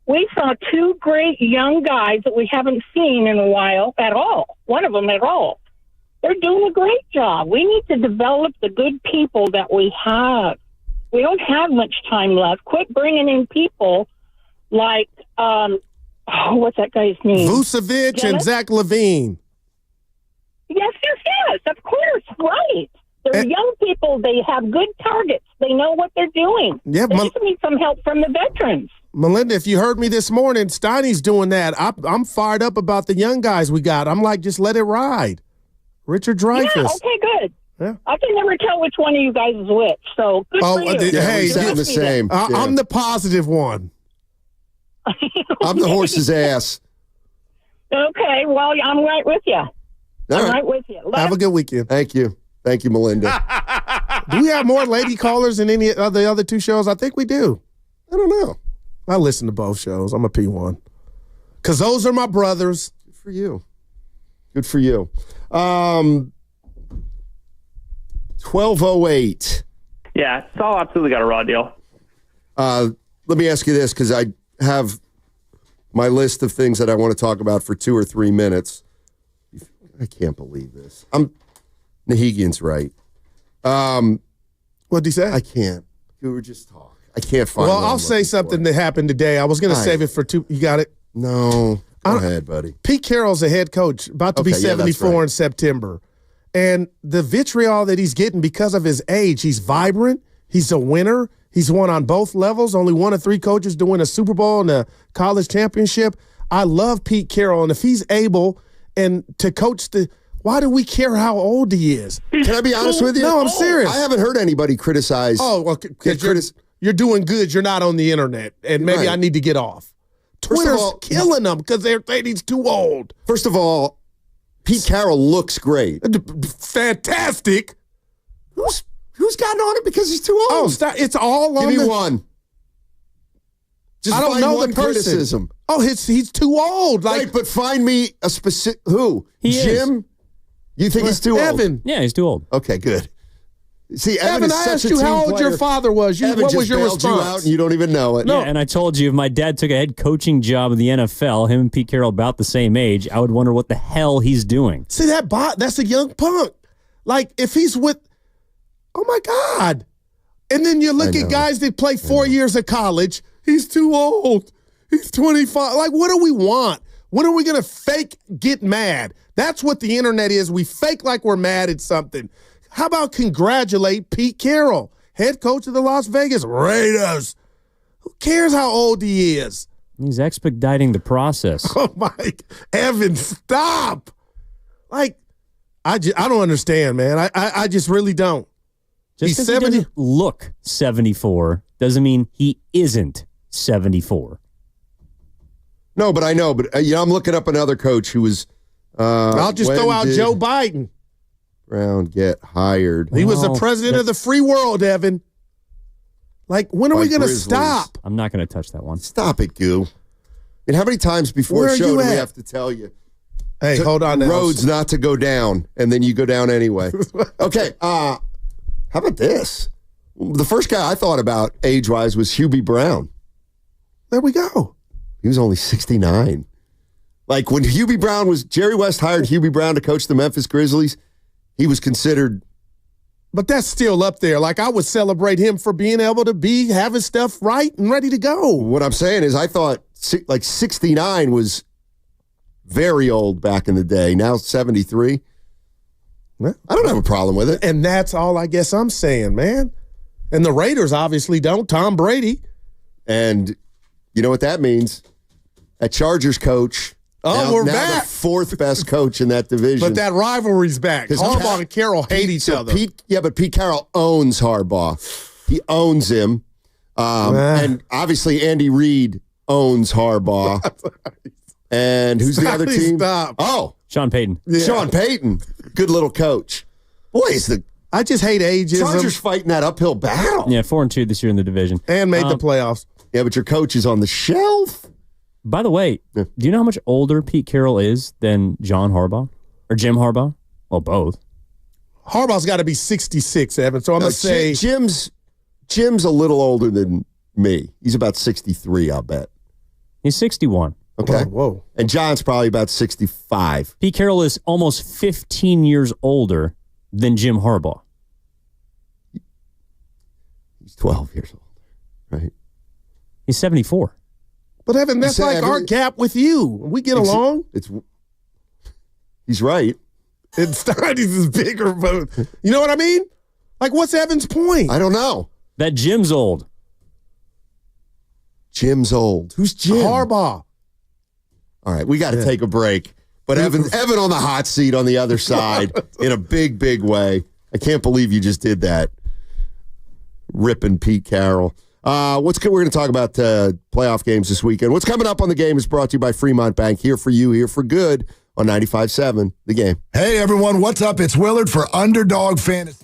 We saw 2 great young guys that we haven't seen in a while at all. One of them at all. They're doing a great job. We need to develop the good people that we have. We don't have much time left. Quit bringing in people like, what's that guy's name? Vucevic and Zach LaVine. Yes, of course, right. They're young people. They have good targets. They know what they're doing. Yeah, they just need some help from the veterans. Melinda, if you heard me this morning, Steiny's doing that. I'm fired up about the young guys we got. I'm like, just let it ride. Richard Dreyfuss. Yeah, okay, good. Yeah. I can never tell which one of you guys is which, so good for you. Hey, the same. I'm the positive one. I'm the horse's ass. Okay, well, I'm right with you. Right with you. Have a good weekend. Thank you, Melinda. Do we have more lady callers than any of the other two shows? I think we do. I don't know. I listen to both shows. I'm a P1. Because those are my brothers. Good for you. Good for you. 12:08. Yeah, Saul absolutely got a raw deal. Let me ask you this, because I have my list of things that I want to talk about for 2 or 3 minutes. I can't believe this. Nahigian's right. What'd he say? I can't. You were just talking. I can't find. Well, I'll say something that happened today. I was going to save it for two. You got it? No. Go ahead, buddy. Pete Carroll's a head coach, about to be 74 in September. And the vitriol that he's getting because of his age, he's vibrant. He's a winner. He's won on both levels. Only one of 3 coaches to win a Super Bowl and a college championship. I love Pete Carroll. And if he's able and to coach why do we care how old he is? Can I be honest with you? No, I'm serious. I haven't heard anybody criticize. Oh, well, you're doing good. You're not on the internet. And maybe I need to get off. Twitter's killing them because they're saying he's too old. First of all, Pete Carroll looks great. Fantastic. Who's gotten on it because he's too old? Oh, it's all on Give me one. Just I don't know the person. Criticism. Oh, he's too old. Right, but find me a specific who? Jim? You think he's too old? Evan. Yeah, he's too old. Okay, good. See, Evan, I asked you how old your father was. What was your response? You out and you don't even know it. No, and I told you if my dad took a head coaching job in the NFL, him and Pete Carroll about the same age, I would wonder what the hell he's doing. See that's a young punk. Like if he's with, oh my God, and then you look at guys that play 4 years of college. He's too old. He's 25. Like what do we want? When are we gonna fake get mad? That's what the internet is. We fake like we're mad at something. How about congratulate Pete Carroll, head coach of the Las Vegas Raiders? Who cares how old he is? He's expediting the process. Oh, my. Evan, stop. Like, I don't understand, man. I just really don't. Just because he doesn't look 74 doesn't mean he isn't 74. No, but I know. But I'm looking up another coach who was. I'll just throw out Joe Biden. Brown get hired. He was the president of the free world, Evan. Like, when are we going to stop? I'm not going to touch that one. Stop it, Goo. And how many times before a show do we have to tell you? Hey, hold on now. Roads not to go down, and then you go down anyway. Okay, how about this? The first guy I thought about age-wise was Hubie Brown. There we go. He was only 69. Like, when Jerry West hired Hubie Brown to coach the Memphis Grizzlies, he was considered. But that's still up there. Like, I would celebrate him for being able to have his stuff right and ready to go. What I'm saying is I thought, 69 was very old back in the day. Now 73. I don't have a problem with it. And that's all I guess I'm saying, man. And the Raiders obviously don't. Tom Brady. And you know what that means? A Chargers coach. Oh, we're back. The 4th best coach in that division. But that rivalry's back. Harbaugh and Carroll hate each other. But Pete Carroll owns Harbaugh. He owns him. And obviously Andy Reid owns Harbaugh. And who's the other team? Stop. Oh. Sean Payton. Yeah. Sean Payton. Good little coach. Boy, I just hate ageism. Chargers fighting that uphill battle. Yeah, 4-2 this year in the division. And made the playoffs. Yeah, but your coach is on the shelf. By the way, do you know how much older Pete Carroll is than John Harbaugh? Or Jim Harbaugh? Well, both. Harbaugh's got to be 66, Evan, so I'm going to say... Jim's a little older than me. He's about 63, I'll bet. He's 61. Okay. Whoa. And John's probably about 65. Pete Carroll is almost 15 years older than Jim Harbaugh. He's 12 years old, right? He's 74. But Evan, that's like our gap with you. We get along. He's right. And Steiny's is bigger, but you know what I mean? Like, what's Evan's point? I don't know. That Jim's old. Jim's old. Who's Jim? Harbaugh. All right, we got to take a break. But Evan on the hot seat on the other side in a big, big way. I can't believe you just did that. Ripping Pete Carroll. What's good? We're going to talk about playoff games this weekend. What's coming up on the game is brought to you by Fremont Bank. Here for you, here for good on 95.7 The Game. Hey, everyone. What's up? It's Willard for Underdog Fantasy.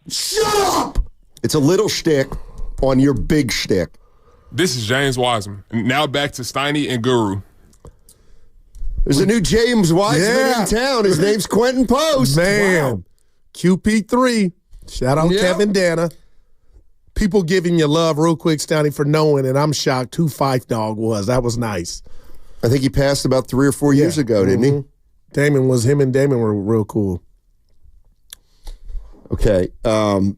Shut up! It's a little shtick on your big shtick. This is James Wiseman. And now back to Steiny and Guru. There's a new James Wiseman in town. His name's Quinten Post. Man, wow. QP3. Shout out Kevin Dana. People giving you love real quick, Steiny, for knowing, and I'm shocked who Fife Dog was. That was nice. I think he passed about 3 or 4 years ago, didn't he? Him and Damon were real cool. Okay. The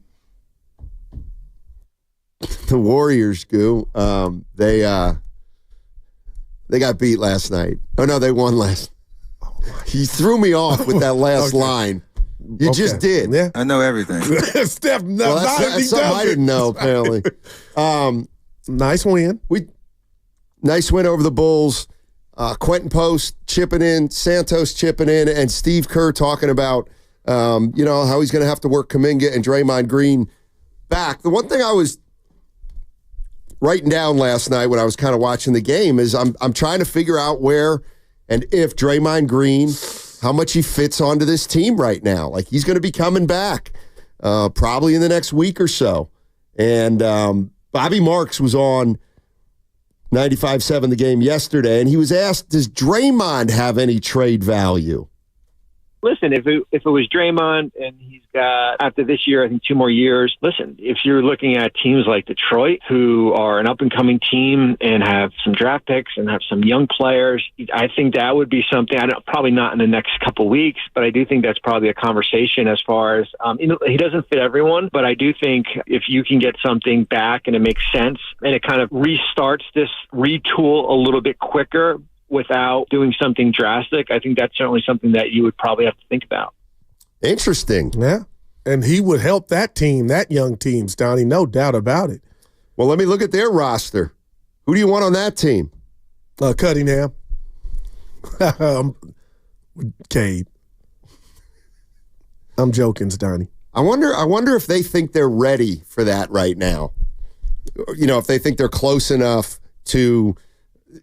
Warriors, they got beat last night. Oh, no, they won last. He threw me off with that last line. You just did. Yeah. I know everything. Steph, that's something I didn't know, apparently. Nice win. Nice win over the Bulls. Quinten Post chipping in, Santos chipping in, and Steve Kerr talking about, how he's going to have to work Kuminga and Draymond Green back. The one thing I was writing down last night when I was kind of watching the game is I'm trying to figure out where and if Draymond Green, how much he fits onto this team right now. Like, he's going to be coming back probably in the next week or so. And Bobby Marks was on 95.7 The Game yesterday, and he was asked, does Draymond have any trade value? Listen, if it was Draymond and he's got, after this year, I think 2 more years, listen, if you're looking at teams like Detroit, who are an up-and-coming team and have some draft picks and have some young players, I think that would be something, probably not in the next couple of weeks, but I do think that's probably a conversation as far as, he doesn't fit everyone, but I do think if you can get something back and it makes sense and it kind of restarts this retool a little bit quicker, without doing something drastic, I think that's certainly something that you would probably have to think about. Interesting. Yeah. And he would help that team, that young team, Stoney, no doubt about it. Well, let me look at their roster. Who do you want on that team? Cunningham. Cade. I'm joking, Stoney. I wonder if they think they're ready for that right now. If they think they're close enough to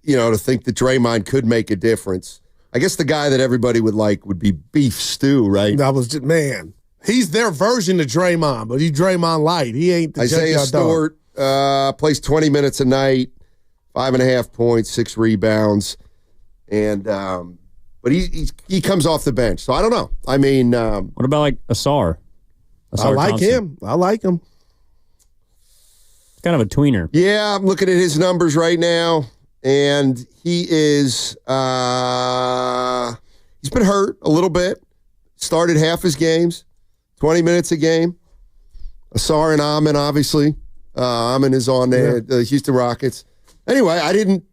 to think that Draymond could make a difference. I guess the guy that everybody would like would be Beef Stew, right? That was just, man. He's their version of Draymond, but he's Draymond light. He ain't the Isaiah Stewart plays 20 minutes a night, 5.5 points, 6 rebounds, and but he comes off the bench. So I don't know. I mean, what about like Asar? I like him. I like him. Kind of a tweener. Yeah, I'm looking at his numbers right now. And he is, he's been hurt a little bit. Started half his games, 20 minutes a game. Asar and Amin, obviously. Amin is on there, the Houston Rockets. Anyway, I didn't,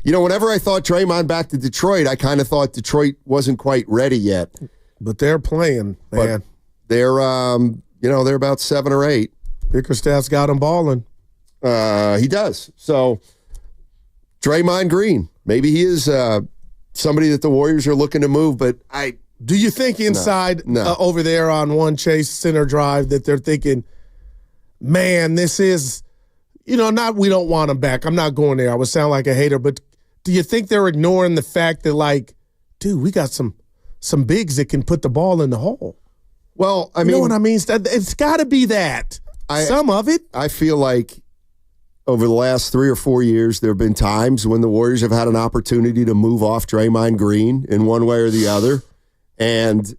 whenever I thought Draymond back to Detroit, I kind of thought Detroit wasn't quite ready yet. But they're playing, man. But they're, they're about 7 or 8. Bickerstaff's got him balling. He does. So, Draymond Green. Maybe he is somebody that the Warriors are looking to move, but do you think inside over there on One Chase Center Drive that they're thinking, man, this is, not we don't want him back. I'm not going there. I would sound like a hater, but do you think they're ignoring the fact that, like, dude, we got some bigs that can put the ball in the hole? Well, I mean, you know what I mean? It's got to be that. Some of it. I feel like over the last 3 or 4 years, there have been times when the Warriors have had an opportunity to move off Draymond Green in one way or the other. And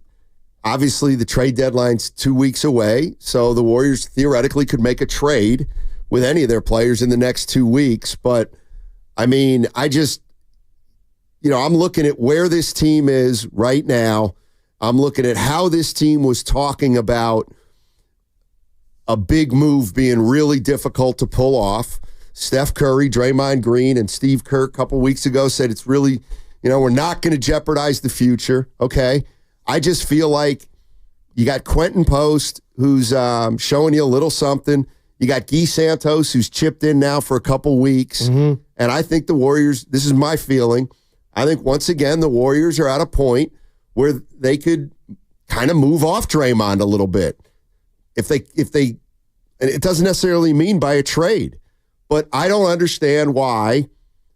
obviously the trade deadline's 2 weeks away, so the Warriors theoretically could make a trade with any of their players in the next 2 weeks. But, I mean, I'm looking at where this team is right now. I'm looking at how this team was talking about a big move being really difficult to pull off. Steph Curry, Draymond Green, and Steve Kerr a couple weeks ago said it's really, we're not going to jeopardize the future. Okay. I just feel like you got Quinten Post, who's showing you a little something. You got Guy Santos, who's chipped in now for a couple weeks. Mm-hmm. And I think the Warriors, this is my feeling, I think once again the Warriors are at a point where they could kind of move off Draymond a little bit. If they, and it doesn't necessarily mean by a trade, but I don't understand why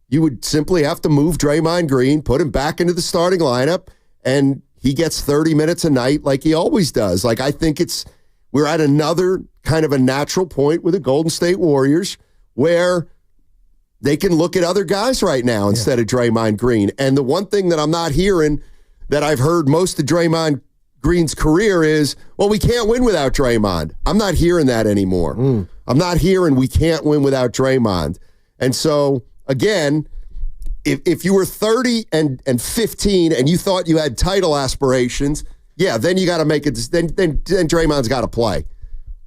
you would simply have to move Draymond Green, put him back into the starting lineup, and he gets 30 minutes a night like he always does. Like, I think it's we're at another kind of a natural point with the Golden State Warriors where they can look at other guys right now instead of Draymond Green. And the one thing that I'm not hearing that I've heard most of Draymond Green's career is, well, we can't win without Draymond. I'm not hearing that anymore. I'm not hearing we can't win without Draymond. And so, again, if you were 30 and 15 and you thought you had title aspirations, then you got to make it. Then Draymond's got to play.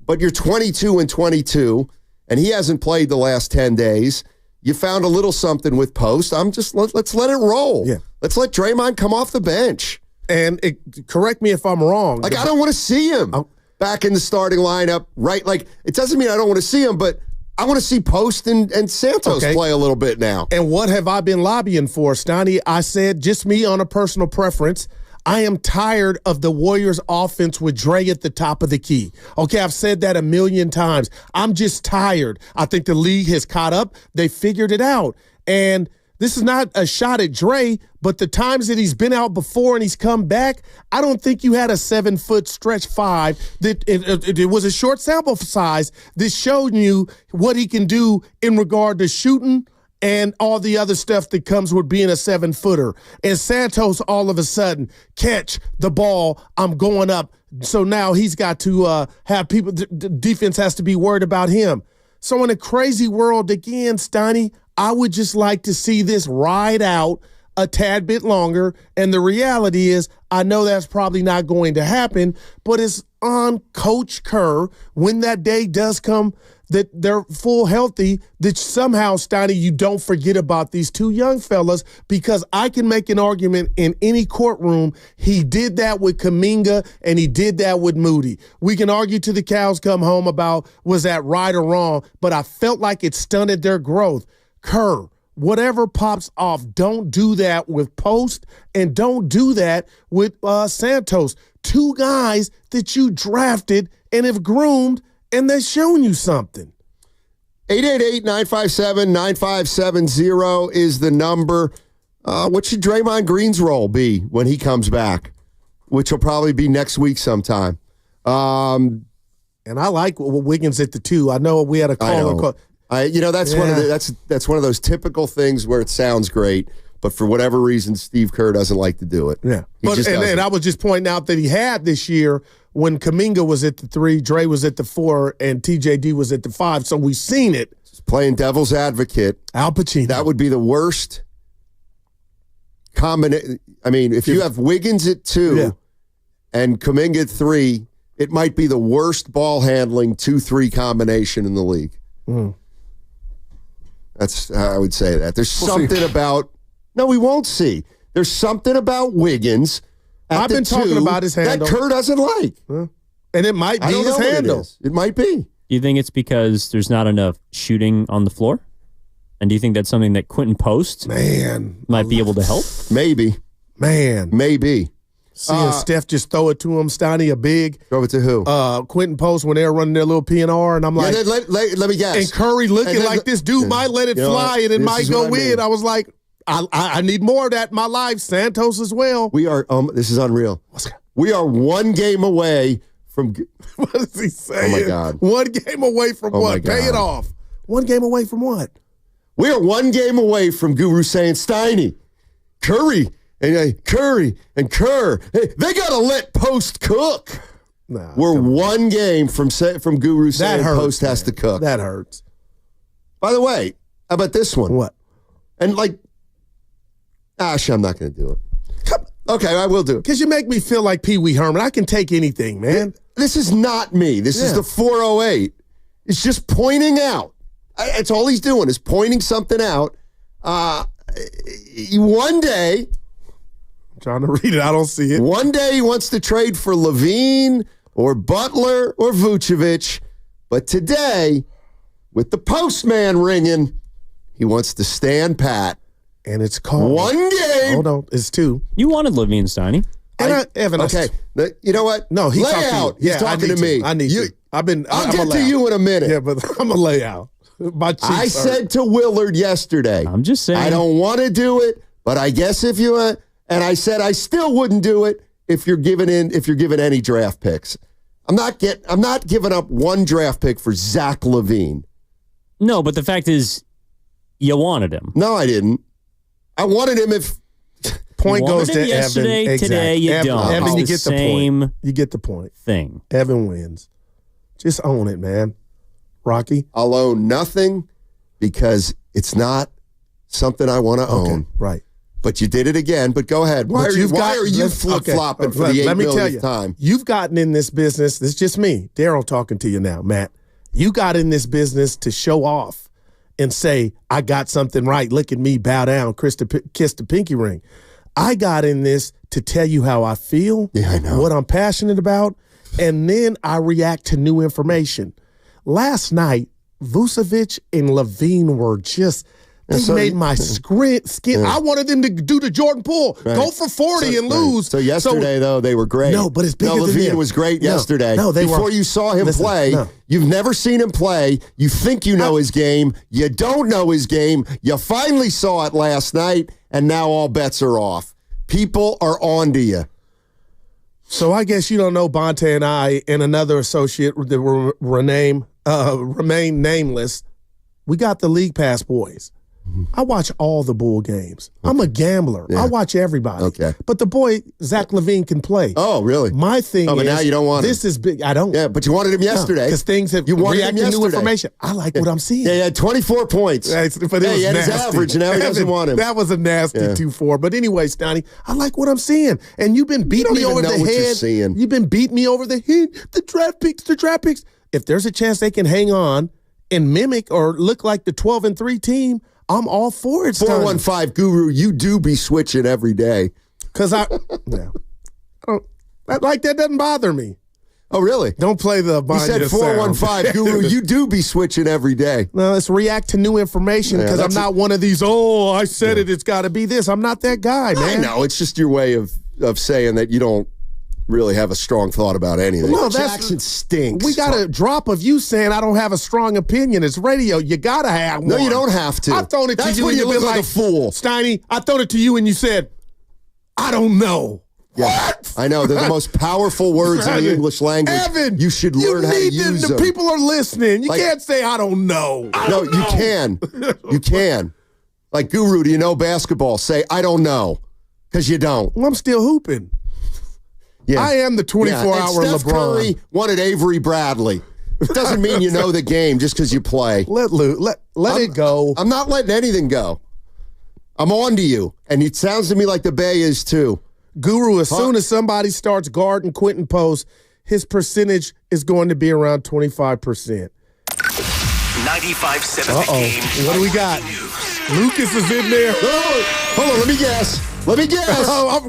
But you're 22 and 22, and he hasn't played the last 10 days. You found a little something with Post. Let's let it roll. Yeah. Let's let Draymond come off the bench. And correct me if I'm wrong. Like, I don't want to see him back in the starting lineup, right? Like, it doesn't mean I don't want to see him, but I want to see Post and Santos play a little bit now. And what have I been lobbying for, Stoney? I said, just me on a personal preference, I am tired of the Warriors offense with Dre at the top of the key. Okay, I've said that a million times. I'm just tired. I think the league has caught up. They figured it out. And this is not a shot at Dre, but the times that he's been out before and he's come back, I don't think you had a 7-foot stretch 5. That it was a short sample size that showed you what he can do in regard to shooting and all the other stuff that comes with being a 7-footer. And Santos, all of a sudden, catch the ball, I'm going up. So now he's got to have people, defense has to be worried about him. So in a crazy world, again, Steiny, I would just like to see this ride out a tad bit longer. And the reality is, I know that's probably not going to happen, but it's on Coach Kerr when that day does come that they're full healthy, that somehow, Steiny, you don't forget about these two young fellas, because I can make an argument in any courtroom. He did that with Kuminga and he did that with Moody. We can argue till the cows come home about was that right or wrong, but I felt like it stunted their growth. Kerr, whatever pops off, don't do that with Post and don't do that with Santos. Two guys that you drafted and have groomed, and they've shown you something. 888-957-9570 is the number. What should Draymond Green's role be when he comes back? Which will probably be next week sometime. And I like Wiggins at the 2. I know we had a call. That's one of those typical things where it sounds great, but for whatever reason, Steve Kerr doesn't like to do it. Yeah, and I was just pointing out that he had this year when Kuminga was at the 3, Dre was at the 4, and TJD was at the 5. So we've seen it. Just playing devil's advocate. Al Pacino. That would be the worst combination. I mean, if you have Wiggins at 2 and Kuminga at 3, it might be the worst ball handling 2-3 combination in the league. That's how I would say that. There's something about – no, we won't see. There's something about Wiggins I've been talking about his handle. That Kerr doesn't like. And it might be his handle. It might be. Do you think it's because there's not enough shooting on the floor? And do you think that's something that Quinten Post might be able to help? Maybe. Maybe. Seeing Steph just throw it to him, Steiny, a big. Throw it to who? Quinten Post when they were running their little P&R, and I'm like. Let me guess. And Curry looking like this dude might let it fly and it might go in. I was like, I need more of that in my life. Santos as well. We are, this is unreal. We are one game away from. What is he saying? Oh, my God. One game away from what? Pay it off. One game away from what? We are one game away from Guru saying, Steiny, Curry and Kerr, they got to let Post cook. We're one game from Guru saying Post has to cook. That hurts. By the way, how about this one? What? And I'm not going to do it. Okay, I will do it. Because you make me feel like Pee Wee Herman. I can take anything, man. This is not me. This is the 408. It's just pointing out. It's all he's doing is pointing something out. One day. I'm trying to read it. I don't see it. One day he wants to trade for Levine or Butler or Vucevic. But today, with the postman ringing, he wants to stand pat. And it's called one game. Hold on, it's 2. You wanted Levine, Steiny. Evan, okay. You know what? No, he's lay out. He's talking to me. I need you. I'll get to you in a minute. Yeah, but I'm a layout. I said to Willard yesterday. I'm just saying. I don't want to do it, but I guess if you and I said I still wouldn't do it if you're given any draft picks. I'm not giving up one draft pick for Zach LaVine. No, but the fact is, you wanted him. No, I didn't. I wanted him if point goes to yesterday, Evan. Today you don't. Evan, you get the point. You get the point. Thing. Evan wins. Just own it, man. Rocky? I'll own nothing because it's not something I want to own. Right. But you did it again. But go ahead. Why are you flip-flopping for the 8 millionth time? You've gotten in this business. This is just me. Daryl talking to you now, Matt. You got in this business to show off and say, I got something right. Look at me, bow down, kiss the pinky ring. I got in this to tell you how I feel, what I'm passionate about, and then I react to new information. Last night, Vucevic and LaVine were just – they made my skin. I wanted them to do the Jordan Poole, go for 40 and lose. So yesterday, though, they were great. No, but it's bigger than LaVine them. was great yesterday. No, they Before were. you saw him play, you've never seen him play. You think you know his game. You don't know his game. You finally saw it last night, and now all bets are off. People are on to you. So I guess you don't know Bonte and I and another associate that remain nameless. We got the League Pass boys. I watch all the Bull games. I'm a gambler. I watch everybody. Okay. But the boy, Zach LaVine, can play. Oh, really? My thing is... but now you don't want him. This is big. I don't. Yeah, but you wanted him yesterday. Because things have reacted to new information. I like what I'm seeing. Yeah, he had 24 points. But it was he had nasty. his average, and now he doesn't want him. That was a nasty 2-4. But anyway, Stoney, I like what I'm seeing. And you've been beating me over the head. You've been beating me over the head. The draft picks. If there's a chance they can hang on and mimic or look like the 12-3 team, I'm all for it. 415 Guru, you do be switching every day. Because that doesn't bother me. Oh, really? Don't play the You said 415 Guru, you do be switching every day. No, let's react to new information because I'm not one of these, I said it's got to be this. I'm not that guy, man. I know. It's just your way of saying that you don't really have a strong thought about anything. No, Jackson stinks. We got a drop of you saying I don't have a strong opinion. It's radio. You got to have one. No, you don't have to. I've thrown it to you when and you you've look been like a fool. Steiny, I thrown it to you and you said, I don't know. Yeah, what? I know. They're the most powerful words in the English language. Evan, you should learn how to use them. The people are listening. You can't say, I don't know. You can. You can. Like, Guru, do you know basketball? Say, I don't know. Because you don't. Well, I'm still hooping. Yeah. I am the 24-hour Steph LeBron. Curry wanted Avery Bradley. It doesn't mean you know the game just because you play. Let it go. I'm not letting anything go. I'm on to you. And it sounds to me like the Bay is too. Guru, as soon as somebody starts guarding Quinten Post, his percentage is going to be around 25%. 95.7 The Game. What do we got? Lucas is in there. Hold on, let me guess.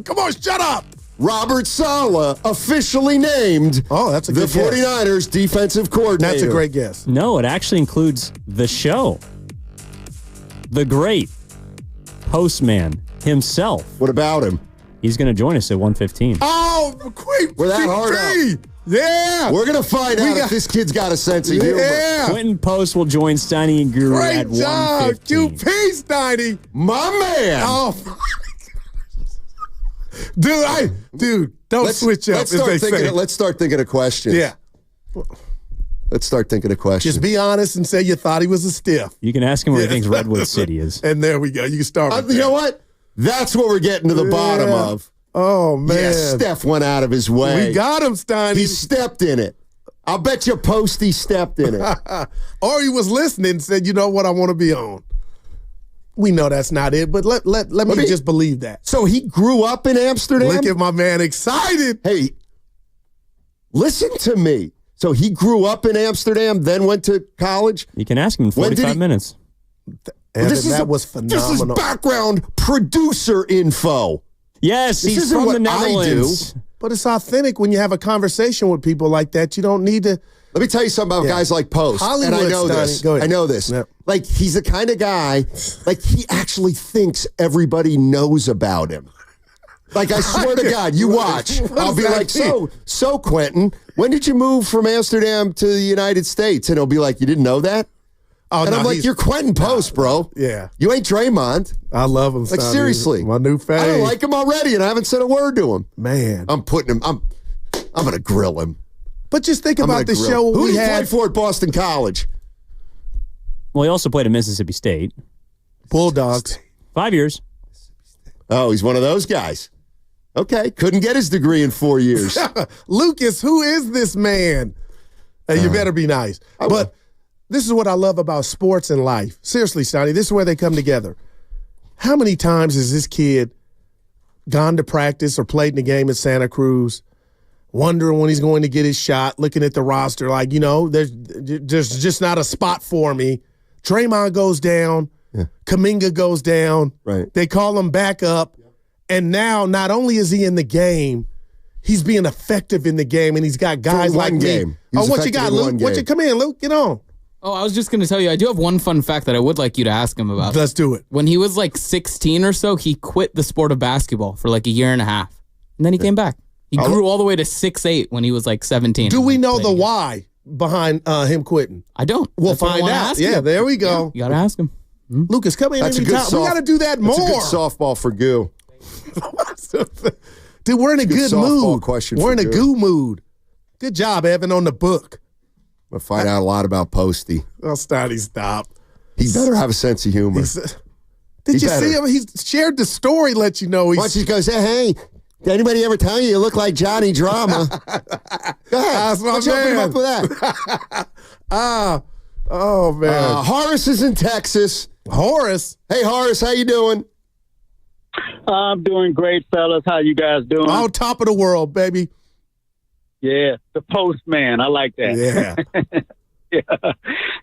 Come on, shut up. Robert Saleh officially named that's a the good guess. 49ers defensive coordinator. That's a great guess. No, it actually includes the show. The great Postman himself. What about him? He's going to join us at 1:15. Oh, quick. We're that hard up. Yeah. We're going to find out if this kid's got a sense of humor. Yeah. Quinten Post will join Steiny and Guru at 1:15. Great job, QP, Steiny. My man. Oh, Dude, don't switch up. Let's start thinking of questions. Yeah. Let's start thinking of questions. Just be honest and say you thought he was a stiff. You can ask him where he thinks Redwood City is. And there we go. You can start with You know what? That's what we're getting to the bottom of. Oh, man. Yeah, Steph went out of his way. We got him, Steiny. He stepped in it. I'll bet you Posty stepped in it. Or he was listening and said, you know what, I want to be on. We know that's not it, but let me just believe that. So he grew up in Amsterdam? Look at my man excited. Hey, listen to me. So he grew up in Amsterdam, then went to college? You can ask him in 45 minutes. That was phenomenal. This is background producer info. Yes, he's from the Netherlands. But it's authentic when you have a conversation with people like that. You don't need to. Let me tell you something about guys like Post. Hollywood, and I know Steiny. this. Go ahead. I know this. Yep. Like, he's the kind of guy, like, he actually thinks everybody knows about him. Like, I swear to God, you watch. I'll be like, so, Quentin, when did you move from Amsterdam to the United States? And he'll be like, you didn't know that? Oh, and I'm like, you're Quentin Post, bro. Yeah. You ain't Draymond. I love him. Like, seriously. My new fave. I don't like him already, and I haven't said a word to him. Man. I'm putting him, I'm going to grill him. But just think about the show Who we did he had play for at Boston College? Well, he also played at Mississippi State. Bulldogs. 5 years. Oh, he's one of those guys. Okay, couldn't get his degree in 4 years. Lucas, who is this man? Hey, you better be nice. But this is what I love about sports and life. Seriously, Sonny, this is where they come together. How many times has this kid gone to practice or played in a game at Santa Cruz, wondering when he's going to get his shot, looking at the roster like, there's just not a spot for me. Draymond goes down. Kuminga goes down. Right. They call him back up. And now not only is he in the game, he's being effective in the game, and he's got guys like me. What you got, Luke? Come in, Luke. Get on. Oh, I was just going to tell you, I do have one fun fact that I would like you to ask him about. Let's do it. When he was like 16 or so, he quit the sport of basketball for like a year and a half. And then he came back. He grew all the way to 6'8" when he was like 17. Do we know the why behind him quitting? I don't. We'll find out. Yeah, there we go. Yeah, you got to ask him. Lucas, come in anytime. We got to do that more. That's a good softball for Goo. Dude, we're in a good mood. We're in a goo mood. Good job, Evan, on the book. We'll find out a lot about Posty. Oh, stop. He better have a sense of humor. Did you see him? He shared the story, let you know. Once he goes, hey, did anybody ever tell you look like Johnny Drama? Go ahead. Let's open him up with that. Oh, man. Horace is in Texas. Horace? Hey, Horace, how you doing? I'm doing great, fellas. How you guys doing? On top of the world, baby. Yeah, the postman. I like that. Yeah. Yeah.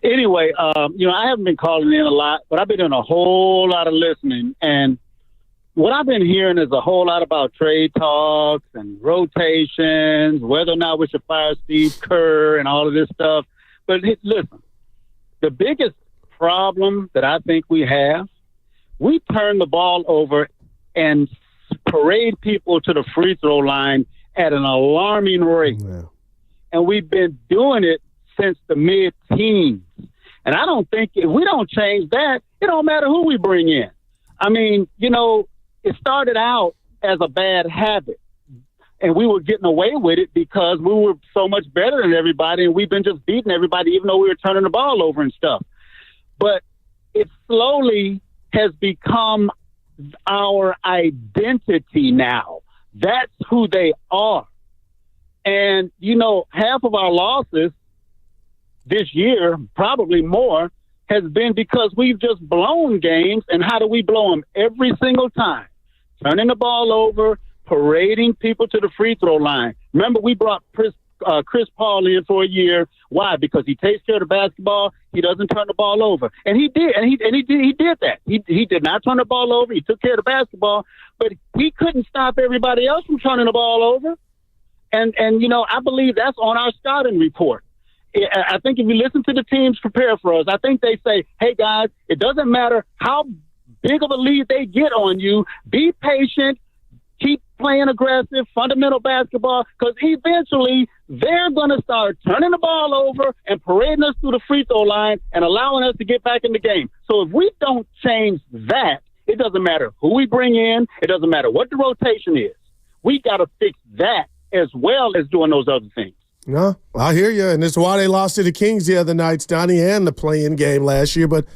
Anyway, I haven't been calling in a lot, but I've been doing a whole lot of listening. And what I've been hearing is a whole lot about trade talks and rotations, whether or not we should fire Steve Kerr and all of this stuff. But listen, the biggest problem that I think we have, we turn the ball over and parade people to the free throw line at an alarming rate. Yeah. And we've been doing it since the mid-teens. And I don't think if we don't change that, it don't matter who we bring in. I mean, it started out as a bad habit. And we were getting away with it because we were so much better than everybody, and we've been just beating everybody, even though we were turning the ball over and stuff. But it slowly has become our identity now. That's who they are. And, half of our losses this year, probably more, has been because we've just blown games. And how do we blow them? Every single time. Turning the ball over, parading people to the free throw line. Remember, we brought Chris Paul in for a year. Why? Because he takes care of the basketball. He doesn't turn the ball over, and he did. And he did that. He did not turn the ball over. He took care of the basketball, but he couldn't stop everybody else from turning the ball over. And I believe that's on our scouting report. I think if you listen to the teams prepare for us, I think they say, hey guys, it doesn't matter how big of a lead they get on you. Be patient. Keep playing aggressive, fundamental basketball, because eventually they're going to start turning the ball over and parading us through the free throw line and allowing us to get back in the game. So if we don't change that, it doesn't matter who we bring in. It doesn't matter what the rotation is. We got to fix that as well as doing those other things. No, I hear you, and it's why they lost to the Kings the other night, Donnie, and the play-in game last year. But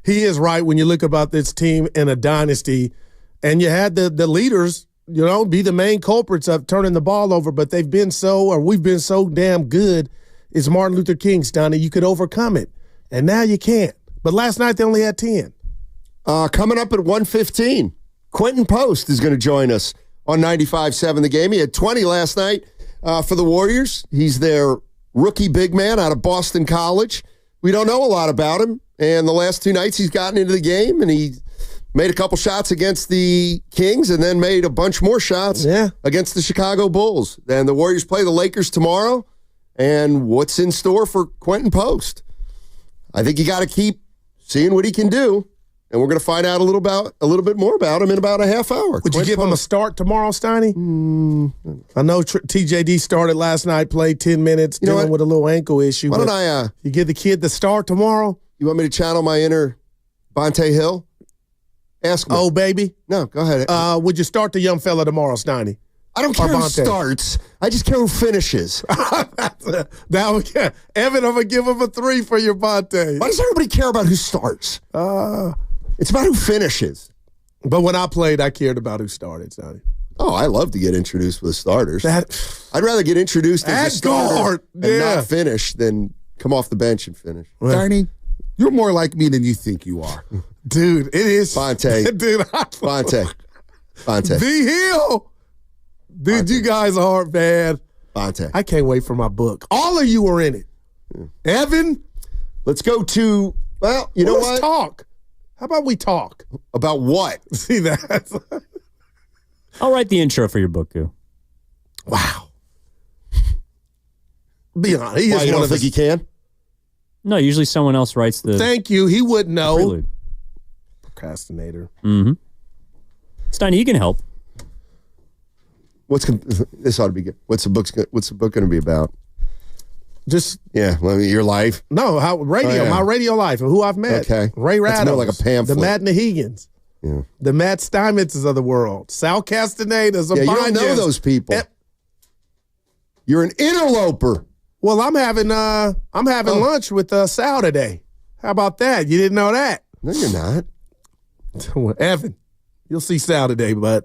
he is right when you look about this team in a dynasty, and you had the leaders – be the main culprits of turning the ball over, but we've been so damn good. It's Martin Luther King's, Donnie. You could overcome it, and now you can't. But last night they only had 10. Coming up at 1:15, Quinten Post is going to join us on 95.7 The Game. He had 20 last night for the Warriors. He's their rookie big man out of Boston College. We don't know a lot about him, and the last two nights he's gotten into the game, and he made a couple shots against the Kings and then made a bunch more shots against the Chicago Bulls. And the Warriors play the Lakers tomorrow. And what's in store for Quinten Post? I think you got to keep seeing what he can do. And we're going to find out a little bit more about him in about a half hour. Would you give him a start tomorrow, Steiny? I know TJD started last night, played 10 minutes, dealing with a little ankle issue. Why don't you give the kid the start tomorrow? You want me to channel my inner Bonte Hill? Ask me. Oh, baby? No, go ahead. Would you start the young fella tomorrow, Steiny? I don't care who starts. I just care who finishes. Now, Evan, I'm going to give him a 3 for your Bonte. Why does everybody care about who starts? It's about who finishes. But when I played, I cared about who started, Sonny. Oh, I love to get introduced with the starters. I'd rather get introduced as a starter and not finish than come off the bench and finish. Steiny, you're more like me than you think you are. Dude, it is. Bonte. Dude, Bonte. V Hill. Dude, Bonte. you guys are bad. Bonte. I can't wait for my book. All of you are in it. Yeah. Evan. Let's go to, well, you know what? Let's talk. How about we talk? About what? See that? I'll write the intro for your book, Goo. Wow. Be honest. He Why, is you one don't of think the, he can? No, usually someone else writes the Thank you. He wouldn't know. prelude. Procrastinator. Mm-hmm. Steiny, you can help. This ought to be good. What's the book going to be about? Just your life. No, how radio, my radio life, and who I've met. Okay, Ray Rados, that's more like a pamphlet. the Matt Nahegans, the Matt Steinmetzes of the world, Sal Castanedas, you don't know those people. You're an interloper. Well, I'm having lunch with Sal today. How about that? You didn't know that? No, you're not. Evan, you'll see Sal today, bud.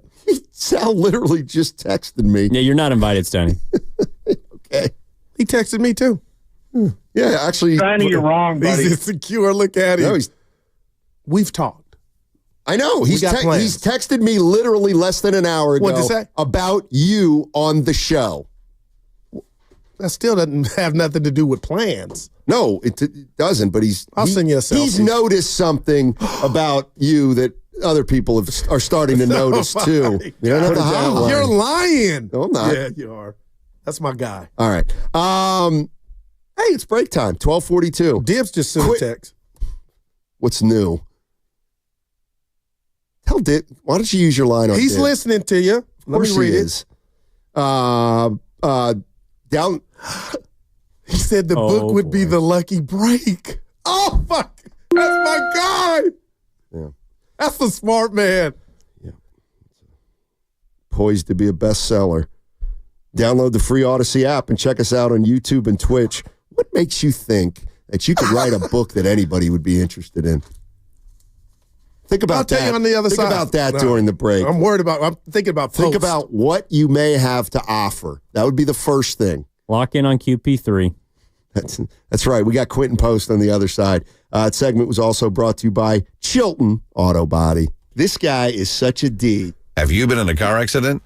Sal literally just texted me. Yeah, you're not invited, Steiny. Okay. He texted me too. Yeah, actually. Steiny, you're wrong, buddy. He's insecure. Look at him. No, We've talked. I know. He's texted me literally less than an hour ago What'd you say? about you on the show. That still doesn't have nothing to do with plans. No, it doesn't, but I'll send you a selfie. He's noticed something about you that other people are starting to notice too. You don't have to hide. You're lying. No, I'm not. Yeah, you are. That's my guy. All right. Hey, it's break time. 12:42. Dibs just sent a text. What's new? Tell Dib. Why don't you use your line on He's Dib? listening to you. Let me read it. Down. He said the book would be the lucky break. Oh, fuck. That's my guy. Yeah. That's a smart man. Yeah. Poised to be a bestseller. Download the free Odyssey app and check us out on YouTube and Twitch. What makes you think that you could write a book that anybody would be interested in? Think about that. I'll tell you on the other side. Think about that during the break. I'm thinking about posts. Think about what you may have to offer. That would be the first thing. Lock in on QP3. That's right. We got Quinten Post on the other side. That segment was also brought to you by Chilton Auto Body. This guy is such a D. Have you been in a car accident?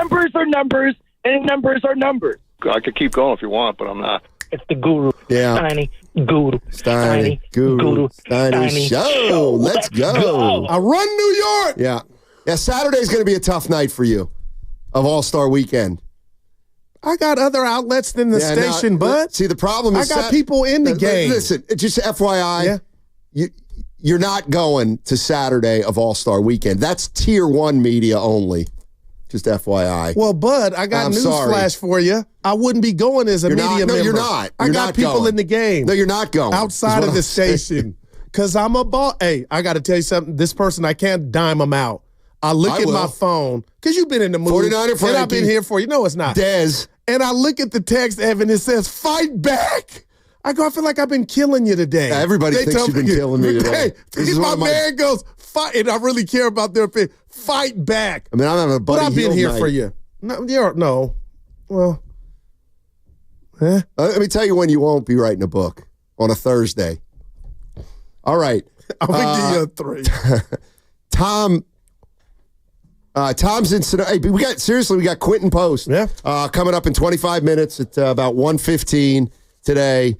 numbers are numbers, and numbers are numbers. I could keep going if you want, but I'm not. It's the Guru. Yeah. Steiny Guru. Steiny Guru. Steiny Show. Let's go. I run New York. Yeah. Yeah, Saturday's going to be a tough night for you of All-Star Weekend. I got other outlets than the station, bud. See, the problem is I got people in the game. Listen, just FYI, you're not going to Saturday of All-Star Weekend. That's Tier 1 media only. Just FYI. Well, bud, I got news flash for you. I wouldn't be going as a media member. No, you're not. I got people in the game. No, you're not going. Outside of the station. Because I'm a boss. Hey, I got to tell you something. This person, I can't dime them out. I look at my phone, because you've been in the movie. 49er Frankie. And I've been here for you. No, it's not. Dez. And I look at the text, Evan, it says, fight back. I feel like I've been killing you today. Everybody thinks you've been killing me today. Hey, my man goes, fight, and I really care about their opinion. Fight back. I mean, I'm having a buddy. But I've been here for you. No. Well, let me tell you when you won't be writing a book. On a Thursday. All right. I'm going to give you a 3. Tom's in Sonoma. Hey, we got Quinten Post. Yeah. Coming up in 25 minutes at about 1:15 today.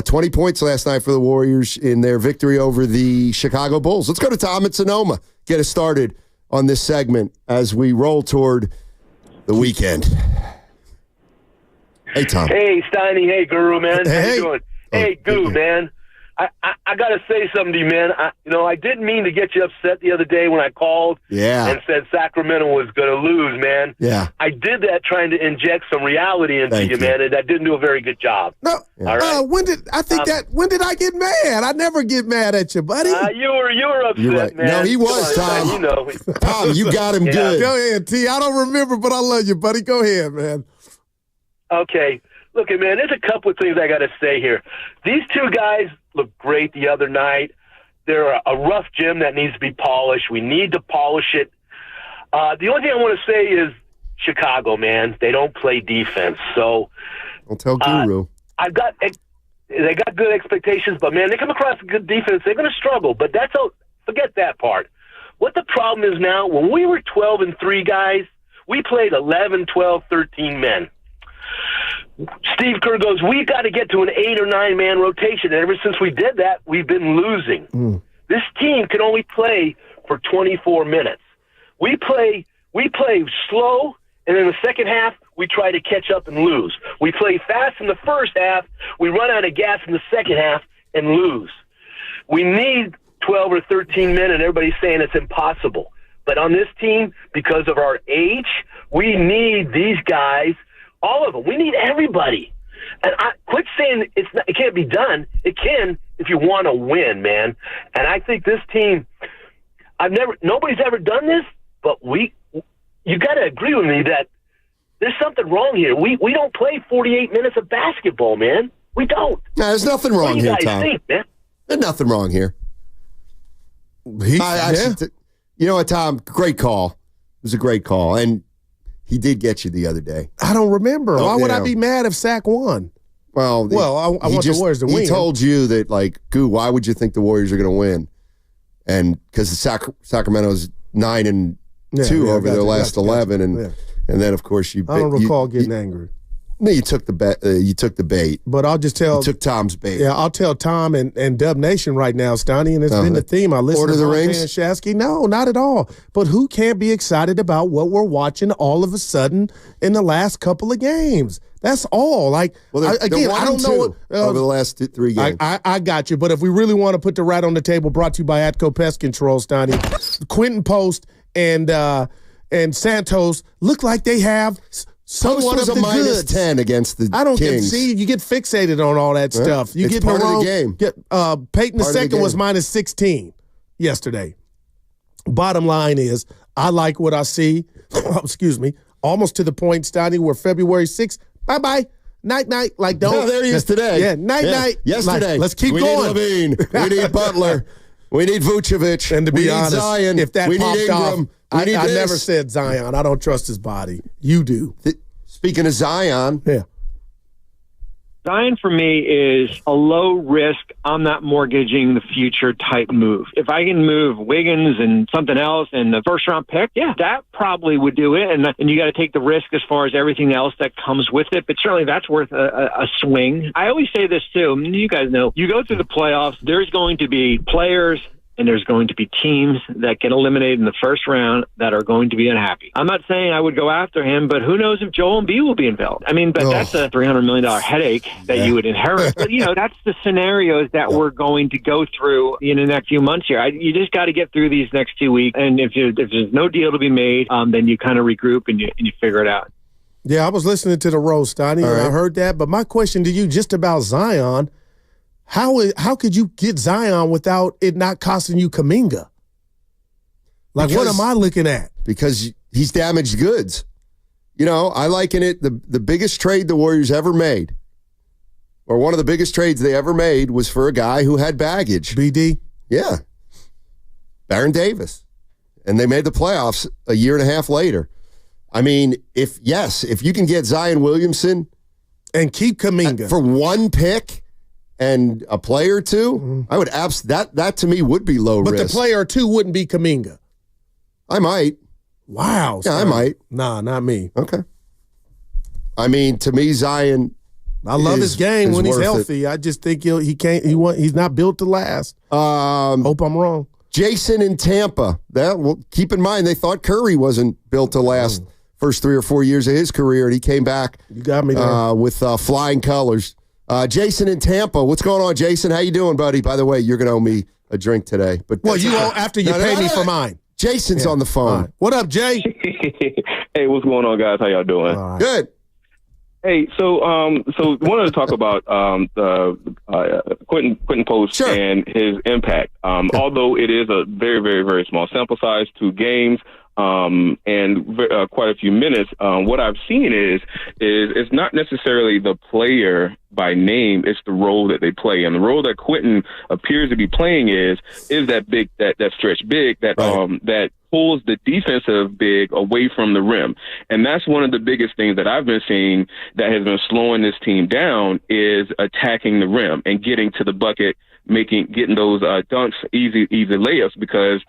20 points last night for the Warriors in their victory over the Chicago Bulls. Let's go to Tom in Sonoma. Get us started on this segment as we roll toward the weekend. Hey, Tom. Hey, Steiny. Hey, Guru, man. How you doing? Hey, Goo, man. I got to say something to you, man. I didn't mean to get you upset the other day when I called and said Sacramento was going to lose, man. Yeah. I did that trying to inject some reality into you, man, and I didn't do a very good job. No. All right? When did I get mad? I never get mad at you, buddy. You were upset, right. man. No, he was, Tom. Tom, you got him good. Go ahead, T. I don't remember, but I love you, buddy. Go ahead, man. Okay. Look, man, there's a couple of things I got to say here. These two guys looked great the other night. They're a rough gym that needs to be polished. We need to polish it. The only thing I want to say is Chicago, man. They don't play defense. So I'll tell Guru. they got good expectations, but, man, they come across a good defense. They're going to struggle, but forget that part. What the problem is now, when we were 12-3 guys, we played 11, 12, 13 men. Steve Kerr goes, we got to get to an 8 or 9 man rotation. And ever since we did that, we've been losing. This team can only play for 24 minutes. We play slow, and in the second half, we try to catch up and lose. We play fast in the first half. We run out of gas in the second half and lose. We need 12 or 13 men, and everybody's saying it's impossible. But on this team, because of our age, we need these guys. All of them. We need everybody. And quit saying it can't be done. It can if you want to win, man. And I think this team, nobody's ever done this, but you got to agree with me that there's something wrong here. We don't play 48 minutes of basketball, man. We don't. No, there's nothing wrong here, Tom. What do you guys think, man? There's nothing wrong here. You know what, Tom? Great call. It was a great call. And he did get you the other day. I don't remember. Why would I be mad if Sac won? Well, I want the Warriors to win. He told you that, Goo, why would you think the Warriors are going to win? And because Sacramento's 9-2 over their last 11, and then of course I don't recall getting angry. No, you took the bet. You took the bait. But I'll just tell. You took Tom's bait. Yeah, I'll tell Tom and Dub Nation right now, Stoney, and it's been the theme. I listen Order to the Montana rings. and Shasky. No, not at all. But who can't be excited about what we're watching all of a sudden in the last couple of games? That's all. I don't know what over the last 3 games. I got you. But if we really want to put the rat on the table, brought to you by Atco Pest Control, Stoney, Quinten Post and Santos look like they have. Somewhat of the minus 10 against the I don't Kings. See, you get fixated on all that stuff. You it's get part the wrong, of the game. Peyton II was minus 16 yesterday. Bottom line is, I like what I see. Excuse me. Almost to the point, Stoney, where February 6th, bye-bye. Night-night. No, there he is today. Yeah, night-night. Yesterday. Let's keep going. We need Levine. We need Butler. We need Vucevic. And to be honest, Zion. if that we popped need Ingram. off, I this. never said Zion. I don't trust his body. You do. Speaking of Zion, Zion for me is a low risk, I'm not mortgaging the future type move. If I can move Wiggins and something else and the first round pick, yeah, that probably would do it. And you got to take the risk as far as everything else that comes with it. But certainly that's worth a swing. I always say this too. You guys know, you go through the playoffs, there's going to be players and there's going to be teams that get eliminated in the first round that are going to be unhappy. I'm not saying I would go after him, but who knows if Joel Embiid will be involved. I mean, but that's a $300 million headache that you would inherit. But, that's the scenarios that we're going to go through in the next few months here. You just got to get through these next 2 weeks. And if there's no deal to be made, then you kind of regroup and you figure it out. Yeah, I was listening to the roast, Donnie, and I heard that. But my question to you just about Zion, how could you get Zion without it not costing you Kuminga? What am I looking at? Because he's damaged goods. I liken it, the biggest trade the Warriors ever made, or one of the biggest trades they ever made, was for a guy who had baggage. BD? Yeah. Baron Davis. And they made the playoffs a year and a half later. I mean, if you can get Zion Williamson and keep Kuminga for one pick and a player or two, I would that to me would be low risk. But the player or two wouldn't be Kuminga. I might. Wow. Yeah, I might. Nah, not me. Okay. I mean, to me, Zion. I love his game when he's healthy. I just think he's not built to last. Hope I'm wrong. Jason in Tampa. Keep in mind, they thought Curry wasn't built to last first 3 or 4 years of his career, and he came back. You got me there. With flying colors. Jason in Tampa. What's going on, Jason? How you doing, buddy? By the way, you're going to owe me a drink today. But you owe after you pay me for mine. Jason's on the phone. Right. What up, Jay? Hey, what's going on, guys? How y'all doing? Right. Good. Hey, so wanted to talk about Quinten Post and his impact. Although it is a very, very, very small sample size, 2 games, and quite a few minutes. What I've seen is it's not necessarily the player by name, it's the role that they play. And the role that Quinten appears to be playing is that big, that stretch big, that pulls the defensive big away from the rim. And that's one of the biggest things that I've been seeing that has been slowing this team down, is attacking the rim and getting to the bucket, getting those dunks, easy layups, because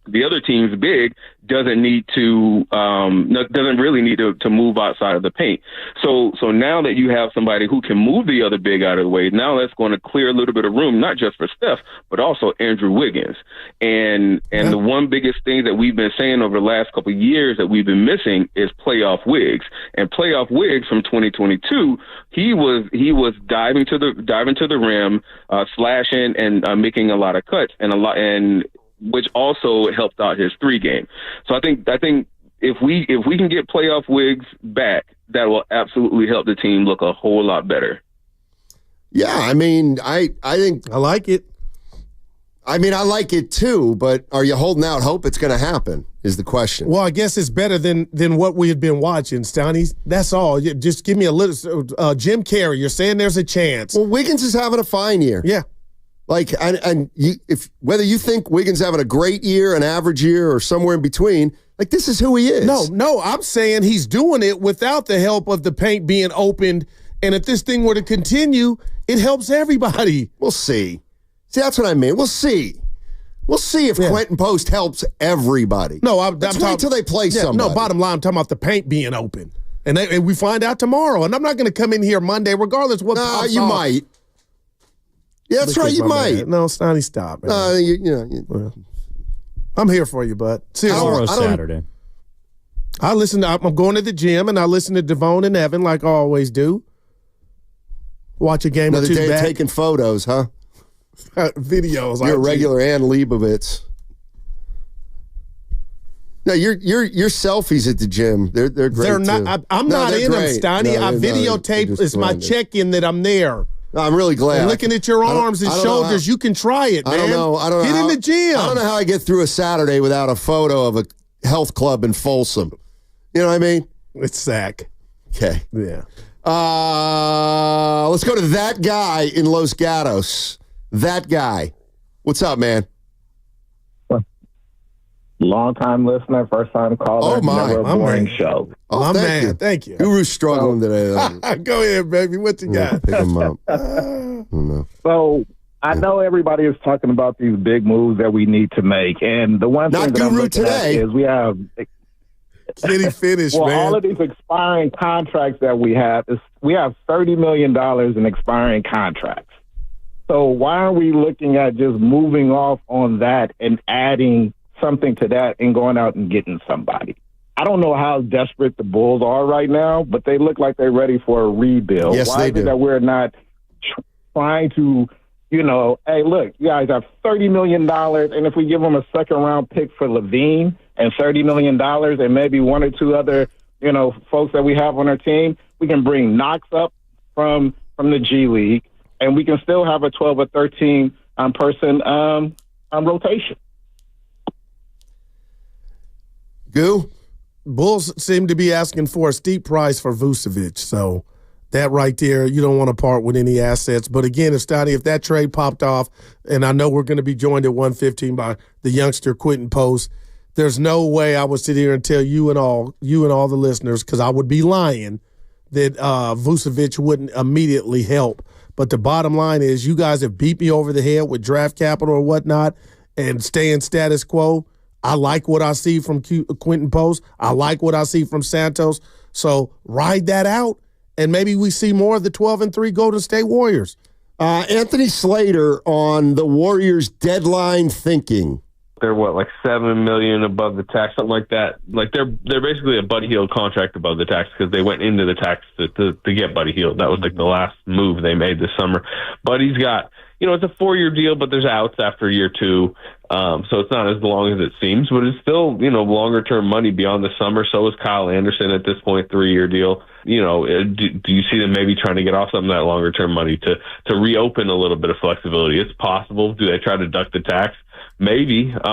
the other team's big doesn't really need to move outside of the paint. So now that you have somebody who can move the other big out of the way, now that's going to clear a little bit of room, not just for Steph, but also Andrew Wiggins. And the one biggest thing that we've been saying over the last couple of years that we've been missing is playoff Wiggs. And playoff Wiggs from 2022, he was diving to the rim, slashing and making a lot of cuts and which also helped out his 3 game. So I think if we can get playoff Wiggs back, that will absolutely help the team look a whole lot better. Yeah, I mean, I think I like it. I mean, I like it too, but are you holding out hope it's going to happen is the question. Well, I guess it's better than what we had been watching, Stoney. That's all. Just give me a little Jim Carrey, you're saying there's a chance. Well, Wiggins is having a fine year. Yeah. Whether you think Wiggins having a great year, an average year, or somewhere in between, this is who he is. No, I'm saying he's doing it without the help of the paint being opened. And if this thing were to continue, it helps everybody. We'll see. See, that's what I mean. We'll see. We'll see if Quinten Post helps everybody. No, Let's wait till they play somebody. No, bottom line, I'm talking about the paint being open. And we find out tomorrow. And I'm not going to come in here Monday regardless what pops you off. might. Yeah, that's right. You might. Man. No, Stoney, stop. I'm here for you, bud. Seriously. Tomorrow's Saturday. I'm going to the gym, and I listen to Devone and Evan like I always do. Watch a game Another or two day back. Of taking photos, huh? Videos. You're a regular Ann Leibovitz. No, your selfies at the gym. They're great. They're not. I'm not in them, Stoney. I videotape. It's my check-in that I'm there. I'm really glad. And looking at your arms and shoulders, you can try it, man. I don't know. Get in the gym. I don't know how I get through a Saturday without a photo of a health club in Folsom. You know what I mean? It's Zach. Okay. Yeah. Let's go to that guy in Los Gatos. That guy. What's up, man? Long-time listener, first-time caller. Oh, my. Never a boring show. Oh, My thank man, you. thank you. Guru's struggling today. Go ahead, baby. What you got? Pick him up. Oh, no. So I know everybody is talking about these big moves that we need to make, and the one thing Not that I'm Guru looking at today. is we have Can he finish, well, man? all of these expiring contracts that we have $30 million in expiring contracts. So why are we looking at just moving off on that and adding something to that and going out and getting somebody? I don't know how desperate the Bulls are right now, but they look like they're ready for a rebuild. Yes, why they is do. it that we're not trying to, hey, look, you guys have $30 million, and if we give them a second-round pick for Levine and $30 million and maybe one or two other, folks that we have on our team, we can bring Knox up from the G League, and we can still have a 12 or 13 person rotation. Goo? Bulls seem to be asking for a steep price for Vucevic, so that right there, you don't want to part with any assets. But again, if that trade popped off, and I know we're going to be joined at 1:15 by the youngster Quinten Post, there's no way I would sit here and tell you and all the listeners, because I would be lying, that Vucevic wouldn't immediately help. But the bottom line is, you guys have beat me over the head with draft capital or whatnot, and staying status quo. I like what I see from Quinten Post. I like what I see from Santos. So ride that out, and maybe we see more of the 12-3 Golden State Warriors. Anthony Slater on the Warriors' deadline thinking. They're like $7 million above the tax, something like that. Like they're basically a Buddy Hield contract above the tax because they went into the tax to get Buddy Hield. That was like the last move they made this summer. Buddy's got, it's a 4-year deal, but there's outs after year 2. So it's not as long as it seems, but it's still, longer term money beyond the summer. So is Kyle Anderson at this point, 3-year deal. Do you see them maybe trying to get off some of that longer term money to reopen a little bit of flexibility? It's possible. Do they try to duck the tax? Maybe. That's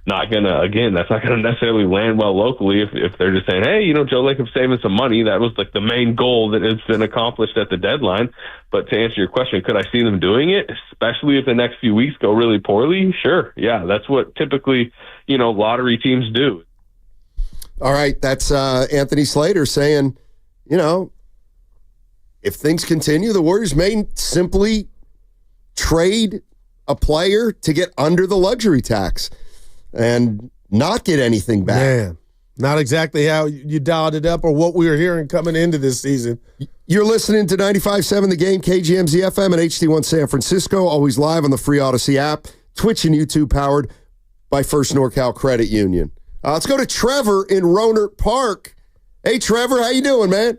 not gonna necessarily land well locally if they're just saying, hey, Joe Lacob's saving some money. That was like the main goal that has been accomplished at the deadline. But to answer your question, could I see them doing it, especially if the next few weeks go really poorly? Sure. Yeah, that's what typically, lottery teams do. All right, that's Anthony Slater saying, if things continue, the Warriors may simply trade a player to get under the luxury tax and not get anything back. Man, not exactly how you dialed it up or what we were hearing coming into this season. You're listening to 95.7 The Game, KGMZ FM and HD1 San Francisco, always live on the free Odyssey app, Twitch and YouTube, powered by First NorCal Credit Union. Let's go to Trevor in Rohnert Park. Hey, Trevor, how you doing, man?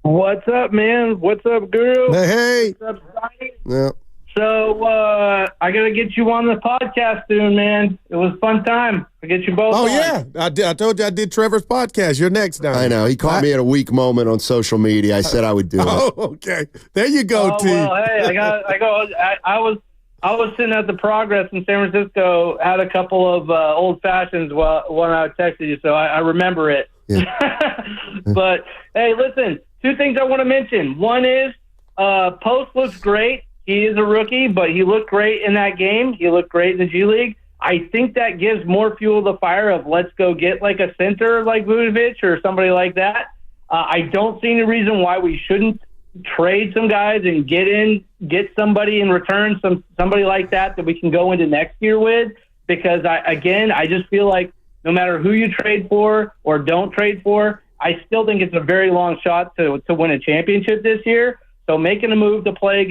What's up, man? What's up, Guru? Hey. What's up, Sonny? Yeah. So I got to get you on the podcast soon, man. It was a fun time. I get you both. Oh, on. yeah. I told you I did Trevor's podcast. You're next, Don. I know. He caught me at a weak moment on social media. I said I would do it. Oh, okay. There you go, T. Well, hey, I was sitting at the Progress in San Francisco, had a couple of old fashions when I texted you, so I remember it. Yeah. But hey, listen, 2 things I want to mention. One is Post looks great. He is a rookie, but he looked great in that game. He looked great in the G League. I think that gives more fuel to the fire of let's go get like a center like Vucevic or somebody like that. I don't see any reason why we shouldn't trade some guys and get somebody in return, somebody like that we can go into next year with, because I just feel like no matter who you trade for or don't trade for, I still think it's a very long shot to win a championship this year. So making a move to play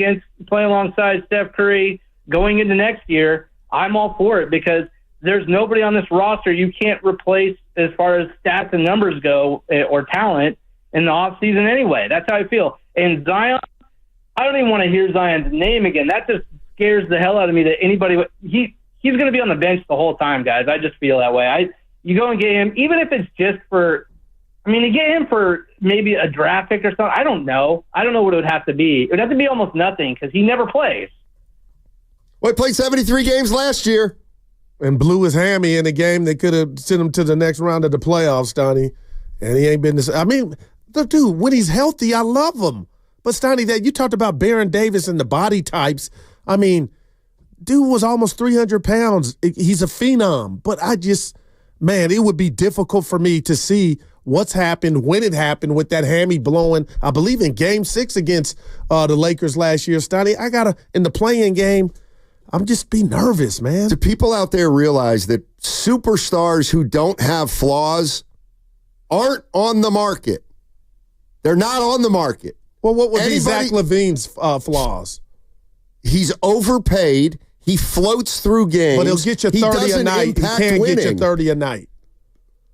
alongside Steph Curry going into next year, I'm all for it, because there's nobody on this roster you can't replace as far as stats and numbers go or talent in the offseason anyway. That's how I feel. And Zion, I don't even want to hear Zion's name again. That just scares the hell out of me that anybody – he's going to be on the bench the whole time, guys. I just feel that way. You go and get him, even if it's just for – to get him for maybe a draft pick or something, I don't know. I don't know what it would have to be. It would have to be almost nothing because he never plays. Well, he played 73 games last year. And blew his hammy in a game that could have sent him to the next round of the playoffs, Stoney. And he ain't been this. Dude, when he's healthy, I love him. But, Stoney, that you talked about Baron Davis and the body types. dude was almost 300 pounds. He's a phenom. But man, it would be difficult for me to see what's happened, when it happened with that hammy blowing, I believe in Game 6 against the Lakers last year. Stoney, in the play-in game, I'm just be nervous, man. Do people out there realize that superstars who don't have flaws aren't on the market? They're not on the market. Well, what would be Zach LaVine's flaws? He's overpaid. He floats through games. But he'll get you 30 a night. He can't get you 30 a night.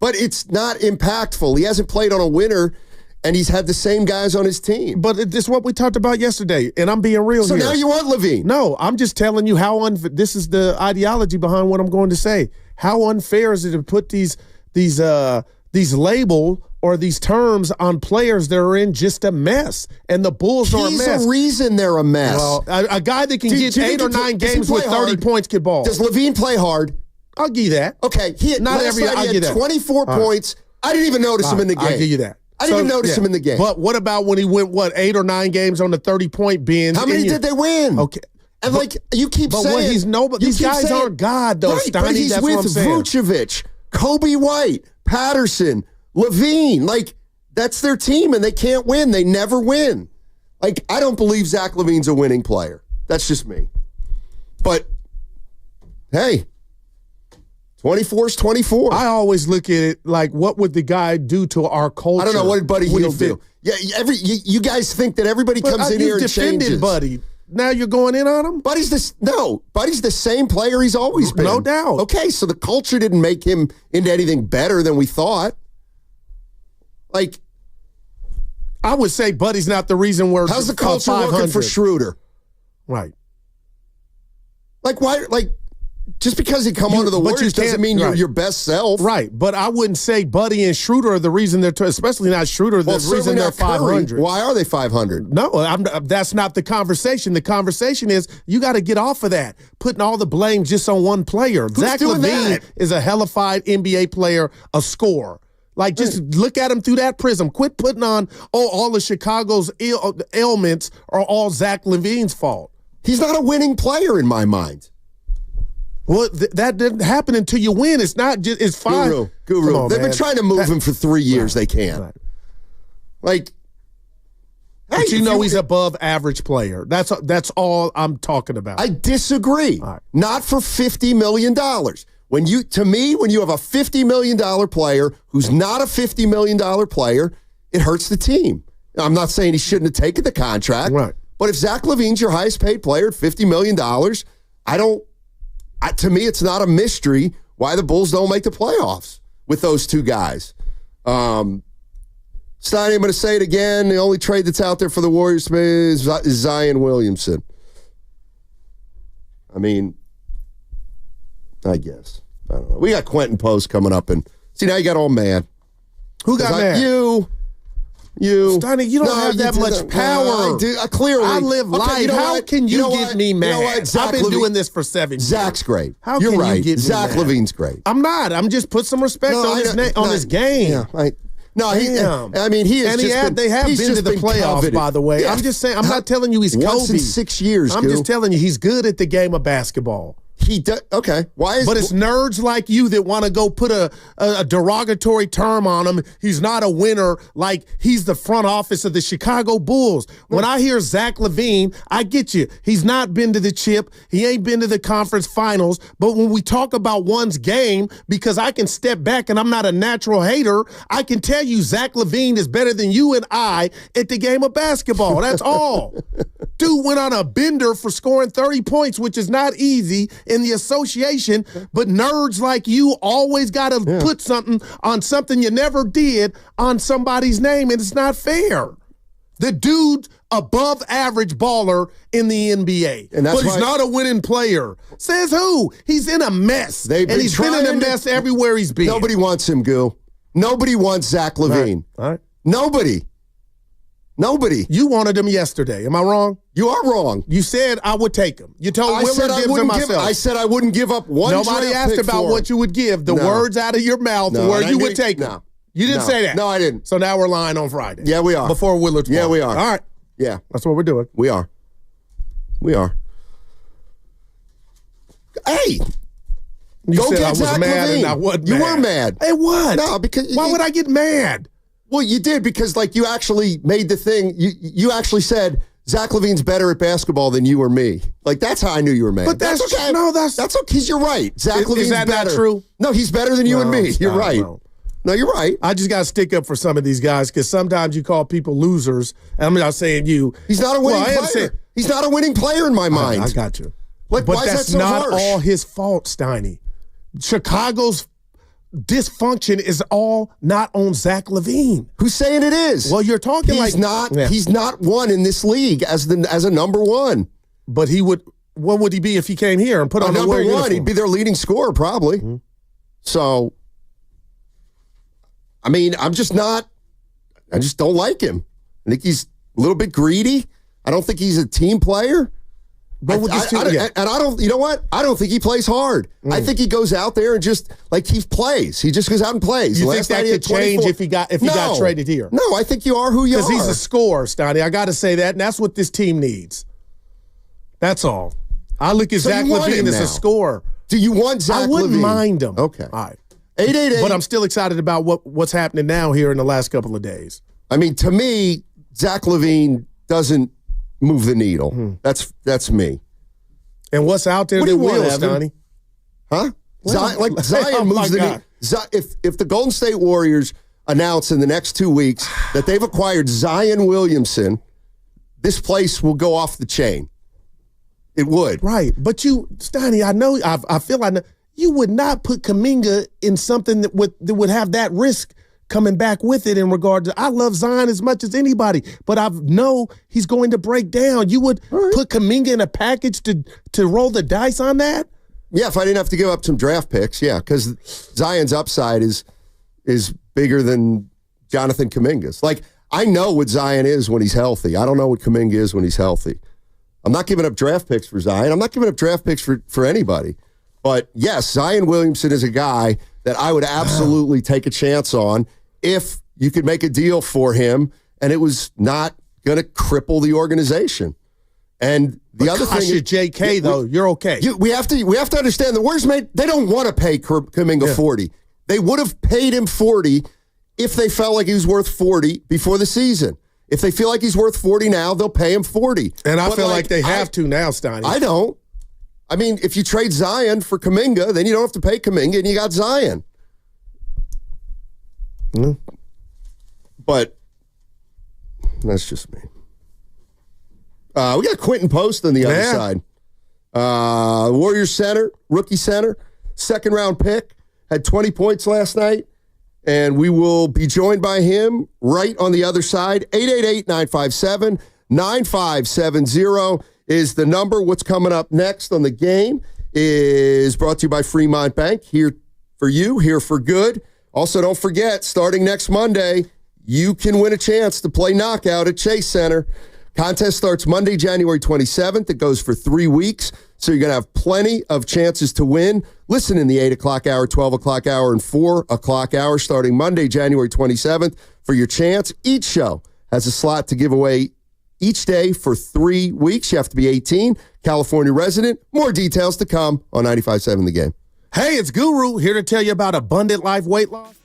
But it's not impactful. He hasn't played on a winner, and he's had the same guys on his team. But it's what we talked about yesterday, and I'm being real here. So now you want LaVine? No, I'm just telling you how unfair. This is the ideology behind what I'm going to say. How unfair is it to put these label or these terms on players that are in just a mess, and the Bulls are a mess. He's the reason they're a mess. Well, a guy that can get 8 or 9 games with 30 points can ball. Does LaVine play hard? I'll give you that. Okay, he had 24 points. I didn't even notice him in the game. I'll give you that. I didn't even notice him in the game. But what about when he went, 8 or 9 games on the 30-point binge? How many did they win? Okay. And you keep saying. These guys aren't God, though, right, Steiny. But he's that's with what I'm saying. Vucevic, Kobe White, Patterson, LaVine. That's their team, and they can't win. They never win. I don't believe Zach LaVine's a winning player. That's just me. But, hey, 24 is 24. I always look at it like, what would the guy do to our culture? I don't know. What did Buddy Hield do? Yeah, you guys think that everybody comes in here and changes. Buddy. Now you're going in on him? Buddy's the same player he's always been. No doubt. Okay, so the culture didn't make him into anything better than we thought. I would say Buddy's not the reason we're how's the culture working for Schroeder? Right. Why? Just because he come onto the Warriors doesn't mean you're your best self. Right, but I wouldn't say Buddy and Schroeder are the reason they're, especially not Schroeder, the reason they're 500. Why are they 500? No, that's not the conversation. The conversation is you got to get off of that, putting all the blame just on one player. Zach LaVine is a hellified NBA player, a scorer. Just look at him through that prism. Quit putting on, all of Chicago's ailments are all Zach LaVine's fault. He's not a winning player in my mind. Well, that didn't happen until you win. It's not just, it's fine. Guru. On, They've been trying to move him for 3 years. They can't. But he's above average player. That's all I'm talking about. I disagree. Right. Not for $50 million. When you have a $50 million player who's not a $50 million player, it hurts the team. Now, I'm not saying he shouldn't have taken the contract. Right. But if Zach LaVine's your highest paid player at $50 million, to me, it's not a mystery why the Bulls don't make the playoffs with those two guys. Steiny, I'm going to say it again. The only trade that's out there for the Warriors is Zion Williamson. I mean, I guess. I don't know. We got Quinten Post coming up. And see, now you got all mad. Who got mad? You. Steiny, you don't have that much power. I do. Clearly. I live life. How can you get me mad? I've been doing this for 7 years. Zach's great. How You're can right. you get me Zach mad? LaVine's great. I'm not. I'm just put some respect on his game. Yeah, right. No, he is. And they have been to the playoffs, coveted. By the way. Yeah. I'm just saying. I'm not telling you he's Kobe. Once in 6 years. I'm just telling you he's good at the game of basketball. He does. Okay. Why is? But it's nerds like you that want to go put a derogatory term on him. He's not a winner. Like he's the front office of the Chicago Bulls. When I hear Zach LaVine, I get you. He's not been to the chip. He ain't been to the conference finals. But when we talk about one's game, because I can step back and I'm not a natural hater, I can tell you Zach LaVine is better than you and I at the game of basketball. That's all. Dude went on a bender for scoring 30 points, which is not easy in the association, but nerds like you always got to put something on something you never did on somebody's name, and it's not fair. The dude's above average baller in the NBA, but he's not a winning player. Says who? He's in a mess, and he's been in a mess everywhere he's been. Nobody wants him, Goo. Nobody wants Zach LaVine. All right. Nobody. You wanted him yesterday. Am I wrong? You are wrong. You said I would take him. You told Willard Gibbs and myself. I said I wouldn't give up one. Nobody asked about what you would give. The words out of your mouth where you would take him. You didn't say that. No, I didn't. So now we're lying on Friday. Yeah, we are. Before Willard's Yeah, we are. All right. Yeah. That's what we're doing. We are. Hey, You go said get I was Zach mad LaVine. and I wasn't You mad. were mad. Hey, what? No, because why would I get mad? Well, you did because like you actually made the thing. You actually said Zach LaVine's better at basketball than you or me. Like that's how I knew you were mad. But that's okay. no, that's okay. Because you're right. Zach LaVine's is that better. not true? No, he's better than you and me. You're right. No, you're right. I just got to stick up for some of these guys because sometimes you call people losers. And I'm not saying you. He's not a winning player. He's not a winning player in my mind. I got you. Like, but why is that's that so not harsh? all his fault, Steiny. Chicago's dysfunction is all not on Zach LaVine. Who's saying it is? Well, you're talking he's He's not one in this league as a number one. But he would. What would he be if he came here and put on number the one? He'd be their leading scorer probably. Mm-hmm. So, I mean, I just don't like him. I think he's a little bit greedy. I don't think he's a team player. But I don't. You know what? I don't think he plays hard. I think he goes out there and just like he plays. He just goes out and plays. You think that could change if he got traded here? No, I think you are who you are. Because he's a scorer, Steiny. I got to say that, and that's what this team needs. That's all. I look at Zach LaVine as a scorer. Do you want Zach LaVine? I wouldn't mind him. Okay. All right. 888. But I'm still excited about what's happening now here in the last couple of days. I mean, to me, Zach LaVine doesn't move the needle. That's me. And what's out there that will, Steiny? Huh? Zion moves the needle. If the Golden State Warriors announce in the next 2 weeks that they've acquired Zion Williamson, this place will go off the chain. It would. Right. But Steiny, I feel you would not put Kuminga in something that would have that risk coming back with it in regard to, I love Zion as much as anybody, but I know he's going to break down. You would put Kuminga in a package to roll the dice on that? Yeah, if I didn't have to give up some draft picks, yeah, because Zion's upside is bigger than Jonathan Kuminga's. Like, I know what Zion is when he's healthy. I don't know what Kuminga is when he's healthy. I'm not giving up draft picks for Zion. I'm not giving up draft picks for anybody. But yes, Zion Williamson is a guy that I would absolutely take a chance on if you could make a deal for him and it was not going to cripple the organization. And the other thing is, JK though, you're okay. We have to understand the Warriors they don't want to pay Kuminga 40. They would have paid him 40 if they felt like he was worth 40 before the season. If they feel like he's worth 40 now, they'll pay him 40. And I feel like they have to now, Steiny. I don't. I mean, if you trade Zion for Kuminga, then you don't have to pay Kuminga and you got Zion. But that's just me. We got Quinten Post on the other side. Warriors center, rookie center, second-round pick, had 20 points last night, and we will be joined by him right on the other side. 888-957-9570 is the number. What's coming up next on the game is brought to you by Fremont Bank. Here for you, here for good. Also, don't forget, starting next Monday, you can win a chance to play Knockout at Chase Center. Contest starts Monday, January 27th. It goes for 3 weeks, so you're going to have plenty of chances to win. Listen in the 8 o'clock hour, 12 o'clock hour, and 4 o'clock hour starting Monday, January 27th for your chance. Each show has a slot to give away each day for 3 weeks. You have to be 18, California resident. More details to come on 95.7 The Game. Hey, it's Guru here to tell you about Abundant Life Weight Loss.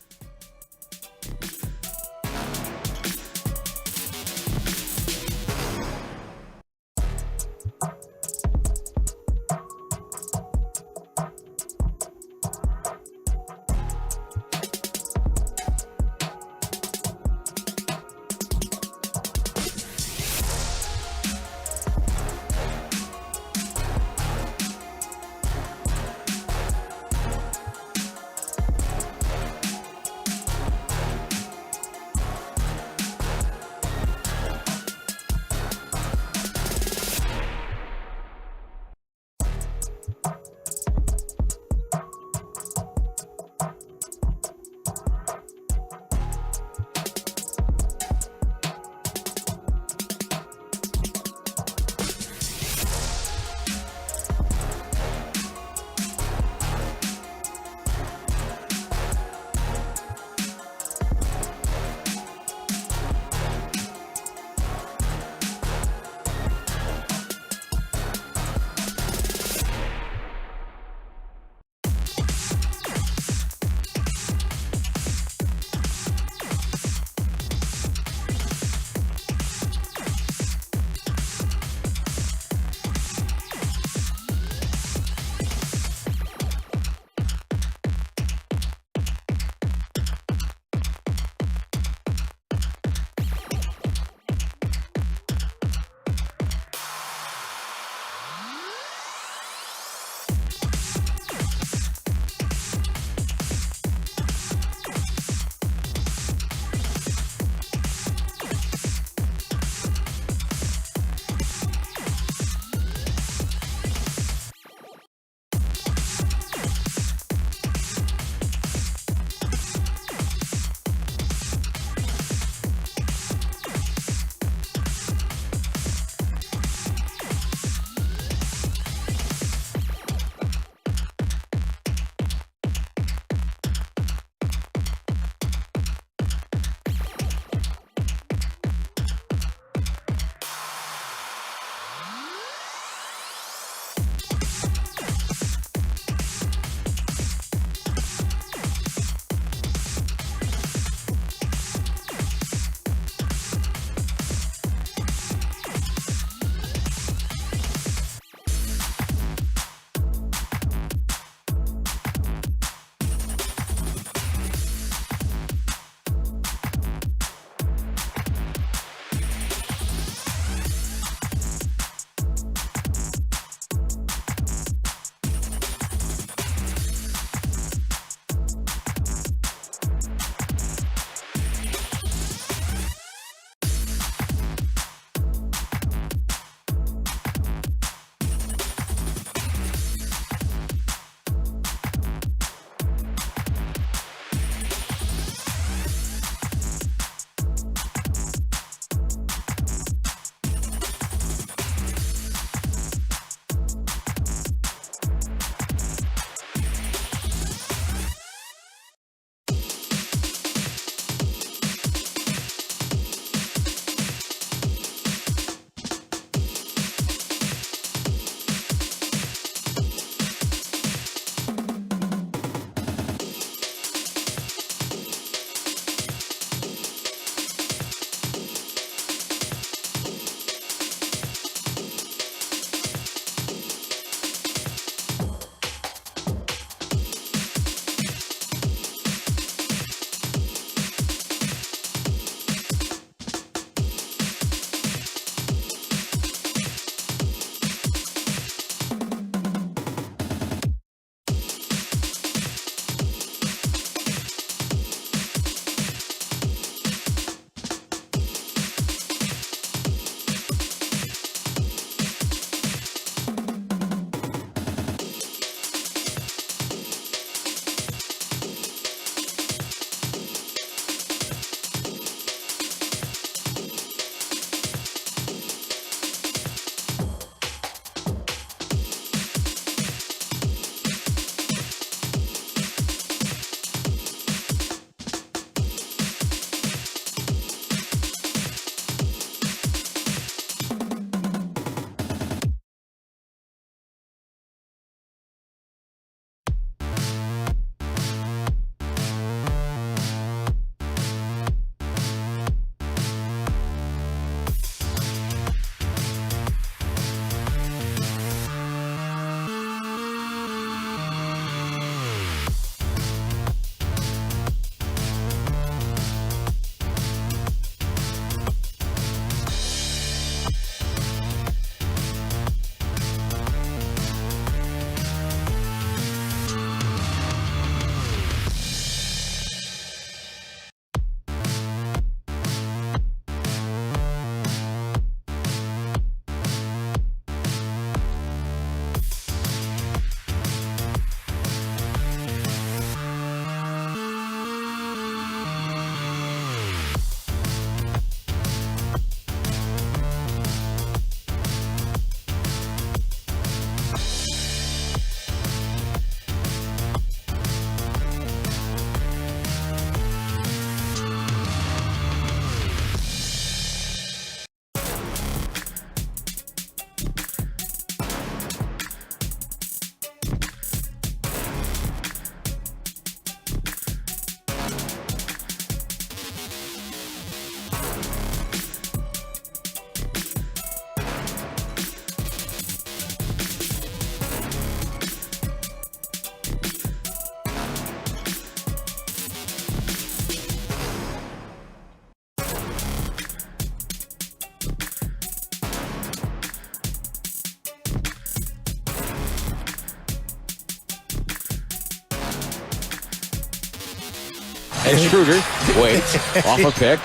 And Schroeder waits, off a pick,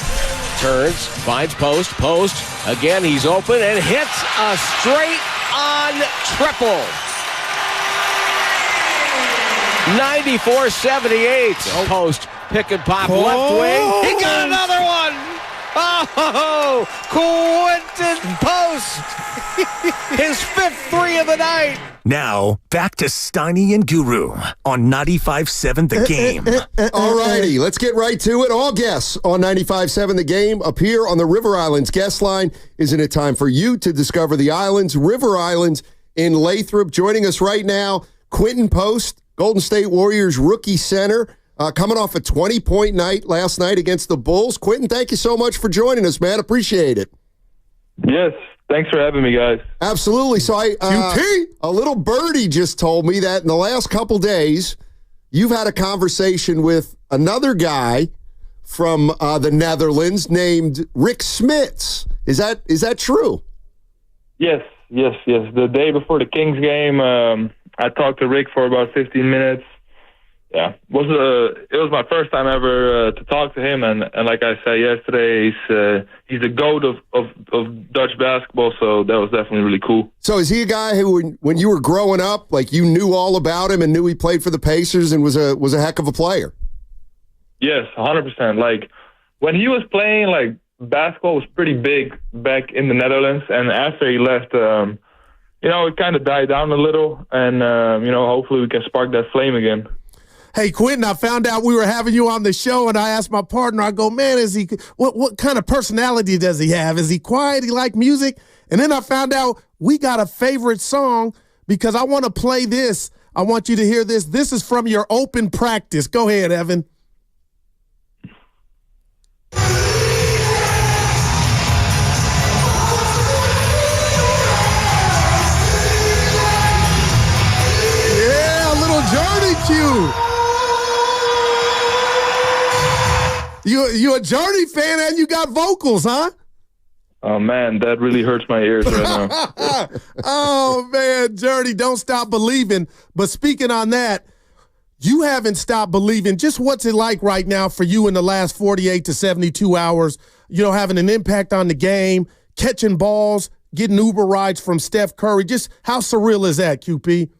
turns, finds Post. Post, again, he's open and hits a straight-on triple. 94-78. Post, pick and pop, left wing. He got another one. Oh, Quinten Post. His 5th 3 of the night. Now, back to Steiny and Guru on 95.7 The Game. All righty, let's get right to it. All guests on 95.7 The Game appear on the River Islands guest line. Isn't it time for you to discover the islands? River Islands in Lathrop. Joining us right now, Quinten Post, Golden State Warriors rookie center, coming off a 20-point night last night against the Bulls. Quinten, thank you so much for joining us, man. Appreciate it. Yes, thanks for having me, guys. Absolutely. So a little birdie just told me that in the last couple days, you've had a conversation with another guy from the Netherlands named Rick Smits. Is that true? Yes. The day before the Kings game, I talked to Rick for about 15 minutes. Yeah, it was my first time ever to talk to him, and like I said yesterday, he's the GOAT of Dutch basketball, so that was definitely really cool. So is he a guy who, when you were growing up, like you knew all about him and knew he played for the Pacers and was a heck of a player? Yes, 100%. Like when he was playing, like basketball was pretty big back in the Netherlands, and after he left, it kind of died down a little, and hopefully we can spark that flame again. Hey, Quinten, I found out we were having you on the show, and I asked my partner, I go, man, what kind of personality does he have? Is he quiet? He like music? And then I found out we got a favorite song because I want to play this. I want you to hear this. This is from your open practice. Go ahead, Evan. Yeah, a little Journey cue. You a Journey fan and you got vocals, huh? Oh, man, that really hurts my ears right now. Oh, man, Journey, don't stop believing. But speaking on that, you haven't stopped believing. Just what's it like right now for you in the last 48 to 72 hours, having an impact on the game, catching balls, getting Uber rides from Steph Curry? Just how surreal is that, QP?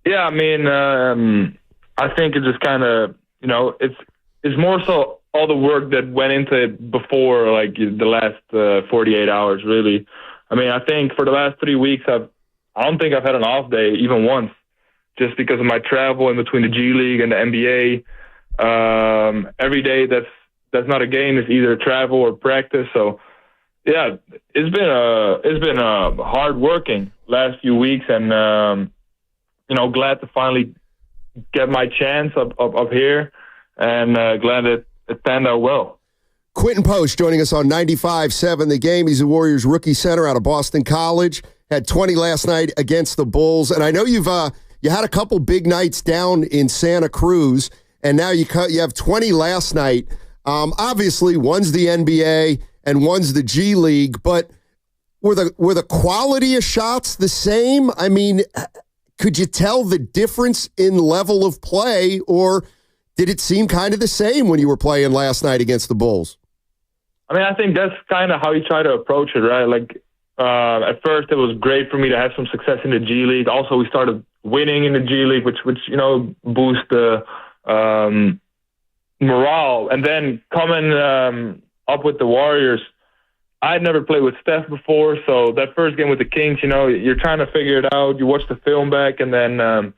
Yeah, I mean, I think it just kind of, it's more so all the work that went into it before, like, the last 48 hours, really. I mean, I think for the last 3 weeks, I don't think I've had an off day even once, just because of my travel in between the G League and the NBA. Every day that's not a game is either travel or practice. So, yeah, it's been hard working last few weeks, and glad to finally get my chance up here. And glad it panned out well. Quinten Post joining us on 95.7 The Game. He's a Warriors rookie center out of Boston College. Had 20 last night against the Bulls. And I know you had a couple big nights down in Santa Cruz, and now you have 20 last night. Obviously, one's the NBA and one's the G League, but were the quality of shots the same? I mean, could you tell the difference in level of play, or did it seem kind of the same when you were playing last night against the Bulls? I mean, I think that's kind of how you try to approach it, right? Like, at first it was great for me to have some success in the G League. Also, we started winning in the G League, which boost the morale. And then coming up with the Warriors, I'd never played with Steph before, so that first game with the Kings, you're trying to figure it out. You watch the film back, and then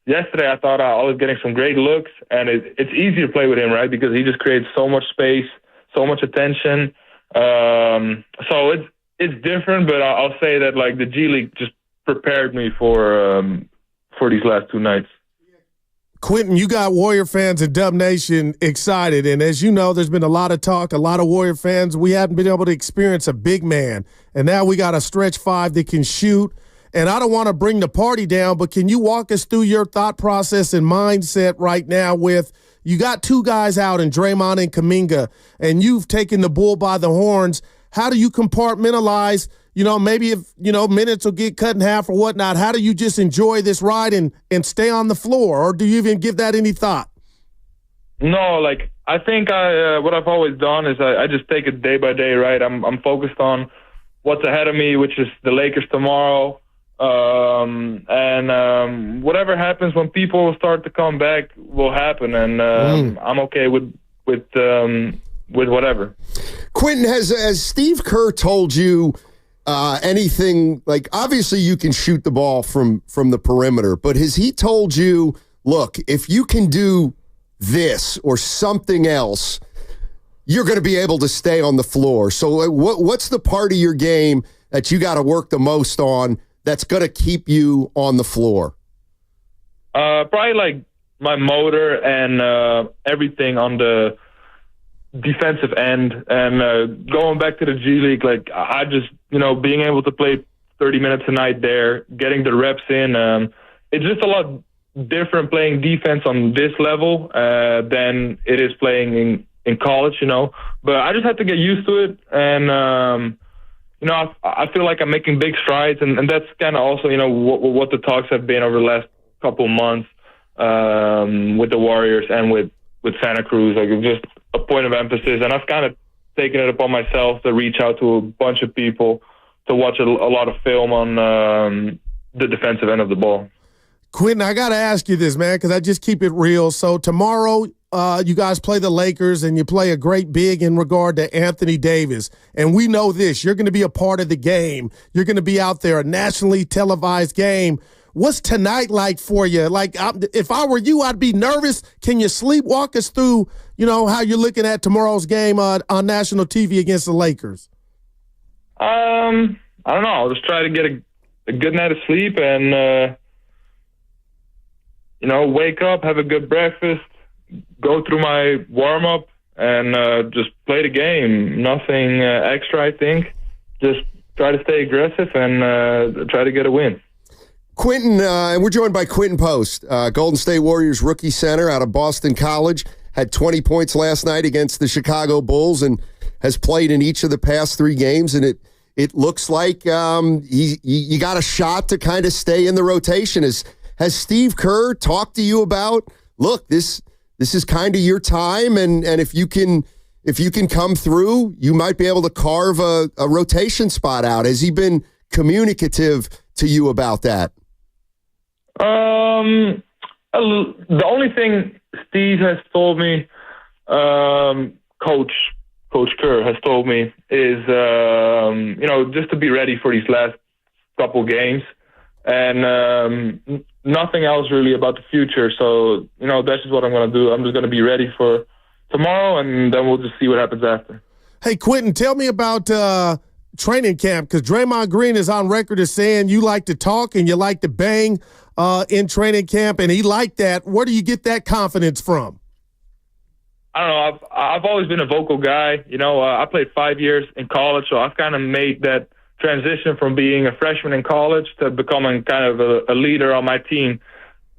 yesterday, I thought I was getting some great looks, and it's easy to play with him, right? Because he just creates so much space, so much attention. So it's different, but I'll say that like the G League just prepared me for these last 2 nights. Quinten, you got Warrior fans in Dub Nation excited, and as you know, there's been a lot of talk, a lot of Warrior fans. We haven't been able to experience a big man, and now we got a stretch 5 that can shoot. And I don't want to bring the party down, but can you walk us through your thought process and mindset right now with you got 2 guys out in Draymond and Kuminga, and you've taken the bull by the horns. How do you compartmentalize, maybe if, minutes will get cut in half or whatnot, how do you just enjoy this ride and stay on the floor? Or do you even give that any thought? No, like I think what I've always done is I just take it day by day, right? I'm focused on what's ahead of me, which is the Lakers tomorrow, and whatever happens when people start to come back will happen, and I'm okay with whatever. Quinten, has Steve Kerr told you anything? Like, obviously you can shoot the ball from the perimeter, but has he told you, look, if you can do this or something else, you're going to be able to stay on the floor? So what's the part of your game that you got to work the most on that's going to keep you on the floor? Probably like my motor and everything on the defensive end, and going back to the G League, like I just, being able to play 30 minutes a night there, getting the reps in, it's just a lot different playing defense on this level than it is playing in college, but I just have to get used to it, and I feel like I'm making big strides, and that's kind of also what the talks have been over the last couple months with the Warriors and with Santa Cruz, like just a point of emphasis, and I've kind of taken it upon myself to reach out to a bunch of people to watch a lot of film on the defensive end of the ball. Quinten, I got to ask you this, man, because I just keep it real. So tomorrow you guys play the Lakers, and you play a great big in regard to Anthony Davis. And we know this. You're going to be a part of the game. You're going to be out there, a nationally televised game. What's tonight like for you? Like, if I were you, I'd be nervous. Can you sleepwalk us through, how you're looking at tomorrow's game on national TV against the Lakers? I don't know. I'll just try to get a good night of sleep and, wake up, have a good breakfast, go through my warm-up, and just play the game. Nothing extra, I think. Just try to stay aggressive and try to get a win. Quinten, and we're joined by Quinten Post, Golden State Warriors rookie center out of Boston College, had 20 points last night against the Chicago Bulls and has played in each of the past 3 games, and it looks like you got a shot to kind of stay in the rotation. Has Steve Kerr talked to you about, look, this is kind of your time, and if you can come through, you might be able to carve a rotation spot out? Has he been communicative to you about that? The only thing Steve has told me, Coach Kerr has told me, is just to be ready for these last couple games, and nothing else really about the future. So that's just what I'm going to do. I'm just going to be ready for tomorrow, and then we'll just see what happens after. Hey, Quinten, tell me about training camp, because Draymond Green is on record as saying you like to talk and you like to bang in training camp, and he liked that. Where do you get that confidence from? I don't know. I've always been a vocal guy. I played 5 years in college, so I've kind of made that transition from being a freshman in college to becoming kind of a leader on my team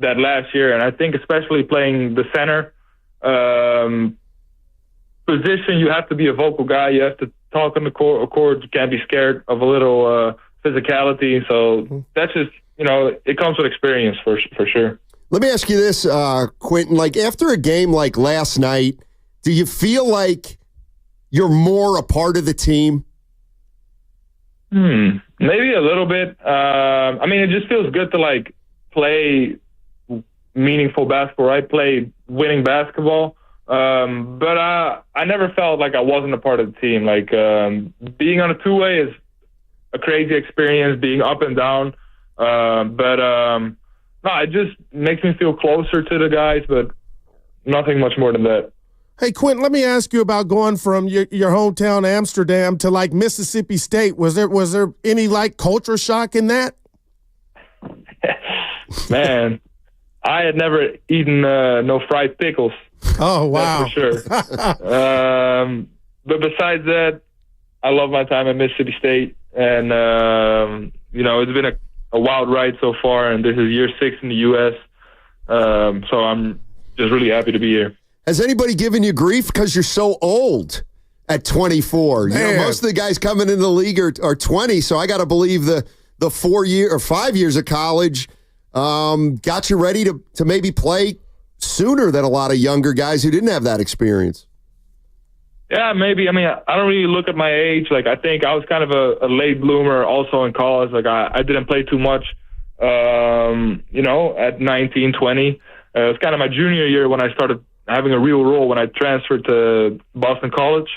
that last year. And I think especially playing the center position, you have to be a vocal guy. You have to talk on the court. You can't be scared of a little physicality. So that's just, it comes with experience for sure. Let me ask you this, Quinten. Like, after a game like last night, do you feel like you're more a part of the team? Maybe a little bit. It just feels good to play meaningful basketball, right? Play winning basketball. But I never felt like I wasn't a part of the team. Being on a two-way is a crazy experience, being up and down. No, it just makes me feel closer to the guys, but nothing much more than that. Hey, Quinten, let me ask you about going from your hometown Amsterdam to Mississippi State. Was there any culture shock in that? Man, I had never eaten no fried pickles. Oh, wow. That's for sure. But besides that, I love my time at Mississippi State, and it's been a wild ride so far, and this is year 6 in the U.S. So I'm just really happy to be here. Has anybody given you grief because you're so old at 24? Most of the guys coming into the league are 20, so I got to believe the 4 year or 5 years of college got you ready to maybe play sooner than a lot of younger guys who didn't have that experience. Yeah, maybe. I mean, I don't really look at my age. Like, I think I was kind of a late bloomer also in college. Like, I didn't play too much, at 19, 20. It was kind of my junior year when I started having a real role when I transferred to Boston College.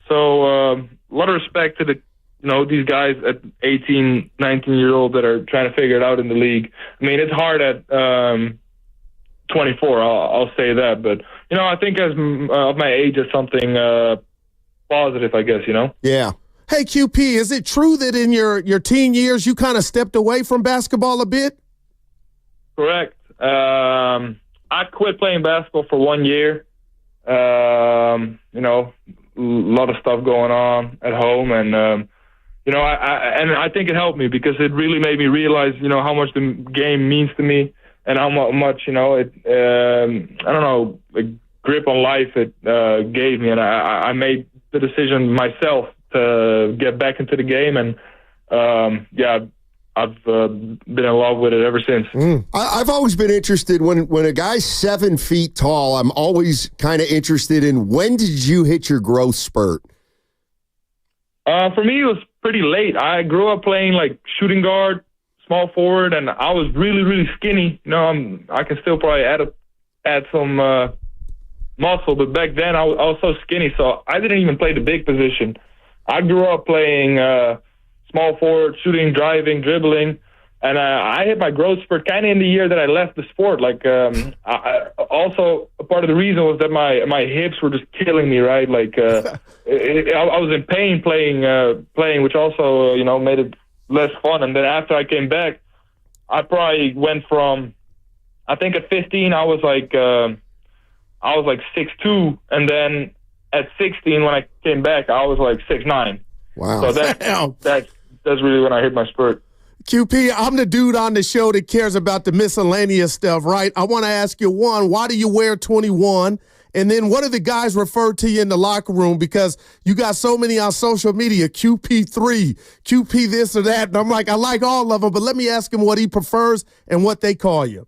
So a lot of respect to these guys at 18, 19-year-old that are trying to figure it out in the league. I mean, it's hard at 24, I'll say that. But, I think as of my age is something positive, I guess, Yeah. Hey, QP, is it true that in your teen years you kind of stepped away from basketball a bit? Correct. I quit playing basketball for 1 year. A lot of stuff going on at home, and I think it helped me because it really made me realize, how much the game means to me and how much, a grip on life it gave me, and I made the decision myself to get back into the game, and I've been in love with it ever since. I've always been interested when a guy's 7 feet tall. I'm always kind of interested in when did you hit your growth spurt? For me, it was pretty late. I grew up playing like shooting guard, small forward, and I was really, really skinny. I can still probably add some muscle, but back then I was so skinny, so I didn't even play the big position. I grew up playing small forward, shooting, driving, dribbling, and I hit my growth spurt kind of in the year that I left the sport. Like, also a part of the reason was that my hips were just killing me, right? Like, I was in pain playing, which also made it less fun. And then after I came back, I probably went from, I think at 15 I was like 6'2", and then at 16 when I came back I was like 6'9". Wow. So that's really when I hit my spurt. QP, I'm the dude on the show that cares about the miscellaneous stuff, right? I want to ask you, one, why do you wear 21? And then what do the guys refer to you in the locker room? Because you got so many on social media, QP3, QP this or that. And I'm like, I like all of them, but let me ask him what he prefers and what they call you.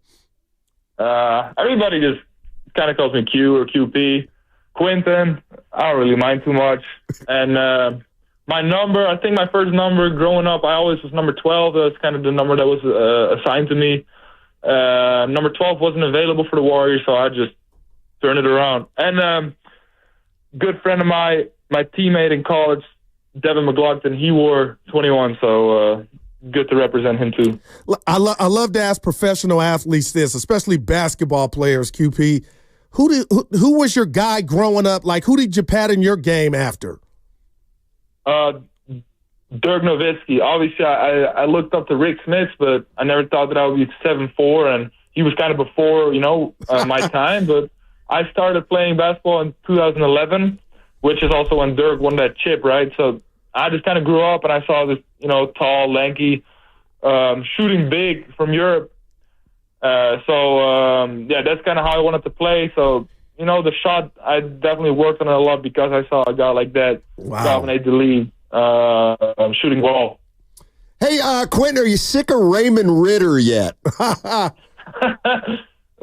Everybody just kind of calls me Q or QP. Quinten, I don't really mind too much. And my number, I think my first number growing up, I always was number 12. That's kind of the number that was assigned to me. Number 12 wasn't available for the Warriors, so I just turned it around. And good friend of my teammate in college, Devin McLaughlin, he wore 21, so good to represent him too. I love to ask professional athletes this, especially basketball players, QP. Who was your guy growing up? Like, who did you pattern your game after? Dirk Nowitzki. Obviously, I looked up to Rick Smith, but I never thought that I would be 7'4", and he was kind of before, my time. But I started playing basketball in 2011, which is also when Dirk won that chip, right? So I just kind of grew up, and I saw this, tall, lanky, shooting big from Europe. That's kind of how I wanted to play. So, the shot, I definitely worked on it a lot because I saw a guy like that dominate the league shooting well. Hey, Quinten, are you sick of Raymond Ritter yet?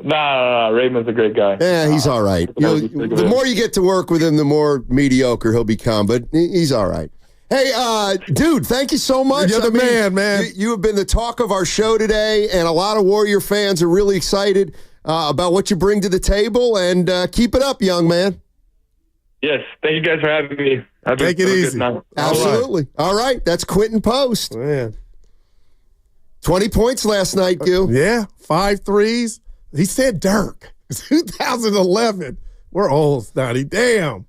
Nah, Raymond's a great guy. Yeah, he's all right. The more you get to work with him, the more mediocre he'll become, but he's all right. Hey, dude, thank you so much. You're the man. You have been the talk of our show today, and a lot of Warrior fans are really excited about what you bring to the table, and keep it up, young man. Yes, thank you guys for having me. Take it easy. Absolutely. All right, that's Quinten Post. Man. 20 points last night, Gil. Yeah, 5 threes. He said Dirk. 2011. We're old, Stoney. Damn.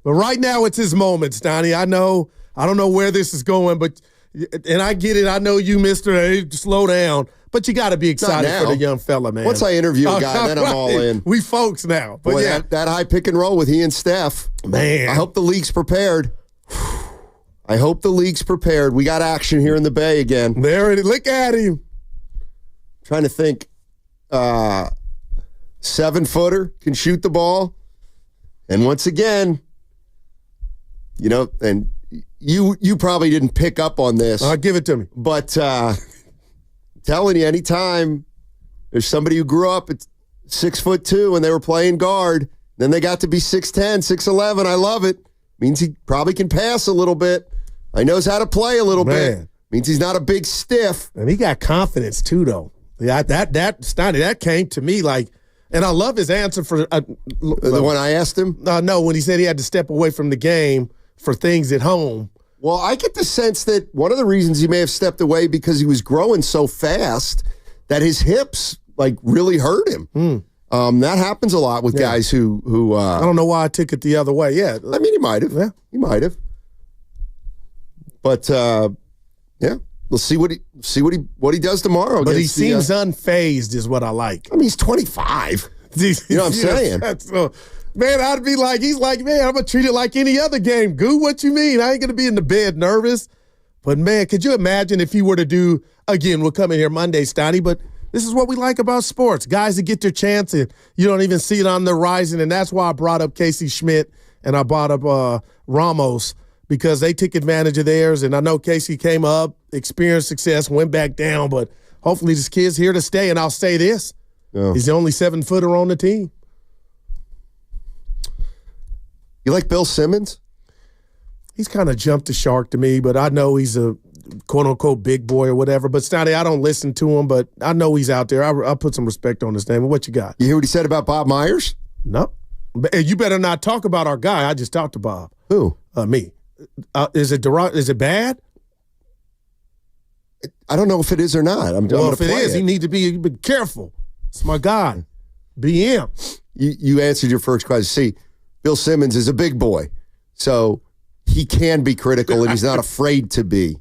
But right now it's his moment, Stoney. I don't know where this is going, and I get it. I know you, Mr. Hey, slow down. But you got to be excited for the young fella, man. Once I interview a guy, then I'm all in. We folks now. But boy, that high pick and roll with he and Steph. Man. I hope the league's prepared. I hope the league's prepared. We got action here in the Bay again. There it is. Look at him. Trying to think. 7-footer can shoot the ball. And once again, and you probably didn't pick up on this. Give it to me. But telling you, anytime there's somebody who grew up 6'2", and they were playing guard. Then they got to be 6'10", 6'11". I love it. Means he probably can pass a little bit. He knows how to play a little bit. Means he's not a big stiff. And he got confidence too, though. Yeah, that came to me like, and I love his answer for the one I asked him. No, when he said he had to step away from the game for things at home. Well, I get the sense that one of the reasons he may have stepped away because he was growing so fast that his hips like really hurt him. That happens a lot with guys who I don't know why I took it the other way. Yeah, I mean, he might have. Yeah, he might have. But we'll see what he does tomorrow. But he seems unfazed, is what I like. I mean, he's 25. You know what I'm saying? Man, I'd be like, he's like, man, I'm gonna treat it like any other game. Goo, what you mean? I ain't gonna be in the bed nervous. But man, could you imagine if he were to do again? We'll come in here Monday, Stoney, but. This is what we like about sports. Guys that get their chance and you don't even see it on the horizon. And that's why I brought up Casey Schmidt and I brought up Ramos because they took advantage of theirs. And I know Casey came up, experienced success, went back down. But hopefully this kid's here to stay. And I'll say this. He's the only 7-footer on the team. You like Bill Simmons? He's kind of jumped the shark to me, but I know he's a quote-unquote big boy or whatever. But, Stoney, I don't listen to him, but I know he's out there. I'll put some respect on his name. But what you got? You hear what he said about Bob Myers? No. You better not talk about our guy. I just talked to Bob. Who? Me. Is it bad? I don't know if it is or not. Well, if it is, he need to be careful. It's my guy. BM. You answered your first question. See, Bill Simmons is a big boy, so he can be critical, and he's not afraid to be.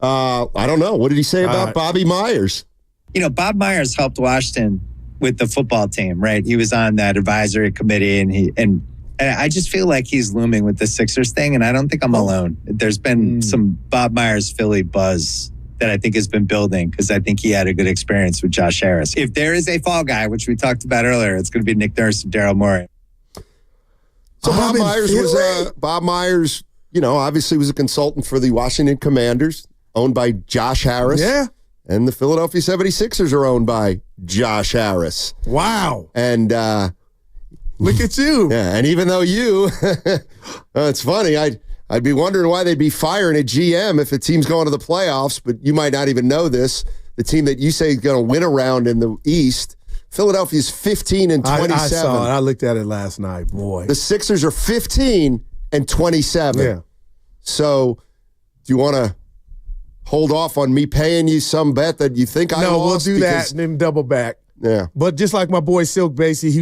I don't know. What did he say about Bobby Myers? You know, Bob Myers helped Washington with the football team, right? He was on that advisory committee, and I just feel like he's looming with the Sixers thing, and I don't think I'm alone. There's been some Bob Myers Philly buzz that I think has been building because I think he had a good experience with Josh Harris. If there is a fall guy, which we talked about earlier, it's going to be Nick Nurse and Daryl Morey. So Bob Myers, you know, obviously was a consultant for the Washington Commanders, owned by Josh Harris. Yeah. And the Philadelphia 76ers are owned by Josh Harris. Wow. And look at you. Yeah, and even though it's funny, I'd be wondering why they'd be firing a GM if a team's going to the playoffs, but you might not even know this. The team that you say is going to win around in the East, Philadelphia's 15-27. I saw it. I looked at it last night, boy. The Sixers are 15-27. Yeah. So do you want to hold off on me paying you some bet that you think I lost? No, we'll do that and then double back. Yeah. But just like my boy Silk Basie,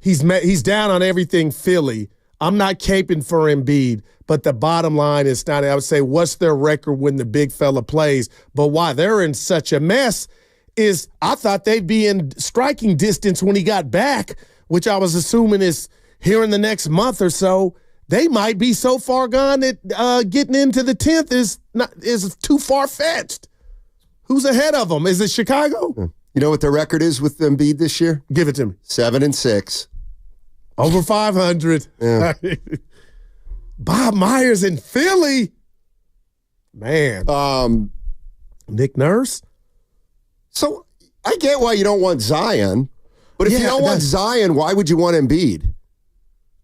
he's down on everything Philly. I'm not caping for Embiid, but the bottom line is, not, I would say, what's their record when the big fella plays? But why they're in such a mess is I thought they'd be in striking distance when he got back, which I was assuming is here in the next month or so. They might be so far gone that getting into the 10th is too far-fetched. Who's ahead of them? Is it Chicago? You know what their record is with Embiid this year? Give it to me. 7-6. Over 500. Yeah. Bob Myers in Philly. Man. Nick Nurse. So I get why you don't want Zion, but if you don't want Zion, why would you want Embiid?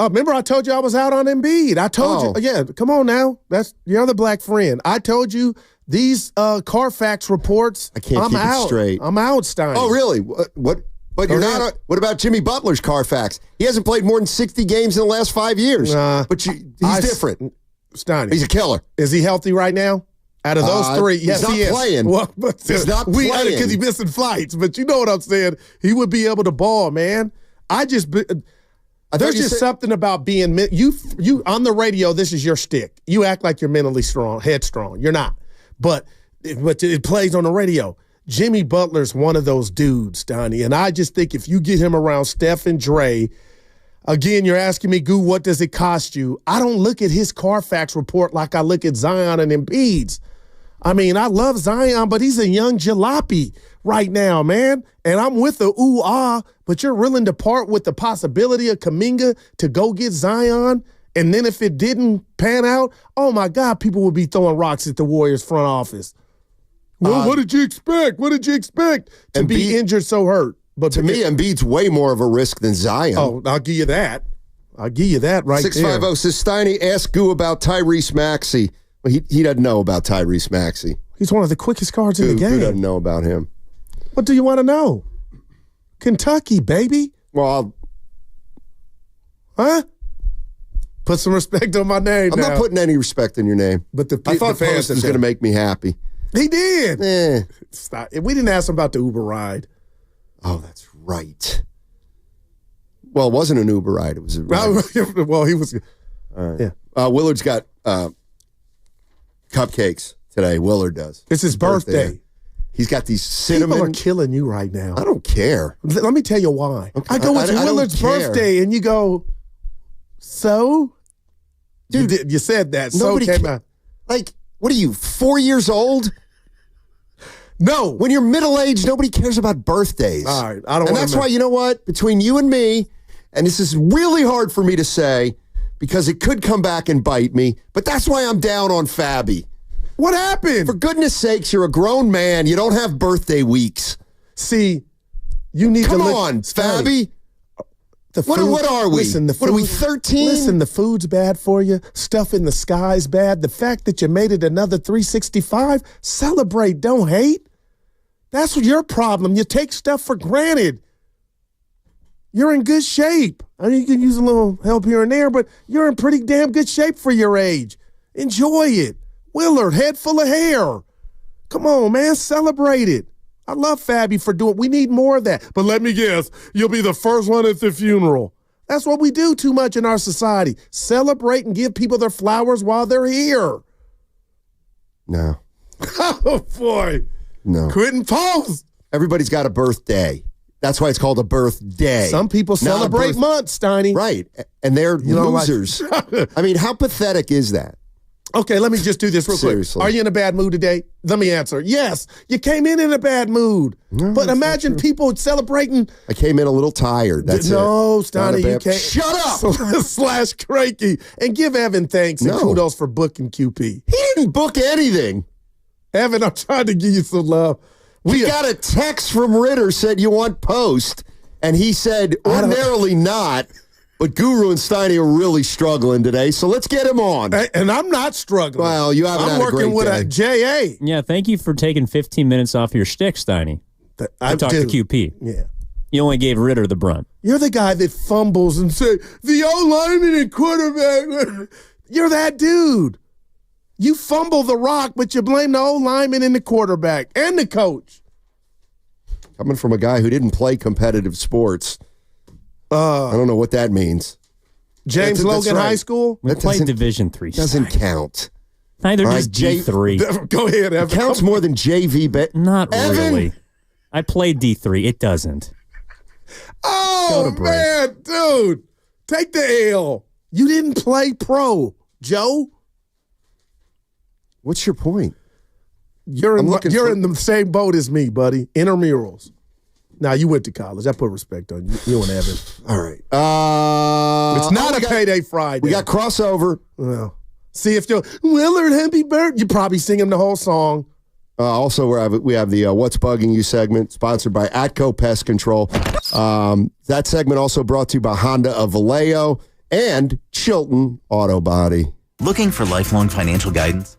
Remember I told you I was out on Embiid. I told you. Yeah, come on now. That's your other black friend. I told you these Carfax reports. I can't keep it straight. I'm out, Stein. Oh, really? What? But you're not. What about Jimmy Butler's Carfax? He hasn't played more than 60 games in the last 5 years. But he's different. Stein. He's a killer. Is he healthy right now? Out of those three, yes, he is. Playing. Well, he's not playing because he's missing flights. But you know what I'm saying? He would be able to ball, man. There's just something about being you on the radio. This is your stick. You act like you're mentally strong, headstrong. You're not, but it plays on the radio. Jimmy Butler's one of those dudes, Donnie, and I just think if you get him around Steph and Dre, again, you're asking me, Goo, what does it cost you? I don't look at his Carfax report like I look at Zion and Embiid's. I mean, I love Zion, but he's a young jalopy right now, man. And I'm with the ooh-ah, but you're willing to part with the possibility of Kuminga to go get Zion? And then if it didn't pan out, oh, my God, people would be throwing rocks at the Warriors front office. Well, what did you expect? What did you expect to be injured so hurt? But to me, Embiid's way more of a risk than Zion. Oh, I'll give you that. I'll give you that right 650 there. says, Steiny, ask Goo about Tyrese Maxey. Well, he doesn't know about Tyrese Maxey. He's one of the quickest guards in the game. Goo doesn't know about him. What do you want to know? Kentucky, baby. Well, huh? Put some respect on my name. I'm not putting any respect in your name. But I thought Post was going to make me happy. He did. Stop. We didn't ask him about the Uber ride. Oh, that's right. Well, it wasn't an Uber ride. It was a ride. Well, he was. Yeah. Willard's got cupcakes today. Willard does. It's his birthday. He's got these cinnamon. People are killing you right now. I don't care. Let me tell you why. Okay. I go, it's Willard's birthday, and you go, so? Dude, you said that. So came out. Like, what are you, 4 years old? No. When you're middle-aged, nobody cares about birthdays. All right. I don't And that's why, you know what? Between you and me, and this is really hard for me to say because it could come back and bite me, but that's why I'm down on Fabby. What happened? For goodness sakes, you're a grown man. You don't have birthday weeks. See, you need Come to on, Fabby. What are we? Listen, what are we, 13? Listen, the food's bad for you. Stuff in the sky's bad. The fact that you made it another 365, celebrate, don't hate. That's your problem. You take stuff for granted. You're in good shape. I mean, you can use a little help here and there, but you're in pretty damn good shape for your age. Enjoy it. Willard, head full of hair. Come on, man, celebrate it. I love Fabby for doing. We need more of that. But let me guess, you'll be the first one at the funeral. That's what we do too much in our society. Celebrate and give people their flowers while they're here. No. Oh, boy. No. Quinten Post. Everybody's got a birthday. That's why it's called a birthday. Some people celebrate months, Steiny. Right. And they're losers. I mean, how pathetic is that? Okay, let me just do this real Seriously. quick. Are you in a bad mood today? Let me answer. Yes, you came in a bad mood. No, but imagine people celebrating. I came in a little tired. That's no, it. Stoney, you can't. Shut up! Slash cranky. And give Evan thanks and kudos for booking QP. He didn't book anything. Evan, I'm trying to give you some love. We got a text from Ritter said you want Post, and he said ordinarily not. But Guru and Steiny are really struggling today, so let's get him on. And I'm not struggling. Well, you haven't had a great day. I'm working with a JA. Yeah, thank you for taking 15 minutes off your shtick, Steiny. I talked to QP. Yeah. You only gave Ritter the brunt. You're the guy that fumbles and say, the O-lineman and quarterback. You're that dude. You fumble the rock, but you blame the O-lineman and the quarterback and the coach. Coming from a guy who didn't play competitive sports. I don't know what that means. James Logan High School? We played Division III. Doesn't count. Neither does D3. Go ahead, Evan. It counts more than JV, but not Evan? really. I played D3. It doesn't. Oh, man, dude. Take the L. You didn't play pro, Joe. What's your point? You're in the same boat as me, buddy. Intramurals. Now, you went to college. I put respect on you. You and Evan. All right. It's not a payday Friday. We got crossover. Well, see if you're Willard, happy birthday. You probably sing him the whole song. Also, we have the What's Bugging You segment, sponsored by Atco Pest Control. That segment also brought to you by Honda of Vallejo and Chilton Auto Body. Looking for lifelong financial guidance?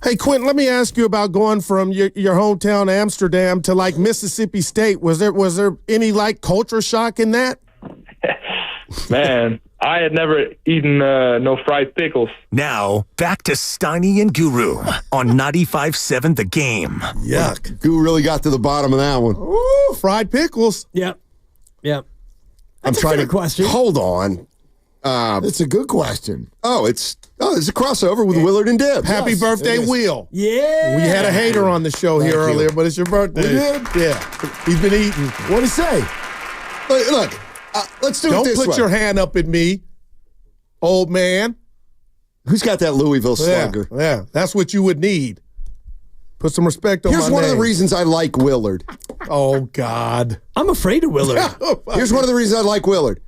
Hey, Quinten, let me ask you about going from your hometown Amsterdam to like Mississippi State. Was there any like culture shock in that? Man, I had never eaten no fried pickles. Now, back to Steiny and Guru on 95.7 The Game. Yuck. Guru really got to the bottom of that one. Ooh, fried pickles. Yep. I'm trying to question. Hold on. It's a good question. It's a crossover with Willard and Dibs. Happy birthday, Will. Yeah. We had a hater on the show here earlier, but it's your birthday. We did? Yeah. He's been eating. What'd he say? Look, let's do it this way. Don't put your hand up at me, old man. Who's got that Louisville slugger? Yeah, that's what you would need. Put some respect on my name. Here's one of the reasons I like Willard. Oh, God. I'm afraid of Willard. Here's one of the reasons I like Willard.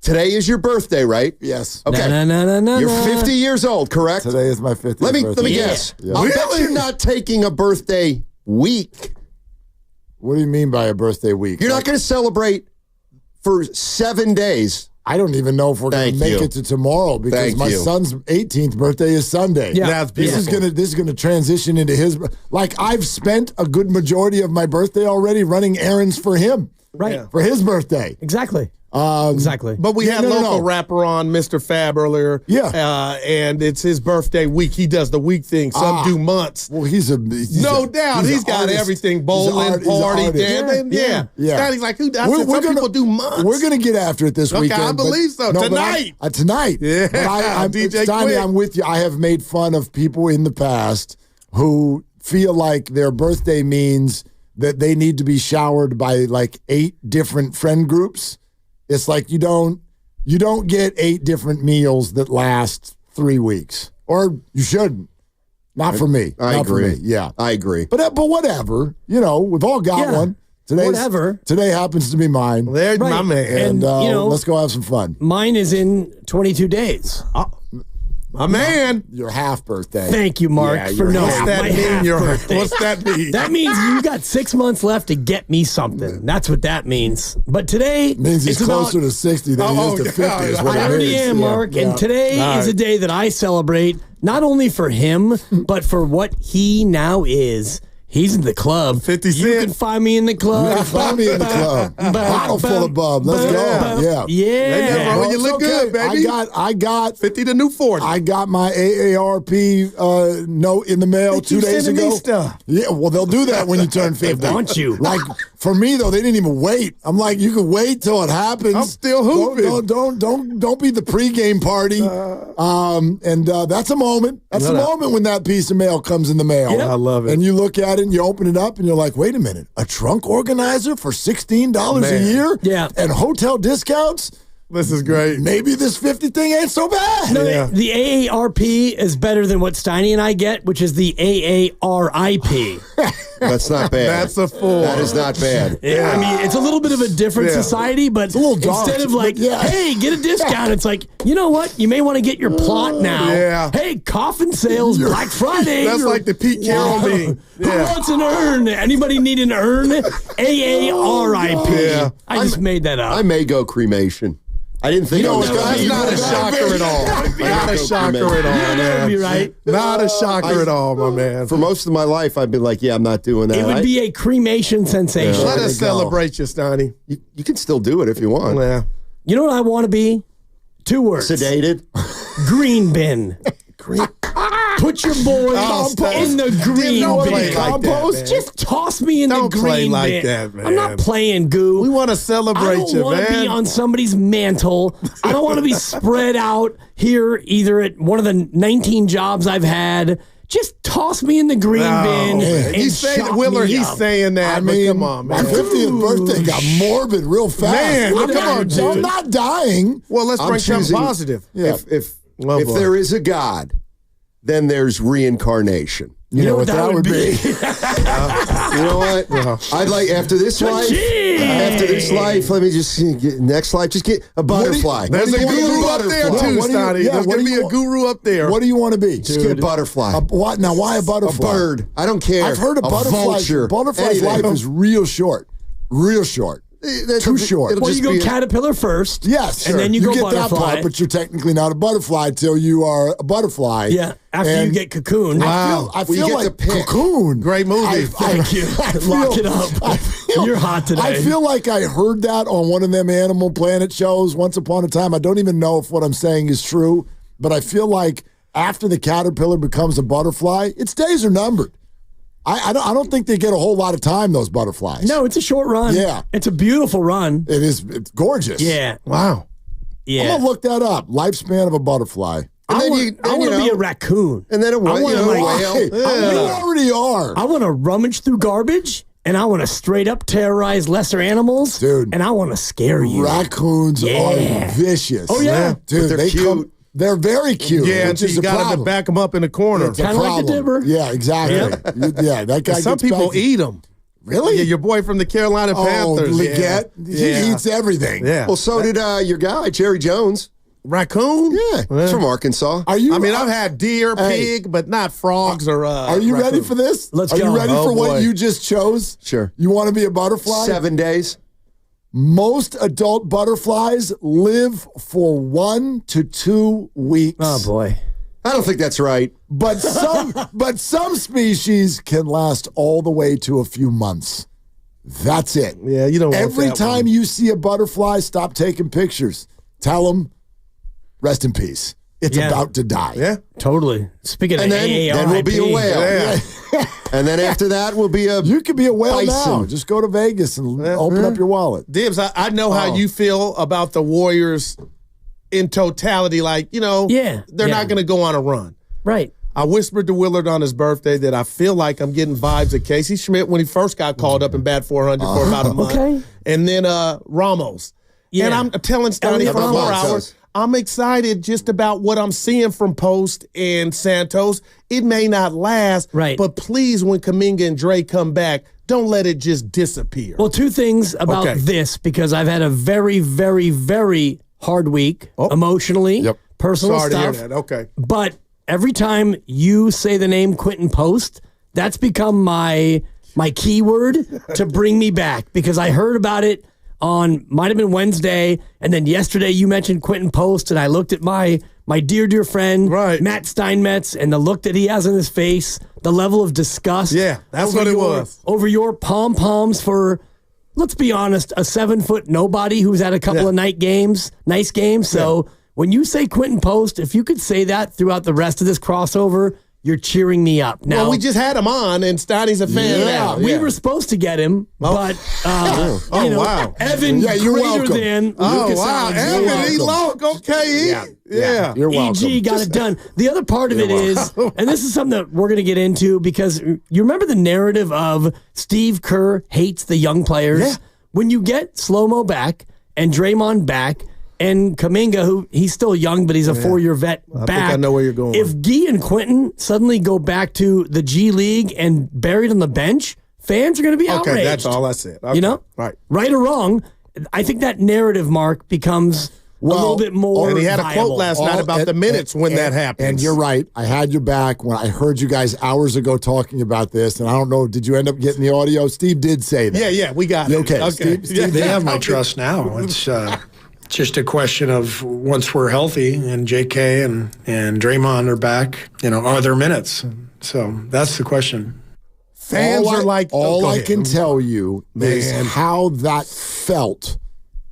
Today is your birthday, right? Yes. Okay. No. You're 50 years old, correct? Today is my 50th Let me birthday. guess. Yeah. I bet you're not taking a birthday week. What do you mean by a birthday week? You're not going to celebrate for 7 days. I don't even know if we're going to make it to tomorrow because my son's 18th birthday is Sunday. Yeah, that's beautiful. This is gonna transition into his. Like I've spent a good majority of my birthday already running errands for him. Right. For his birthday. Exactly. Exactly. But we had local rapper on, Mr. Fab, earlier. Yeah. And it's his birthday week. He does the week thing. Some do months. Well, no doubt. He's got artist. everything. Bowling, party, dance. Yeah. He's like, who does some people do months. We're going to get after it this weekend. I believe so. Tonight. Tonight. Yeah. But I'm DJ Steiny, I'm with you. I have made fun of people in the past who feel like their birthday means that they need to be showered by like 8 different friend groups. It's like you don't get 8 different meals that last 3 weeks, or you shouldn't. Not for me. I agree. For me. Yeah, I agree. But whatever. We've all got one. Today happens to be mine. There's my man. And let's go have some fun. Mine is in 22 days. My man. Your half birthday. Thank you, Mark, for knowing. What's that mean? What's that mean? That means you got 6 months left to get me something. That's what that means. But today means he's closer to 60 than he is to 50. Is what I already am, Mark. And today is a day that I celebrate not only for him, but for what he now is. He's in the club. 50 Cent. You can find me in the club. You can find me in the club. Bottle full of bub. Let's go. Yeah. Bro, you look good, baby. I got 50 to new 40. I got my AARP note in the mail 2 days ago. Stuff. Yeah, well, they'll do that when you turn 50. They want you. Like, for me, though, they didn't even wait. I'm like, you can wait till it happens. I'm still hooping. Don't be the pregame party. That's a moment. That's a moment when that piece of mail comes in the mail. Yep. I love it. And you look at it and you open it up and you're like, wait a minute, a trunk organizer for $16 a year? Yeah. And hotel discounts? This is great. Maybe this 50 thing ain't so bad. No, the AARP is better than what Steiny and I get, which is the AARIP. That's not bad. That's a fool. That is not bad. Yeah. I mean, it's a little bit of a different society, but instead of like, hey, get a discount, it's like, you know what? You may want to get your plot now. Yeah. Hey, coffin sales, Black Friday. That's like the Pete Carroll meme. Who wants an urn? Anybody need an urn? AARIP. Yeah. I just made that up. I may go cremation. I didn't think that's not a shocker at all. Not a shocker at all, That would be right. Not a shocker at all, my man. For most of my life, I've been like, I'm not doing that. It would be a cremation sensation. Let us celebrate you, Steiny. You can still do it if you want. Yeah. You know what I want to be? 2 words. Sedated. Green bin. Put your boy in the green bin. Compost? Just toss me in the green bin. Don't play like that, man. I'm not playing, Goo. We want to celebrate you, man. I don't want to be on somebody's mantle. I don't want to be spread out here either at one of the 19 jobs I've had. Just toss me in the green bin. And he's saying, Willard, he's saying that. I mean, come on, man. My 50th birthday got morbid real fast. Man, come on, dude. I'm not dying. Well, let's bring something positive. Yeah. If there is a God, then there's reincarnation. You know what that would be? You know what? I'd like after this life. Let me just get next life. Just get a butterfly. There's a guru up there too, Stoney. There's gonna be a guru up there. What do you want to be? Just get a butterfly. What? Now, why a butterfly? A bird. I don't care. I've heard a butterfly. Vulture. Butterfly's life is real short. Real short. Too short. Well, you go caterpillar first. Yes, and then you go get butterfly. that part, but you're technically not a butterfly till you are a butterfly. Yeah, after you get cocoon. Wow. I feel like Cocoon. Great movie. Thank you. Lock it up. You're hot today. I feel like I heard that on one of them Animal Planet shows once upon a time. I don't even know if what I'm saying is true, but I feel like after the caterpillar becomes a butterfly, its days are numbered. I don't think they get a whole lot of time, those butterflies. No, it's a short run. Yeah. It's a beautiful run. It is. It's gorgeous. Yeah. Wow. Yeah. I'm going to look that up. Lifespan of a butterfly. I want to be a raccoon. And then a whale. You already are. I want to rummage through garbage, and I want to straight up terrorize lesser animals. Dude. And I want to scare you. Raccoons are vicious. Oh, yeah. Dude, they're cute. They're very cute. Yeah, until you got to back them up in the corner. It's a Kind of like the problem. dibber. Yeah, exactly. Yeah, that guy. Some gets people back- eat them. Really? Yeah, your boy from the Carolina Panthers. Leggett. He eats everything. Yeah. Well, so did your guy, Jerry Jones. Raccoon? Yeah. He's from Arkansas. Are you? I mean, I've had deer, pig, but not frogs or. Are you ready for this? Let's Are go. you ready Oh, for what boy. you just chose? Sure. You want to be a butterfly? 7 days. Most adult butterflies live for 1 to 2 weeks. Oh, boy. I don't think that's right. But some species can last all the way to a few months. That's it. Yeah, you don't want Every that time one. you see a butterfly, stop taking pictures. Tell them, rest in peace. It's about to die. Yeah. Totally. Speaking And of then we'll be a whale. Yeah. And then after that, we'll be a. You could be a whale bison. now. Just go to Vegas and open up your wallet. Dibs, I know how you feel about the Warriors in totality. Like, they're not going to go on a run. Right. I whispered to Willard on his birthday that I feel like I'm getting vibes of Casey Schmidt when he first got called up in bat 400 for about a month. Okay. And then Ramos. Yeah. And I'm telling Stoney for 4 Ramos. hours, I'm excited just about what I'm seeing from Post and Santos. It may not last, Right. but please, when Kuminga and Dre come back, don't let it just disappear. Well, two things about this, because I've had a very, very, very hard week emotionally, personal Sorry stuff. to hear that. Okay. But every time you say the name Quinten Post, that's become my keyword to bring me back, because I heard about it might have been Wednesday, and then yesterday you mentioned Quinten Post, and I looked at my dear friend Matt Steinmetz, and the look that he has on his face, the level of disgust. Yeah, that's what it was. Over your pom-poms for, let's be honest, a 7-foot nobody who's had a couple of nice games. So when you say Quinten Post, if you could say that throughout the rest of this crossover, you're cheering me up. Now, Well, we just had him on, and Stoney's a fan now. we were supposed to get him, but wow. Evan you're greater welcome. than Lucas Allen. Evan, he low. Okay, yeah. You're welcome. EG got it done. The other part of it is, and this is something that we're going to get into, because you remember the narrative of Steve Kerr hates the young players? Yeah. When you get Slow-Mo back and Draymond back and Kuminga, who he's still young, but he's a 4-year vet, I back. think I know where you're going. If Guy and Quinten suddenly go back to the G League and buried on the bench, fans are going to be outraged. Okay, that's all I said. Okay. You know? Right or wrong, I think that narrative, Mark, becomes a little bit more And he had a viable. quote last night about the minutes when that happens. And you're right. I had your back when I heard you guys hours ago talking about this. And I don't know, did you end up getting the audio? Steve did say that. Yeah, we got it. Okay. Steve, They have my trust now. It's just a question of once we're healthy and JK and Draymond are back, are there minutes? So that's the question. Fans are like, all I can tell you is how that felt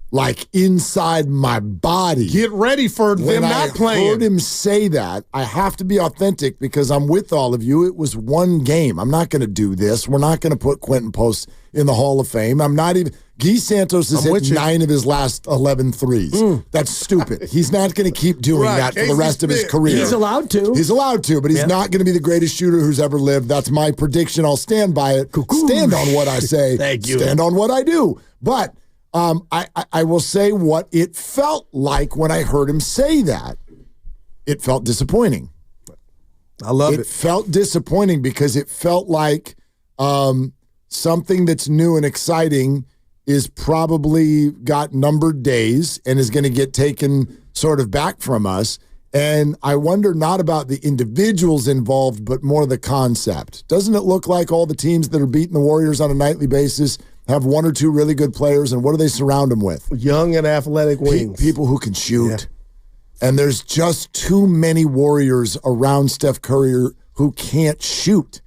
like inside my body. Get ready for them not playing. I heard him say that. I have to be authentic because I'm with all of you. It was one game. I'm not going to do this. We're not going to put Quinten Post in the Hall of Fame. I'm not even. Guy Santos has hit 9 of his last 11 threes. That's stupid. He's not going to keep doing that for the rest of his career. He's allowed to. He's allowed to, but he's not going to be the greatest shooter who's ever lived. That's my prediction. I'll stand by it. Stand on what I say. Thank you. Stand on what I do. But I will say what it felt like when I heard him say that. It felt disappointing. I love it. It felt disappointing because it felt like something that's new and exciting is probably got numbered days and is going to get taken sort of back from us. And I wonder not about the individuals involved, but more the concept. Doesn't it look like all the teams that are beating the Warriors on a nightly basis have one or two really good players, and what do they surround them with? Young and athletic wings. People who can shoot. Yeah. And there's just too many Warriors around Steph Curry who can't shoot.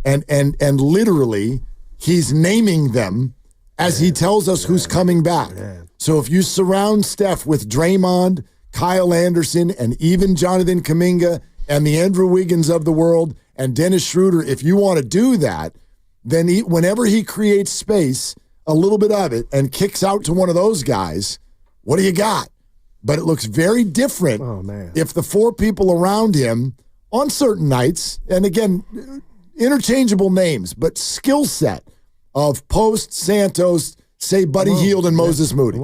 And literally, he's naming them as he tells us who's coming back. So if you surround Steph with Draymond, Kyle Anderson, and even Jonathan Kuminga and the Andrew Wiggins of the world and Dennis Schroeder, if you want to do that, then whenever he creates space, a little bit of it, and kicks out to one of those guys, what do you got? But it looks very different if the four people around him on certain nights, and again, interchangeable names, but skill set of Post, Santos, say Buddy Hield, and Moses Moody.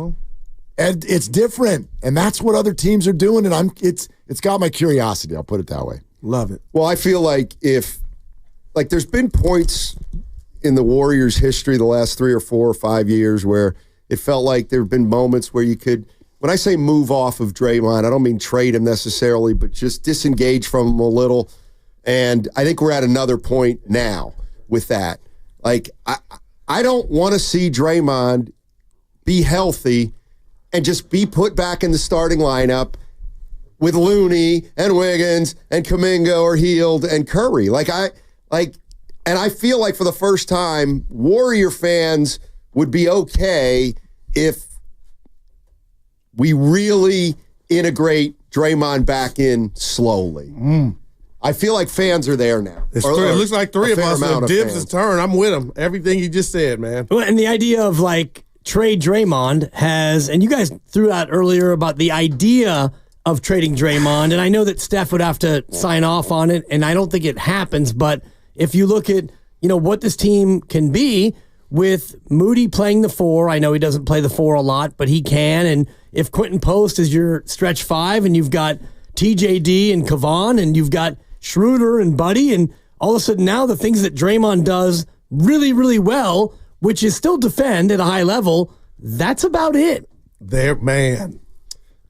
And it's different, and that's what other teams are doing, and it's got my curiosity, I'll put it that way. Love it. Well, I feel like there's been points in the Warriors' history the last 3 or 4 or 5 years where it felt like there have been moments where you could, when I say move off of Draymond, I don't mean trade him necessarily, but just disengage from him a little. And I think we're at another point now with that. Like, I don't want to see Draymond be healthy and just be put back in the starting lineup with Looney and Wiggins and Kuminga or Hield and Curry. And I feel like for the first time, Warrior fans would be okay if we really integrate Draymond back in slowly. I feel like fans are there now. It looks like three of us are Dibs' turn. I'm with him. Everything you just said, man. Well, and the idea of trade Draymond has, and you guys threw out earlier about the idea of trading Draymond, and I know that Steph would have to sign off on it, and I don't think it happens, but if you look at, what this team can be with Moody playing the 4, I know he doesn't play the 4 a lot, but he can, and if Quinten Post is your stretch 5, and you've got TJD and Kavan, and you've got Schroeder and Buddy, and all of a sudden now the things that Draymond does really, really well, which is still defend at a high level, that's about it. There, man.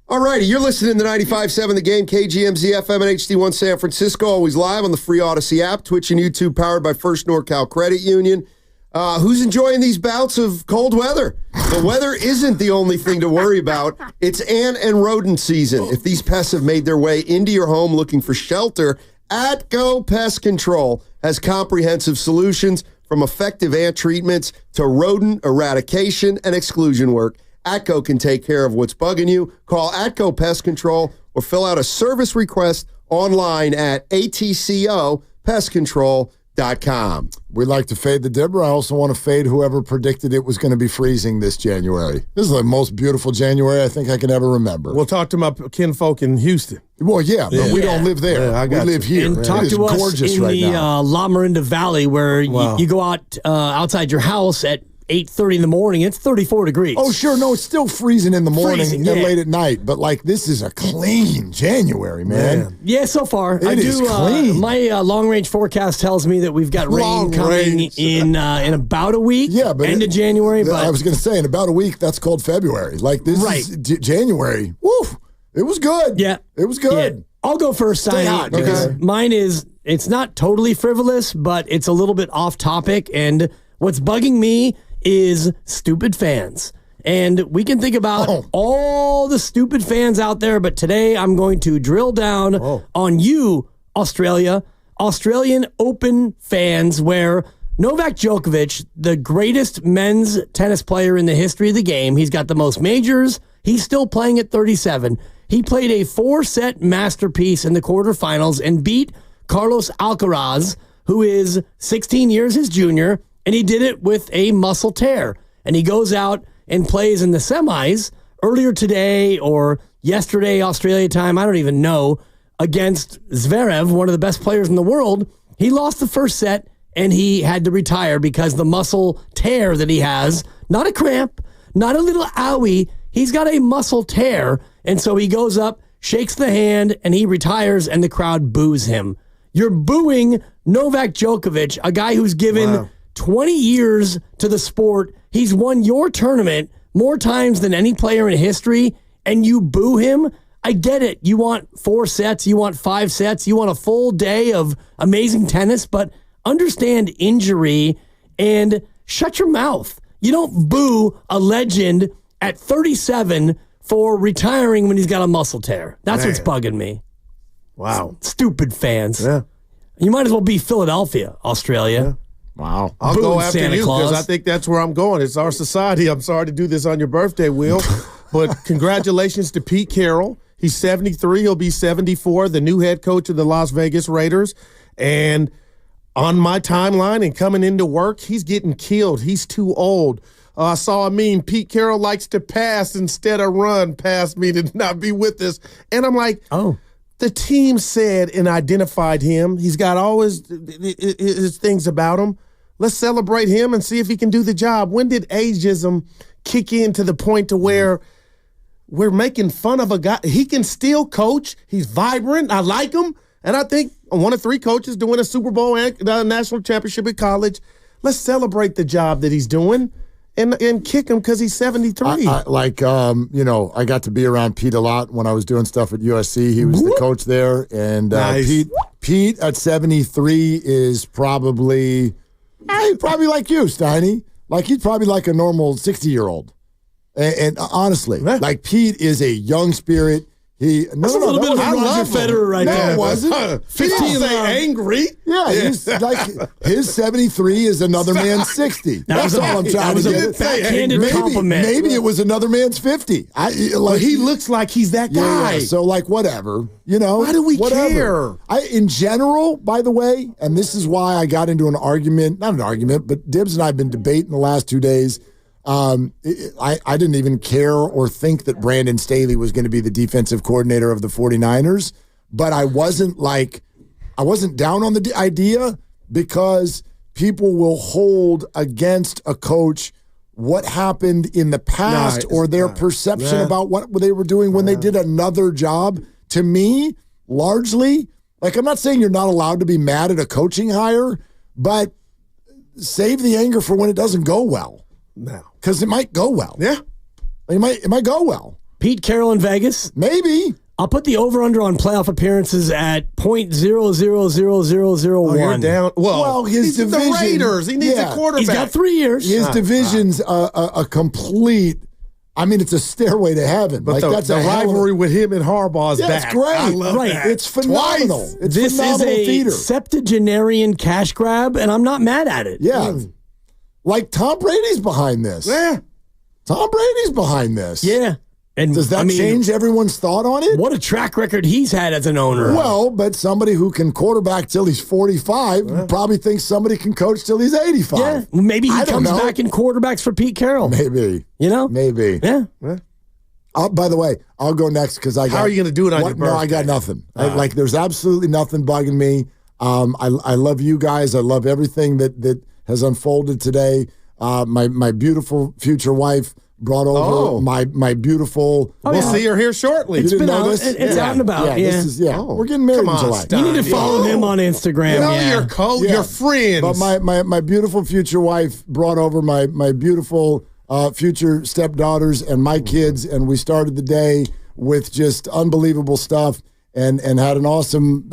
All righty, you're listening to 95.7 The Game, KGMZ FM and HD1 San Francisco, always live on the free Odyssey app, Twitch and YouTube, powered by First NorCal Credit Union. Who's enjoying these bouts of cold weather? The weather isn't the only thing to worry about. It's ant and rodent season. If these pests have made their way into your home looking for shelter, Atco Pest Control has comprehensive solutions from effective ant treatments to rodent eradication and exclusion work. Atco can take care of what's bugging you. Call Atco Pest Control or fill out a service request online at atcopestcontrol.com. We like to fade the Dibber. I also want to fade whoever predicted it was going to be freezing this January. This is the most beautiful January I think I can ever remember. We'll talk to my kinfolk in Houston. Well, yeah, but we don't live there. Yeah, we live here. And talk to us in the La Miranda Valley where you go out outside your house at 8:30 in the morning. It's 34 degrees. Oh, sure. No, it's still freezing in the morning and late at night. But this is a clean January, man. Yeah, so far. It is clean. My long-range forecast tells me that we've got rain coming in about a week. Yeah, but end of January. But I was going to say, in about a week, that's called February. This is January. Woo! It was good. Yeah. It was good. Yeah. I'll go first, Stay hot, okay. Mine is, it's not totally frivolous, but it's a little bit off topic. And what's bugging me is stupid fans. And we can think about all the stupid fans out there, but today I'm going to drill down on you, Australian Open fans, where Novak Djokovic, the greatest men's tennis player in the history of the game, he's got the most majors, he's still playing at 37. He played a 4-set masterpiece in the quarterfinals and beat Carlos Alcaraz, who is 16 years his junior, and he did it with a muscle tear. And he goes out and plays in the semis earlier today or yesterday, Australia time, I don't even know, against Zverev, one of the best players in the world. He lost the first set, and he had to retire because the muscle tear that he has, not a cramp, not a little owie, he's got a muscle tear. And so he goes up, shakes the hand, and he retires, and the crowd boos him. You're booing Novak Djokovic, a guy who's given 20 years to the sport. He's won your tournament more times than any player in history, and you boo him? I get it. You want 4 sets, you want 5 sets, you want a full day of amazing tennis, but understand injury and shut your mouth. You don't boo a legend at 37 for retiring when he's got a muscle tear. That's what's bugging me. Wow. Stupid fans. Yeah. You might as well be Philadelphia, Australia. Yeah. Wow. I'll go after Santa you because I think that's where I'm going. It's our society. I'm sorry to do this on your birthday, Will. But congratulations to Pete Carroll. He's 73. He'll be 74, the new head coach of the Las Vegas Raiders. And on my timeline and coming into work, he's getting killed. He's too old. I saw a meme. Pete Carroll likes to pass instead of run past me to not be with us. And I'm like, oh. The team said and identified him. He's got all his things about him. Let's celebrate him and see if he can do the job. When did ageism kick in to the point to where we're making fun of a guy? He can still coach. He's vibrant. I like him. And I think one of 3 coaches doing a Super Bowl and national championship at college. Let's celebrate the job that he's doing and kick him because he's 73. I got to be around Pete a lot when I was doing stuff at USC. He was the coach there. And nice. Pete at 73 is probably like you, Steiny. Like he's probably like a normal 60-year-old. And honestly, like Pete is a young spirit. That's a little bit of Roger Federer right there. No, it wasn't. 15 angry. Yeah, he's like his 73 is another man's 60. That's all I'm trying to get. That was a backhanded compliment. Maybe it was another man's 50. But he looks like he's that guy. Yeah, so like whatever, Why do we care? In general, by the way, and this is why I got into an argument, not an argument, but Dibbs and I have been debating the last 2 days. I didn't even care or think that Brandon Staley was going to be the defensive coordinator of the 49ers, but I wasn't down on the idea because people will hold against a coach what happened in the past or their perception about what they were doing when they did another job. To me, largely, like I'm not saying you're not allowed to be mad at a coaching hire, but save the anger for when it doesn't go well. No. Because it might go well. Yeah. It might go well. Pete Carroll in Vegas? Maybe. I'll put the over-under on playoff appearances at .000001. Oh, you're down. Well, his division. The Raiders. He needs a quarterback. He's got 3 years. His division's a complete, it's a stairway to heaven. But that's a rivalry with him and Harbaugh is back. That's great. I love that. It's phenomenal. It's this phenomenal is a theater. septuagenarian cash grab, and I'm not mad at it. Yeah. Like Tom Brady's behind this. Yeah. Tom Brady's behind this. Yeah. And does that change everyone's thought on it? What a track record he's had as an owner. Well, but somebody who can quarterback till he's 45 probably thinks somebody can coach till he's 85. Yeah. Maybe he comes back in quarterbacks for Pete Carroll. Maybe. Maybe. Yeah. By the way, I'll go next because I got. How are you going to do it on your birthday? No, I got nothing. There's absolutely nothing bugging me. I love you guys. I love everything that has unfolded today. My beautiful future wife brought over my beautiful. We'll see her here shortly. It's been out. It's out and about. Yeah. This is, we're getting married in July. You need to follow him on Instagram. Your coach, your friends. But my beautiful future wife brought over my beautiful future stepdaughters and my kids, and we started the day with just unbelievable stuff and had an awesome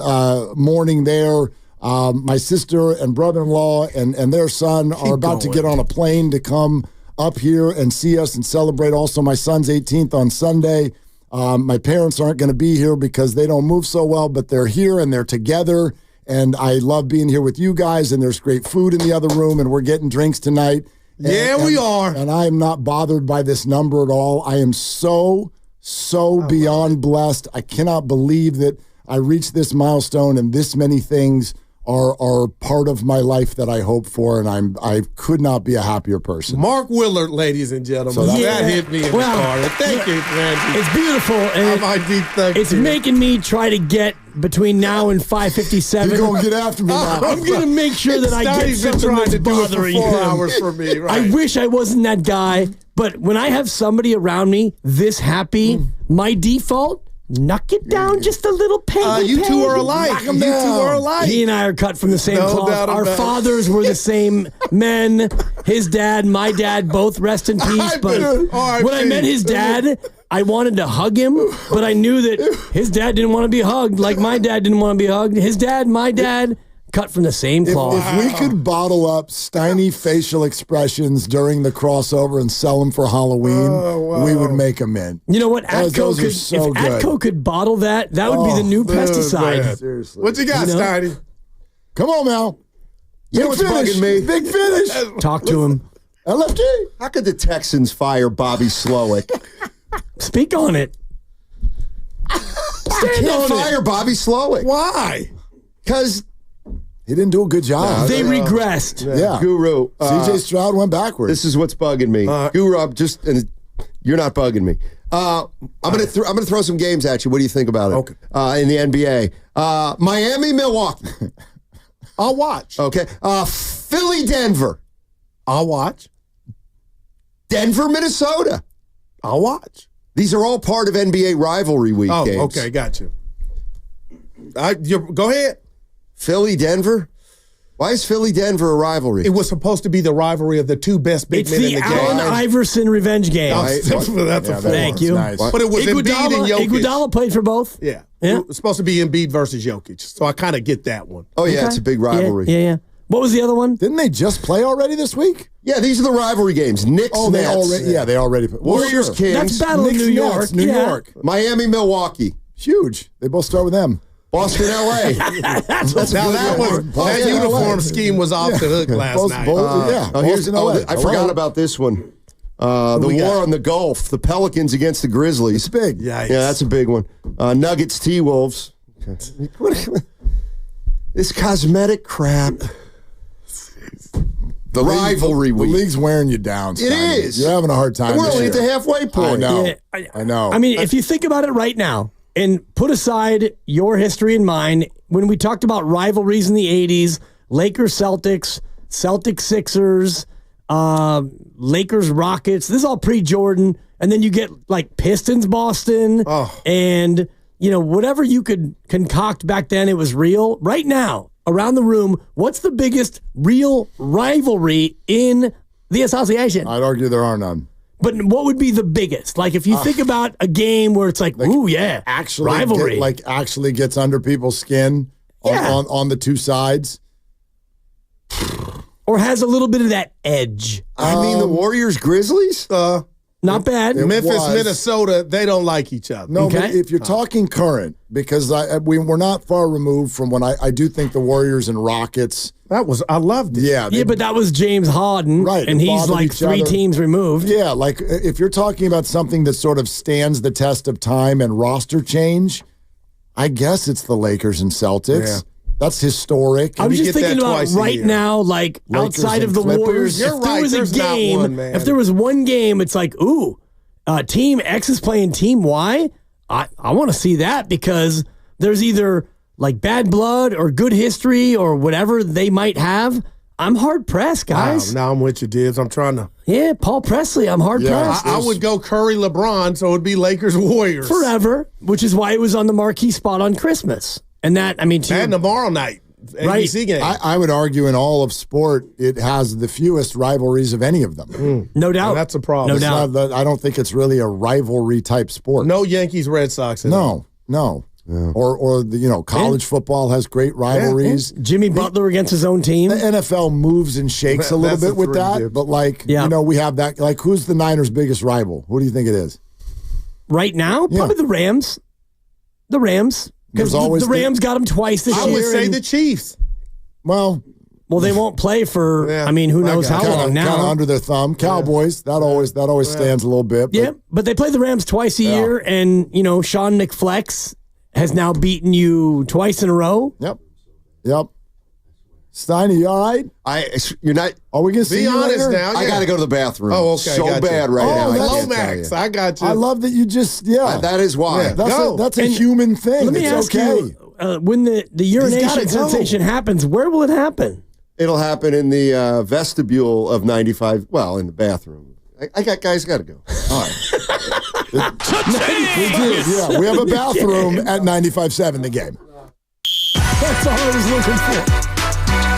morning there. My sister and brother-in-law and their son are about to get on a plane to come up here and see us and celebrate also my son's 18th on Sunday. My parents aren't going to be here because they don't move so well, but they're here and they're together. And I love being here with you guys, and there's great food in the other room, and we're getting drinks tonight. We are. And I am not bothered by this number at all. I am so beyond blessed. I cannot believe that I reached this milestone and this many things are part of my life that I hope for, and I could not be a happier person. Mark Willard, ladies and gentlemen. So that hit me in the car. Thank you, Randy. It's beautiful. And it's making me try to get between now and 5:57. You're going to get after me now. I'm going to make sure that I get something that's bothering him. 4 hours for me, right? I wish I wasn't that guy, but when I have somebody around me this happy, my default, knock it down just a little peg. You two are alike. You two are alike. He and I are cut from the same cloth. Our fathers were the same men. His dad, my dad, both rest in peace. But when I met his dad, I wanted to hug him, but I knew that his dad didn't want to be hugged like my dad didn't want to be hugged. His dad, my dad, cut from the same cloth. If we could bottle up Steiny facial expressions during the crossover and sell them for Halloween, we would make them in. You know what? Those are so if good. Atco could bottle that would be the new pesticide. Man. Seriously. What you got, Steiny? Come on, Mal. You know what's bugging me? Big finish. Talk to him. LFG. How could the Texans fire Bobby Slowick? Speak on it. They can't fire Bobby Slowick. Why? Because he didn't do a good job. They regressed. Yeah. Guru. CJ Stroud went backwards. This is what's bugging me. Guru, you're not bugging me. I'm gonna throw some games at you. What do you think about it? Okay. In the NBA, Miami, Milwaukee. I'll watch. Okay. Philly, Denver. I'll watch. Denver, Minnesota. I'll watch. These are all part of NBA rivalry week games. Oh, okay, got you. Go ahead. Philly, Denver. Why is Philly, Denver a rivalry? It was supposed to be the rivalry of the two best big men in the game. It's the Allen Iverson revenge game. That's a Thank you. Nice. But it was Embiid and Jokic. Iguodala played for both. Yeah. It was supposed to be Embiid versus Jokic. So I kind of get that one. Oh, yeah, it's a big rivalry. Yeah. What was the other one? Didn't they just play already this week? Yeah, these are the rivalry games. Knicks, Nets. They already. Warriors, Kings. That's Battle of New York. New York. Miami, Milwaukee. Huge. They both start with M. Boston, L.A. That uniform scheme was off the hook last night. I forgot about this one. The war on the Gulf. The Pelicans against the Grizzlies. It's big. Yikes. Yeah, that's a big one. Nuggets, T-Wolves. Okay. This cosmetic crap. The rivalry week. The league's wearing you down, Steiny. It is. You're having a hard time. We're only at the halfway point. I know. Yeah, I know. I mean, if you think about it right now and put aside your history and mine, when we talked about rivalries in the 80s, Lakers, Celtics, Celtics, Sixers, Lakers, Rockets, this is all pre-Jordan. And then you get like Pistons, Boston, and, whatever you could concoct back then, it was real. Right now, around the room, what's the biggest real rivalry in the association? I'd argue there are none. But what would be the biggest? Like if you think about a game where it's like ooh, yeah, actually rivalry. Actually gets under people's skin on the two sides. Or has a little bit of that edge. I mean, the Warriors, Grizzlies? Not bad. Memphis, Minnesota, they don't like each other. No, but if you're talking current, because we're not far removed from when I do think the Warriors and Rockets. I loved it. Yeah, but that was James Harden, right? And he's like three teams removed. Yeah, like if you're talking about something that sort of stands the test of time and roster change, I guess it's the Lakers and Celtics. Yeah. That's historic. I was just thinking about right now, like Lakers outside of the Clippers. Warriors, You're if there right. was There's a game, not one, man. if there was one game, it's like, ooh, Team X is playing Team Y. I want to see that because there's either like bad blood or good history or whatever they might have. I'm hard pressed, guys. Now I'm with you, Dibbs. I'm trying to. Yeah, Paul Presley. I'm hard pressed. I would go Curry, LeBron, so it would be Lakers, Warriors forever, which is why it was on the marquee spot on Christmas. And that, I mean, and tomorrow night. ABC game. I would argue in all of sport, it has the fewest rivalries of any of them. No doubt. And that's a problem. No doubt. I don't think it's really a rivalry type sport. No Yankees, Red Sox. No. Yeah. Or the college football has great rivalries. Yeah. Jimmy Butler against his own team. The NFL moves and shakes a little bit with that, but we have that. Like, who's the Niners' biggest rival? Who do you think it is? Right now, probably the Rams. The Rams. Because the Rams got them twice this year. I would say the Chiefs. Well, they won't play for. I mean, who knows how long now? Kind of under their thumb. Cowboys. That always stands a little bit. But, but they play the Rams twice a year, and Sean McFlex has now beaten you twice in a row. Yep. Steiny, you all right? You're not. Are we gonna see Be you honest later? now. I got to go to the bathroom. Oh, okay. So bad right now. Lomax. I got you. I love that you just that is why. That's a human thing. Let me ask you, when the urination sensation happens, where will it happen? It'll happen in the vestibule of 95. Well, in the bathroom. I got guys. Got to go. All right. We have a bathroom at 95.7 The Game. That's all I was looking for.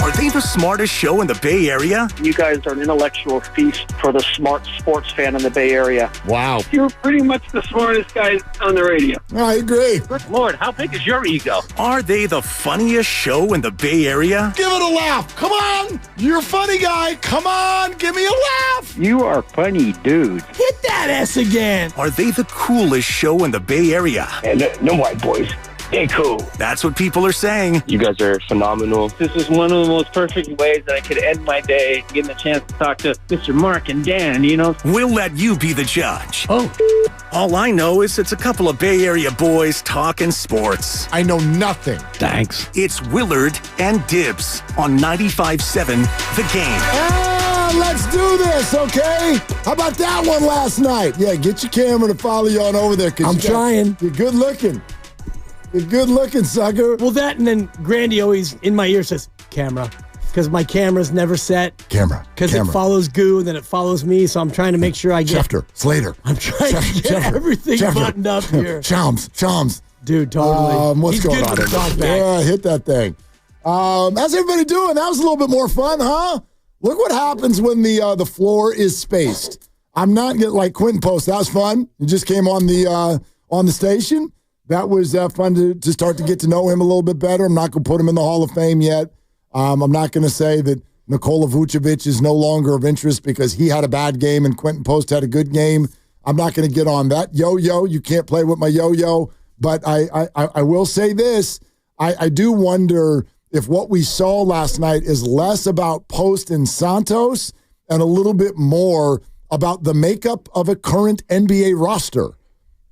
Are they they the smartest show in the Bay Area? You guys are an intellectual feast for the smart sports fan in the Bay Area. Wow. You're pretty much the smartest guy on the radio. I agree. Good Lord, how big is your ego? Are they the funniest show in the Bay Area? Give it a laugh. Come on. You're a funny guy. Come on. Give me a laugh. You are funny, dude. Hit that S again. Are they the coolest show in the Bay Area? And no white boys. They cool. That's what people are saying. You guys are phenomenal. This is one of the most perfect ways that I could end my day, getting a chance to talk to Mr. Mark and Dan, you know? We'll let you be the judge. Oh. All I know is it's a couple of Bay Area boys talking sports. I know nothing. Thanks. It's Willard and Dibs on 95.7 The Game. Let's do this, okay? How about that one last night? Yeah, get your camera to follow you on over there. I'm trying. You're good looking. You're good looking, sucker. Well, that and then Grandy always in my ear says, camera. Because my camera's never set. Camera. Because it follows Goo, then it follows me, so I'm trying to make sure I get... Schefter, Slater. I'm trying to get everything buttoned up here. Shams. Dude, totally. What's He's going good on? with the dog back. Yeah, hit that thing. How's everybody doing? That was a little bit more fun, huh? Look what happens when the floor is spaced. I'm not getting like Quinten Post. That was fun. You just came on the station. That was fun to start to get to know him a little bit better. I'm not going to put him in the Hall of Fame yet. I'm not going to say that Nikola Vucevic is no longer of interest because he had a bad game and Quinten Post had a good game. I'm not going to get on that yo-yo. You can't play with my yo-yo. But I will say this. I do wonder if what we saw last night is less about Post and Santos and a little bit more about the makeup of a current NBA roster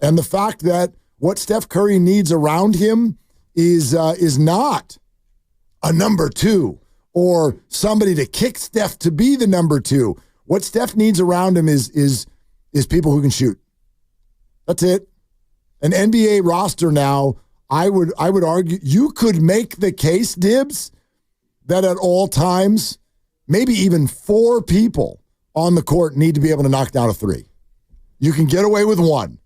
and the fact that what Steph Curry needs around him is not a number two or somebody to kick Steph to be the number two. What Steph needs around him is people who can shoot. That's it. An NBA roster now, I would argue, you could make the case, Dibs, that at all times, maybe even 4 people on the court need to be able to knock down a three. You can get away with one.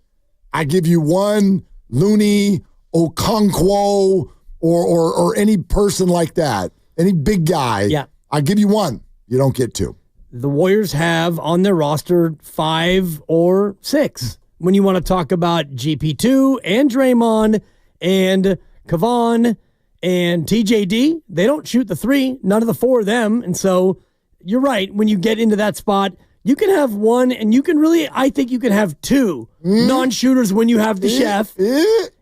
I give you one Looney, Okonkwo, or any person like that, any big guy. Yeah. I give you one. You don't get 2. The Warriors have on their roster 5 or 6. When you want to talk about GP2 and Draymond and Kevon and TJD, they don't shoot the 3, none of the 4 of them. And so you're right. When you get into that spot, you can have 1 and you can really, I think you can have 2 non-shooters when you have the chef.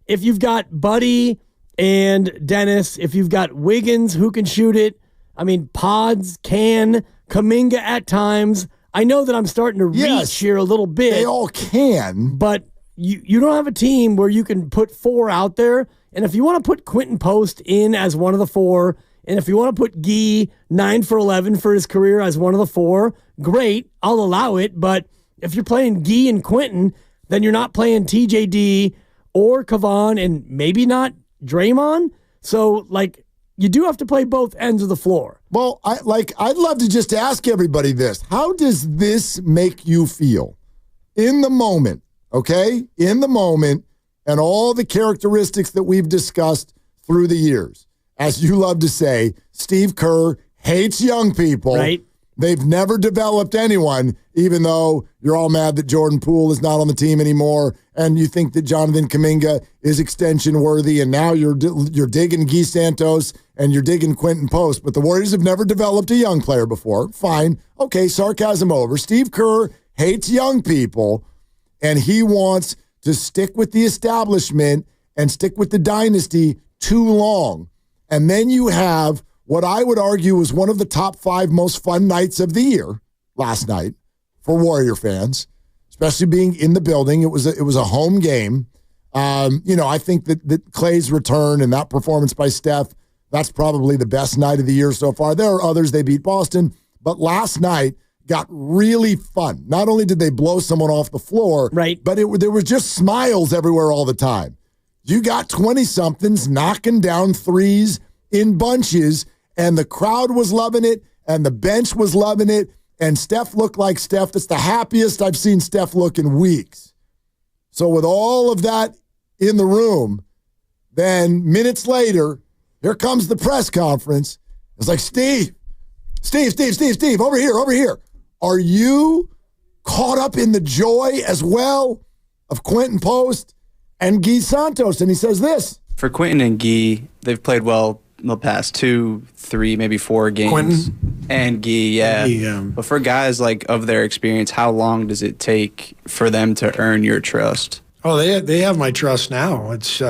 If you've got Buddy and Dennis, if you've got Wiggins who can shoot it, I mean, Pods can, Kuminga at times. I know that I'm starting to reach here a little bit. They all can. But you don't have a team where you can put 4 out there. And if you want to put Quinten Post in as one of the 4, and if you want to put Gee 9 for 11 for his career as one of the 4, great, I'll allow it. But if you're playing Gee and Quinten, then you're not playing TJD or Kevon and maybe not Draymond. So, you do have to play both ends of the floor. Well, I'd love to just ask everybody this. How does this make you feel in the moment, okay? In the moment, and all the characteristics that we've discussed through the years. As you love to say, Steve Kerr hates young people. Right. They've never developed anyone, even though you're all mad that Jordan Poole is not on the team anymore, and you think that Jonathan Kuminga is extension worthy, and now you're digging Guy Santos and you're digging Quinten Post. But the Warriors have never developed a young player before. Fine. Okay, sarcasm over. Steve Kerr hates young people, and he wants to stick with the establishment and stick with the dynasty too long. And then you have what I would argue was one of the top 5 most fun nights of the year last night for Warrior fans, especially being in the building. It was a home game. I think that Clay's return and that performance by Steph, that's probably the best night of the year so far. There are others. They beat Boston, but last night got really fun. Not only did they blow someone off the floor, right, but there was just smiles everywhere all the time. You got 20-somethings knocking down threes in bunches, and the crowd was loving it, and the bench was loving it, and Steph looked like Steph. That's the happiest I've seen Steph look in weeks. So with all of that in the room, then minutes later, here comes the press conference, It's like, Steve, over here. Are you caught up in the joy as well of Quinten Post and Guy Santos? And he says this. For Quinten and Guy, they've played well in the past 2, 3, maybe 4 games. Quinten? And Guy, yeah. But for guys like of their experience, how long does it take for them to earn your trust? Oh, they have my trust now. It's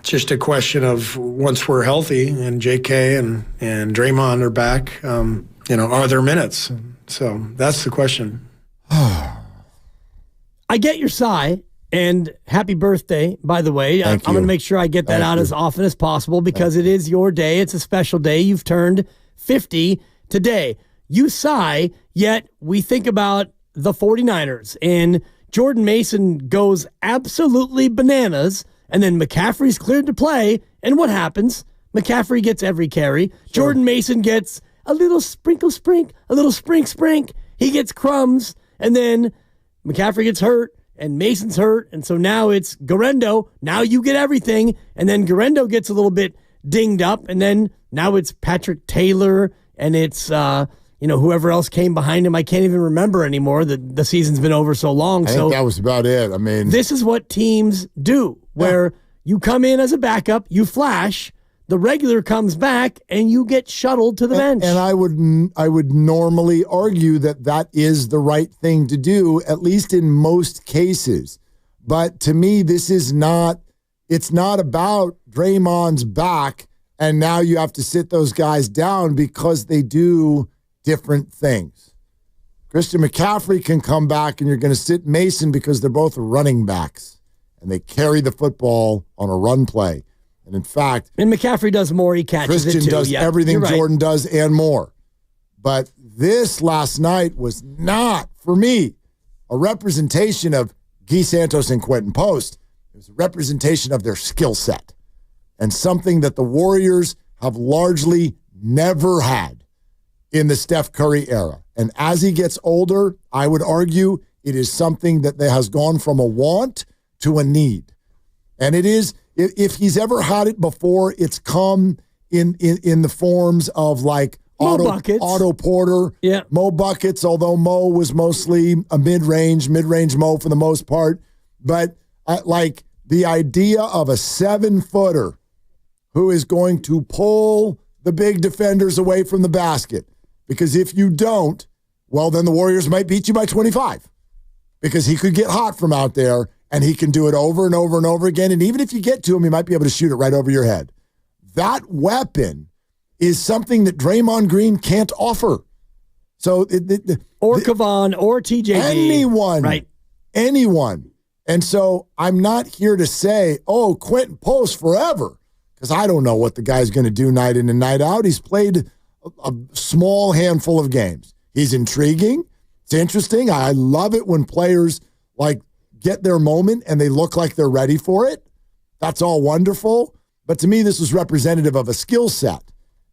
just a question of once we're healthy and JK and Draymond are back, are there minutes? So that's the question. I get your sigh, and happy birthday, by the way. I'm going to make sure I get that out as often as possible because it is your day. It's a special day. You've turned 50 today. You sigh, yet we think about the 49ers, and Jordan Mason goes absolutely bananas, and then McCaffrey's cleared to play, and what happens? McCaffrey gets every carry. Sure. Jordan Mason gets a little sprink, a little sprink. He gets crumbs, and then McCaffrey gets hurt, and Mason's hurt, and so now it's Garendo. Now you get everything, and then Garendo gets a little bit dinged up, and then now it's Patrick Taylor, and it's whoever else came behind him. I can't even remember anymore. The season's been over so long. I think that was about it. I mean, this is what teams do, where you come in as a backup, you flash, the regular comes back, and you get shuttled to the bench. And I would normally argue that is the right thing to do, at least in most cases. But to me, this is not. It's not about Draymond's back, and now you have to sit those guys down because they do different things. Christian McCaffrey can come back, and you're going to sit Mason because they're both running backs, and they carry the football on a run play. And in fact, and McCaffrey does more. He catches Christian it too. does everything Jordan does and more. But this last night was not, for me, a representation of Guy Santos and Quinten Post. It was a representation of their skill set and something that the Warriors have largely never had in the Steph Curry era. And as he gets older, I would argue it is something that has gone from a want to a need. And it is, if he's ever had it before, it's come in the forms of like Otto Porter, Mo Buckets, although Mo was mostly a mid-range Mo for the most part. But like the idea of a 7-footer who is going to pull the big defenders away from the basket. Because if you don't, well, then the Warriors might beat you by 25. Because he could get hot from out there, and he can do it over and over and over again. And even if you get to him, he might be able to shoot it right over your head. That weapon is something that Draymond Green can't offer. So, Kevon or TJD. Anyone. Right. Anyone. And so I'm not here to say, Quinten Post forever, because I don't know what the guy's going to do night in and night out. He's played a small handful of games. He's intriguing. It's interesting. I love it when players get their moment and they look like they're ready for it. That's all wonderful. But to me, this was representative of a skill set.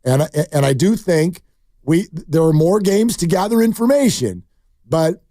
And I do think there are more games to gather information. But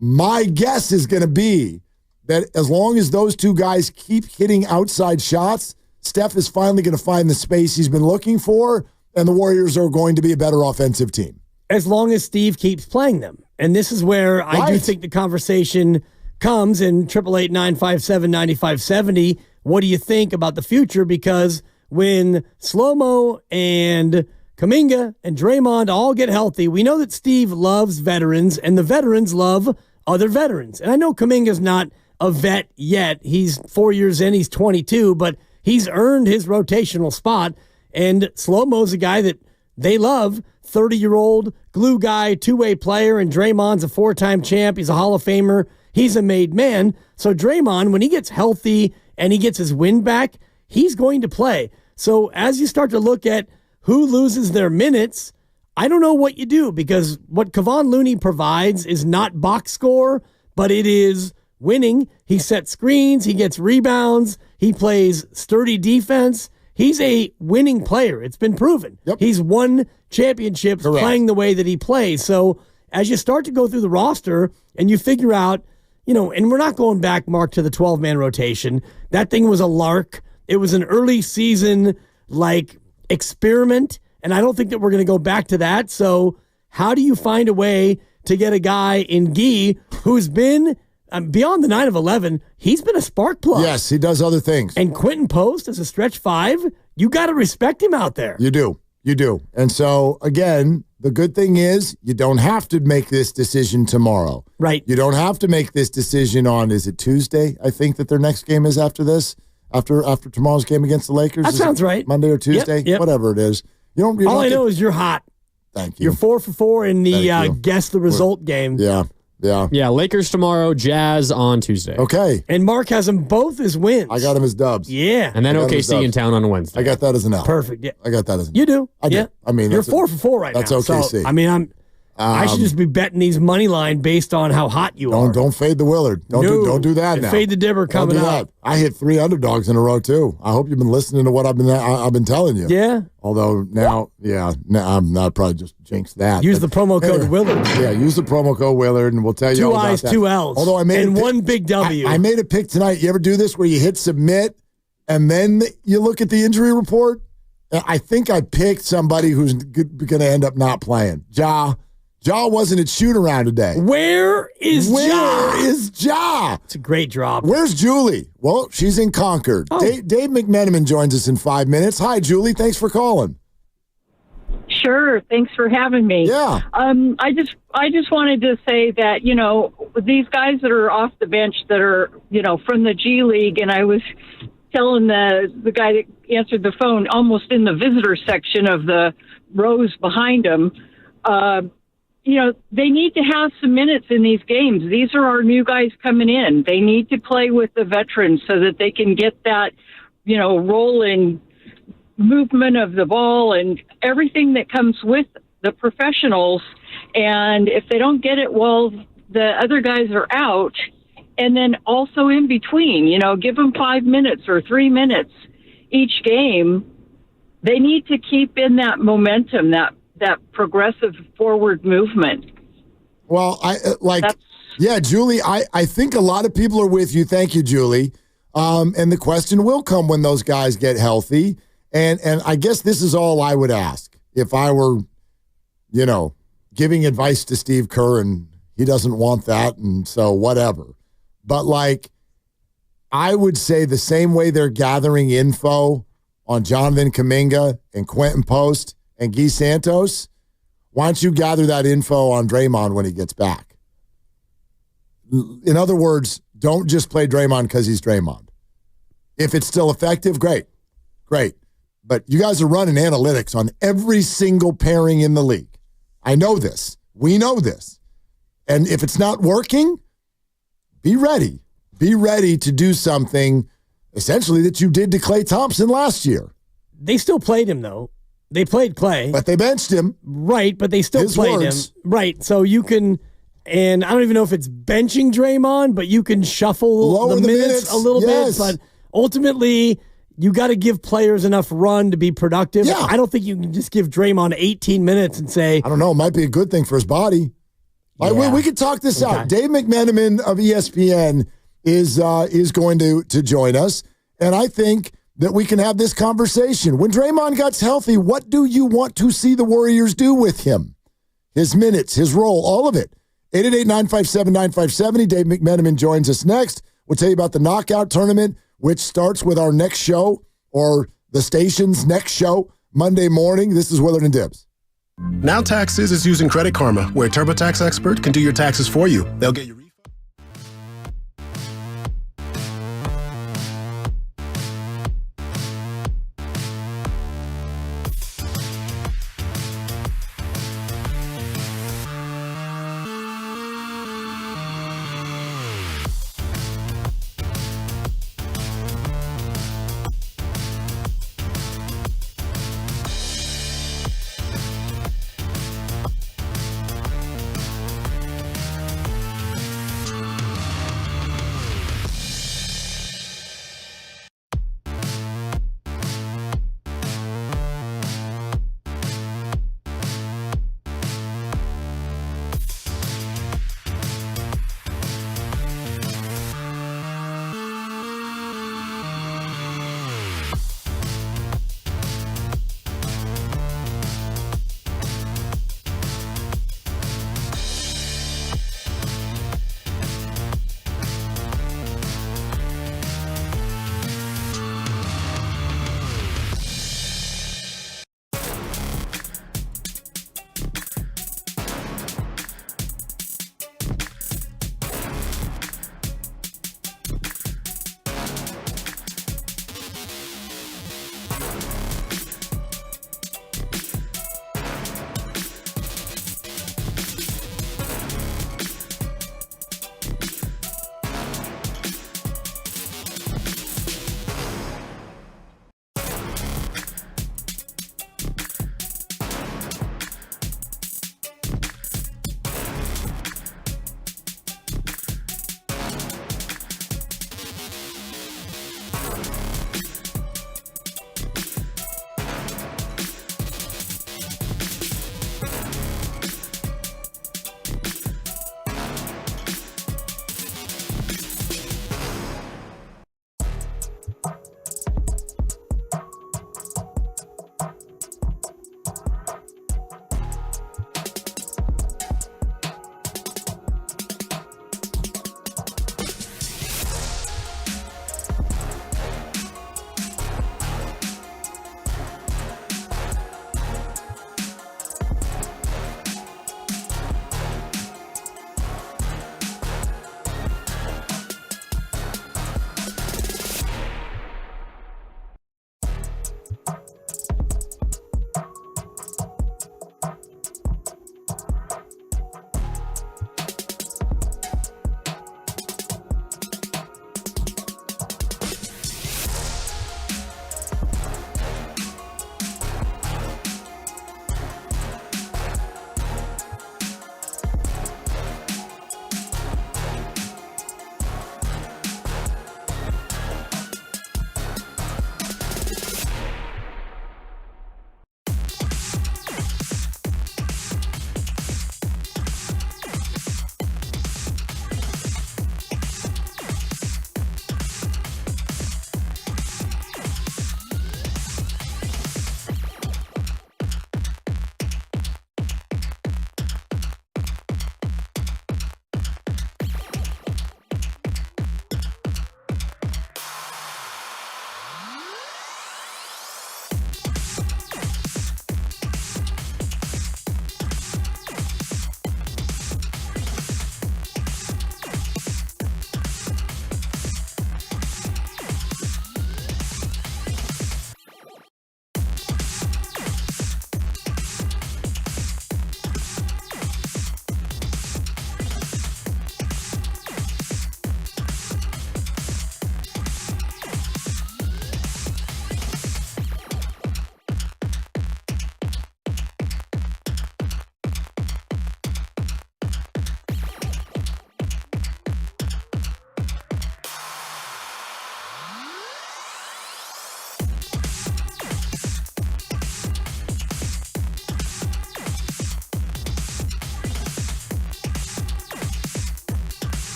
my guess is going to be that as long as those two guys keep hitting outside shots, Steph is finally going to find the space he's been looking for, and the Warriors are going to be a better offensive team. As long as Steve keeps playing them. And this is where I do think the conversation comes in 888-957-9570. What do you think about the future? Because when Slow-Mo and Kuminga and Draymond all get healthy, we know that Steve loves veterans, and the veterans love other veterans. And I know Kuminga's not a vet yet. He's 4 years in. He's 22, but he's earned his rotational spot. And Slow-Mo's a guy that they love, 30-year-old glue guy, two-way player, and Draymond's a 4-time champ. He's a Hall of Famer. He's a made man. So Draymond, when he gets healthy and he gets his wind back, he's going to play. So as you start to look at who loses their minutes, I don't know what you do, because what Kevon Looney provides is not box score, but it is winning. He sets screens. He gets rebounds. He plays sturdy defense. He's a winning player. It's been proven. Yep. He's won championships playing the way that he plays. So as you start to go through the roster and you figure out, and we're not going back, Mark, to the 12-man rotation. That thing was a lark. It was an early season experiment, and I don't think that we're going to go back to that. So how do you find a way to get a guy in Guy who's been beyond the 9 of 11? He's been a spark plug. Yes, he does other things. And Quinten Post as a stretch 5, you got to respect him out there. You do. You do. And so, again, the good thing is you don't have to make this decision tomorrow. Right. You don't have to make this decision on, is it Tuesday? I think that their next game is after this, after tomorrow's game against the Lakers. That sounds right. Monday or Tuesday, yep. Whatever it is. All I know is you're hot. Thank you. You're 4 for 4 in the guess the result game. Yeah. Yeah, Lakers tomorrow, Jazz on Tuesday. Okay. And Mark has them both as wins. I got him as dubs. Yeah. And then OKC in town on Wednesday. I got that as an L. Perfect. Yeah. I got that as an L. You do. I do. I mean, you're 4 for 4 right that's now. OKC. So, I mean, I should just be betting these money line based on how hot you are. Don't fade the Willard. Don't do that now. Fade the Dibber coming up. I hit 3 underdogs in a row too. I hope you've been listening to what I've been telling you. Yeah. Although now, I'm not probably just jinx that. Use the promo code Willard. Yeah, use the promo code Willard, and we'll tell you 2 all about I's, that. 2 L's. Although I made and one big W. I made a pick tonight. You ever do this where you hit submit and then you look at the injury report? I think I picked somebody who's going to end up not playing. Ja wasn't at shoot around today. Where is Ja? It's a great drop. Where's Julie? Well, she's in Concord. Oh. Dave McMenamin joins us in 5 minutes. Hi, Julie. Thanks for calling. Sure. Thanks for having me. Yeah. I just wanted to say that, these guys that are off the bench that are, from the G League, and I was telling the guy that answered the phone almost in the visitor section of the rows behind him, they need to have some minutes in these games. These are our new guys coming in. They need to play with the veterans so that they can get that, rolling movement of the ball and everything that comes with the professionals. And if they don't get it while the other guys are out, and then also in between, give them 5 minutes or 3 minutes each game, they need to keep in that momentum, that progressive forward movement. Well, Julie, I think a lot of people are with you. Thank you, Julie. And the question will come when those guys get healthy. And I guess this is all I would ask if I were, giving advice to Steve Kerr, and he doesn't want that, and so whatever. But I would say the same way they're gathering info on Jonathan Kuminga and Quinten Post and Guy Santos, why don't you gather that info on Draymond when he gets back? In other words, don't just play Draymond because he's Draymond. If it's still effective, great. But you guys are running analytics on every single pairing in the league. I know this. We know this. And if it's not working, be ready. Be ready to do something essentially that you did to Klay Thompson last year. They still played him, though. They played Klay. But they benched him. Right, but they still His played words. him. Right, so you can, and I don't even know if it's benching Draymond, but you can shuffle Lower the minutes a little yes. bit. But ultimately, you got to give players enough run to be productive. Yeah. I don't think you can just give Draymond 18 minutes and say, I don't know, it might be a good thing for his body. Yeah. We could talk this Okay. out. Dave McMenamin of ESPN is going to join us, and I think that we can have this conversation. When Draymond gets healthy, what do you want to see the Warriors do with him? His minutes, his role, all of it. 888-957-9570. Dave McMenamin joins us next. We'll tell you about the knockout tournament, which starts with our next show, or the station's next show, Monday morning. This is Willard and Dibs. Now Taxes is using Credit Karma, where a TurboTax expert can do your taxes for you. They'll get your refund.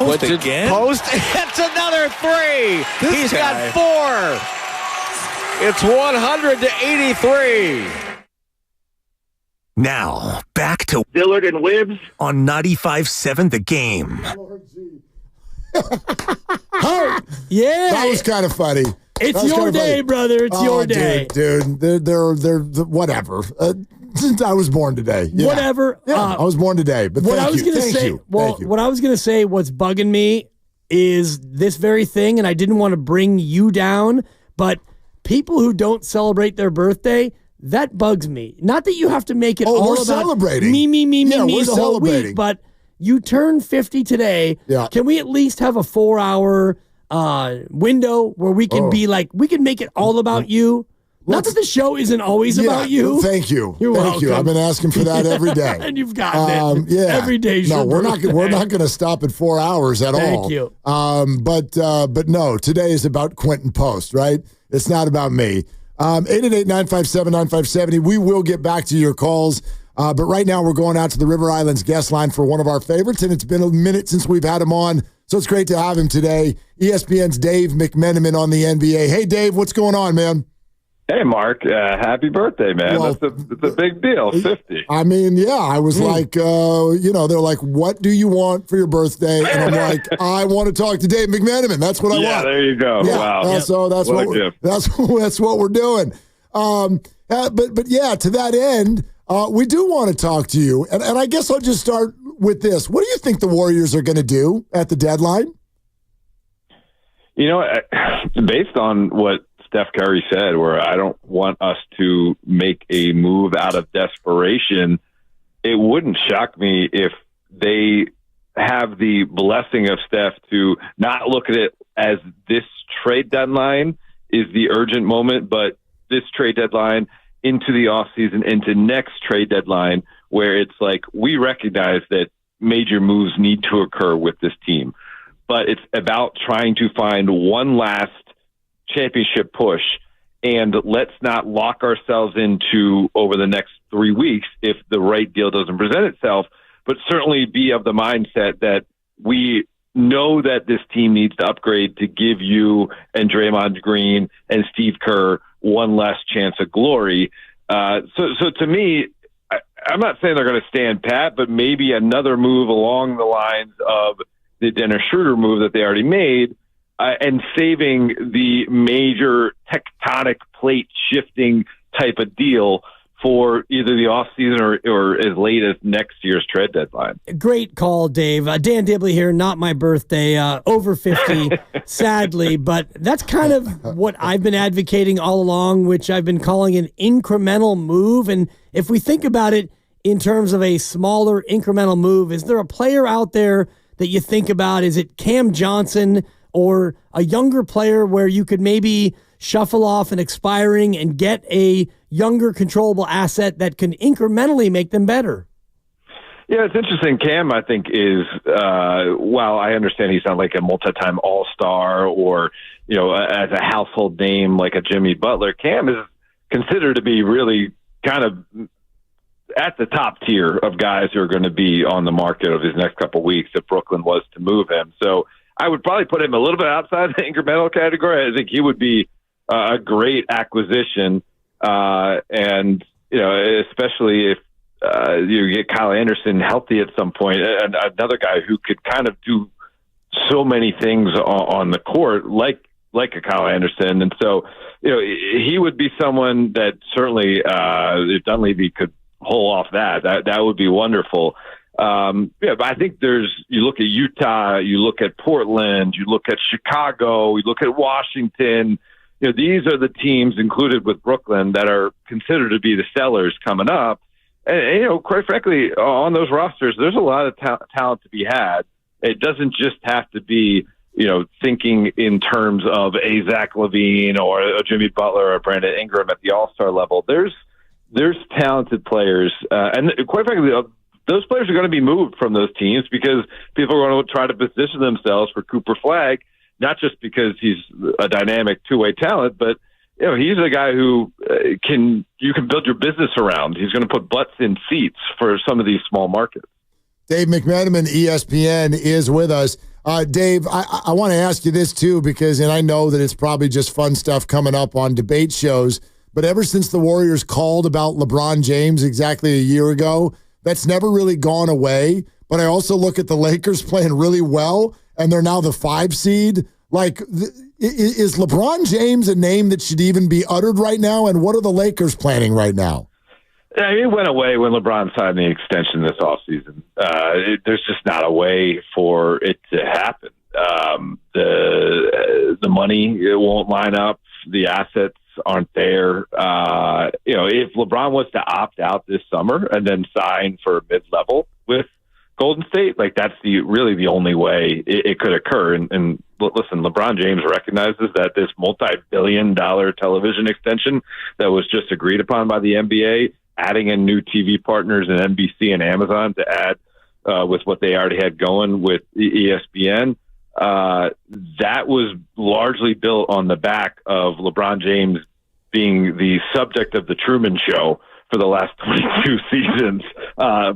Post again? Post. It's another three. He's got 4. It's 100-83. Now, back to Dillard and Wibbs on 95.7 The Game. Yeah. That was kind of funny. It's That was your kinda day, funny. brother. It's your day. Dude. They're whatever. I was born today. Yeah. Whatever. Yeah, I was born today. But What thank I was you. gonna Thank say, you. well, Thank you. what I was gonna say, what's bugging me is this very thing, and I didn't want to bring you down, but people who don't celebrate their birthday, that bugs me. Not that you have to make it all we're about celebrating. me, Yeah, me we're the whole celebrating. week, but you turn 50 today. Yeah. Can we at least have a 4-hour window where we can be like, we can make it all about you? Not that the show isn't always about you. Thank you. You're Thank welcome. you. I've been asking for that every day. And you've gotten it. Yeah. Every day's No, your we're not. birthday. We're not going to stop at 4 hours at all. Thank you. But no, today is about Quinten Post, right? It's not about me. 888-957-9570. We will get back to your calls. But right now we're going out to the River Islands guest line for one of our favorites, and it's been a minute since we've had him on, so it's great to have him today. ESPN's Dave McMenamin on the NBA. Hey, Dave, what's going on, man? Hey, Mark. Happy birthday, man. Well, It's a big deal, 50. I mean, yeah, I was like, they're like, what do you want for your birthday? And I'm like, I want to talk to Dave McMenamin. That's what I want. Yeah, there you go. Yeah, Wow. So that's What a what gift. that's what we're doing. But yeah, to that end, we do want to talk to you. And I guess I'll just start with this. What do you think the Warriors are going to do at the deadline? You know, based on what Steph Curry said, where I don't want us to make a move out of desperation, it wouldn't shock me if they have the blessing of Steph to not look at it as this trade deadline is the urgent moment, but this trade deadline into the offseason, into next trade deadline, where it's like we recognize that major moves need to occur with this team. But it's about trying to find one last championship push, and let's not lock ourselves into over the next 3 weeks if the right deal doesn't present itself, but certainly be of the mindset that we know that this team needs to upgrade to give you and Draymond Green and Steve Kerr one last chance of glory. So to me, I'm not saying they're going to stand pat, but maybe another move along the lines of the Dennis Schroeder move that they already made, and saving the major tectonic plate shifting type of deal for either the offseason or as late as next year's trade deadline. Great call, Dave. Dan Dibley here, not my birthday, over 50, sadly, but that's kind of what I've been advocating all along, which I've been calling an incremental move. And if we think about it in terms of a smaller incremental move, is there a player out there that you think about? Is it Cam Johnson or a younger player where you could maybe shuffle off an expiring and get a younger controllable asset that can incrementally make them better? Yeah, it's interesting. Cam, I think, is, while I understand he's not like a multi-time all-star or, as a household name like a Jimmy Butler, Cam is considered to be really kind of at the top tier of guys who are going to be on the market over these next couple of weeks if Brooklyn was to move him. So I would probably put him a little bit outside the incremental category. I think he would be a great acquisition. And, especially if you get Kyle Anderson healthy at some point, and another guy who could kind of do so many things on the court, like a Kyle Anderson. And so, he would be someone that certainly if Dunleavy could pull off that would be wonderful. But I think you look at Utah, you look at Portland, you look at Chicago, you look at Washington. These are the teams included with Brooklyn that are considered to be the sellers coming up. And quite frankly, on those rosters, there's a lot of talent to be had. It doesn't just have to be, thinking in terms of a Zach LaVine or a Jimmy Butler or Brandon Ingram at the All-Star level. There's talented players, and quite frankly, those players are going to be moved from those teams because people are going to try to position themselves for Cooper Flagg, not just because he's a dynamic two-way talent, but he's a guy who you can build your business around. He's going to put butts in seats for some of these small markets. Dave McMenamin, ESPN, is with us. Dave, I want to ask you this too, because, and I know that it's probably just fun stuff coming up on debate shows, but ever since the Warriors called about LeBron James exactly a year ago, that's never really gone away. But I also look at the Lakers playing really well, and they're now the 5 seed. Like, is LeBron James a name that should even be uttered right now? And what are the Lakers planning right now? Yeah, it went away when LeBron signed the extension this offseason. There's just not a way for it to happen. The money, it won't line up. The assets aren't there. If LeBron was to opt out this summer and then sign for mid-level with Golden State, like that's really the only way it could occur. And listen, LeBron James recognizes that this multi-billion-dollar television extension that was just agreed upon by the NBA, adding in new TV partners and NBC and Amazon to add with what they already had going with ESPN, that was largely built on the back of LeBron James being the subject of the Truman Show for the last 22 seasons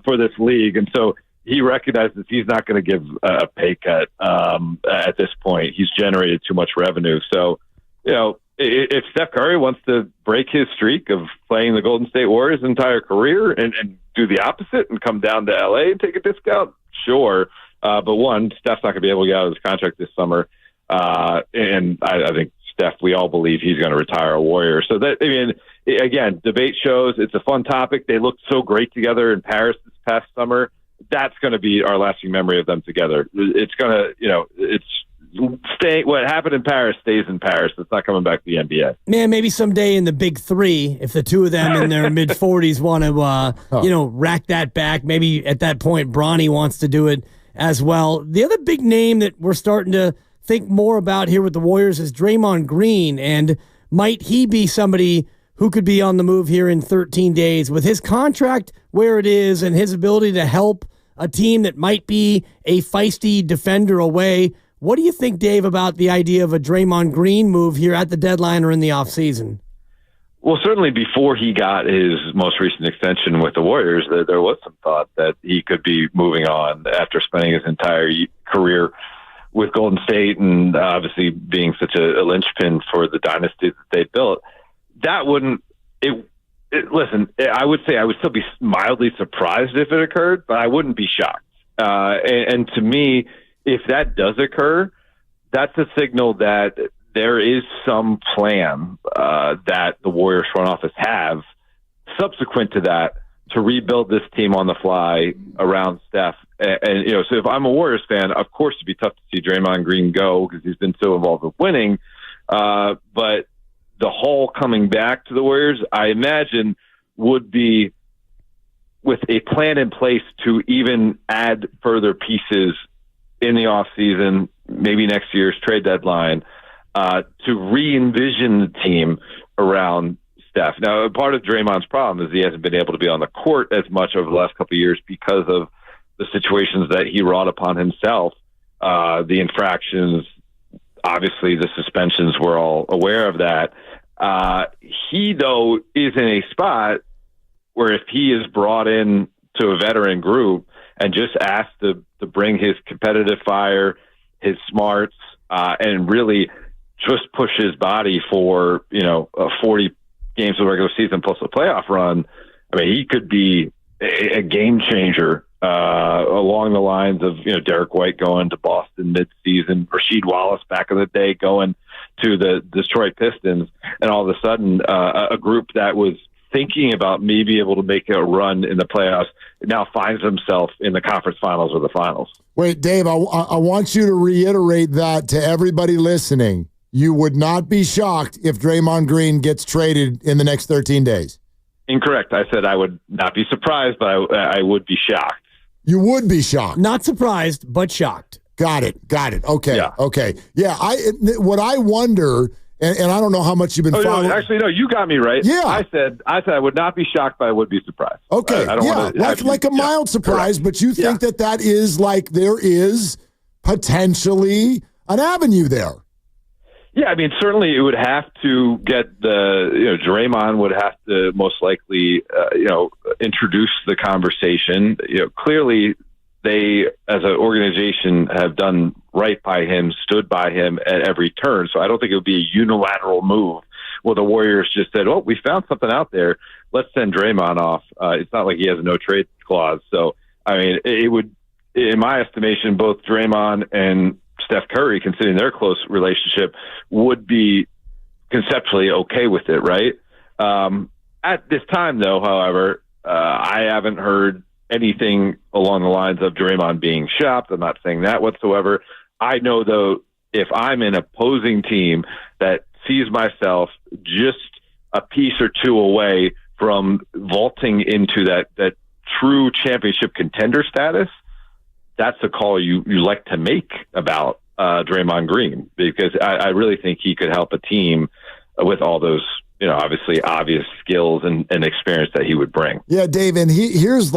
for this league. And so he recognizes he's not going to give a pay cut at this point. He's generated too much revenue. So, if Steph Curry wants to break his streak of playing the Golden State Warriors' entire career and do the opposite and come down to LA and take a discount, sure. But one, Steph's not going to be able to get out of his contract this summer. And I think Steph, we all believe he's going to retire a Warrior. So again, debate shows, it's a fun topic. They looked so great together in Paris this past summer. That's going to be our lasting memory of them together. It's going to, what happened in Paris stays in Paris. It's not coming back to the NBA. Man, maybe someday in the big 3, if the two of them in their mid-40s want to, rack that back, maybe at that point Bronny wants to do it as well. The other big name that we're starting to think more about here with the Warriors is Draymond Green, and might he be somebody who could be on the move here in 13 days with his contract where it is and his ability to help a team that might be a feisty defender away. What do you think, Dave, about the idea of a Draymond Green move here at the deadline or in the offseason? Well, certainly before he got his most recent extension with the Warriors, there was some thought that he could be moving on after spending his entire career with Golden State and obviously being such a linchpin for the dynasty that they built. That wouldn't listen, I would say I would still be mildly surprised if it occurred, but I wouldn't be shocked. And to me, if that does occur, that's a signal that there is some plan that the Warriors front office have subsequent to that to rebuild this team on the fly around Steph. And so if I'm a Warriors fan, of course it'd be tough to see Draymond Green go because he's been so involved with winning. But the whole coming back to the Warriors, I imagine, would be with a plan in place to even add further pieces in the offseason, maybe next year's trade deadline, to re-envision the team around Steph. Now, part of Draymond's problem is he hasn't been able to be on the court as much over the last couple of years because of the situations that he wrought upon himself, the infractions, obviously the suspensions, we're all aware of that. He, though, is in a spot where if he is brought in to a veteran group and just asked to bring his competitive fire, his smarts, and really just push his body for, 40 games of the regular season plus a playoff run, I mean, he could be a game changer along the lines of, Derek White going to Boston midseason, Rasheed Wallace back in the day going to the Detroit Pistons, and all of a sudden a group that was thinking about maybe able to make a run in the playoffs now finds himself in the conference finals or the finals. Wait, Dave, I want you to reiterate that to everybody listening. You would not be shocked if Draymond Green gets traded in the next 13 days. Incorrect. I said I would not be surprised, but I would be shocked. You would be shocked. Not surprised, but shocked. Got it. Okay. Yeah. Okay. Yeah. What I wonder, and I don't know how much you've been following. No, you got me right. Yeah. I said I would not be shocked, but I would be surprised. Okay. I don't want to like a mild surprise, correct. But you think that is like there is potentially an avenue there. Yeah, I mean, certainly it would have to get Draymond would have to most likely, introduce the conversation. Clearly they, as an organization, have done right by him, stood by him at every turn. So I don't think it would be a unilateral move where the Warriors just said, "Oh, we found something out there. Let's send Draymond off." It's not like he has a no trade clause. So I mean, it would, in my estimation, both Draymond and Steph Curry, considering their close relationship, would be conceptually okay with it, right? At this time, though, however, I haven't heard anything along the lines of Draymond being shopped. I'm not saying that whatsoever. I know, though, if I'm an opposing team that sees myself just a piece or two away from vaulting into that true championship contender status, that's a call you like to make about Draymond Green, because I really think he could help a team with all those, obviously obvious skills and experience that he would bring. Yeah, Dave, and here's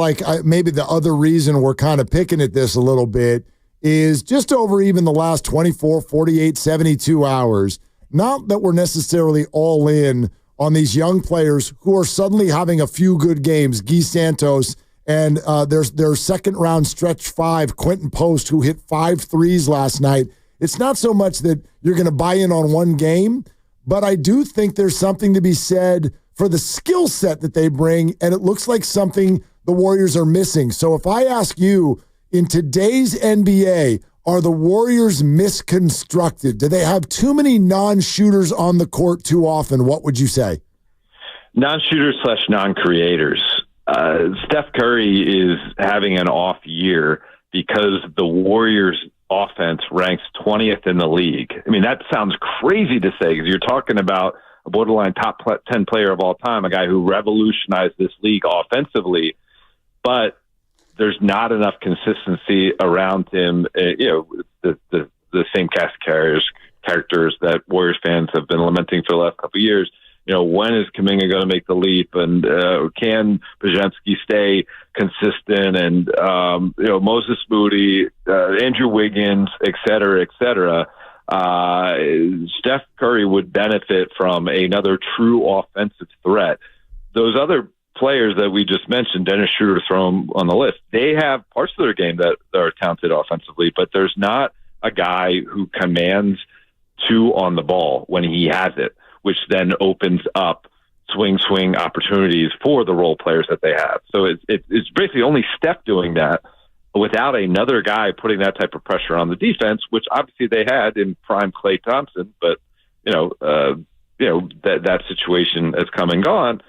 maybe the other reason we're kind of picking at this a little bit is just over even the last 24, 48, 72 hours, not that we're necessarily all in on these young players who are suddenly having a few good games, Guy Santos and their second-round stretch five, Quinten Post, who hit 5 threes last night. It's not so much that you're going to buy in on one game, but I do think there's something to be said for the skill set that they bring, and it looks like something the Warriors are missing. So if I ask you, in today's NBA, are the Warriors misconstructed? Do they have too many non-shooters on the court too often? What would you say? Non-shooters / non-creators. Steph Curry is having an off year because the Warriors' offense ranks 20th in the league. I mean, that sounds crazy to say because you're talking about a borderline top 10 player of all time, a guy who revolutionized this league offensively, but there's not enough consistency around him. The same cast of characters that Warriors fans have been lamenting for the last couple of years. When is Kuminga going to make the leap, and can Bajensky stay consistent? And Moses Moody, Andrew Wiggins, et cetera, et cetera. Steph Curry would benefit from another true offensive threat. Those other players that we just mentioned, Dennis Schroeder, throw them on the list. They have parts of their game that are talented offensively, but there's not a guy who commands two on the ball when he has it, which then opens up swing opportunities for the role players that they have. So it's basically only Steph doing that without another guy putting that type of pressure on the defense, which obviously they had in prime Klay Thompson, but that situation has come and gone.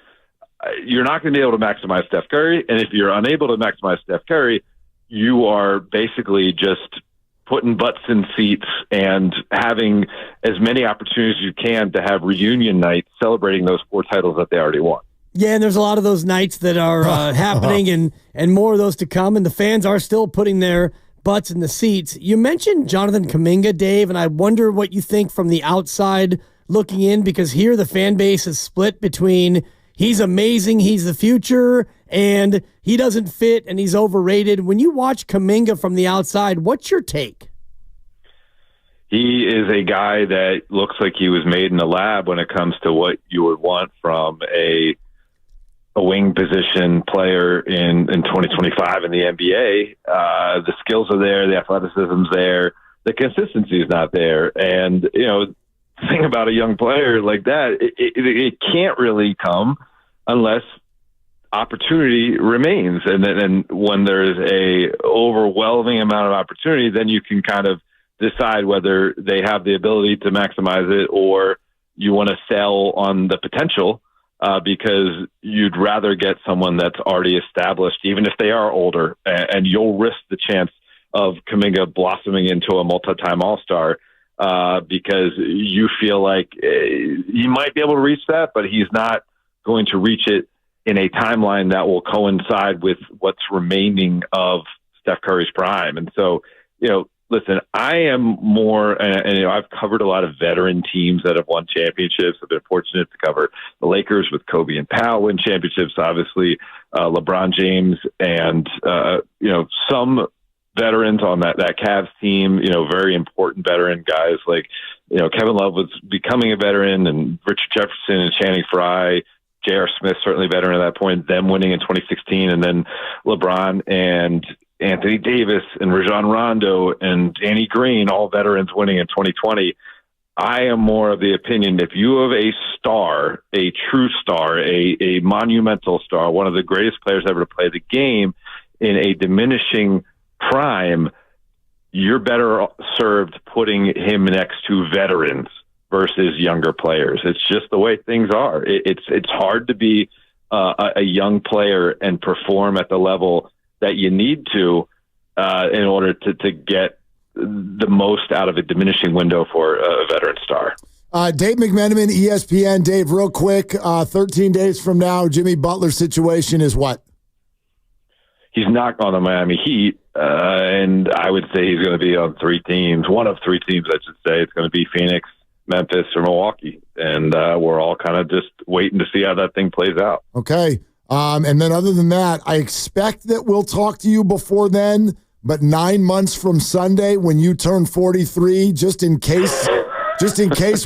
You're not going to be able to maximize Steph Curry, and if you're unable to maximize Steph Curry, you are basically just putting butts in seats and having as many opportunities as you can to have reunion night celebrating those 4 titles that they already won. Yeah, and there's a lot of those nights that are happening and more of those to come, and the fans are still putting their butts in the seats. You mentioned Jonathan Kuminga, Dave, and I wonder what you think from the outside looking in, because here the fan base is split between he's amazing, he's the future, and he doesn't fit, and he's overrated. When you watch Kuminga from the outside, what's your take? He is a guy that looks like he was made in the lab when it comes to what you would want from a wing position player in 2025 in the NBA. The skills are there, the athleticism's there, the consistency is not there. And, the thing about a young player like that, it can't really come unless opportunity remains. And then when there is a overwhelming amount of opportunity, then you can kind of decide whether they have the ability to maximize it or you want to sell on the potential because you'd rather get someone that's already established, even if they are older, and you'll risk the chance of Kuminga blossoming into a multi-time All-Star because you feel like he might be able to reach that, but he's not going to reach it in a timeline that will coincide with what's remaining of Steph Curry's prime. And so, listen, I am more, and I've covered a lot of veteran teams that have won championships. I've been fortunate to cover the Lakers with Kobe and Powell win championships, obviously, LeBron James, and, some veterans on that Cavs team, very important veteran guys like, Kevin Love was becoming a veteran, and Richard Jefferson and Channing Frye, J.R. Smith, certainly veteran at that point, them winning in 2016, and then LeBron and Anthony Davis and Rajon Rondo and Danny Green, all veterans winning in 2020. I am more of the opinion if you have a star, a true star, a monumental star, one of the greatest players ever to play the game in a diminishing prime, you're better served putting him next to veterans versus younger players. It's just the way things are. It's hard to be a young player and perform at the level that you need to in order to get the most out of a diminishing window for a veteran star. Dave McMenamin, ESPN. Dave, real quick, 13 days from now, Jimmy Butler's situation is what? He's not on the Miami Heat, and I would say he's going to be on three teams. One of three teams, I should say. It's going to be Phoenix, Memphis, or Milwaukee, and we're all kind of just waiting to see how that thing plays out. Okay. And then other than that, I expect that we'll talk to you before then, but 9 months from Sunday when you turn 43, just in case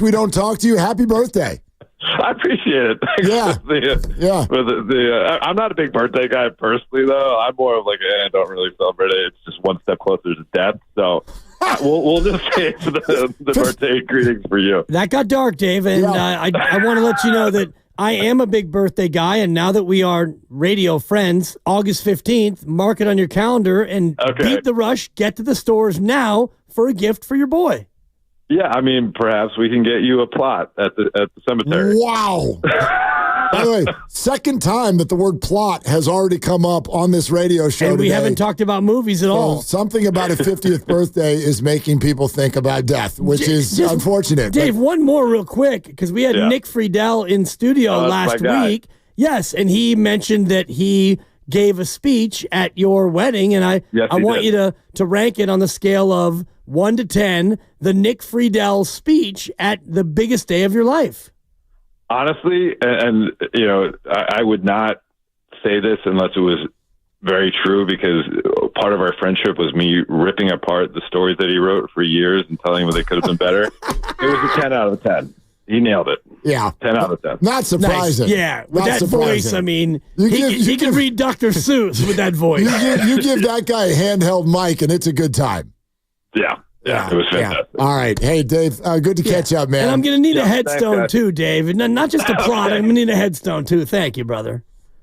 we don't talk to you, happy birthday. I appreciate it. Yeah. I'm not a big birthday guy personally, though. I'm more of like, I don't really celebrate it. It's just one step closer to death. So we'll just say it's the birthday greetings for you. That got dark, Dave, and I want to let you know that I am a big birthday guy, and now that we are radio friends, August 15th, mark it on your calendar and beat the rush. Get to the stores now for a gift for your boy. Yeah, I mean, perhaps we can get you a plot at the cemetery. Wow. By the way, second time that the word plot has already come up on this radio show and we today. haven't talked about movies at all. Something about a 50th birthday is making people think about death, which is unfortunate. Dave, one more real quick, because we had Nick Friedel in studio last week. Yes, and he mentioned that he gave a speech at your wedding, and I want you to rank it on the scale of 1 to 10, the Nick Friedel speech at the biggest day of your life. Honestly, and you know, I would not say this unless it was very true, because part of our friendship was me ripping apart the stories that he wrote for years and telling him they could have been better. It was a 10 out of 10. He nailed it. Yeah. 10 out of 10. Not surprising. Nice. Yeah. With that voice, I mean, he can read Dr. Seuss with that voice. You give that guy a handheld mic, and it's a good time. Yeah, it was fantastic. Yeah. All right. Hey, Dave, good to catch up, man. And I'm going to need a headstone too, Dave. Not just a plot. I'm going to need a headstone too. Thank you, brother.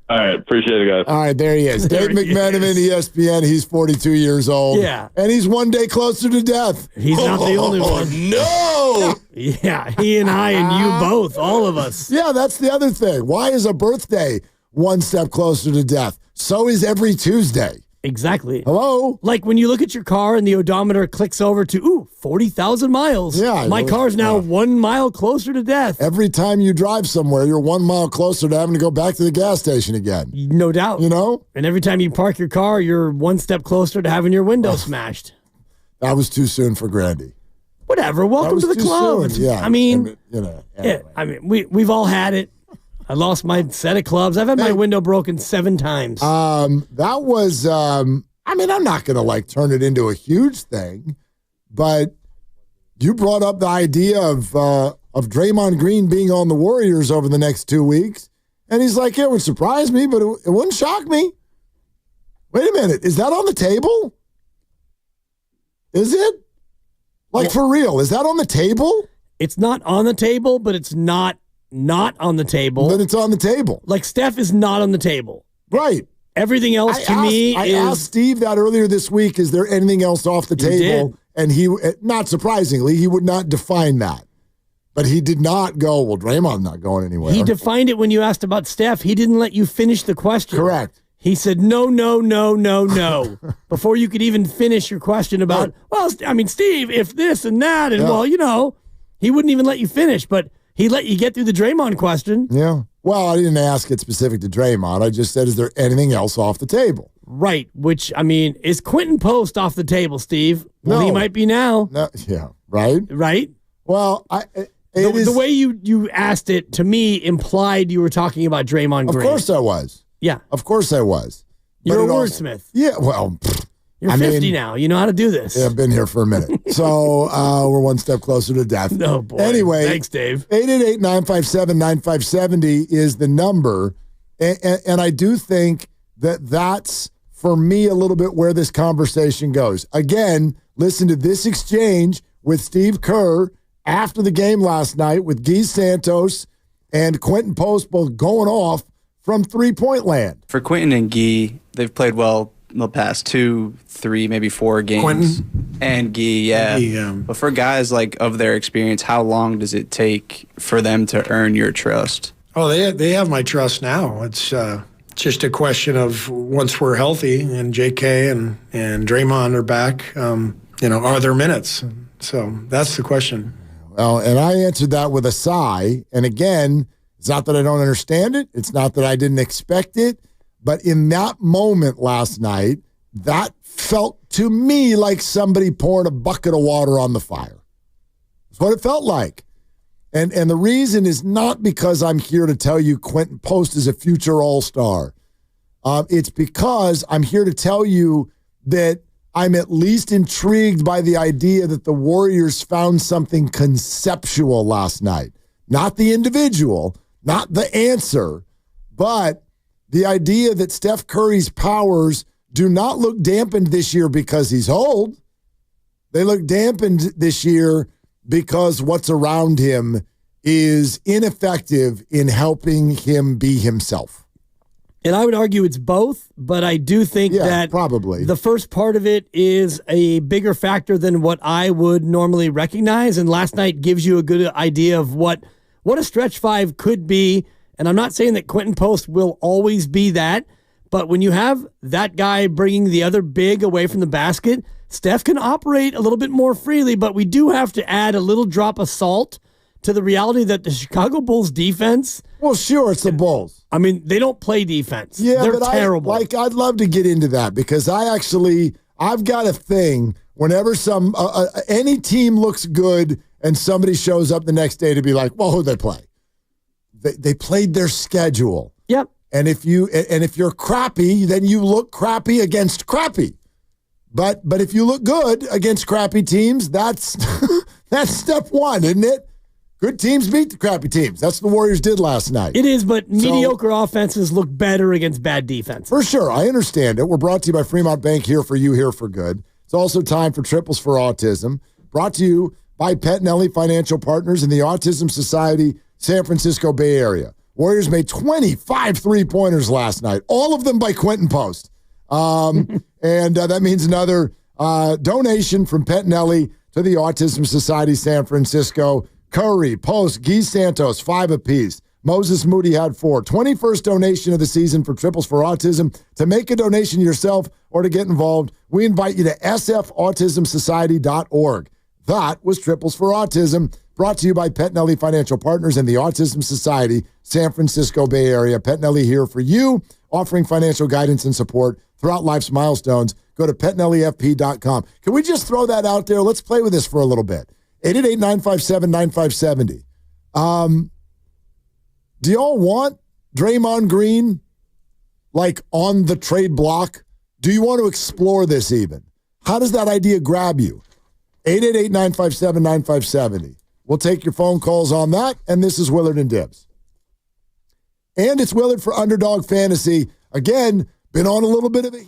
All right. Appreciate it, guys. All right. There he is. Dave McMenamin, ESPN. He's 42 years old. Yeah. And he's one day closer to death. He's not the only one. No. Yeah. He and I and you both, all of us. Yeah, that's the other thing. Why is a birthday one step closer to death? So is every Tuesday. Exactly. Hello? Like when you look at your car and the odometer clicks over to, 40,000 miles. Yeah. My car's now 1 mile closer to death. Every time you drive somewhere, you're 1 mile closer to having to go back to the gas station again. No doubt. You know? And every time you park your car, you're one step closer to having your window smashed. That was too soon for Grandy. Whatever. Welcome to the club. Soon. Yeah. I mean, anyway. I mean, we've all had it. I lost my set of clubs. I've had my window broken 7 times. That was, I mean, I'm not going to turn it into a huge thing, but you brought up the idea of Draymond Green being on the Warriors over the next 2 weeks. And he's like, it would surprise me, but it wouldn't shock me. Wait a minute. Is that on the table? Is it? For real, is that on the table? It's not on the table, but it's not on the table. Then it's on the table. Like Steph is not on the table. Right. Everything else I asked Steve that earlier this week, is there anything else off the table? Did. And he, not surprisingly, he would not define that. But he did not go, well, Draymond's not going anywhere. He defined it when you asked about Steph. He didn't let you finish the question. Correct. He said, no, before you could even finish your question about, well, I mean, Steve, if this and that, and he wouldn't even let you finish, but he let you get through the Draymond question. Yeah. Well, I didn't ask it specific to Draymond. I just said, is there anything else off the table? Right, which, I mean, is Quinten Post off the table, Steve? Well, No. he might be now. No, yeah, right? Right? Well, the way you asked it, to me, implied you were talking about Draymond Green. Of course I was. Yeah. Of course I was. You're a But it also- wordsmith. Yeah, well, You're 50 now. You know how to do this. Yeah, I've been here for a minute. So we're one step closer to death. No, boy. Anyway. Thanks, Dave. 888-957-9570 is the number. And I do think that that's for me, a little bit where this conversation goes. Again, listen to this exchange with Steve Kerr after the game last night with Guy Santos and Quinten Post both going off from three-point land. For Quinten and Guy, they've played well in the past 2, 3, maybe 4 games. Quinten? And Guy, yeah. But for guys like of their experience, how long does it take for them to earn your trust? Oh, they have my trust now. It's just a question of once we're healthy and JK and Draymond are back, are there minutes? So that's the question. Well, and I answered that with a sigh. And again, it's not that I don't understand it. It's not that I didn't expect it. But in that moment last night, that felt to me like somebody pouring a bucket of water on the fire. That's what it felt like. And the reason is not because I'm here to tell you Quinten Post is a future all-star. It's because I'm here to tell you that I'm at least intrigued by the idea that the Warriors found something conceptual last night. Not the individual, not the answer, but the idea that Steph Curry's powers do not look dampened this year because he's old. They look dampened this year because what's around him is ineffective in helping him be himself. And I would argue it's both, but I do think that probably the first part of it is a bigger factor than what I would normally recognize. And last night gives you a good idea of what a stretch five could be. And I'm not saying that Quinten Post will always be that, but when you have that guy bringing the other big away from the basket, Steph can operate a little bit more freely, but we do have to add a little drop of salt to the reality that the Chicago Bulls defense. Well, sure, it's the Bulls. I mean, they don't play defense. Yeah, they're but terrible. I'd love to get into that because I've got a thing whenever any team looks good and somebody shows up the next day to be like, well, who'd they play? They played their schedule. Yep. And if you're crappy, then you look crappy against crappy. But if you look good against crappy teams, that's step one, isn't it? Good teams beat the crappy teams. That's what the Warriors did last night. It is, but mediocre offenses look better against bad defense. For sure. I understand it. We're brought to you by Fremont Bank, here for you, here for good. It's also time for Triples for Autism. Brought to you by Pettinelli Financial Partners and the Autism Society, San Francisco Bay Area. Warriors made 25 three-pointers last night, all of them by Quinten Post. And that means another donation from Pettinelli to the Autism Society, San Francisco. Curry, Post, Guy Santos, 5 apiece. Moses Moody had 4. 21st donation of the season for Triples for Autism. To make a donation yourself or to get involved, we invite you to sfautismsociety.org. That was Triples for Autism, brought to you by Pettinelli Financial Partners and the Autism Society, San Francisco Bay Area. Pettinelli here for you, offering financial guidance and support throughout life's milestones. Go to PettinelliFP.com. Can we just throw that out there? Let's play with this for a little bit. 888-957-9570. Do y'all want Draymond Green on the trade block? Do you want to explore this even? How does that idea grab you? 888-957-9570. We'll take your phone calls on that, and this is Willard and Dibs. And it's Willard for Underdog Fantasy. Again, been on a little bit of a heat.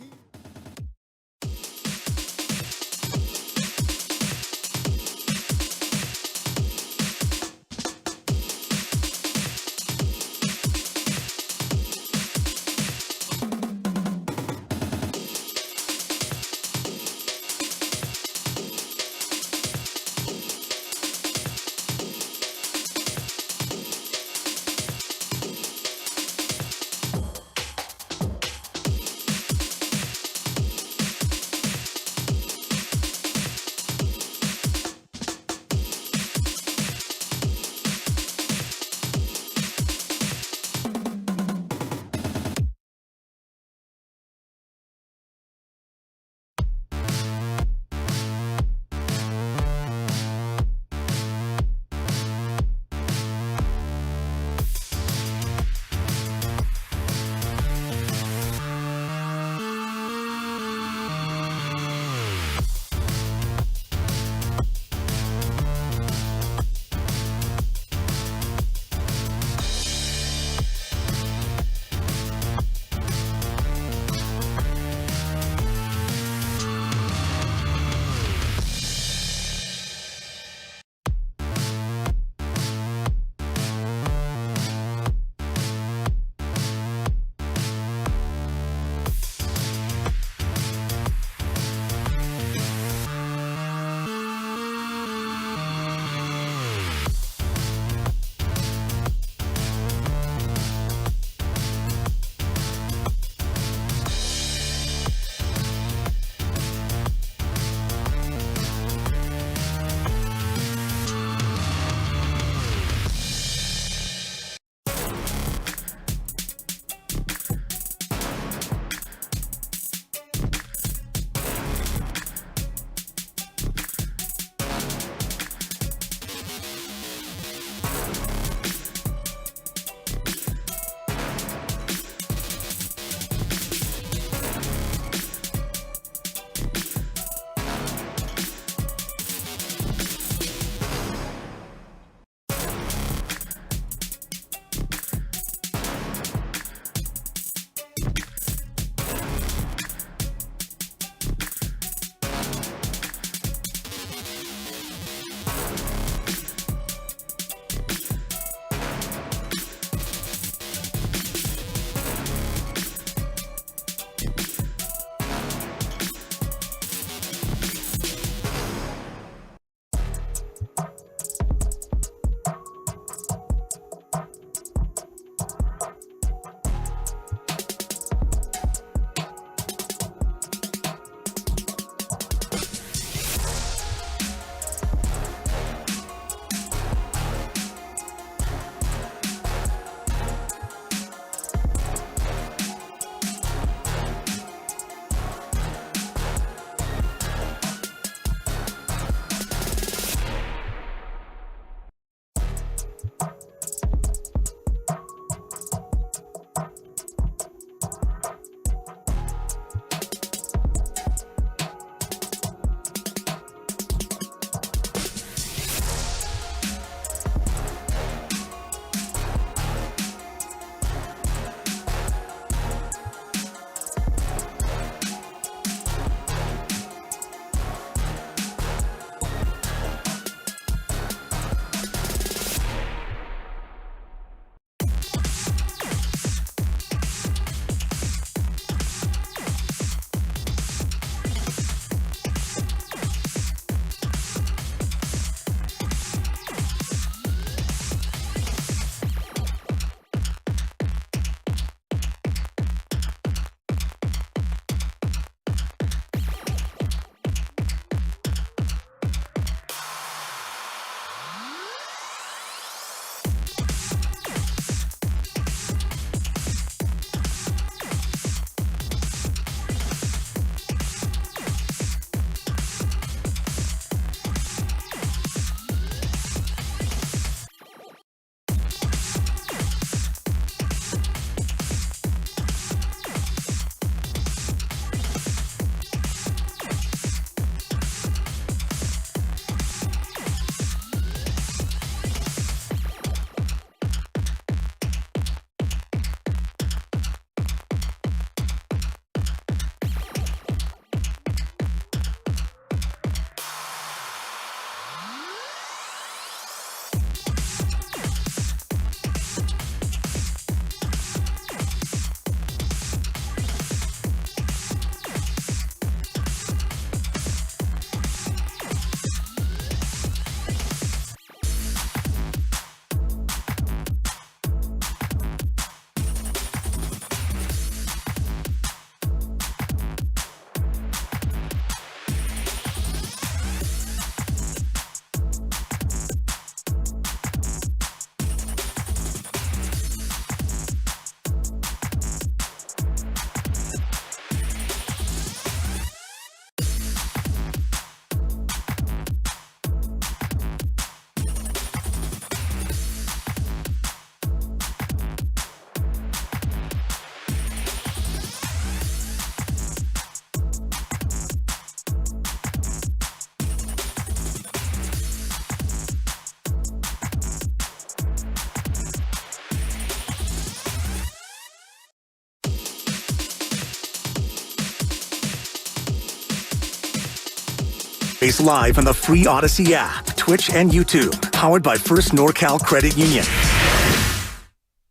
It's live on the free Odyssey app, Twitch, and YouTube. Powered by First NorCal Credit Union.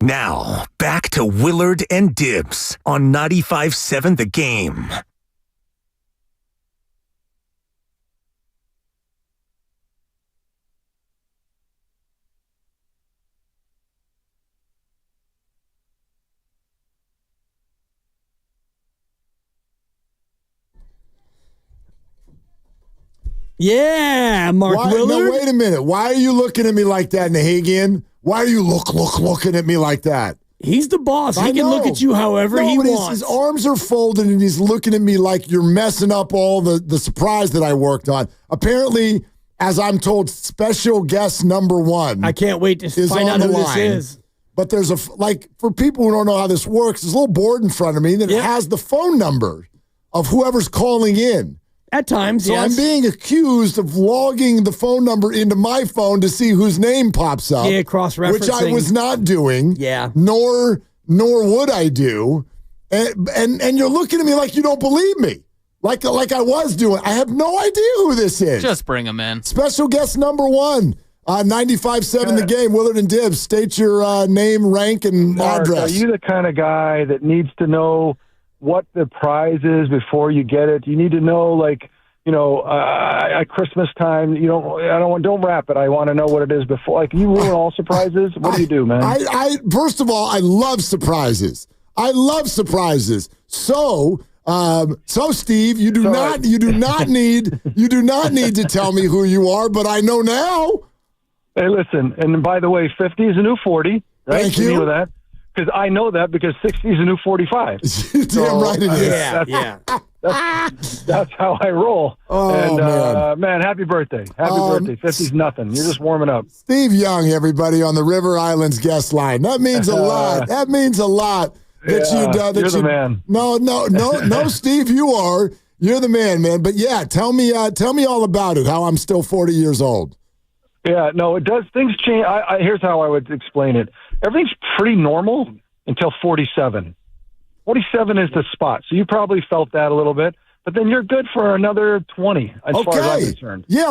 Now, back to Willard and Dibbs on 95.7 The Game. Yeah, Mark Willard. No, wait a minute. Why are you looking at me like that, Nahigian? Why are you looking at me like that? He's the boss. He can look at you however he wants. His arms are folded and he's looking at me like you're messing up all the surprise that I worked on. Apparently, as I'm told, special guest number 1. I can't wait to find out who this is. But there's for people who don't know how this works, there's a little board in front of me that has the phone number of whoever's calling in. At times, so yes. I'm being accused of logging the phone number into my phone to see whose name pops up. Yeah, cross-referencing. Which I was not doing. Yeah. Nor would I do. And you're looking at me like you don't believe me. Like I was doing. I have no idea who this is. Just bring him in. Special guest number 1. 95.7 The Game. Willard and Dibbs. State your name, rank, and Mark, address. Are you the kind of guy that needs to know what the prize is before you get it? You need to know, at Christmas time, don't wrap it. I want to know what it is before. Like, you ruin all surprises. What do you do, man? I first of all, I love surprises. So, Steve, you do not need to tell me who you are, but I know now. Hey, listen, and by the way, 50 is a new 40. Right? Thank you. You know that? Because I know that because 60 is a new 45. Damn right it is. Yeah. That's how I roll. Oh, and, man, happy birthday. Happy birthday. 50's nothing. You're just warming up. Steve Young, everybody, on the River Islands guest line. That means a lot. That means a lot. You're the man. No, Steve, you are. You're the man. But yeah, tell me all about it, how I'm still 40 years old. Yeah, no, it does. Things change. Here's how I would explain it. Everything's pretty normal until 47. 47 is the spot. So you probably felt that a little bit, but then you're good for another 20 as far as I'm concerned. Yeah,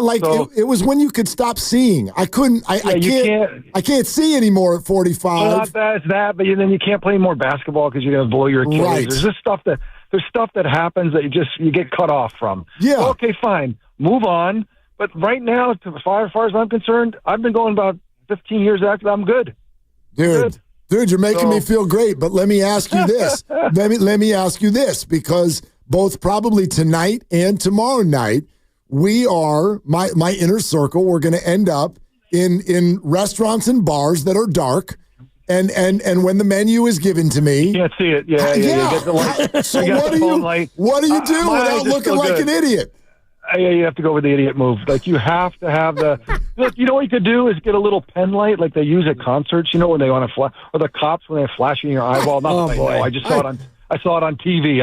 it was when you could stop seeing. I couldn't. I can't see anymore at 45. Well, not that, it's that, but then you can't play more basketball because you're going to blow your Achilles. Right. There's stuff that happens that you get cut off from. Yeah. So, okay, fine. Move on. But right now, as far as I'm concerned, I've been going about 15 years after that. I'm good. Dude, you're making me feel great. But let me ask you this. let me ask you this, because both probably tonight and tomorrow night, we are, my inner circle, we're going to end up in restaurants and bars that are dark. And when the menu is given to me, you can't see it. Yeah. You get the light. So you what do you do without looking like an idiot? Yeah, you have to go with the idiot move. Like, you have to have the look. You know what you could do is get a little pen light, like they use at concerts. You know, when they want to flash, or the cops when they flash in your eyeball. I just saw it on. I saw it on TV.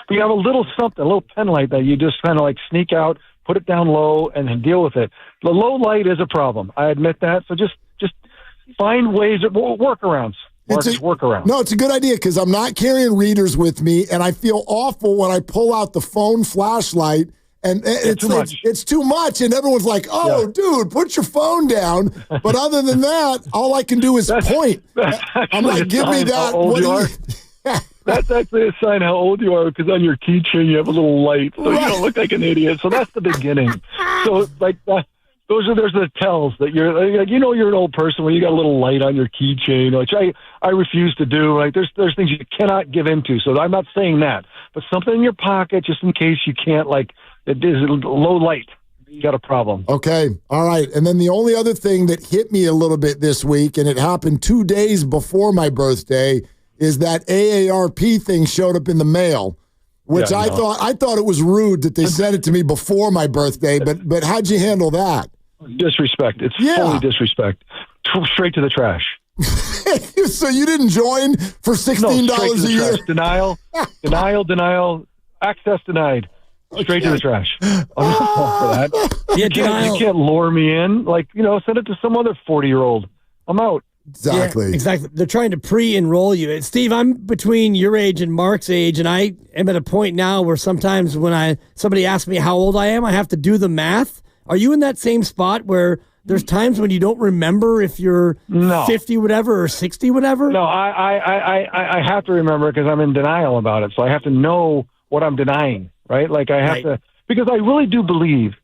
But you have a little something, a little pen light that you just kind of like sneak out, put it down low, and then deal with it. The low light is a problem. I admit that. So just find ways, workarounds. Workaround. No, it's a good idea because I'm not carrying readers with me, and I feel awful when I pull out the phone flashlight. And it's too much, and everyone's like, dude, put your phone down. But other than that, all I can do is point. I'm like, give me that. What are you? That's actually a sign how old you are, because on your keychain you have a little light, so you don't look like an idiot. So that's the beginning. So like there's the tells that you're like, you're an old person when you got a little light on your keychain, which I refuse to do. Like there's things you cannot give into. So I'm not saying that, but something in your pocket just in case you can't, like, it is low light. You got a problem. Okay. All right. And then the only other thing that hit me a little bit this week, and it happened 2 days before my birthday, is that AARP thing showed up in the mail, which I thought it was rude that they sent it to me before my birthday. But how'd you handle that? Disrespect. It's fully disrespect. Straight to the trash. So you didn't join for $16 a year? Denial. Access denied. Straight to the trash. I'm not for that. You can't lure me in. Like, send it to some other 40-year-old. I'm out. Exactly. Yeah, exactly. They're trying to pre-enroll you. Steve, I'm between your age and Mark's age, and I am at a point now where sometimes when somebody asks me how old I am, I have to do the math. Are you in that same spot where there's times when you don't remember if you're 50 whatever or 60 whatever? No, I have to remember because I'm in denial about it. So I have to know what I'm denying, right? Like I have to, because I really do believe.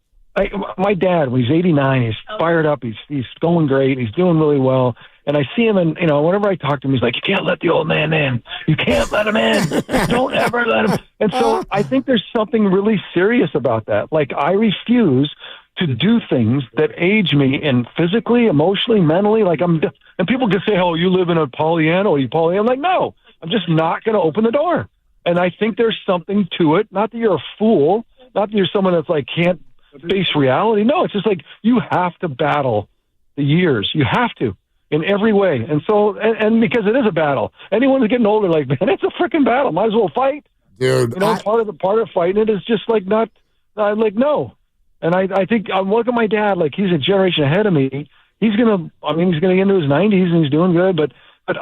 My dad, when he's 89, he's fired up. He's going great. He's doing really well. And I see him, and whenever I talk to him, he's like, "You can't let the old man in. You can't let him in. Don't ever let him." And so I think there's something really serious about that. Like I refuse to do things that age me, and physically, emotionally, mentally. Like and people can say, "Oh, you live in a Pollyanna, or you Pollyanna." I'm like, no, I'm just not going to open the door. And I think there's something to it. Not that you're a fool. Not that you're someone that's like can't face reality. No, it's just like you have to battle the years. You have to in every way. And so, and because it is a battle. Anyone who's getting older, like, man, it's a freaking battle. Might as well fight. Dude, part of fighting it is just like not like no. And I think I'm looking at my dad, like he's a generation ahead of me. He's gonna get into his 90s and he's doing good. But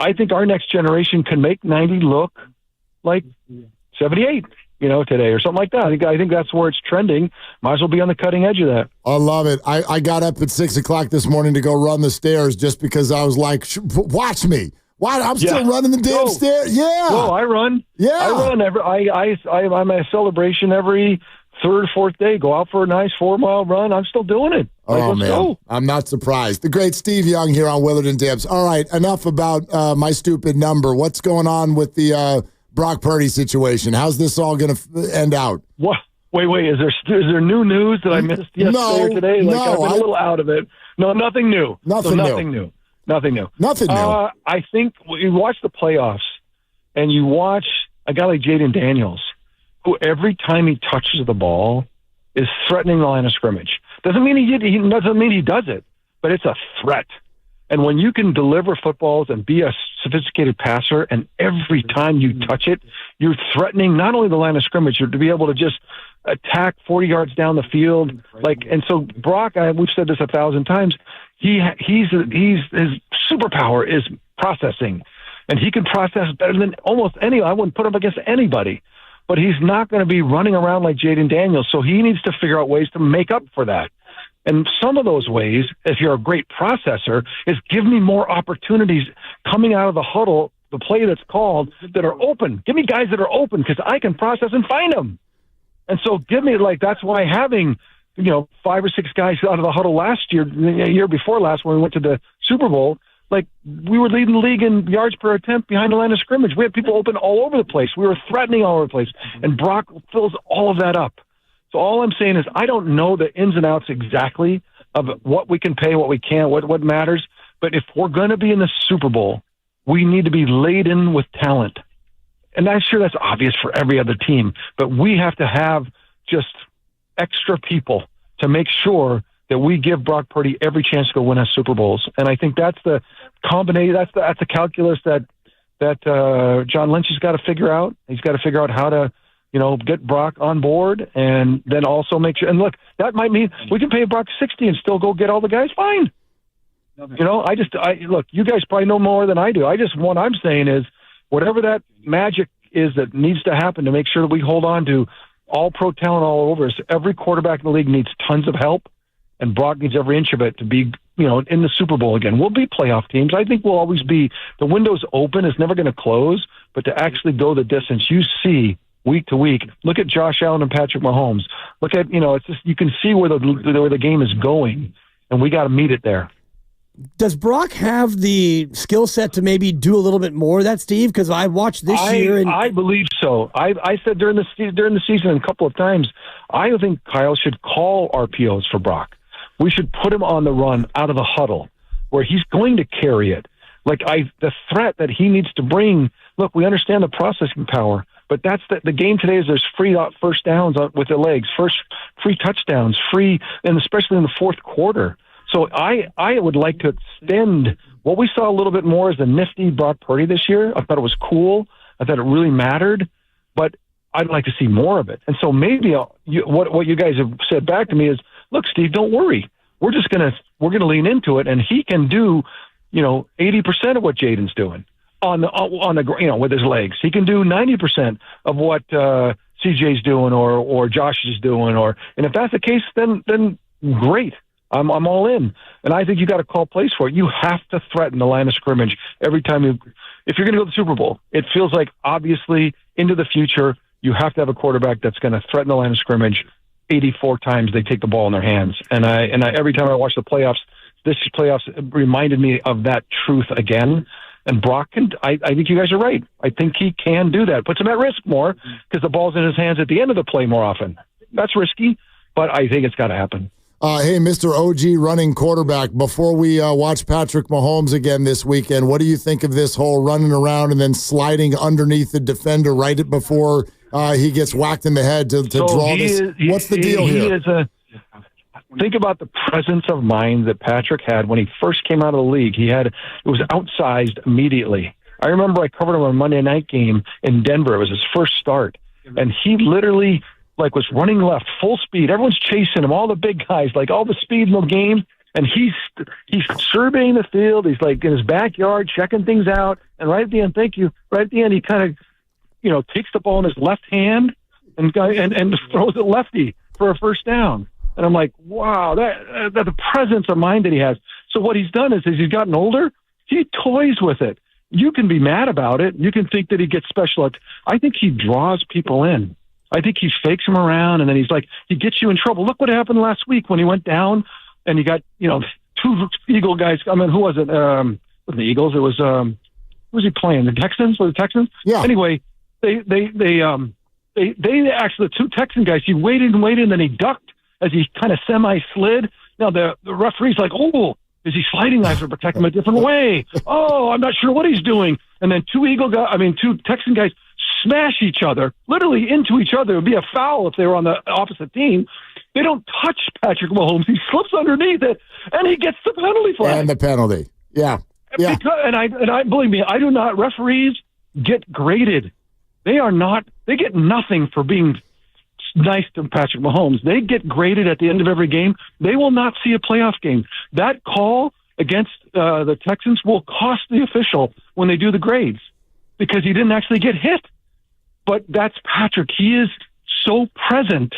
I think our next generation can make 90 look like 78. Today or something like that. I think that's where it's trending. Might as well be on the cutting edge of that. I love it. I got up at 6 o'clock this morning to go run the stairs just because I was like, watch me. Why? I'm still running the damn stairs. Yeah. No, I run. Yeah. I run. I'm at a celebration every third or fourth day. Go out for a nice 4-mile run. I'm still doing it. Let's man. Go. I'm not surprised. The great Steve Young here on Willard and Dibs. All right. Enough about my stupid number. What's going on with the Brock Purdy situation? How's this all going to end out? What? Wait. Is there new news that I missed yesterday or today? Like, I've been a little out of it. No, nothing new. Nothing new. I think you watch the playoffs and you watch a guy like Jaden Daniels, who every time he touches the ball is threatening the line of scrimmage. Doesn't mean he does it, but it's a threat. And when you can deliver footballs and be a sophisticated passer, and every time you touch it, you're threatening not only the line of scrimmage, you're to be able to just attack 40 yards down the field. And so Brock, we've said this 1,000 times, his superpower is processing, and he can process better than almost any. I wouldn't put him against anybody, but he's not going to be running around like Jaden Daniels. So he needs to figure out ways to make up for that. And some of those ways, if you're a great processor, is give me more opportunities coming out of the huddle, the play that's called, that are open. Give me guys that are open because I can process and find them. And so that's why having, 5 or 6 guys out of the huddle last year, the year before last when we went to the Super Bowl, we were leading the league in yards per attempt behind the line of scrimmage. We had people open all over the place. We were threatening all over the place. And Brock fills all of that up. So all I'm saying is I don't know the ins and outs exactly of what we can pay, what we can't, what matters. But if we're going to be in the Super Bowl, we need to be laden with talent. And I'm sure that's obvious for every other team. But we have to have just extra people to make sure that we give Brock Purdy every chance to go win us Super Bowls. And I think that's the combination. That's the calculus that John Lynch has got to figure out. He's got to figure out how to get Brock on board, and then also make sure. And look, that might mean we can pay Brock 60 and still go get all the guys. Fine. Look, you guys probably know more than I do. What I'm saying is whatever that magic is that needs to happen to make sure that we hold on to all pro talent all over us. Every quarterback in the league needs tons of help, and Brock needs every inch of it to be, in the Super Bowl again. We'll be playoff teams. I think we'll always be. The window's open. It's never going to close, but to actually go the distance, you see week to week. Look at Josh Allen and Patrick Mahomes. Look at, it's just, you can see where the game is going, and we got to meet it there. Does Brock have the skill set to maybe do a little bit more of that, Steve? Because I watched this year. And I believe so. I said during the season a couple of times, I think Kyle should call RPOs for Brock. We should put him on the run out of the huddle where he's going to carry it. The threat that he needs to bring. Look, we understand the processing power, but that's the game today is there's free first downs with the legs, free touchdowns, and especially in the fourth quarter. So I would like to extend what we saw a little bit more as a nifty Brock Purdy this year. I thought it was cool. I thought it really mattered, but I'd like to see more of it. And so maybe what you guys have said back to me is, look, Steve, don't worry. We're gonna lean into it, and he can do 80% of what Jaden's doing on the with his legs. He can do 90% of what CJ's doing or Josh is doing. And if that's the case, then great. I'm all in. And I think you got to call plays for it. You have to threaten the line of scrimmage every time if you're going to go to the Super Bowl. It feels like obviously into the future you have to have a quarterback that's going to threaten the line of scrimmage 84 times they take the ball in their hands. And I every time I watch the playoffs, this playoffs reminded me of that truth again. And Brock I think you guys are right. I think he can do that. Puts him at risk more because the ball's in his hands at the end of the play more often. That's risky, but I think it's got to happen. Hey, Mr. OG running quarterback, before we watch Patrick Mahomes again this weekend, what do you think of this whole running around and then sliding underneath the defender right before he gets whacked in the head to draw this? What's the deal here? Think about the presence of mind that Patrick had when he first came out of the league. It was outsized immediately. I remember I covered him on a Monday night game in Denver. It was his first start. And he literally was running left, full speed. Everyone's chasing him, all the big guys, all the speed in the game. And he's surveying the field. He's in his backyard, checking things out. And right at the end, thank you. Right at the end, he kind of, takes the ball in his left hand and throws it lefty for a first down. And I'm like, wow, that the presence of mind that he has. So what he's done is, as he's gotten older, he toys with it. You can be mad about it. You can think that he gets special. I think he draws people in. I think he fakes them around, and then he gets you in trouble. Look what happened last week when he went down and he got, two Eagle guys. I mean, who was it? Was it the Eagles? It was, who was he playing? The Texans? Was it the Texans? Yeah. Anyway, they actually, the two Texan guys, he waited, and then he ducked as he kind of semi-slid. Now the referee's like, oh, is he sliding? I have to protect him a different way. Oh, I'm not sure what he's doing. And then two Texan guys smash each other, literally into each other. It would be a foul if they were on the opposite team. They don't touch Patrick Mahomes. He slips underneath it, and he gets the penalty flag. And the penalty. Yeah. Yeah. I believe me, I do not. Referees get graded. They get nothing for being nice to Patrick Mahomes. They get graded at the end of every game. They will not see a playoff game. That call against the Texans will cost the official when they do the grades because he didn't actually get hit. But that's Patrick. He is so present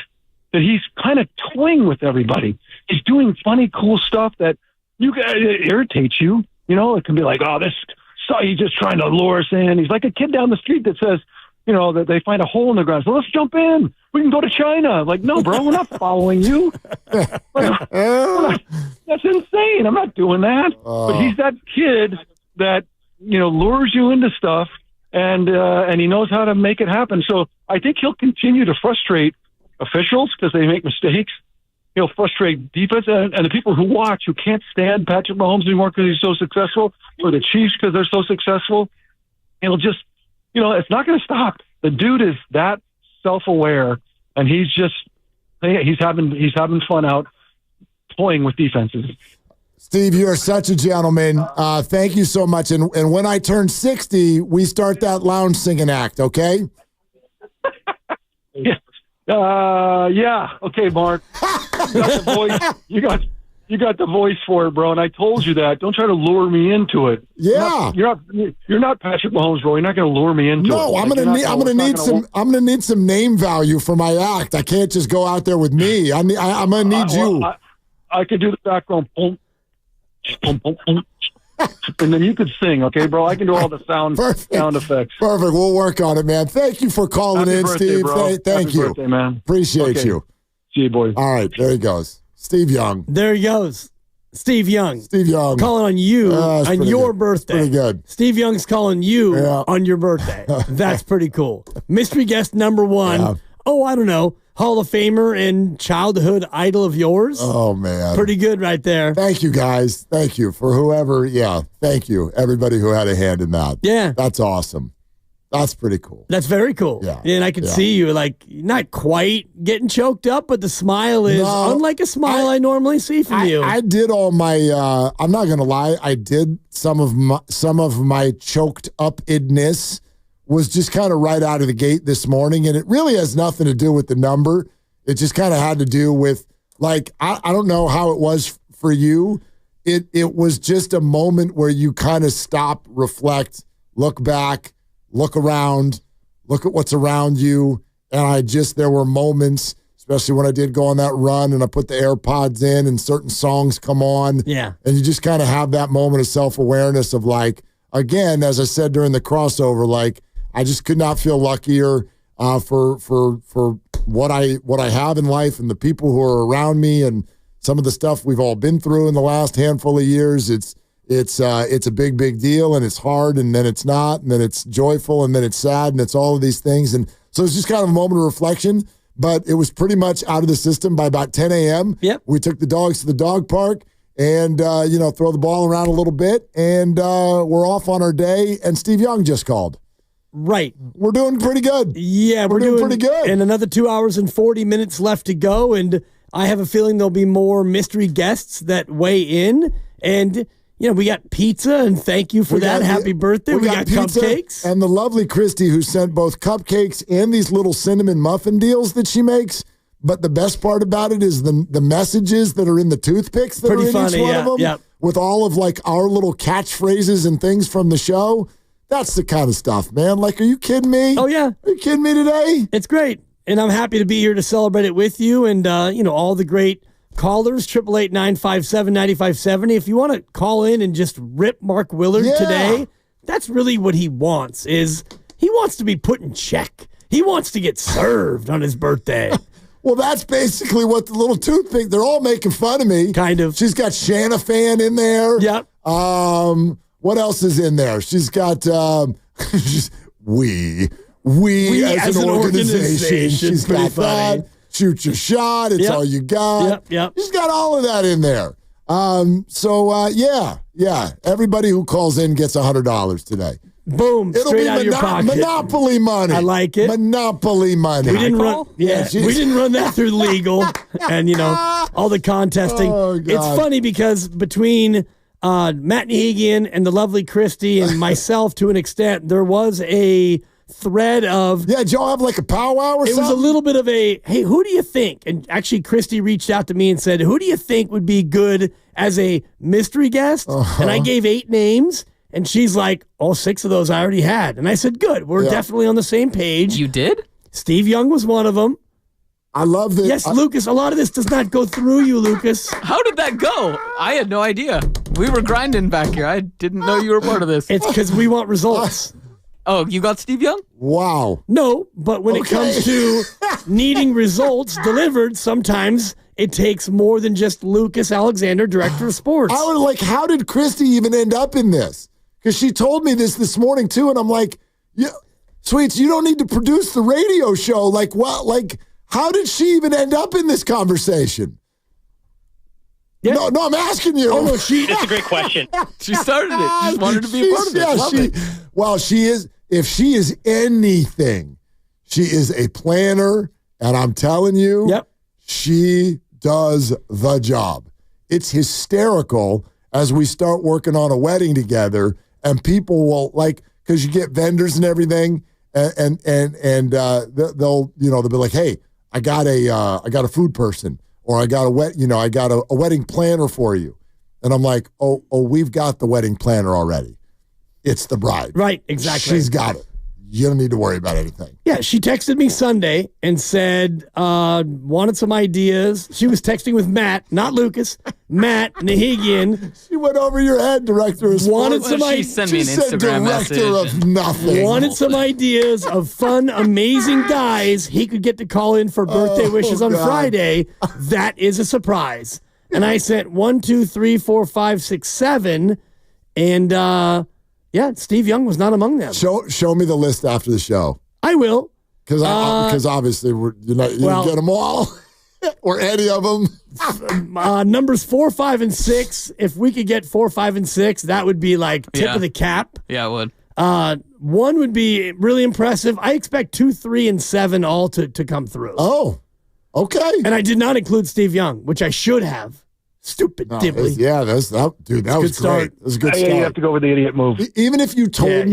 that he's kind of toying with everybody. He's doing funny, cool stuff that it irritates you. It can be like, oh, he's just trying to lure us in. He's like a kid down the street that says, that they find a hole in the ground. So let's jump in. We can go to China. Like, no, bro, we're not following you. That's insane. I'm not doing that. But he's that kid that, lures you into stuff and he knows how to make it happen. So I think he'll continue to frustrate officials because they make mistakes. He'll frustrate defense and the people who watch who can't stand Patrick Mahomes anymore because he's so successful, or the Chiefs because they're so successful. It'll just, it's not going to stop. The dude is that self-aware, and he's having fun out toying with defenses. Steve, you are such a gentleman. Thank you so much. And when I turn 60, we start that lounge singing act, okay? Yeah. Okay, Mark. You got the voice. You got the voice for it, bro. And I told you that. Don't try to lure me into it. Yeah. You're not Patrick Mahomes, bro. You're not going to lure me into it. No, I'm going to need some name value for my act. I can't just go out there with me. I'm going to need you. I could do the background. Boom, boom, boom, boom. And then you could sing, okay, bro? I can do all the sound effects. Perfect. We'll work on it, man. Thank you for calling in, birthday, Steve. Thank you. Birthday, man. Appreciate you. See you, boys. All right, there he goes. Steve Young. There he goes. Steve Young. Calling on you on your birthday. Pretty good. Steve Young's calling you on your birthday. That's pretty cool. Mystery guest number one. Yeah. Oh, I don't know. Hall of Famer and childhood idol of yours. Oh, man. Pretty good right there. Thank you, guys. Thank you for whoever. Yeah, thank you. Everybody who had a hand in that. Yeah. That's awesome. That's pretty cool. That's very cool. Yeah. And I can see you not quite getting choked up, but the smile is unlike a smile I normally see from you. I did all my, I'm not going to lie, I did some of my choked up-idness was just kind of right out of the gate this morning, and it really has nothing to do with the number. It just kind of had to do with, I don't know how it was for you. it was just a moment where you kind of stop, reflect, look back, look around, look at what's around you. And there were moments, especially when I did go on that run and I put the AirPods in and certain songs come on. Yeah. And you just kind of have that moment of self-awareness of like, again, as I said during the crossover, like I just could not feel luckier for what I have in life and the people who are around me and some of the stuff we've all been through in the last handful of years. It's a big deal, and it's hard, and then it's not, and then it's joyful, and then it's sad, and it's all of these things. And so it's just kind of a moment of reflection, but it was pretty much out of the system by about 10 a.m. Yep. We took the dogs to the dog park and, throw the ball around a little bit, and we're off on our day, and Steve Young just called. Right. We're doing pretty good. Yeah, we're doing pretty good. And another 2 hours and 40 minutes left to go, and I have a feeling there'll be more mystery guests that weigh in, and we got pizza, and thank you for that. Happy birthday. We got pizza, cupcakes. and the lovely Christy, who sent both cupcakes and these little cinnamon muffin deals that she makes. But the best part about it is the messages that are in the toothpicks that Pretty are in funny, each one yeah, of them, yeah. with all of like our little catchphrases and things from the show. That's the kind of stuff, man. Like, are you kidding me? Oh, yeah. Are you kidding me today? It's great. And I'm happy to be here to celebrate it with you and, all the great callers, 888-957-9570. If you want to call in and just rip Mark Willard today, that's really what he wants, is he wants to be put in check. He wants to get served on his birthday. Well, that's basically what the little toothpick, they're all making fun of me. Kind of. She's got Shanna Fan in there. Yep. What else is in there? She's got we as an organization. She's got that. Shoot your shot. It's all you got. Yep. She's got all of that in there. Everybody who calls in gets $100 today. Boom! It'll straight be out of your pocket. Monopoly money. I like it. Monopoly money. We didn't run. Yeah, we didn't run that through legal, and all the contesting. Oh, God. It's funny because between Matt Nahigian and the lovely Christy and myself, to an extent, there was a thread of did y'all have like a powwow or something? It was a little bit of a, hey, who do you think? And actually, Christy reached out to me and said, who do you think would be good as a mystery guest? And I gave 8 names. And she's like, all 6 of those I already had. And I said, good. We're definitely on the same page. You did? Steve Young was one of them. I love this. Yes, Lucas, a lot of this does not go through you, Lucas. How did that go? I had no idea. We were grinding back here. I didn't know you were part of this. It's because we want results. Oh, you got Steve Young? Wow. No, but when it comes to needing results delivered, sometimes it takes more than just Lucas Alexander, director of sports. I was like, how did Christy even end up in this? Because she told me this morning too, and I'm like, yeah, Sweets, you don't need to produce the radio show. Like, what? Like, how did she even end up in this conversation? Yeah. No, I'm asking you. Oh, no, That's a great question. She started it. She just wanted to be a part of it. Love it. Well, she is. If she is anything, she is a planner, and I'm telling you, she does the job. It's hysterical as we start working on a wedding together, and people will because you get vendors and everything, and they'll be like, hey, I got a food person, or I got a wedding planner for you, and I'm like, oh, we've got the wedding planner already. It's the bride. Right, exactly. She's got it. You don't need to worry about anything. Yeah, she texted me Sunday and said, wanted some ideas. She was texting with Matt, not Lucas, Matt Nahigian. She went over your head, director of sports. Wanted some She sent me an said Instagram director message. of nothing. Wanted some ideas of fun, amazing guys he could get to call in for birthday wishes on God. Friday. That is a surprise. And I sent 1, 2, 3, 4, 5, 6, 7. And Steve Young was not among them. Show me the list after the show. I will. Because obviously you didn't get them all or any of them. Numbers 4, 5, and 6. If we could get 4, 5, and 6, that would be like tip of the cap. Yeah, it would. 1 would be really impressive. I expect 2, 3, and 7 all to come through. Oh, okay. And I did not include Steve Young, which I should have. Stupid Dibley. That was great. That was a good start. You have to go with the idiot move. Even if you told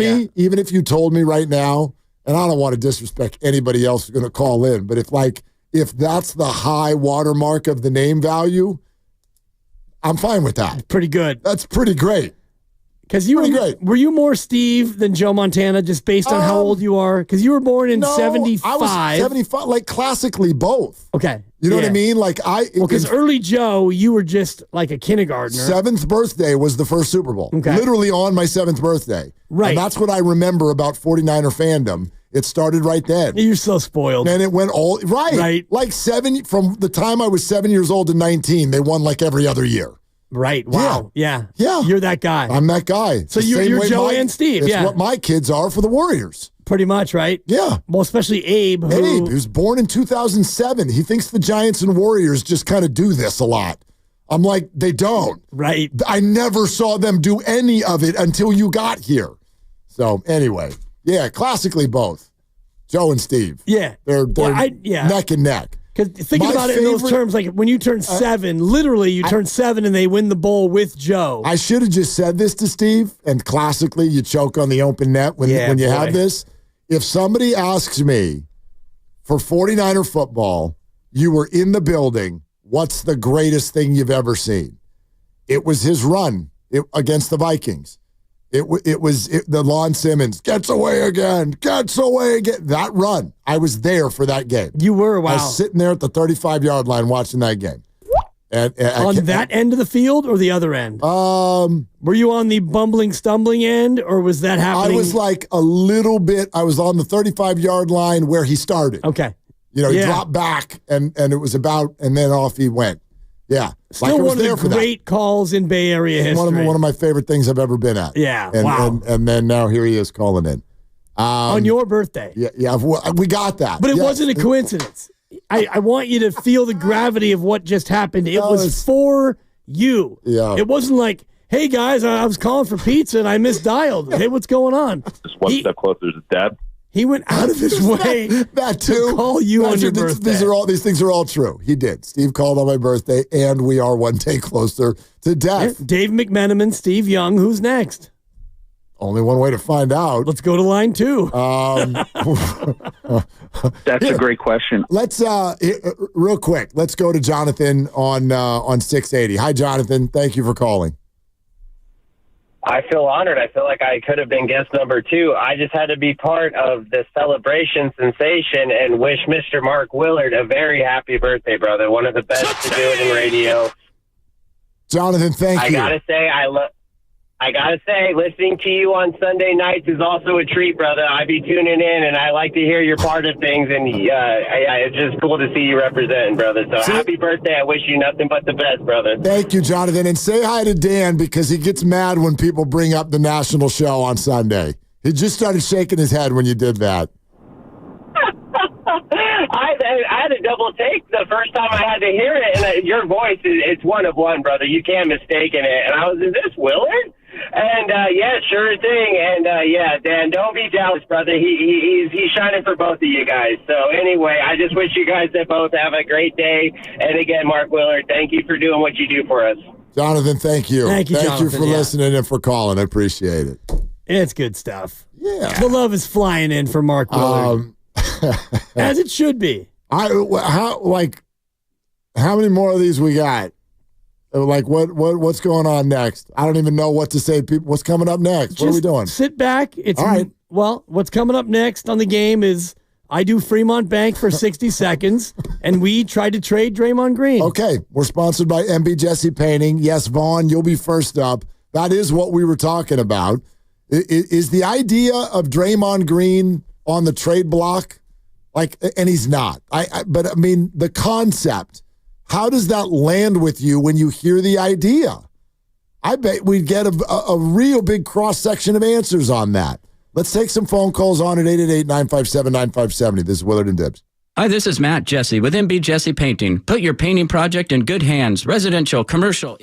me right now, and I don't want to disrespect anybody else who's going to call in, but if that's the high watermark of the name value, I'm fine with that. Pretty good. That's pretty great. Because were you more Steve than Joe Montana, just based on how old you are? Because you were born in 75. I was 75, like classically both. Okay. You know what I mean? Like because early Joe, you were just like a kindergartner. 7th birthday was the first Super Bowl. Okay. Literally on my 7th birthday. Right. And that's what I remember about 49er fandom. It started right then. You're so spoiled. And it went all right. Like from the time I was 7 years old to 19, they won like every other year. Right. Wow. Yeah. Yeah. You're that guy. I'm that guy. So you're Joe and Steve. It's yeah. what my kids are for the Warriors. Pretty much, right? Yeah. Well, especially Abe. He was born in 2007. He thinks the Giants and Warriors just kind of do this a lot. I'm like, they don't. Right. I never saw them do any of it until you got here. So anyway, yeah, classically both. Joe and Steve. Yeah. They're neck and neck. Because thinking about it in those terms, like when you turn 7, literally you turn 7 and they win the bowl with Joe. I should have just said this to Steve, and classically you choke on the open net when you have this. If somebody asks me for 49er football, you were in the building, what's the greatest thing you've ever seen? It was his run against the Vikings. It was the Lon Simmons, gets away again. That run. I was there for that game. You were, wow. I was sitting there at the 35-yard line watching that game. And on that end of the field or the other end? Were you on the bumbling, stumbling end, or was that happening? I was like a little bit. I was on the 35-yard line where he started. Okay. He dropped back, and it was and then off he went. Yeah. Still one of the great calls in Bay Area history. One of my favorite things I've ever been at. Yeah, wow. And then now here he is calling in. On your birthday. Yeah, we got that. But it wasn't a coincidence. I want you to feel the gravity of what just happened. It was for you. Yeah. It wasn't like, hey, guys, I was calling for pizza and I misdialed. Hey, what's going on? Just one step closer to death. He went out of his way that too. to call you on your birthday. These things are all true. He did. Steve called on my birthday, and we are one day closer to death. Yeah, Dave McMenamin, Steve Young. Who's next? Only one way to find out. Let's go to line 2. That's a great question. Let's real quick. Let's go to Jonathan on 680. Hi, Jonathan. Thank you for calling. I feel honored. I feel like I could have been guest number 2. I just had to be part of the celebration sensation and wish Mr. Mark Willard a very happy birthday, brother. One of the best to do it in radio. Jonathan, thank you. I gotta say, listening to you on Sunday nights is also a treat, brother. I be tuning in, and I like to hear you're part of things, and it's just cool to see you representing, brother. So happy birthday. I wish you nothing but the best, brother. Thank you, Jonathan. And say hi to Dan, because he gets mad when people bring up the national show on Sunday. He just started shaking his head when you did that. I had a double take the first time I had to hear it, and your voice, it's one of one, brother. You can't mistake it. And I was, is this Willard? And, yeah, sure thing. And, yeah, Dan, don't be jealous, brother. He's shining for both of you guys. So, anyway, I just wish you guys both have a great day. And, again, Mark Willard, thank you for doing what you do for us. Jonathan, thank you. Thank you, Jonathan, for listening and for calling. I appreciate it. It's good stuff. Yeah. The love is flying in for Mark Willard. As it should be. How many more of these we got? Like what's going on next? I don't even know what to say. People, what's coming up next? What are we doing? Sit back. It's all right. Well, what's coming up next on the game is I do Fremont Bank for 60 seconds, and we tried to trade Draymond Green. Okay, we're sponsored by MB Jesse Painting. Yes, Vaughn, you'll be first up. That is what we were talking about. Is the idea of Draymond Green on the trade block? And he's not. But I mean, the concept. How does that land with you when you hear the idea? I bet we'd get a real big cross-section of answers on that. Let's take some phone calls on at 888-957-9570. This is Willard and Dibs. Hi, this is Matt Jesse with MB Jesse Painting. Put your painting project in good hands. Residential, commercial.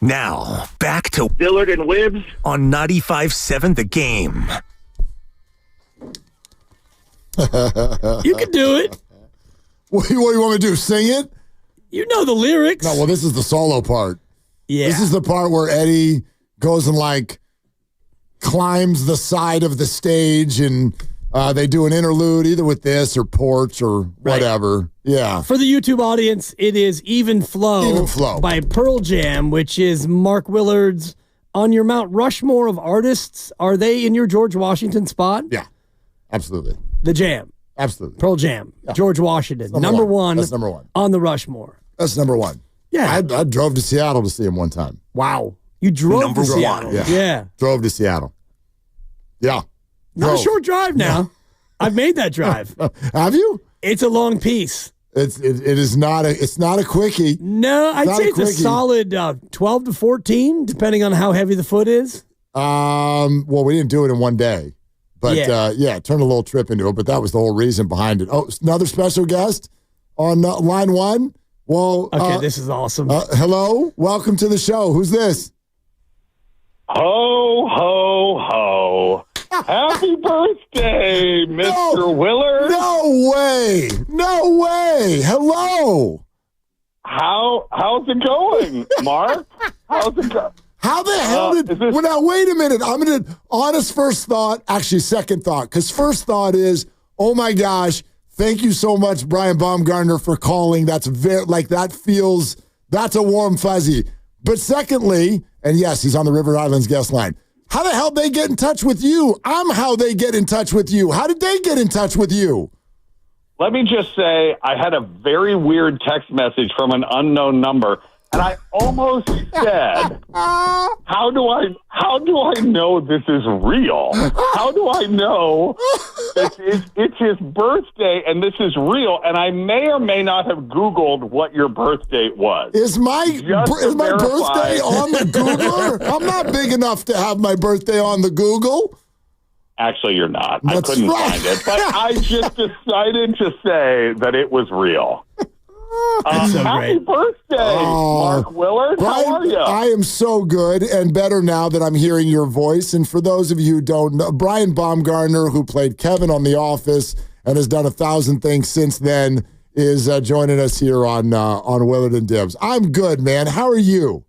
Now, back to Dillard and Wibbs on 95.7 The Game. You can do it. What do you want me to do? Sing it? You know the lyrics. No, well, this is the solo part. Yeah. This is the part where Eddie goes and climbs the side of the stage and they do an interlude either with this or Porch or whatever. Right. Yeah. For the YouTube audience, it is Even Flow by Pearl Jam, which is Mark Willard's on your Mount Rushmore of artists. Are they in your George Washington spot? Yeah, absolutely. The Jam. Absolutely. Pearl Jam. Yeah. George Washington. Number one. That's number one. On the Rushmore. That's number one. Yeah. I drove to Seattle to see him one time. Wow. You drove to Seattle? Yeah. Drove to Seattle. Yeah. Not a short drive now. I've made that drive. Have you? It's a long piece. It is not a quickie. No, I'd say it's a solid 12 to 14, depending on how heavy the foot is. Well, we didn't do it in one day. But, yeah, turn a little trip into it. But that was the whole reason behind it. Oh, another special guest on line one. Well, okay, this is awesome. Hello. Welcome to the show. Who's this? Ho, ho, ho. Happy birthday, Mr. Willard. No way. No way. Hello. How's it going, Mark? How's it going? How the hell did... Well, now, wait a minute. I'm going to... Honest first thought, actually second thought, because first thought is, oh my gosh, thank you so much, Brian Baumgartner, for calling. That's that's a warm fuzzy. But secondly, and yes, he's on the River Islands guest line. How the hell did they get in touch with you? I'm how they get in touch with you. How did they get in touch with you? Let me just say, I had a very weird text message from an unknown number, and I almost said, how do I know this is real? How do I know it's his birthday and this is real? And I may or may not have Googled what your birth date was. Is my birthday on the Googler? I'm not big enough to have my birthday on the Google. Actually, you're not. I couldn't find it. But I just decided to say that it was real. Happy birthday, Mark Willard. How are you? I am so good and better now that I'm hearing your voice. And for those of you who don't know, Brian Baumgartner, who played Kevin on The Office and has done 1,000 things since then, is joining us here on Willard and Dibs. I'm good, man. How are you?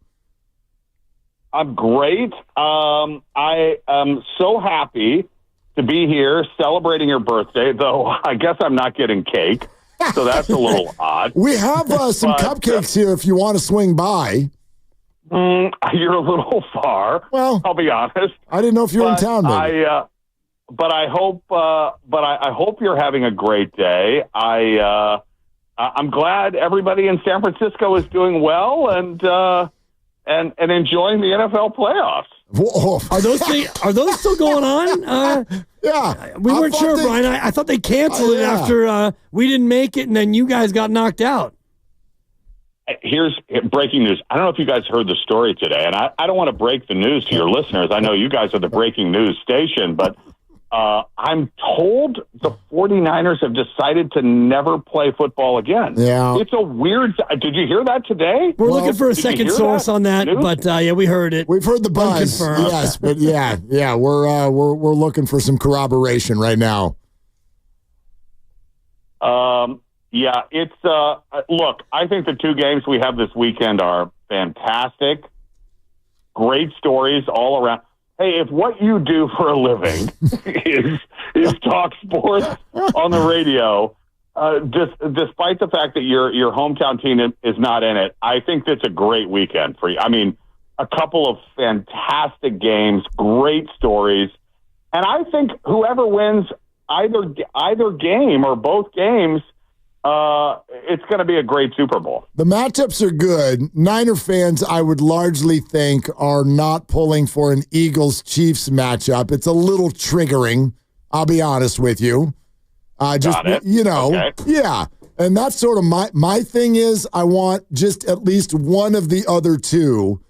I'm great. I am so happy to be here celebrating your birthday, though I guess I'm not getting cake. So that's a little odd. We have some cupcakes here if you want to swing by. You're a little far. Well, I'll be honest. I didn't know if you were in town. Maybe. I hope you're having a great day. I'm glad everybody in San Francisco is doing well and enjoying the NFL playoffs. Whoa. Are those still going on? Yeah. We weren't sure, Brian. I thought they canceled it after we didn't make it and then you guys got knocked out. Here's breaking news. I don't know if you guys heard the story today, and I don't want to break the news to your listeners. I know you guys are the breaking news station, but I'm told the 49ers have decided to never play football again. Yeah. It's a weird... Did you hear that today? We're looking for a second source on that, but yeah, we heard it. We've heard the buzz. Yes, but yeah, we're looking for some corroboration right now. Yeah, it's... look, I think the two games we have this weekend are fantastic. Great stories all around. Hey, if what you do for a living is talk sports on the radio, despite the fact that your hometown team is not in it, I think that's a great weekend for you. I mean, a couple of fantastic games, great stories, and I think whoever wins either game or both games, it's going to be a great Super Bowl. The matchups are good. Niner fans, I would largely think, are not pulling for an Eagles-Chiefs matchup. It's a little triggering, I'll be honest with you. Yeah. And that's sort of my thing is I want just at least one of the other two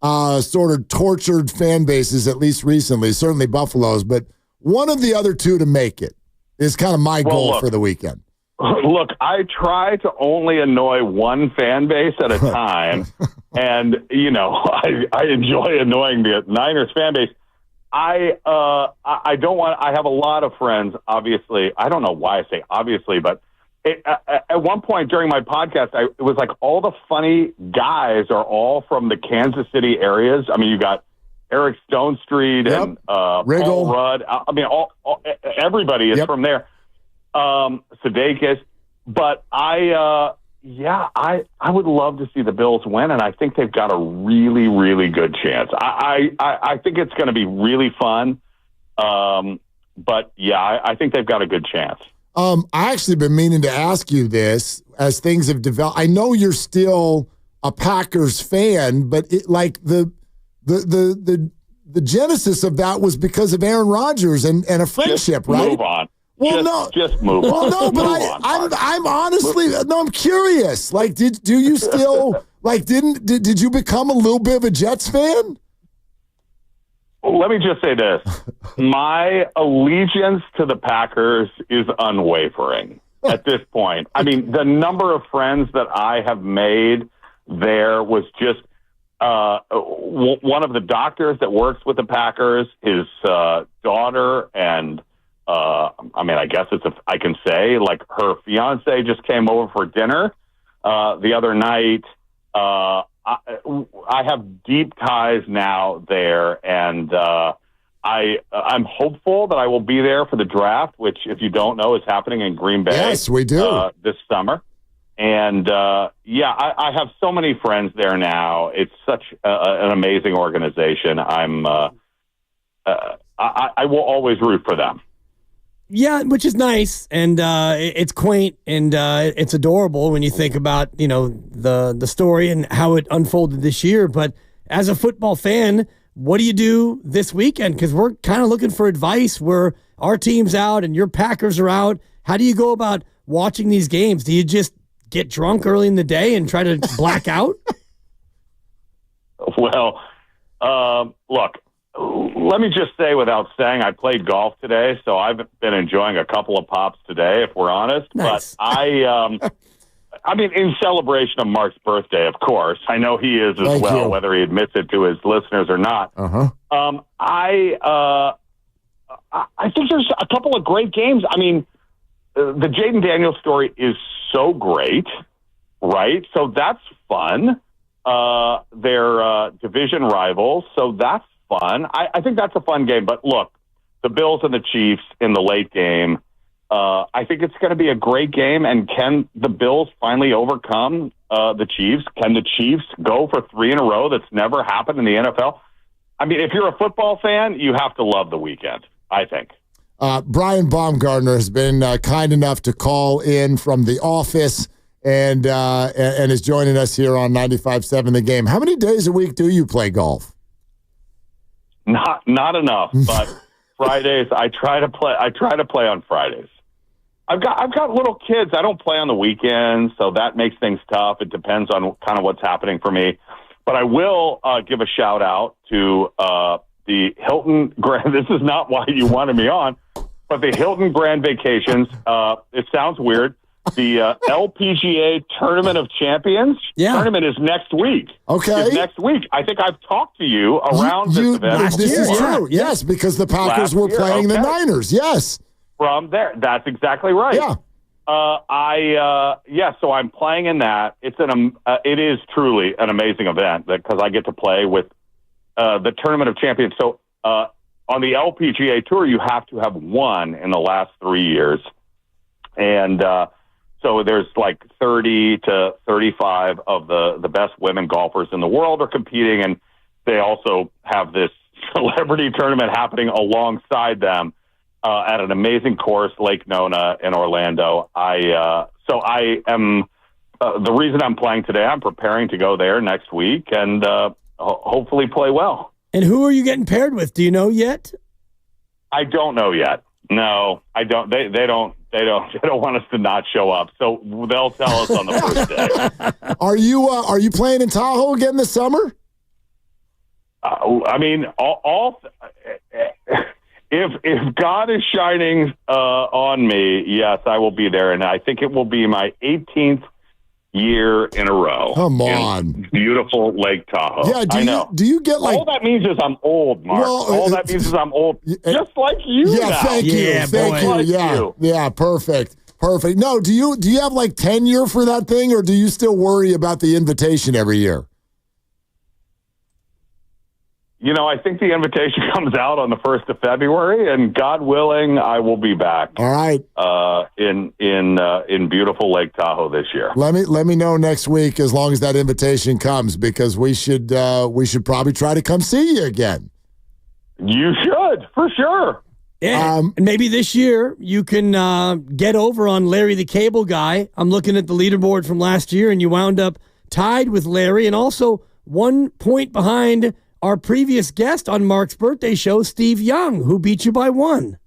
sort of tortured fan bases, at least recently, certainly Buffalo's, but one of the other two to make it is kind of my goal for the weekend. Look, I try to only annoy one fan base at a time, and I enjoy annoying the Niners fan base. I don't want. I have a lot of friends. Obviously, I don't know why I say obviously, but at one point during my podcast, it was like all the funny guys are all from the Kansas City areas. I mean, you got Eric Stonestreet and Paul Rudd. I mean, everybody is from there. Sudeikis, but I would love to see the Bills win, and I think they've got a really, really good chance. I think it's going to be really fun, but I think they've got a good chance. I actually been meaning to ask you this as things have developed. I know you're still a Packers fan, but the genesis of that was because of Aaron Rodgers and a friendship, right? Move on. Well, just move on. Well, no, but I'm honestly, I'm curious. Like, do you still did you become a little bit of a Jets fan? Let me just say this. My allegiance to the Packers is unwavering at this point. I mean, the number of friends that I have made there was just one of the doctors that works with the Packers, his daughter, and I guess I can say, like, her fiance just came over for dinner the other night. I have deep ties now there, and I'm hopeful that I will be there for the draft, which, if you don't know, is happening in Green Bay. Yes, we do. This summer. And, I have so many friends there now. It's such an amazing organization. I will always root for them. Yeah, which is nice, and it's quaint, and it's adorable when you think about the story and how it unfolded this year. But as a football fan, what do you do this weekend? Because we're kind of looking for advice. Where our team's out and your Packers are out. How do you go about watching these games? Do you just get drunk early in the day and try to black out? Well, look. Let me just say, without saying, I played golf today, so I've been enjoying a couple of pops today, if we're honest. Nice. But I mean, in celebration of Mark's birthday, of course. I know he is as Thank well, you. whether he admits it to his listeners or not. I think there's a couple of great games. I mean, the Jaden Daniels story is so great, right? So that's fun. They're division rivals, so that's fun. I think that's a fun game. But look, the Bills and the Chiefs in the late game, I think it's going to be a great game. And can the Bills finally overcome the Chiefs? Can the Chiefs go for 3 in a row? That's never happened in the NFL. I mean, if you're a football fan, you have to love the weekend, I think. Brian Baumgartner has been kind enough to call in from the office and is joining us here on 95.7 The Game. How many days a week do you play golf? Not enough, but Fridays I try to play on Fridays. I've got little kids. I don't play on the weekends, so that makes things tough. It depends on kind of what's happening for me. But I will give a shout out to the Hilton Grand. This is not why you wanted me on, but the Hilton Grand Vacations. It sounds weird. The LPGA Tournament of Champions tournament is next week. Okay. Is next week. I think I've talked to you around this event. This is true. Yes, because the Packers were playing the Niners. Yes. From there. That's exactly right. Yeah. So I'm playing in that. It is truly an amazing event because I get to play with the Tournament of Champions. So on the LPGA Tour, you have to have won in the last 3 years. And so there's like 30 to 35 of the best women golfers in the world are competing, and they also have this celebrity tournament happening alongside them at an amazing course, Lake Nona in Orlando. So I am the reason I'm playing today. I'm preparing to go there next week and hopefully play well. And who are you getting paired with? Do you know yet? I don't know yet. No, I don't. They don't want us to not show up, so they'll tell us on the first day. Are you playing in Tahoe again this summer? I mean, if God is shining on me, yes, I will be there, and I think it will be my 18th year in a row. Come on. In beautiful Lake Tahoe. Yeah, I know. Do you get like... All that means is I'm old, Mark. Well, all that means is I'm old, just like you Yeah, now. thank you. Thank you. Like Yeah, you. yeah, perfect. Perfect. No, do you have like tenure for that thing, or do you still worry about the invitation every year? You know, I think the invitation comes out on the 1st of February, and God willing, I will be back. All right. In beautiful Lake Tahoe this year. Let me know next week as long as that invitation comes, because we should probably try to come see you again. You should, for sure. Yeah, and maybe this year you can get over on Larry the Cable Guy. I'm looking at the leaderboard from last year, and you wound up tied with Larry and also 1 point behind our previous guest on Mark's birthday show, Steve Young, who beat you by 1.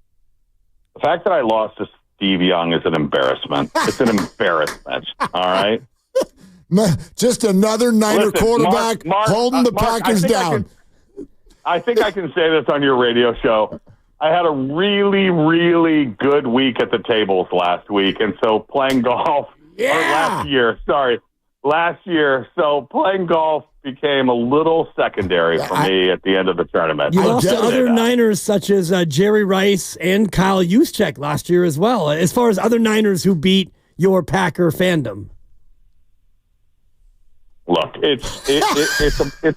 The fact that I lost to Steve Young is an embarrassment. It's an embarrassment. All right? Just another Niner quarterback holding the Packers down. I think I can say this on your radio show. I had a really, really good week at the tables last week, and so playing golf last year. So playing golf became a little secondary for me at the end of the tournament. You lost to other Niners such as Jerry Rice and Kyle Juszczyk last year as well, as far as other Niners who beat your Packer fandom. Look, it's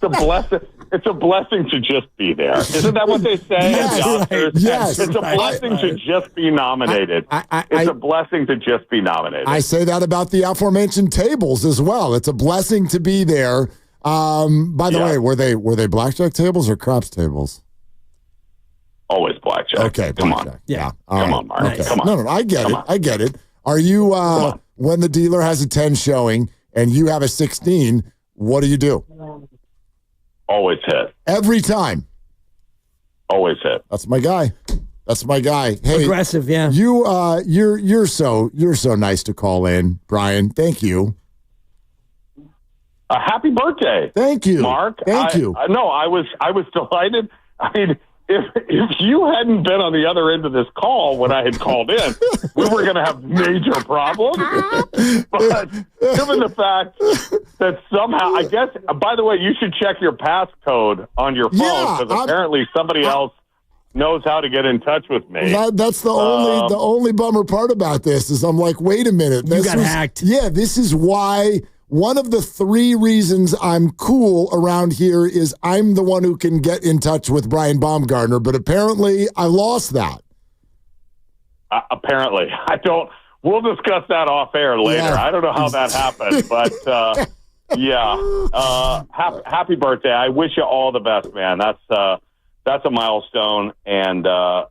a blessing. It's a blessing to just be there. Isn't that what they say? Yes. It's a blessing to just be nominated. It's a blessing to just be nominated. I say that about the aforementioned tables as well. It's a blessing to be there. By the way, were they blackjack tables or craps tables? Always blackjack. Okay, come blackjack. on. Yeah. Come on, Mark. Okay. Come on. No, I get it. I get it. Are you when the dealer has a 10 showing and you have a 16, what do? Always hit. Every time. Always hit. That's my guy. Hey, aggressive, yeah. You're so nice to call in, Brian. Thank you. Happy birthday. Thank you, Mark. Thank you. No, I was delighted. I mean, if you hadn't been on the other end of this call when I had called in, we were going to have major problems. But given the fact that somehow, I guess, by the way, you should check your passcode on your phone because apparently somebody else knows how to get in touch with me. That's the only bummer part about this is I'm like, wait a minute. You got hacked. Yeah, this is why. One of the 3 reasons I'm cool around here is I'm the one who can get in touch with Brian Baumgartner, but apparently I lost that. Apparently. We'll discuss that off air later. Yeah. I don't know how that happened, but happy birthday. I wish you all the best, man. That's a milestone, and I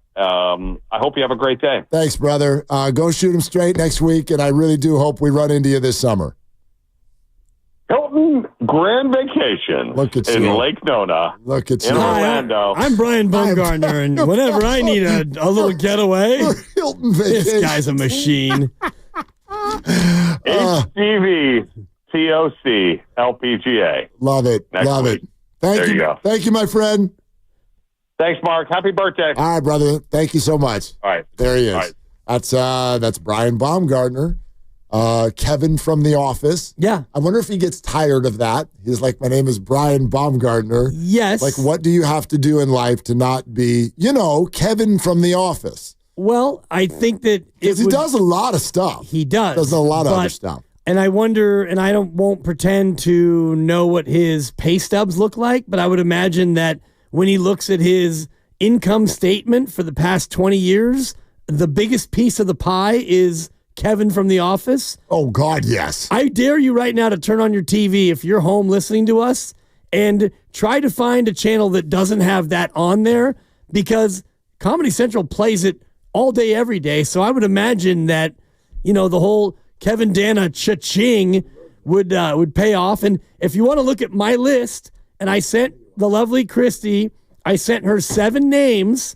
hope you have a great day. Thanks, brother. Go shoot him straight next week, and I really do hope we run into you this summer. Hilton Grand Vacation in Lake Nona. Look at in Orlando. I'm Brian Baumgartner, and whenever I need a little getaway, Hilton Vacation. This guy's a machine. HGV TOC LPGA. Love it. Love it. Thank you. Go. Thank you, my friend. Thanks, Mark. Happy birthday. All right, brother. Thank you so much. All right. There he is. All right. That's Brian Baumgartner. Kevin from The Office. Yeah. I wonder if he gets tired of that. He's like, my name is Brian Baumgartner. Yes. Like, what do you have to do in life to not be, Kevin from The Office? Well, I think that he does a lot of stuff. He does. Does a lot of other stuff. And I wonder, and I won't pretend to know what his pay stubs look like, but I would imagine that when he looks at his income statement for the past 20 years, the biggest piece of the pie is Kevin from The Office. Oh, God, yes. I dare you right now to turn on your TV if you're home listening to us and try to find a channel that doesn't have that on there, because Comedy Central plays it all day, every day. So I would imagine that, the whole Kevin Dana cha-ching would pay off. And if you want to look at my list, and I sent the lovely Christy, I sent her 7 names.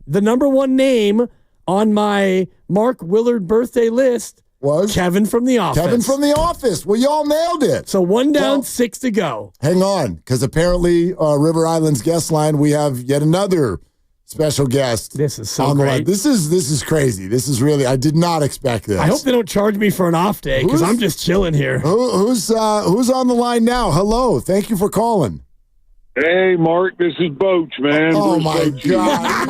The number 1 name on my Mark Willard birthday list was Kevin from The Office. Kevin from The Office. Well, y'all nailed it. So 1 down, 6 to go. Hang on, because apparently River Island's guest line, we have yet another special guest. This is so on the line. great. This is crazy. This is really, I did not expect this. I hope they don't charge me for an off day because I'm just chilling here. Who's on the line now? Hello. Thank you for calling. Hey, Mark, this is Boach, man. Oh, my God.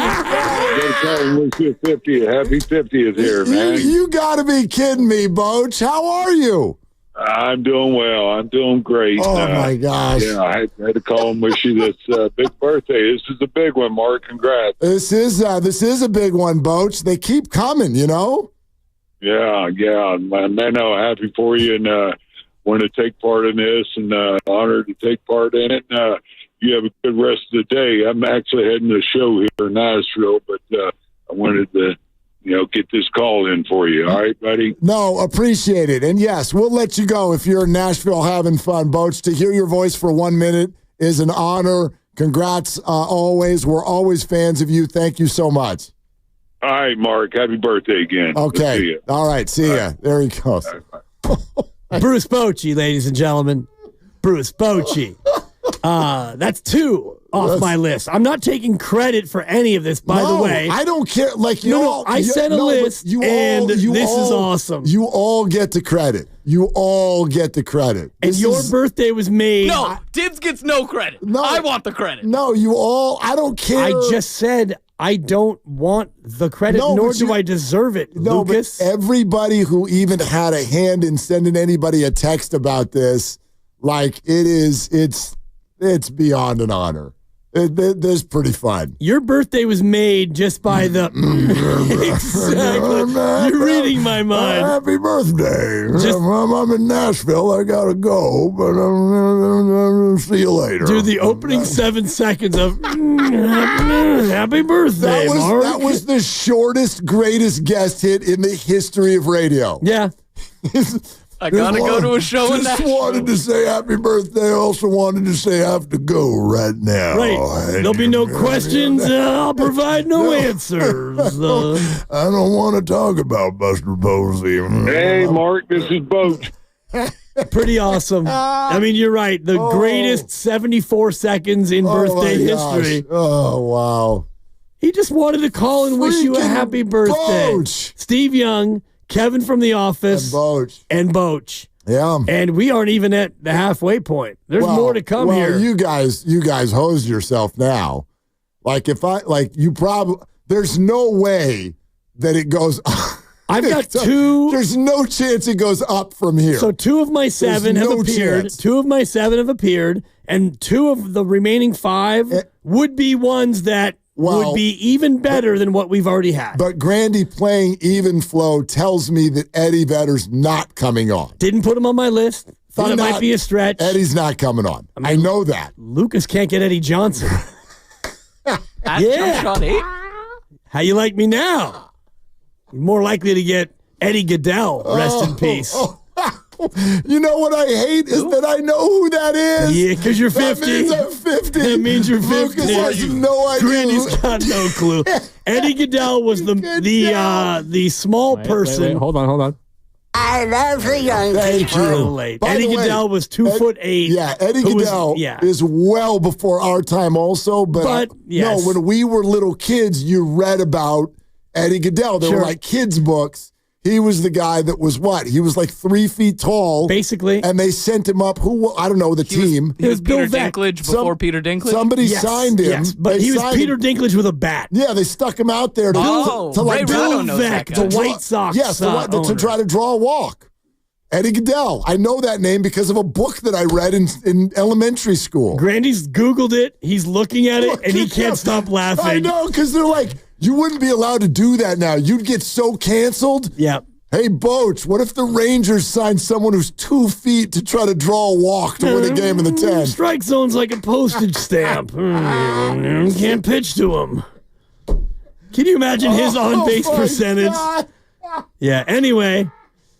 Wish you 50th. Happy 50th here, man. You got to be kidding me, Boach. How are you? I'm doing well. I'm doing great. Oh, my gosh. Yeah, I had to call and wish you this big birthday. This is a big one, Mark. Congrats. This is a big one, Boach. They keep coming, you know? Yeah. Man, happy for you and want to take part in this and honored to take part in it. You have a good rest of the day. I'm actually heading to a show here in Nashville, but I wanted to, get this call in for you. All right, buddy? No, appreciate it. And yes, we'll let you go if you're in Nashville having fun, Boach. To hear your voice for 1 minute is an honor. Congrats always. We're always fans of you. Thank you so much. All right, Mark. Happy birthday again. Okay. See you. All right. See ya. There he goes. Bruce Bochy, ladies and gentlemen. Bruce Bochy. That's 2 off my list. I'm not taking credit for any of this, by the way. I don't care. Like I said a list, and this is awesome. You all get the credit. And your birthday was made. No, Dibs gets no credit. No, I want the credit. No, I don't care. I just said I don't want the credit, nor do I deserve it, Lucas. But everybody who even had a hand in sending anybody a text about this, like it's beyond an honor. This is pretty fun. Your birthday was made just by the... Exactly. You're reading my mind. Happy birthday. I'm in Nashville. I got to go, but I'll see you later. Dude, the opening 7 seconds of happy birthday, Mark. That was the shortest, greatest guest hit in the history of radio. Yeah. I gotta go to a show in Nashville. Just wanted to say happy birthday. Also wanted to say I have to go right now. Right. There'll be no questions. I'll provide no answers. I don't want to talk about Buster Posey. Hey, Mark, this is Boach. Pretty awesome. I mean, you're right. The greatest 74 seconds in birthday history. Oh, wow. He just wanted to call and wish you a happy birthday. Boach. Steve Young, Kevin from The Office, and Boach. Yeah. And we aren't even at the halfway point. There's more to come here. You guys hose yourself now. Like there's no way that it goes I've got 2. There's no chance it goes up from here. So 2 of my 7 have appeared. Chance. 2 of my 7 have appeared, and 2 of the remaining 5 would be ones that would be even better than what we've already had. But Grandy playing even flow tells me that Eddie Vedder's not coming on. Didn't put him on my list. Thought it might be a stretch. Eddie's not coming on. I know that. Lucas can't get Eddie Johnson. Jump shot 8. How you like me now? You're more likely to get Eddie Goodell. Rest in peace. You know what I hate is that I know who that is. Yeah, because you're 50. That means I'm 50. That means you're 50. Lucas has no idea. Granny's got no clue. Eddie Goodell was the small person. Wait, hold on. I love the young people. Eddie Goodell was 2'8". Yeah, Eddie Goodell is well before our time also. But yes. No, when we were little kids, you read about Eddie Goodell. There were like kids' books. He was the guy that was what? He was like 3 feet tall. Basically. And they sent him up. I don't know, the team. He was Peter Dinklage before Peter Dinklage? Somebody signed him. Yes, but he was Peter Dinklage with a bat. Yeah, they stuck him out there to like Bill Veck, the White Sox. Yes, to try to draw a walk. Eddie Goodell. I know that name because of a book that I read in elementary school. Grandy's Googled it. He's looking at it, and he can't stop laughing. I know, because they're like, you wouldn't be allowed to do that now. You'd get so canceled. Yeah. Hey, Boach, what if the Rangers signed someone who's 2 feet to try to draw a walk to win a game in the 10th? Strike zone's like a postage stamp. Can't pitch to him. Can you imagine his on-base percentage? God. Yeah, anyway,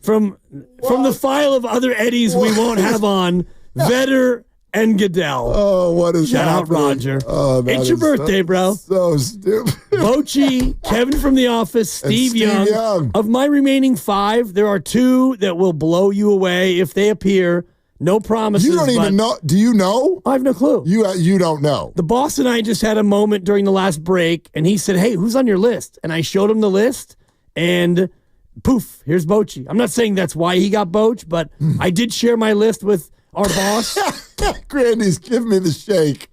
from the file of other Eddies we won't have on, Vedder and Goodell. Oh, what is Shout out Roger. Oh, it's your birthday, bro. So stupid. Bochy, Kevin from The Office, Steve Young. Of my remaining 5, there are 2 that will blow you away if they appear. No promises. You don't even know. Do you know? I have no clue. You don't know. The boss and I just had a moment during the last break, and he said, hey, who's on your list? And I showed him the list, and poof, here's Bochy. I'm not saying that's why he got Boch, but I did share my list with our boss. Grandy's giving me the shake.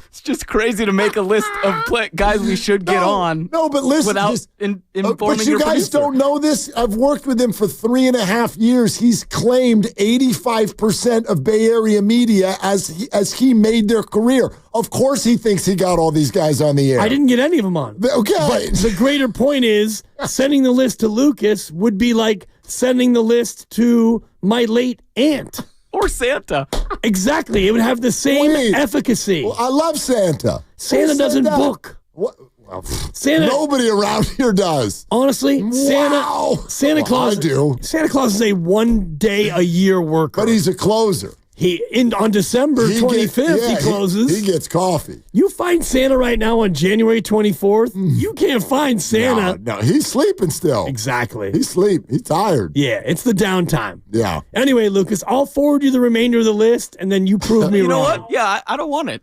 It's just crazy to make a list of guys we should get on. No, but listen, without informing but you your guys producer. don't know this. I've worked with him for 3.5 years. He's claimed 85% of Bay Area media as he made their career. Of course, he thinks he got all these guys on the air. I didn't get any of them on. Okay, but the greater point is sending the list to Lucas would be like sending the list to my late aunt. Or Santa. Exactly. It would have the same efficacy. Well, I love Santa. Santa doesn't book. What? Well, Santa. Nobody around here does. Honestly, Wow. Santa Claus. I do. Santa Claus is a 1 day a year worker. But he's a closer. On December 25th, he closes. He gets coffee. You find Santa right now on January 24th, you can't find Santa. No, he's sleeping still. Exactly. He's tired. Yeah, it's the downtime. Yeah. Anyway, Lucas, I'll forward you the remainder of the list, and then you prove me wrong. You know what? Yeah, I don't want it.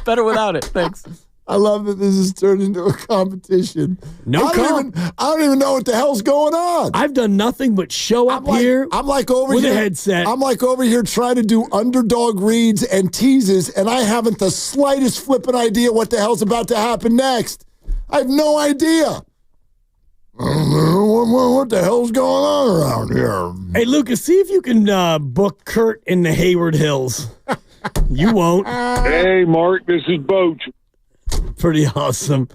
Better without it. Thanks. I love that this has turned into a competition. I don't even know what the hell's going on. I've done nothing but show up here. I'm like over with here a headset. I'm like over here trying to do underdog reads and teases, and I haven't the slightest flipping idea what the hell's about to happen next. I have no idea. What the hell's going on around here? Hey, Lucas, see if you can book Kurt in the Hayward Hills. You won't. Hey, Mark, this is Boch. Pretty awesome.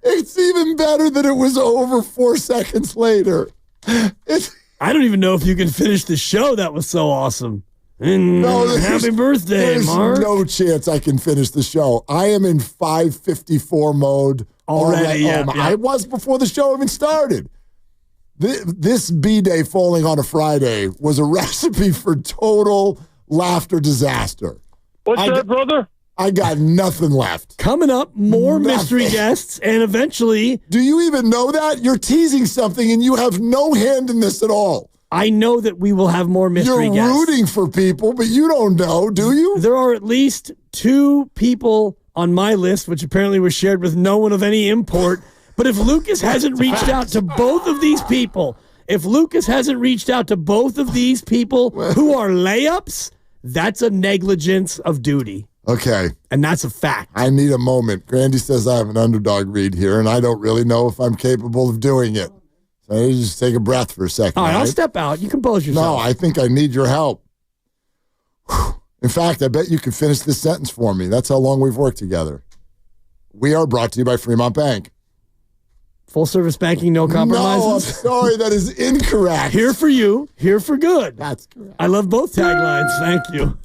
It's even better that it was over 4 seconds later. I don't even know if you can finish the show. That was so awesome. And happy birthday, Mark. There's no chance I can finish the show. I am in 5:54 mode already. I was before the show even started. This B-Day falling on a Friday was a recipe for total laughter disaster. What's that, brother? I got nothing left. Coming up, more mystery guests, and eventually... Do you even know that? You're teasing something, and you have no hand in this at all. I know that we will have more mystery guests. You're rooting for people, but you don't know, do you? There are at least 2 people on my list, which apparently was shared with no one of any import. But if Lucas hasn't reached out to both of these people, who are layups, that's a negligence of duty. Okay. And that's a fact. I need a moment. Grandy says I have an underdog read here, and I don't really know if I'm capable of doing it. So I just take a breath for a second. All right, I'll step out. You compose yourself. No, I think I need your help. In fact, I bet you can finish this sentence for me. That's how long we've worked together. We are brought to you by Fremont Bank. Full service banking, no compromises? No, I'm sorry. That is incorrect. Here for you, here for good. That's correct. I love both taglines. Thank you.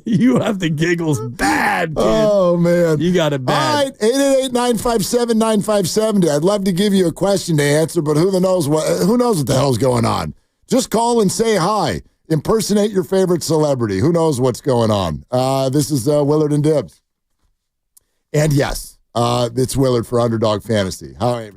You have the giggles bad, kid. Oh, man. You got it bad. All right, 888-957-9570. I'd love to give you a question to answer, but who knows what the hell's going on? Just call and say hi. Impersonate your favorite celebrity. Who knows what's going on? This is Willard and Dibs. And yes, it's Willard for Underdog Fantasy. How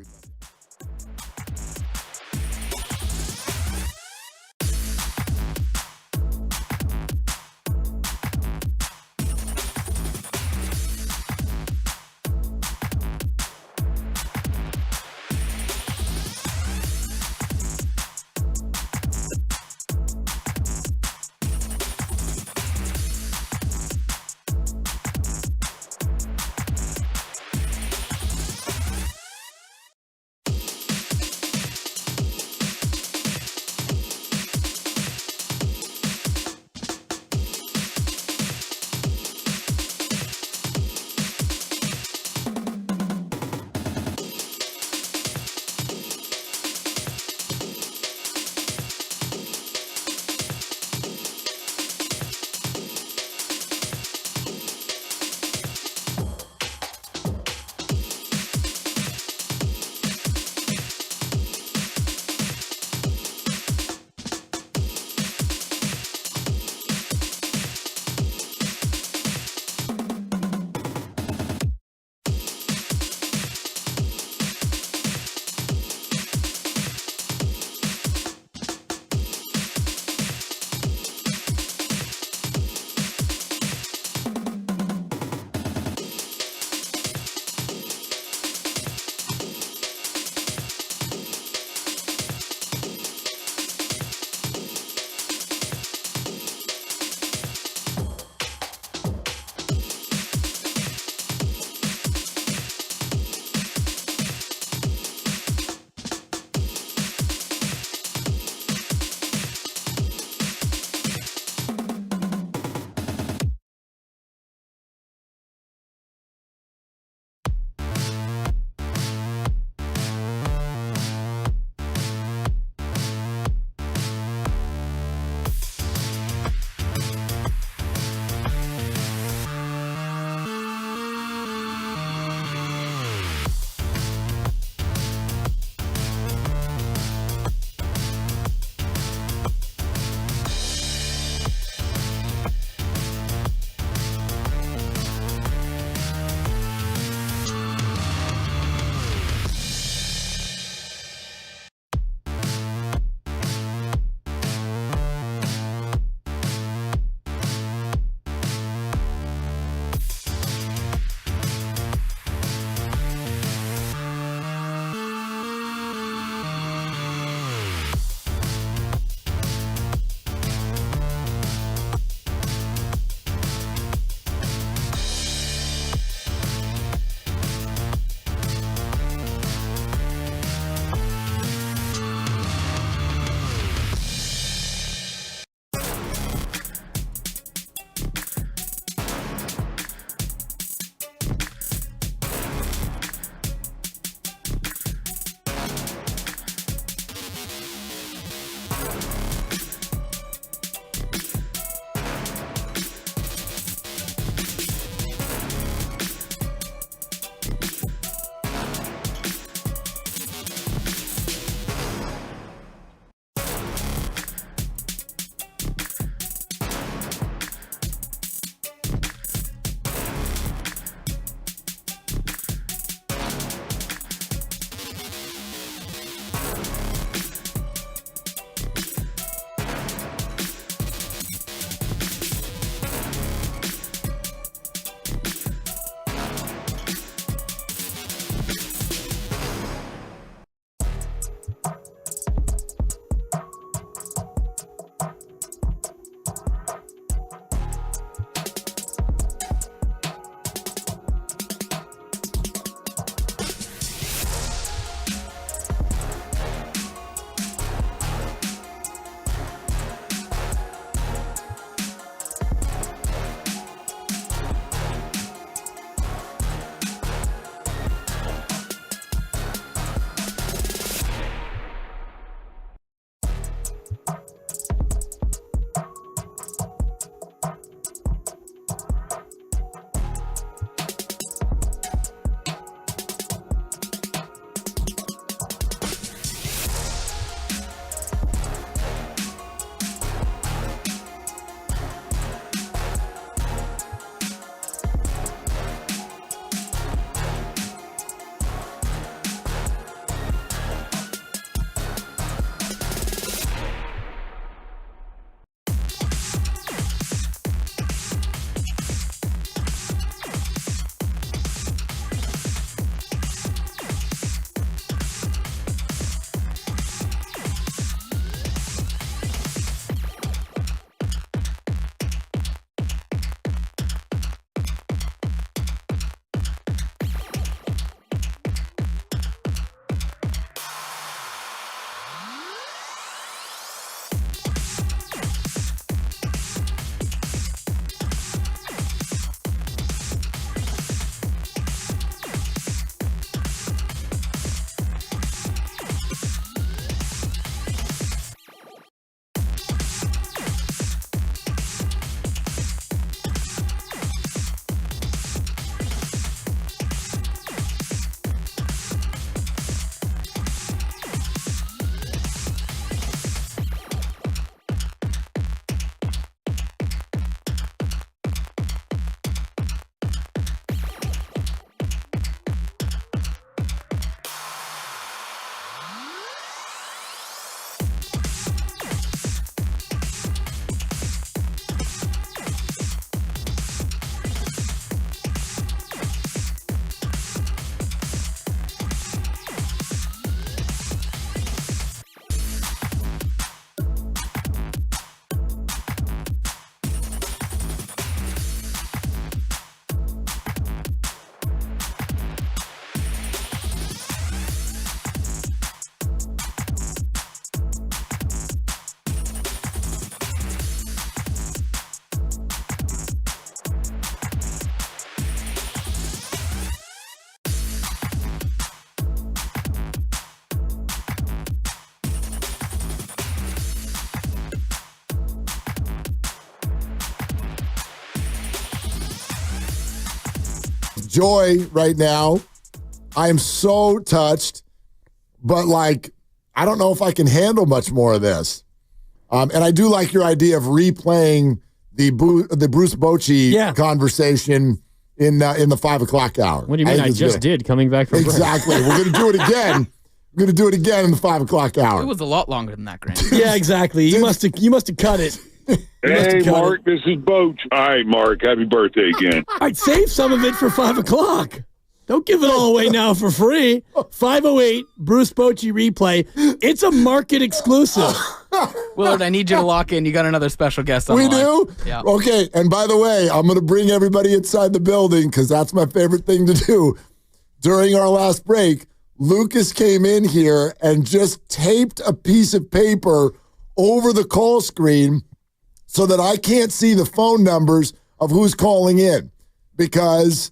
joy right now. I am so touched, but like, I don't know if I can handle much more of this. And I do like your idea of replaying the Bruce Bochy conversation in the 5 o'clock hour. What do you mean? I just did coming back from exactly. We're going to do it again. We're going to do it again in the 5 o'clock hour. It was a lot longer than that, Grant. Yeah, exactly. You must have cut it. Hey, Mark, this is Boach. All right, Mark, happy birthday again. All right, save some of it for 5 o'clock. Don't give it all away now for free. 508 Bruce Bochy replay. It's a market exclusive. Willard, I need you to lock in. You got another special guest on We the line. do? Yeah. Okay, and by the way, I'm going to bring everybody inside the building because that's my favorite thing to do. During our last break, Lucas came in here and just taped a piece of paper over the call screen so that I can't see the phone numbers of who's calling in, because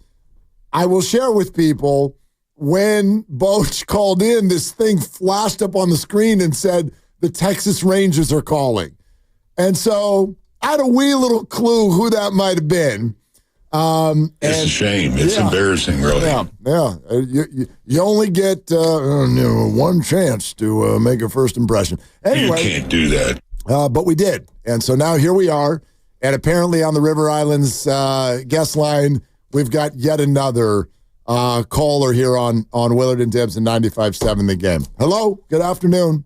I will share with people, when Boach called in, this thing flashed up on the screen and said, the Texas Rangers are calling. And so I had a wee little clue who that might have been. It's a shame. It's embarrassing, really. Yeah. You only get one chance to make a first impression. Anyway, you can't do that. But we did. And so now here we are. And apparently on the River Islands guest line, we've got yet another caller here on Willard and Dibbs and 95.7 The Game. Hello. Good afternoon.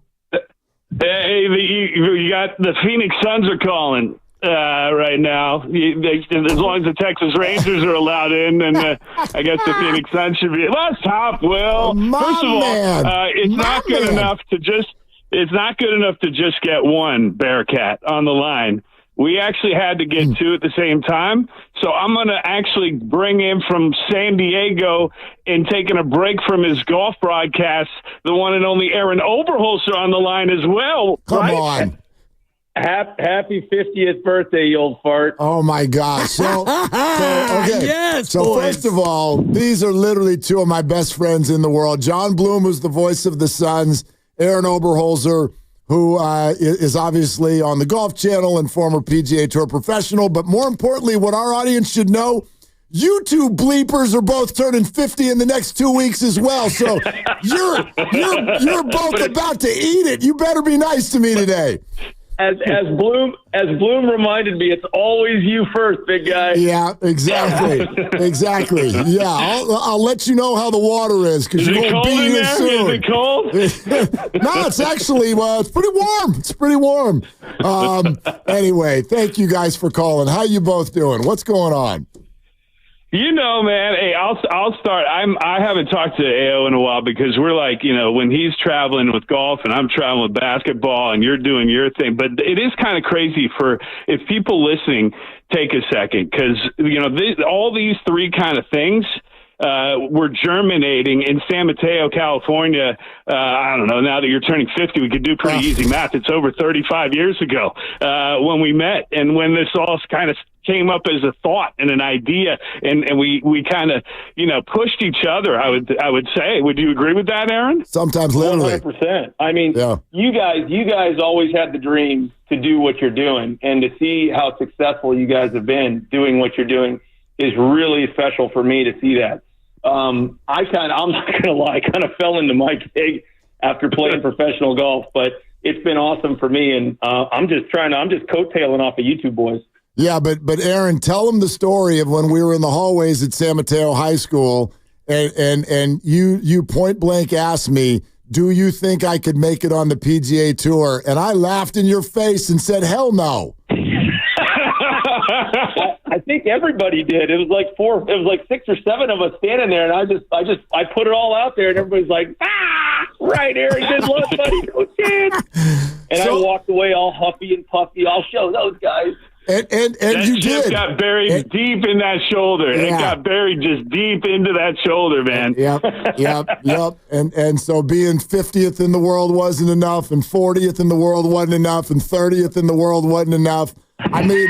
Hey, you got the Phoenix Suns are calling right now. As long as the Texas Rangers are allowed in, then I guess the Phoenix Suns should be. Let's hop, Will. First of all, it's not good enough to just get one Bearcat on the line. We actually had to get two at the same time. So I'm going to actually bring in from San Diego and taking a break from his golf broadcast, the one and only Aaron Oberholzer on the line as well. Come on. Happy 50th birthday, you old fart. Oh, my gosh. So okay. Yes, so boys. First of all, these are literally two of my best friends in the world. John Bloom, who's the voice of the Suns, Aaron Oberholzer, who is obviously on the Golf Channel and former PGA Tour professional. But more importantly, what our audience should know, you two bleepers are both turning 50 in the next 2 weeks as well. So you're both about to eat it. You better be nice to me today. As Bloom reminded me, it's always you first, big guy. Yeah, exactly. Exactly. Yeah, I'll let you know how the water is because you're going to be here soon. Is it cold? No, it's actually it's pretty warm. It's pretty warm. Anyway, thank you guys for calling. How you both doing? What's going on? You know, man. Hey, I'll start. I haven't talked to AO in a while because we're like, when he's traveling with golf and I'm traveling with basketball and you're doing your thing. But it is kind of crazy if people listening take a second, because all these three kind of things were germinating in San Mateo, California. I don't know. Now that you're turning 50, we could do pretty easy math. It's over 35 years ago when we met, and when this all kind of came up as a thought and an idea, and we kind of pushed each other. I would say. Would you agree with that, Aaron? Sometimes literally. 100%. I mean, you guys always had the dream to do what you're doing, and to see how successful you guys have been doing what you're doing is really special for me to see that. I'm not going to lie, I kind of fell into my gig after playing professional golf, but it's been awesome for me. And I'm just coattailing off of you two boys. Yeah, but Aaron, tell them the story of when we were in the hallways at San Mateo High School, and you point blank asked me, do you think I could make it on the PGA Tour? And I laughed in your face and said, hell no. I think everybody did. It was like 6 or 7 of us standing there, and I put it all out there, and everybody's like, right, Aaron, good luck, buddy, go Chad. And I walked away all huffy and puffy. I'll show those guys. And that you chip did. got buried deep in that shoulder. Yeah. It got buried just deep into that shoulder, man. Yep. And so being 50th in the world wasn't enough, and 40th in the world wasn't enough, and 30th in the world wasn't enough. I mean,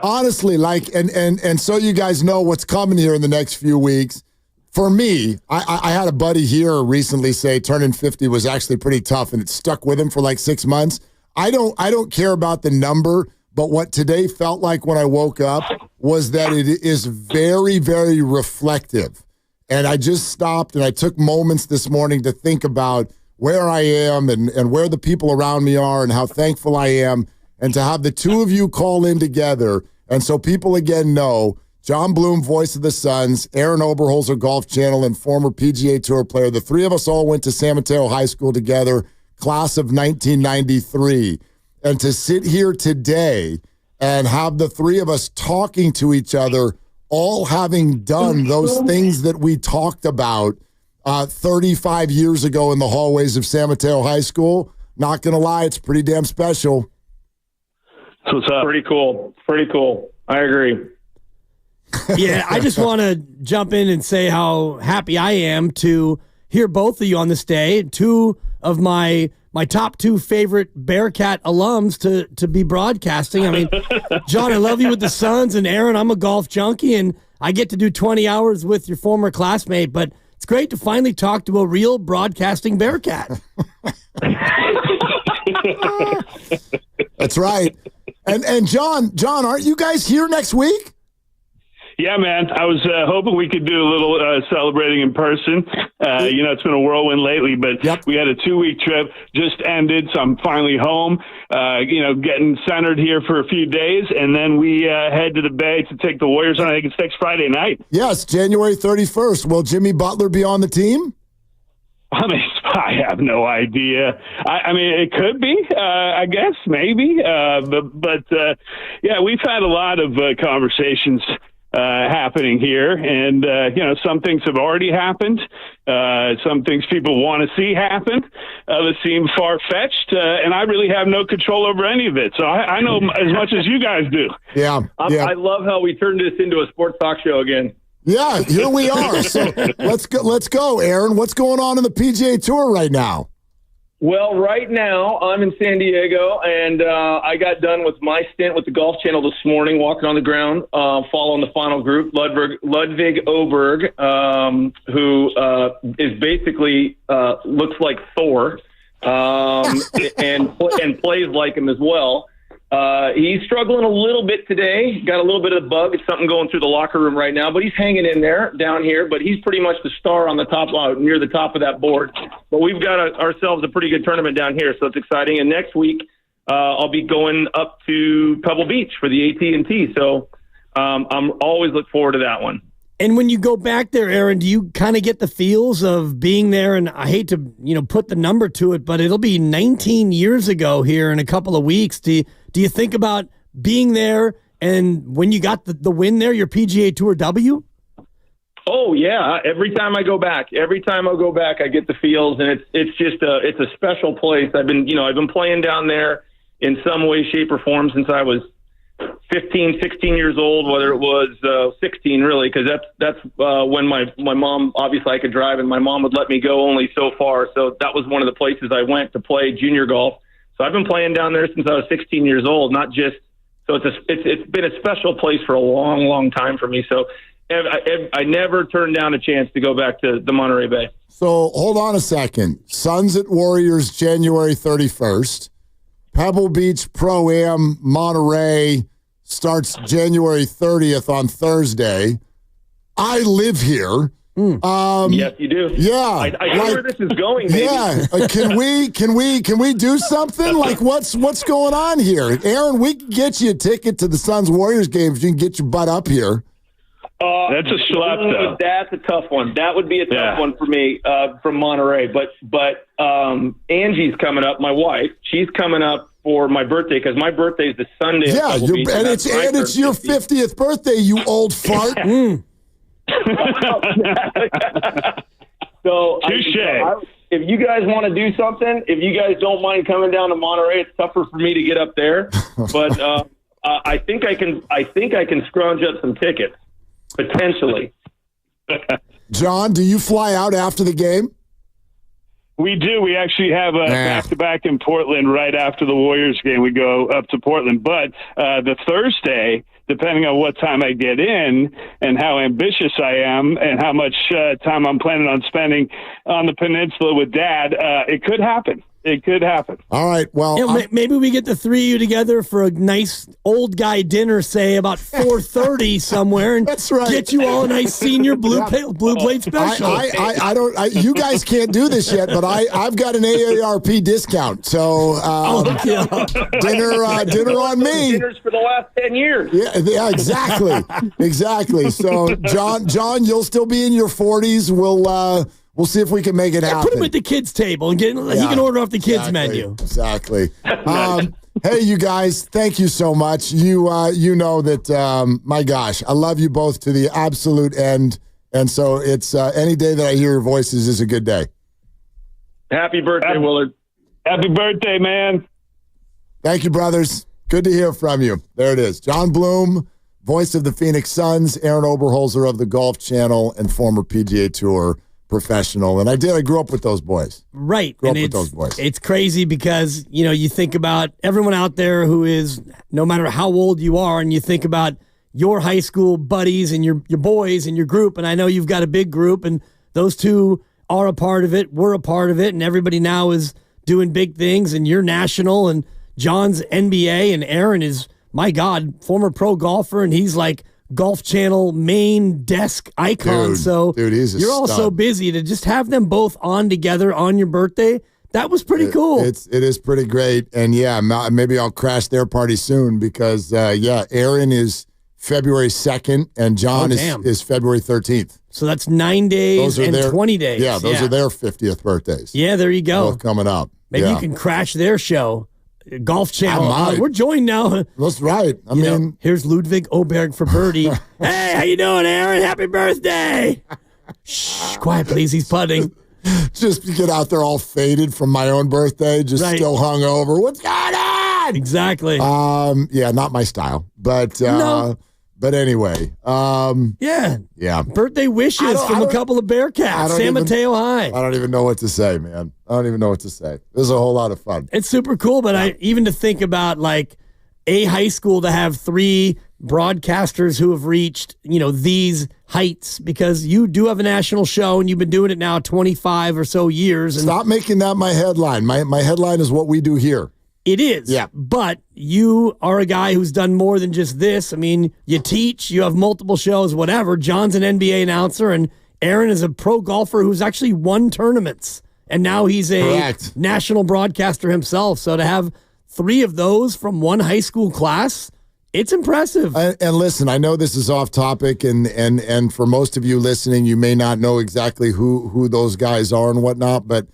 honestly, and so you guys know what's coming here in the next few weeks. For me, I had a buddy here recently say turning 50 was actually pretty tough, and it stuck with him for like 6 months. I don't care about the number, But what today felt like when I woke up was that it is very, very reflective. And I just stopped and I took moments this morning to think about where I am and where the people around me are and how thankful I am. And to have the two of you call in together. And so people again know, John Bloom, voice of the Suns, Aaron Oberholzer, Golf Channel, and former PGA Tour player. The three of us all went to San Mateo High School together, class of 1993. And to sit here today and have the three of us talking to each other, all having done those things that we talked about 35 years ago in the hallways of San Mateo High School, not going to lie, it's pretty damn special. So what's up? Pretty cool. Pretty cool. I agree. Yeah, I just want to jump in and say how happy I am to hear both of you on this day. Two of my top two favorite Bearcat alums to be broadcasting. I mean, John, I love you with the Suns, and Aaron, I'm a golf junkie, and I get to do 20 hours with your former classmate, but it's great to finally talk to a real broadcasting Bearcat. That's right. And John, aren't you guys here next week? Yeah, man. I was hoping we could do a little celebrating in person. It's been a whirlwind lately, but we had a 2-week trip just ended, so I'm finally home, getting centered here for a few days, and then we head to the Bay to take the Warriors on. I think it's next Friday night. Yes, January 31st. Will Jimmy Butler be on the team? I mean, I have no idea. I mean, it could be, I guess, maybe. But we've had a lot of conversations happening here, and some things have already happened. Some things people want to see happen that seem far-fetched, and I really have no control over any of it. So I know as much as you guys do. Yeah. I love how we turned this into a sports talk show again. Yeah, here we are. So let's go, Aaron. What's going on in the PGA Tour right now? Well, right now I'm in San Diego, and I got done with my stint with the Golf Channel this morning, walking on the ground, following the final group, Ludwig Oberg, who is basically looks like Thor, and plays like him as well. He's struggling a little bit today. Got a little bit of the bug. It's something going through the locker room right now, but he's hanging in there down here. But he's pretty much the star on the top, near the top of that board. But we've got ourselves a pretty good tournament down here, so it's exciting. And next week, I'll be going up to Pebble Beach for the AT&T. So I'm always look forward to that one. And when you go back there, Aaron, do you kind of get the feels of being there? And I hate to, put the number to it, but it'll be 19 years ago here in a couple of weeks. Do you think about being there and when you got the win there, your PGA Tour W? Oh yeah, every time I go back, I get the feels, and it's just it's a special place. I've been playing down there in some way, shape, or form since I was 15, 16 years old, whether it was 16 really, because that's when my mom, obviously I could drive, and my mom would let me go only so far. So that was one of the places I went to play junior golf. So I've been playing down there since I was 16 years old, so it's been a special place for a long, long time for me. So I never turned down a chance to go back to the Monterey Bay. So hold on a second. Suns at Warriors, January 31st. Pebble Beach Pro-Am Monterey starts January 30th on Thursday. I live here. Yes, you do. Yeah, I know where this is going. Maybe. Yeah, can we do something? Like what's going on here, Aaron? We can get you a ticket to the Suns Warriors game if you can get your butt up here. That's a schlep, though. That's a tough one. That would be a tough one for me from Monterey. But Angie's coming up. My wife, she's coming up for my birthday because my birthday is the Sunday. Yeah, and it's your 50th birthday. You old fart. So touche. If you guys want to do something, if you guys don't mind coming down to Monterey, it's tougher for me to get up there. But I think I can scrounge up some tickets potentially. John, do you fly out after the game? We do. We actually have a back-to-back in Portland right after the Warriors game. We go up to Portland. But the Thursday, depending on what time I get in and how ambitious I am and how much time I'm planning on spending on the peninsula with Dad, it could happen. It could happen. All right. Well, maybe we get the three of you together for a nice old guy dinner, say about 4:30 somewhere, and that's right. Get you all a nice senior blue plate special. I don't. You guys can't do this yet, but I've got an AARP discount. So dinner on me. Dinners for the last 10 years. Yeah, exactly. So John, you'll still be in your 40s. We'll see if we can make it happen. Put him at the kids' table and he can order off the kids' menu. Exactly. Hey, you guys, thank you so much. You know that, my gosh, I love you both to the absolute end. And so it's any day that I hear your voices is a good day. Happy birthday, Willard. Happy birthday, man. Thank you, brothers. Good to hear from you. There it is. John Bloom, voice of the Phoenix Suns, Aaron Oberholzer of the Golf Channel, and former PGA Tour professional. And I grew up with those boys. Right. Grew up with those boys. It's crazy because, you think about everyone out there who is, no matter how old you are, and you think about your high school buddies and your boys and your group, and I know you've got a big group, and those two are a part of it, we're a part of it, and everybody now is doing big things, and you're national, and John's NBA, and Aaron is, my God, former pro golfer, and he's like Golf Channel main desk icon. Dude, he's a you're all stud. so busy to just have them both on together on your birthday. That was pretty cool. It is pretty great. And yeah, maybe I'll crash their party soon because Aaron is February 2nd and John is February 13th. So that's 9 days and 20 days. Yeah, those are their 50th birthdays. Yeah, there you go. Both coming up. Maybe you can crash their show. Golf Channel. We're joined now. That's right. I mean, here's Ludwig Oberg for Birdie. Hey, how you doing, Aaron? Happy birthday. Shh, quiet, please. He's putting. Just to get out there all faded from my own birthday, still hungover. What's going on? Exactly. Yeah, not my style, but no. But anyway, yeah. Birthday wishes from a couple of Bearcats, San Mateo High. I don't even know what to say, man. I don't even know what to say. It was a whole lot of fun. It's super cool, but even to think about like a high school to have three broadcasters who have reached, these heights, because you do have a national show and you've been doing it now 25 or so years. And stop making that my headline. My headline is what we do here. It is. Yeah. But you are a guy who's done more than just this. I mean, you teach, you have multiple shows, whatever. John's an NBA announcer, and Aaron is a pro golfer who's actually won tournaments. And now he's a national broadcaster himself. So to have three of those from one high school class, it's impressive. And listen, I know this is off topic, and for most of you listening, you may not know exactly who those guys are and whatnot, but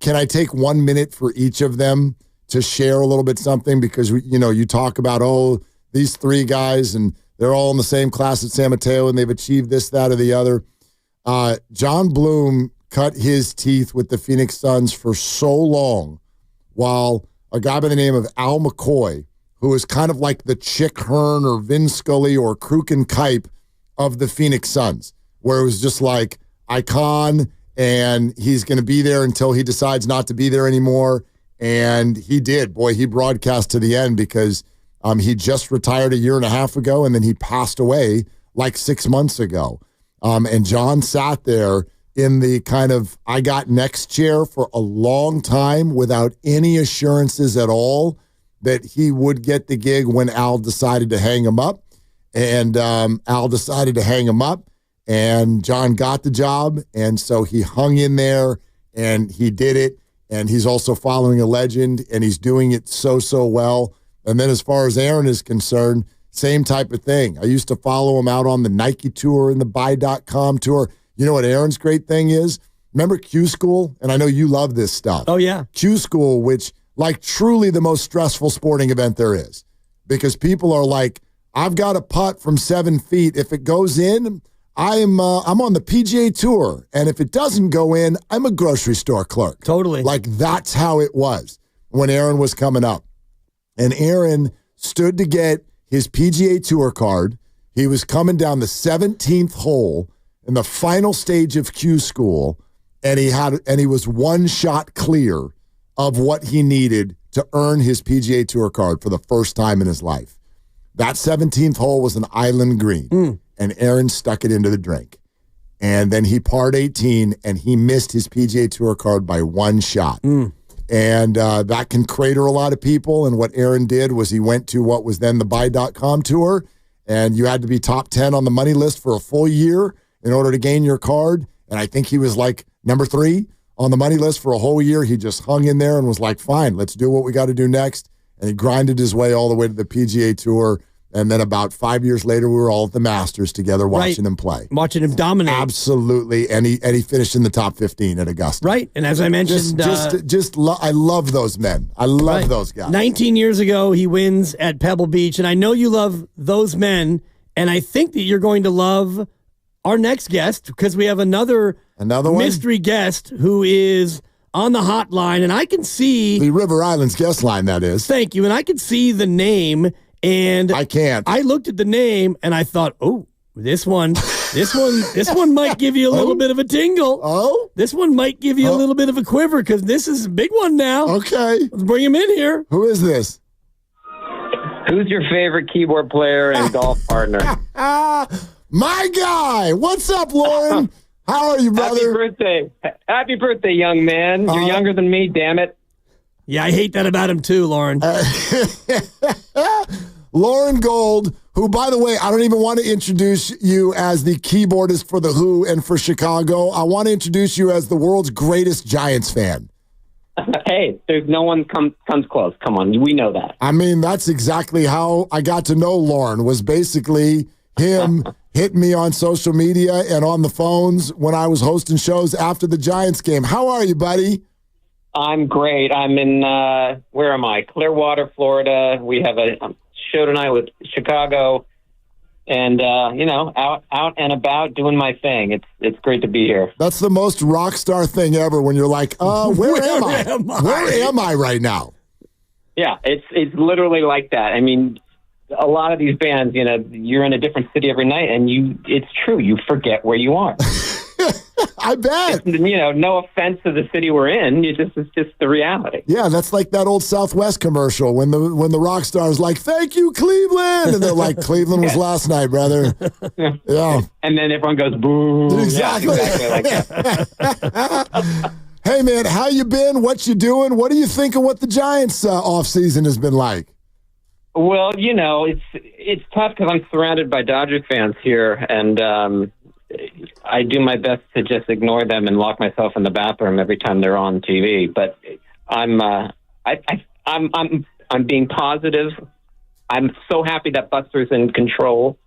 can I take 1 minute for each of them to share a little bit something? Because, you talk about, these three guys, and they're all in the same class at San Mateo, and they've achieved this, that, or the other. John Bloom cut his teeth with the Phoenix Suns for so long, while a guy by the name of Al McCoy, who is kind of like the Chick Hearn or Vin Scully or Kruk and Kipe of the Phoenix Suns, where it was just like icon, and he's going to be there until he decides not to be there anymore. And he did. Boy, he broadcast to the end because he just retired a year and a half ago, and then he passed away like 6 months ago. And John sat there in the kind of I got next chair for a long time without any assurances at all that he would get the gig when Al decided to hang him up. And Al decided to hang him up, and John got the job. And so he hung in there, and he did it. And he's also following a legend, and he's doing it so well. And then as far as Aaron is concerned, same type of thing. I used to follow him out on the Nike tour and the Buy.com tour. You know what Aaron's great thing is? Remember Q School? And I know you love this stuff. Oh, yeah. Q School, which like truly the most stressful sporting event there is, because people are like, I've got a putt from 7 feet. If it goes in, I'm on the PGA Tour, and if it doesn't go in, I'm a grocery store clerk. Totally. Like, that's how it was when Aaron was coming up. And Aaron stood to get his PGA Tour card. He was coming down the 17th hole in the final stage of Q School, and he was one shot clear of what he needed to earn his PGA Tour card for the first time in his life. That 17th hole was an island green, and Aaron stuck it into the drink. And then he parred 18, and he missed his PGA Tour card by one shot. And that can crater a lot of people. And what Aaron did was he went to what was then the Buy.com tour, and you had to be top 10 on the money list for a full year in order to gain your card. And I think he was like number 3 on the money list for a whole year. He just hung in there and was like, fine, let's do what we got to do next. And he grinded his way all the way to the PGA Tour. And then about 5 years later, we were all at the Masters together watching him play. Watching him dominate. Absolutely. And he finished in the top 15 at Augusta. Right. And as I mentioned... I love those men. I love those guys. 19 years ago, he wins at Pebble Beach. And I know you love those men. And I think that you're going to love our next guest because we have another mystery guest who is on the hotline. And I can see... The River Islands guest line, that is. Thank you. And I can see the name... And I can't. I looked at the name and I thought, oh, this one might give you a little bit of a tingle. Oh, this one might give you a little bit of a quiver because this is a big one now. Okay, let's bring him in here. Who is this? Who's your favorite keyboard player and golf partner? My guy. What's up, Lauren? How are you, brother? Happy birthday, young man. You're younger than me. Damn it. Yeah, I hate that about him too, Lauren. Lauren Gold, who, by the way, I don't even want to introduce you as the keyboardist for The Who and for Chicago. I want to introduce you as the world's greatest Giants fan. Hey, there's no one comes close. Come on, we know that. I mean, that's exactly how I got to know Lauren, was basically him hitting me on social media and on the phones when I was hosting shows after the Giants game. How are you, buddy? I'm great. I'm in, where am I? Clearwater, Florida. We have a show tonight with Chicago and, out and about doing my thing. It's great to be here. That's the most rock star thing ever when you're like, where am I? Where am I right now? Yeah, it's literally like that. I mean, a lot of these bands, you're in a different city every night and it's true. You forget where you are. I bet. No offense to the city we're in. It's just the reality. Yeah, that's like that old Southwest commercial when the rock star's like, "Thank you, Cleveland," and they're like, "Cleveland was last night, brother." Yeah. And then everyone goes, "Boo!" Exactly. Yeah, exactly like that. Hey, man, how you been? What you doing? What do you think of what the Giants off season has been like? Well, it's tough because I'm surrounded by Dodgers fans here, and I do my best to just ignore them and lock myself in the bathroom every time they're on TV. But I'm being positive. I'm so happy that Buster's in control.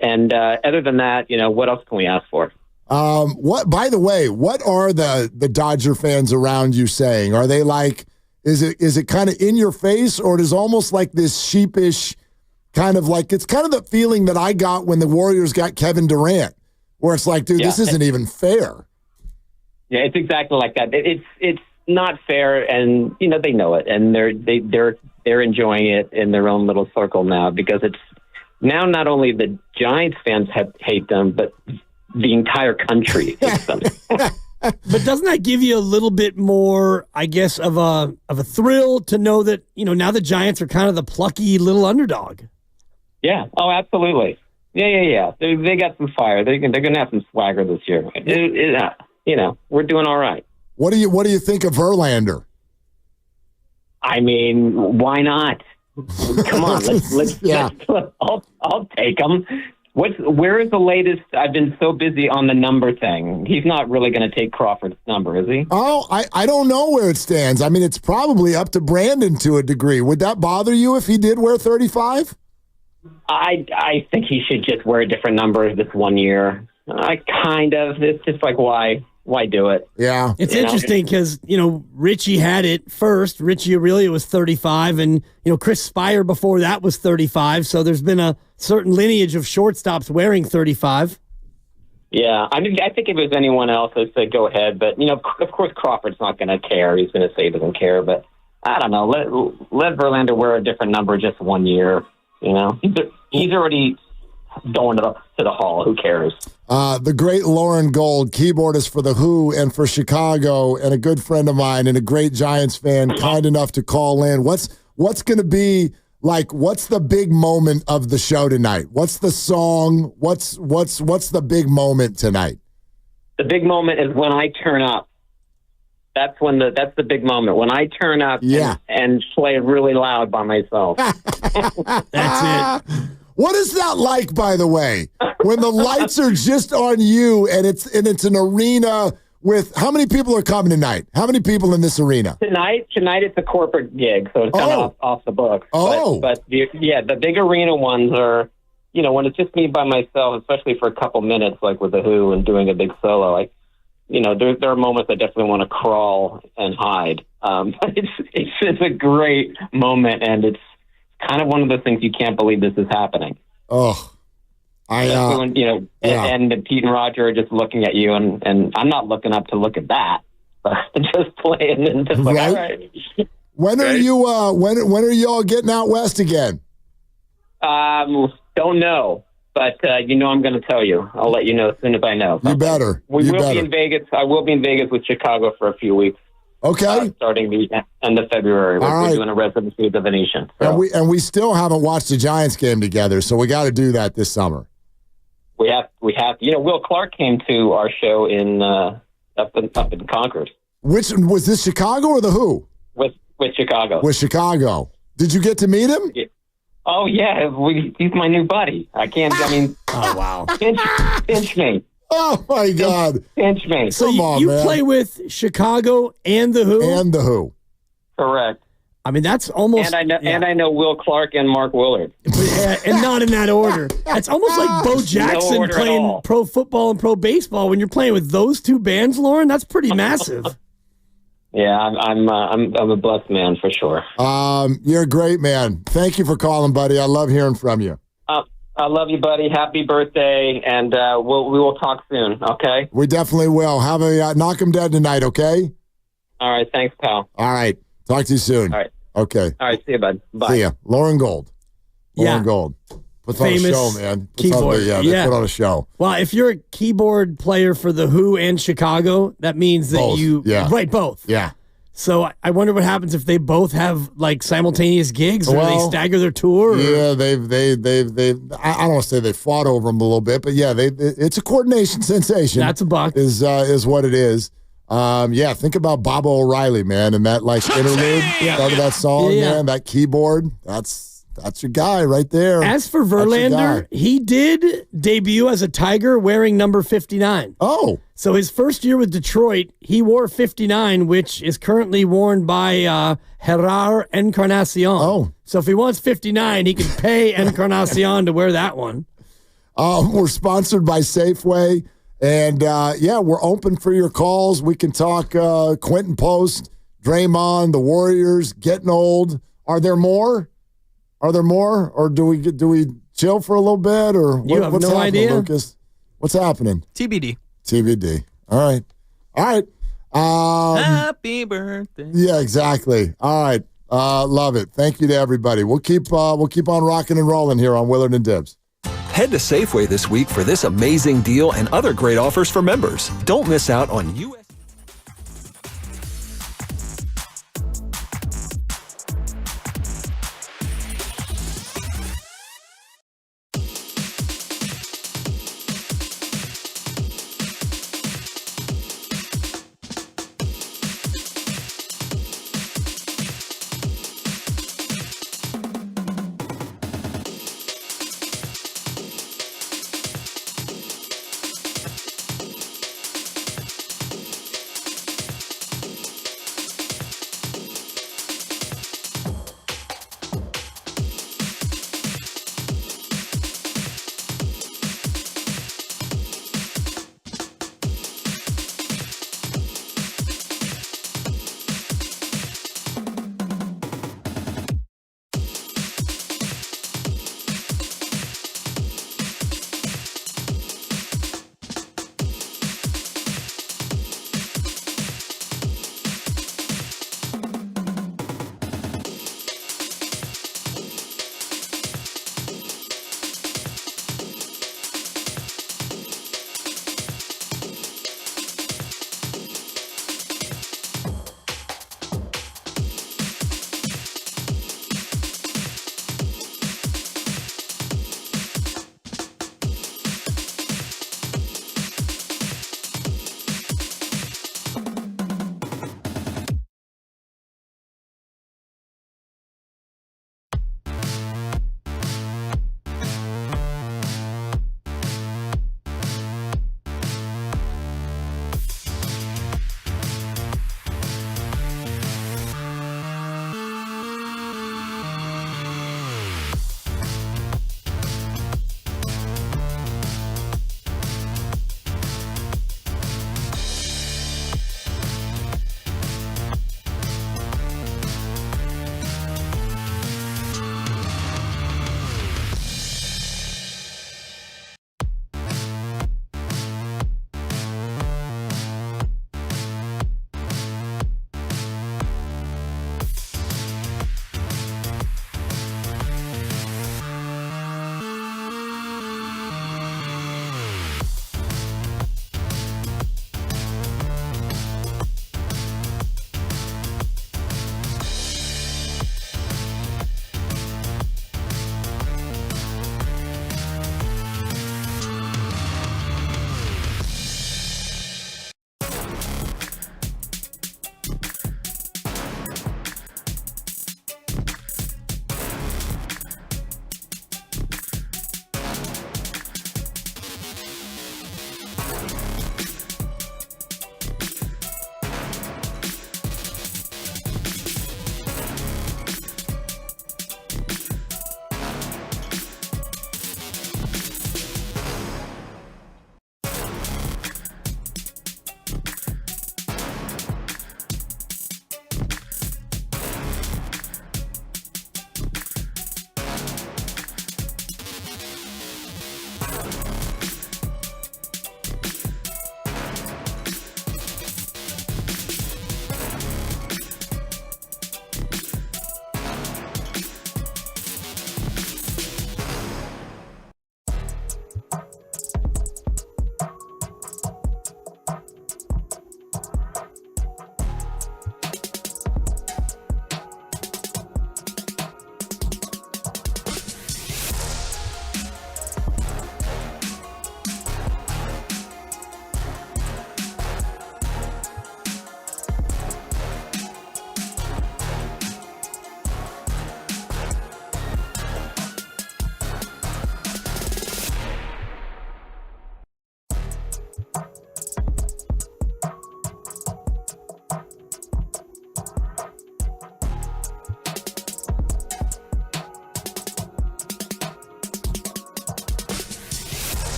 And other than that, what else can we ask for? By the way, what are the Dodger fans around you saying? Are they like, is it kind of in your face, or it is almost like this sheepish kind of like, it's kind of the feeling that I got when the Warriors got Kevin Durant, where it's like, dude, this isn't even fair. Yeah, it's exactly like that. It's not fair, and they know it, and they're enjoying it in their own little circle now because it's now not only the Giants fans hate them, but the entire country hates them. But doesn't that give you a little bit more, I guess, of a thrill to know that now the Giants are kind of the plucky little underdog? Yeah. Oh, absolutely. Yeah. They got some fire. They're going to have some swagger this year. We're doing all right. What do you think of Verlander? I mean, why not? Come on, I'll take him. Where is the latest? I've been so busy on the number thing. He's not really going to take Crawford's number, is he? Oh, I don't know where it stands. I mean, it's probably up to Brandon to a degree. Would that bother you if he did wear 35? I think he should just wear a different number this 1 year. It's just like, why do it? Yeah. It's interesting because, Richie had it first. Richie Aurelia was 35, and, Chris Spire before that was 35. So there's been a certain lineage of shortstops wearing 35. Yeah. I mean, I think if it was anyone else, I'd say go ahead. But, of course, Crawford's not going to care. He's going to say he doesn't care. But I don't know. Let Verlander wear a different number just 1 year. He's already going to the hall. Who cares? The great Lauren Gold, keyboardist for The Who and for Chicago, and a good friend of mine and a great Giants fan, kind enough to call in. What's going to be like? What's the big moment of the show tonight? What's the song? What's the big moment tonight? The big moment is when I turn up. That's the big moment when I turn up and play really loud by myself. That's it. What is that like, by the way, when the lights are just on you and it's an arena with how many people are coming tonight? How many people in this arena? Tonight it's a corporate gig, so it's kind of off the books. But the big arena ones are, when it's just me by myself, especially for a couple minutes, like with the Who and doing a big solo, there are moments I definitely want to crawl and hide. But it's a great moment, and it's kind of one of those things you can't believe this is happening. Oh, and Pete and Roger are just looking at you, and I'm not looking up to look at that, but just playing and just like, all right. When are you? When are you all getting out west again? Don't know. But I'm going to tell you. I'll let you know as soon as I know. You better. We will be in Vegas. I will be in Vegas with Chicago for a few weeks. Okay. Starting the end of February. We're doing a residency at the Venetian. So. And we still haven't watched the Giants game together, so we got to do that this summer. We have. Will Clark came to our show in up in Concord. Which was this, Chicago or the Who? With Chicago. With Chicago. Did you get to meet him? Yeah. Oh, yeah. He's my new buddy. Oh, wow. Pinch me. Oh, my God. Pinch me. So you play with Chicago and the Who? And the Who. Correct. I mean, that's almost... And I know Will Clark and Mark Willard. And not in that order. It's almost like Bo Jackson playing pro football and pro baseball. When you're playing with those two bands, Lauren, that's pretty massive. Yeah, I'm a blessed man for sure. You're a great man. Thank you for calling, buddy. I love hearing from you. I love you, buddy. Happy birthday, and we will talk soon. Okay. We definitely will. Have a knock 'em dead tonight. Okay. All right. Thanks, pal. All right. Talk to you soon. All right. Okay. All right. See you, bud. Bye. See ya. Lauren Gold. Lauren Gold. Puts on a show, man. Keyboard. They put on a show. Well, if you're a keyboard player for the Who and Chicago, that means that both. Both. Yeah. So I wonder what happens if they both have like simultaneous gigs, or they stagger their tour. Yeah, they've. I don't want to say they fought over them a little bit, but yeah, it's a coordination sensation. That's a buck. Is what it is. Think about Bob O'Reilly, man, and that like interlude part of that song, man. That keyboard, that's your guy right there. As for Verlander, he did debut as a Tiger wearing number 59. Oh. So his first year with Detroit, he wore 59, which is currently worn by Gerard Encarnacion. Oh. So if he wants 59, he can pay Encarnacion to wear that one. We're sponsored by Safeway. And, we're open for your calls. We can talk Quinten Post, Draymond, the Warriors, getting old. Are there more? Or do we chill for a little bit? Or what's no happening, idea, Lucas? What's happening? TBD. All right. Happy birthday. Yeah, exactly. All right. Love it. Thank you to everybody. We'll keep on rocking and rolling here on Willard and Dibs. Head to Safeway this week for this amazing deal and other great offers for members. Don't miss out on U.S.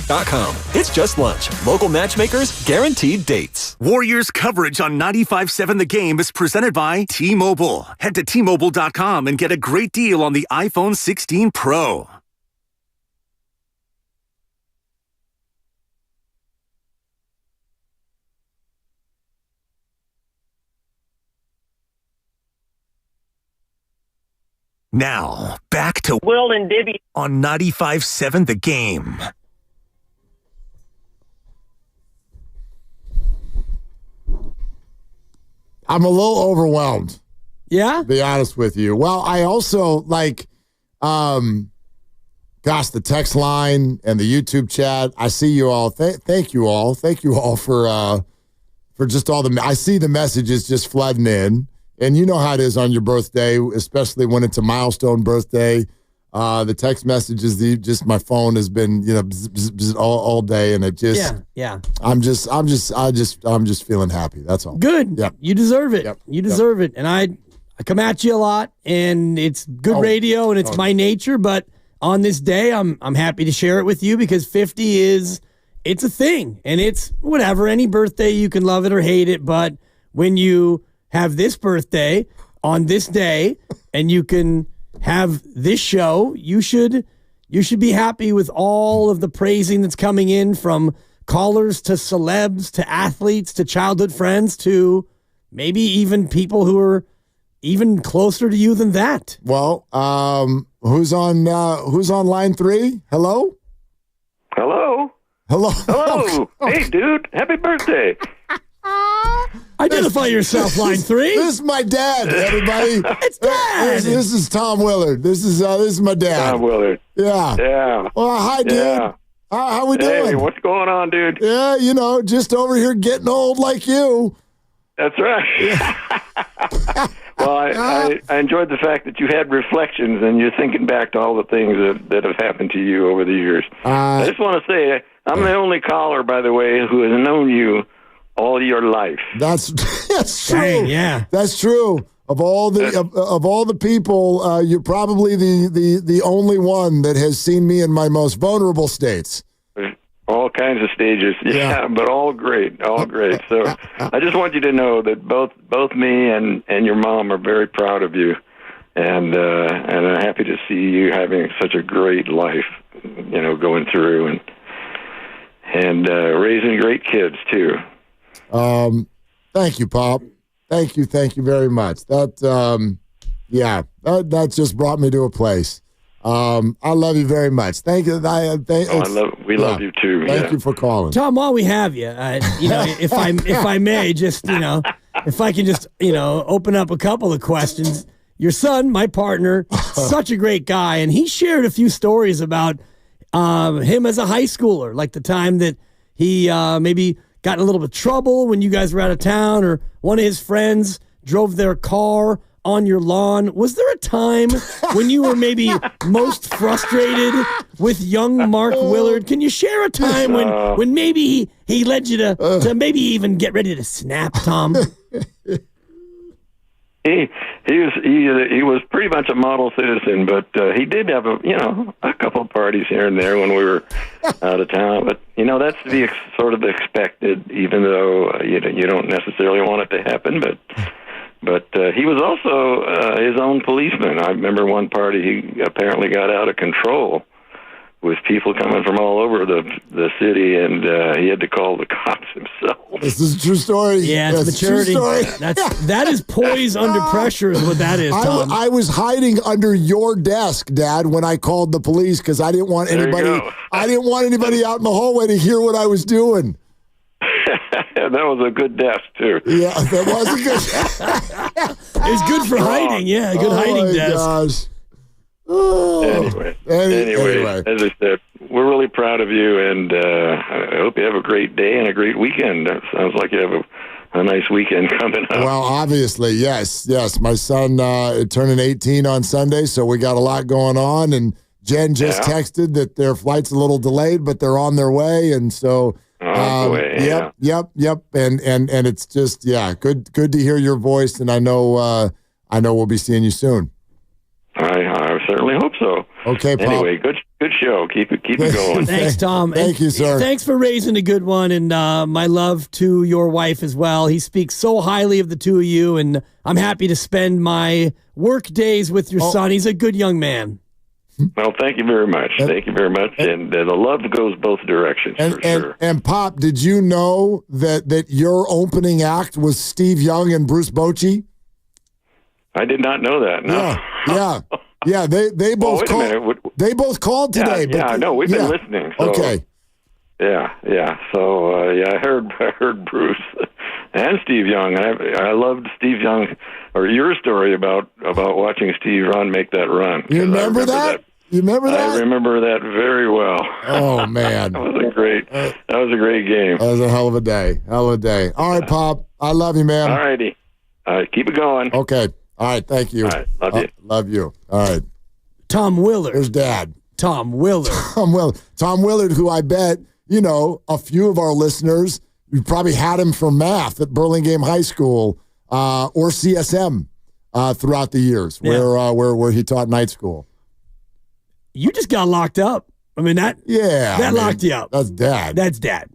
BreakoutCheckout.com. It's just lunch. Local matchmakers, guaranteed dates. Warriors coverage on 95.7 The Game is presented by T-Mobile. Head to T-Mobile.com and get a great deal on the iPhone 16 Pro. Now, back to Will and Dibby on 95.7 The Game. I'm a little overwhelmed. Yeah? To be honest with you. Well, I also gosh, the text line and the YouTube chat. I see you all. Thank you all. Thank you all for just all the. I see the messages just flooding in. And you know how it is on your birthday, especially when it's a milestone birthday. The text messages, just my phone has been, bzz, bzz, bzz, all day, and it just, yeah. I'm just feeling happy. That's all. Good. Yep. You deserve it. Yep. You deserve it. And I come at you a lot, and it's good radio, and it's my nature. But on this day, I'm happy to share it with you because 50 it's a thing, and it's whatever. Any birthday, you can love it or hate it, but when you have this birthday on this day and you can have this show, you should be happy with all of the praising that's coming in from callers to celebs to athletes to childhood friends to maybe even people who are even closer to you than that. Well, who's on line 3? Hello? Hello? Hey, dude. Happy birthday. Identify yourself, line 3. This is my dad, everybody. It's Dad. This is Tom Willard. This is my dad. Tom Willard. Yeah. Yeah. Well, hi, dude. Yeah. How we doing? Hey, what's going on, dude? Yeah, just over here getting old like you. That's right. Well, I enjoyed the fact that you had reflections and you're thinking back to all the things that have happened to you over the years. I just want to say, I'm the only caller, by the way, who has known you all your life. That's true. Dang, yeah, that's true. Of all the people, you're probably the only one that has seen me in my most vulnerable states. All kinds of stages, yeah. But all great. So I just want you to know that both me and your mom are very proud of you, and I'm happy to see you having such a great life, going through and raising great kids too. Thank you, Pop. Thank you very much. That just brought me to a place. I love you very much. Thank you. We love you too. Thank you for calling, Tom. While we have you, if I may, just if I can just open up a couple of questions. Your son, my partner, such a great guy, and he shared a few stories about him as a high schooler, like the time that he maybe got in a little bit of trouble when you guys were out of town, or one of his friends drove their car on your lawn. Was there a time when you were maybe most frustrated with young Mark Willard? Can you share a time when maybe he led you to maybe even get ready to snap, Tom? He was pretty much a model citizen, but he did have a couple of parties here and there when we were out of town. But that's sort of expected, even though you don't necessarily want it to happen. But he was also his own policeman. I remember one party he apparently got out of control with people coming from all over the city, and he had to call the cops himself. This is a true story. Yeah, it's maturity. That is poise under pressure is what that is, Tom. I was hiding under your desk, Dad, when I called the police because I didn't want anybody out in the hallway to hear what I was doing. That was a good desk, too. Yeah, that was a good It was good for hiding, yeah, a good hiding desk. Gosh. Anyway, as I said, we're really proud of you, and I hope you have a great day and a great weekend. It sounds like you have a nice weekend coming up. Well, obviously, yes. My son turning 18 on Sunday, so we got a lot going on, and Jen just texted that their flight's a little delayed, but they're on their way, and so... Yep. And it's just, good to hear your voice, and I know we'll be seeing you soon. I certainly hope so. Okay, Pop. Anyway, Good show. Keep it going. Thanks, Tom. Thank you, sir. Thanks for raising a good one, and my love to your wife as well. He speaks so highly of the two of you, and I'm happy to spend my work days with your son. He's a good young man. Well, thank you very much. Thank you very much. And the love goes both directions, for sure. And Pop, did you know that your opening act was Steve Young and Bruce Bochy? I did not know that. No. Yeah. They both called. They both called today. Yeah, I know. We've been listening. So, okay. Yeah. So I heard Bruce and Steve Young. I loved Steve Young, or your story about watching Steve make that run. You remember that? You remember that? I remember that very well. Oh man, that was a great game. That was a hell of a day. All right, Pop. I love you, man. All righty. Keep it going. Okay. All right. Thank you. All right. Love you. Love you. All right. Tom Willard. There's Dad. Tom Willard. Tom Willard, who I bet, a few of our listeners, you probably had him for math at Burlingame High School or CSM throughout the years where he taught night school. You just got locked up. I mean, that locked you up. That's Dad. That's Dad.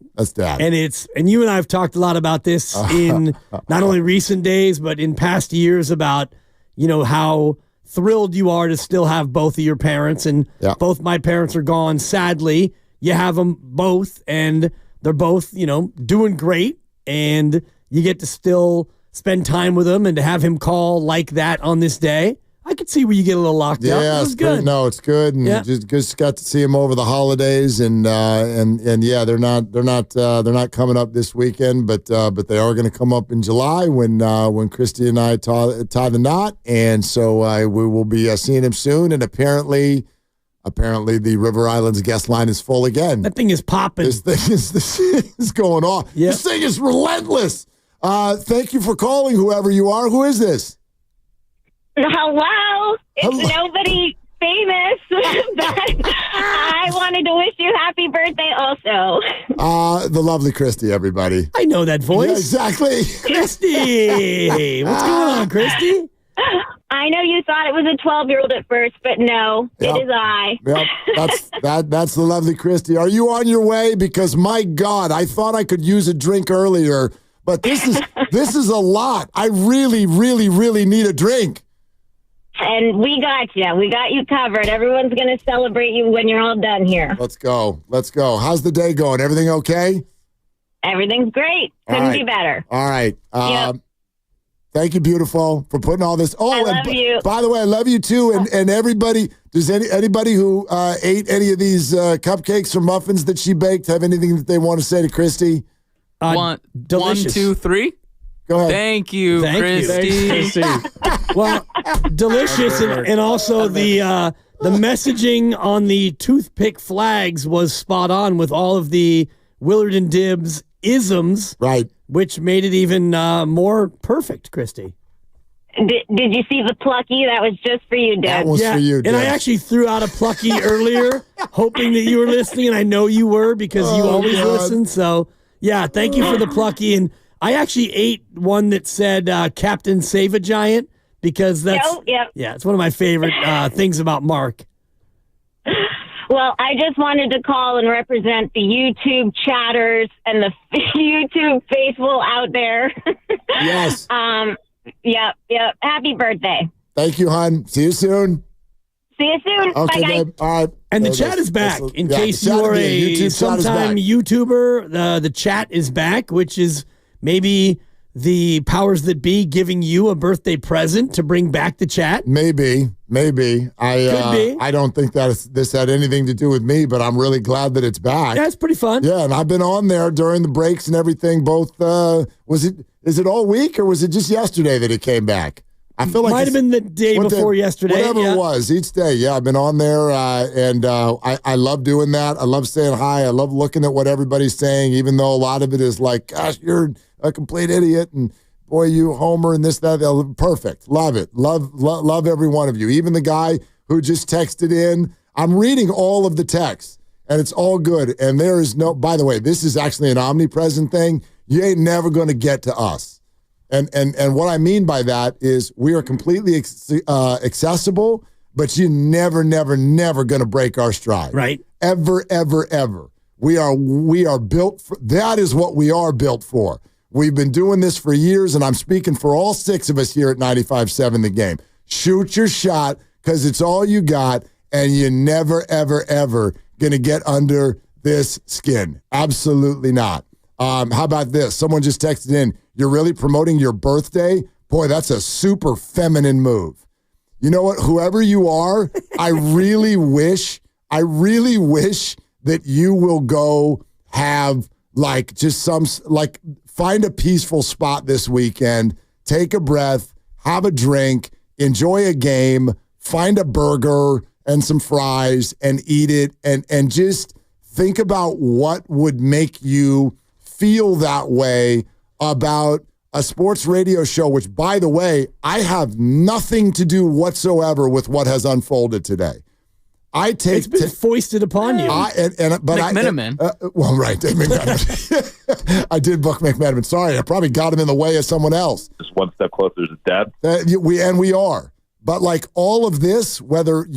And you and I have talked a lot about this in not only recent days, but in past years about, how thrilled you are to still have both of your parents. And both my parents are gone. Sadly, you have them both, and they're both, doing great. And you get to still spend time with them, and to have him call like that on this day. I could see where you get a little locked up. Yeah, it's good. No, it's good, and just got to see him over the holidays, and yeah, they're not coming up this weekend, but they are going to come up in July when Christy and I tie the knot, and so we will be seeing him soon. And apparently the River Islands guest line is full again. That thing is popping. This thing is going on. Yep. This thing is relentless. Thank you for calling, whoever you are. Who is this? Hello. It's nobody famous, but I wanted to wish you happy birthday also. The lovely Christy, everybody. I know that voice. Yeah, exactly. Christy. What's going on, Christy? I know you thought it was a 12-year-old at first, but no, it is I. Yep, that's the lovely Christy. Are you on your way? Because my God, I thought I could use a drink earlier, but this is a lot. I really, really, really need a drink. And we got you. We got you covered. Everyone's going to celebrate you when you're all done here. Let's go. How's the day going? Everything okay? Everything's great. Couldn't be better. All right. Thank you, beautiful, for putting all this. Oh, I love you. By the way, I love you too. And everybody, does anybody who ate any of these cupcakes or muffins that she baked have anything that they want to say to Christy? One, 2, 3. Go ahead. Thank you, Christy. Well, delicious, and also the messaging on the toothpick flags was spot on with all of the Willard and Dibbs isms, right? Which made it even more perfect, Christy. Did you see the plucky? That was just for you, Deb. That was for you, Deb. And I actually threw out a plucky earlier, hoping that you were listening, and I know you were because you always listen. So, yeah, thank you for the plucky. And I actually ate one that said Captain Save a Giant because that's it's one of my favorite things about Mark. Well, I just wanted to call and represent the YouTube chatters and the YouTube faithful out there. Yes. Yep. Happy birthday. Thank you, hon. See you soon. See you soon. Okay, bye, guys. babe. All right. And the chat is back. In case you are a sometime YouTuber, the chat is back, which is maybe the powers that be giving you a birthday present to bring back the chat. Maybe. Could be. I don't think that this had anything to do with me, but I'm really glad that it's back. Yeah, it's pretty fun. Yeah, and I've been on there during the breaks and everything. Both is it all week or was it just yesterday that it came back? I feel like might have been the day before yesterday. Whatever it was, each day. Yeah, I've been on there, and I love doing that. I love saying hi. I love looking at what everybody's saying, even though a lot of it is like, gosh, you're a complete idiot, and boy, you Homer, and this, that. Perfect. Love it. Love every one of you. Even the guy who just texted in. I'm reading all of the texts, and it's all good. And there is no, by the way, this is actually an omnipresent thing. You ain't never going to get to us. And what I mean by that is we are completely accessible, but you never going to break our stride. Right. Ever. We are built for, that is what we are built for. We've been doing this for years, and I'm speaking for all 6 of us here at 95.7 The Game. Shoot your shot, because it's all you got, and you're never, ever going to get under this skin. Absolutely not. How about this? Someone just texted in, you're really promoting your birthday? Boy, that's a super feminine move. You know what? Whoever you are, I really wish that you will go have find a peaceful spot this weekend, take a breath, have a drink, enjoy a game, find a burger and some fries and eat it, and just think about what would make you feel that way about a sports radio show, which, by the way, I have nothing to do whatsoever with what has unfolded today. It's been foisted upon you. McMenamin. Well, right, Dave McMenamin. I did book McMenamin. Sorry, I probably got him in the way of someone else. Just one step closer to death. We are. But like all of this, whether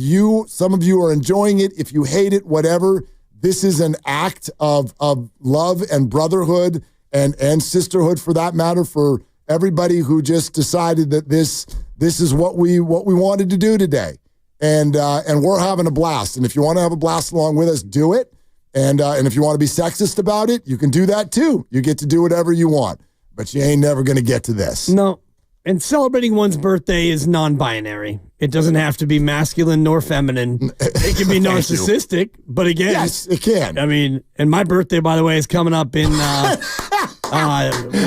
some of you are enjoying it, if you hate it, whatever, this is an act of love and brotherhood and sisterhood, for that matter, for everybody who just decided that this is what we wanted to do today. And we're having a blast. And if you want to have a blast along with us, do it. And if you want to be sexist about it, you can do that too. You get to do whatever you want. But you ain't never going to get to this. No. And celebrating one's birthday is non-binary. It doesn't have to be masculine nor feminine. It can be narcissistic, but again, yes, it can. I mean, and my birthday, by the way, is coming up in.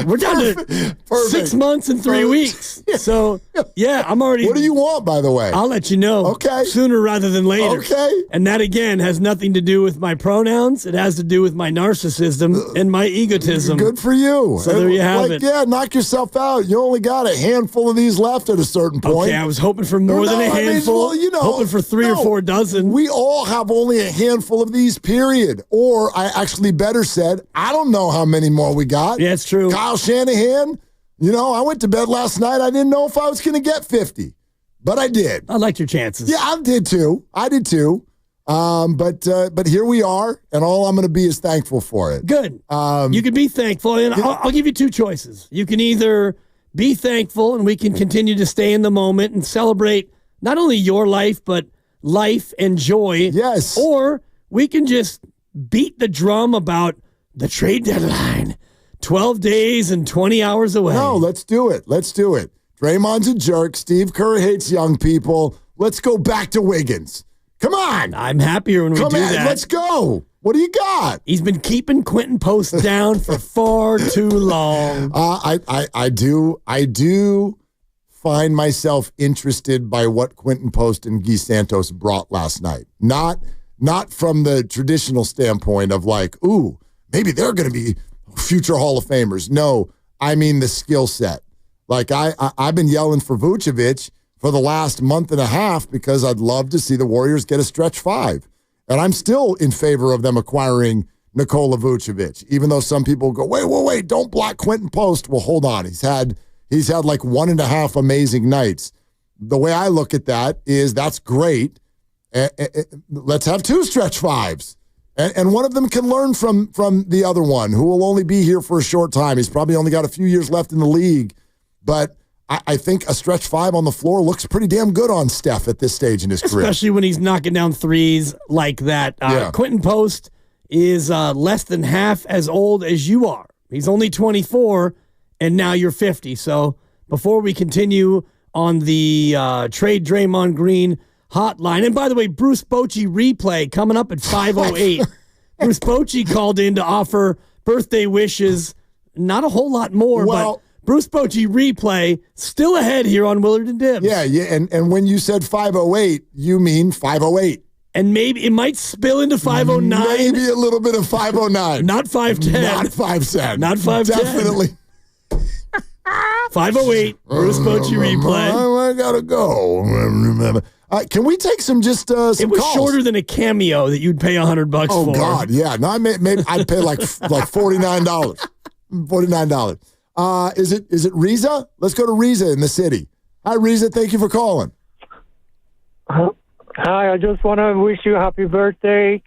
We're down to 6 months and 3 weeks. So, yeah, I'm already. What do you want, by the way? I'll let you know. Okay. Sooner rather than later. Okay. And that, again, has nothing to do with my pronouns. It has to do with my narcissism and my egotism. Good for you. So there you have it. Yeah, knock yourself out. You only got a handful of these left at a certain point. Okay, I was hoping for more than a handful. Hoping for 3 or 4 dozen. We all have only a handful of these, period. Or I actually better said, I don't know how many more we got. Yeah, it's true. Kyle Shanahan, I went to bed last night. I didn't know if I was going to get 50, but I did. I liked your chances. Yeah, I did too. But here we are, and all I'm going to be is thankful for it. Good. You can be thankful, and I'll give you 2 choices. You can either be thankful, and we can continue to stay in the moment and celebrate not only your life, but life and joy. Yes. Or we can just beat the drum about the trade deadline. 12 days and 20 hours away. No, let's do it. Draymond's a jerk. Steve Kerr hates young people. Let's go back to Wiggins. Come on. I'm happier when we do that. Let's go. What do you got? He's been keeping Quinten Post down for far too long. I do find myself interested by what Quinten Post and Guy Santos brought last night. Not from the traditional standpoint of like, ooh, maybe they're going to be future Hall of Famers. No, I mean the skill set. Like I've been yelling for Vucevic for the last month and a half because I'd love to see the Warriors get a stretch 5. And I'm still in favor of them acquiring Nikola Vucevic, even though some people go, wait, don't block Quinten Post. Well, hold on. He's had like 1.5 amazing nights. The way I look at that is that's great. Let's have 2 stretch 5s. And one of them can learn from the other one, who will only be here for a short time. He's probably only got a few years left in the league. But I think a stretch 5 on the floor looks pretty damn good on Steph at this stage in his career. Especially when he's knocking down threes like that. Quinten Post is less than half as old as you are. He's only 24, and now you're 50. So before we continue on the trade Draymond Green hotline. And by the way, Bruce Bochy replay coming up at 5:08. Bruce Bochy called in to offer birthday wishes. Not a whole lot more, but Bruce Bochy replay still ahead here on Willard and Dibs. Yeah. And when you said 5:08, you mean 5:08. And maybe it might spill into 5:09. Maybe a little bit of 5:09. Not 5:10. Not 5:10. Not 5:10. Definitely. 5:08. Bruce Bochy replay. I gotta go. Can we take some some It was calls? shorter than a cameo that you'd pay $100 for. Oh God, yeah. No, maybe I'd pay like $49. $49. Is it Riza? Let's go to Riza in the city. Hi, Riza. Thank you for calling. Hi, I just want to wish you a happy birthday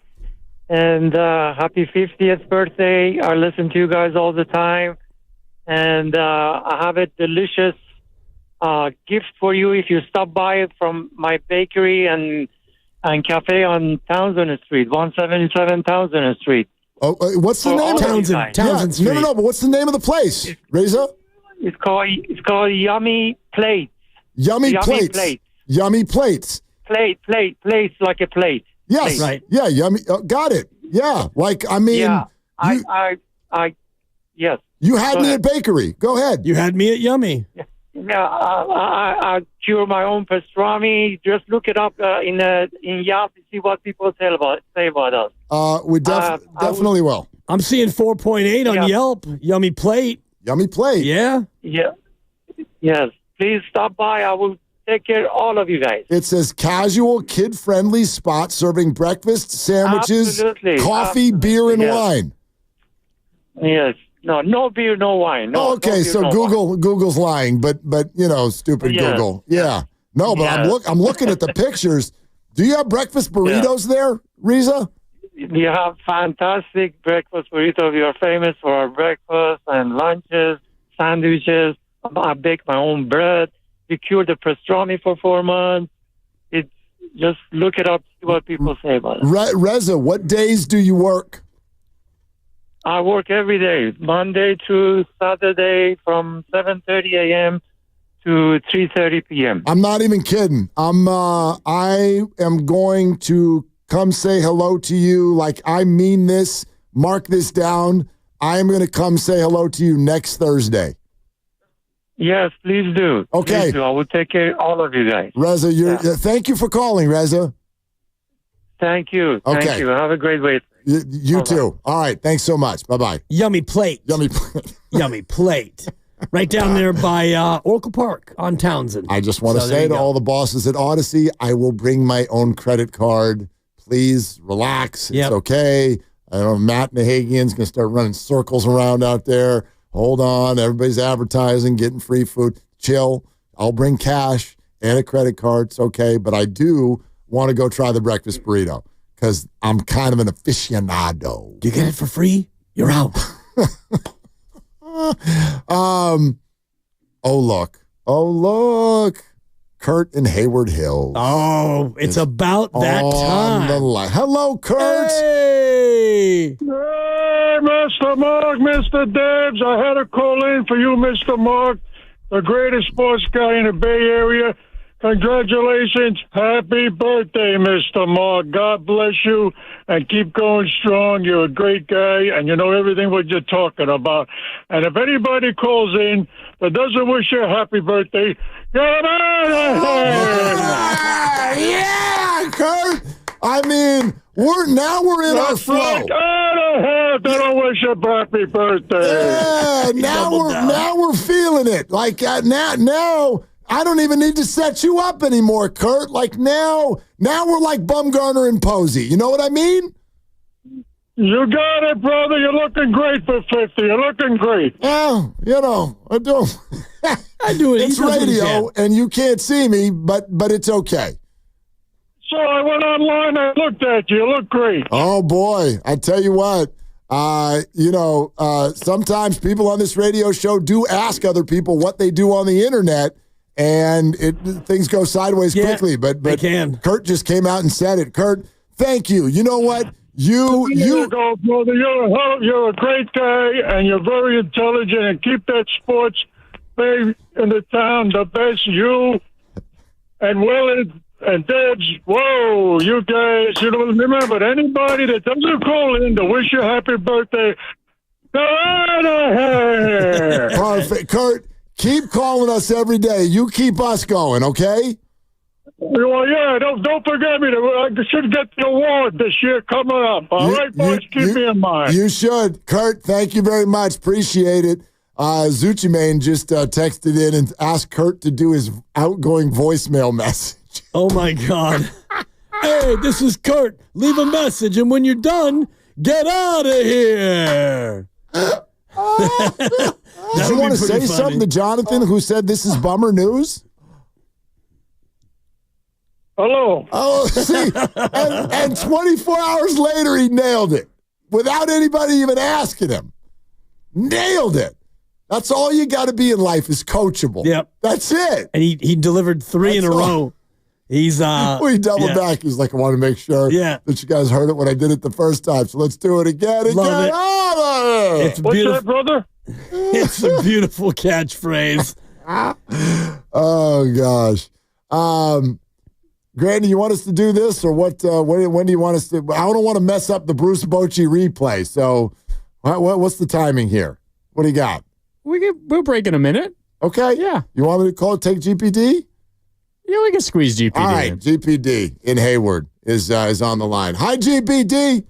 and happy 50th birthday. I listen to you guys all the time. And I have a delicious gift for you if you stop by from my bakery and cafe on Townsend Street, 177 Townsend Street. Oh, what's the name? Townsend Street. No, but what's the name of the place, Reza? It's called Yummy Plates. Yummy Plates. Plates. Yummy Plates. Plates like a plate. Yes. Plate. Right. Yeah, yummy. Got it. Yeah. Like, I mean. Yeah. Yes. You had me at bakery. Go ahead. You had me at Yummy. Yeah, I cure my own pastrami. Just look it up in Yelp to see what people say about us. We definitely will. I'm seeing 4.8 on Yelp. Yummy Plate. Yummy Plate. Yeah. Yeah. Yes. Please stop by. I will take care of all of you guys. It says casual, kid-friendly spot serving breakfast, sandwiches, Absolutely. coffee, beer, and wine. Yes. No beer, no wine. No, okay, no beer, so no wine. Google's lying, but stupid Google. Yeah. No, but I'm looking at the pictures. Do you have breakfast burritos there, Reza? You have fantastic breakfast burritos. We are famous for our breakfast and lunches, sandwiches. I bake my own bread. We cured the pastrami for 4 months. It's just look it up, see what people say about it. Reza, what days do you work? I work every day, Monday to Saturday from 7:30 a.m. to 3:30 p.m. I'm not even kidding. I am going to come say hello to you. Like, I mean this. Mark this down. I am going to come say hello to you next Thursday. Yes, please do. Okay. Please do. I will take care of all of you guys. Reza, thank you for calling, Reza. Thank you. Okay. Thank you. Have a great week. You too. All right. Thanks so much. Bye-bye. Yummy Plate. Yummy Plate. Yummy Plate. Right down there by Oracle Park on Townsend. I just want to say to all the bosses at Odyssey, I will bring my own credit card. Please relax. It's okay. I know Matt Nahagian's going to start running circles around out there. Hold on. Everybody's advertising, getting free food. Chill. I'll bring cash and a credit card. It's okay. But I do want to go try the breakfast burrito because I'm kind of an aficionado. You get it for free? You're out. Oh, look. Kurt in Hayward Hills. Oh, it's about that time. Hello, Kurt. Hey, Mr. Mark, Mr. Debs. I had a call in for you, Mr. Mark, the greatest sports guy in the Bay Area. Congratulations. Happy birthday, Mr. Mark. God bless you and keep going strong. You're a great guy and you know everything what you're talking about. And if anybody calls in that doesn't wish you a happy birthday, get out of here. Yeah, Kurt. I mean, we're in our flow. Out of here. They don't wish you a happy birthday. Yeah, now we're feeling it. Like now I don't even need to set you up anymore, Kurt. Like now we're like Bumgarner and Posey. You know what I mean? You got it, brother. You're looking great for 50. You're looking great. Well, I do. I do it. It's radio, and you can't see me, but it's okay. So I went online and looked at you. You look great. Oh, boy. I tell you what. Sometimes people on this radio show do ask other people what they do on the internet, and things go sideways quickly. But they can. Kurt just came out and said it. Kurt, thank you. You know what? You go, brother. You're a great guy, and you're very intelligent. And keep that sports thing in the town the best. You and Willard and Debs. Whoa, you guys. You don't remember anybody that doesn't call in to wish you a happy birthday. Go out of here. Perfect, Kurt. Keep calling us every day. You keep us going, okay? Well, yeah, don't forget me. I should get the award this year coming up. All right, boys, keep me in mind. You should. Kurt, thank you very much. Appreciate it. Zucci Mane just texted in and asked Kurt to do his outgoing voicemail message. Oh, my God. Hey, this is Kurt. Leave a message, and when you're done, get out of here. Did you want to say something to Jonathan, who said this is bummer news? Hello. Oh, see, and 24 hours later, he nailed it without anybody even asking him. Nailed it. That's all you got to be in life is coachable. Yep. That's it. And he delivered three in a row. He's well, he doubled back. He's like, I want to make sure that you guys heard it when I did it the first time. So let's do it again. Love it. Oh, It's What's beautiful, that, brother? It's a beautiful catchphrase. Oh gosh. Grandy, you want us to do this or what? When do you want us to? I don't want to mess up the Bruce Bochy replay. So, what's the timing here? What do you got? We'll break in a minute. Okay. Yeah. You want me to take GPD? Yeah, we can squeeze GPD. All right, in. GPD in Hayward is on the line. Hi, GPD.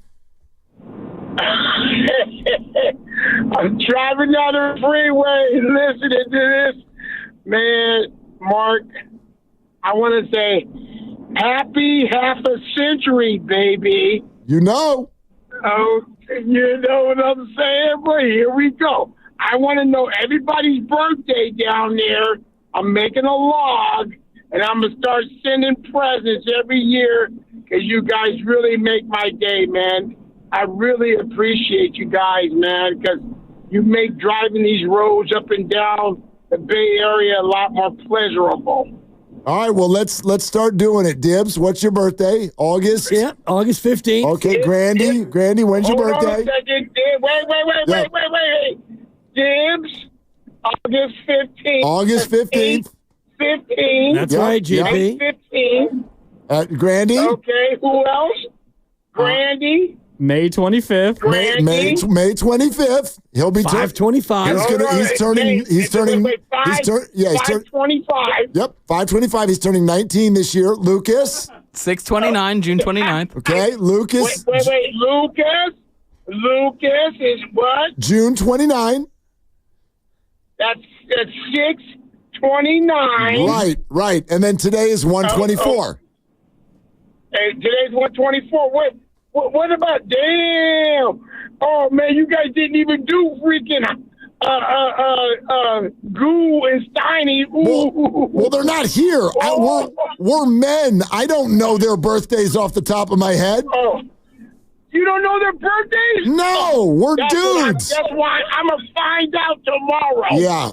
I'm driving down the freeway listening to this. Man, Mark, I want to say happy half a century, baby. You know. Oh, you know what I'm saying? But here we go. I want to know everybody's birthday down there. I'm making a log, and I'm going to start sending presents every year because you guys really make my day, man. I really appreciate you guys, man, because you make driving these roads up and down the Bay Area a lot more pleasurable. All right, well, let's start doing it. Dibs, what's your birthday? August? Yeah, August 15th. Okay, Grandy, when's your birthday? Hold on a second. Wait. Dibs, August 15th. August 15th. 15. That's right, GP. 15. Grandy? Okay, who else? Grandy. May 25th. May 25th. He'll be 525. He's turning 525. Yep, 525. He's turning 19 this year. Lucas? 6/29, June 29th. Okay, Lucas. Wait. Lucas is what? June 29. That's 6/29. Right. And then today is 124. Hey, today's 124. What about, damn? Oh, man, you guys didn't even do freaking Goo and Steiny. Ooh. Well, they're not here. We're men. I don't know their birthdays off the top of my head. Oh. You don't know their birthdays? No, we're dudes. That's why I'm going to find out tomorrow. Yeah.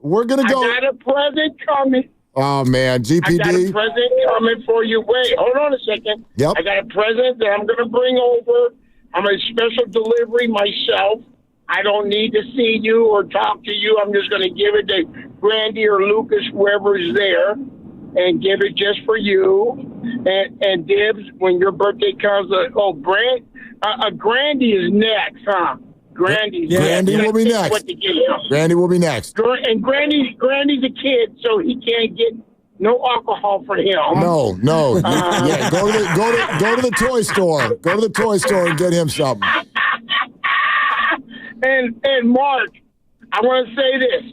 We're going to go. I got a present coming. Oh, man. GPD. I got a present coming for you. Wait, hold on a second. Yep. I got a present that I'm going to bring over. I'm a special delivery myself. I don't need to see you or talk to you. I'm just going to give it to Grandy or Lucas, whoever is there, and give it just for you. And Dibs, when your birthday comes, Grandy is next, huh? Grandy will be next. Grandy will be next. And Grandy's a kid, so he can't get no alcohol for him. No. Yeah, go to the toy store. Go to the toy store and get him something. And Mark, I want to say this.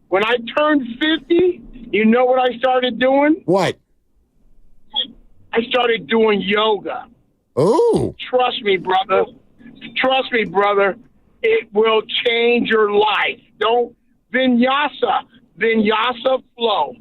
When I turned 50, you know what I started doing? What? I started doing yoga. Oh. Trust me, brother. It will change your life. Don't vinyasa flow.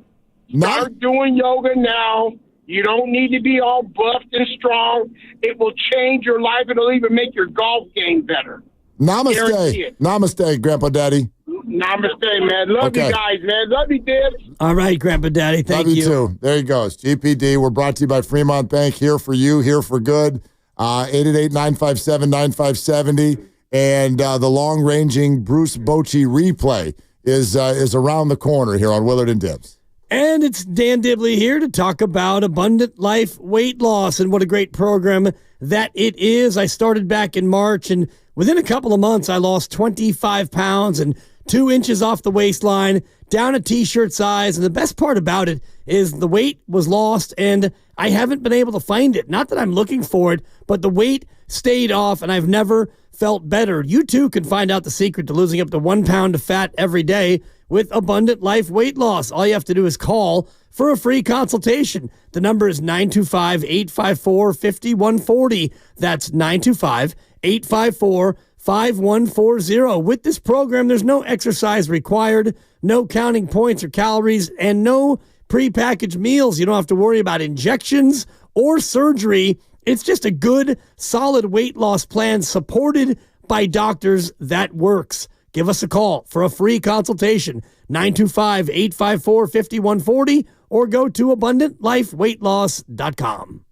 Start doing yoga now. You don't need to be all buffed and strong. It will change your life. It'll even make your golf game better. Namaste, Grandpa Daddy. Namaste, man. Love you guys, man. Love you, Dibs. All right, Grandpa Daddy. Thank you. Love you too. There he goes. GPD. We're brought to you by Fremont Bank. Here for you, here for good. 888-957-9570. And the long-ranging Bruce Bochy replay is around the corner here on Willard and Dibs. And it's Dan Dibley here to talk about Abundant Life Weight Loss and what a great program that it is. I started back in March, and within a couple of months, I lost 25 pounds and 2 inches off the waistline, down a T-shirt size. And the best part about it is the weight was lost, and I haven't been able to find it. Not that I'm looking for it, but the weight stayed off, and I've never felt better. You too can find out the secret to losing up to 1 pound of fat every day with Abundant Life Weight Loss. All you have to do is call for a free consultation. The number is 925-854-5140. That's 925-854-5140. With this program, there's no exercise required, no counting points or calories, and no prepackaged meals. You don't have to worry about injections or surgery. It's just a good, solid weight loss plan supported by doctors that works. Give us a call for a free consultation, 925-854-5140, or go to AbundantLifeWeightLoss.com.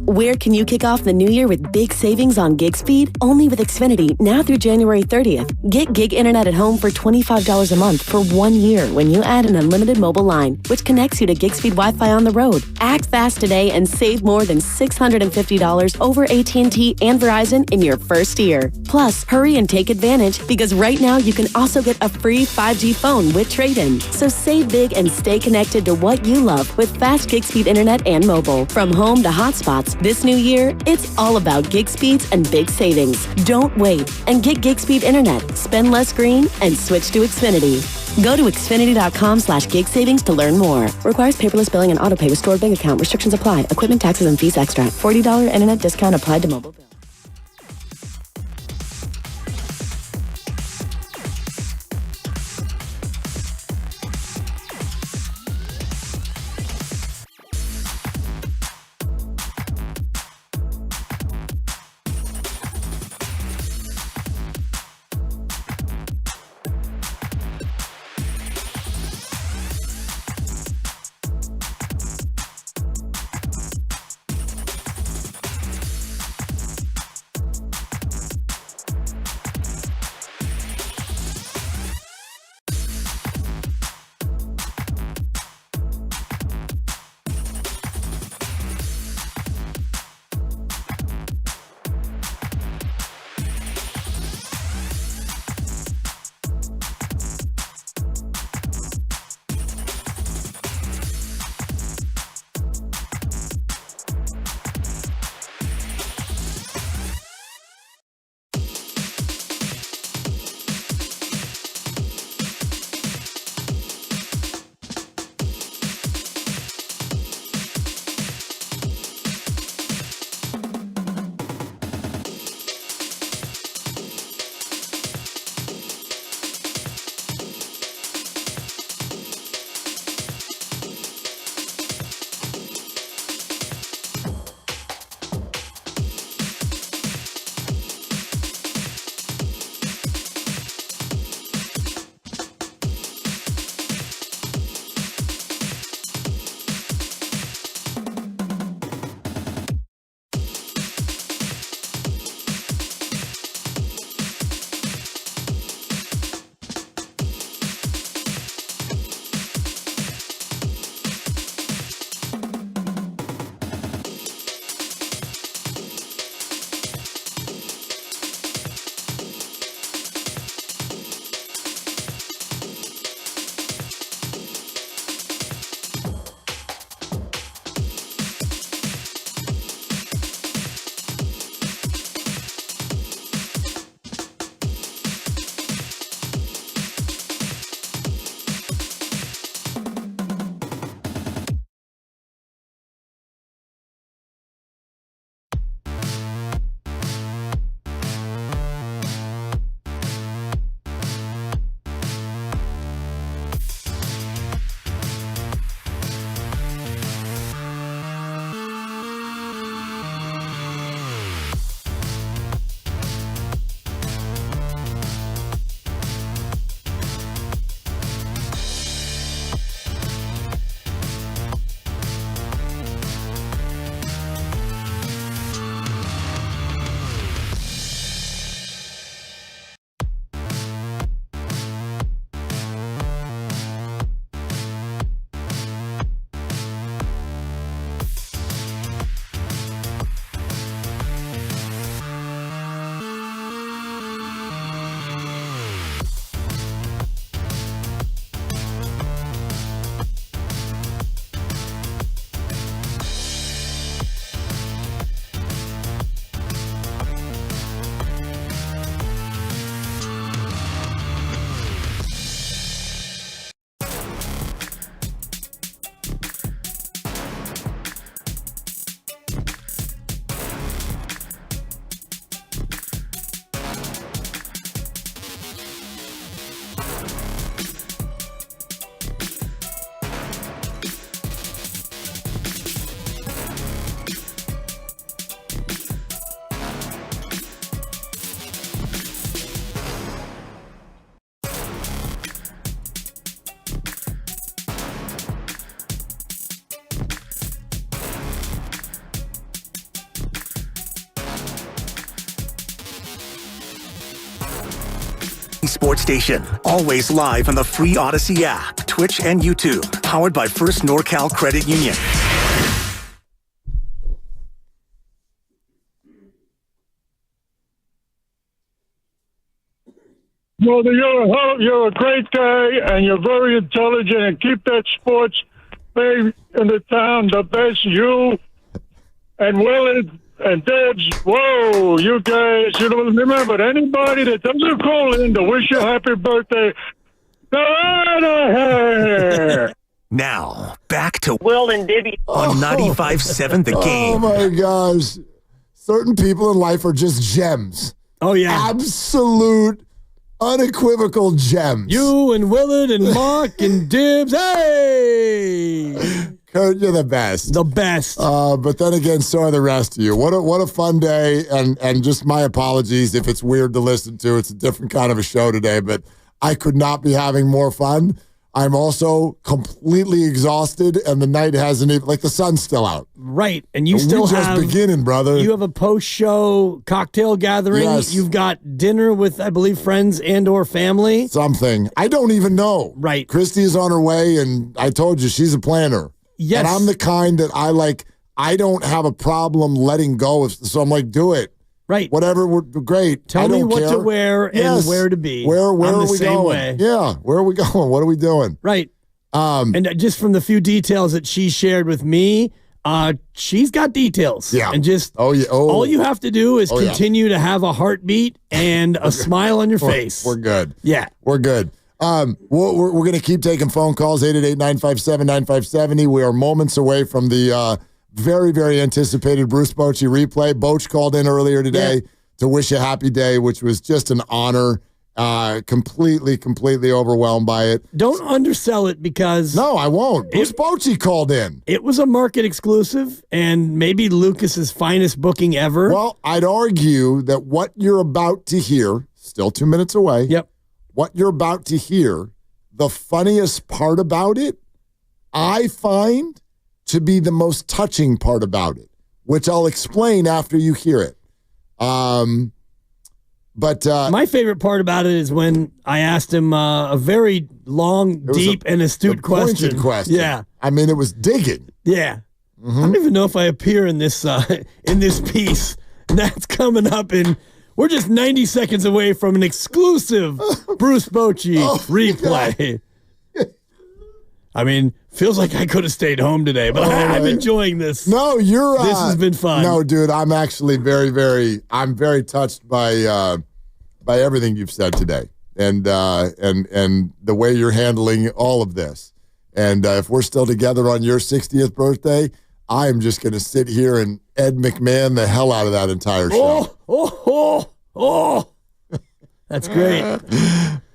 Where can you kick off the new year with big savings on gig speed? Only with Xfinity, now through January 30th. Get gig internet at home for $25 a month for 1 year when you add an unlimited mobile line, which connects you to gig speed Wi-Fi on the road. Act fast today and save more than $650 over AT&T and Verizon in your first year. Plus, hurry and take advantage because right now you can also get a free 5G phone with trade-in. So save big and stay connected to what you love with fast gig speed internet and mobile. From home to hotspots, this new year, it's all about gig speeds and big savings. Don't wait and get gig speed internet. Spend less green and switch to Xfinity. Go to Xfinity.com/gig savings to learn more. Requires paperless billing and autopay with stored bank account. Restrictions apply. Equipment, taxes, and fees extra. $40 internet discount applied to mobile bill. sports station. Always live on the free Odyssey app, Twitch, and YouTube. Powered by First NorCal Credit Union. Well, you're a great guy, and you're very intelligent, and keep that sports thing in the town the best. You and Willard and Debs, whoa, you guys, you don't remember anybody that doesn't call in to wish you happy birthday. Get out of here! Now, back to Will and Dibby on 95.7 The Game. Oh, my gosh. Certain people in life are just gems. Oh, yeah. Absolute, unequivocal gems. You and Willard and Mark and Dibs. Hey! Kurt, you're the best. The best. But then again, so are the rest of you. What a fun day, and just my apologies if it's weird to listen to. It's a different kind of a show today, but I could not be having more fun. I'm also completely exhausted, and the night hasn't even, like, the sun's still out. Right, and you still just have beginning, brother. You have a post-show cocktail gathering. Yes. You've got dinner with, I believe, friends and/or family. Something I don't even know. Right, Christy is on her way, and I told you she's a planner. Yes, and I'm the kind that I don't have a problem letting go of. So I'm like, do it. Right. Whatever, we're great. Tell me what to wear and where to be. Where I'm are the we same going? way. Yeah, where are we going? What are we doing? Right. And just from the few details that she shared with me, she's got details. Yeah. And just all you have to do is continue to have a heartbeat and a smile on your face. We're good. Yeah. We're good. We're going to keep taking phone calls, 888-957-9570. We are moments away from the very, very anticipated Bruce Bochy replay. Boch called in earlier today to wish a happy day, which was just an honor. Completely overwhelmed by it. Don't undersell it because... No, I won't. Bruce Bochy called in. It was a market exclusive and maybe Lucas's finest booking ever. Well, I'd argue that what you're about to hear, still 2 minutes away. Yep. What you're about to hear, the funniest part about it, I find to be the most touching part about it, which I'll explain after you hear it. But my favorite part about it is when I asked him a very long, deep, and astute question. Yeah. I mean, it was digging. Yeah. I don't even know if I appear in this piece. That's coming up in... We're just 90 seconds away from an exclusive Bruce Bochy replay. I mean, feels like I could have stayed home today, but I'm enjoying this. No, this has been fun. No, dude, I'm actually I'm very touched by everything you've said today, and the way you're handling all of this. And if we're still together on your 60th birthday, I am just going to sit here and Ed McMahon the hell out of that entire show. That's great.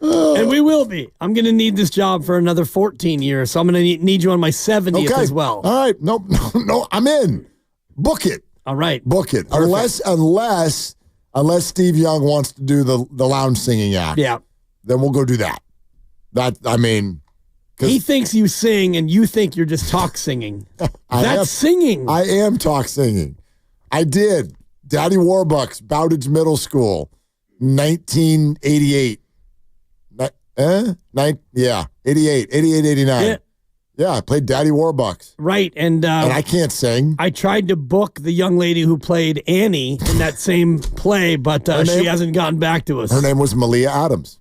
And we will be. I'm going to need this job for another 14 years, so I'm going to need you on my 70th as well. All right. No, I'm in. Book it. All right. Book it. Unless Steve Young wants to do the lounge singing act. Yeah. Then we'll go do that. He thinks you sing and you think you're just talk singing. That's singing. I am talk singing. I did. Daddy Warbucks, Bowditch Middle School, 1988. 88, 89. Yeah, I played Daddy Warbucks. Right, and I can't sing. I tried to book the young lady who played Annie in that same play, but she hasn't gotten back to us. Her name was Malia Adams.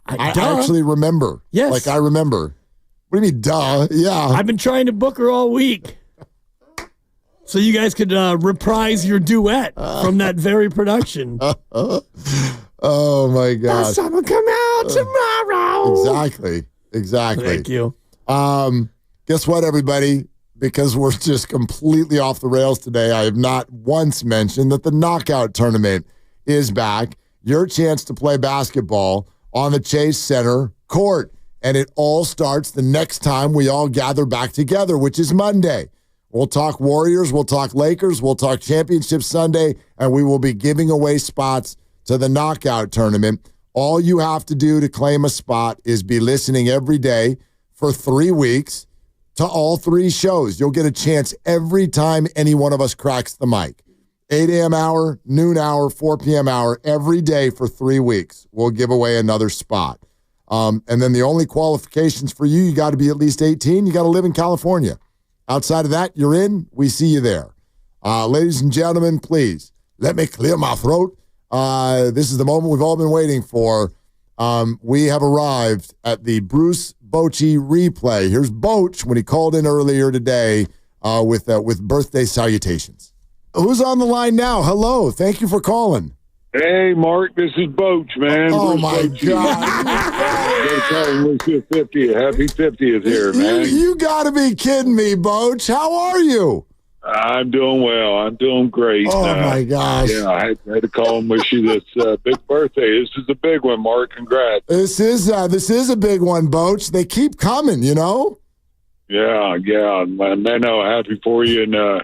I actually remember. Yes. Like, I remember. What do you mean, duh? Yeah. I've been trying to book her all week. So you guys could reprise your duet from that very production. Oh, my God. The sun will come out tomorrow. Exactly. Thank you. Guess what, everybody? Because we're just completely off the rails today, I have not once mentioned that the knockout tournament is back. Your chance to play basketball on the Chase Center court. And it all starts the next time we all gather back together, which is Monday. We'll talk Warriors, we'll talk Lakers, we'll talk Championship Sunday, and we will be giving away spots to the knockout tournament. All you have to do to claim a spot is be listening every day for 3 weeks to all 3 shows. You'll get a chance every time any one of us cracks the mic. 8 a.m. hour, noon hour, 4 p.m. hour, every day for 3 weeks. We'll give away another spot. And then the only qualifications for you got to be at least 18. You got to live in California. Outside of that, you're in. We see you there. Ladies and gentlemen, please, let me clear my throat. This is the moment we've all been waiting for. We have arrived at the Bruce Bochy replay. Here's Boch when he called in earlier today with birthday salutations. Who's on the line now? Hello. Thank you for calling. Hey, Mark, this is Boach, man. Oh, Bruce my Bochy. God. Go tell him wish you 50. Happy 50th here, man. You got to be kidding me, Boch. How are you? I'm doing well. I'm doing great. Oh, my gosh. Yeah, I had to call and wish you this big birthday. This is a big one, Mark. Congrats. This is a big one, Boch. They keep coming, you know? Yeah. Man, I know. Happy for you and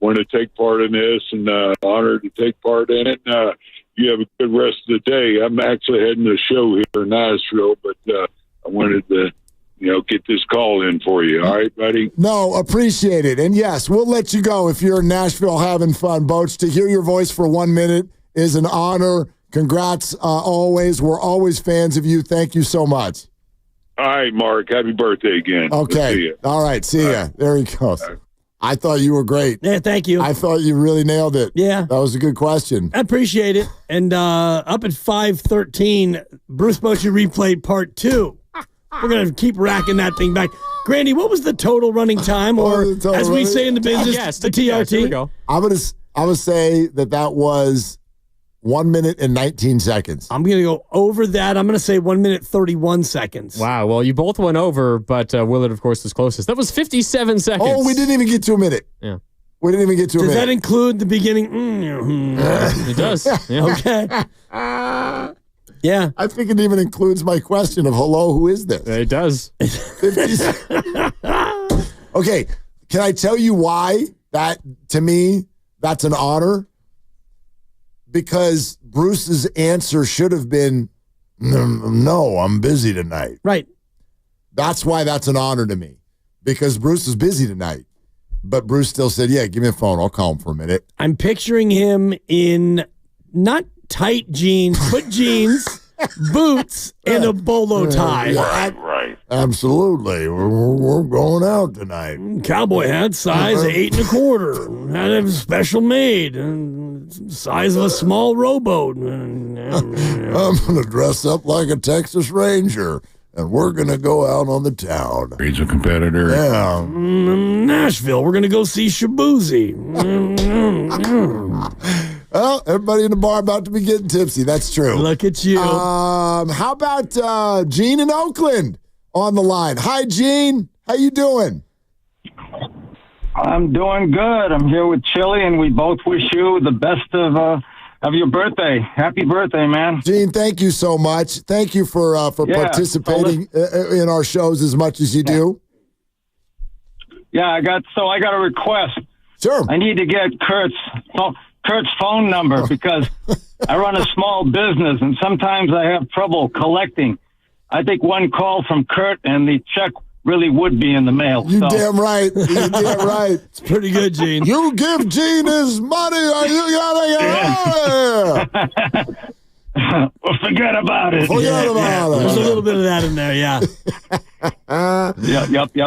want to take part in this and honored to take part in it. You have a good rest of the day. I'm actually heading to a show here in Nashville, but I wanted to, get this call in for you. All right, buddy? No, appreciate it. And yes, we'll let you go if you're in Nashville having fun, Boch. To hear your voice for 1 minute is an honor. Congrats always. We're always fans of you. Thank you so much. All right, Mark. Happy birthday again. Okay. See ya. All right. See ya. There he goes. I thought you were great. Yeah, thank you. I thought you really nailed it. Yeah. That was a good question. I appreciate it. And up at 5:13, Bruce Bochy replayed part 2. We're going to keep racking that thing back. Grandy, what was the total running time? Or as we say in the business, the TRT? Here we go. I'm gonna say that was 1 minute and 19 seconds. I'm going to go over that. I'm going to say 1 minute 31 seconds. Wow. Well, you both went over, but Willard, of course, was closest. That was 57 seconds. Oh, we didn't even get to a minute. Yeah. We didn't even get to a Does minute. that include the beginning? It does. Yeah. Okay. Yeah. I think it even includes my question of hello, who is this? It does. Okay. Can I tell you why that, to me, that's an honor? Because Bruce's answer should have been, no, I'm busy tonight. Right. That's why that's an honor to me. Because Bruce is busy tonight. But Bruce still said, yeah, give me a phone. I'll call him for a minute. I'm picturing him in not tight jeans, but jeans, boots, and a bolo tie. Right. Absolutely. We're going out tonight. Cowboy hat, size 8 1/4. Had a special made. Size of a small rowboat. I'm going to dress up like a Texas Ranger, and we're going to go out on the town. He's a competitor. Yeah. Nashville, we're going to go see Shabuzi. Well, everybody in the bar about to be getting tipsy. That's true. Look at you. How about Gene in Oakland on the line? Hi, Gene. How you doing? I'm doing good. I'm here with Chili, and we both wish you the best of your birthday. Happy birthday, man. Gene, thank you so much. Thank you for participating in our shows as much as you do. Yeah, I got a request. Sure. I need to get Kurt's phone number because I run a small business, and sometimes I have trouble collecting. I think one call from Kurt and the check really would be in the mail. You damn right. You damn right. It's pretty good, Gene. You give Gene his money or you gotta get out of here. Well, forget about it. Forget about it. There's a little bit of that in there, yeah.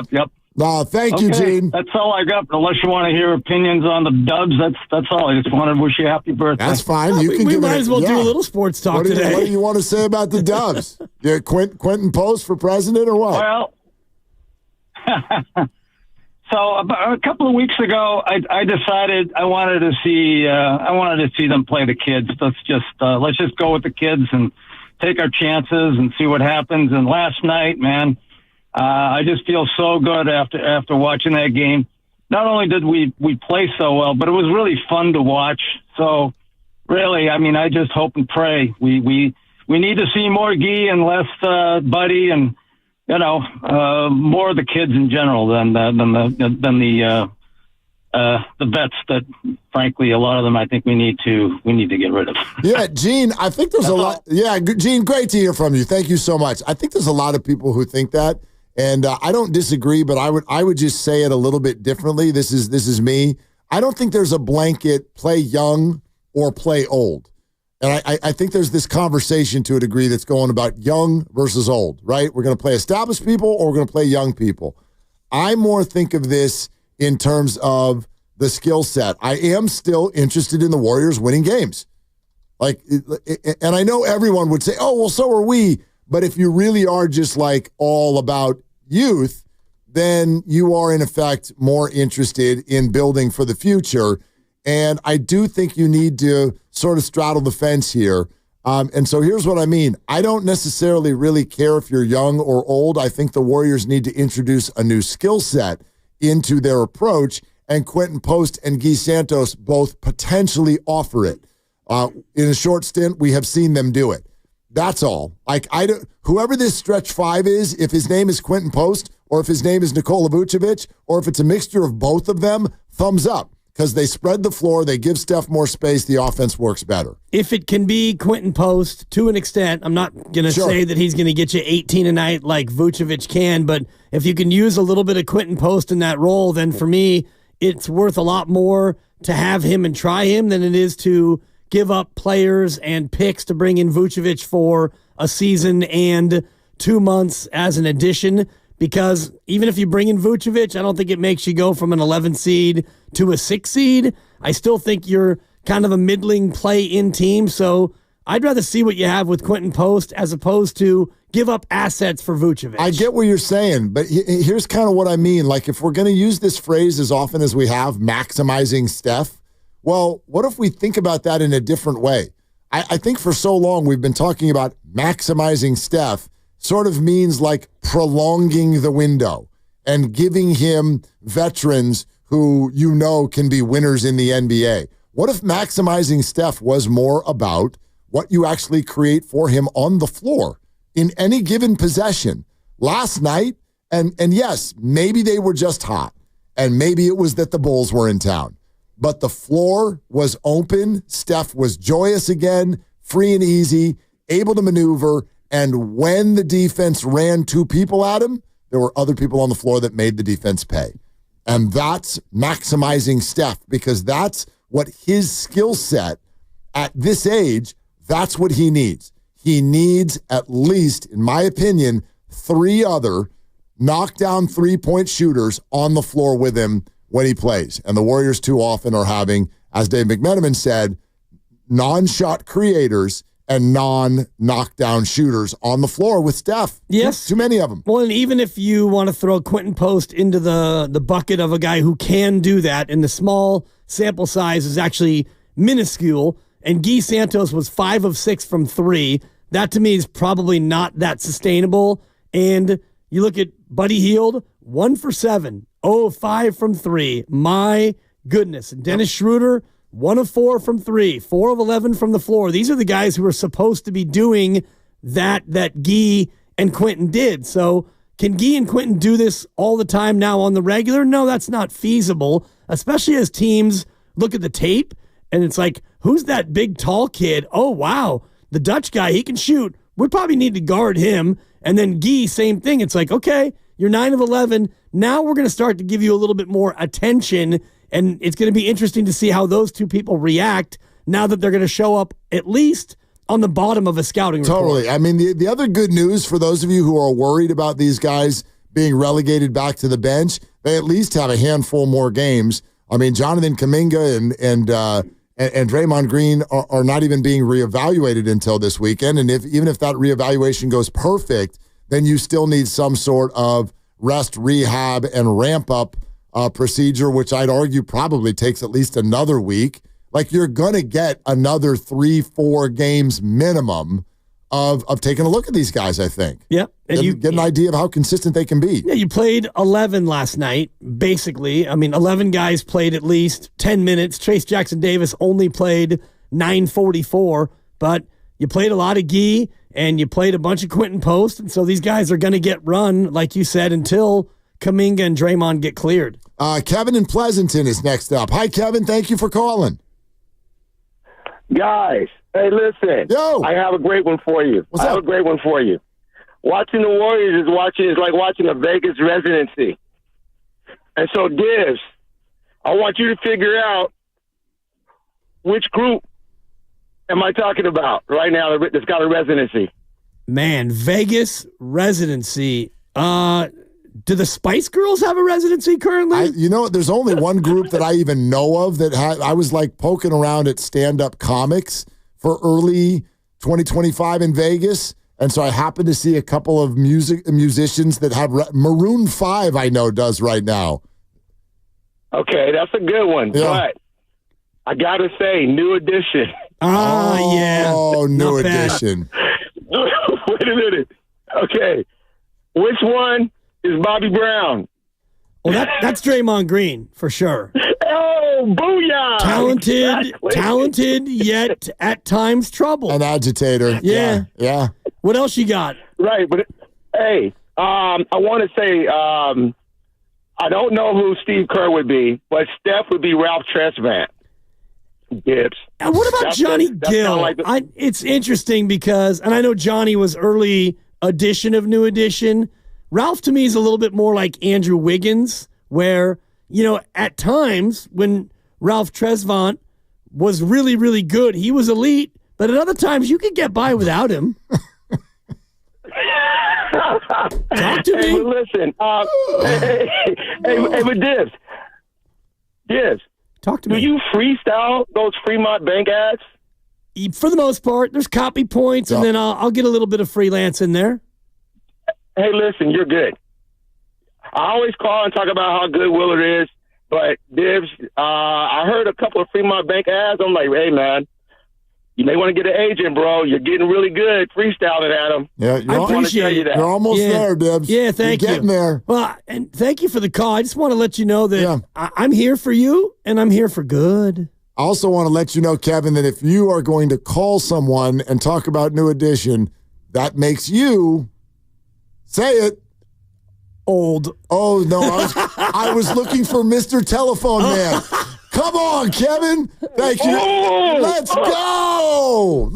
Yep. No, thank you, Gene. That's all I got. Unless you want to hear opinions on the Dubs, that's all. I just wanted to wish you a happy birthday. That's fine. We might as well do a little sports talk today. What do you want to say about the Dubs? Yeah, Quinten Post for president or what? Well, so about a couple of weeks ago, I decided I wanted to see them play the kids. Let's just go with the kids and take our chances and see what happens. And last night, man, I just feel so good after watching that game. Not only did we play so well, but it was really fun to watch. So really, I mean, I just hope and pray we need to see more Guy and less Buddy and more of the kids in general than the vets that, frankly, a lot of them I think we need to get rid of. Yeah, Gene, I think there's a lot. Yeah, Gene, great to hear from you. Thank you so much. I think there's a lot of people who think that, and I don't disagree, but I would just say it a little bit differently. This is me. I don't think there's a blanket play young or play old. And I think there's this conversation to a degree that's going about young versus old, right? We're going to play established people or we're going to play young people. I more think of this in terms of the skill set. I am still interested in the Warriors winning games. And I know everyone would say, oh, well, so are we. But if you really are just like all about youth, then you are in effect more interested in building for the future. And I do think you need to sort of straddle the fence here. And so here's what I mean. I don't necessarily really care if you're young or old. I think the Warriors need to introduce a new skill set into their approach, and Quinten Post and Guy Santos both potentially offer it. In a short stint, we have seen them do it. That's all. Whoever this stretch five is, if his name is Quinten Post or if his name is Nikola Vucevic or if it's a mixture of both of them, thumbs up. Because they spread the floor, they give Steph more space, the offense works better. If it can be Quinten Post to an extent, I'm not going to say that he's going to get you 18 a night like Vucevic can, but if you can use a little bit of Quinten Post in that role, then for me, it's worth a lot more to have him and try him than it is to give up players and picks to bring in Vucevic for a season and 2 months as an addition. Because even if you bring in Vucevic, I don't think it makes you go from an 11 seed to a 6 seed. I still think you're kind of a middling play-in team. So I'd rather see what you have with Quinten Post as opposed to give up assets for Vucevic. I get what you're saying, but here's kind of what I mean. Like, if we're going to use this phrase as often as we have, maximizing Steph, well, what if we think about that in a different way? I think for so long we've been talking about maximizing Steph sort of means like prolonging the window and giving him veterans who you know can be winners in the NBA. What if maximizing Steph was more about what you actually create for him on the floor in any given possession? Last night, and yes, maybe they were just hot, and maybe it was that the Bulls were in town, but the floor was open. Steph was joyous again, free and easy, able to maneuver. And when the defense ran 2 people at him, there were other people on the floor that made the defense pay. And that's maximizing Steph, because that's what his skill set at this age, that's what he needs. He needs at least, in my opinion, 3 other knockdown 3-point shooters on the floor with him when he plays. And the Warriors too often are having, as Dave McMenamin said, non-shot creators and non-knockdown shooters on the floor with Steph. Yes. Too many of them. Well, and even if you want to throw Quinten Post into the bucket of a guy who can do that, and the small sample size is actually minuscule, and Guy Santos was 5 of 6 from 3, that to me is probably not that sustainable. And you look at Buddy Hield, 1 for 7, 0 of 5 from 3. My goodness. And Dennis Schroeder, 1 of 4 from 3, 4 of 11 from the floor. These are the guys who are supposed to be doing that Guy and Quinten did. So can Guy and Quinten do this all the time now on the regular? No, that's not feasible, especially as teams look at the tape and it's like, who's that big, tall kid? Oh, wow, the Dutch guy, he can shoot. We probably need to guard him. And then Guy, same thing. It's like, okay, you're 9 of 11. Now we're going to start to give you a little bit more attention. And it's going to be interesting to see how those 2 people react now that they're going to show up at least on the bottom of a scouting report. Totally. I mean, the other good news for those of you who are worried about these guys being relegated back to the bench, they at least have a handful more games. I mean, Jonathan Kuminga and Draymond Green are not even being reevaluated until this weekend. And even if that reevaluation goes perfect, then you still need some sort of rest, rehab, and ramp up procedure, which I'd argue probably takes at least another week. Like, you're going to get another 3-4 games minimum of taking a look at these guys, I think. Yep. And you get an idea of how consistent they can be. Yeah, you played 11 last night, basically. I mean, 11 guys played at least 10 minutes. Trace Jackson-Davis only played 9:44, but you played a lot of Guy, and you played a bunch of Quinten Post, and so these guys are going to get run, like you said, until Kuminga and Draymond get cleared. Kevin in Pleasanton is next up. Hi, Kevin. Thank you for calling. Guys, hey, listen. Yo. I have a great one for you. What's up? A great one for you. Watching the Warriors is like watching a Vegas residency. And so, Divs, I want you to figure out which group am I talking about right now that's got a residency. Man, Vegas residency. Do the Spice Girls have a residency currently? There's only one group that I even know of that had. I was like poking around at stand-up comics for early 2025 in Vegas, and so I happened to see a couple of musicians that have Maroon 5. I know does right now. Okay, that's a good one, but I gotta say, New Edition. Oh, New Edition. Wait a minute. Okay, which one is Bobby Brown? Well, that's Draymond Green for sure. Oh, booyah! Talented, yet at times trouble. An agitator. Yeah. What else you got? Right, but hey, I want to say I don't know who Steve Kerr would be, but Steph would be Ralph Tresvant. Gibbs. And what about Johnny Gill? It's interesting because, and I know Johnny was early edition of New Edition. Ralph to me is a little bit more like Andrew Wiggins, where, at times when Ralph Tresvant was really, really good, he was elite, but at other times you could get by without him. Talk to me. Listen, but Dibbs. Talk to me. Do you freestyle those Fremont Bank ads? For the most part, there's copy points, and then I'll get a little bit of freelance in there. Hey, listen, you're good. I always call and talk about how good Willard is, but Dibbs, I heard a couple of Fremont Bank ads. I'm like, hey, man, you may want to get an agent, bro. You're getting really good freestyling at him. Yeah, I appreciate it. You're almost there, Dibbs. Yeah, thank you. You're getting there. Well, and thank you for the call. I just want to let you know that I'm here for you, and I'm here for good. I also want to let you know, Kevin, that if you are going to call someone and talk about New Edition, that makes you, say it, old. Oh, no, I was looking for Mr. Telephone Man. Come on, Kevin. Thank you. Let's go.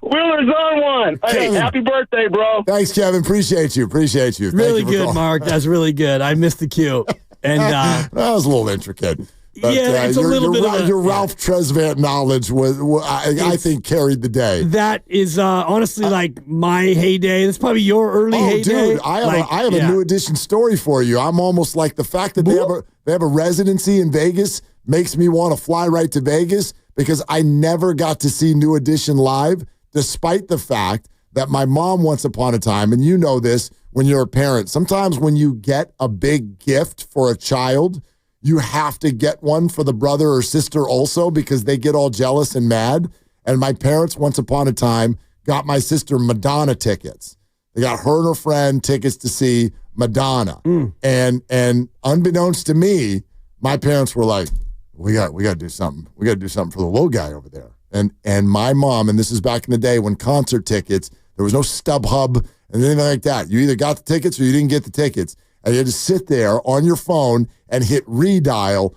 Willard's on one. Hey, Kevin. Happy birthday, bro. Thanks, Kevin. Appreciate you. Really good, Mark. That's really good. I missed the cue. And that was a little intricate. But, it's a little bit of your Ralph Tresvant knowledge was I think carried the day. That is honestly like my heyday. That's probably your early heyday. Dude, I have a New Edition story for you. I'm almost like the fact that they have a residency in Vegas makes me want to fly right to Vegas because I never got to see New Edition live, despite the fact that my mom once upon a time, and you know this when you're a parent, sometimes when you get a big gift for a child, you have to get one for the brother or sister also because they get all jealous and mad. And my parents, once upon a time, got my sister Madonna tickets. They got her and her friend tickets to see Madonna. And unbeknownst to me, my parents were like, we got to do something. We got to do something for the little guy over there. And my mom, and this is back in the day when concert tickets, there was no StubHub and anything like that. You either got the tickets or you didn't get the tickets. And you had to sit there on your phone and hit redial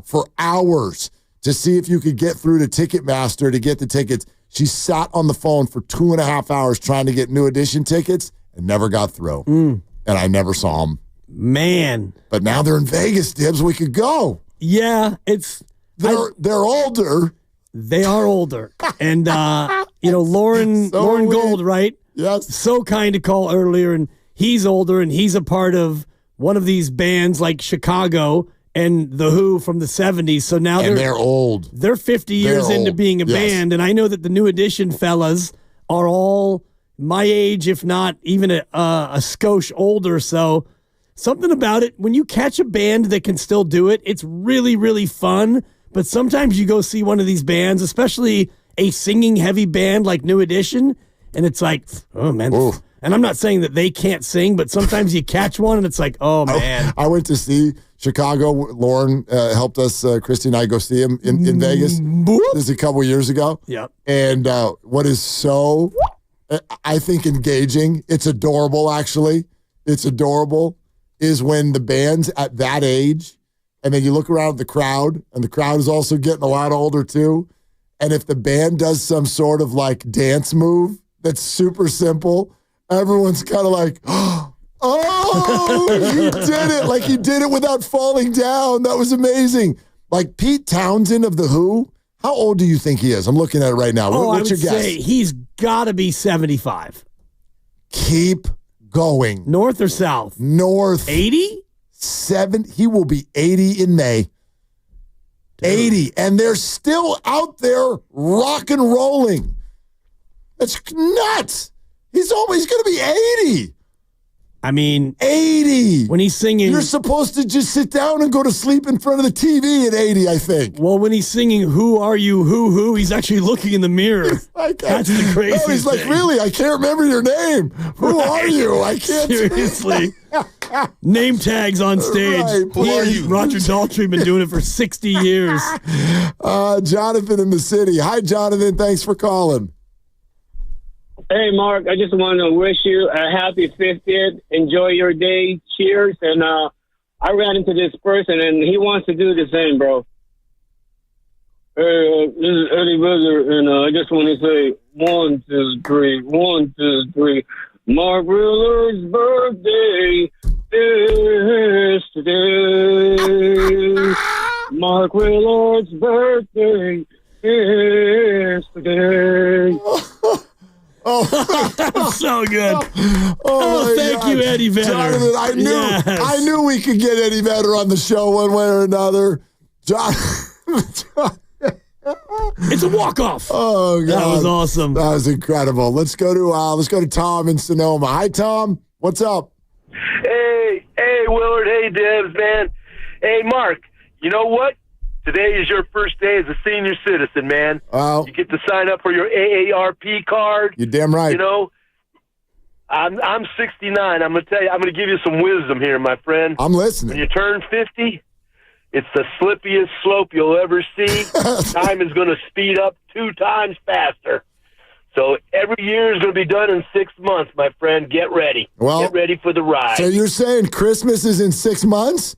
for hours to see if you could get through to Ticketmaster to get the tickets. She sat on the phone for 2.5 hours trying to get New Edition tickets and never got through. And I never saw them. Man. But now they're in Vegas, Dibs. We could go. Yeah, they're older. They are older. And, Lauren Gold, right? Yes. So kind to call earlier, and he's older, and he's a part of one of these bands like Chicago and The Who from the 70s. So now they're old. They're 50 years into being a band, and I know that the New Edition fellas are all my age, if not even a skosh older. So something about it, when you catch a band that can still do it, it's really, really fun. But sometimes you go see one of these bands, especially a singing-heavy band like New Edition, and it's like, oh, man. Ooh. And I'm not saying that they can't sing, but sometimes you catch one and it's like, oh, man. I went to see Chicago. Lauren helped us, Christy and I, go see him in Vegas. This is a couple years ago. Yep. And what is so, I think, engaging, it's adorable, actually. It's adorable, is when the band's at that age, and then you look around at the crowd, and the crowd is also getting a lot older, too. And if the band does some sort of, like, dance move that's super simple, everyone's kind of like, oh, Oh, he did it. Like he did it without falling down. That was amazing. Like Pete Townsend of The Who. How old do you think he is? I'm looking at it right now. What's your guess? Say he's got to be 75. Keep going. North or south? North. 80? He will be 80 in May. 80. And they're still out there rock and rolling. That's nuts. He's always going to be 80. I mean, 80. When he's singing. You're supposed to just sit down and go to sleep in front of the TV at 80, I think. Well, when he's singing Who Are You, Who, he's actually looking in the mirror. That's the craziest he's like, thing. really? I can't remember your name. Who are you? I can't. Seriously. Name tags on stage. Right. Who are you? Roger Daltrey been doing it for 60 years. Jonathan in the city. Hi, Jonathan. Thanks for calling. Hey, Mark, I just want to wish you a happy 50th. Enjoy your day. Cheers. And I ran into this person, and he wants to do the same, bro. Hey, this is Eddie Vedder, and I just want to say 1, 2, 3, 1, 2, 3. Mark Willard's birthday is today. Mark Willard's birthday is today. Oh, so good. Oh, thank you, Eddie Vedder. Jonathan, I knew we could get Eddie Vedder on the show one way or another. It's a walk-off. Oh, God. That was awesome. That was incredible. Let's go to Tom in Sonoma. Hi, Tom. What's up? Hey, Willard. Hey, Debs, man. Hey, Mark. You know what? Today is your first day as a senior citizen, man. Wow. You get to sign up for your AARP card. You're damn right. You know, I'm 69. I'm gonna tell you. I'm gonna give you some wisdom here, my friend. I'm listening. When you turn 50, it's the slippiest slope you'll ever see. Time is gonna speed up 2 times faster. So every year is going to be done in 6 months, my friend. Get ready. Get ready for the ride. So you're saying Christmas is in 6 months?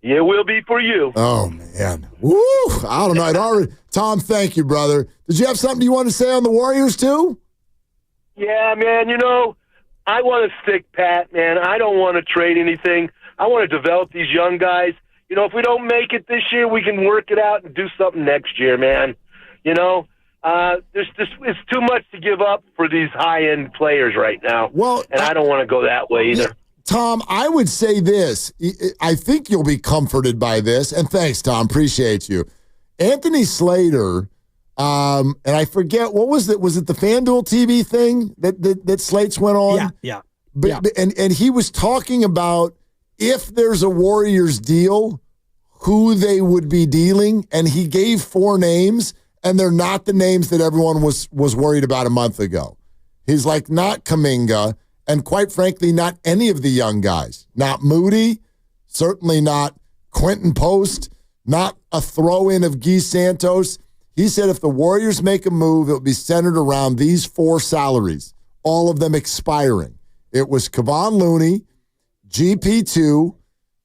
It will be for you. Oh, man. Woo! I don't know. Tom, thank you, brother. Did you have something you want to say on the Warriors, too? Yeah, man. You know, I want to stick pat, man. I don't want to trade anything. I want to develop these young guys. You know, if we don't make it this year, we can work it out and do something next year, man. You know, it's too much to give up for these high-end players right now. Well, and I don't want to go that way either. Tom, I would say this. I think you'll be comforted by this. And thanks, Tom. Appreciate you. Anthony Slater, and I forget, what was it? Was it the FanDuel TV thing that Slates went on? Yeah. And he was talking about if there's a Warriors deal, who they would be dealing. And he gave 4 names, and they're not the names that everyone was worried about a month ago. He's like, not Kuminga. And quite frankly, not any of the young guys. Not Moody, certainly not Quinten Post, not a throw-in of Guy Santos. He said if the Warriors make a move, it will be centered around these 4 salaries, all of them expiring. It was Kevon Looney, GP2,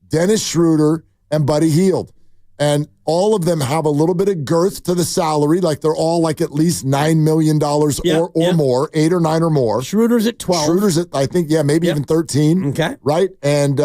Dennis Schroeder, and Buddy Hield. And all of them have a little bit of girth to the salary, like they're all like at least $9 million or more, 8 or 9 or more. Schroeder's at 12. Schroeder's at, I think, maybe even 13. Okay. Right? And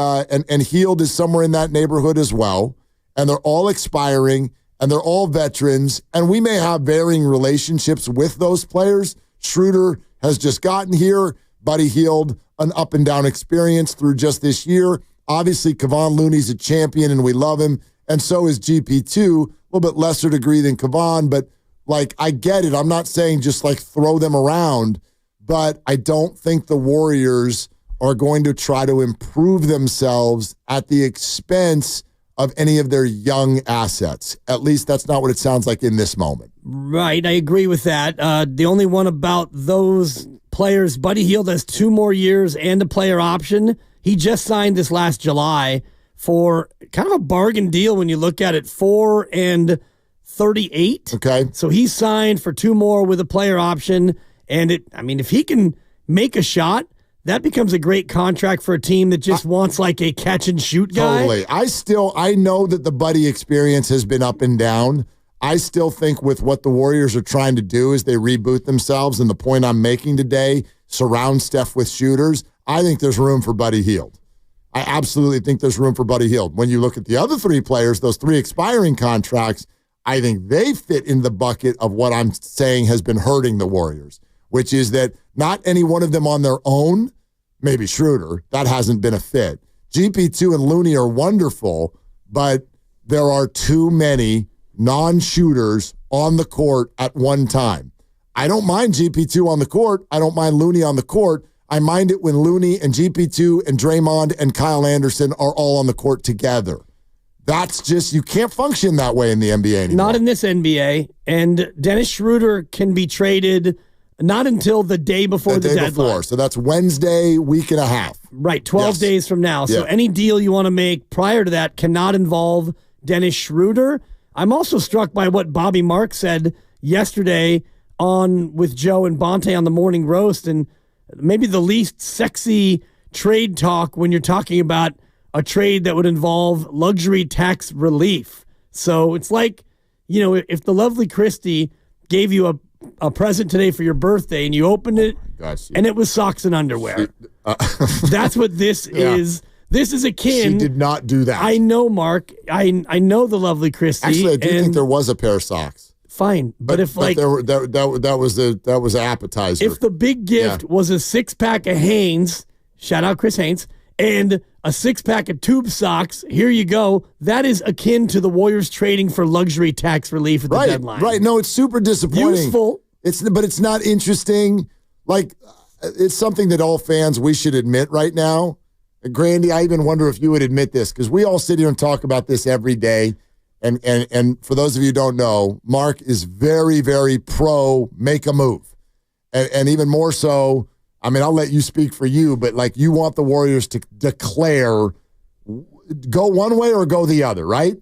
Hield is somewhere in that neighborhood as well. And they're all expiring, and they're all veterans. And we may have varying relationships with those players. Schroeder has just gotten here. Buddy Hield, an up-and-down experience through just this year. Obviously, Kevon Looney's a champion, and we love him. And so is GP2, a little bit lesser degree than Kevon, but like I get it. I'm not saying just like throw them around, but I don't think the Warriors are going to try to improve themselves at the expense of any of their young assets. At least that's not what it sounds like in this moment. Right, I agree with that. The only one about those players, Buddy Hield has 2 more years and a player option. He just signed this last July for kind of a bargain deal when you look at it, 4 and 38. Okay. So he signed for 2 more with a player option. And if he can make a shot, that becomes a great contract for a team that just wants like a catch and shoot guy. Totally. I know that the Buddy experience has been up and down. I still think with what the Warriors are trying to do is they reboot themselves. And the point I'm making today, surround Steph with shooters. I think there's room for Buddy Hield. I absolutely think there's room for Buddy Hield. When you look at the other three players, those three expiring contracts, I think they fit in the bucket of what I'm saying has been hurting the Warriors, which is that not any one of them on their own, maybe Schroeder, that hasn't been a fit. GP2 and Looney are wonderful, but there are too many non-shooters on the court at one time. I don't mind GP2 on the court. I don't mind Looney on the court. I mind it when Looney and GP2 and Draymond and Kyle Anderson are all on the court together. That's just, you can't function that way in the NBA anymore. Not in this NBA. And Dennis Schroeder can be traded not until the day before the deadline. So that's Wednesday, week and a half. Right, 12 days from now. So Yeah. any deal you want to make prior to that cannot involve Dennis Schroeder. I'm also struck by what Bobby Marks said yesterday on with Joe and Bonte on the morning roast, and maybe the least sexy trade talk when you're talking about a trade that would involve luxury tax relief. So it's like, you know, if the lovely Christie gave you a present today for your birthday and you opened it and it was socks and underwear. That's what this is. This is akin. She did not do that. I know, Mark. I know the lovely Christie. Actually, I do think there was a pair of socks. Fine, but if like that was an appetizer. If the big gift was a 6-pack of Hanes, shout out Chris Haynes, and a 6-pack of tube socks, here you go. That is akin to the Warriors trading for luxury tax relief at the deadline. Right. No, it's super disappointing. Useful. But it's not interesting. Like, it's something that all fans, we should admit right now. Grandy, I even wonder if you would admit this, because we all sit here and talk about this every day. And for those of you who don't know, Mark is very, very pro make a move. And even more so, I mean, I'll let you speak for you, but like you want the Warriors to declare, go one way or go the other, right?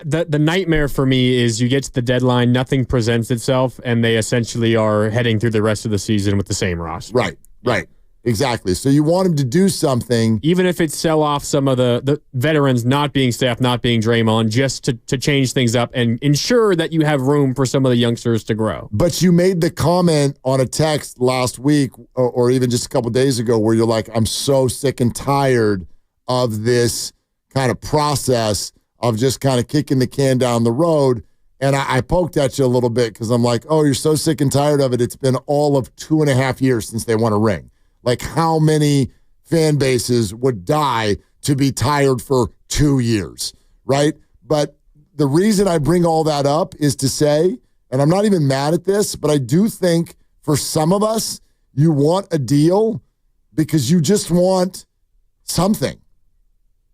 The nightmare for me is you get to the deadline, nothing presents itself, and they essentially are heading through the rest of the season with the same roster. Right. Exactly. So you want him to do something. Even if it's sell off some of the veterans not being Steph, not being Draymond, just to change things up and ensure that you have room for some of the youngsters to grow. But you made the comment on a text last week or even just a couple days ago where you're like, I'm so sick and tired of this kind of process of just kind of kicking the can down the road. And I poked at you a little bit because I'm like, oh, you're so sick and tired of it. It's been all of 2.5 years since they won a ring. Like, how many fan bases would die to be tired for 2 years, right? But the reason I bring all that up is to say, and I'm not even mad at this, but I do think for some of us, you want a deal because you just want something.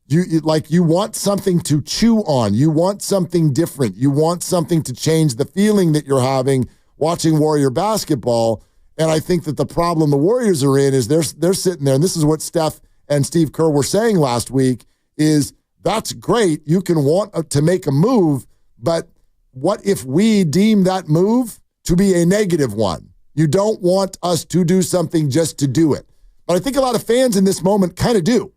You want something to chew on. You want something different. You want something to change the feeling that you're having watching Warrior basketball. And I think that the problem the Warriors are in is they're sitting there, and this is what Steph and Steve Kerr were saying last week, is that's great. You can want to make a move, but what if we deem that move to be a negative one? You don't want us to do something just to do it. But I think a lot of fans in this moment kind of do.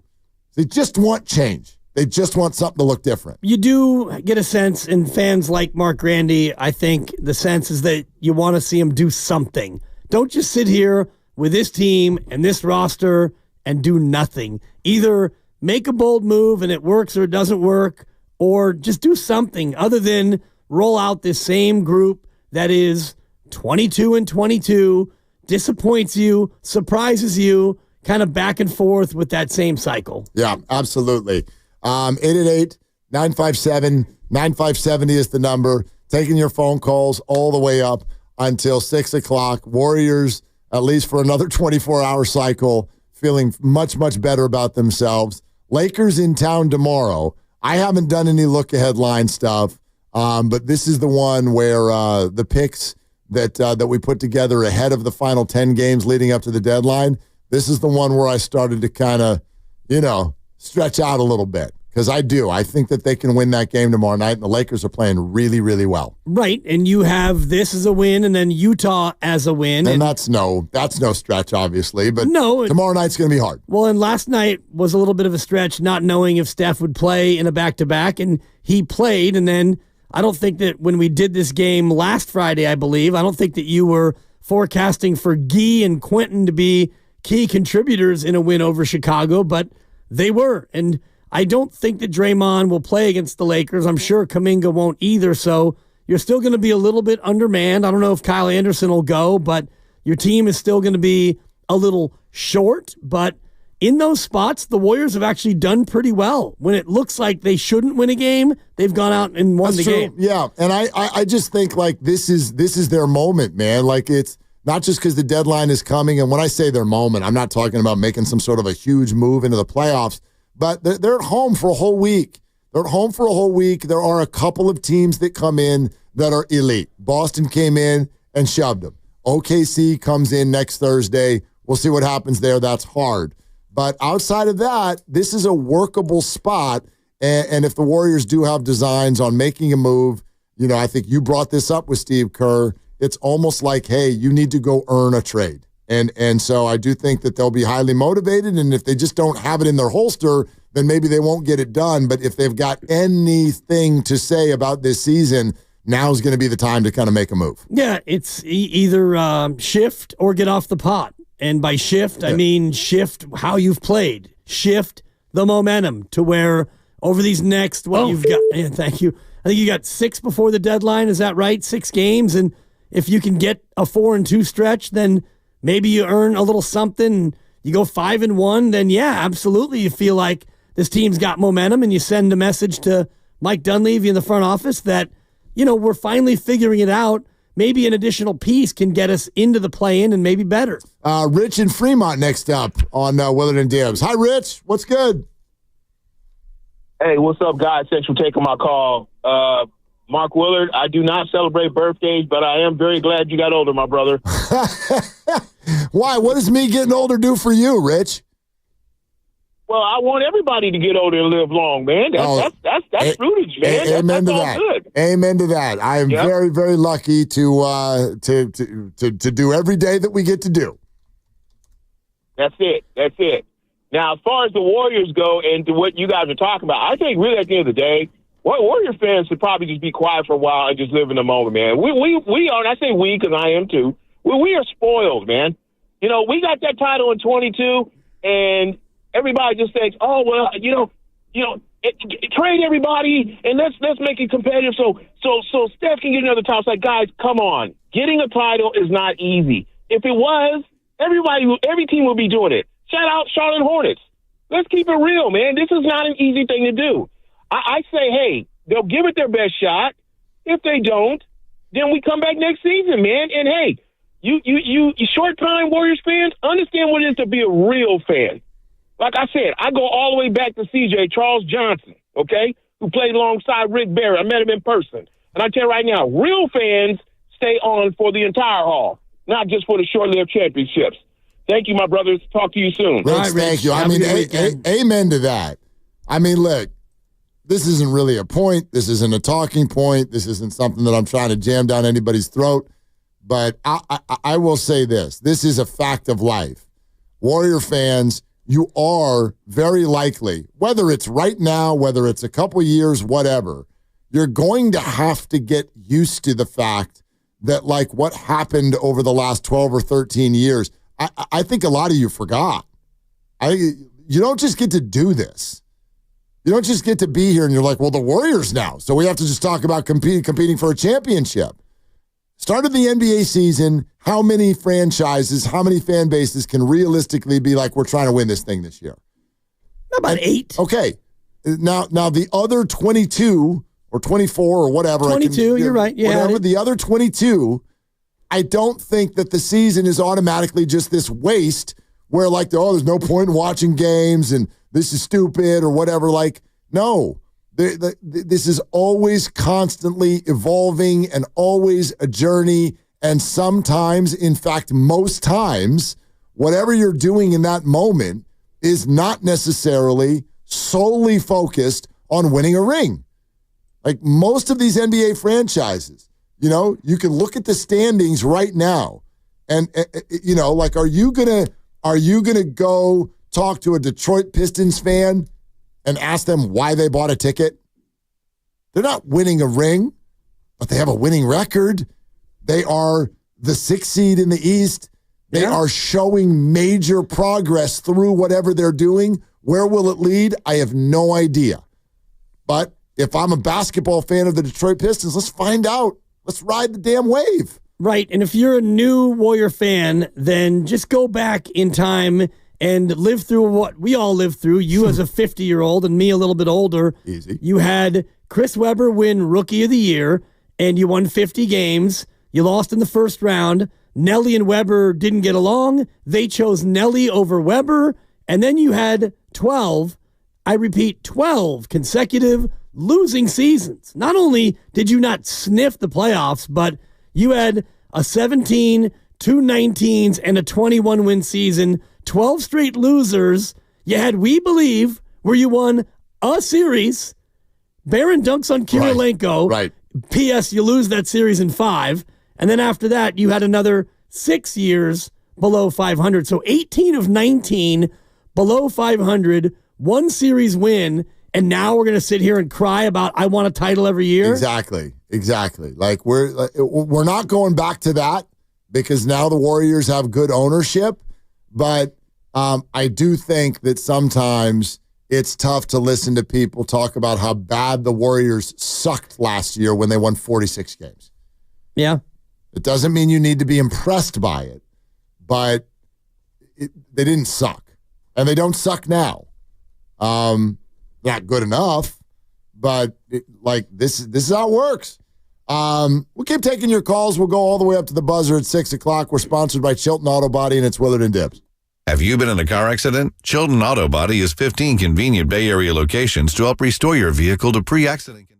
They just want change. They just want something to look different. You do get a sense in fans like Mark Grandy, I think the sense is that you want to see him do something. Don't just sit here with this team and this roster and do nothing. Either make a bold move and it works or it doesn't work, or just do something other than roll out this same group that is 22-22, disappoints you, surprises you, kind of back and forth with that same cycle. Yeah, absolutely. 888-957-9570 is the number. Taking your phone calls all the way up until 6 o'clock. Warriors, at least for another 24-hour cycle, feeling much, much better about themselves. Lakers in town tomorrow. I haven't done any look-ahead line stuff, but this is the one where the picks that we put together ahead of the final 10 games leading up to the deadline, this is the one where I started to kind of, stretch out a little bit. Because I do. I think that they can win that game tomorrow night, and the Lakers are playing really, really well. Right, and you have this as a win, and then Utah as a win. And that's no stretch, obviously, but tomorrow night's going to be hard. Well, and last night was a little bit of a stretch, not knowing if Steph would play in a back-to-back, and he played, and then I don't think that when we did this game last Friday, I believe, I don't think that you were forecasting for Guy and Quinten to be key contributors in a win over Chicago, but they were. And I don't think that Draymond will play against the Lakers. I'm sure Kuminga won't either, so you're still going to be a little bit undermanned. I don't know if Kyle Anderson will go, but your team is still going to be a little short. But in those spots, the Warriors have actually done pretty well. When it looks like they shouldn't win a game, they've gone out and won the game. Yeah, and I just think like this is their moment, man. Like it's not just because the deadline is coming. And when I say their moment, I'm not talking about making some sort of a huge move into the playoffs, but they're at home for a whole week. They're at home for a whole week. There are a couple of teams that come in that are elite. Boston came in and shoved them. OKC comes in next Thursday. We'll see what happens there. That's hard. But outside of that, this is a workable spot. And if the Warriors do have designs on making a move, I think you brought this up with Steve Kerr. It's almost like, hey, you need to go earn a trade. And so I do think that they'll be highly motivated. And if they just don't have it in their holster, then maybe they won't get it done. But if they've got anything to say about this season, now's going to be the time to kind of make a move. Yeah, it's either shift or get off the pot. And by shift, I mean shift how you've played. Shift the momentum to where over these next, you've got, thank you. I think you got 6 before the deadline. Is that right? 6 games. And if you can get a 4-2 stretch, then maybe you earn a little something. You go 5-1, then yeah, absolutely. You feel like this team's got momentum and you send a message to Mike Dunleavy in the front office that, we're finally figuring it out. Maybe an additional piece can get us into the play-in and maybe better. Rich in Fremont next up on Willard and Dibs. Hi, Rich. What's good? Hey, what's up, guys? Thanks for taking my call. Mark Willard, I do not celebrate birthdays, but I am very glad you got older, my brother. Why? What does me getting older do for you, Rich? Well, I want everybody to get older and live long, man. That's fruitage, man. Amen to that. Good. Amen to that. I am very, very lucky to do every day that we get to do. That's it. Now, as far as the Warriors go and to what you guys are talking about, I think really at the end of the day, Warrior fans should probably just be quiet for a while and just live in the moment, man. We are, and I say we because I am too. We are spoiled, man. We got that title in 22, and everybody just thinks, oh well, trade everybody and let's make it competitive so Steph can get another title. It's like, guys, come on, getting a title is not easy. If it was, every team would be doing it. Shout out Charlotte Hornets. Let's keep it real, man. This is not an easy thing to do. I say, hey, they'll give it their best shot. If they don't, then we come back next season, man. And hey, you short-time Warriors fans, understand what it is to be a real fan. Like I said, I go all the way back to CJ, Charles Johnson, okay, who played alongside Rick Barry. I met him in person. And I tell you right now, real fans stay on for the entire haul, not just for the short-lived championships. Thank you, my brothers. Talk to you soon. Rich, thank you. I mean, amen to that. I mean, look, this isn't really a point. This isn't a talking point. This isn't something that I'm trying to jam down anybody's throat. But I will say this. This is a fact of life. Warrior fans, you are very likely, whether it's right now, whether it's a couple years, whatever, you're going to have to get used to the fact that, like, what happened over the last 12 or 13 years, I think a lot of you forgot. You don't just get to do this. You don't just get to be here and you're like, well, the Warriors now, so we have to just talk about competing for a championship. Started the NBA season, how many franchises, how many fan bases can realistically be like, we're trying to win this thing this year? About 8. Okay. Now the other 22 or 24 or whatever. 22, you're right. Yeah. Whatever, the other 22, I don't think that the season is automatically just this waste where, like, there's no point in watching games and this is stupid or whatever. Like, no. This is always constantly evolving and always a journey. And sometimes, in fact, most times, whatever you're doing in that moment is not necessarily solely focused on winning a ring. Like most of these NBA franchises, you can look at the standings right now and, like, are you gonna go talk to a Detroit Pistons fan and ask them why they bought a ticket? They're not winning a ring, but they have a winning record. They are the 6th seed in the East. They are showing major progress through whatever they're doing. Where will it lead? I have no idea. But if I'm a basketball fan of the Detroit Pistons, let's find out. Let's ride the damn wave. Right. And if you're a new Warrior fan, then just go back in time and live through what we all lived through. You as a 50-year-old and me a little bit older. Easy. You had Chris Webber win Rookie of the Year, and you won 50 games. You lost in the first round. Nelly and Webber didn't get along. They chose Nelly over Webber. And then you had 12 consecutive losing seasons. Not only did you not sniff the playoffs, but you had a 17, 2 19s, and a 21-win season, 12 straight losers. You had We Believe, where you won a series. Barron dunks on Kirilenko. Right. P.S. You lose that series in 5. And then after that, you had another 6 years below 500. So 18 of 19 below 500, 1 series win, and now we're going to sit here and cry about I want a title every year? Exactly. Like we're not going back to that because now the Warriors have good ownership, but I do think that sometimes it's tough to listen to people talk about how bad the Warriors sucked last year when they won 46 games. Yeah. It doesn't mean you need to be impressed by it, but they didn't suck. And they don't suck now. Not good enough, but this is how it works. We'll keep taking your calls. We'll go all the way up to the buzzer at 6 o'clock. We're sponsored by Chilton Auto Body, and it's Willard and Dibbs. Have you been in a car accident? Chilton Auto Body has 15 convenient Bay Area locations to help restore your vehicle to pre-accident condition.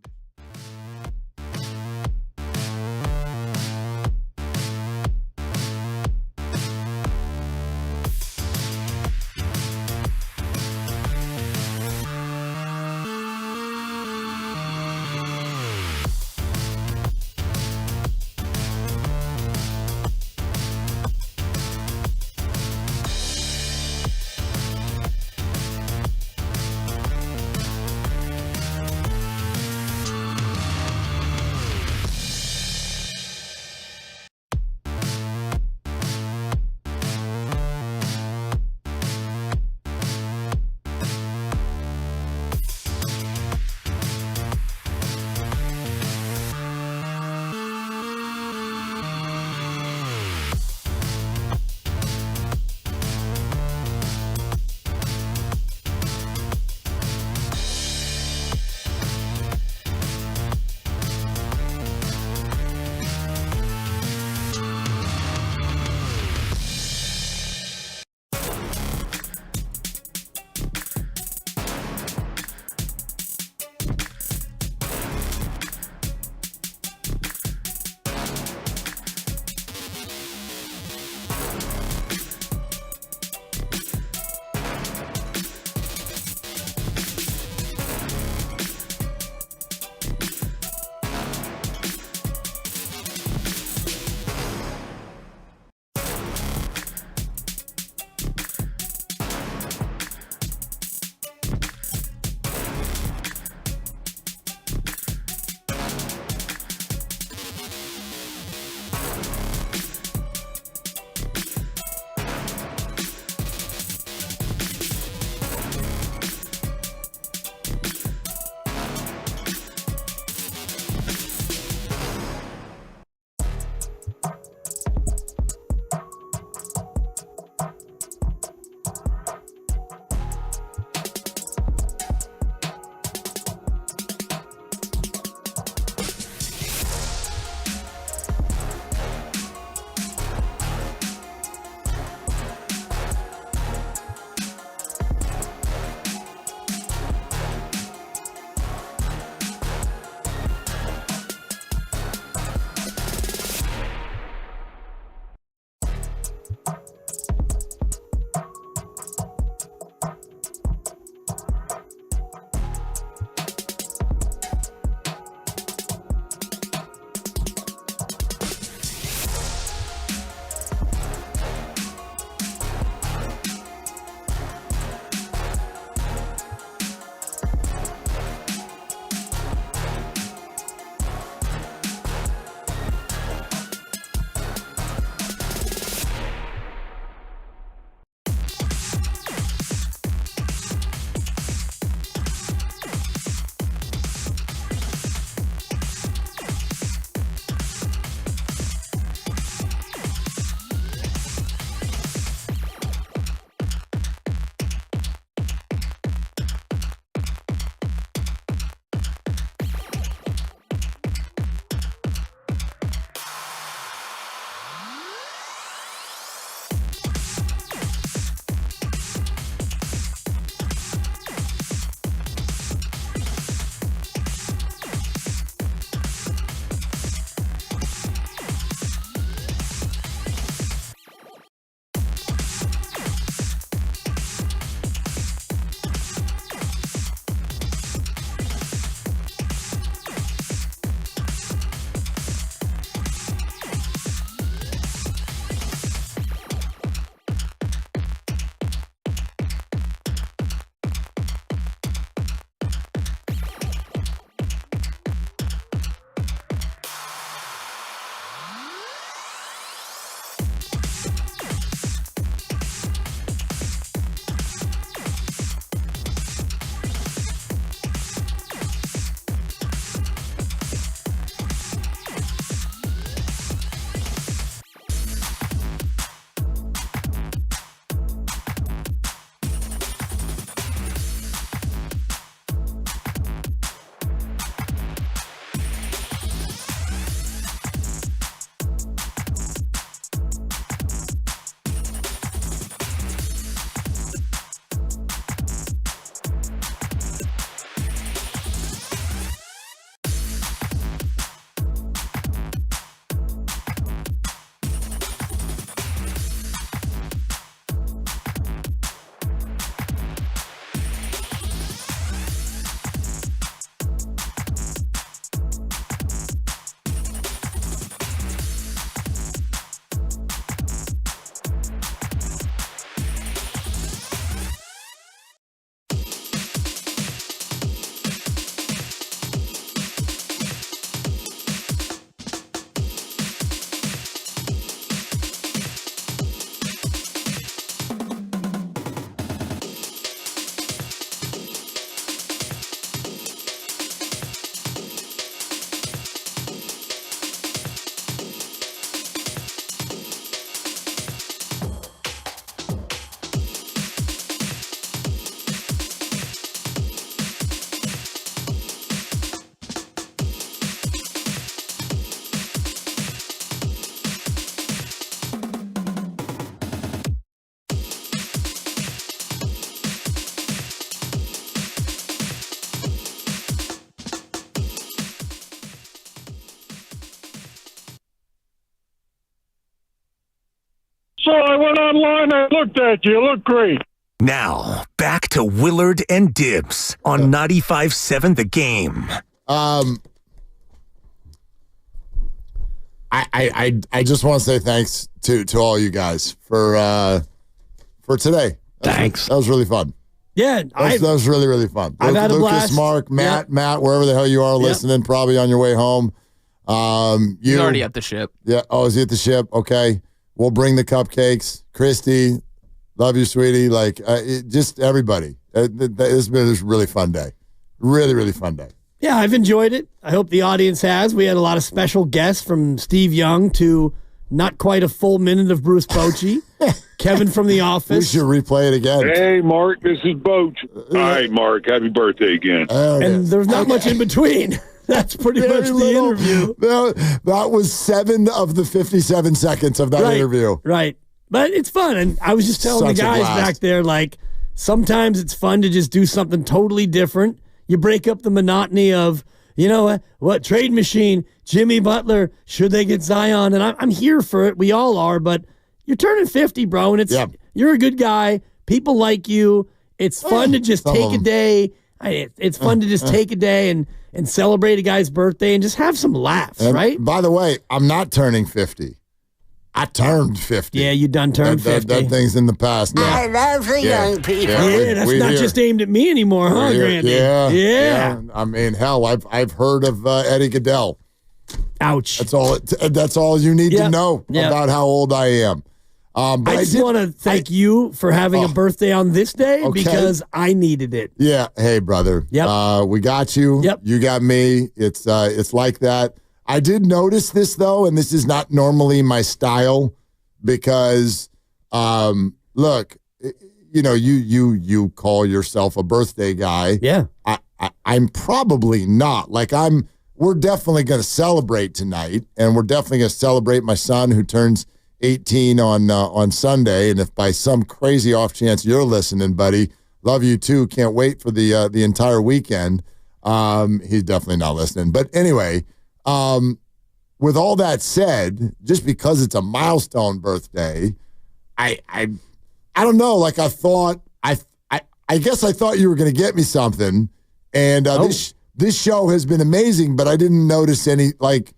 saw. I went online. I looked at you. You look great. Now, back to Willard and Dibs on 95.7 The Game. I just want to say thanks to all you guys for today. Thanks. That was really fun. Yeah, that was really, really fun. I've had a Lucas, blast. Mark, Matt, wherever the hell you are listening, probably on your way home. He's already at the ship. Yeah. Oh, is he at the ship? Okay. We'll bring the cupcakes. Christy, love you, sweetie. Like, just everybody. It's been a really fun day. Really, really fun day. Yeah, I've enjoyed it. I hope the audience has. We had a lot of special guests from Steve Young to not quite a full minute of Bruce Bochy. Kevin from The Office. We should replay it again. Hey, Mark, this is Boach. Hi, Mark. Happy birthday again. And there's not much in between. That's pretty much the interview. That was 7 of the 57 seconds of that interview. Right. But it's fun. And I was just telling the guys back there, like, sometimes it's fun to just do something totally different. You break up the monotony of, you know, what trade machine, Jimmy Butler, should they get Zion? And I'm here for it. We all are. But you're turning 50, bro, and you're a good guy. People like you. It's fun to just take a day. It's fun to just take a day and celebrate a guy's birthday and just have some laughs, right? By the way, I'm not turning 50. I turned 50. Yeah, you done turned 50. That thing's in the past. Yeah. I love the young people. Yeah, that's not just aimed at me anymore, huh, Grandy? Yeah. I mean, hell, I've heard of Eddie Goodell. Ouch. That's all you need to know about how old I am. I just want to thank you for having a birthday on this day because I needed it. Yeah. Hey, brother. Yep. We got you. Yep. You got me. It's like that. I did notice this, though, and this is not normally my style because, look, you know, you call yourself a birthday guy. Yeah. I'm probably not. Like, we're definitely going to celebrate tonight, and we're definitely going to celebrate my son who turns 18 on Sunday. And if by some crazy off chance you're listening, buddy, love you too. Can't wait for the entire weekend. He's definitely not listening. But anyway, with all that said, just because it's a milestone birthday, I don't know. Like I guess I thought you were going to get me something. And this show has been amazing, but I didn't notice any, like,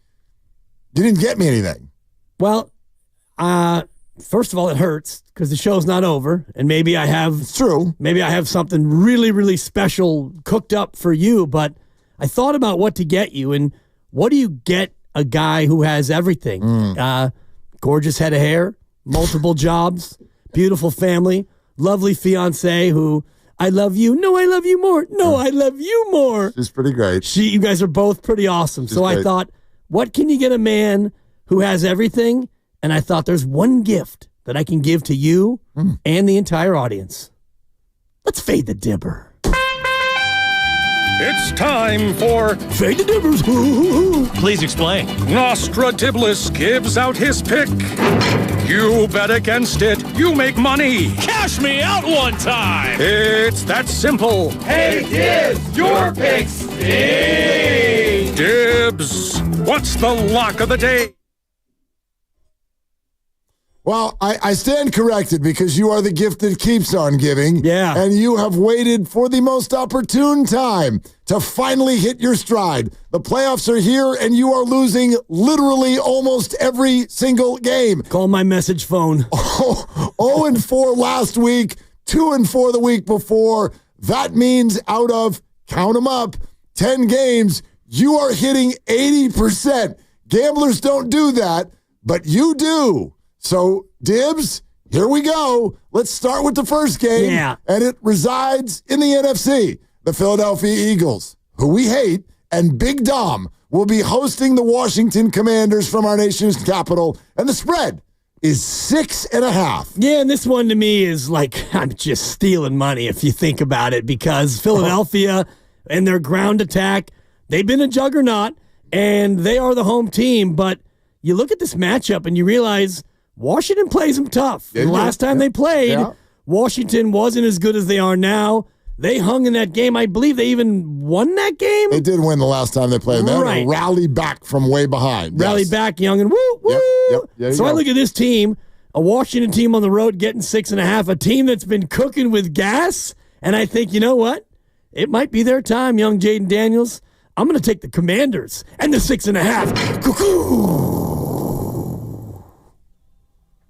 you didn't get me anything. Well, first of all, it hurts because the show's not over, and maybe I have. It's true. Maybe I have something really, really special cooked up for you. But I thought about what to get you, and what do you get a guy who has everything? Gorgeous head of hair, multiple jobs, beautiful family, lovely fiance who. I love you. No, I love you more. No, I love you more. She's pretty great. You guys are both pretty awesome. So I thought, what can you get a man who has everything? And I thought there's one gift that I can give to you and the entire audience. Let's fade the dibber. It's time for Fade the Dibbers. Please explain. Nostradamus gives out his pick. You bet against it, you make money. Cash me out one time. It's that simple. Hey, Dibs, your pick stinks. Dibs, what's the lock of the day? Well, I stand corrected because you are the gift that keeps on giving. Yeah. And you have waited for the most opportune time to finally hit your stride. The playoffs are here, and you are losing literally almost every single game. Call my message phone. 0-4 last week, 2-4 the week before. That means out of, count them up, 10 games, you are hitting 80%. Gamblers don't do that, but you do. So, Dibs, here we go. Let's start with the first game. Yeah. And it resides in the NFC. The Philadelphia Eagles, who we hate, and Big Dom will be hosting the Washington Commanders from our nation's capital. And the spread is 6.5. Yeah, and this one to me is like, I'm just stealing money if you think about it, because Philadelphia and their ground attack, they've been a juggernaut, and they are the home team. But you look at this matchup and you realize Washington plays them tough. The last time they played, Washington wasn't as good as they are now. They hung in that game. I believe they even won that game. They did win the last time they played. They had to rally back from way behind. Rally back, young, and woo, woo. Yep. So I look at this team. a Washington team on the road getting 6.5, a team that's been cooking with gas. And I think, you know what? It might be their time, young Jaden Daniels. I'm going to take the Commanders and the 6.5. Cuckoo.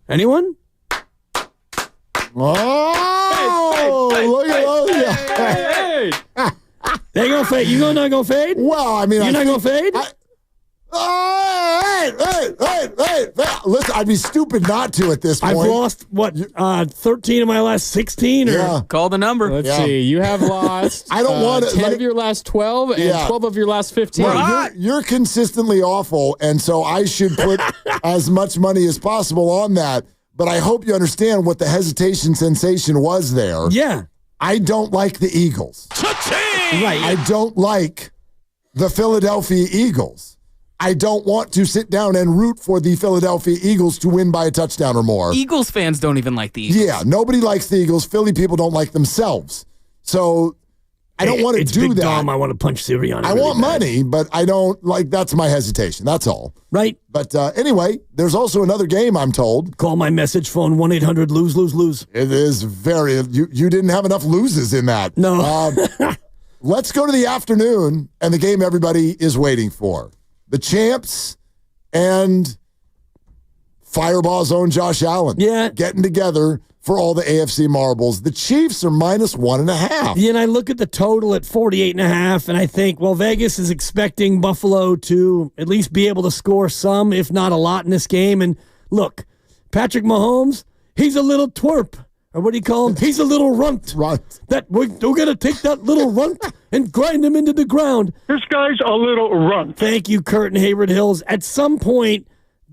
Anyone? Oh, look at those. They ain't gonna fade. You not gonna fade? Well, I mean, you're not gonna fade. Hey! Listen, I'd be stupid not to at this point. I've lost 13 of my last 16. Or Call the number. Let's see. You have lost. I don't want to. 10 of your last 12 and 12 of your last 15. Well, you're consistently awful, and so I should put as much money as possible on that. But I hope you understand what the hesitation sensation was there. Yeah. I don't like the Eagles. Right. I don't like the Philadelphia Eagles. I don't want to sit down and root for the Philadelphia Eagles to win by a touchdown or more. Eagles fans don't even like the Eagles. Yeah, nobody likes the Eagles. Philly people don't like themselves. So I don't want to do big that. Dom, I want to punch Sirianni. I want money, but I don't like. That's my hesitation. That's all. Right. But anyway, there's also another game, I'm told. Call my message phone 1-800-LOSE-LOSE-LOSE. It is very. You didn't have enough loses in that. No. Let's go to the afternoon and the game everybody is waiting for. The champs and Fireball's own Josh Allen. Yeah. Getting together for all the AFC marbles. The Chiefs are -1.5. Yeah, and I look at the total at 48.5, and I think, well, Vegas is expecting Buffalo to at least be able to score some, if not a lot, in this game. And look, Patrick Mahomes, he's a little twerp. Or what do you call him? He's a little runt. That we're going to take that little runt and grind him into the ground. This guy's a little runt. Thank you, Kurt and Hayward Hills. At some point,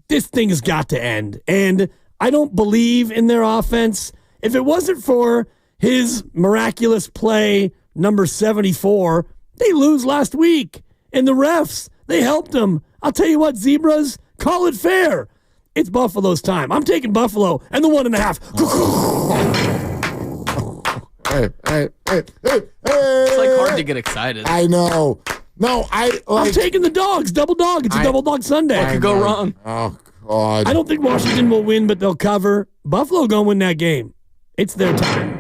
this thing has got to end. And I don't believe in their offense. If it wasn't for his miraculous play, number 74, they lose last week. And the refs, they helped them. I'll tell you what, Zebras, call it fair. It's Buffalo's time. I'm taking Buffalo and the 1.5. Hey. It's like hard to get excited. I know. No, I'm taking the dogs. Double dog. It's a double dog Sunday. What could go wrong? Oh, God. I don't think Washington will win, but they'll cover. Buffalo going to win that game. It's their time.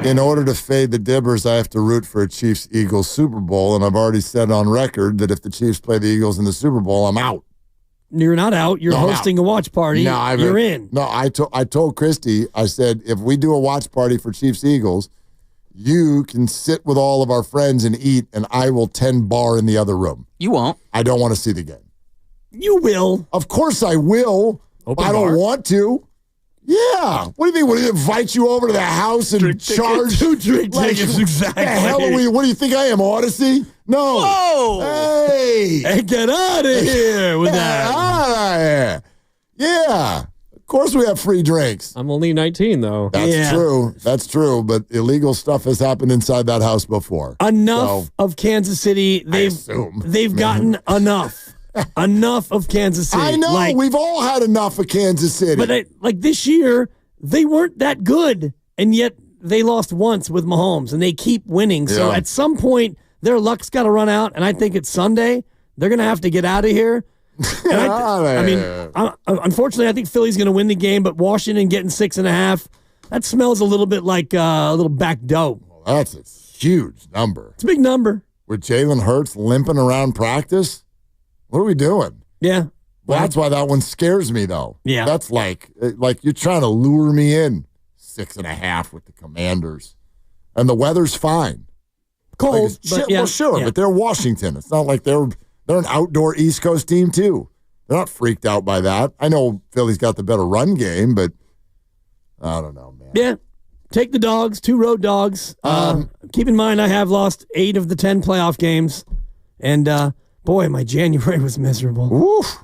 In order to fade the Dibbers, I have to root for a Chiefs-Eagles Super Bowl, and I've already said on record that if the Chiefs play the Eagles in the Super Bowl, I'm out. You're not out. You're hosting a watch party. No, you're in. No, I told Christy, I said, if we do a watch party for Chiefs-Eagles, you can sit with all of our friends and eat, and I will 10 bar in the other room. You won't. I don't want to see the game. You will. Of course I will. I don't want to. Yeah. What do you think? What do you invite you over to the house and charge? 2 drink tickets, exactly. The hell are we? What do you think I am, Odyssey? No. Whoa. Hey, get out of here with that. Get out of here. Yeah. Of course we have free drinks. I'm only 19, though. That's true. That's true. But illegal stuff has happened inside that house before. Enough of Kansas City. They've gotten enough. Enough of Kansas City. I know. We've all had enough of Kansas City. But this year, they weren't that good. And yet they lost once with Mahomes. And they keep winning. So at some point, their luck's got to run out. And I think it's Sunday. They're going to have to get out of here. Unfortunately, I think Philly's going to win the game. But Washington getting 6.5, that smells a little bit like a little back dope. Well, that's a huge number. It's a big number. With Jalen Hurts limping around practice? What are we doing? Yeah. Well, that's why that one scares me, though. Yeah. That's like you're trying to lure me in. 6.5 with the Commanders. And the weather's fine. Cold, but they're Washington. It's not like they're an outdoor East Coast team, too. They're not freaked out by that. I know Philly's got the better run game, but I don't know, man. Yeah. Take the dogs, 2 road dogs. Keep in mind, I have lost 8 of the 10 playoff games. And, boy, my January was miserable. Oof.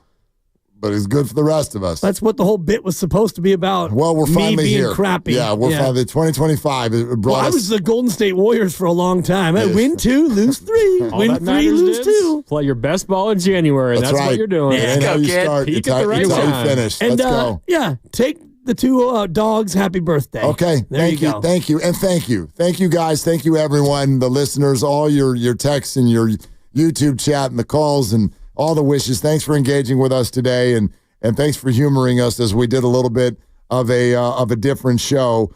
But it's good for the rest of us. That's what the whole bit was supposed to be about. Well, we're finally being here. Crappy. Yeah, we're finally 2025. It brought I us. was the Golden State Warriors for a long time. I win 2, lose 3. Win 3, lose 2. Play your best ball in January. That's right. what you're doing. It's how you start. Peak It's at the right how time. you finish. And, Let's go. Yeah, take the 2 dogs. Happy birthday. Okay. Thank you. Thank you. And thank you. Thank you, guys. Thank you, everyone, the listeners, all your texts and your YouTube chat and the calls and all the wishes. Thanks for engaging with us today. And and thanks for humoring us as we did a little bit of a different show.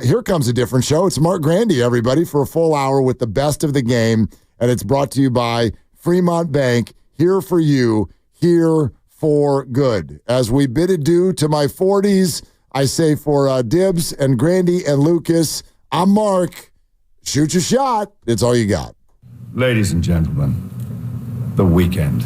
Here comes a different show. It's Mark Grandy, everybody, for a full hour with the best of the game, and it's brought to you by Fremont Bank. Here for you, here for good. As we bid adieu to my 40s, I say for Dibs and Grandy and Lucas, I'm Mark. Shoot your shot. It's all you got. Ladies and gentlemen, the weekend.